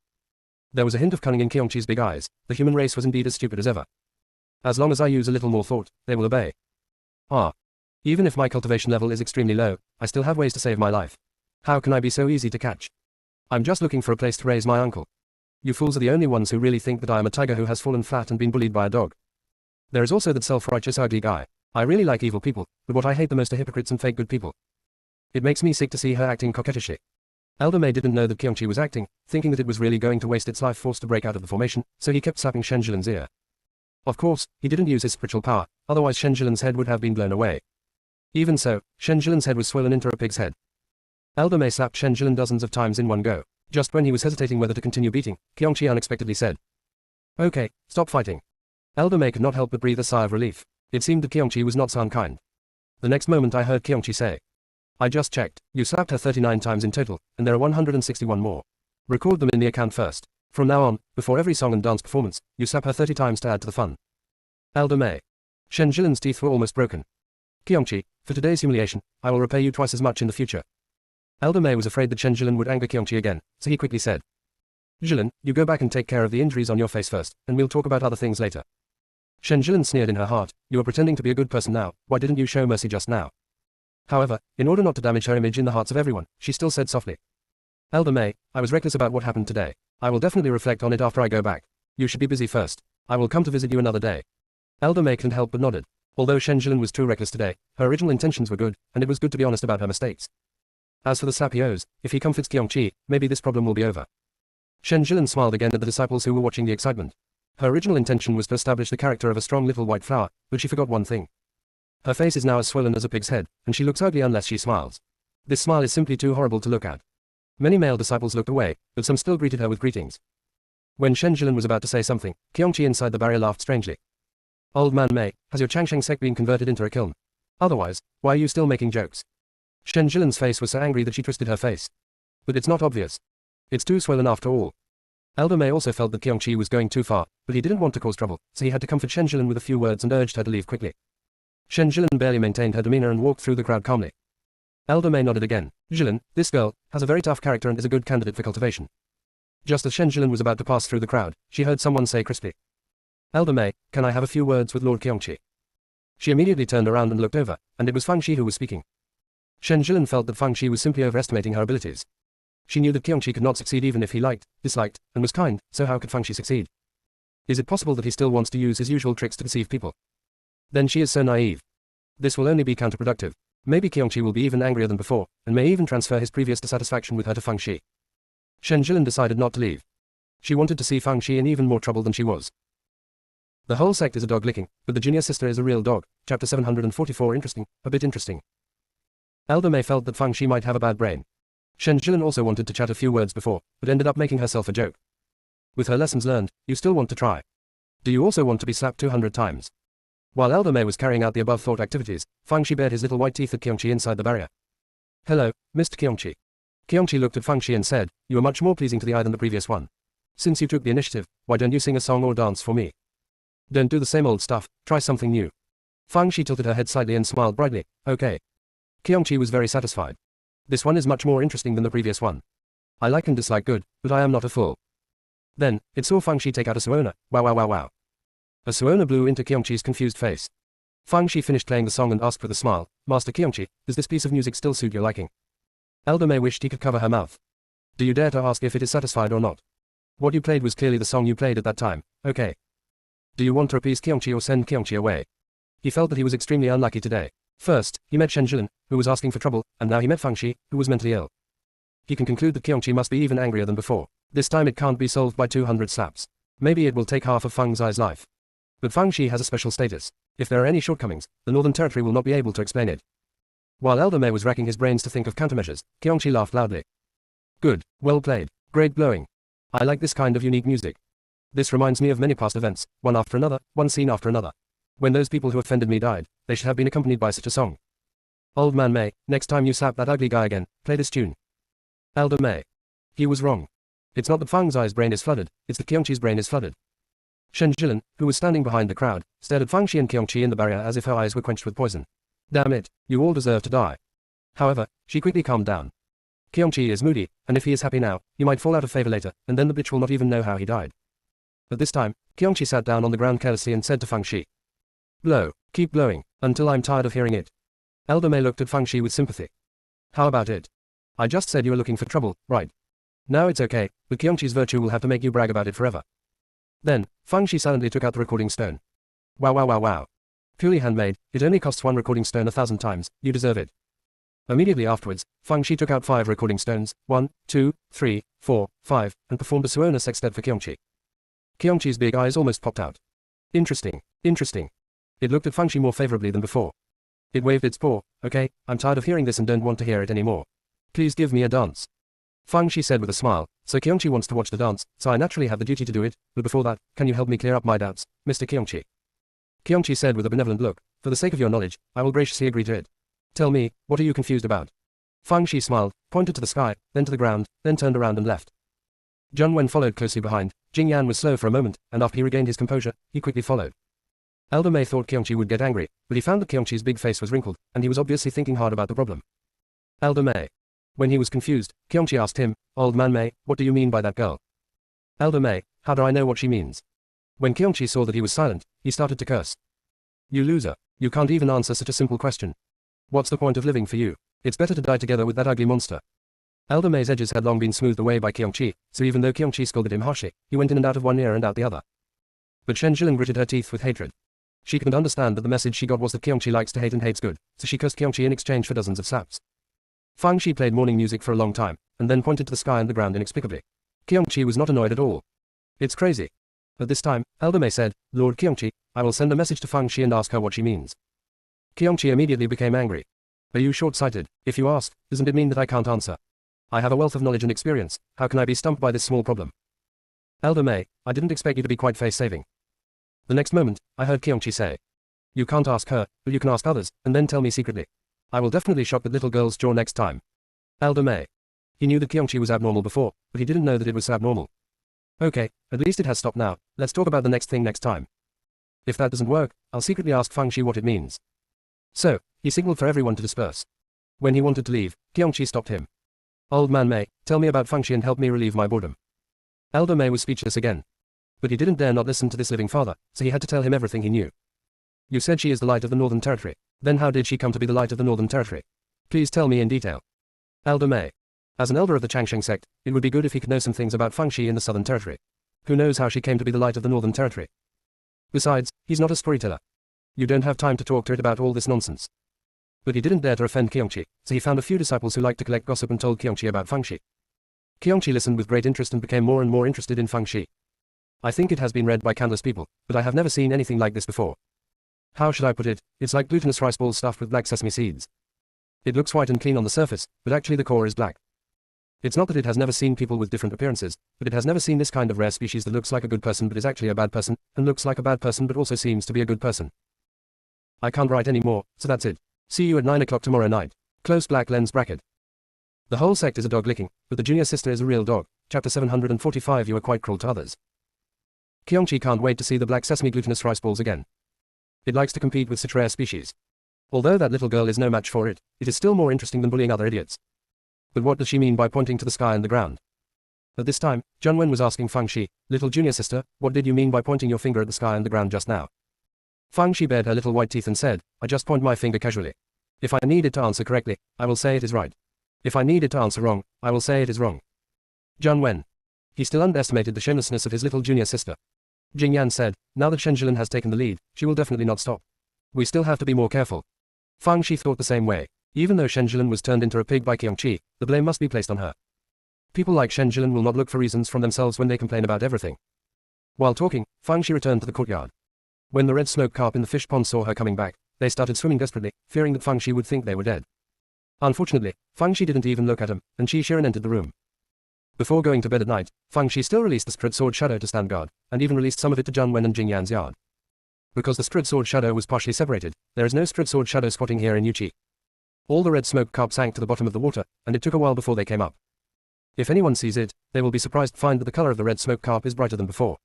There was a hint of cunning in Qiangqi's big eyes. The human race was indeed as stupid as ever. As long as I use a little more thought, they will obey. Even if my cultivation level is extremely low, I still have ways to save my life. How can I be so easy to catch? I'm just looking for a place to raise my uncle. You fools are the only ones who really think that I am a tiger who has fallen flat and been bullied by a dog. There is also that self-righteous ugly guy. I really like evil people, but what I hate the most are hypocrites and fake good people. It makes me sick to see her acting coquettishly. Elder Mei didn't know that Qiangqi was acting, thinking that it was really going to waste its life force to break out of the formation, so he kept slapping Shenjilin's ear. Of course, he didn't use his spiritual power, otherwise Shenjilin's head would have been blown away. Even so, Shenjilin's head was swollen into a pig's head. Elder Mei slapped Shenjilin dozens of times in one go. Just when he was hesitating whether to continue beating, Qiangqi unexpectedly said, Okay, stop fighting. Elder Mei could not help but breathe a sigh of relief. It seemed that Qiangqi was not so unkind. The next moment I heard Qiangqi say, I just checked. You slapped her 39 times in total, and there are 161 more. Record them in the account first. From now on, before every song and dance performance, you slap her 30 times to add to the fun. Elder Mei. Shenjilin's teeth were almost broken. Qiangqi, for today's humiliation, I will repay you twice as much in the future. Elder Mei was afraid that Shenjilin would anger Qiangqi again, so he quickly said, Jilin, you go back and take care of the injuries on your face first, and we'll talk about other things later. Shenjilin sneered in her heart, you are pretending to be a good person now, why didn't you show mercy just now? However, in order not to damage her image in the hearts of everyone, she still said softly, Elder Mei, I was reckless about what happened today. I will definitely reflect on it after I go back. You should be busy first. I will come to visit you another day. Elder Mei couldn't help but nodded. Although Shenjilin was too reckless today, her original intentions were good, and it was good to be honest about her mistakes. As for the slap he owes, if he comforts Qiangqi, maybe this problem will be over. Shen Jilin smiled again at the disciples who were watching the excitement. Her original intention was to establish the character of a strong little white flower, but she forgot one thing. Her face is now as swollen as a pig's head, and she looks ugly unless she smiles. This smile is simply too horrible to look at. Many male disciples looked away, but some still greeted her with greetings. When Shen Jilin was about to say something, Qiongqi inside the barrier laughed strangely. Old man Mei, has your Changsheng sect been converted into a kiln? Otherwise, why are you still making jokes? Shen Jilin's face was so angry that she twisted her face. But it's not obvious. It's too swollen after all. Elder Mei also felt that Qiongqi was going too far, but he didn't want to cause trouble, so he had to comfort Shen Jilin with a few words and urged her to leave quickly. Shen Jilin barely maintained her demeanor and walked through the crowd calmly. Elder Mei nodded again. Jilin, this girl, has a very tough character and is a good candidate for cultivation. Just as Shen Jilin was about to pass through the crowd, she heard someone say crisply. Elder Mei, can I have a few words with Lord Qiongqi? She immediately turned around and looked over, and it was Fang Shi who was speaking. Shen Jilin felt that Fang Shi was simply overestimating her abilities. She knew that Qiongqi could not succeed even if he liked, disliked, and was kind, so how could Fang Shi succeed? Is it possible that he still wants to use his usual tricks to deceive people? Then she is so naive. This will only be counterproductive. Maybe Qiongqi will be even angrier than before, and may even transfer his previous dissatisfaction with her to Fang Shi. Shen Jilin decided not to leave. She wanted to see Fang Shi in even more trouble than she was. The whole sect is a dog licking, but the junior sister is a real dog. Chapter 744. Interesting, a bit interesting. Elder Mei felt that Fang Shi might have a bad brain. Shen Jilin also wanted to chat a few words before, but ended up making herself a joke. With her lessons learned, you still want to try. Do you also want to be slapped 200 times? While Elder Mei was carrying out the above-thought activities, Fang Shi bared his little white teeth at Qiongqi inside the barrier. Hello, Mr. Qiongqi. Qiongqi looked at Fang Shi and said, you are much more pleasing to the eye than the previous one. Since you took the initiative, why don't you sing a song or dance for me? Don't do the same old stuff, try something new. Fang Shi tilted her head slightly and smiled brightly. Okay. Qiongqi was very satisfied. This one is much more interesting than the previous one. I like and dislike good, but I am not a fool. Then, it saw Fang Shi take out a suona. Wow wow wow wow. A suona blew into Qiongqi's confused face. Fang Shi finished playing the song and asked with a smile, Master Qiongqi, does this piece of music still suit your liking? Elder Mei wished he could cover her mouth. Do you dare to ask if it is satisfied or not? What you played was clearly the song you played at that time, okay. Do you want to appease Qiongqi or send Qiongqi away? He felt that he was extremely unlucky today. First, he met Shen Jilin, who was asking for trouble, and now he met Fang Shi, who was mentally ill. He can conclude that Qiongqi must be even angrier than before. This time it can't be solved by 200 slaps. Maybe it will take half of Fang Zai's life. But Fang Shi has a special status. If there are any shortcomings, the Northern Territory will not be able to explain it. While Elder Mei was racking his brains to think of countermeasures, Qiongqi laughed loudly. Good, well played, great blowing. I like this kind of unique music. This reminds me of many past events, one after another, one scene after another. When those people who offended me died, they should have been accompanied by such a song. Old man Mei, next time you slap that ugly guy again, play this tune. Elder Mei. He was wrong. It's not that Fang Zai's brain is flooded, it's that Qiongqi's brain is flooded. Shen Jilin, who was standing behind the crowd, stared at Fang Shi and Qiongqi in the barrier as if her eyes were quenched with poison. Damn it, you all deserve to die. However, she quickly calmed down. Qiongqi is moody, and if he is happy now, he might fall out of favor later, and then the bitch will not even know how he died. At this time, Qiongqi sat down on the ground carelessly and said to Fang Shi. Blow, keep blowing, until I'm tired of hearing it. Elder Mei looked at Fang Shi with sympathy. How about it? I just said you were looking for trouble, right? Now it's okay, but Qiongqi's virtue will have to make you brag about it forever. Then, Fang Shi silently took out the recording stone. Wow wow wow wow. Purely handmade, it only costs 1 recording stone 1,000 times, you deserve it. Immediately afterwards, Fang Shi took out 5 recording stones, 1, 2, 3, 4, 5, and performed a suona sextet for Qiongqi. Qiongqi's big eyes almost popped out. Interesting, interesting. It looked at Fang Shi more favorably than before. It waved its paw. Okay, I'm tired of hearing this and don't want to hear it anymore. Please give me a dance. Fang Shi said with a smile, so Qiongqi wants to watch the dance, so I naturally have the duty to do it, but before that, can you help me clear up my doubts, Mr. Qiongqi? Qiongqi said with a benevolent look, for the sake of your knowledge, I will graciously agree to it. Tell me, what are you confused about? Fang Shi smiled, pointed to the sky, then to the ground, then turned around and left. Zheng Wen followed closely behind. Jing Yan was slow for a moment, and after he regained his composure, he quickly followed. Elder Mei thought Qiongqi would get angry, but he found that Qiongqi's big face was wrinkled, and he was obviously thinking hard about the problem. Elder Mei. When he was confused, Qiongqi asked him, Old man Mei, what do you mean by that girl? Elder Mei, how do I know what she means? When Qiongqi saw that he was silent, he started to curse. You loser, you can't even answer such a simple question. What's the point of living for you? It's better to die together with that ugly monster. Elder Mei's edges had long been smoothed away by Qiongqi, so even though Qiongqi scolded him harshly, he went in and out of one ear and out the other. But Shen Jilin gritted her teeth with hatred. She couldn't understand that the message she got was that Qiongqi likes to hate and hates good, so she cursed Qiongqi in exchange for dozens of slaps. Fang Shi played morning music for a long time, and then pointed to the sky and the ground inexplicably. Kyungchi was not annoyed at all. It's crazy. At this time, Elder Mei said, Lord Kyungchi, I will send a message to Fang Shi and ask her what she means. Kyungchi immediately became angry. Are you short-sighted? If you ask, doesn't it mean that I can't answer? I have a wealth of knowledge and experience, how can I be stumped by this small problem? Elder Mei, I didn't expect you to be quite face-saving. The next moment, I heard Kyungchi say, you can't ask her, but you can ask others, and then tell me secretly. I will definitely shock that little girl's jaw next time. Elder Mei. He knew that Kyungchi was abnormal before, but he didn't know that it was so abnormal. Okay, at least it has stopped now, let's talk about the next thing next time. If that doesn't work, I'll secretly ask Fang Shi what it means. So, he signaled for everyone to disperse. When he wanted to leave, Kyungchi stopped him. Old man Mei, tell me about Fang Shi and help me relieve my boredom. Elder Mei was speechless again. But he didn't dare not listen to this living father, so he had to tell him everything he knew. You said she is the light of the Northern Territory. Then how did she come to be the light of the Northern Territory? Please tell me in detail. Elder Mei. As an elder of the Changsheng sect, it would be good if he could know some things about Fang Shi in the Southern Territory. Who knows how she came to be the light of the Northern Territory? Besides, he's not a storyteller. You don't have time to talk to it about all this nonsense. But he didn't dare to offend Kyungchi, so he found a few disciples who liked to collect gossip and told Kyungchi about Fang Shi. Kyungchi listened with great interest and became more and more interested in Fang Shi. I think it has been read by countless people, but I have never seen anything like this before. How should I put it? It's like glutinous rice balls stuffed with black sesame seeds. It looks white and clean on the surface, but actually the core is black. It's not that it has never seen people with different appearances, but it has never seen this kind of rare species that looks like a good person but is actually a bad person, and looks like a bad person but also seems to be a good person. I can't write any more, so that's it. See you at 9 o'clock tomorrow night. Close black lens bracket. The whole sect is a dog licking, but the junior sister is a real dog. Chapter 745. You are quite cruel to others. Kyungchi can't wait to see the black sesame glutinous rice balls again. It likes to compete with such rare species. Although that little girl is no match for it, it is still more interesting than bullying other idiots. But what does she mean by pointing to the sky and the ground? At this time, Junwen was asking Fang Shi, little junior sister, what did you mean by pointing your finger at the sky and the ground just now? Fang Shi bared her little white teeth and said, I just point my finger casually. If I need it to answer correctly, I will say it is right. If I need it to answer wrong, I will say it is wrong. Junwen. He still underestimated the shamelessness of his little junior sister. Jing Yan said, now that Shen Jilin has taken the lead, she will definitely not stop. We still have to be more careful. Fang Shi thought the same way. Even though Shen Jilin was turned into a pig by Kyungchi, the blame must be placed on her. People like Shen Jilin will not look for reasons from themselves when they complain about everything. While talking, Fang Shi returned to the courtyard. When the red smoke carp in the fish pond saw her coming back, they started swimming desperately, fearing that Fang Shi would think they were dead. Unfortunately, Fang Shi didn't even look at him, and Qi Shiren entered the room. Before going to bed at night, Fang Shi still released the Spirit Sword Shadow to stand guard, and even released some of it to Junwen and Jing Yan's yard. Because the Spirit Sword Shadow was partially separated, there is no Spirit Sword Shadow squatting here in Yuchi. All the red smoke carp sank to the bottom of the water, and it took a while before they came up. If anyone sees it, they will be surprised to find that the color of the red smoke carp is brighter than before.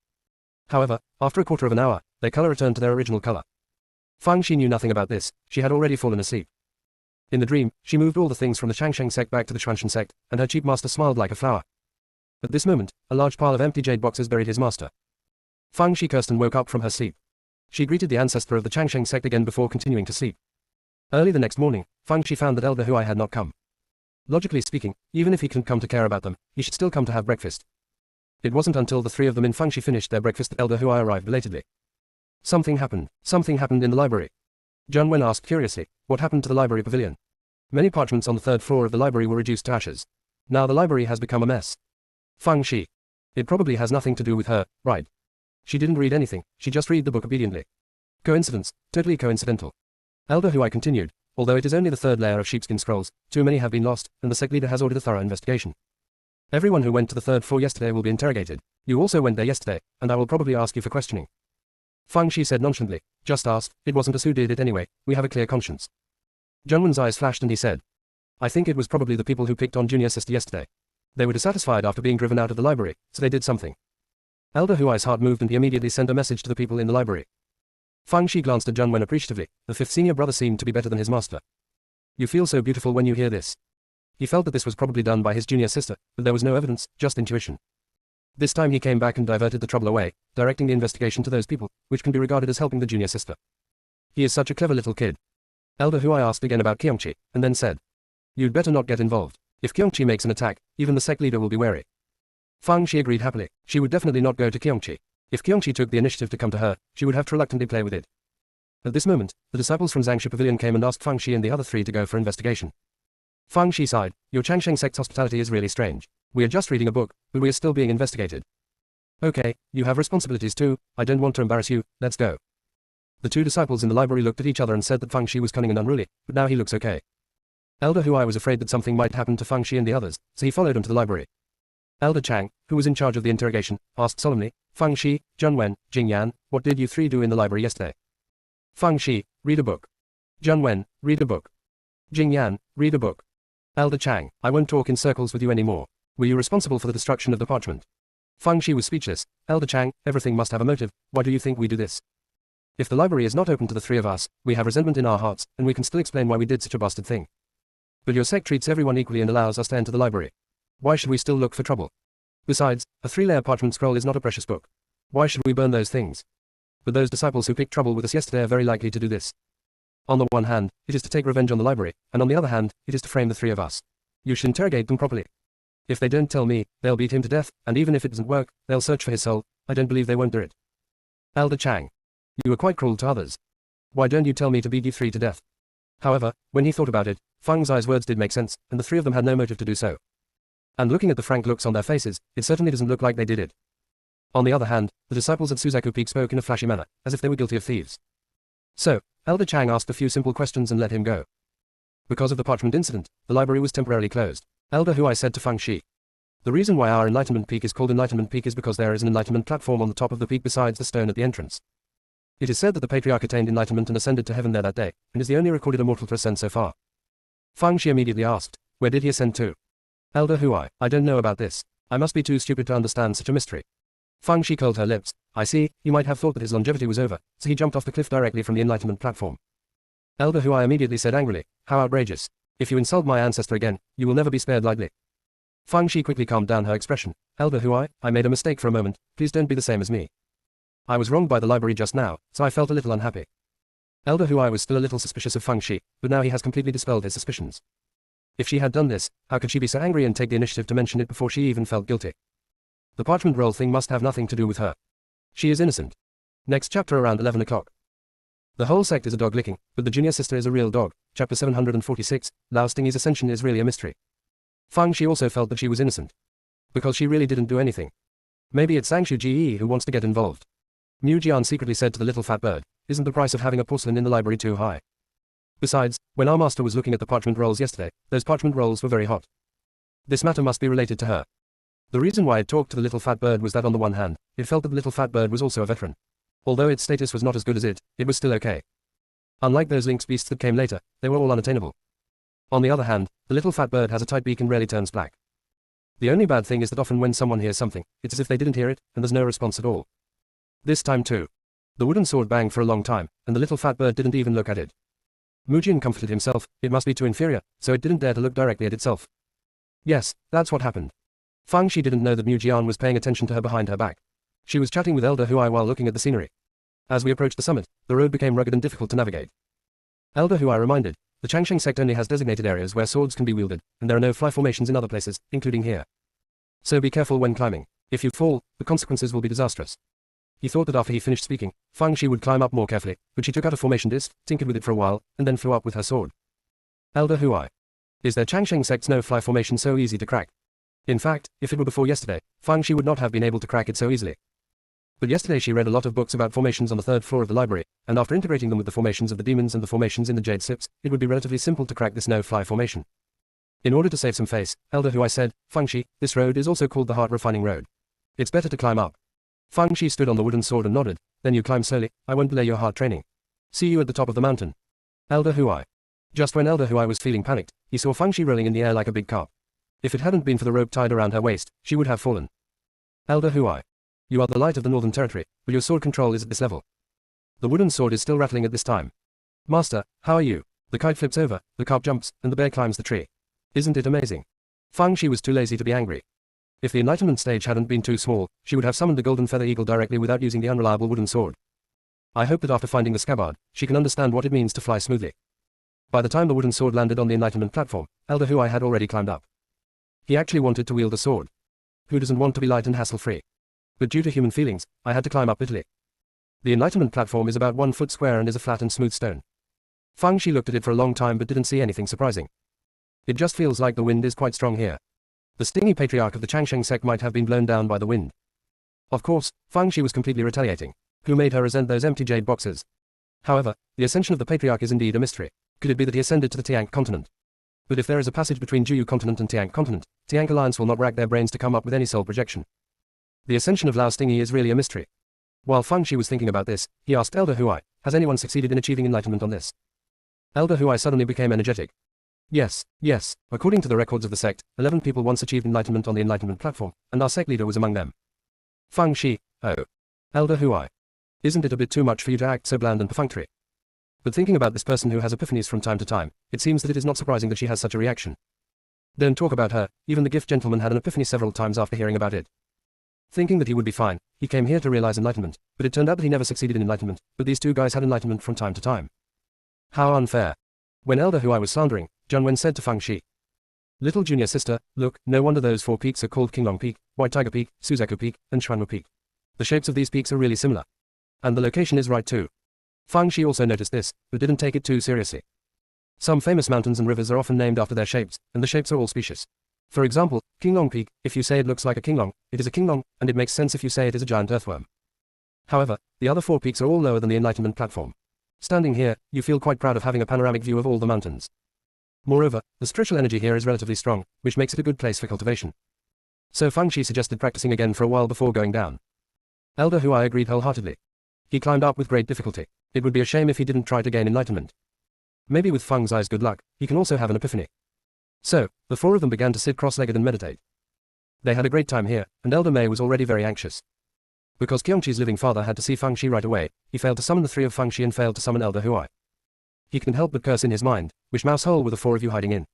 However, after a quarter of an hour, their color returned to their original color. Fang Shi knew nothing about this, she had already fallen asleep. In the dream, she moved all the things from the Changsheng sect back to the Chuanshan sect, and her chief master smiled like a flower. At this moment, a large pile of empty jade boxes buried his master. Fang Shi cursed and woke up from her sleep. She greeted the ancestor of the Changsheng sect again before continuing to sleep. Early the next morning, Fang Shi found that Elder Huai had not come. Logically speaking, even if he couldn't come to care about them, he should still come to have breakfast. It wasn't until the three of them in Fang Shi finished their breakfast that Elder Huai arrived belatedly. Something happened in the library. Junwen asked curiously, what happened to the library pavilion? Many parchments on the third floor of the library were reduced to ashes. Now the library has become a mess. Fang Shi. It probably has nothing to do with her, right? She didn't read anything, she just read the book obediently. Coincidence, totally coincidental. Elder Huai continued, although it is only the third layer of sheepskin scrolls, too many have been lost, and the sect leader has ordered a thorough investigation. Everyone who went to the third floor yesterday will be interrogated. You also went there yesterday, and I will probably ask you for questioning. Fang Shi said nonchalantly, just ask, it wasn't us who did it anyway, we have a clear conscience. Junwen's eyes flashed and he said, I think it was probably the people who picked on junior sister yesterday. They were dissatisfied after being driven out of the library, so they did something. Elder Huai's heart moved and he immediately sent a message to the people in the library. Fang Shi glanced at Junwen appreciatively, the fifth senior brother seemed to be better than his master. You feel so beautiful when you hear this. He felt that this was probably done by his junior sister, but there was no evidence, just intuition. This time he came back and diverted the trouble away, directing the investigation to those people, which can be regarded as helping the junior sister. He is such a clever little kid. Elder Huai asked again about Kyungchi, and then said, you'd better not get involved. If Kyungchi makes an attack, even the sect leader will be wary. Fang Shi agreed happily, she would definitely not go to Kyungchi. If Kyungchi took the initiative to come to her, she would have to reluctantly play with it. At this moment, the disciples from Zhangshi Pavilion came and asked Fang Shi and the other three to go for investigation. Fang Shi sighed. Your Changsheng Sect's hospitality is really strange. We are just reading a book, but we are still being investigated. Okay, you have responsibilities too, I don't want to embarrass you, let's go. The two disciples in the library looked at each other and said that Fang Shi was cunning and unruly, but now he looks okay. Elder Huai was afraid that something might happen to Fang Shi and the others, so he followed him to the library. Elder Chang, who was in charge of the interrogation, asked solemnly, Fang Shi, Jun Wen, Jing Yan, what did you three do in the library yesterday? Fang Shi, read a book. Jun Wen, read a book. Jing Yan, read a book. Elder Chang, I won't talk in circles with you anymore. Were you responsible for the destruction of the parchment? Fang Shi was speechless. Elder Chang, everything must have a motive, why do you think we do this? If the library is not open to the three of us, we have resentment in our hearts, and we can still explain why we did such a bastard thing. But your sect treats everyone equally and allows us to enter the library. Why should we still look for trouble? Besides, a 3-layer parchment scroll is not a precious book. Why should we burn those things? But those disciples who picked trouble with us yesterday are very likely to do this. On the one hand, it is to take revenge on the library, and on the other hand, it is to frame the three of us. You should interrogate them properly. If they don't tell me, they'll beat him to death, and even if it doesn't work, they'll search for his soul. I don't believe they won't do it. Elder Chang. You are quite cruel to others. Why don't you tell me to beat you three to death? However, when he thought about it, Fang Zai's words did make sense, and the three of them had no motive to do so. And looking at the frank looks on their faces, it certainly doesn't look like they did it. On the other hand, the disciples at Suzaku Peak spoke in a flashy manner, as if they were guilty of thieves. So, Elder Chang asked a few simple questions and let him go. Because of the parchment incident, the library was temporarily closed. Elder Huai said to Fang Shi. The reason why our Enlightenment Peak is called Enlightenment Peak is because there is an enlightenment platform on the top of the peak besides the stone at the entrance. It is said that the Patriarch attained enlightenment and ascended to heaven there that day, and is the only recorded immortal to ascend so far. Fang Shi immediately asked, where did he ascend to? Elder Huai, I don't know about this. I must be too stupid to understand such a mystery. Fang Shi curled her lips. I see, you might have thought that his longevity was over, so he jumped off the cliff directly from the enlightenment platform. Elder Huai immediately said angrily, how outrageous. If you insult my ancestor again, you will never be spared lightly. Fang Shi quickly calmed down her expression. Elder Huai, I made a mistake for a moment, please don't be the same as me. I was wronged by the library just now, so I felt a little unhappy. Elder Huai was still a little suspicious of Fang Shi, but now he has completely dispelled his suspicions. If she had done this, how could she be so angry and take the initiative to mention it before she even felt guilty? The parchment roll thing must have nothing to do with her. She is innocent. Next chapter around 11 o'clock. The whole sect is a dog licking, but the junior sister is a real dog. Chapter 746, Lao Stingy's ascension is really a mystery. Fang Shi also felt that she was innocent. Because she really didn't do anything. Maybe it's Sangshu Ji who wants to get involved. Mu Jian secretly said to the little fat bird, isn't the price of having a porcelain in the library too high? Besides, when our master was looking at the parchment rolls yesterday, those parchment rolls were very hot. This matter must be related to her. The reason why it talked to the little fat bird was that on the one hand, it felt that the little fat bird was also a veteran. Although its status was not as good as it was still okay. Unlike those lynx beasts that came later, they were all unattainable. On the other hand, the little fat bird has a tight beak and rarely turns black. The only bad thing is that often when someone hears something, it's as if they didn't hear it, and there's no response at all. This time too. The wooden sword banged for a long time, and the little fat bird didn't even look at it. Mujin comforted himself, it must be too inferior, so it didn't dare to look directly at itself. Yes, that's what happened. Fang Shi didn't know that Mu Jian was paying attention to her behind her back. She was chatting with Elder Huai while looking at the scenery. As we approached the summit, the road became rugged and difficult to navigate. Elder Huai reminded, the Changsheng sect only has designated areas where swords can be wielded, and there are no fly formations in other places, including here. So be careful when climbing. If you fall, the consequences will be disastrous. He thought that after he finished speaking, Fang Shi would climb up more carefully, but she took out a formation disc, tinkered with it for a while, and then flew up with her sword. Elder Huai. Is their Changsheng sect's no-fly formation so easy to crack? In fact, if it were before yesterday, Fang Shi would not have been able to crack it so easily. But yesterday she read a lot of books about formations on the 3rd floor of the library, and after integrating them with the formations of the demons and the formations in the jade sips, it would be relatively simple to crack this no-fly formation. In order to save some face, Elder Huai said, Fang Shi, this road is also called the Heart Refining Road. It's better to climb up. Fang Shi stood on the wooden sword and nodded, then you climb slowly, I won't delay your hard training. See you at the top of the mountain. Elder Huai. Just when Elder Huai was feeling panicked, he saw Fang Shi rolling in the air like a big carp. If it hadn't been for the rope tied around her waist, she would have fallen. Elder Huai. You are the light of the Northern Territory, but your sword control is at this level. The wooden sword is still rattling at this time. Master, how are you? The kite flips over, the carp jumps, and the bear climbs the tree. Isn't it amazing? Fang Shi was too lazy to be angry. If the enlightenment stage hadn't been too small, she would have summoned the golden feather eagle directly without using the unreliable wooden sword. I hope that after finding the scabbard, she can understand what it means to fly smoothly. By the time the wooden sword landed on the enlightenment platform, Elder Huai had already climbed up. He actually wanted to wield a sword. Who doesn't want to be light and hassle-free? But due to human feelings, I had to climb up bitterly. The enlightenment platform is about 1 foot square and is a flat and smooth stone. Fang Shi looked at it for a long time but didn't see anything surprising. It just feels like the wind is quite strong here. The stingy patriarch of the Changsheng sect might have been blown down by the wind. Of course, Fang Shi was completely retaliating. Who made her resent those empty jade boxes? However, the ascension of the patriarch is indeed a mystery. Could it be that he ascended to the Tiank continent? But if there is a passage between Juyu continent and Tiank continent, Tiank Alliance will not rack their brains to come up with any soul projection. The ascension of Lao Stingy is really a mystery. While Fang Shi was thinking about this, he asked Elder Huai, has anyone succeeded in achieving enlightenment on this? Elder Huai suddenly became energetic. Yes. According to the records of the sect, 11 people once achieved enlightenment on the enlightenment platform, and our sect leader was among them. Fang Shi, oh. Elder Huai. Isn't it a bit too much for you to act so bland and perfunctory? But thinking about this person who has epiphanies from time to time, it seems that it is not surprising that she has such a reaction. Don't talk about her, even the gift gentleman had an epiphany several times after hearing about it. Thinking that he would be fine, he came here to realize enlightenment, but it turned out that he never succeeded in enlightenment, but these two guys had enlightenment from time to time. How unfair. When Elder Huai was slandering, Zhang Wen said to Fang Shi, little junior sister, look, no wonder those 4 peaks are called Qinglong Peak, White Tiger Peak, Suzaku Peak, and Xuanwu Peak. The shapes of these peaks are really similar. And the location is right too. Fang Shi also noticed this, but didn't take it too seriously. Some famous mountains and rivers are often named after their shapes, and the shapes are all specious. For example, Qinglong Peak, if you say it looks like a Qinglong, it is a Qinglong, and it makes sense if you say it is a giant earthworm. However, the other 4 peaks are all lower than the enlightenment platform. Standing here, you feel quite proud of having a panoramic view of all the mountains. Moreover, the spiritual energy here is relatively strong, which makes it a good place for cultivation. So Fang Shi suggested practicing again for a while before going down. Elder Huai agreed wholeheartedly. He climbed up with great difficulty. It would be a shame if he didn't try to gain enlightenment. Maybe with Fang Zai's good luck, he can also have an epiphany. So, the 4 of them began to sit cross-legged and meditate. They had a great time here, and Elder Mei was already very anxious. Because Qiongqi's living father had to see Fang Shi right away, he failed to summon the 3 of Fang Shi and failed to summon Elder Huai. He couldn't help but curse in his mind, which mouse hole were the 4 of you hiding in?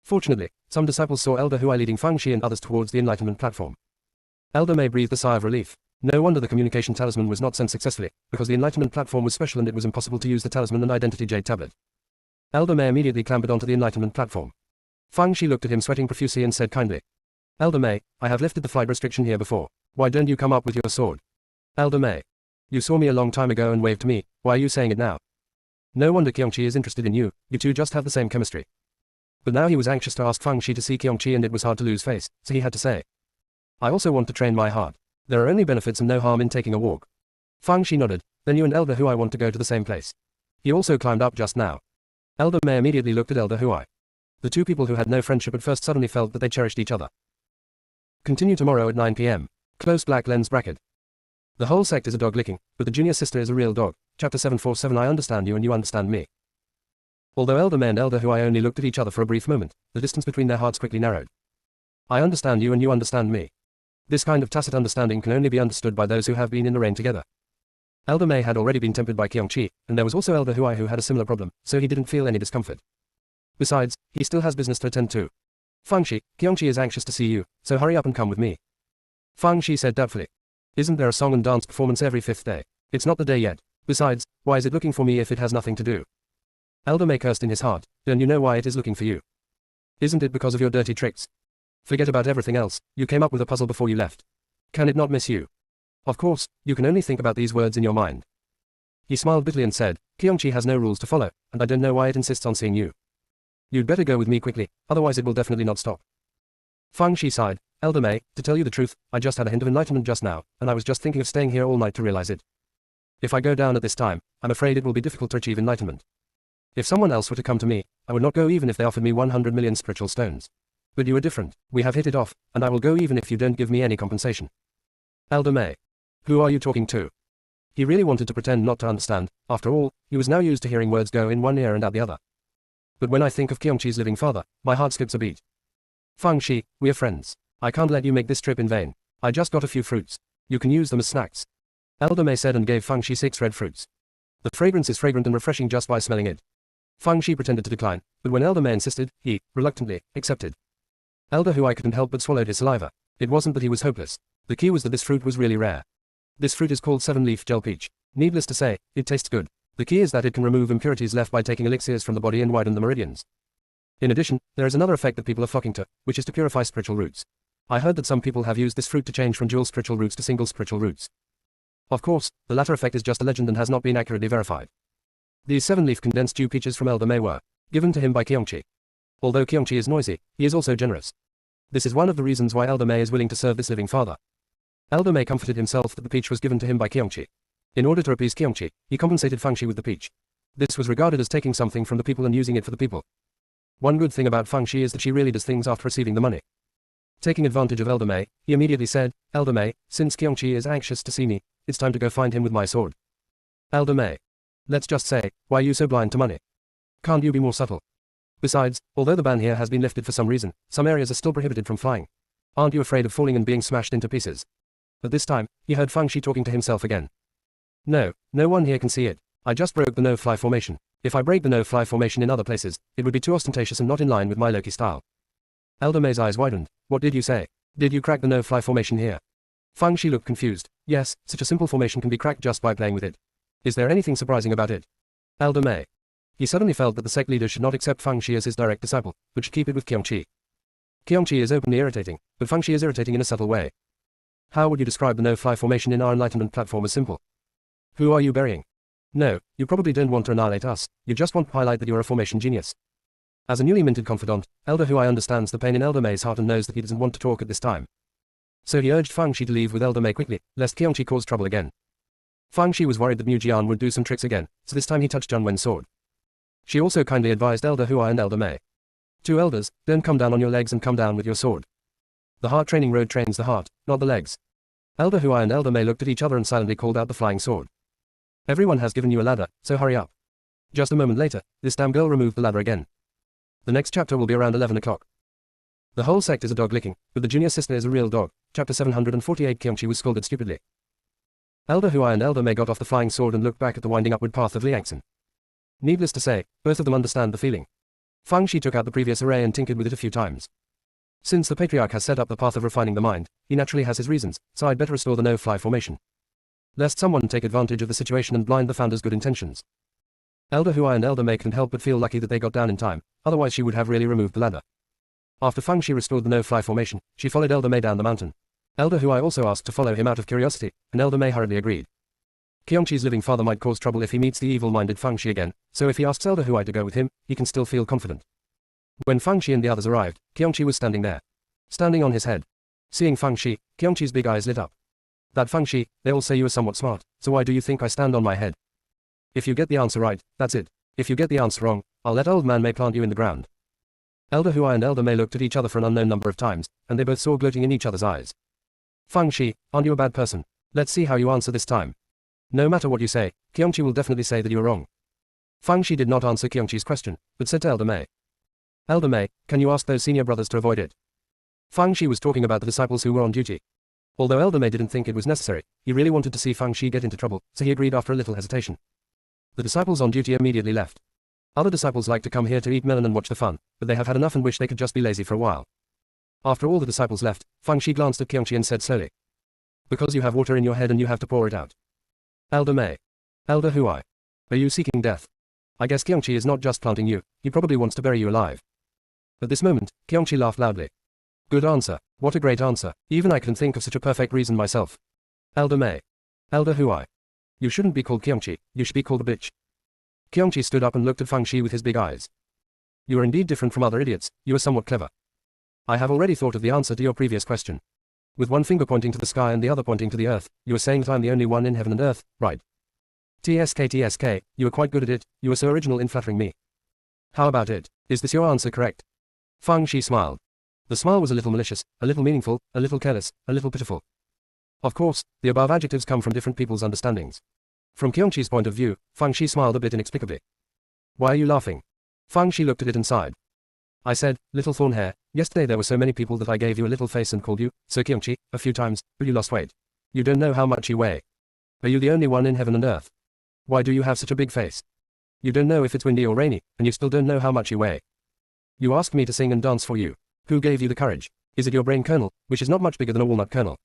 Fortunately, some disciples saw Elder Huai leading Fang Shi and others towards the enlightenment platform. Elder Mei breathed a sigh of relief. No wonder the communication talisman was not sent successfully, because the enlightenment platform was special and it was impossible to use the talisman and identity jade tablet. Elder Mei immediately clambered onto the enlightenment platform. Fang Shi looked at him sweating profusely and said kindly, Elder Mei, I have lifted the flight restriction here before. Why don't you come up with your sword? Elder Mei. You saw me a long time ago and waved to me, why are you saying it now? No wonder Qiongqi is interested in you, you two just have the same chemistry. But now he was anxious to ask Fang Shi to see Qiongqi and it was hard to lose face, so he had to say, I also want to train my heart. There are only benefits and no harm in taking a walk. Fang Shi nodded, then you and Elder Huai want to go to the same place. He also climbed up just now. Elder Mei immediately looked at Elder Huai. The 2 people who had no friendship at first suddenly felt that they cherished each other. Continue tomorrow at 9 p.m. Close black lens bracket. The whole sect is a dog licking, but the junior sister is a real dog. Chapter 747 I understand you and you understand me. Although Elder Mei and Elder Huai only looked at each other for a brief moment, the distance between their hearts quickly narrowed. I understand you and you understand me. This kind of tacit understanding can only be understood by those who have been in the rain together. Elder Mei had already been tempered by Qiongqi, and there was also Elder Huai who had a similar problem, so he didn't feel any discomfort. Besides, he still has business to attend to. Fang Shi, Qiongqi is anxious to see you, so hurry up and come with me. Fang Shi said doubtfully. Isn't there a song and dance performance every 5th day? It's not the day yet. Besides, why is it looking for me if it has nothing to do? Elder Mei cursed in his heart, then you know why it is looking for you. Isn't it because of your dirty tricks? Forget about everything else, you came up with a puzzle before you left. Can it not miss you? Of course, you can only think about these words in your mind. He smiled bitterly and said, Qiongqi has no rules to follow, and I don't know why it insists on seeing you. You'd better go with me quickly, otherwise it will definitely not stop. Fang Shi sighed, Elder Mei, to tell you the truth, I just had a hint of enlightenment just now, and I was just thinking of staying here all night to realize it. If I go down at this time, I'm afraid it will be difficult to achieve enlightenment. If someone else were to come to me, I would not go even if they offered me 100 million spiritual stones. But you are different, we have hit it off, and I will go even if you don't give me any compensation. Elder Mei. Who are you talking to? He really wanted to pretend not to understand, after all, he was now used to hearing words go in one ear and out the other. But when I think of Qiongqi's living father, my heart skips a beat. Fang Shi, we are friends. I can't let you make this trip in vain. I just got a few fruits. You can use them as snacks. Elder Mei said and gave Fang Shi 6 red fruits. The fragrance is fragrant and refreshing just by smelling it. Fang Shi pretended to decline, but when Elder Mei insisted, he, reluctantly, accepted. Elder Huai couldn't help but swallowed his saliva. It wasn't that he was hopeless. The key was that this fruit was really rare. This fruit is called 7-leaf gel peach. Needless to say, it tastes good. The key is that it can remove impurities left by taking elixirs from the body and widen the meridians. In addition, there is another effect that people are flocking to, which is to purify spiritual roots. I heard that some people have used this fruit to change from dual spiritual roots to single spiritual roots. Of course, the latter effect is just a legend and has not been accurately verified. These 7-leaf condensed dew peaches from Elder Mei were given to him by Qiongqi. Although Kyungchi is noisy, he is also generous. This is one of the reasons why Elder Mei is willing to serve this living father. Elder Mei comforted himself that the peach was given to him by Kyungchi. In order to appease Kyungchi, he compensated Fangxi with the peach. This was regarded as taking something from the people and using it for the people. One good thing about Fangxi is that she really does things after receiving the money. Taking advantage of Elder Mei, he immediately said, Elder Mei, since Kyungchi is anxious to see me, it's time to go find him with my sword. Elder Mei. Let's just say, why are you so blind to money? Can't you be more subtle? Besides, although the ban here has been lifted for some reason, some areas are still prohibited from flying. Aren't you afraid of falling and being smashed into pieces? But this time, he heard Fangxi talking to himself again. No, no one here can see it. I just broke the no-fly formation. If I break the no-fly formation in other places, it would be too ostentatious and not in line with my Loki style. Elder Mei's eyes widened. What did you say? Did you crack the no-fly formation here? Fangxi looked confused. Yes, such a simple formation can be cracked just by playing with it. Is there anything surprising about it? Elder Mei. He suddenly felt that the sect leader should not accept Fangxi as his direct disciple, but should keep it with Kyungchi. Kyungchi is openly irritating, but Fangxi is irritating in a subtle way. How would you describe the no-fly formation in our enlightenment platform as simple? Who are you burying? No, you probably don't want to annihilate us, you just want to highlight that you're a formation genius. As a newly minted confidant, Elder Huai understands the pain in Elder Mei's heart and knows that he doesn't want to talk at this time. So he urged Fangxi to leave with Elder Mei quickly, lest Kyungchi cause trouble again. Fangxi was worried that Mu Jian would do some tricks again, so this time he touched Zhang Wen's sword. She also kindly advised Elder Huai and Elder Mei. Two elders, don't come down on your legs and come down with your sword. The heart training road trains the heart, not the legs. Elder Huai and Elder Mei looked at each other and silently called out the flying sword. Everyone has given you a ladder, so hurry up. Just a moment later, this damn girl removed the ladder again. The next chapter will be around 11 o'clock. The whole sect is a dog licking, but the junior sister is a real dog. Chapter 748. Kyungchi was scolded stupidly. Elder Huai and Elder Mei got off the flying sword and looked back at the winding upward path of Liangxin. Needless to say, both of them understand the feeling. Fangxi took out the previous array and tinkered with it a few times. Since the patriarch has set up the path of refining the mind, he naturally has his reasons, so I'd better restore the no-fly formation. Lest someone take advantage of the situation and blind the founder's good intentions. Elder Huai and Elder Mei couldn't help but feel lucky that they got down in time, otherwise she would have really removed the ladder. After Fangxi restored the no-fly formation, she followed Elder Mei down the mountain. Elder Huai also asked to follow him out of curiosity, and Elder Mei hurriedly agreed. Kyungchi's living father might cause trouble if he meets the evil-minded Fangxi again, so if he asks Elder Huai to go with him, he can still feel confident. When Fangxi and the others arrived, Kyungchi was standing there. Standing on his head. Seeing Fangxi, Kyungchi's big eyes lit up. That Fangxi, they all say you are somewhat smart, so why do you think I stand on my head? If you get the answer right, that's it. If you get the answer wrong, I'll let old man Mei plant you in the ground. Elder Huai and Elder Mei looked at each other for an unknown number of times, and they both saw gloating in each other's eyes. Fangxi, aren't you a bad person? Let's see how you answer this time. No matter what you say, Kyungchi will definitely say that you are wrong. Fangxi did not answer Kyungchi's question, but said to Elder Mei. Elder Mei, can you ask those senior brothers to avoid it? Fangxi was talking about the disciples who were on duty. Although Elder Mei didn't think it was necessary, he really wanted to see Fangxi get into trouble, so he agreed after a little hesitation. The disciples on duty immediately left. Other disciples like to come here to eat melon and watch the fun, but they have had enough and wish they could just be lazy for a while. After all the disciples left, Fangxi glanced at Kyungchi and said slowly. Because you have water in your head and you have to pour it out. Elder Mei. Elder Huai. Are you seeking death? I guess Kyungchi is not just planting you, he probably wants to bury you alive. At this moment, Kyungchi laughed loudly. Good answer, what a great answer, even I couldn't think of such a perfect reason myself. Elder Mei. Elder Huai. You shouldn't be called Kyungchi, you should be called a bitch. Kyungchi stood up and looked at Fangxi with his big eyes. You are indeed different from other idiots, you are somewhat clever. I have already thought of the answer to your previous question. With one finger pointing to the sky and the other pointing to the earth, you are saying that I'm the only one in heaven and earth, right? TSK, you are quite good at it, you are so original in flattering me. How about it? Is this your answer correct? Fangxi smiled. The smile was a little malicious, a little meaningful, a little careless, a little pitiful. Of course, the above adjectives come from different people's understandings. From Kyungchi's point of view, Fangxi smiled a bit inexplicably. Why are you laughing? Fangxi looked at it and sighed. I said, little thorn hair, yesterday there were so many people that I gave you a little face and called you, so Kyungchi, a few times, but you lost weight. You don't know how much you weigh. Are you the only one in heaven and earth? Why do you have such a big face? You don't know if it's windy or rainy, and you still don't know how much you weigh. You asked me to sing and dance for you. Who gave you the courage? Is it your brain kernel, which is not much bigger than a walnut kernel?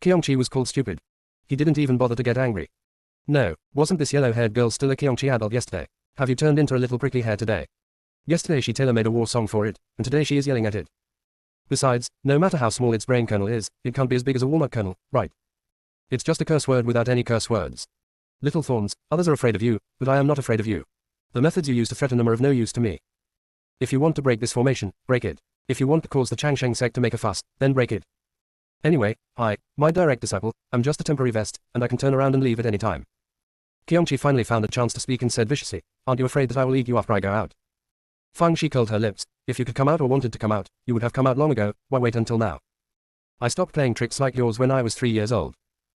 Kyungchi was called stupid. He didn't even bother to get angry. No, wasn't this yellow-haired girl still a Kyungchi adult yesterday? Have you turned into a little prickly hair today? Yesterday she tailor-made a war song for it, and today she is yelling at it. Besides, no matter how small its brain kernel is, it can't be as big as a walnut kernel, right? It's just a curse word without any curse words. Little thorns, others are afraid of you, but I am not afraid of you. The methods you use to threaten them are of no use to me. If you want to break this formation, break it. If you want to cause the Changsheng sect to make a fuss, then break it. Anyway, my direct disciple, am just a temporary vest, and I can turn around and leave at any time. Qiongqi finally found a chance to speak and said viciously, aren't you afraid that I will eat you after I go out? Fang Shi curled her lips. If you could come out or wanted to come out, you would have come out long ago, why wait until now? I stopped playing tricks like yours when I was 3 years old.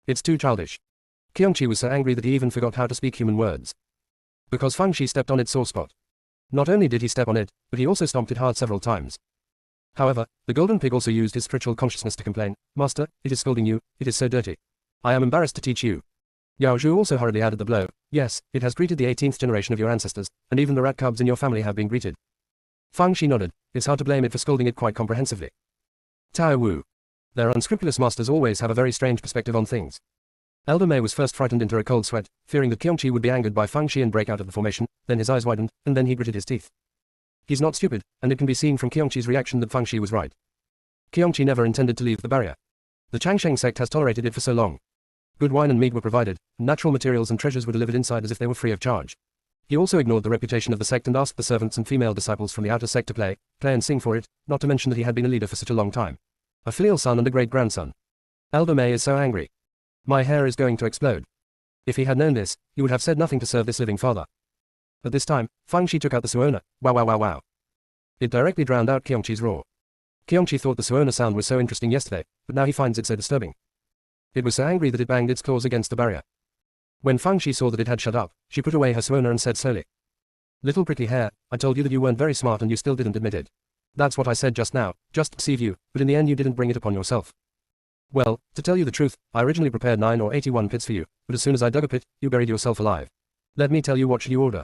It's too childish. Qiongqi was so angry that he even forgot how to speak human words. Because Fang Shi stepped on its sore spot. Not only did he step on it, but he also stomped it hard several times. However, the golden pig also used his spiritual consciousness to complain, Master, it is scolding you, it is so dirty. I am embarrassed to teach you. Yao Zhu also hurriedly added the blow, yes, it has greeted the 18th generation of your ancestors, and even the rat cubs in your family have been greeted. Fang Shi nodded, it's hard to blame it for scolding it quite comprehensively. Tao Wu. Their unscrupulous masters always have a very strange perspective on things. Elder Mei was first frightened into a cold sweat, fearing that Qiongqi would be angered by Fang Shi and break out of the formation, then his eyes widened, and then he gritted his teeth. He's not stupid, and it can be seen from Qiongqi's reaction that Fang Shi was right. Qiongqi never intended to leave the barrier. The Changsheng sect has tolerated it for so long. Good wine and meat were provided, and natural materials and treasures were delivered inside as if they were free of charge. He also ignored the reputation of the sect and asked the servants and female disciples from the outer sect to play and sing for it, not to mention that he had been a leader for such a long time. A filial son and a great-grandson. Elder Mei is so angry. My hair is going to explode. If he had known this, he would have said nothing to serve this living father. But this time, Fang Shi took out the suona, wow wow wow wow. It directly drowned out Qiongqi's roar. Qiongqi thought the suona sound was so interesting yesterday, but now he finds it so disturbing. It was so angry that it banged its claws against the barrier. When Fang Shi saw that it had shut up, she put away her suona and said slowly, Little prickly hair, I told you that you weren't very smart and you still didn't admit it. That's what I said just now, just to deceive you, but in the end you didn't bring it upon yourself. Well, to tell you the truth, I originally prepared 9 or 81 pits for you, but as soon as I dug a pit, you buried yourself alive. Let me tell you what should you order.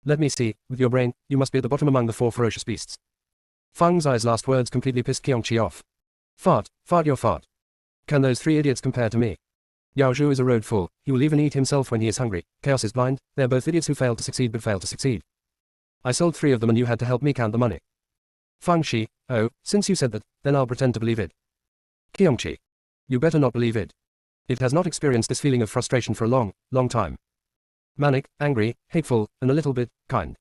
Let me see, with your brain, you must be at the bottom among the 4 ferocious beasts. Fang Zai's last words completely pissed Qiongqi off. Fart your fart. Can those 3 idiots compare to me? Yao Zhu is a road fool, he will even eat himself when he is hungry, Chaos is blind, they are both idiots who failed to succeed but failed to succeed. I sold 3 of them and you had to help me count the money. Fang Shi, oh, since you said that, then I'll pretend to believe it. Qiongqi. You better not believe it. It has not experienced this feeling of frustration for a long, long time. Manic, angry, hateful, and a little bit kind.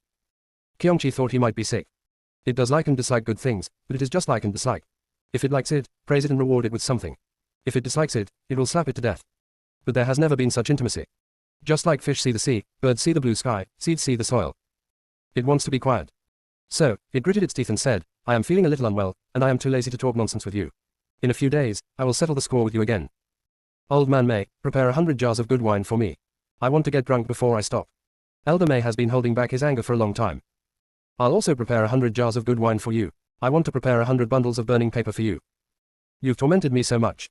Qiongqi thought he might be sick. It does like and dislike good things, but it is just like and dislike. If it likes it, praise it and reward it with something. If it dislikes it, it will slap it to death. But there has never been such intimacy. Just like fish see the sea, birds see the blue sky, seeds see the soil. It wants to be quiet. So, it gritted its teeth and said, I am feeling a little unwell, and I am too lazy to talk nonsense with you. In a few days, I will settle the score with you again. Old man Mei, prepare 100 jars of good wine for me. I want to get drunk before I stop. Elder Mei has been holding back his anger for a long time. I'll also prepare 100 jars of good wine for you. I want to prepare 100 bundles of burning paper for you. You've tormented me so much.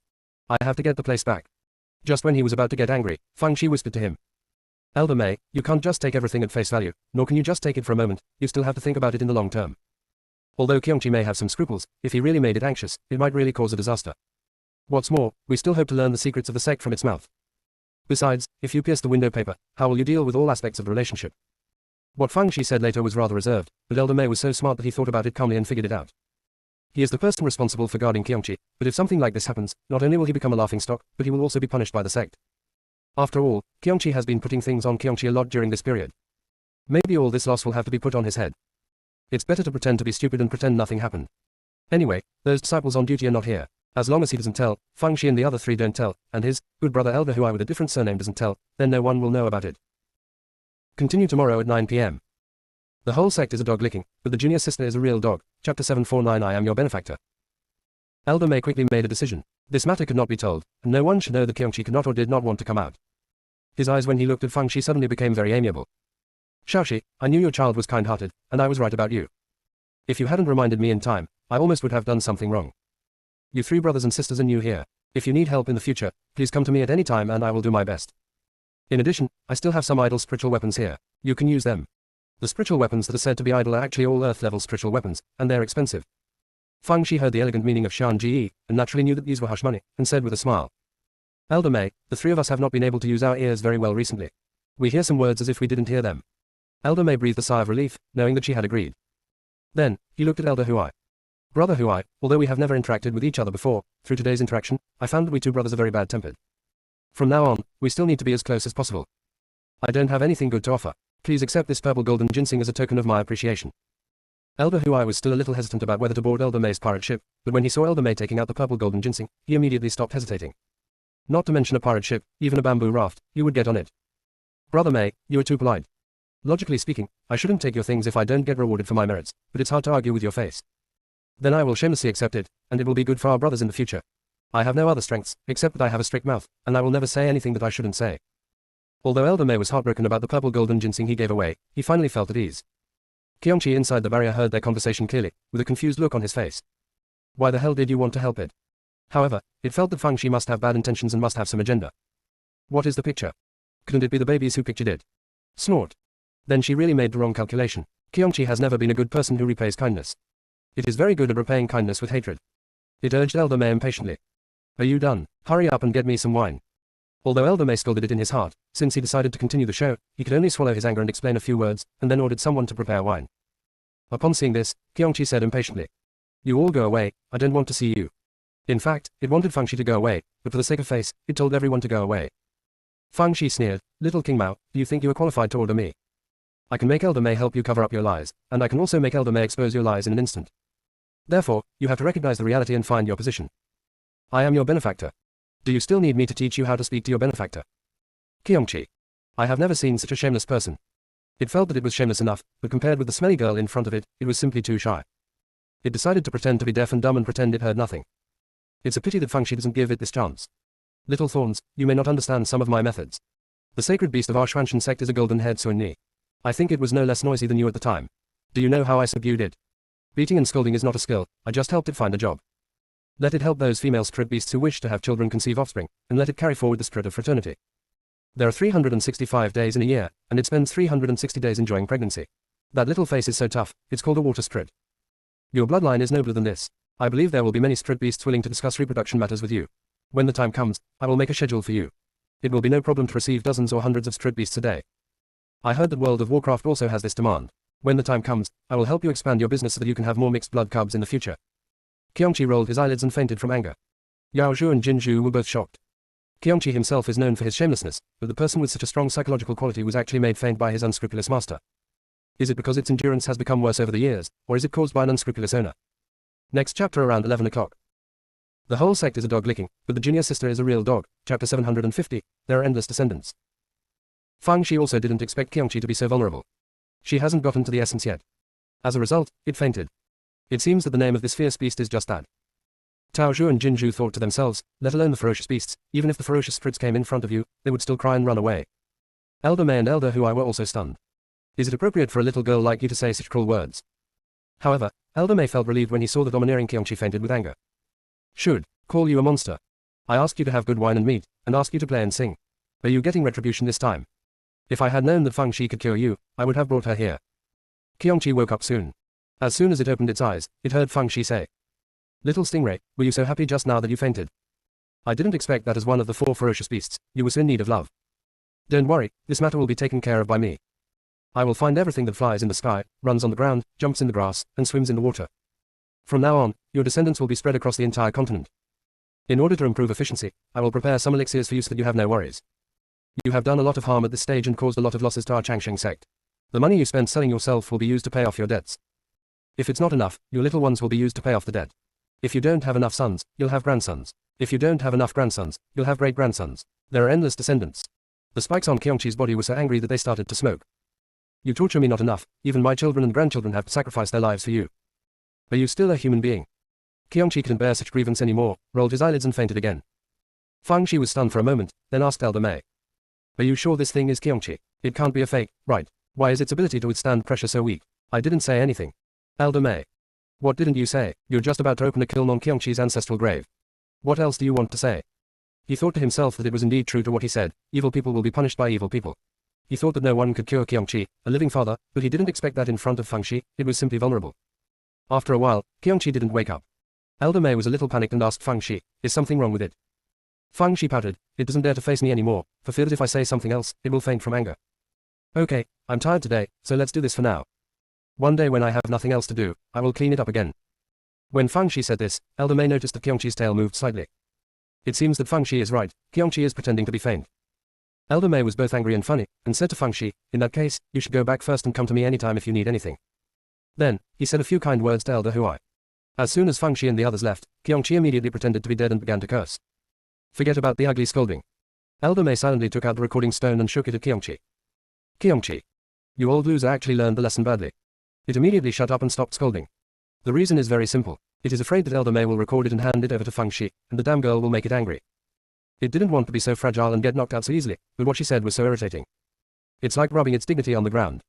I have to get the place back. Just when he was about to get angry, Fang Shi whispered to him. Elder Mei, you can't just take everything at face value, nor can you just take it for a moment, you still have to think about it in the long term. Although Qiongqi may have some scruples, if he really made it anxious, it might really cause a disaster. What's more, we still hope to learn the secrets of the sect from its mouth. Besides, if you pierce the window paper, how will you deal with all aspects of the relationship? What Fang Shi said later was rather reserved, but Elder Mei was so smart that he thought about it calmly and figured it out. He is the person responsible for guarding Qiongqi, but if something like this happens, not only will he become a laughingstock, but he will also be punished by the sect. After all, Qiongqi has been putting things on Qiongqi a lot during this period. Maybe all this loss will have to be put on his head. It's better to pretend to be stupid and pretend nothing happened. Anyway, those disciples on duty are not here. As long as he doesn't tell, Fang Shi and the other 3 don't tell, and his good brother Elder Huai with a different surname doesn't tell, then no one will know about it. Continue tomorrow at 9 p.m. The whole sect is a dog licking, but the junior sister is a real dog. Chapter 749 I am your benefactor. Elder Mei quickly made a decision. This matter could not be told, and no one should know that Qiongqi could not or did not want to come out. His eyes when he looked at Fang Shi suddenly became very amiable. Shaoxi, I knew your child was kind-hearted, and I was right about you. If you hadn't reminded me in time, I almost would have done something wrong. You 3 brothers and sisters are new here. If you need help in the future, please come to me at any time and I will do my best. In addition, I still have some idle spiritual weapons here. You can use them. The spiritual weapons that are said to be idle are actually all Earth-level spiritual weapons, and they're expensive. Fang Shi heard the elegant meaning of Shan Ji, and naturally knew that these were hush money, and said with a smile. Elder Mei, the 3 of us have not been able to use our ears very well recently. We hear some words as if we didn't hear them. Elder Mei breathed a sigh of relief, knowing that she had agreed. Then, he looked at Elder Huai. Brother Huai, although we have never interacted with each other before, through today's interaction, I found that we 2 brothers are very bad-tempered. From now on, we still need to be as close as possible. I don't have anything good to offer. Please accept this purple golden ginseng as a token of my appreciation. Elder Huai was still a little hesitant about whether to board Elder May's pirate ship, but when he saw Elder May taking out the purple golden ginseng, he immediately stopped hesitating. Not to mention a pirate ship, even a bamboo raft, you would get on it. Brother May, you are too polite. Logically speaking, I shouldn't take your things if I don't get rewarded for my merits, but it's hard to argue with your face. Then I will shamelessly accept it, and it will be good for our brothers in the future. I have no other strengths, except that I have a strict mouth, and I will never say anything that I shouldn't say. Although Elder May was heartbroken about the purple golden ginseng he gave away, he finally felt at ease. Kyongchi inside the barrier heard their conversation clearly, with a confused look on his face. Why the hell did you want to help it? However, it felt that Fang Shi must have bad intentions and must have some agenda. What is the picture? Couldn't it be the babies who pictured it? Snort. Then she really made the wrong calculation. Kyongchi has never been a good person who repays kindness. It is very good at repaying kindness with hatred. It urged Elder May impatiently. Are you done? Hurry up and get me some wine. Although Elder May scolded it in his heart, since he decided to continue the show, he could only swallow his anger and explain a few words, and then ordered someone to prepare wine. Upon seeing this, Kyongchi said impatiently. You all go away, I don't want to see you. In fact, it wanted Fang Shi to go away, but for the sake of face, it told everyone to go away. Fang Shi sneered, Little King Mao, do you think you are qualified to order me? I can make Elder May help you cover up your lies, and I can also make Elder May expose your lies in an instant. Therefore, you have to recognize the reality and find your position. I am your benefactor. Do you still need me to teach you how to speak to your benefactor? Kyongchi. I have never seen such a shameless person. It felt that it was shameless enough, but compared with the smelly girl in front of it, it was simply too shy. It decided to pretend to be deaf and dumb and pretend it heard nothing. It's a pity that Fang Shi doesn't give it this chance. Little thorns, you may not understand some of my methods. The sacred beast of our Xuanshan sect is a golden-haired Suan. I think it was no less noisy than you at the time. Do you know how I subdued it? Beating and scolding is not a skill, I just helped it find a job. Let it help those female spirit beasts who wish to have children conceive offspring, and let it carry forward the spirit of fraternity. There are 365 days in a year, and it spends 360 days enjoying pregnancy. That little face is so tough, it's called a water spirit. Your bloodline is nobler than this. I believe there will be many spirit beasts willing to discuss reproduction matters with you. When the time comes, I will make a schedule for you. It will be no problem to receive dozens or hundreds of spirit beasts a day. I heard that World of Warcraft also has this demand. When the time comes, I will help you expand your business so that you can have more mixed blood cubs in the future. Kyongchi rolled his eyelids and fainted from anger. Yao Zhu and Jin Zhu were both shocked. Kyongchi himself is known for his shamelessness, but the person with such a strong psychological quality was actually made faint by his unscrupulous master. Is it because its endurance has become worse over the years, or is it caused by an unscrupulous owner? Next chapter around 11 o'clock. The whole sect is a dog licking, but the junior sister is a real dog. Chapter 750, there are endless descendants. Fang Shi also didn't expect Kyongchi to be so vulnerable. She hasn't gotten to the essence yet. As a result, it fainted. It seems that the name of this fierce beast is just that. Tao Zhu and Jin Zhu thought to themselves, let alone the ferocious beasts, even if the ferocious spirits came in front of you, they would still cry and run away. Elder May and Elder Huai were also stunned. Is it appropriate for a little girl like you to say such cruel words? However, Elder May felt relieved when he saw the domineering Kyongchi fainted with anger. Should call you a monster. I asked you to have good wine and meat, and asked you to play and sing. Are you getting retribution this time? If I had known that Fang Shi could cure you, I would have brought her here. Kyongchi woke up soon. As soon as it opened its eyes, it heard Fang Shi say, Little Stingray, were you so happy just now that you fainted? I didn't expect that as one of the 4 ferocious beasts, you were so in need of love. Don't worry, this matter will be taken care of by me. I will find everything that flies in the sky, runs on the ground, jumps in the grass, and swims in the water. From now on, your descendants will be spread across the entire continent. In order to improve efficiency, I will prepare some elixirs for you so that you have no worries. You have done a lot of harm at this stage and caused a lot of losses to our Changsheng sect. The money you spent selling yourself will be used to pay off your debts. If it's not enough, your little ones will be used to pay off the debt. If you don't have enough sons, you'll have grandsons. If you don't have enough grandsons, you'll have great-grandsons. There are endless descendants. The spikes on Kyongchi's body were so angry that they started to smoke. You torture me not enough, even my children and grandchildren have to sacrifice their lives for you. Are you still a human being? Kyongchi couldn't bear such grievance anymore, rolled his eyelids and fainted again. Fang Shi was stunned for a moment, then asked Elder May. Are you sure this thing is Kyongchi? It can't be a fake, right? Why is its ability to withstand pressure so weak? I didn't say anything. Elder May. What didn't you say? You're just about to open a kiln on Kyongchi's ancestral grave. What else do you want to say? He thought to himself that it was indeed true to what he said, evil people will be punished by evil people. He thought that no one could cure Kyongchi, a living father, but he didn't expect that in front of Fang Shi, it was simply vulnerable. After a while, Kyongchi didn't wake up. Elder May was a little panicked and asked Fang Shi, is something wrong with it? Fang Shi pouted, it doesn't dare to face me anymore, for fear that if I say something else, it will faint from anger. Okay, I'm tired today, so let's do this for now. One day when I have nothing else to do, I will clean it up again. When Fang Shi said this, Elder May noticed that Kyongchi's tail moved slightly. It seems that Fang Shi is right, Kyongchi is pretending to be faint. Elder May was both angry and funny, and said to Fang Shi, in that case, you should go back first and come to me anytime if you need anything. Then, he said a few kind words to Elder Huai. As soon as Fang Shi and the others left, Qiongqi immediately pretended to be dead and began to curse. Forget about the ugly scolding. Elder Mei silently took out the recording stone and shook it at Qiongqi. Qiongqi, you old loser actually learned the lesson badly. It immediately shut up and stopped scolding. The reason is very simple. It is afraid that Elder Mei will record it and hand it over to Fang Shi, and the damn girl will make it angry. It didn't want to be so fragile and get knocked out so easily, but what she said was so irritating. It's like rubbing its dignity on the ground.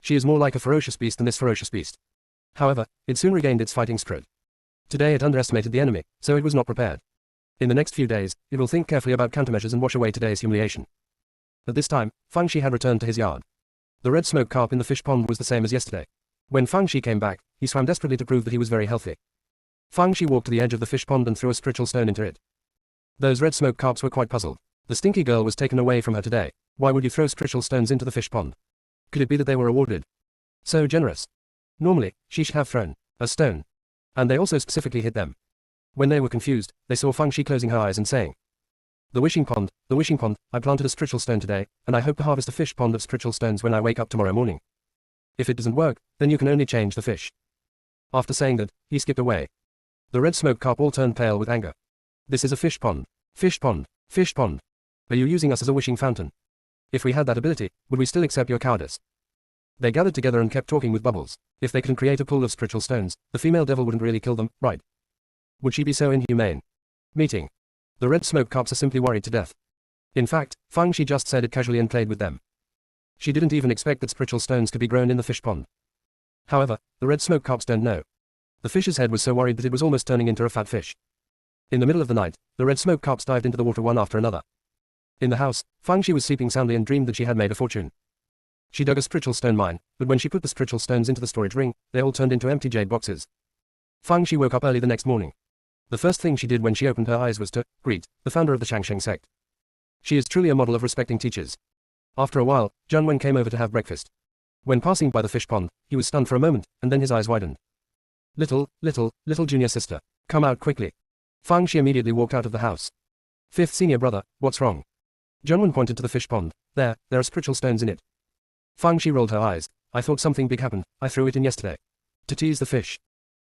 She is more like a ferocious beast than this ferocious beast. However, it soon regained its fighting spirit. Today it underestimated the enemy, so it was not prepared. In the next few days, it will think carefully about countermeasures and wash away today's humiliation. At this time, Fang Shi had returned to his yard. The red smoke carp in the fish pond was the same as yesterday. When Fang Shi came back, he swam desperately to prove that he was very healthy. Fang Shi walked to the edge of the fish pond and threw a spiritual stone into it. Those red smoke carps were quite puzzled. The stinky girl was taken away from her today. Why would you throw spiritual stones into the fish pond? Could it be that they were awarded? So generous. Normally, she should have thrown a stone. And they also specifically hit them. When they were confused, they saw Fang Shi closing her eyes and saying, the wishing pond, I planted a spiritual stone today, and I hope to harvest a fish pond of spiritual stones when I wake up tomorrow morning. If it doesn't work, then you can only change the fish. After saying that, he skipped away. The red smoke carp all turned pale with anger. This is a fish pond. Fish pond. Fish pond. Are you using us as a wishing fountain? If we had that ability, would we still accept your cowardice? They gathered together and kept talking with Bubbles. If they couldn't create a pool of spiritual stones, the female devil wouldn't really kill them, right? Would she be so inhumane? Meeting. The red smoke carps are simply worried to death. In fact, Fang Shi just said it casually and played with them. She didn't even expect that spiritual stones could be grown in the fish pond. However, the red smoke carps don't know. The fish's head was so worried that it was almost turning into a fat fish. In the middle of the night, the red smoke carps dived into the water one after another. In the house, Fang Shi was sleeping soundly and dreamed that she had made a fortune. She dug a spiritual stone mine, but when she put the spiritual stones into the storage ring, they all turned into empty jade boxes. Fang Shi woke up early the next morning. The first thing she did when she opened her eyes was to greet the founder of the Shangsheng Sect. She is truly a model of respecting teachers. After a while, Zhang Wen came over to have breakfast. When passing by the fish pond, he was stunned for a moment, and then his eyes widened. Little junior sister, come out quickly. Fang Shi immediately walked out of the house. Fifth senior brother, what's wrong? Zhang Wen pointed to the fish pond. There are spiritual stones in it. Fang Shi rolled her eyes. I thought something big happened. I threw it in yesterday. To tease the fish.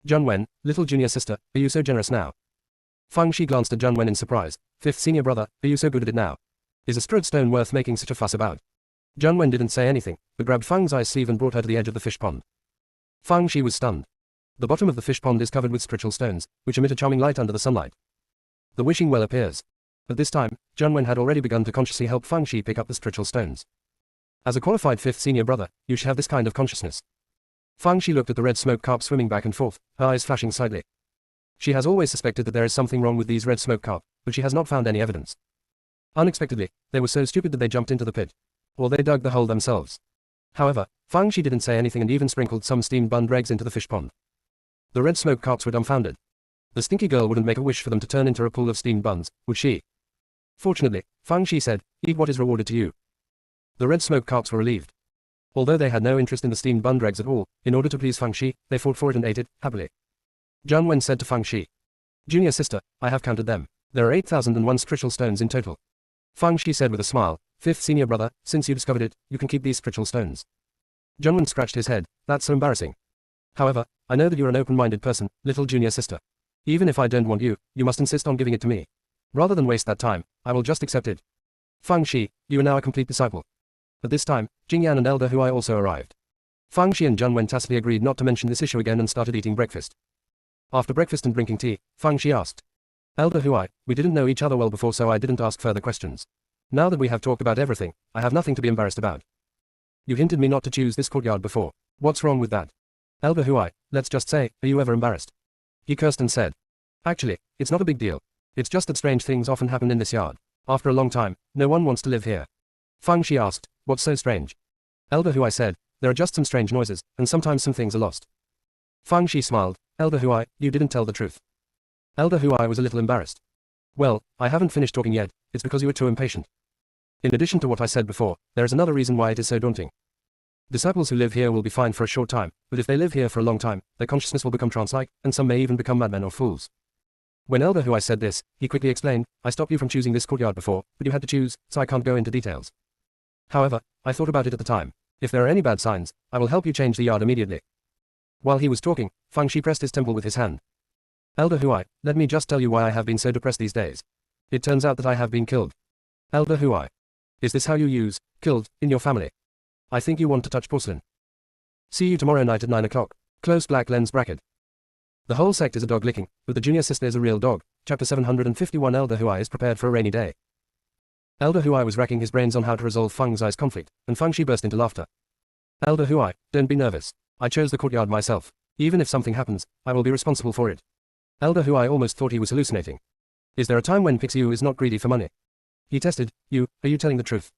Zhang Wen, little junior sister, are you so generous now? Fang Shi glanced at Zhang Wen in surprise. Fifth senior brother, are you so good at it now? Is a spirit stone worth making such a fuss about? Zhang Wen didn't say anything, but grabbed Fang's eye sleeve and brought her to the edge of the fish pond. Fang Shi was stunned. The bottom of the fish pond is covered with spiritual stones, which emit a charming light under the sunlight. The wishing well appears. At this time, Zhang Wen had already begun to consciously help Fang Shi pick up the spiritual stones. As a qualified fifth senior brother, you should have this kind of consciousness. Fang Shi looked at the red smoke carp swimming back and forth, her eyes flashing slightly. She has always suspected that there is something wrong with these red smoke carp, but she has not found any evidence. Unexpectedly, they were so stupid that they jumped into the pit. Or they dug the hole themselves. However, Fang Shi didn't say anything and even sprinkled some steamed bunned eggs into the fish pond. The red smoke carps were dumbfounded. The stinky girl wouldn't make a wish for them to turn into a pool of steamed buns, would she? Fortunately, Fang Shi said, eat what is rewarded to you. The red smoke carps were relieved. Although they had no interest in the steamed bun eggs at all, in order to please Fang Shi, they fought for it and ate it, happily. Zhang Wen said to Fang Shi, junior sister, I have counted them. There are 8,001 spiritual stones in total. Fang Shi said with a smile, fifth senior brother, since you discovered it, you can keep these spiritual stones. Zhang Wen scratched his head, that's so embarrassing. However, I know that you're an open-minded person, little junior sister. Even if I don't want you, you must insist on giving it to me. Rather than waste that time, I will just accept it. Fang Shi, you are now a complete disciple. At this time, Jingyan and Elder Huai also arrived. Fang Shi and Zhang Wen tacitly agreed not to mention this issue again and started eating breakfast. After breakfast and drinking tea, Fang Shi asked, Elder Huai, we didn't know each other well before, so I didn't ask further questions. Now that we have talked about everything, I have nothing to be embarrassed about. You hinted me not to choose this courtyard before. What's wrong with that? Elder Huai, let's just say, are you ever embarrassed? He cursed and said, actually, it's not a big deal. It's just that strange things often happen in this yard. After a long time, no one wants to live here. Fang Shi asked, what's so strange? Elder Huai said, there are just some strange noises, and sometimes some things are lost. Fang Shi smiled, Elder Huai, you didn't tell the truth. Elder Huai was a little embarrassed. Well, I haven't finished talking yet, it's because you were too impatient. In addition to what I said before, there is another reason why it is so daunting. Disciples who live here will be fine for a short time, but if they live here for a long time, their consciousness will become trance-like, and some may even become madmen or fools. When Elder Huai said this, he quickly explained, I stopped you from choosing this courtyard before, but you had to choose, so I can't go into details. However, I thought about it at the time. If there are any bad signs, I will help you change the yard immediately. While he was talking, Fang Shi pressed his temple with his hand. Elder Huai, let me just tell you why I have been so depressed these days. It turns out that I have been killed. Elder Huai. Is this how you use, killed, in your family? I think you want to touch porcelain. See you tomorrow night at 9 o'clock. Close black lens bracket. The whole sect is a dog licking, but the junior sister is a real dog. Chapter 751. Elder Huai is prepared for a rainy day. Elder Huai was racking his brains on how to resolve Feng Zai's conflict, and Feng Shi burst into laughter. Elder Huai, don't be nervous. I chose the courtyard myself. Even if something happens, I will be responsible for it. Elder Huai almost thought he was hallucinating. Is there a time when Pixiu is not greedy for money? He tested. Are you telling the truth?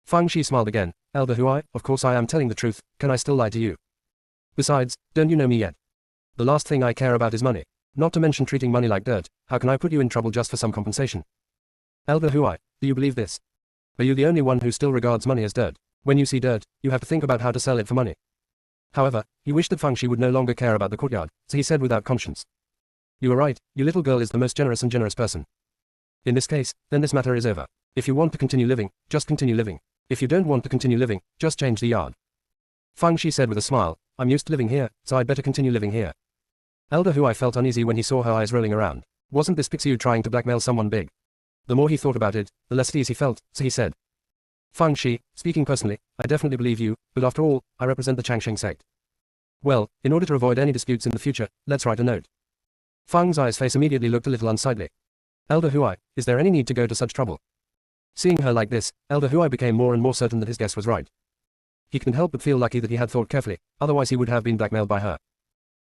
Feng Shi smiled again. Elder Huai, of course I am telling the truth, can I still lie to you? Besides, don't you know me yet? The last thing I care about is money. Not to mention treating money like dirt. How can I put you in trouble just for some compensation? Elder Huai, do you believe this? Are you the only one who still regards money as dirt? When you see dirt, you have to think about how to sell it for money. However, he wished that Feng Shi would no longer care about the courtyard, so he said without conscience. You are right, your little girl is the most generous and generous person. In this case, then this matter is over. If you want to continue living, just continue living. If you don't want to continue living, just change the yard. Feng Shi said with a smile, I'm used to living here, so I'd better continue living here. Elder Huai felt uneasy when he saw her eyes rolling around. Wasn't this Pixiu trying to blackmail someone big? The more he thought about it, the less at ease he felt, so he said. Feng Shi, speaking personally, I definitely believe you, but after all, I represent the Changsheng sect. Well, in order to avoid any disputes in the future, let's write a note. Feng Zai's face immediately looked a little unsightly. Elder Huai, is there any need to go to such trouble? Seeing her like this, Elder Huai became more and more certain that his guess was right. He couldn't help but feel lucky that he had thought carefully, otherwise he would have been blackmailed by her.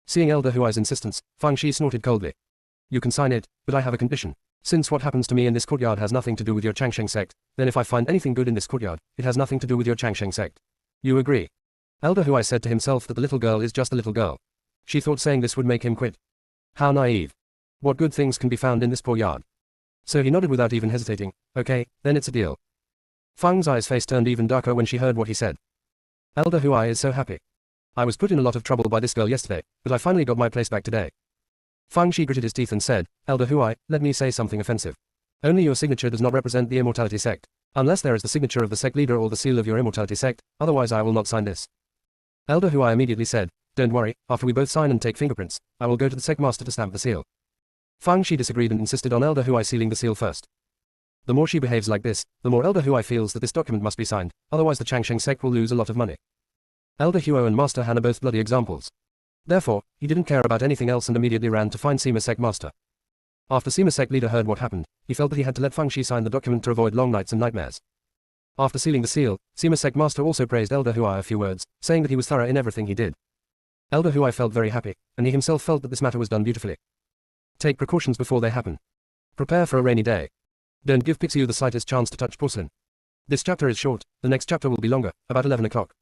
Seeing Elder Huai's insistence, Feng Shi snorted coldly. You can sign it, but I have a condition. Since what happens to me in this courtyard has nothing to do with your Changsheng sect, then if I find anything good in this courtyard, it has nothing to do with your Changsheng sect. You agree? Elder Huai said to himself that the little girl is just a little girl. She thought saying this would make him quit. How naive. What good things can be found in this poor yard? So he nodded without even hesitating. Okay, then it's a deal. Feng Zai's face turned even darker when she heard what he said. Elder Huai is so happy. I was put in a lot of trouble by this girl yesterday, but I finally got my place back today. Feng Shi gritted his teeth and said, Elder Huai, let me say something offensive. Only your signature does not represent the immortality sect. Unless there is the signature of the sect leader or the seal of your immortality sect, otherwise I will not sign this. Elder Huai immediately said, don't worry, after we both sign and take fingerprints, I will go to the sect master to stamp the seal. Feng Shi disagreed and insisted on Elder Huai sealing the seal first. The more she behaves like this, the more Elder Huai feels that this document must be signed, otherwise the Changsheng sect will lose a lot of money. Elder Huo and Master Han are both bloody examples. Therefore, he didn't care about anything else and immediately ran to find Sima Sect Master. After Sima Sect leader heard what happened, he felt that he had to let Feng Shi sign the document to avoid long nights and nightmares. After sealing the seal, Sima Sect Master also praised Elder Huai a few words, saying that he was thorough in everything he did. Elder Huai felt very happy, and he himself felt that this matter was done beautifully. Take precautions before they happen. Prepare for a rainy day. Don't give Pixiu the slightest chance to touch porcelain. This chapter is short, the next chapter will be longer, about 11 o'clock.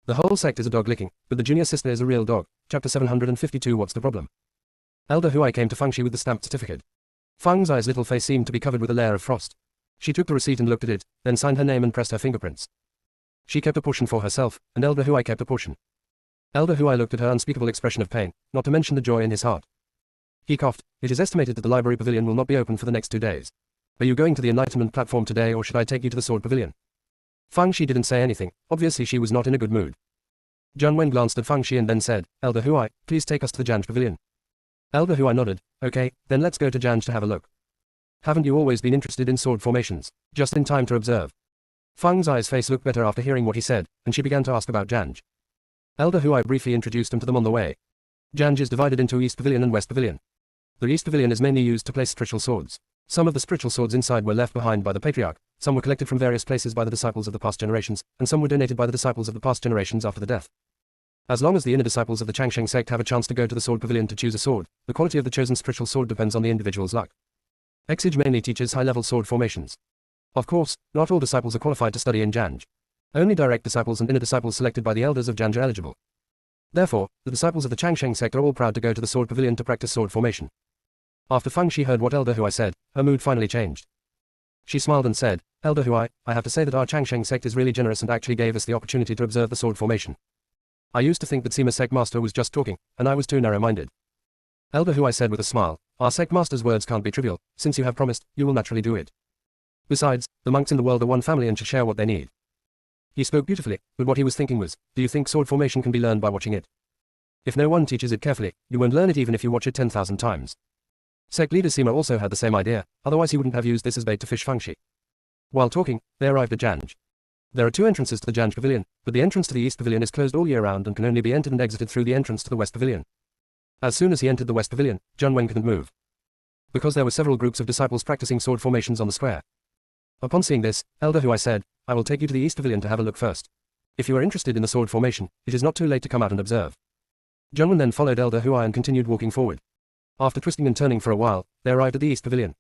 The whole sect is a dog licking, but the junior sister is a real dog. Chapter 752. What's the problem? Elder Huai came to Feng Shi with the stamped certificate. Feng Zai's little face seemed to be covered with a layer of frost. She took the receipt and looked at it, then signed her name and pressed her fingerprints. She kept a portion for herself, and Elder Huai kept a portion. Elder Huai looked at her unspeakable expression of pain, not to mention the joy in his heart. He coughed. It is estimated that the library pavilion will not be open for the next 2 days. Are you going to the enlightenment platform today or should I take you to the sword pavilion? Feng Shi didn't say anything, obviously she was not in a good mood. Zhang Wen glanced at Feng Shi and then said, Elder Huai, please take us to the Janj pavilion. Elder Huai nodded. Okay, then let's go to Janj to have a look. Haven't you always been interested in sword formations? Just in time to observe. Feng Zai's face looked better after hearing what he said, and she began to ask about Janj. Elder Huai briefly introduced him to them on the way. Janj is divided into East Pavilion and West Pavilion. The East Pavilion is mainly used to place spiritual swords. Some of the spiritual swords inside were left behind by the Patriarch, some were collected from various places by the disciples of the past generations, and some were donated by the disciples of the past generations after the death. As long as the inner disciples of the Changsheng sect have a chance to go to the sword pavilion to choose a sword, the quality of the chosen spiritual sword depends on the individual's luck. Exige mainly teaches high-level sword formations. Of course, not all disciples are qualified to study in Janj. Only direct disciples and inner disciples selected by the elders of Janj are eligible. Therefore, the disciples of the Changsheng sect are all proud to go to the sword pavilion to practice sword formation. After Feng Shi heard what Elder Huai said, her mood finally changed. She smiled and said, Elder Huai, I have to say that our Changsheng sect is really generous and actually gave us the opportunity to observe the sword formation. I used to think that Sima Sect Master was just talking, and I was too narrow-minded. Elder Huai said with a smile, our Sect Master's words can't be trivial, since you have promised, you will naturally do it. Besides, the monks in the world are one family and should share what they need. He spoke beautifully, but what he was thinking was, do you think sword formation can be learned by watching it? If no one teaches it carefully, you won't learn it even if you watch it 10,000 times. Sect leader Sima also had the same idea, otherwise he wouldn't have used this as bait to fish Fangxi. While talking, they arrived at Janj. There are two entrances to the Janj Pavilion, but the entrance to the East Pavilion is closed all year round and can only be entered and exited through the entrance to the West Pavilion. As soon as he entered the West Pavilion, Zheng Wen couldn't move, because there were several groups of disciples practicing sword formations on the square. Upon seeing this, Elder Huai said, "I will take you to the East Pavilion to have a look first. If you are interested in the sword formation, it is not too late to come out and observe." Zheng Wen then followed Elder Huai and continued walking forward. After twisting and turning for a while, they arrived at the East Pavilion.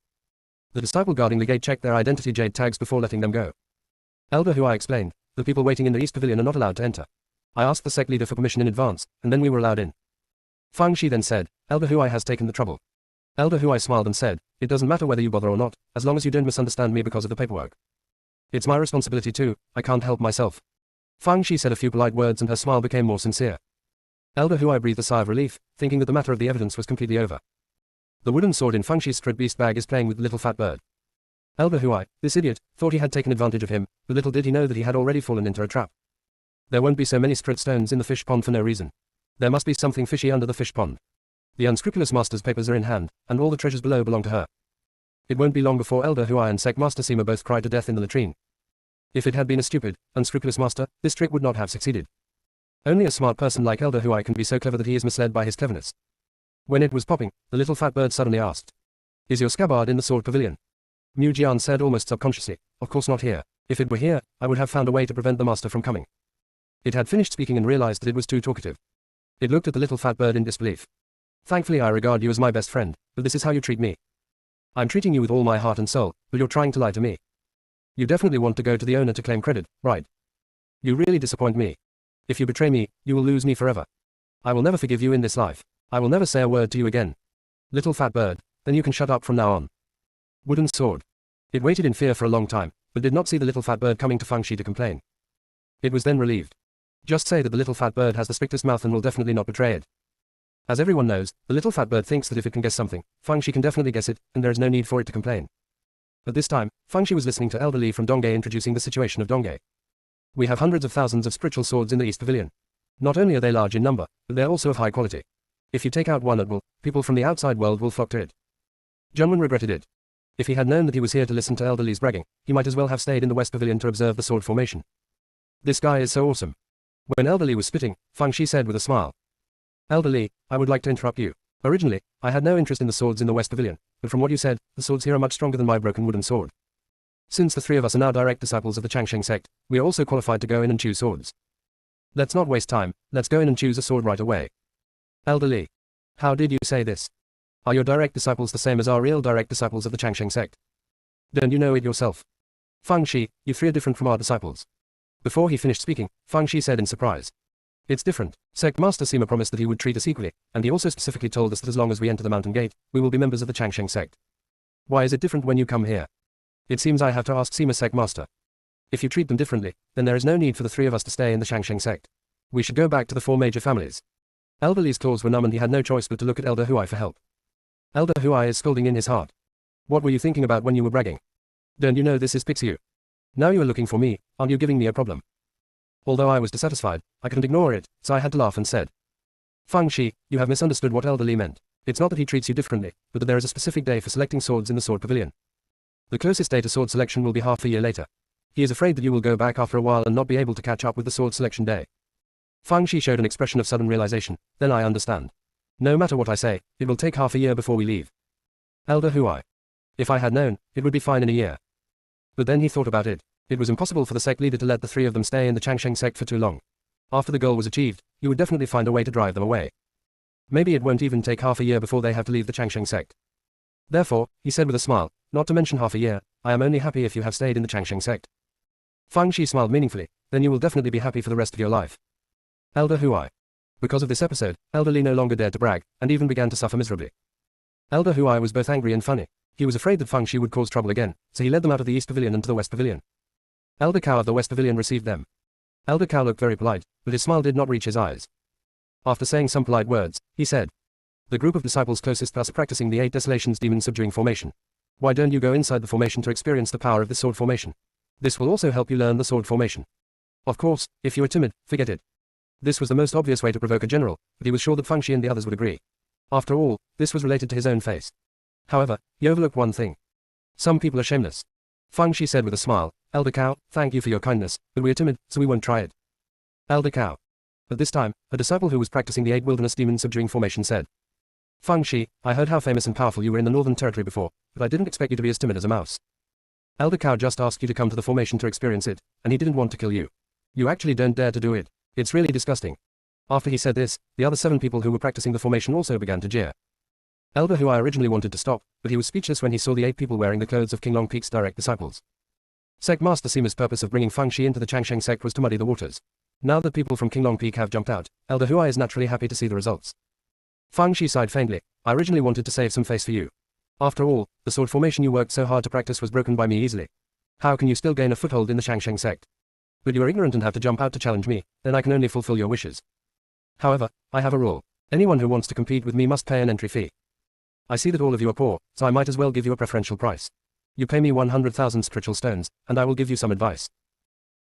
The disciple guarding the gate checked their identity jade tags before letting them go. Elder Huai explained, "The people waiting in the East Pavilion are not allowed to enter. I asked the sect leader for permission in advance, and then we were allowed in." Fangxi then said, "Elder Huai has taken the trouble." Elder Huai smiled and said, "It doesn't matter whether you bother or not, as long as you don't misunderstand me because of the paperwork. It's my responsibility too, I can't help myself." Fangxi said a few polite words and her smile became more sincere. Elder Huai breathed a sigh of relief, thinking that the matter of the evidence was completely over. The wooden sword in Fangxi's straight beast bag is playing with the little fat bird. Elder Huai, this idiot, thought he had taken advantage of him, but little did he know that he had already fallen into a trap. There won't be so many straight stones in the fish pond for no reason. There must be something fishy under the fish pond. The unscrupulous master's papers are in hand, and all the treasures below belong to her. It won't be long before Elder Huai and Sect Master Sima both cried to death in the latrine. If it had been a stupid, unscrupulous master, this trick would not have succeeded. Only a smart person like Elder Huai can be so clever that he is misled by his cleverness. When it was popping, the little fat bird suddenly asked, "Is your scabbard in the sword pavilion?" Mu Jian said almost subconsciously, "Of course not here. If it were here, I would have found a way to prevent the master from coming." It had finished speaking and realized that it was too talkative. It looked at the little fat bird in disbelief. "Thankfully I regard you as my best friend, but this is how you treat me. I'm treating you with all my heart and soul, but you're trying to lie to me. You definitely want to go to the owner to claim credit, right? You really disappoint me. If you betray me, you will lose me forever. I will never forgive you in this life. I will never say a word to you again. Little fat bird, then you can shut up from now on." Wooden sword. It waited in fear for a long time, but did not see the little fat bird coming to Fangxi to complain. It was then relieved. Just say that the little fat bird has the strictest mouth and will definitely not betray it. As everyone knows, the little fat bird thinks that if it can guess something, Fangxi can definitely guess it, and there is no need for it to complain. At this time, Fangxi was listening to Elder Li from Dongye introducing the situation of Dongye. "We have hundreds of thousands of spiritual swords in the East Pavilion. Not only are they large in number, but they're also of high quality. If you take out one at will, people from the outside world will flock to it." Zheng Wen regretted it. If he had known that he was here to listen to Elder Li's bragging, he might as well have stayed in the West Pavilion to observe the sword formation. This guy is so awesome. When Elder Li was spitting, Fangxi said with a smile, "Elder Li, I would like to interrupt you. Originally, I had no interest in the swords in the West Pavilion, but from what you said, the swords here are much stronger than my broken wooden sword. Since the three of us are now direct disciples of the Changsheng sect, we are also qualified to go in and choose swords. Let's not waste time, let's go in and choose a sword right away." Elder Li, how did you say this? Are your direct disciples the same as our real direct disciples of the Changsheng sect? Don't you know it yourself? Fangxi, you three are different from our disciples. Before he finished speaking, Fangxi said in surprise, "It's different. Sect Master Sima promised that he would treat us equally, and he also specifically told us that as long as we enter the mountain gate, we will be members of the Changsheng sect. Why is it different when you come here? It seems I have to ask Sima Sect Master. If you treat them differently, then there is no need for the three of us to stay in the Changsheng sect. We should go back to the four major families." Elder Li's claws were numb and he had no choice but to look at Elder Huai for help. Elder Huai is scolding in his heart. "What were you thinking about when you were bragging? Don't you know this is Pixie? Now you are looking for me, aren't you giving me a problem?" Although I was dissatisfied, I couldn't ignore it, so I had to laugh and said, "Fangxi, you have misunderstood what Elder Li meant. It's not that he treats you differently, but that there is a specific day for selecting swords in the sword pavilion. The closest day to sword selection will be half a year later. He is afraid that you will go back after a while and not be able to catch up with the sword selection day." Fangxi showed an expression of sudden realization. "Then I understand. No matter what I say, it will take half a year before we leave." Elder Huai, "If I had known, it would be fine in a year." But then he thought about it. It was impossible for the sect leader to let the three of them stay in the Changsheng sect for too long. After the goal was achieved, he would definitely find a way to drive them away. Maybe it won't even take half a year before they have to leave the Changsheng sect. Therefore, he said with a smile, "Not to mention half a year, I am only happy if you have stayed in the Changsheng sect." Fangxi smiled meaningfully, "Then you will definitely be happy for the rest of your life." Elder Huai. Because of this episode, Elder Li no longer dared to brag, and even began to suffer miserably. Elder Huai was both angry and funny. He was afraid that Fangxi would cause trouble again, so he led them out of the East Pavilion and to the West Pavilion. Elder Cao of the West Pavilion received them. Elder Cao looked very polite, but his smile did not reach his eyes. After saying some polite words, he said, "The group of disciples closest to us are practicing the 8 Desolations demon subduing formation. Why don't you go inside the formation to experience the power of this sword formation? This will also help you learn the sword formation. Of course, if you are timid, forget it. This was the most obvious way to provoke a general, but he was sure that Fang Shi and the others would agree. After all, this was related to his own face. However, he overlooked one thing. Some people are shameless. Fang Shi said with a smile, Elder Cow, thank you for your kindness, but we are timid, so we won't try it. Elder Cow. At this time, a disciple who was practicing the 8 wilderness demon subduing formation said, Fang Shi, I heard how famous and powerful you were in the Northern Territory before, but I didn't expect you to be as timid as a mouse. Elder Cow just asked you to come to the formation to experience it, and he didn't want to kill you. You actually don't dare to do it. It's really disgusting. After he said this, the other 7 people who were practicing the formation also began to jeer. Elder Huai originally wanted to stop, but he was speechless when he saw the 8 people wearing the clothes of King Long Peak's direct disciples. Sect Master Sima's purpose of bringing Fang Shi into the Changsheng sect was to muddy the waters. Now that people from King Long Peak have jumped out, Elder Huai is naturally happy to see the results. Fang Shi sighed faintly, I originally wanted to save some face for you. After all, the sword formation you worked so hard to practice was broken by me easily. How can you still gain a foothold in the Changsheng sect? But you are ignorant and have to jump out to challenge me, then I can only fulfill your wishes. However, I have a rule. Anyone who wants to compete with me must pay an entry fee. I see that all of you are poor, so I might as well give you a preferential price. You pay me 100,000 spiritual stones, and I will give you some advice.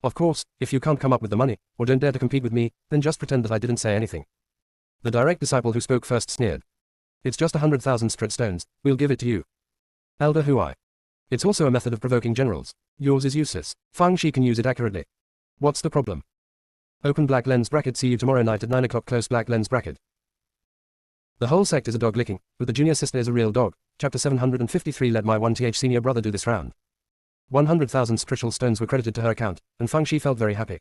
Of course, if you can't come up with the money, or don't dare to compete with me, then just pretend that I didn't say anything. The direct disciple who spoke first sneered. It's just 100,000 spirit stones, we'll give it to you. Elder Huai. It's also a method of provoking generals. Yours is useless. Fang Shi can use it accurately. What's the problem? Open black lens bracket. See you tomorrow night at 9 o'clock. Close black lens bracket. The whole sect is a dog licking, but the junior sister is a real dog. Chapter 753. Let my 1th senior brother do this round. 100,000 spiritual stones were credited to her account, and Fang Shi felt very happy.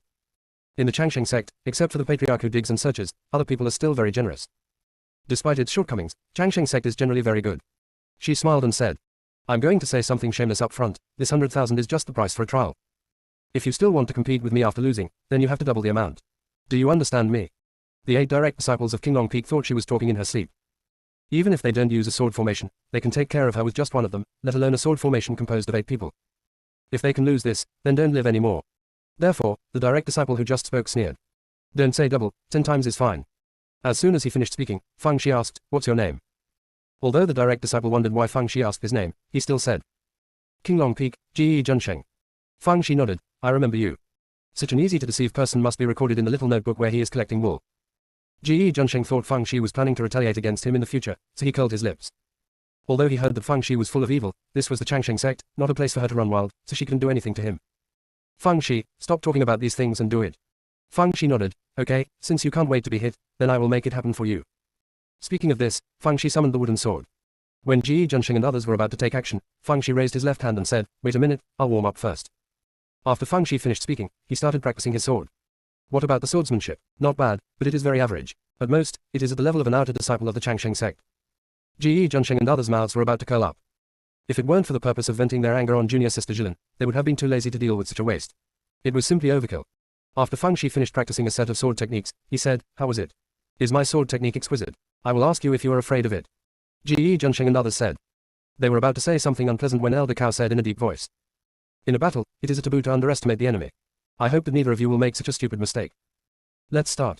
In the Changsheng sect, except for the patriarch who digs and searches, other people are still very generous. Despite its shortcomings, Changsheng sect is generally very good. She smiled and said, I'm going to say something shameless up front, this 100,000 is just the price for a trial. If you still want to compete with me after losing, then you have to double the amount. Do you understand me? The 8 direct disciples of King Long Peak thought she was talking in her sleep. Even if they don't use a sword formation, they can take care of her with just one of them, let alone a sword formation composed of 8 people. If they can lose this, then don't live anymore. Therefore, the direct disciple who just spoke sneered. Don't say double, 10 times is fine. As soon as he finished speaking, Fang Shi asked, what's your name? Although the direct disciple wondered why Fang Shi asked his name, he still said, King Long Peak, Ji Junsheng. Fang Shi nodded, I remember you. Such an easy to deceive person must be recorded in the little notebook where he is collecting wool. Ji Junsheng thought Fang Shi was planning to retaliate against him in the future, so he curled his lips. Although he heard that Fang Shi was full of evil, this was the Changsheng sect, not a place for her to run wild, so she couldn't do anything to him. Fang Shi, stop talking about these things and do it. Fang Shi nodded, okay, since you can't wait to be hit, then I will make it happen for you. Speaking of this, Fang Shi summoned the wooden sword. When Ji Junsheng and others were about to take action, Fang Shi raised his left hand and said, wait a minute, I'll warm up first. After Fang Shi finished speaking, he started practicing his sword. What about the swordsmanship? Not bad, but it is very average. At most, it is at the level of an outer disciple of the Changsheng sect. Ji Junsheng and others' mouths were about to curl up. If it weren't for the purpose of venting their anger on junior sister Jilin, they would have been too lazy to deal with such a waste. It was simply overkill. After Fang Shi finished practicing a set of sword techniques, he said, how was it? Is my sword technique exquisite? I will ask you if you are afraid of it. Ji Junsheng and others said. They were about to say something unpleasant when Elder Cow said in a deep voice. In a battle, it is a taboo to underestimate the enemy. I hope that neither of you will make such a stupid mistake. Let's start.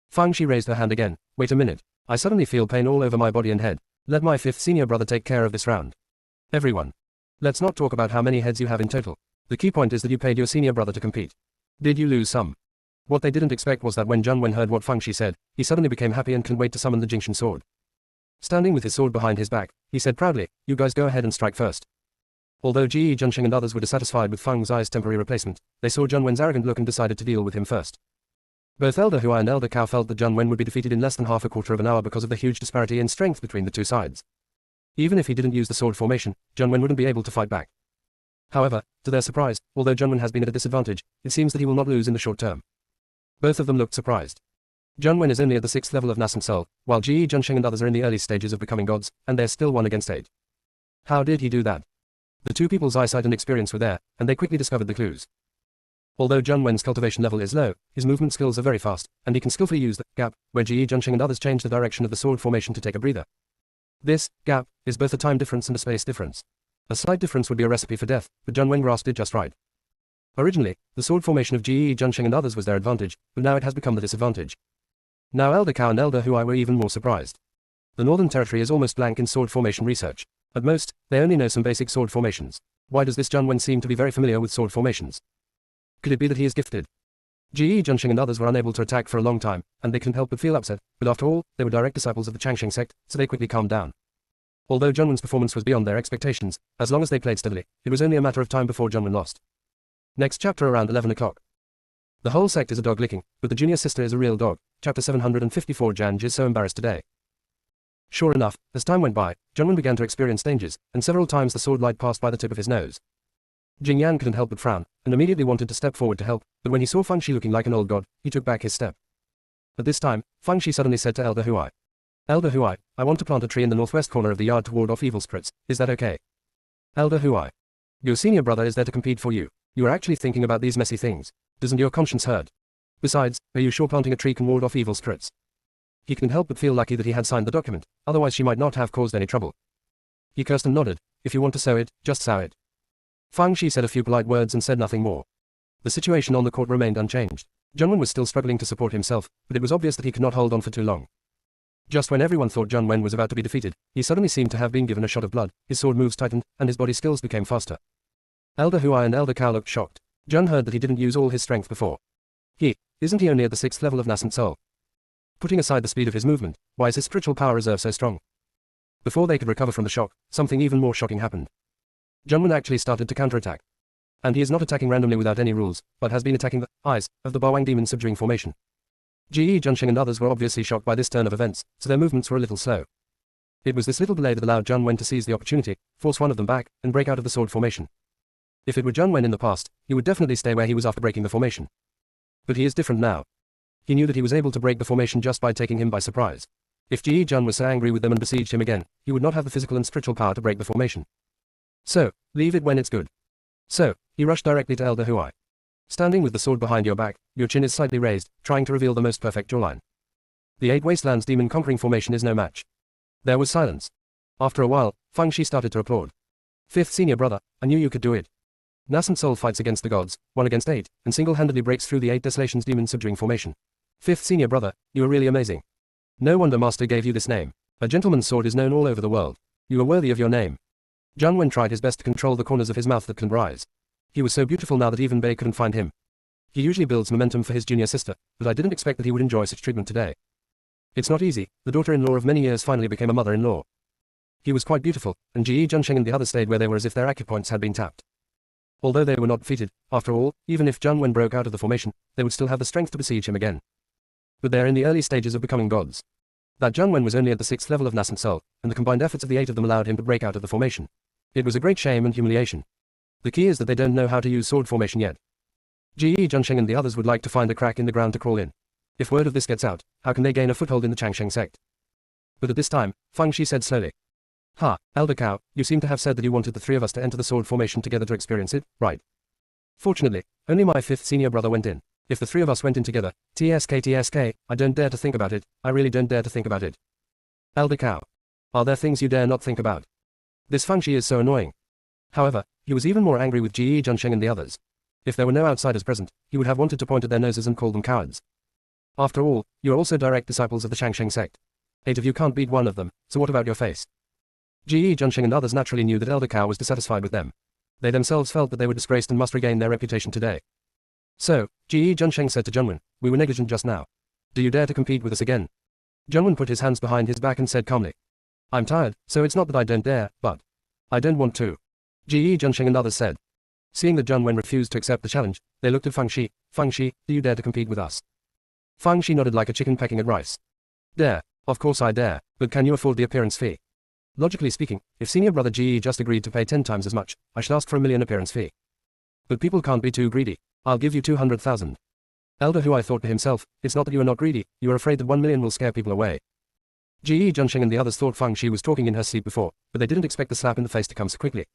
Fang Shi raised her hand again. Wait a minute. I suddenly feel pain all over my body and head. Let my 5th senior brother take care of this round. Everyone. Let's not talk about how many heads you have in total. The key point is that you paid your senior brother to compete. Did you lose some? What they didn't expect was that when Zhang Wen heard what Fang Shi said, he suddenly became happy and couldn't wait to summon the Jingshan sword. Standing with his sword behind his back, he said proudly, you guys go ahead and strike first. Although Ji Junsheng and others were dissatisfied with Fang Zai's temporary replacement, they saw Zhang Wen's arrogant look and decided to deal with him first. Both Elder Huai and Elder Cow felt that Zhang Wen would be defeated in less than half a quarter of an hour because of the huge disparity in strength between the two sides. Even if he didn't use the sword formation, Zhang Wen wouldn't be able to fight back. However, to their surprise, although Zhang Wen has been at a disadvantage, it seems that he will not lose in the short term. Both of them looked surprised. Zhang Wen is only at the 6th level of nascent soul, while Ji Junsheng and others are in the early stages of becoming gods, and they're still 1 against 8. How did he do that? The two people's eyesight and experience were there, and they quickly discovered the clues. Although Zhang Wen's cultivation level is low, his movement skills are very fast, and he can skillfully use the gap, where Ji Junsheng and others change the direction of the sword formation to take a breather. This gap is both a time difference and a space difference. A slight difference would be a recipe for death, but Zhang Wen grasped it just right. Originally, the sword formation of Ji Junsheng and others was their advantage, but now it has become the disadvantage. Now Elder Cow and Elder Huai were even more surprised. The Northern Territory is almost blank in sword formation research. At most, they only know some basic sword formations. Why does this Zhang Wen seem to be very familiar with sword formations? Could it be that he is gifted? Ji Junxing and others were unable to attack for a long time, and they couldn't help but feel upset, but after all, they were direct disciples of the Changsheng sect, so they quickly calmed down. Although Zhongwen's performance was beyond their expectations, as long as they played steadily, it was only a matter of time before Zhongwen lost. Next chapter around 11 o'clock. The whole sect is a dog licking, but the junior sister is a real dog. Chapter 754. Janj is so embarrassed today. Sure enough, as time went by, Zhongwen began to experience dangers, and several times the sword light passed by the tip of his nose. Jing Yan couldn't help but frown, and immediately wanted to step forward to help, but when he saw Feng Shi looking like an old god, he took back his step. At this time, Feng Shi suddenly said to Elder Huai. Elder Huai, I want to plant a tree in the northwest corner of the yard to ward off evil spirits, is that okay? Elder Huai. Your senior brother is there to compete for you. You are actually thinking about these messy things. Doesn't your conscience hurt? Besides, are you sure planting a tree can ward off evil spirits? He couldn't help but feel lucky that he had signed the document, otherwise she might not have caused any trouble. He cursed and nodded. If you want to sow it, just sow it. Feng Shi said a few polite words and said nothing more. The situation on the court remained unchanged. Zhongwen was still struggling to support himself, but it was obvious that he could not hold on for too long. Just when everyone thought Zhongwen was about to be defeated, he suddenly seemed to have been given a shot of blood, his sword moves tightened, and his body skills became faster. Elder Huai and Elder Cao looked shocked. Zhong heard that he didn't use all his strength before. Isn't he only at the 6th level of nascent soul? Putting aside the speed of his movement, why is his spiritual power reserve so strong? Before they could recover from the shock, something even more shocking happened. Zhongwen actually started to counterattack. And he is not attacking randomly without any rules, but has been attacking the eyes of the Bawang demon subduing formation. Ji Junxing and others were obviously shocked by this turn of events, so their movements were a little slow. It was this little delay that allowed Zhongwen to seize the opportunity, force one of them back, and break out of the sword formation. If it were Zhongwen in the past, he would definitely stay where he was after breaking the formation. But he is different now. He knew that he was able to break the formation just by taking him by surprise. If Ji Jun was so angry with them and besieged him again, he would not have the physical and spiritual power to break the formation. So, leave it when it's good. So, he rushed directly to Elder Huai. Standing with the sword behind your back, your chin is slightly raised, trying to reveal the most perfect jawline. The 8 Wastelands demon conquering formation is no match. There was silence. After a while, Feng Shi started to applaud. 5th senior brother, I knew you could do it. Nascent soul fights against the gods, 1 against 8, and single-handedly breaks through the 8 Desolations demon subduing formation. 5th senior brother, you are really amazing. No wonder Master gave you this name. A gentleman's sword is known all over the world. You are worthy of your name. Zhongwen tried his best to control the corners of his mouth that couldn't rise. He was so beautiful now that even Bei couldn't find him. He usually builds momentum for his junior sister, but I didn't expect that he would enjoy such treatment today. It's not easy. The daughter-in-law of many years finally became a mother-in-law. He was quite beautiful, and Ji Junxing and the others stayed where they were as if their acupoints had been tapped. Although they were not defeated, after all, even if Zhongwen broke out of the formation, they would still have the strength to besiege him again. But they're in the early stages of becoming gods. That Zhongwen was only at the 6th level of nascent soul, and the combined efforts of the 8 of them allowed him to break out of the formation. It was a great shame and humiliation. The key is that they don't know how to use sword formation yet. Ji Junxing and the others would like to find a crack in the ground to crawl in. If word of this gets out, how can they gain a foothold in the Changsheng sect? But at this time, Feng Shi said slowly. Elder Cao, you seem to have said that you wanted the 3 of us to enter the sword formation together to experience it, right? Fortunately, only my 5th senior brother went in. If the 3 of us went in together, TSK, I don't dare to think about it, I really don't dare to think about it. Elder Cao. Are there things you dare not think about? This Feng Shi is so annoying. However, he was even more angry with Ji Junxing and the others. If there were no outsiders present, he would have wanted to point at their noses and call them cowards. After all, you are also direct disciples of the Changsheng sect. 8 of you can't beat 1 of them, so what about your face? Ji Junxing and others naturally knew that Elder Cao was dissatisfied with them. They themselves felt that they were disgraced and must regain their reputation today. So, Ji Junxing said to Zhongwen, we were negligent just now. Do you dare to compete with us again? Zhongwen put his hands behind his back and said calmly. I'm tired, so it's not that I don't dare, but I don't want to. Ji Junxing and others said. Seeing that Zhongwen refused to accept the challenge, they looked at Feng Shi. Feng Shi, do you dare to compete with us? Feng Shi nodded like a chicken pecking at rice. Dare, of course I dare, but can you afford the appearance fee? Logically speaking, if senior brother Ji just agreed to pay 10 times as much, I should ask for 1 million appearance fee. But people can't be too greedy. I'll give you 200,000. Elder Huai thought to himself, it's not that you are not greedy, you are afraid that 1 million will scare people away. Ji Junxing and the others thought Feng Shi was talking in her sleep before, but they didn't expect the slap in the face to come so quickly.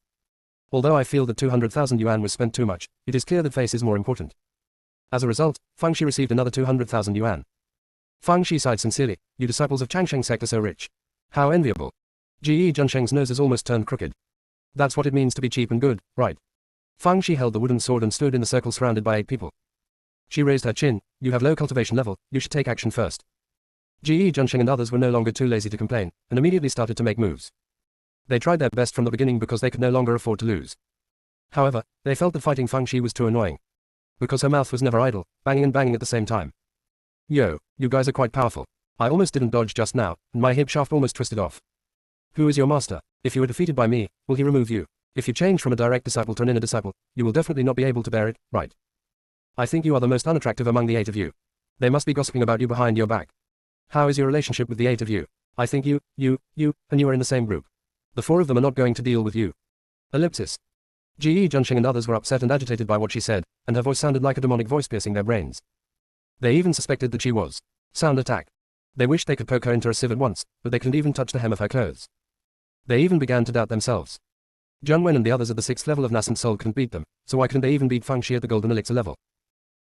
Although I feel that 200,000 yuan was spent too much, it is clear that face is more important. As a result, Feng Shi received another 200,000 yuan. Feng Shi sighed sincerely, you disciples of Changsheng sect are so rich. How enviable. Ji Junxing's nose has almost turned crooked. That's what it means to be cheap and good, right? Feng Shi held the wooden sword and stood in the circle surrounded by 8 people. She raised her chin, you have low cultivation level, you should take action first. Ji Junxing and others were no longer too lazy to complain, and immediately started to make moves. They tried their best from the beginning because they could no longer afford to lose. However, they felt that fighting Feng Shi was too annoying. because her mouth was never idle, banging and banging at the same time. Yo, you guys are quite powerful. I almost didn't dodge just now, and my hip shaft almost twisted off. Who is your master? If you are defeated by me, will he remove you? If you change from a direct disciple to an inner disciple, you will definitely not be able to bear it, right? I think you are the most unattractive among the 8 of you. They must be gossiping about you behind your back. How is your relationship with the 8 of you? I think you, and you are in the same group. The 4 of them are not going to deal with you. Ellipsis. Ji Junsheng and others were upset and agitated by what she said, and her voice sounded like a demonic voice piercing their brains. They even suspected that she was. Sound attack. They wished they could poke her into a sieve at once, but they couldn't even touch the hem of her clothes. They even began to doubt themselves. Junwen and the others at the 6th level of nascent soul couldn't beat them, so why couldn't they even beat Fang Shi at the golden elixir level?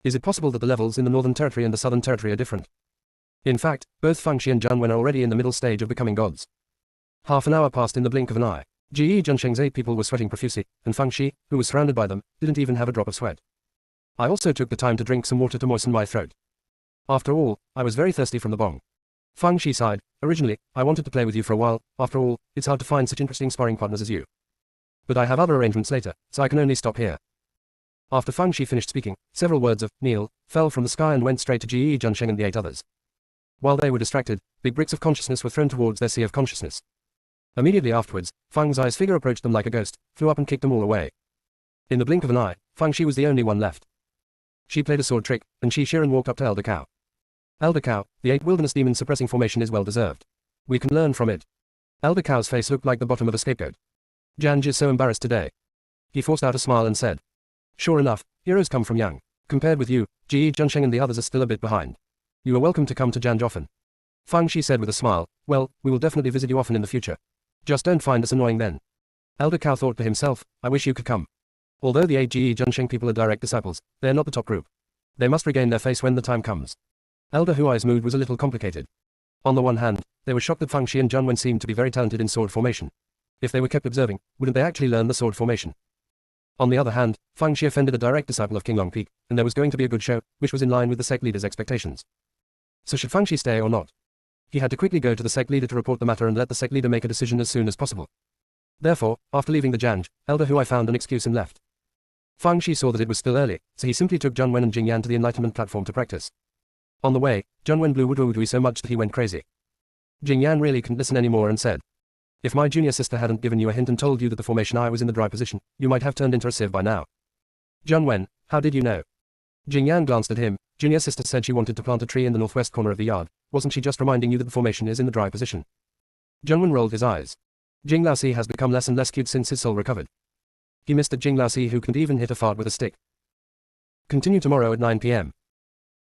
Is it possible that the levels in the Northern Territory and the Southern Territory are different? In fact, both Fang Shi and Junwen are already in the middle stage of becoming gods. Half an hour passed in the blink of an eye. Ji Junsheng's 8 people were sweating profusely, and Fang Shi, who was surrounded by them, didn't even have a drop of sweat. I also took the time to drink some water to moisten my throat. After all, I was very thirsty from the bong. Fang Shi sighed. Originally, I wanted to play with you for a while. After all, it's hard to find such interesting sparring partners as you. But I have other arrangements later, so I can only stop here. After Fang Shi finished speaking, several words of "kneel" fell from the sky and went straight to Ji Junsheng and the 8 others. While they were distracted, big bricks of consciousness were thrown towards their sea of consciousness. Immediately afterwards, Fang Zai's figure approached them like a ghost, flew up and kicked them all away. In the blink of an eye, Fang Shi was the only one left. She played a sword trick, and Shi Shiren walked up to Elder Cow. Elder Cow, the 8 wilderness demon suppressing formation is well deserved. We can learn from it. Elder Cow's face looked like the bottom of a scapegoat. Janj is so embarrassed today. He forced out a smile and said, "Sure enough, heroes come from young. Compared with you, Ji Junsheng and the others are still a bit behind. You are welcome to come to Janj often." Fang Shi said with a smile, "Well, we will definitely visit you often in the future. Just don't find us annoying then." Elder Cow thought to himself, "I wish you could come." Although the 8 Ji Junsheng people are direct disciples, they are not the top group. They must regain their face when the time comes. Elder Huai's mood was a little complicated. On the one hand, they were shocked that Fang Shi and Junwen seemed to be very talented in sword formation. If they were kept observing, wouldn't they actually learn the sword formation? On the other hand, Fang Shi offended a direct disciple of King Long Peak, and there was going to be a good show, which was in line with the sect leader's expectations. So should Fang Shi stay or not? He had to quickly go to the sect leader to report the matter and let the sect leader make a decision as soon as possible. Therefore, after leaving the Janj, Elder Huai found an excuse and left. Fang Shi saw that it was still early, so he simply took Junwen and Jingyan to the enlightenment platform to practice. On the way, Junwen blew Wudu so much that he went crazy. Jingyan really couldn't listen anymore and said, "If my junior sister hadn't given you a hint and told you that the formation I was in the dry position, you might have turned into a sieve by now." "Junwen, how did you know?" Jingyan glanced at him. "Junior sister said she wanted to plant a tree in the northwest corner of the yard. Wasn't she just reminding you that the formation is in the dry position?" Junwen rolled his eyes. Jing Laosi has become less and less cute since his soul recovered. He missed a Jing Laosi who couldn't even hit a fart with a stick. Continue tomorrow at 9 p.m.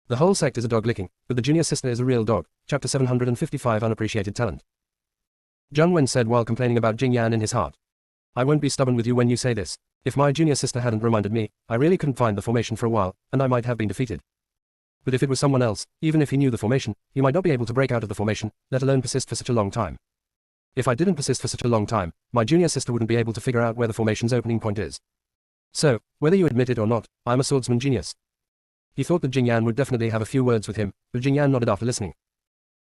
The whole sect is a dog licking, but the junior sister is a real dog. Chapter 755 Unappreciated Talent. Junwen said while complaining about Jingyan in his heart. "I won't be stubborn with you when you say this. If my junior sister hadn't reminded me, I really couldn't find the formation for a while, and I might have been defeated. But if it was someone else, even if he knew the formation, he might not be able to break out of the formation, let alone persist for such a long time. If I didn't persist for such a long time, my junior sister wouldn't be able to figure out where the formation's opening point is. So, whether you admit it or not, I'm a swordsman genius." He thought that Jingyan would definitely have a few words with him, but Jingyan nodded after listening.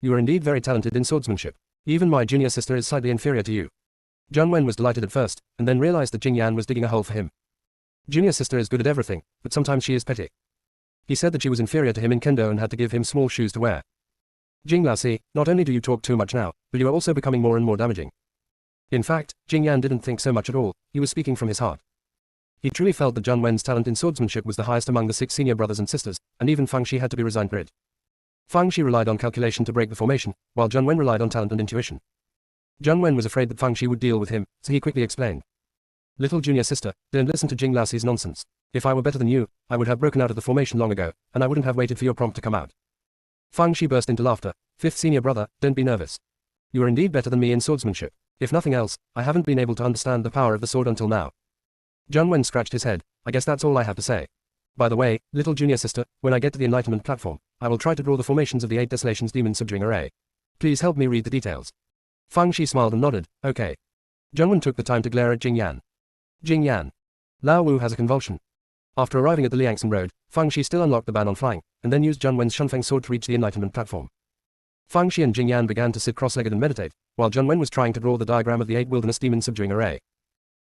"You are indeed very talented in swordsmanship. Even my junior sister is slightly inferior to you." Junwen was delighted at first, and then realized that Jingyan was digging a hole for him. Junior sister is good at everything, but sometimes she is petty. He said that she was inferior to him in kendo and had to give him small shoes to wear. "Jing Laosi, not only do you talk too much now, but you are also becoming more and more damaging." In fact, Jingyan didn't think so much at all. He was speaking from his heart. He truly felt that Junwen's talent in swordsmanship was the highest among the 6 senior brothers and sisters, and even Fang Shi had to be resigned for it. Fang Shi relied on calculation to break the formation, while Junwen relied on talent and intuition. Junwen was afraid that Fang Shi would deal with him, so he quickly explained. "Little junior sister, don't listen to Jing Laosi's nonsense. If I were better than you, I would have broken out of the formation long ago, and I wouldn't have waited for your prompt to come out." Fang Shi burst into laughter. "Fifth senior brother, don't be nervous. You are indeed better than me in swordsmanship. If nothing else, I haven't been able to understand the power of the sword until now." Junwen scratched his head. "I guess that's all I have to say. By the way, little junior sister, when I get to the enlightenment platform, I will try to draw the formations of the 8 Desolations demon subduing array. Please help me read the details." Fang Shi smiled and nodded. "Okay." Junwen took the time to glare at Jingyan. "Jingyan. Lao Wu has a convulsion." After arriving at the Liangson Road, Fang Shi still unlocked the ban on flying, and then used Junwen's Shunfeng sword to reach the enlightenment platform. Fang Shi and Jingyan began to sit cross-legged and meditate, while Junwen was trying to draw the diagram of the 8 wilderness demon subduing array.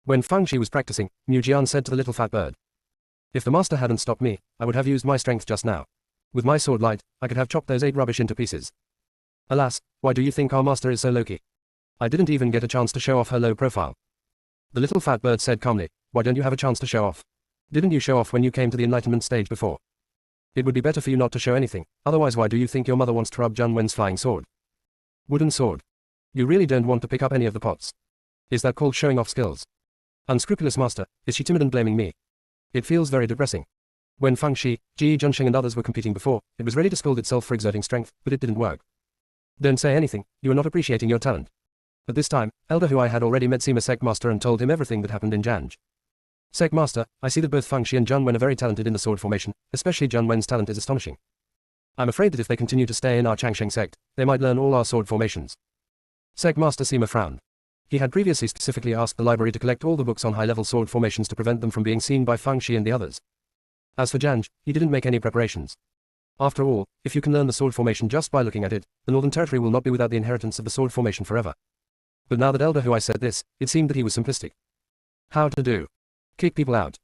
When Fang Shi was practicing, Mu Jian said to the little fat bird, If the master hadn't stopped me, I would have used my strength just now. With my sword light, I could have chopped those 8 rubbish into pieces. Alas, why do you think our master is so low-key? I didn't even get a chance to show off her low profile. The little fat bird said calmly, why don't you have a chance to show off? Didn't you show off when you came to the enlightenment stage before? It would be better for you not to show anything, otherwise why do you think your mother wants to rub Jun Wen's flying sword? Wooden sword. You really don't want to pick up any of the pots. Is that called showing off skills? Unscrupulous master, is she timid and blaming me? It feels very depressing. When Fang Shi, Ji Junsheng and others were competing before, it was ready to scold itself for exerting strength, but it didn't work. Don't say anything, you are not appreciating your talent. At this time, Elder Huai had already met Sima Sect Master and told him everything that happened in Janj. Sect Master, I see that both Fang Shi and Jun Wen are very talented in the sword formation, especially Jun Wen's talent is astonishing. I'm afraid that if they continue to stay in our Changsheng sect, they might learn all our sword formations. Sect Master Sima frowned. He had previously specifically asked the library to collect all the books on high-level sword formations to prevent them from being seen by Fang Shi and the others. As for Janj, he didn't make any preparations. After all, if you can learn the sword formation just by looking at it, the Northern Territory will not be without the inheritance of the sword formation forever. But now that Elder Huai said this, it seemed that he was simplistic. How to do? Kick people out.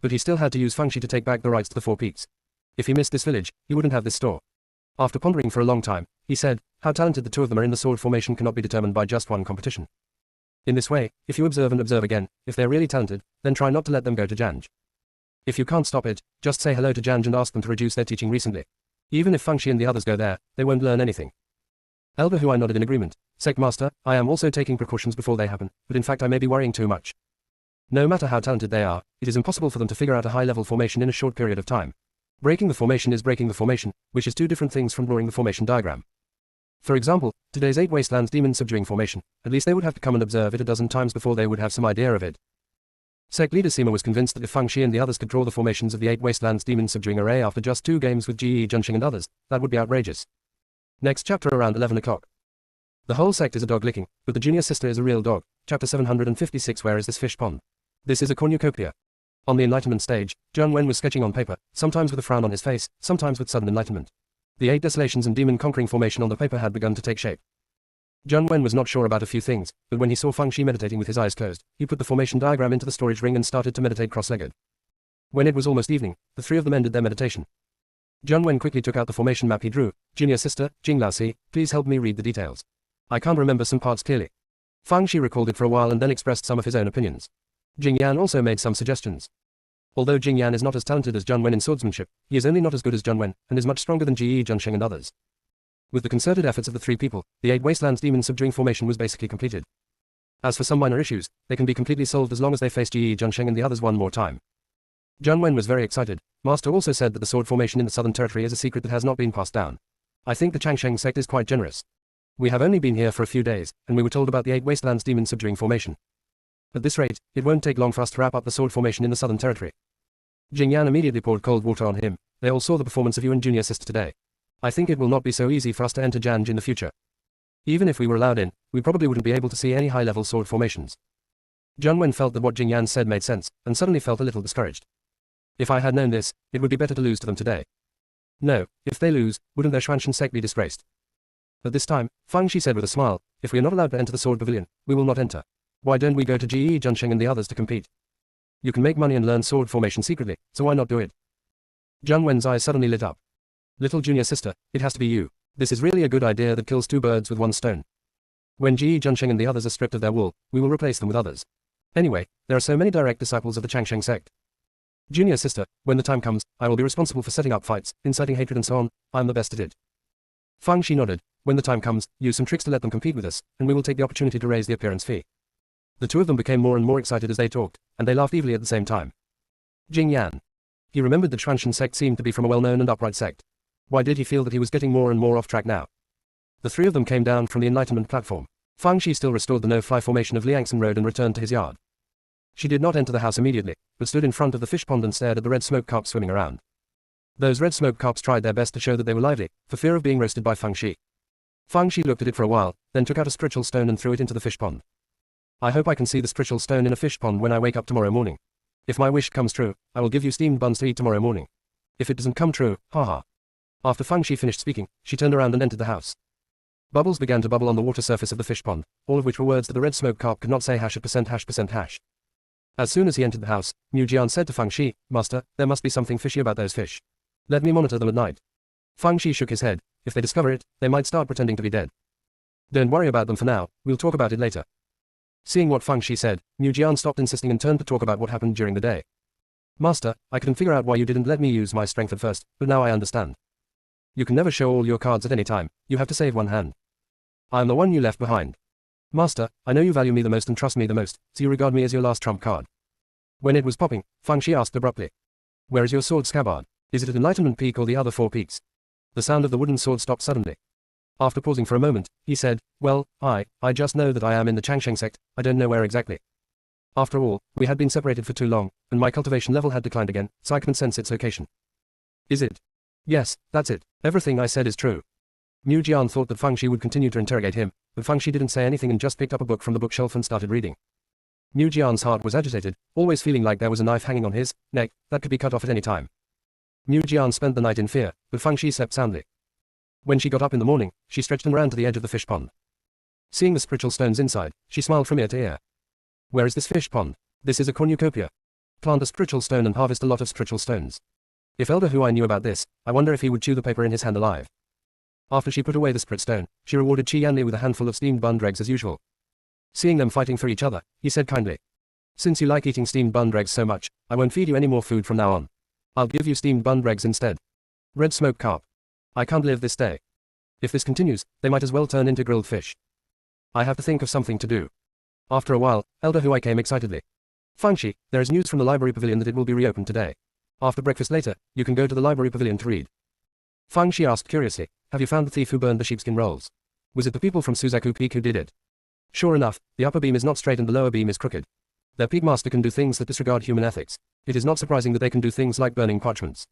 But he still had to use Fang Shi to take back the rights to the 4 peaks. If he missed this village, he wouldn't have this store. After pondering for a long time, he said, how talented the 2 of them are in the sword formation cannot be determined by just one competition. In this way, if you observe and observe again, if they're really talented, then try not to let them go to Janj. If you can't stop it, just say hello to Janj and ask them to reduce their teaching recently. Even if Fang Shi and the others go there, they won't learn anything. Elder Huai nodded in agreement. Sect Master, I am also taking precautions before they happen, but in fact I may be worrying too much. No matter how talented they are, it is impossible for them to figure out a high-level formation in a short period of time. Breaking the formation is breaking the formation, which is 2 different things from drawing the formation diagram. For example, today's 8 Wastelands demon subduing formation, at least they would have to come and observe it a dozen times before they would have some idea of it. Sect leader Sima was convinced that if Fang Shi and the others could draw the formations of the 8 Wastelands demon subduing array after just 2 games with Ji Junsheng and others, that would be outrageous. Next chapter around 11 o'clock. The whole sect is a dog licking, but the junior sister is a real dog. Chapter 756. Where is this fish pond? This is a cornucopia. On the enlightenment stage, Jun Wen was sketching on paper, sometimes with a frown on his face, sometimes with sudden enlightenment. The 8 desolations and demon conquering formation on the paper had begun to take shape. Jun Wen was not sure about a few things, but when he saw Fang Shi meditating with his eyes closed, he put the formation diagram into the storage ring and started to meditate cross-legged. When it was almost evening, the 3 of them ended their meditation. Jun Wen quickly took out the formation map he drew. Junior sister, Jing Laosi, please help me read the details. I can't remember some parts clearly. Fang Shi recalled it for a while and then expressed some of his own opinions. Jing Yan also made some suggestions. Although Jing Yan is not as talented as Jun Wen in swordsmanship, he is only not as good as Jun Wen, and is much stronger than Ji Junsheng and others. With the concerted efforts of the 3 people, the 8 Wastelands demon subduing formation was basically completed. As for some minor issues, they can be completely solved as long as they face Ji Junsheng and the others one more time. Jun Wen was very excited. Master also said that the sword formation in the Southern Territory is a secret that has not been passed down. I think the Changsheng sect is quite generous. We have only been here for a few days, and we were told about the 8 Wastelands demon subduing formation. At this rate, it won't take long for us to wrap up the sword formation in the Southern Territory. Jing Yan immediately poured cold water on him. They all saw the performance of you and junior sister today. I think it will not be so easy for us to enter Janj in the future. Even if we were allowed in, we probably wouldn't be able to see any high-level sword formations. Jun Wen felt that what Jing Yan said made sense, and suddenly felt a little discouraged. If I had known this, it would be better to lose to them today. No, if they lose, wouldn't their Xuanshan sect be disgraced? At this time, Fang Shi said with a smile, if we are not allowed to enter the sword pavilion, we will not enter. Why don't we go to Ji Junsheng and the others to compete? You can make money and learn sword formation secretly, so why not do it? Jun Wen's eyes suddenly lit up. Little junior sister, it has to be you. This is really a good idea that kills 2 birds with 1 stone. When Ji Junsheng and the others are stripped of their wool, we will replace them with others. Anyway, there are so many direct disciples of the Changsheng sect. Junior sister, when the time comes, I will be responsible for setting up fights, inciting hatred and so on. I am the best at it. Fang Shi nodded. When the time comes, use some tricks to let them compete with us, and we will take the opportunity to raise the appearance fee. The 2 of them became more and more excited as they talked, and they laughed evilly at the same time. Jing Yan. He remembered that Xuanshan sect seemed to be from a well-known and upright sect. Why did he feel that he was getting more and more off track now? The 3 of them came down from the enlightenment platform. Fang Shi still restored the no-fly formation of Liangson Road and returned to his yard. She did not enter the house immediately, but stood in front of the fish pond and stared at the red smoke carps swimming around. Those red smoke carps tried their best to show that they were lively, for fear of being roasted by Fang Shi. Fang Shi looked at it for a while, then took out a spiritual stone and threw it into the fish pond. I hope I can see the spiritual stone in a fish pond when I wake up tomorrow morning. If my wish comes true, I will give you steamed buns to eat tomorrow morning. If it doesn't come true, haha. After Fang Shi finished speaking, she turned around and entered the house. Bubbles began to bubble on the water surface of the fish pond, all of which were words that the red smoke carp could not say #%##. As soon as he entered the house, Mu Jian said to Fang Shi, "Master, there must be something fishy about those fish. Let me monitor them at night." Fang Shi shook his head. If they discover it, they might start pretending to be dead. Don't worry about them for now, we'll talk about it later. Seeing what Fang Shi said, Mu Jian stopped insisting and turned to talk about what happened during the day. "Master, I couldn't figure out why you didn't let me use my strength at first, but now I understand. You can never show all your cards at any time, you have to save one hand. I am the one you left behind. Master, I know you value me the most and trust me the most, so you regard me as your last trump card." When it was popping, Fang Shi asked abruptly, "Where is your sword scabbard? Is it at Enlightenment Peak or the other 4 peaks?" The sound of the wooden sword stopped suddenly. After pausing for a moment, he said, "Well, I just know that I am in the Changsheng sect, I don't know where exactly. After all, we had been separated for too long, and my cultivation level had declined again, so I can sense its location." "Is it?" "Yes, that's it. Everything I said is true." Mu Jian thought that Fang Shi would continue to interrogate him, but Fang Shi didn't say anything and just picked up a book from the bookshelf and started reading. Mu Jian's heart was agitated, always feeling like there was a knife hanging on his neck that could be cut off at any time. Mu Jian spent the night in fear, but Fang Shi slept soundly. When she got up in the morning, she stretched and ran to the edge of the fish pond. Seeing the spiritual stones inside, she smiled from ear to ear. "Where is this fish pond? This is a cornucopia. Plant a spiritual stone and harvest a lot of spiritual stones. If Elder Huai knew about this, I wonder if he would chew the paper in his hand alive." After she put away the spirit stone, she rewarded Qi Yanli with a handful of steamed bun dregs as usual. Seeing them fighting for each other, he said kindly, "Since you like eating steamed bun dregs so much, I won't feed you any more food from now on. I'll give you steamed bun dregs instead. Red smoked carp. I can't live this day. If this continues, they might as well turn into grilled fish. I have to think of something to do." After a while, Elder Huai came excitedly. "Fang Shi, there is news from the library pavilion that it will be reopened today. After breakfast later, you can go to the library pavilion to read." Fang Shi asked curiously, "Have you found the thief who burned the sheepskin rolls? Was it the people from Suzaku Peak who did it?" "Sure enough, the upper beam is not straight and the lower beam is crooked. Their peak master can do things that disregard human ethics. It is not surprising that they can do things like burning parchments.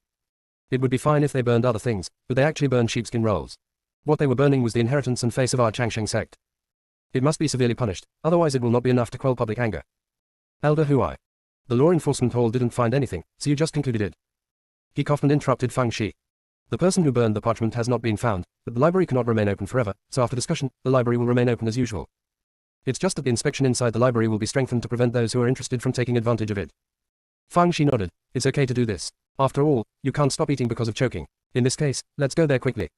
It would be fine if they burned other things, but they actually burned sheepskin rolls. What they were burning was the inheritance and face of our Changsheng sect. It must be severely punished, otherwise it will not be enough to quell public anger." "Elder Huai. The law enforcement hall didn't find anything, so you just concluded it." He coughed and interrupted Fang Shi. "The person who burned the parchment has not been found, but the library cannot remain open forever, so after discussion, the library will remain open as usual. It's just that the inspection inside the library will be strengthened to prevent those who are interested from taking advantage of it." Fang Shi nodded. "It's okay to do this. After all, you can't stop eating because of choking. In this case, let's go there quickly."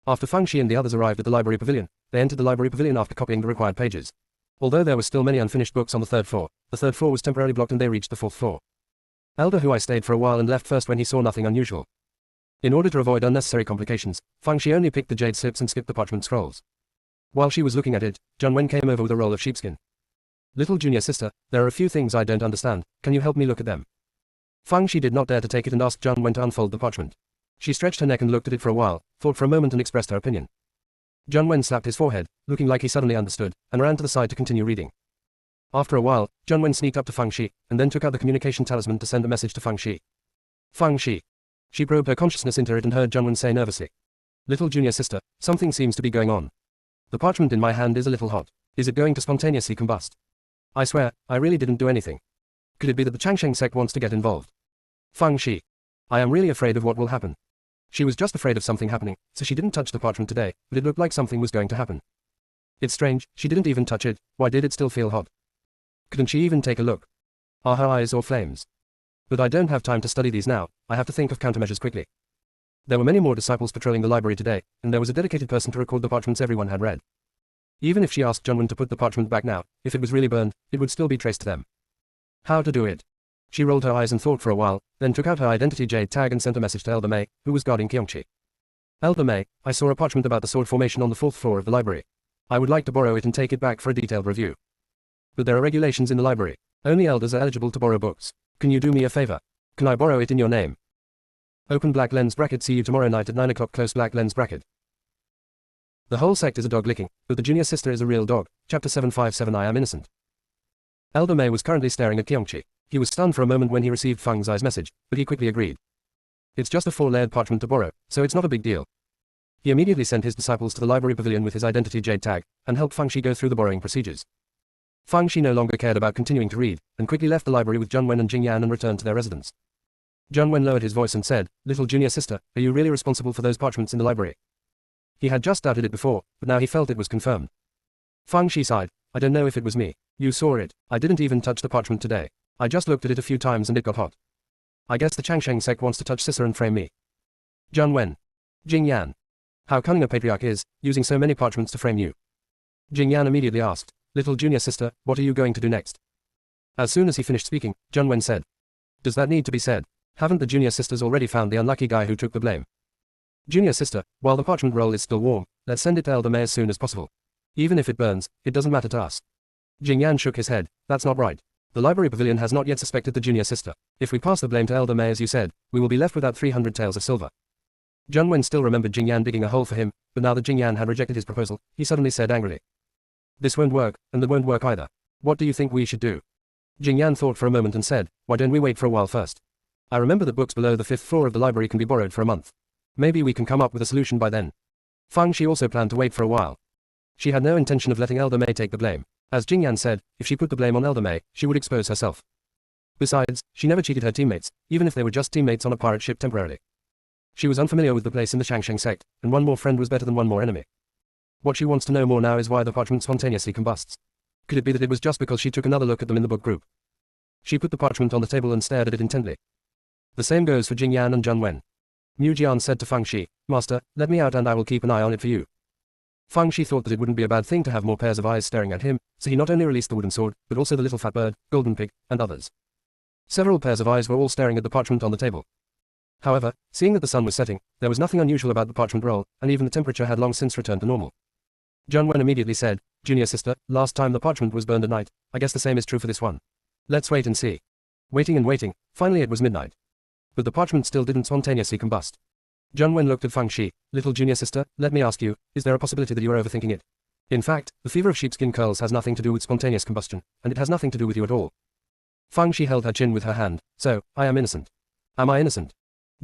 After Fang Shi and the others arrived at the library pavilion, they entered the library pavilion after copying the required pages. Although there were still many unfinished books on the 3rd floor, the 3rd floor was temporarily blocked and they reached the 4th floor. Elder Huai stayed for a while and left first when he saw nothing unusual. In order to avoid unnecessary complications, Fang Shi only picked the jade slips and skipped the parchment scrolls. While she was looking at it, Zhang Wen came over with a roll of sheepskin. "Little junior sister, there are a few things I don't understand, can you help me look at them?" Fang Shi did not dare to take it and asked Zhang Wen to unfold the parchment. She stretched her neck and looked at it for a while, thought for a moment and expressed her opinion. Zhang Wen slapped his forehead, looking like he suddenly understood, and ran to the side to continue reading. After a while, Zhang Wen sneaked up to Fang Shi, and then took out the communication talisman to send a message to Fang Shi. "Fang Shi." She probed her consciousness into it and heard Zhang Wen say nervously, "Little junior sister, something seems to be going on. The parchment in my hand is a little hot. Is it going to spontaneously combust? I swear, I really didn't do anything. Could it be that the Changsheng sect wants to get involved? Fang Shi. I am really afraid of what will happen." She was just afraid of something happening, so she didn't touch the parchment today, but it looked like something was going to happen. It's strange, she didn't even touch it, why did it still feel hot? Couldn't she even take a look? Are her eyes all flames? But I don't have time to study these now, I have to think of countermeasures quickly. There were many more disciples patrolling the library today, and there was a dedicated person to record the parchments everyone had read. Even if she asked Zhang Wen to put the parchment back now, if it was really burned, it would still be traced to them. How to do it? She rolled her eyes and thought for a while, then took out her identity jade tag and sent a message to Elder Mei, who was guarding Kyongchi. "Elder Mei, I saw a parchment about the sword formation on the 4th floor of the library. I would like to borrow it and take it back for a detailed review. But there are regulations in the library. Only elders are eligible to borrow books. Can you do me a favor? Can I borrow it in your name? Open black lens bracket. See you tomorrow night at 9 o'clock. Close black lens bracket." The whole sect is a dog licking, but the junior sister is a real dog. Chapter 757. I am innocent. Elder Mei was currently staring at Kyongchi. He was stunned for a moment when he received Fang Zai's message, but he quickly agreed. It's just a 4-layered parchment to borrow, so it's not a big deal. He immediately sent his disciples to the library pavilion with his identity jade tag, and helped Fang Shi go through the borrowing procedures. Fang Shi no longer cared about continuing to read, and quickly left the library with Zhang Wen and Jing Yan and returned to their residence. Zhang Wen lowered his voice and said, "Little junior sister, are you really responsible for those parchments in the library?" He had just doubted it before, but now he felt it was confirmed. Fang Shi sighed, "I don't know if it was me. You saw it. I didn't even touch the parchment today. I just looked at it a few times and it got hot. I guess the Changsheng sect wants to touch Sissa and frame me. Zheng Wen. Jing Yan. How cunning a patriarch is, using so many parchments to frame you. Jing Yan immediately asked, little junior sister, what are you going to do next? As soon as he finished speaking, Zheng Wen said. Does that need to be said? Haven't the junior sisters already found the unlucky guy who took the blame? Junior sister, while the parchment roll is still warm, let's send it to Elder May as soon as possible. Even if it burns, it doesn't matter to us. Jing Yan shook his head. That's not right. The library pavilion has not yet suspected the junior sister. If we pass the blame to Elder May as you said, we will be left without 300 taels of silver. Zheng Wen still remembered Jing Yan digging a hole for him, but now that Jing Yan had rejected his proposal, he suddenly said angrily. This won't work, and that won't work either. What do you think we should do? Jing Yan thought for a moment and said, why don't we wait for a while first? I remember that books below the 5th floor of the library can be borrowed for a month. Maybe we can come up with a solution by then. Fang Shi also planned to wait for a while. She had no intention of letting Elder May take the blame. As Jing Yan said, if she put the blame on Elder May, she would expose herself. Besides, she never cheated her teammates, even if they were just teammates on a pirate ship temporarily. She was unfamiliar with the place in the Shangsheng sect, and one more friend was better than one more enemy. What she wants to know more now is why the parchment spontaneously combusts. Could it be that it was just because she took another look at them in the book group? She put the parchment on the table and stared at it intently. The same goes for Jing Yan and Zheng Wen. Mu Jian said to Fang Shi, Master, let me out and I will keep an eye on it for you. Fang Shi thought that it wouldn't be a bad thing to have more pairs of eyes staring at him, so he not only released the wooden sword, but also the little fat bird, golden pig, and others. Several pairs of eyes were all staring at the parchment on the table. However, seeing that the sun was setting, there was nothing unusual about the parchment roll, and even the temperature had long since returned to normal. Zheng Wen immediately said, Junior sister, last time the parchment was burned at night, I guess the same is true for this one. Let's wait and see. Waiting and waiting, finally it was midnight. But the parchment still didn't spontaneously combust. Zheng Wen looked at Fang Shi, little junior sister, let me ask you, is there a possibility that you are overthinking it? In fact, the fever of sheepskin curls has nothing to do with spontaneous combustion, and it has nothing to do with you at all. Fang Shi held her chin with her hand, so, I am innocent. Am I innocent?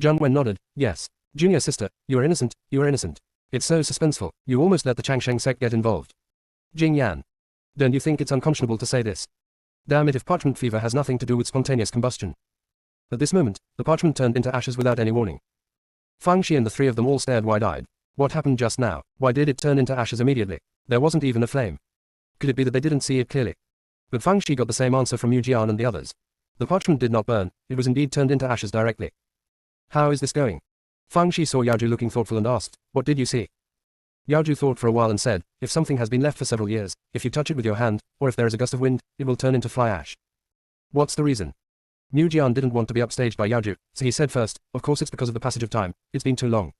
Zheng Wen nodded, yes. Junior sister, you are innocent, you are innocent. It's so suspenseful, you almost let the Changsheng sect get involved. Jing Yan. Don't you think it's unconscionable to say this? Damn it if parchment fever has nothing to do with spontaneous combustion. At this moment, the parchment turned into ashes without any warning. Fang Shi and the three of them all stared wide-eyed. What happened just now? Why did it turn into ashes immediately? There wasn't even a flame. Could it be that they didn't see it clearly? But Fang Shi got the same answer from Yu Jian and the others. The parchment did not burn, it was indeed turned into ashes directly. How is this going? Fang Shi saw Yaoju looking thoughtful and asked, what did you see? Yaoju thought for a while and said, if something has been left for several years, if you touch it with your hand, or if there is a gust of wind, it will turn into fly ash. What's the reason? Mu Jian didn't want to be upstaged by Yaoju, so he said first, of course it's because of the passage of time, it's been too long.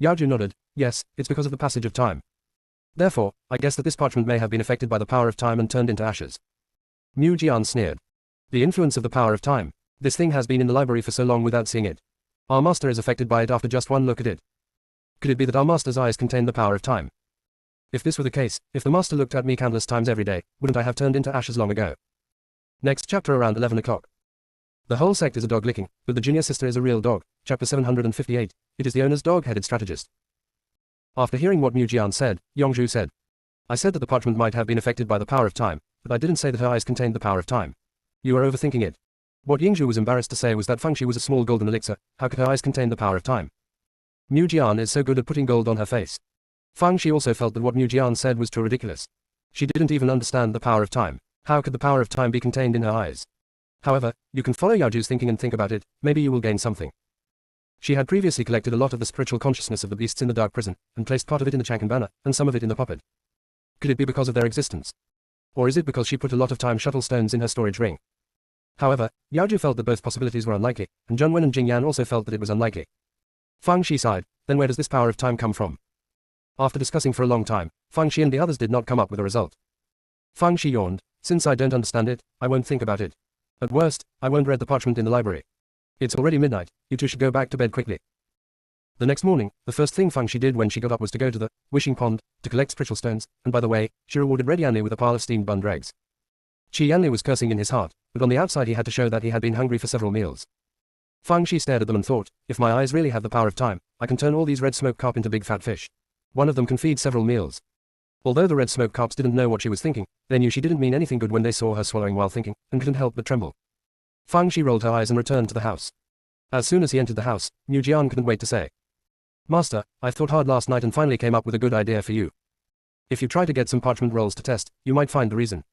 Yaoju nodded, yes, it's because of the passage of time. Therefore, I guess that this parchment may have been affected by the power of time and turned into ashes. Mu Jian sneered. The influence of the power of time. This thing has been in the library for so long without seeing it. Our master is affected by it after just one look at it. Could it be that our master's eyes contain the power of time? If this were the case, if the master looked at me countless times every day, wouldn't I have turned into ashes long ago? Next chapter around 11 o'clock. The whole sect is a dog licking, but the junior sister is a real dog. Chapter 758. It is the owner's dog-headed strategist. After hearing what Mu Jian said, Yongzhu said, I said that the parchment might have been affected by the power of time, but I didn't say that her eyes contained the power of time. You are overthinking it. What Yingzhu was embarrassed to say was that Fang Shi was a small golden elixir, how could her eyes contain the power of time? Mu Jian is so good at putting gold on her face. Fang Shi also felt that what Mu Jian said was too ridiculous. She didn't even understand the power of time. How could the power of time be contained in her eyes? However, you can follow Yaoju's thinking and think about it, maybe you will gain something. She had previously collected a lot of the spiritual consciousness of the beasts in the dark prison, and placed part of it in the Chankan banner, and some of it in the puppet. Could it be because of their existence? Or is it because she put a lot of time shuttle stones in her storage ring? However, Yaoju felt that both possibilities were unlikely, and Zheng Wen and Jing Yan also felt that it was unlikely. Fang Shi sighed, then where does this power of time come from? After discussing for a long time, Fang Shi and the others did not come up with a result. Fang Shi yawned, since I don't understand it, I won't think about it. At worst, I won't read the parchment in the library. It's already midnight, you two should go back to bed quickly. The next morning, the first thing Fang Shi did when she got up was to go to the wishing pond, to collect spiritual stones, and by the way, she rewarded Red Yanli with a pile of steamed bun dregs. Qi Yanli was cursing in his heart, but on the outside he had to show that he had been hungry for several meals. Fang Shi stared at them and thought, if my eyes really have the power of time, I can turn all these red smoke carp into big fat fish. One of them can feed several meals. Although the red smoke carps didn't know what she was thinking, they knew she didn't mean anything good when they saw her swallowing while thinking, and couldn't help but tremble. Fang Shi rolled her eyes and returned to the house. As soon as he entered the house, Mu Jian couldn't wait to say, Master, I thought hard last night and finally came up with a good idea for you. If you try to get some parchment rolls to test, you might find the reason.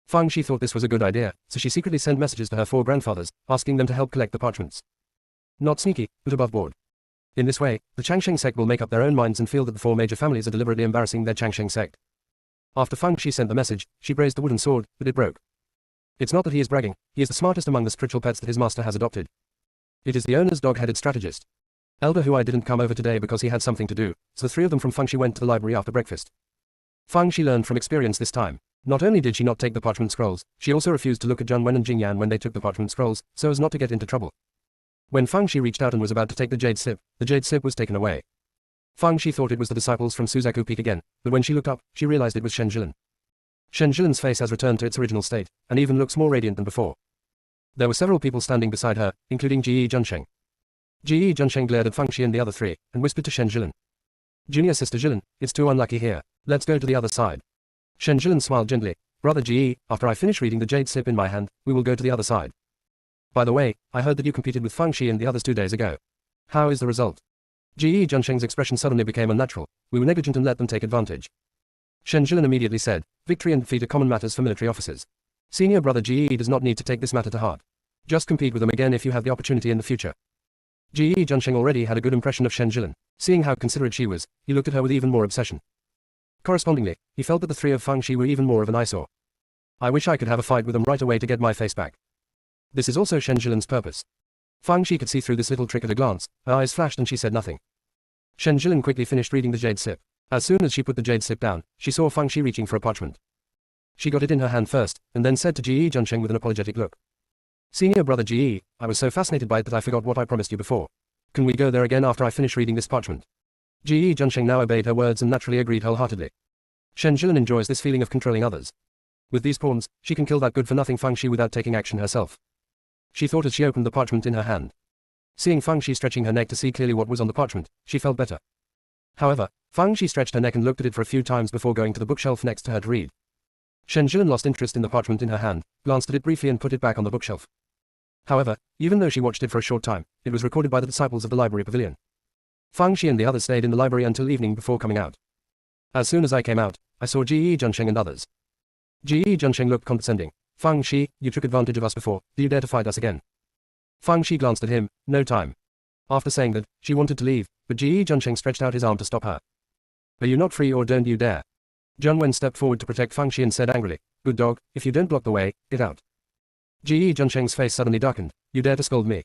Fang Shi thought this was a good idea, so she secretly sent messages to her 4 grandfathers, asking them to help collect the parchments. Not sneaky, but above board. In this way, the Changsheng sect will make up their own minds and feel that the 4 major families are deliberately embarrassing their Changsheng sect. After Fang Shi sent the message, she raised the wooden sword, but it broke. It's not that he is bragging, he is the smartest among the spiritual pets that his master has adopted. It is the owner's dog-headed strategist. Elder Huai didn't come over today because he had something to do, so the 3 of them from Fang Shi went to the library after breakfast. Fang Shi learned from experience this time. Not only did she not take the parchment scrolls, she also refused to look at Zhang Wen and Jing Yan when they took the parchment scrolls, so as not to get into trouble. When Fang Shi reached out and was about to take the jade slip, the jade slip was taken away. Fang Shi thought it was the disciples from Suzaku Peak again, but when she looked up, she realized it was Shen Zhilan. Shen Zhilan's face has returned to its original state, and even looks more radiant than before. There were several people standing beside her, including Ji Junsheng. Ji Junsheng glared at Fang Shi and the other 3, and whispered to Shen Zhilan. Junior sister Zhilan, it's too unlucky here, let's go to the other side. Shen Zhilan smiled gently. Brother Ji, after I finish reading the jade slip in my hand, we will go to the other side. By the way, I heard that you competed with Fang Shi and the others 2 days ago. How is the result? Ji Junsheng's expression suddenly became unnatural. We were negligent and let them take advantage. Shen Zhilan immediately said, victory and defeat are common matters for military officers. Senior brother Ji does not need to take this matter to heart. Just compete with them again if you have the opportunity in the future. Ji Junsheng already had a good impression of Shen Zhilan. Seeing how considerate she was, he looked at her with even more obsession. Correspondingly, he felt that the 3 of Fang Shi were even more of an eyesore. I wish I could have a fight with them right away to get my face back. This is also Shen Zhilan's purpose. Fang Shi could see through this little trick at a glance, her eyes flashed and she said nothing. Shen Zhilan quickly finished reading the jade slip. As soon as she put the jade slip down, she saw Fang Shi reaching for a parchment. She got it in her hand first, and then said to Ji Junsheng with an apologetic look. Senior brother Ji, I was so fascinated by it that I forgot what I promised you before. Can we go there again after I finish reading this parchment? Ji Junsheng now obeyed her words and naturally agreed wholeheartedly. Shen Zhilan enjoys this feeling of controlling others. With these pawns, she can kill that good-for-nothing Fang Shi without taking action herself. She thought as she opened the parchment in her hand. Seeing Fang Shi stretching her neck to see clearly what was on the parchment, she felt better. However, Fang Shi stretched her neck and looked at it for a few times before going to the bookshelf next to her to read. Shen Zhilan lost interest in the parchment in her hand, glanced at it briefly and put it back on the bookshelf. However, even though she watched it for a short time, it was recorded by the disciples of the library pavilion. Fang Shi and the others stayed in the library until evening before coming out. As soon as I came out, I saw Ji Junsheng and others. Ji Junsheng looked condescending. Fang Shi, you took advantage of us before, do you dare to fight us again? Fang Shi glanced at him, no time. After saying that, she wanted to leave, but Ji Junsheng stretched out his arm to stop her. Are you not free or don't you dare? Zhang Wen stepped forward to protect Fang Shi and said angrily, good dog, if you don't block the way, get out. Ji Junsheng's face suddenly darkened. You dare to scold me?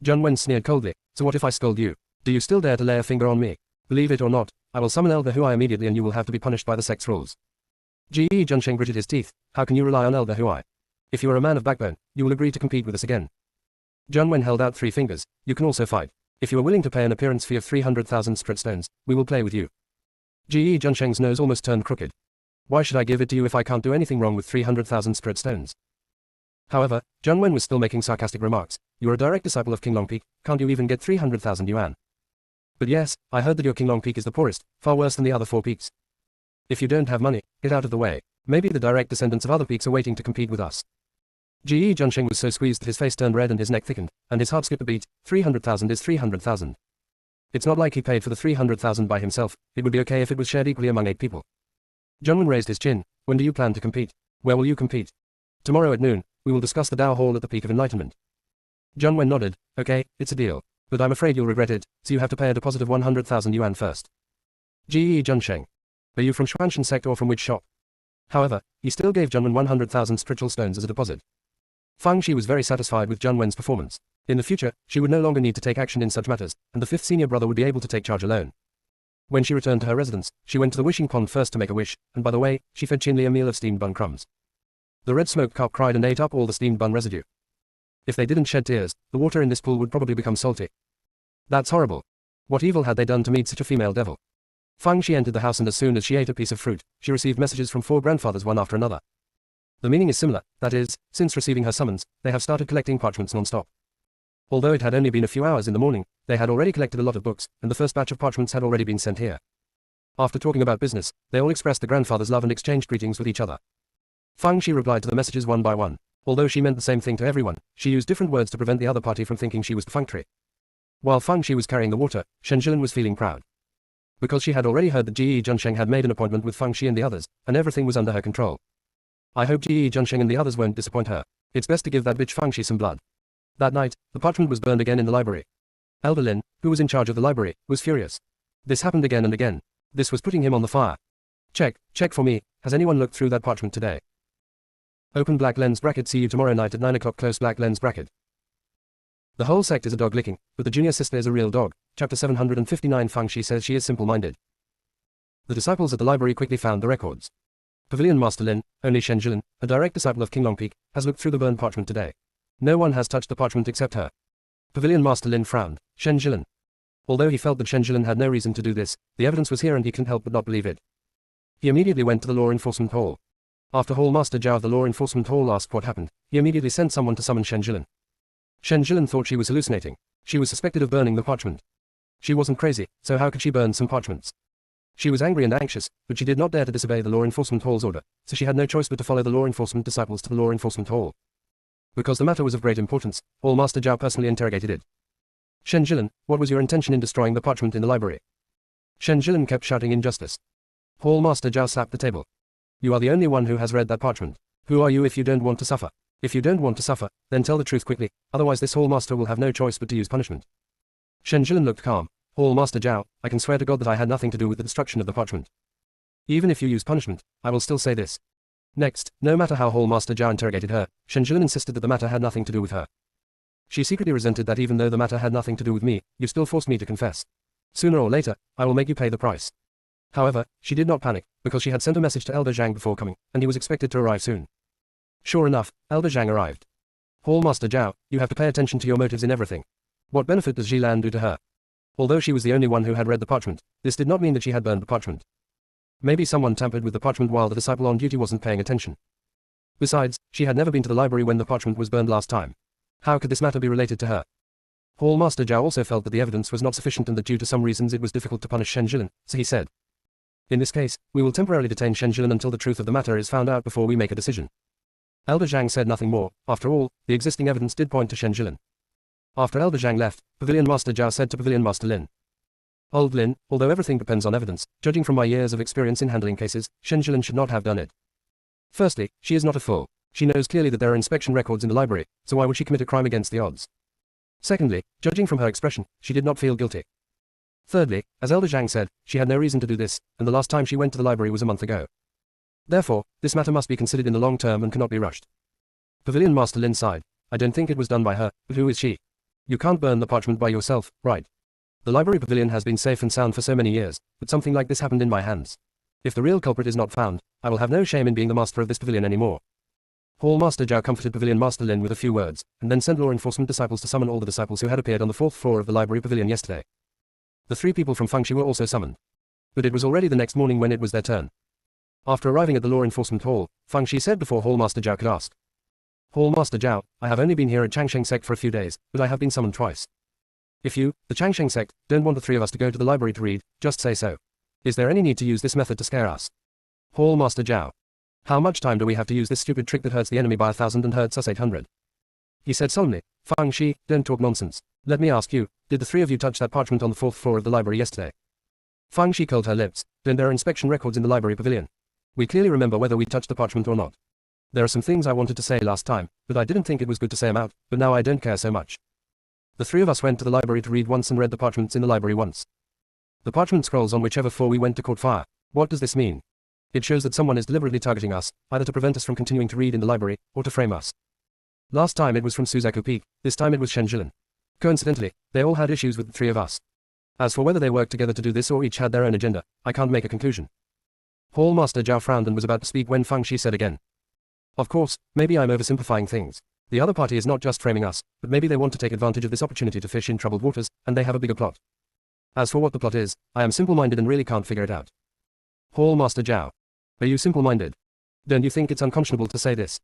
Zhang Wen sneered coldly, so what if I scold you? Do you still dare to lay a finger on me? Believe it or not, I will summon Elder Huai immediately and you will have to be punished by the sect's rules. Ji Junsheng gritted his teeth. How can you rely on Elder Huai? If you are a man of backbone, you will agree to compete with us again. Zhang Wen held out 3 fingers. You can also fight. If you are willing to pay an appearance fee of 300,000 spirit stones, we will play with you. Ji Junsheng's nose almost turned crooked. Why should I give it to you if I can't do anything wrong with 300,000 spirit stones? However, Zhang Wen was still making sarcastic remarks. You are a direct disciple of King Long Peak, can't you even get 300,000 yuan? But yes, I heard that your King Long Peak is the poorest, far worse than the other 4 peaks. If you don't have money, get out of the way. Maybe the direct descendants of other peaks are waiting to compete with us. Ji Junsheng was so squeezed that his face turned red and his neck thickened, and his heart skipped a beat. 300,000 is 300,000. It's not like he paid for the 300,000 by himself, it would be okay if it was shared equally among 8 people. Zhang Wen raised his chin. When do you plan to compete? Where will you compete? Tomorrow at noon, we will discuss the Dao Hall at the Peak of Enlightenment. Zhang Wen nodded. Okay, it's a deal. But I'm afraid you'll regret it, so you have to pay a deposit of 100,000 yuan first. Ji Junsheng. Are you from Xuanshan Sect or from which shop? However, he still gave Zhang Wen 100,000 spiritual stones as a deposit. Fang Shi was very satisfied with Zhang Wen's performance. In the future, she would no longer need to take action in such matters, and the 5th senior brother would be able to take charge alone. When she returned to her residence, she went to the wishing pond first to make a wish, and by the way, she fed Qinli a meal of steamed bun crumbs. The red smoke carp cried and ate up all the steamed bun residue. If they didn't shed tears, the water in this pool would probably become salty. That's horrible. What evil had they done to meet such a female devil? Fang Shi entered the house and as soon as she ate a piece of fruit, she received messages from 4 grandfathers one after another. The meaning is similar, that is, since receiving her summons, they have started collecting parchments non-stop. Although it had only been a few hours in the morning, they had already collected a lot of books, and the first batch of parchments had already been sent here. After talking about business, they all expressed the grandfather's love and exchanged greetings with each other. Fang Shi replied to the messages one by one. Although she meant the same thing to everyone, she used different words to prevent the other party from thinking she was perfunctory. While Fang Shi was carrying the water, Shen Zhilan was feeling proud. Because she had already heard that Ji Junsheng had made an appointment with Fang Shi and the others, and everything was under her control. I hope Ji Junsheng and the others won't disappoint her. It's best to give that bitch Fang Shi some blood. That night, the parchment was burned again in the library. Elder Lin, who was in charge of the library, was furious. This happened again and again. This was putting him on the fire. Check for me. Has anyone looked through that parchment today? Open black lens bracket. See you tomorrow night at 9 o'clock. Close black lens bracket. The whole sect is a dog licking, but the junior sister is a real dog. Chapter 759. Fang Shi says she is simple-minded. The disciples at the library quickly found the records. Pavilion Master Lin, only Shen Jilin, a direct disciple of King Longpeak, has looked through the burned parchment today. No one has touched the parchment except her. Pavilion Master Lin frowned. Shen Jilin. Although he felt that Shen Jilin had no reason to do this, the evidence was here and he couldn't help but not believe it. He immediately went to the Law Enforcement Hall. After Hall Master Zhao of the Law Enforcement Hall asked what happened, he immediately sent someone to summon Shen Jilin. Shen Jilin thought she was hallucinating. She was suspected of burning the parchment. She wasn't crazy, so how could she burn some parchments? She was angry and anxious, but she did not dare to disobey the Law Enforcement Hall's order, so she had no choice but to follow the Law Enforcement disciples to the Law Enforcement Hall. Because the matter was of great importance, Hall Master Zhao personally interrogated it. Shen Jilin, what was your intention in destroying the parchment in the library? Shen Jilin kept shouting injustice. Hall Master Zhao slapped the table. You are the only one who has read that parchment. Who are you if you don't want to suffer? If you don't want to suffer, then tell the truth quickly, otherwise this Hall Master will have no choice but to use punishment. Shen Jilin looked calm. Hall Master Zhao, I can swear to God that I had nothing to do with the destruction of the parchment. Even if you use punishment, I will still say this. Next, no matter how Hall Master Zhao interrogated her, Shen Jilin insisted that the matter had nothing to do with her. She secretly resented that even though the matter had nothing to do with me, you still forced me to confess. Sooner or later, I will make you pay the price. However, she did not panic, because she had sent a message to Elder Zhang before coming, and he was expected to arrive soon. Sure enough, Elder Zhang arrived. Hall Master Zhao, you have to pay attention to your motives in everything. What benefit does Jilan do to her? Although she was the only one who had read the parchment, this did not mean that she had burned the parchment. Maybe someone tampered with the parchment while the disciple on duty wasn't paying attention. Besides, she had never been to the library when the parchment was burned last time. How could this matter be related to her? Hall Master Zhao also felt that the evidence was not sufficient and that due to some reasons it was difficult to punish Shen Jilin, so he said. In this case, we will temporarily detain Shen Jilin until the truth of the matter is found out before we make a decision. Elder Zhang said nothing more. After all, the existing evidence did point to Shen Jilin. After Elder Zhang left, Pavilion Master Zhao said to Pavilion Master Lin. Old Lin, although everything depends on evidence, judging from my years of experience in handling cases, Shen Jilin should not have done it. Firstly, she is not a fool. She knows clearly that there are inspection records in the library, so why would she commit a crime against the odds? Secondly, judging from her expression, she did not feel guilty. Thirdly, as Elder Zhang said, she had no reason to do this, and the last time she went to the library was a month ago. Therefore, this matter must be considered in the long term and cannot be rushed. Pavilion Master Lin sighed. I don't think it was done by her, but who is she? You can't burn the parchment by yourself, right? The library pavilion has been safe and sound for so many years, but something like this happened in my hands. If the real culprit is not found, I will have no shame in being the master of this pavilion anymore. Hall Master Zhao comforted Pavilion Master Lin with a few words, and then sent law enforcement disciples to summon all the disciples who had appeared on the 4th floor of the library pavilion yesterday. The 3 people from Fangxi were also summoned. But it was already the next morning when it was their turn. After arriving at the law enforcement hall, Fangxi said before Hall Master Zhao could ask. Hall Master Zhao, I have only been here at Changsheng Sect for a few days, but I have been summoned twice. If you, the Changsheng Sect, don't want the 3 of us to go to the library to read, just say so. Is there any need to use this method to scare us? Hall Master Zhao. How much time do we have to use this stupid trick that hurts the enemy by 1,000 and hurts us 800? He said solemnly. Fangxi, don't talk nonsense. Let me ask you, did the 3 of you touch that parchment on the 4th floor of the library yesterday? Fangxi curled her lips. Then there are inspection records in the library pavilion. We clearly remember whether we touched the parchment or not. There are some things I wanted to say last time, but I didn't think it was good to say them out, but now I don't care so much. The 3 of us went to the library to read once and read the parchments in the library once. The parchment scrolls on whichever floor we went to caught fire. What does this mean? It shows that someone is deliberately targeting us, either to prevent us from continuing to read in the library, or to frame us. Last time it was from Suzaku Peak, this time it was Shen Jilin. Coincidentally, they all had issues with the 3 of us. As for whether they worked together to do this or each had their own agenda, I can't make a conclusion. Hall Master Zhao frowned and was about to speak when Fangxi said again. Of course, maybe I'm oversimplifying things. The other party is not just framing us, but maybe they want to take advantage of this opportunity to fish in troubled waters, and they have a bigger plot. As for what the plot is, I am simple-minded and really can't figure it out. Hall Master Zhao. Are you simple-minded? Don't you think it's unconscionable to say this?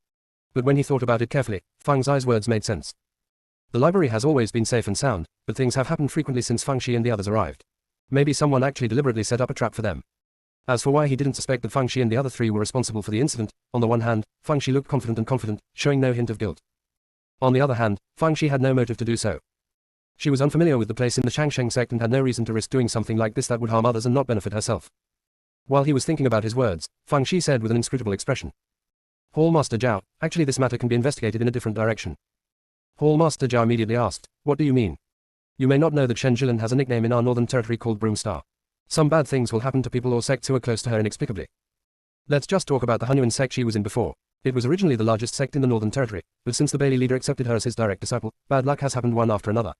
But when he thought about it carefully, Fang Zai's words made sense. The library has always been safe and sound, but things have happened frequently since Fangxi and the others arrived. Maybe someone actually deliberately set up a trap for them. As for why he didn't suspect that Fangxi and the other 3 were responsible for the incident, on the one hand, Fangxi looked confident, showing no hint of guilt. On the other hand, Fangxi had no motive to do so. She was unfamiliar with the place in the Changsheng Sect and had no reason to risk doing something like this that would harm others and not benefit herself. While he was thinking about his words, Fangxi said with an inscrutable expression. Hall Master Zhao, actually this matter can be investigated in a different direction. Hall Master Zhao immediately asked, what do you mean? You may not know that Shen Jilin has a nickname in our northern territory called Broomstar. Some bad things will happen to people or sects who are close to her inexplicably. Let's just talk about the Hunyuan sect she was in before. It was originally the largest sect in the northern territory, but since the Bailey leader accepted her as his direct disciple, bad luck has happened one after another.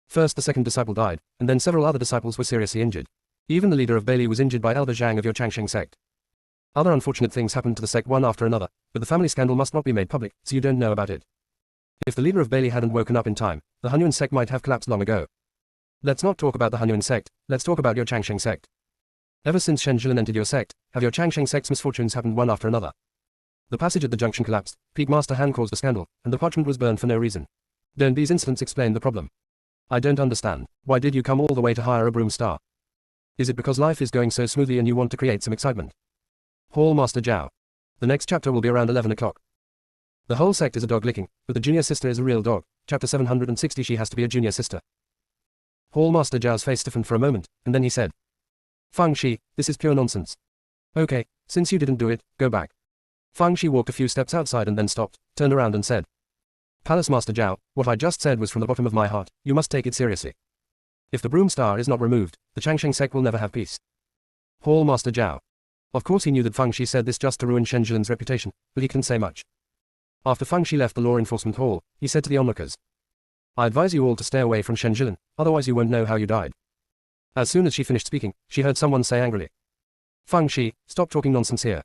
First the second disciple died, and then several other disciples were seriously injured. Even the leader of Bailey was injured by Elder Zhang of your Changsheng sect. Other unfortunate things happened to the sect one after another, but the family scandal must not be made public, so you don't know about it. If the leader of Bailey hadn't woken up in time, the Hunyuan sect might have collapsed long ago. Let's not talk about the Hunyuan sect, let's talk about your Changsheng sect. Ever since Shen Jilin entered your sect, have your Changsheng sect's misfortunes happened one after another. The passage at the junction collapsed, Peak Master Han caused a scandal, and the parchment was burned for no reason. Don't these incidents explain the problem? I don't understand. Why did you come all the way to hire a Broomstar? Is it because life is going so smoothly and you want to create some excitement? Hall Master Zhao. The next chapter will be around 11 o'clock. The whole sect is a dog licking, but the junior sister is a real dog. Chapter 760 She has to be a junior sister. Hall Master Zhao's face stiffened for a moment, and then he said, Fang Shi, this is pure nonsense. Okay, since you didn't do it, go back. Fang Shi walked a few steps outside and then stopped, turned around and said, Palace Master Zhao, what I just said was from the bottom of my heart, you must take it seriously. If the Broomstar is not removed, the Changsheng sect will never have peace. Hall Master Zhao. Of course he knew that Fang Shi said this just to ruin Shen Jilin's reputation, but he couldn't say much. After Fang Shi left the law enforcement hall, he said to the onlookers, I advise you all to stay away from Shen Jilin, otherwise you won't know how you died. As soon as she finished speaking, she heard someone say angrily, Fang Shi, stop talking nonsense here.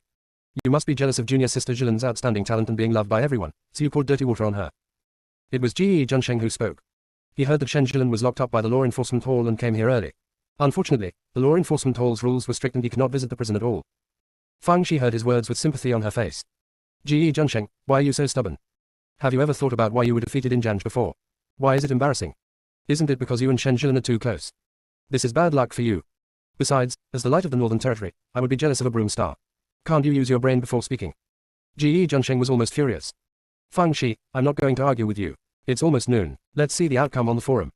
You must be jealous of junior sister Jilin's outstanding talent and being loved by everyone, so you poured dirty water on her. It was Ji Junsheng who spoke. He heard that Shen Jilin was locked up by the law enforcement hall and came here early. Unfortunately, the law enforcement hall's rules were strict and he could not visit the prison at all. Fang Shi heard his words with sympathy on her face. Ji Junsheng, why are you so stubborn? Have you ever thought about why you were defeated in Janj before? Why is it embarrassing? Isn't it because you and Shen Jilin are too close? This is bad luck for you. Besides, as the light of the Northern Territory, I would be jealous of a Broomstar. Can't you use your brain before speaking? Ji Junsheng was almost furious. Fang Shi, I'm not going to argue with you. It's almost noon. Let's see the outcome on the forum.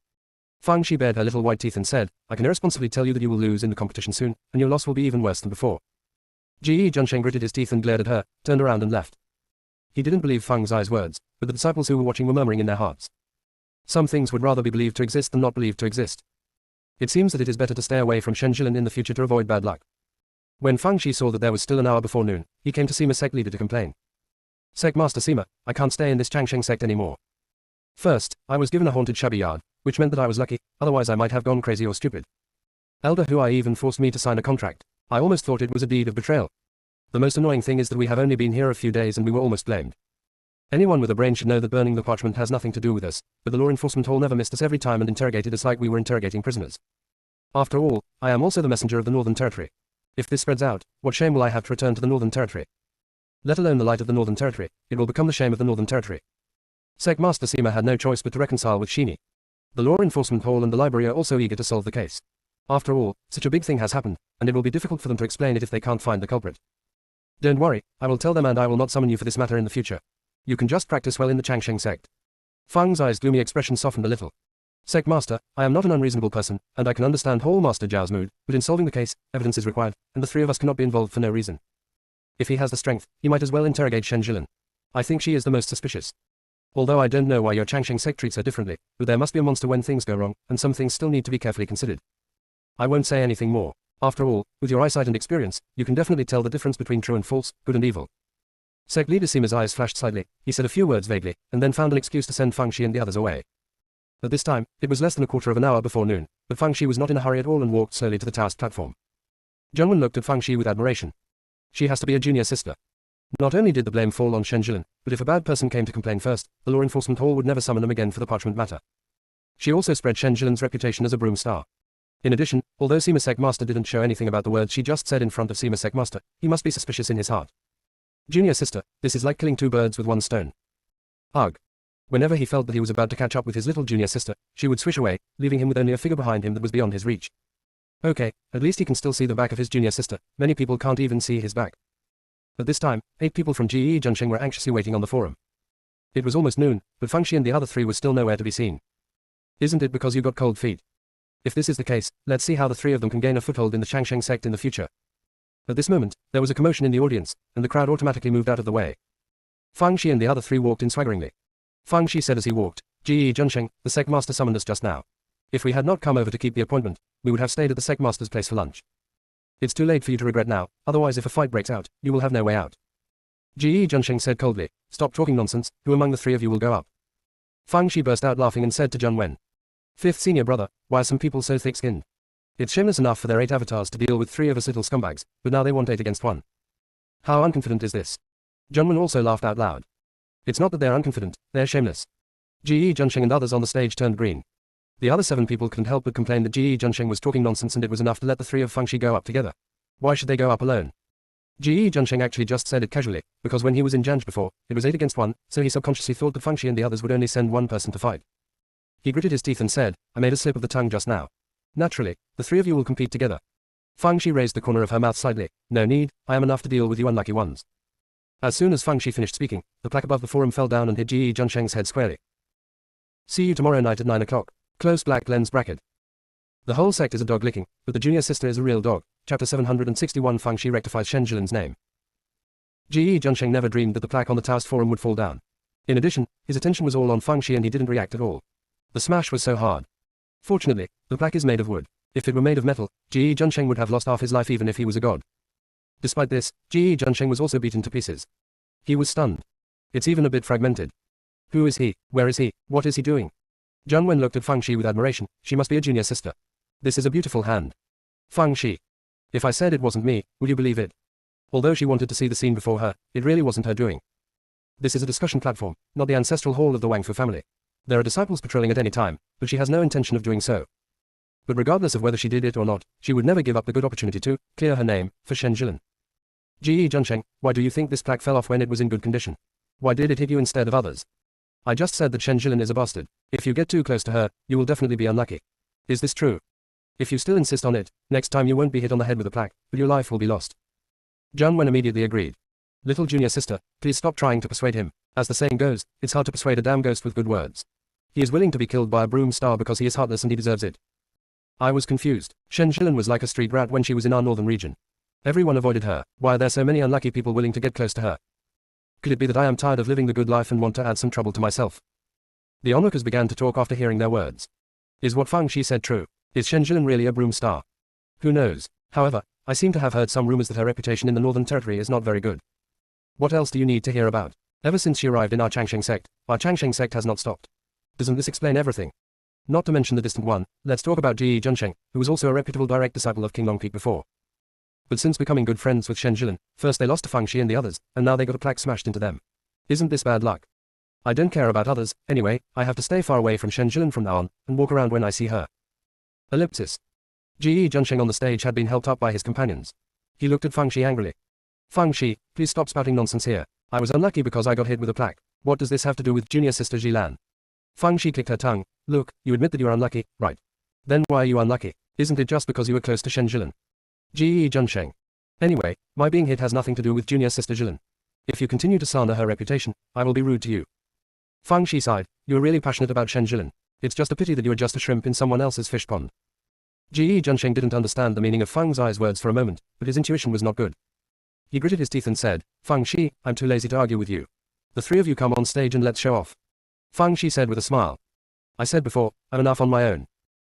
Fang Shi bared her little white teeth and said, I can irresponsibly tell you that you will lose in the competition soon, and your loss will be even worse than before. Ji Junsheng gritted his teeth and glared at her, turned around and left. He didn't believe Fang Zai's words, but the disciples who were watching were murmuring in their hearts. Some things would rather be believed to exist than not believed to exist. It seems that it is better to stay away from Shen Jilin in the future to avoid bad luck. When Fang Shi saw that there was still an hour before noon, he came to Sima sect leader to complain. Sect Master Sima, I can't stay in this Changsheng sect anymore. First, I was given a haunted shabby yard, which meant that I was lucky, otherwise I might have gone crazy or stupid. Elder Huai even forced me to sign a contract. I almost thought it was a deed of betrayal. The most annoying thing is that we have only been here a few days and we were almost blamed. Anyone with a brain should know that burning the parchment has nothing to do with us, but the law enforcement hall never missed us every time and interrogated us like we were interrogating prisoners. After all, I am also the messenger of the Northern Territory. If this spreads out, what shame will I have to return to the Northern Territory? Let alone the light of the Northern Territory, it will become the shame of the Northern Territory. Sect Master Sima had no choice but to reconcile with Shini. The law enforcement hall and the library are also eager to solve the case. After all, such a big thing has happened, and it will be difficult for them to explain it if they can't find the culprit. Don't worry, I will tell them and I will not summon you for this matter in the future. You can just practice well in the Changsheng sect. Fang Zai's gloomy expression softened a little. Sect Master, I am not an unreasonable person, and I can understand Hall Master Zhao's mood, but in solving the case, evidence is required, and the three of us cannot be involved for no reason. If he has the strength, he might as well interrogate Shen Jilin. I think she is the most suspicious. Although I don't know why your Changsheng sect treats her differently, but there must be a monster when things go wrong, and some things still need to be carefully considered. I won't say anything more. After all, with your eyesight and experience, you can definitely tell the difference between true and false, good and evil. Sect leader Sima's eyes flashed slightly, he said a few words vaguely, and then found an excuse to send Fang Shi and the others away. At this time, it was less than a quarter of an hour before noon, but Fang Shi was not in a hurry at all and walked slowly to the task platform. Zhengwen looked at Fang Shi with admiration. She has to be a junior sister. Not only did the blame fall on Shen Jilin, but if a bad person came to complain first, the law enforcement hall would never summon them again for the parchment matter. She also spread Shen Jilin's reputation as a Broomstar. In addition, although Sima Sect Master didn't show anything about the words she just said in front of Sima Sect Master, he must be suspicious in his heart. Junior sister, this is like killing two birds with one stone. Ugh. Whenever he felt that he was about to catch up with his little junior sister, she would swish away, leaving him with only a figure behind him that was beyond his reach. Okay, at least he can still see the back of his junior sister, many people can't even see his back. At this time, 8 people from Ji Junsheng were anxiously waiting on the forum. It was almost noon, but Fang Shi and the other 3 were still nowhere to be seen. Isn't it because you got cold feet? If this is the case, let's see how the 3 of them can gain a foothold in the Changsheng sect in the future. At this moment, there was a commotion in the audience, and the crowd automatically moved out of the way. Fang Shi and the other three walked in swaggeringly. Fang Shi said as he walked, "Ji Junsheng, the Sect Master summoned us just now. If we had not come over to keep the appointment, we would have stayed at the Sect Master's place for lunch. It's too late for you to regret now, otherwise if a fight breaks out, you will have no way out." Ji Junsheng said coldly, "Stop talking nonsense, who among the three of you will go up?" Fang Shi burst out laughing and said to Jun Wen, "Fifth senior brother, why are some people so thick-skinned? It's shameless enough for their 8 avatars to deal with 3 of us little scumbags, but now they want 8 against 1. How unconfident is this?" Jun Wen also laughed out loud. "It's not that they're unconfident, they're shameless." Ji Junsheng and others on the stage turned green. The other 7 people couldn't help but complain that Ji Junsheng was talking nonsense and it was enough to let the 3 of Fang Shi go up together. Why should they go up alone? Ji Junsheng actually just said it casually, because when he was in Janj before, it was 8 against 1, so he subconsciously thought that Fang Shi and the others would only send 1 person to fight. He gritted his teeth and said, "I made a slip of the tongue just now. Naturally, the 3 of you will compete together." Fang Shi raised the corner of her mouth slightly. "No need, I am enough to deal with you unlucky ones." As soon as Fang Shi finished speaking, the plaque above the forum fell down and hit Ji Junsheng's head squarely. "See you tomorrow night at 9 o'clock. Close black lens bracket." The whole sect is a dog licking, but the junior sister is a real dog. Chapter 761. Fang Shi rectifies Shen Jilin's name. Ji Junsheng never dreamed that the plaque on the Taoist forum would fall down. In addition, his attention was all on Fang Shi and he didn't react at all. The smash was so hard. Fortunately, the plaque is made of wood. If it were made of metal, Ji Junsheng would have lost half his life even if he was a god. Despite this, Ji Junsheng was also beaten to pieces. He was stunned. It's even a bit fragmented. Who is he? Where is he? What is he doing? Jun Wen looked at Fang Shi with admiration. She must be a junior sister. This is a beautiful hand. Fang Shi. If I said it wasn't me, would you believe it? Although she wanted to see the scene before her, it really wasn't her doing. This is a discussion platform, not the ancestral hall of the Wang Fu family. There are disciples patrolling at any time, but she has no intention of doing so. But regardless of whether she did it or not, she would never give up the good opportunity to clear her name for Shen Jilin. Ji Junsheng, why do you think this plaque fell off when it was in good condition? Why did it hit you instead of others? I just said that Shen Jilin is a bastard. If you get too close to her, you will definitely be unlucky. Is this true? If you still insist on it, next time you won't be hit on the head with a plaque, but your life will be lost. Jun Wen immediately agreed. Little junior sister, please stop trying to persuade him. As the saying goes, it's hard to persuade a damn ghost with good words. He is willing to be killed by a broom star because he is heartless and he deserves it. I was confused. Shen Jilin was like a street rat when she was in our northern region. Everyone avoided her. Why are there so many unlucky people willing to get close to her? Could it be that I am tired of living the good life and want to add some trouble to myself? The onlookers began to talk after hearing their words. Is what Fang Shi said true? Is Shen Jilin really a broom star? Who knows? However, I seem to have heard some rumors that her reputation in the Northern Territory is not very good. What else do you need to hear about? Ever since she arrived in our Changsheng sect, our Changsheng sect has not stopped. Doesn't this explain everything? Not to mention the distant one, let's talk about Ji Junsheng, who was also a reputable direct disciple of King Long Peak before. But since becoming good friends with Shen Jilin, first they lost to Fang Shi and the others, and now they got a plaque smashed into them. Isn't this bad luck? I don't care about others, anyway, I have to stay far away from Shen Jilin from now on, and walk around when I see her. Ellipsis. Ji Junsheng on the stage had been helped up by his companions. He looked at Fang Shi angrily. Fang Shi, please stop spouting nonsense here. I was unlucky because I got hit with a plaque. What does this have to do with junior sister Jilan? Fang Shi clicked her tongue. Look, you admit that you are unlucky, right? Then why are you unlucky? Isn't it just because you were close to Shen Jilin? Ji Junsheng. Anyway, my being hit has nothing to do with junior sister Jilin. If you continue to slander her reputation, I will be rude to you. Fang Shi sighed. You are really passionate about Shen Jilin. It's just a pity that you are just a shrimp in someone else's fish pond. Ji Junsheng didn't understand the meaning of Fang Zai's words for a moment, but his intuition was not good. He gritted his teeth and said, Fang Shi, I'm too lazy to argue with you. The 3 of you come on stage and let's show off. Fang Shi said with a smile. I said before, I'm enough on my own.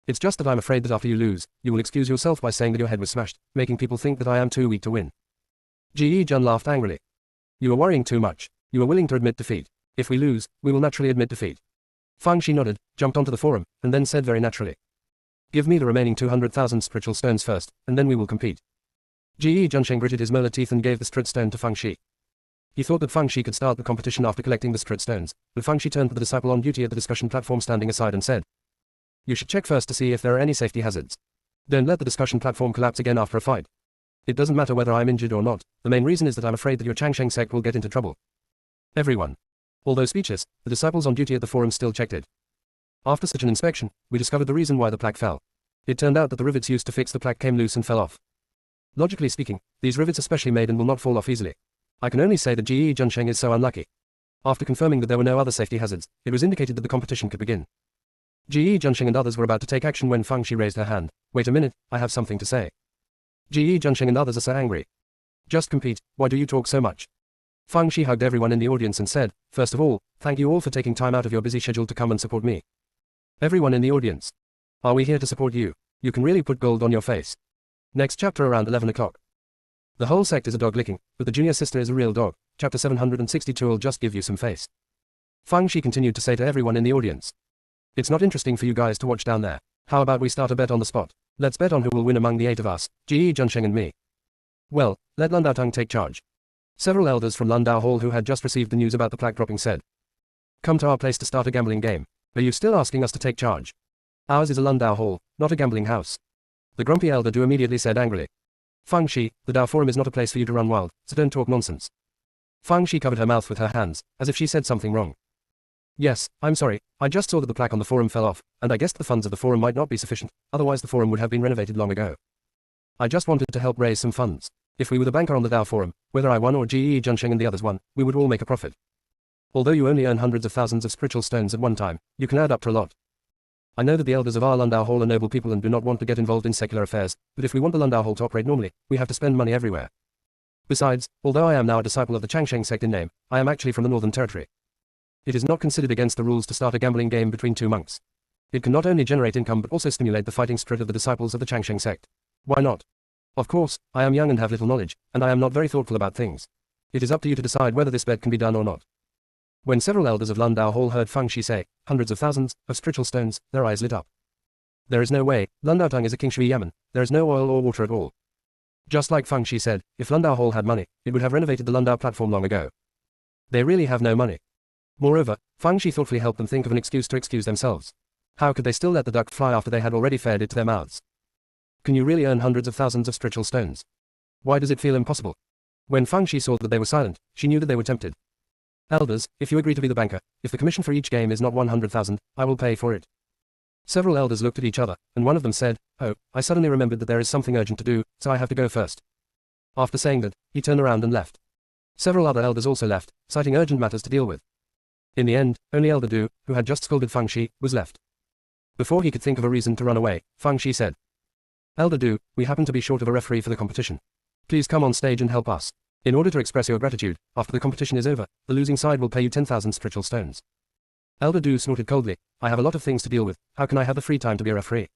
It's just that I'm afraid that after you lose, you will excuse yourself by saying that your head was smashed, making people think that I am too weak to win. Ji Jun laughed angrily. You are worrying too much. You are willing to admit defeat. If we lose, we will naturally admit defeat. Fang Shi nodded, jumped onto the forum, and then said very naturally. Give me the remaining 200,000 spiritual stones first, and then we will compete. Ji Junsheng gritted his molar teeth and gave the spirit stone to Fang Shi. He thought that Fang Shi could start the competition after collecting the spirit stones, but Fang Shi turned to the disciple on duty at the discussion platform standing aside and said, You should check first to see if there are any safety hazards. Don't let the discussion platform collapse again after a fight. It doesn't matter whether I'm injured or not, the main reason is that I'm afraid that your Changsheng sect will get into trouble. Everyone. Although speechless, the disciples on duty at the forum still checked it. After such an inspection, we discovered the reason why the plaque fell. It turned out that the rivets used to fix the plaque came loose and fell off. Logically speaking, these rivets are specially made and will not fall off easily. I can only say that Ji Junsheng is so unlucky. After confirming that there were no other safety hazards, it was indicated that the competition could begin. Ji Junsheng and others were about to take action when Fang Shi raised her hand. Wait a minute, I have something to say. Ji Junsheng and others are so angry. Just compete, why do you talk so much? Fang Shi hugged everyone in the audience and said, "First of all, thank you all for taking time out of your busy schedule to come and support me. Everyone in the audience. Are we here to support you? You can really put gold on your face." Next chapter around 11 o'clock. The whole sect is a dog licking, but the junior sister is a real dog. Chapter 762 will just give you some face. Fang Shi continued to say to everyone in the audience. "It's not interesting for you guys to watch down there. How about we start a bet on the spot? Let's bet on who will win among the 8 of us, Ji Junsheng and me." Well, let Landau Tang take charge. Several elders from Landau Hall who had just received the news about the plaque dropping said, "Come to our place to start a gambling game. Are you still asking us to take charge? Ours is a Landau Hall, not a gambling house." The grumpy elder Du immediately said angrily, "Fang Shi, the Dao Forum is not a place for you to run wild, so don't talk nonsense." Fang Shi covered her mouth with her hands, as if she said something wrong. "Yes, I'm sorry, I just saw that the plaque on the forum fell off, and I guessed the funds of the forum might not be sufficient, otherwise the forum would have been renovated long ago. I just wanted to help raise some funds. If we were the banker on the Dao Forum, whether I won or Ji Junsheng and the others won, we would all make a profit. Although you only earn hundreds of thousands of spiritual stones at one time, you can add up to a lot. I know that the elders of our Landau Hall are noble people and do not want to get involved in secular affairs, but if we want the Landau Hall to operate normally, we have to spend money everywhere. Besides, although I am now a disciple of the Changsheng sect in name, I am actually from the Northern Territory. It is not considered against the rules to start a gambling game between two monks. It can not only generate income but also stimulate the fighting spirit of the disciples of the Changsheng sect. Why not? Of course, I am young and have little knowledge, and I am not very thoughtful about things. It is up to you to decide whether this bet can be done or not." When several elders of Landau Hall heard Fang Shi say, "hundreds of thousands of spiritual stones," their eyes lit up. There is no way, Landau Tang is a King Shui Yamen, there is no oil or water at all. Just like Fang Shi said, if Landau Hall had money, it would have renovated the Landau platform long ago. They really have no money. Moreover, Fang Shi thoughtfully helped them think of an excuse to excuse themselves. How could they still let the duck fly after they had already fed it to their mouths? Can you really earn hundreds of thousands of spiritual stones? Why does it feel impossible? When Fang Shi saw that they were silent, she knew that they were tempted. "Elders, if you agree to be the banker, if the commission for each game is not 100,000, I will pay for it." Several elders looked at each other, and one of them said, "Oh, I suddenly remembered that there is something urgent to do, so I have to go first." After saying that, he turned around and left. Several other elders also left, citing urgent matters to deal with. In the end, only Elder Du, who had just scolded Fang Shi, was left. Before he could think of a reason to run away, Fang Shi said, "Elder Du, we happen to be short of a referee for the competition. Please come on stage and help us. In order to express your gratitude, after the competition is over, the losing side will pay you 10,000 spiritual stones." Elder Du snorted coldly, "I have a lot of things to deal with, how can I have the free time to be a referee?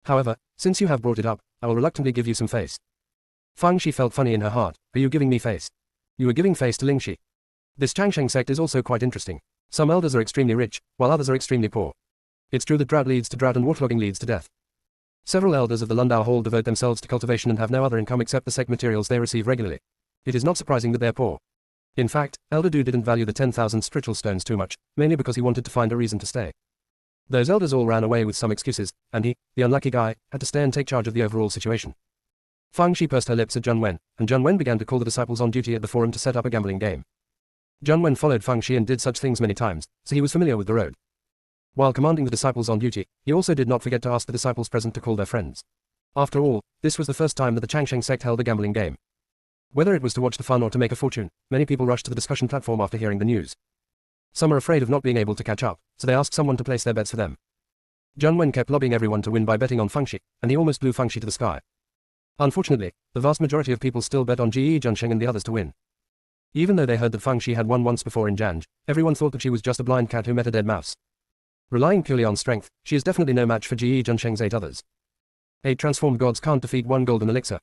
However, since you have brought it up, I will reluctantly give you some face." Fang Shi felt funny in her heart, "Are you giving me face? You are giving face to Ling Shi. This Changsheng sect is also quite interesting. Some elders are extremely rich, while others are extremely poor. It's true that drought leads to drought and waterlogging leads to death. Several elders of the Landau Hall devote themselves to cultivation and have no other income except the sect materials they receive regularly. It is not surprising that they're poor. In fact, Elder Du didn't value the 10,000 spiritual stones too much, mainly because he wanted to find a reason to stay. Those elders all ran away with some excuses, and he, the unlucky guy, had to stay and take charge of the overall situation. Fang Shi pursed her lips at Jun Wen, and Jun Wen began to call the disciples on duty at the forum to set up a gambling game. Jun Wen followed Fang Shi and did such things many times, so he was familiar with the road. While commanding the disciples on duty, he also did not forget to ask the disciples present to call their friends. After all, this was the first time that the Changsheng sect held a gambling game. Whether it was to watch the fun or to make a fortune, many people rushed to the discussion platform after hearing the news. Some are afraid of not being able to catch up, so they asked someone to place their bets for them. Jun Wen kept lobbying everyone to win by betting on Fang Shi, and he almost blew Fang Shi to the sky. Unfortunately, the vast majority of people still bet on Ji Junsheng and the others to win. Even though they heard that Fang Shi had won once before in Janj, everyone thought that she was just a blind cat who met a dead mouse. Relying purely on strength, she is definitely no match for Ji Junsheng's 8 others. 8 transformed gods can't defeat 1 golden elixir.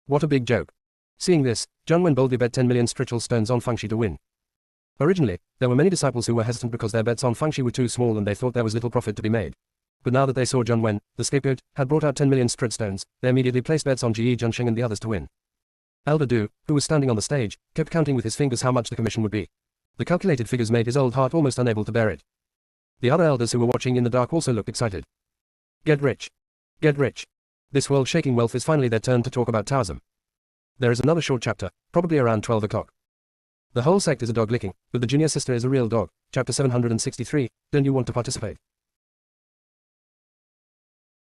What a big joke. Seeing this, Jun Wen boldly bet 10 million spiritual stones on Fang Shi to win. Originally, there were many disciples who were hesitant because their bets on Fang Shi were too small and they thought there was little profit to be made. But now that they saw Jun Wen, the scapegoat, had brought out 10 million spirit stones, they immediately placed bets on Ji Junsheng and the others to win. Elder Du, who was standing on the stage, kept counting with his fingers how much the commission would be. The calculated figures made his old heart almost unable to bear it. The other elders who were watching in the dark also looked excited. Get rich. Get rich. This world-shaking wealth is finally their turn to talk about Taoism. There is another short chapter, probably around 12 o'clock. The whole sect is a dog licking, but the junior sister is a real dog. Chapter 763, don't you want to participate?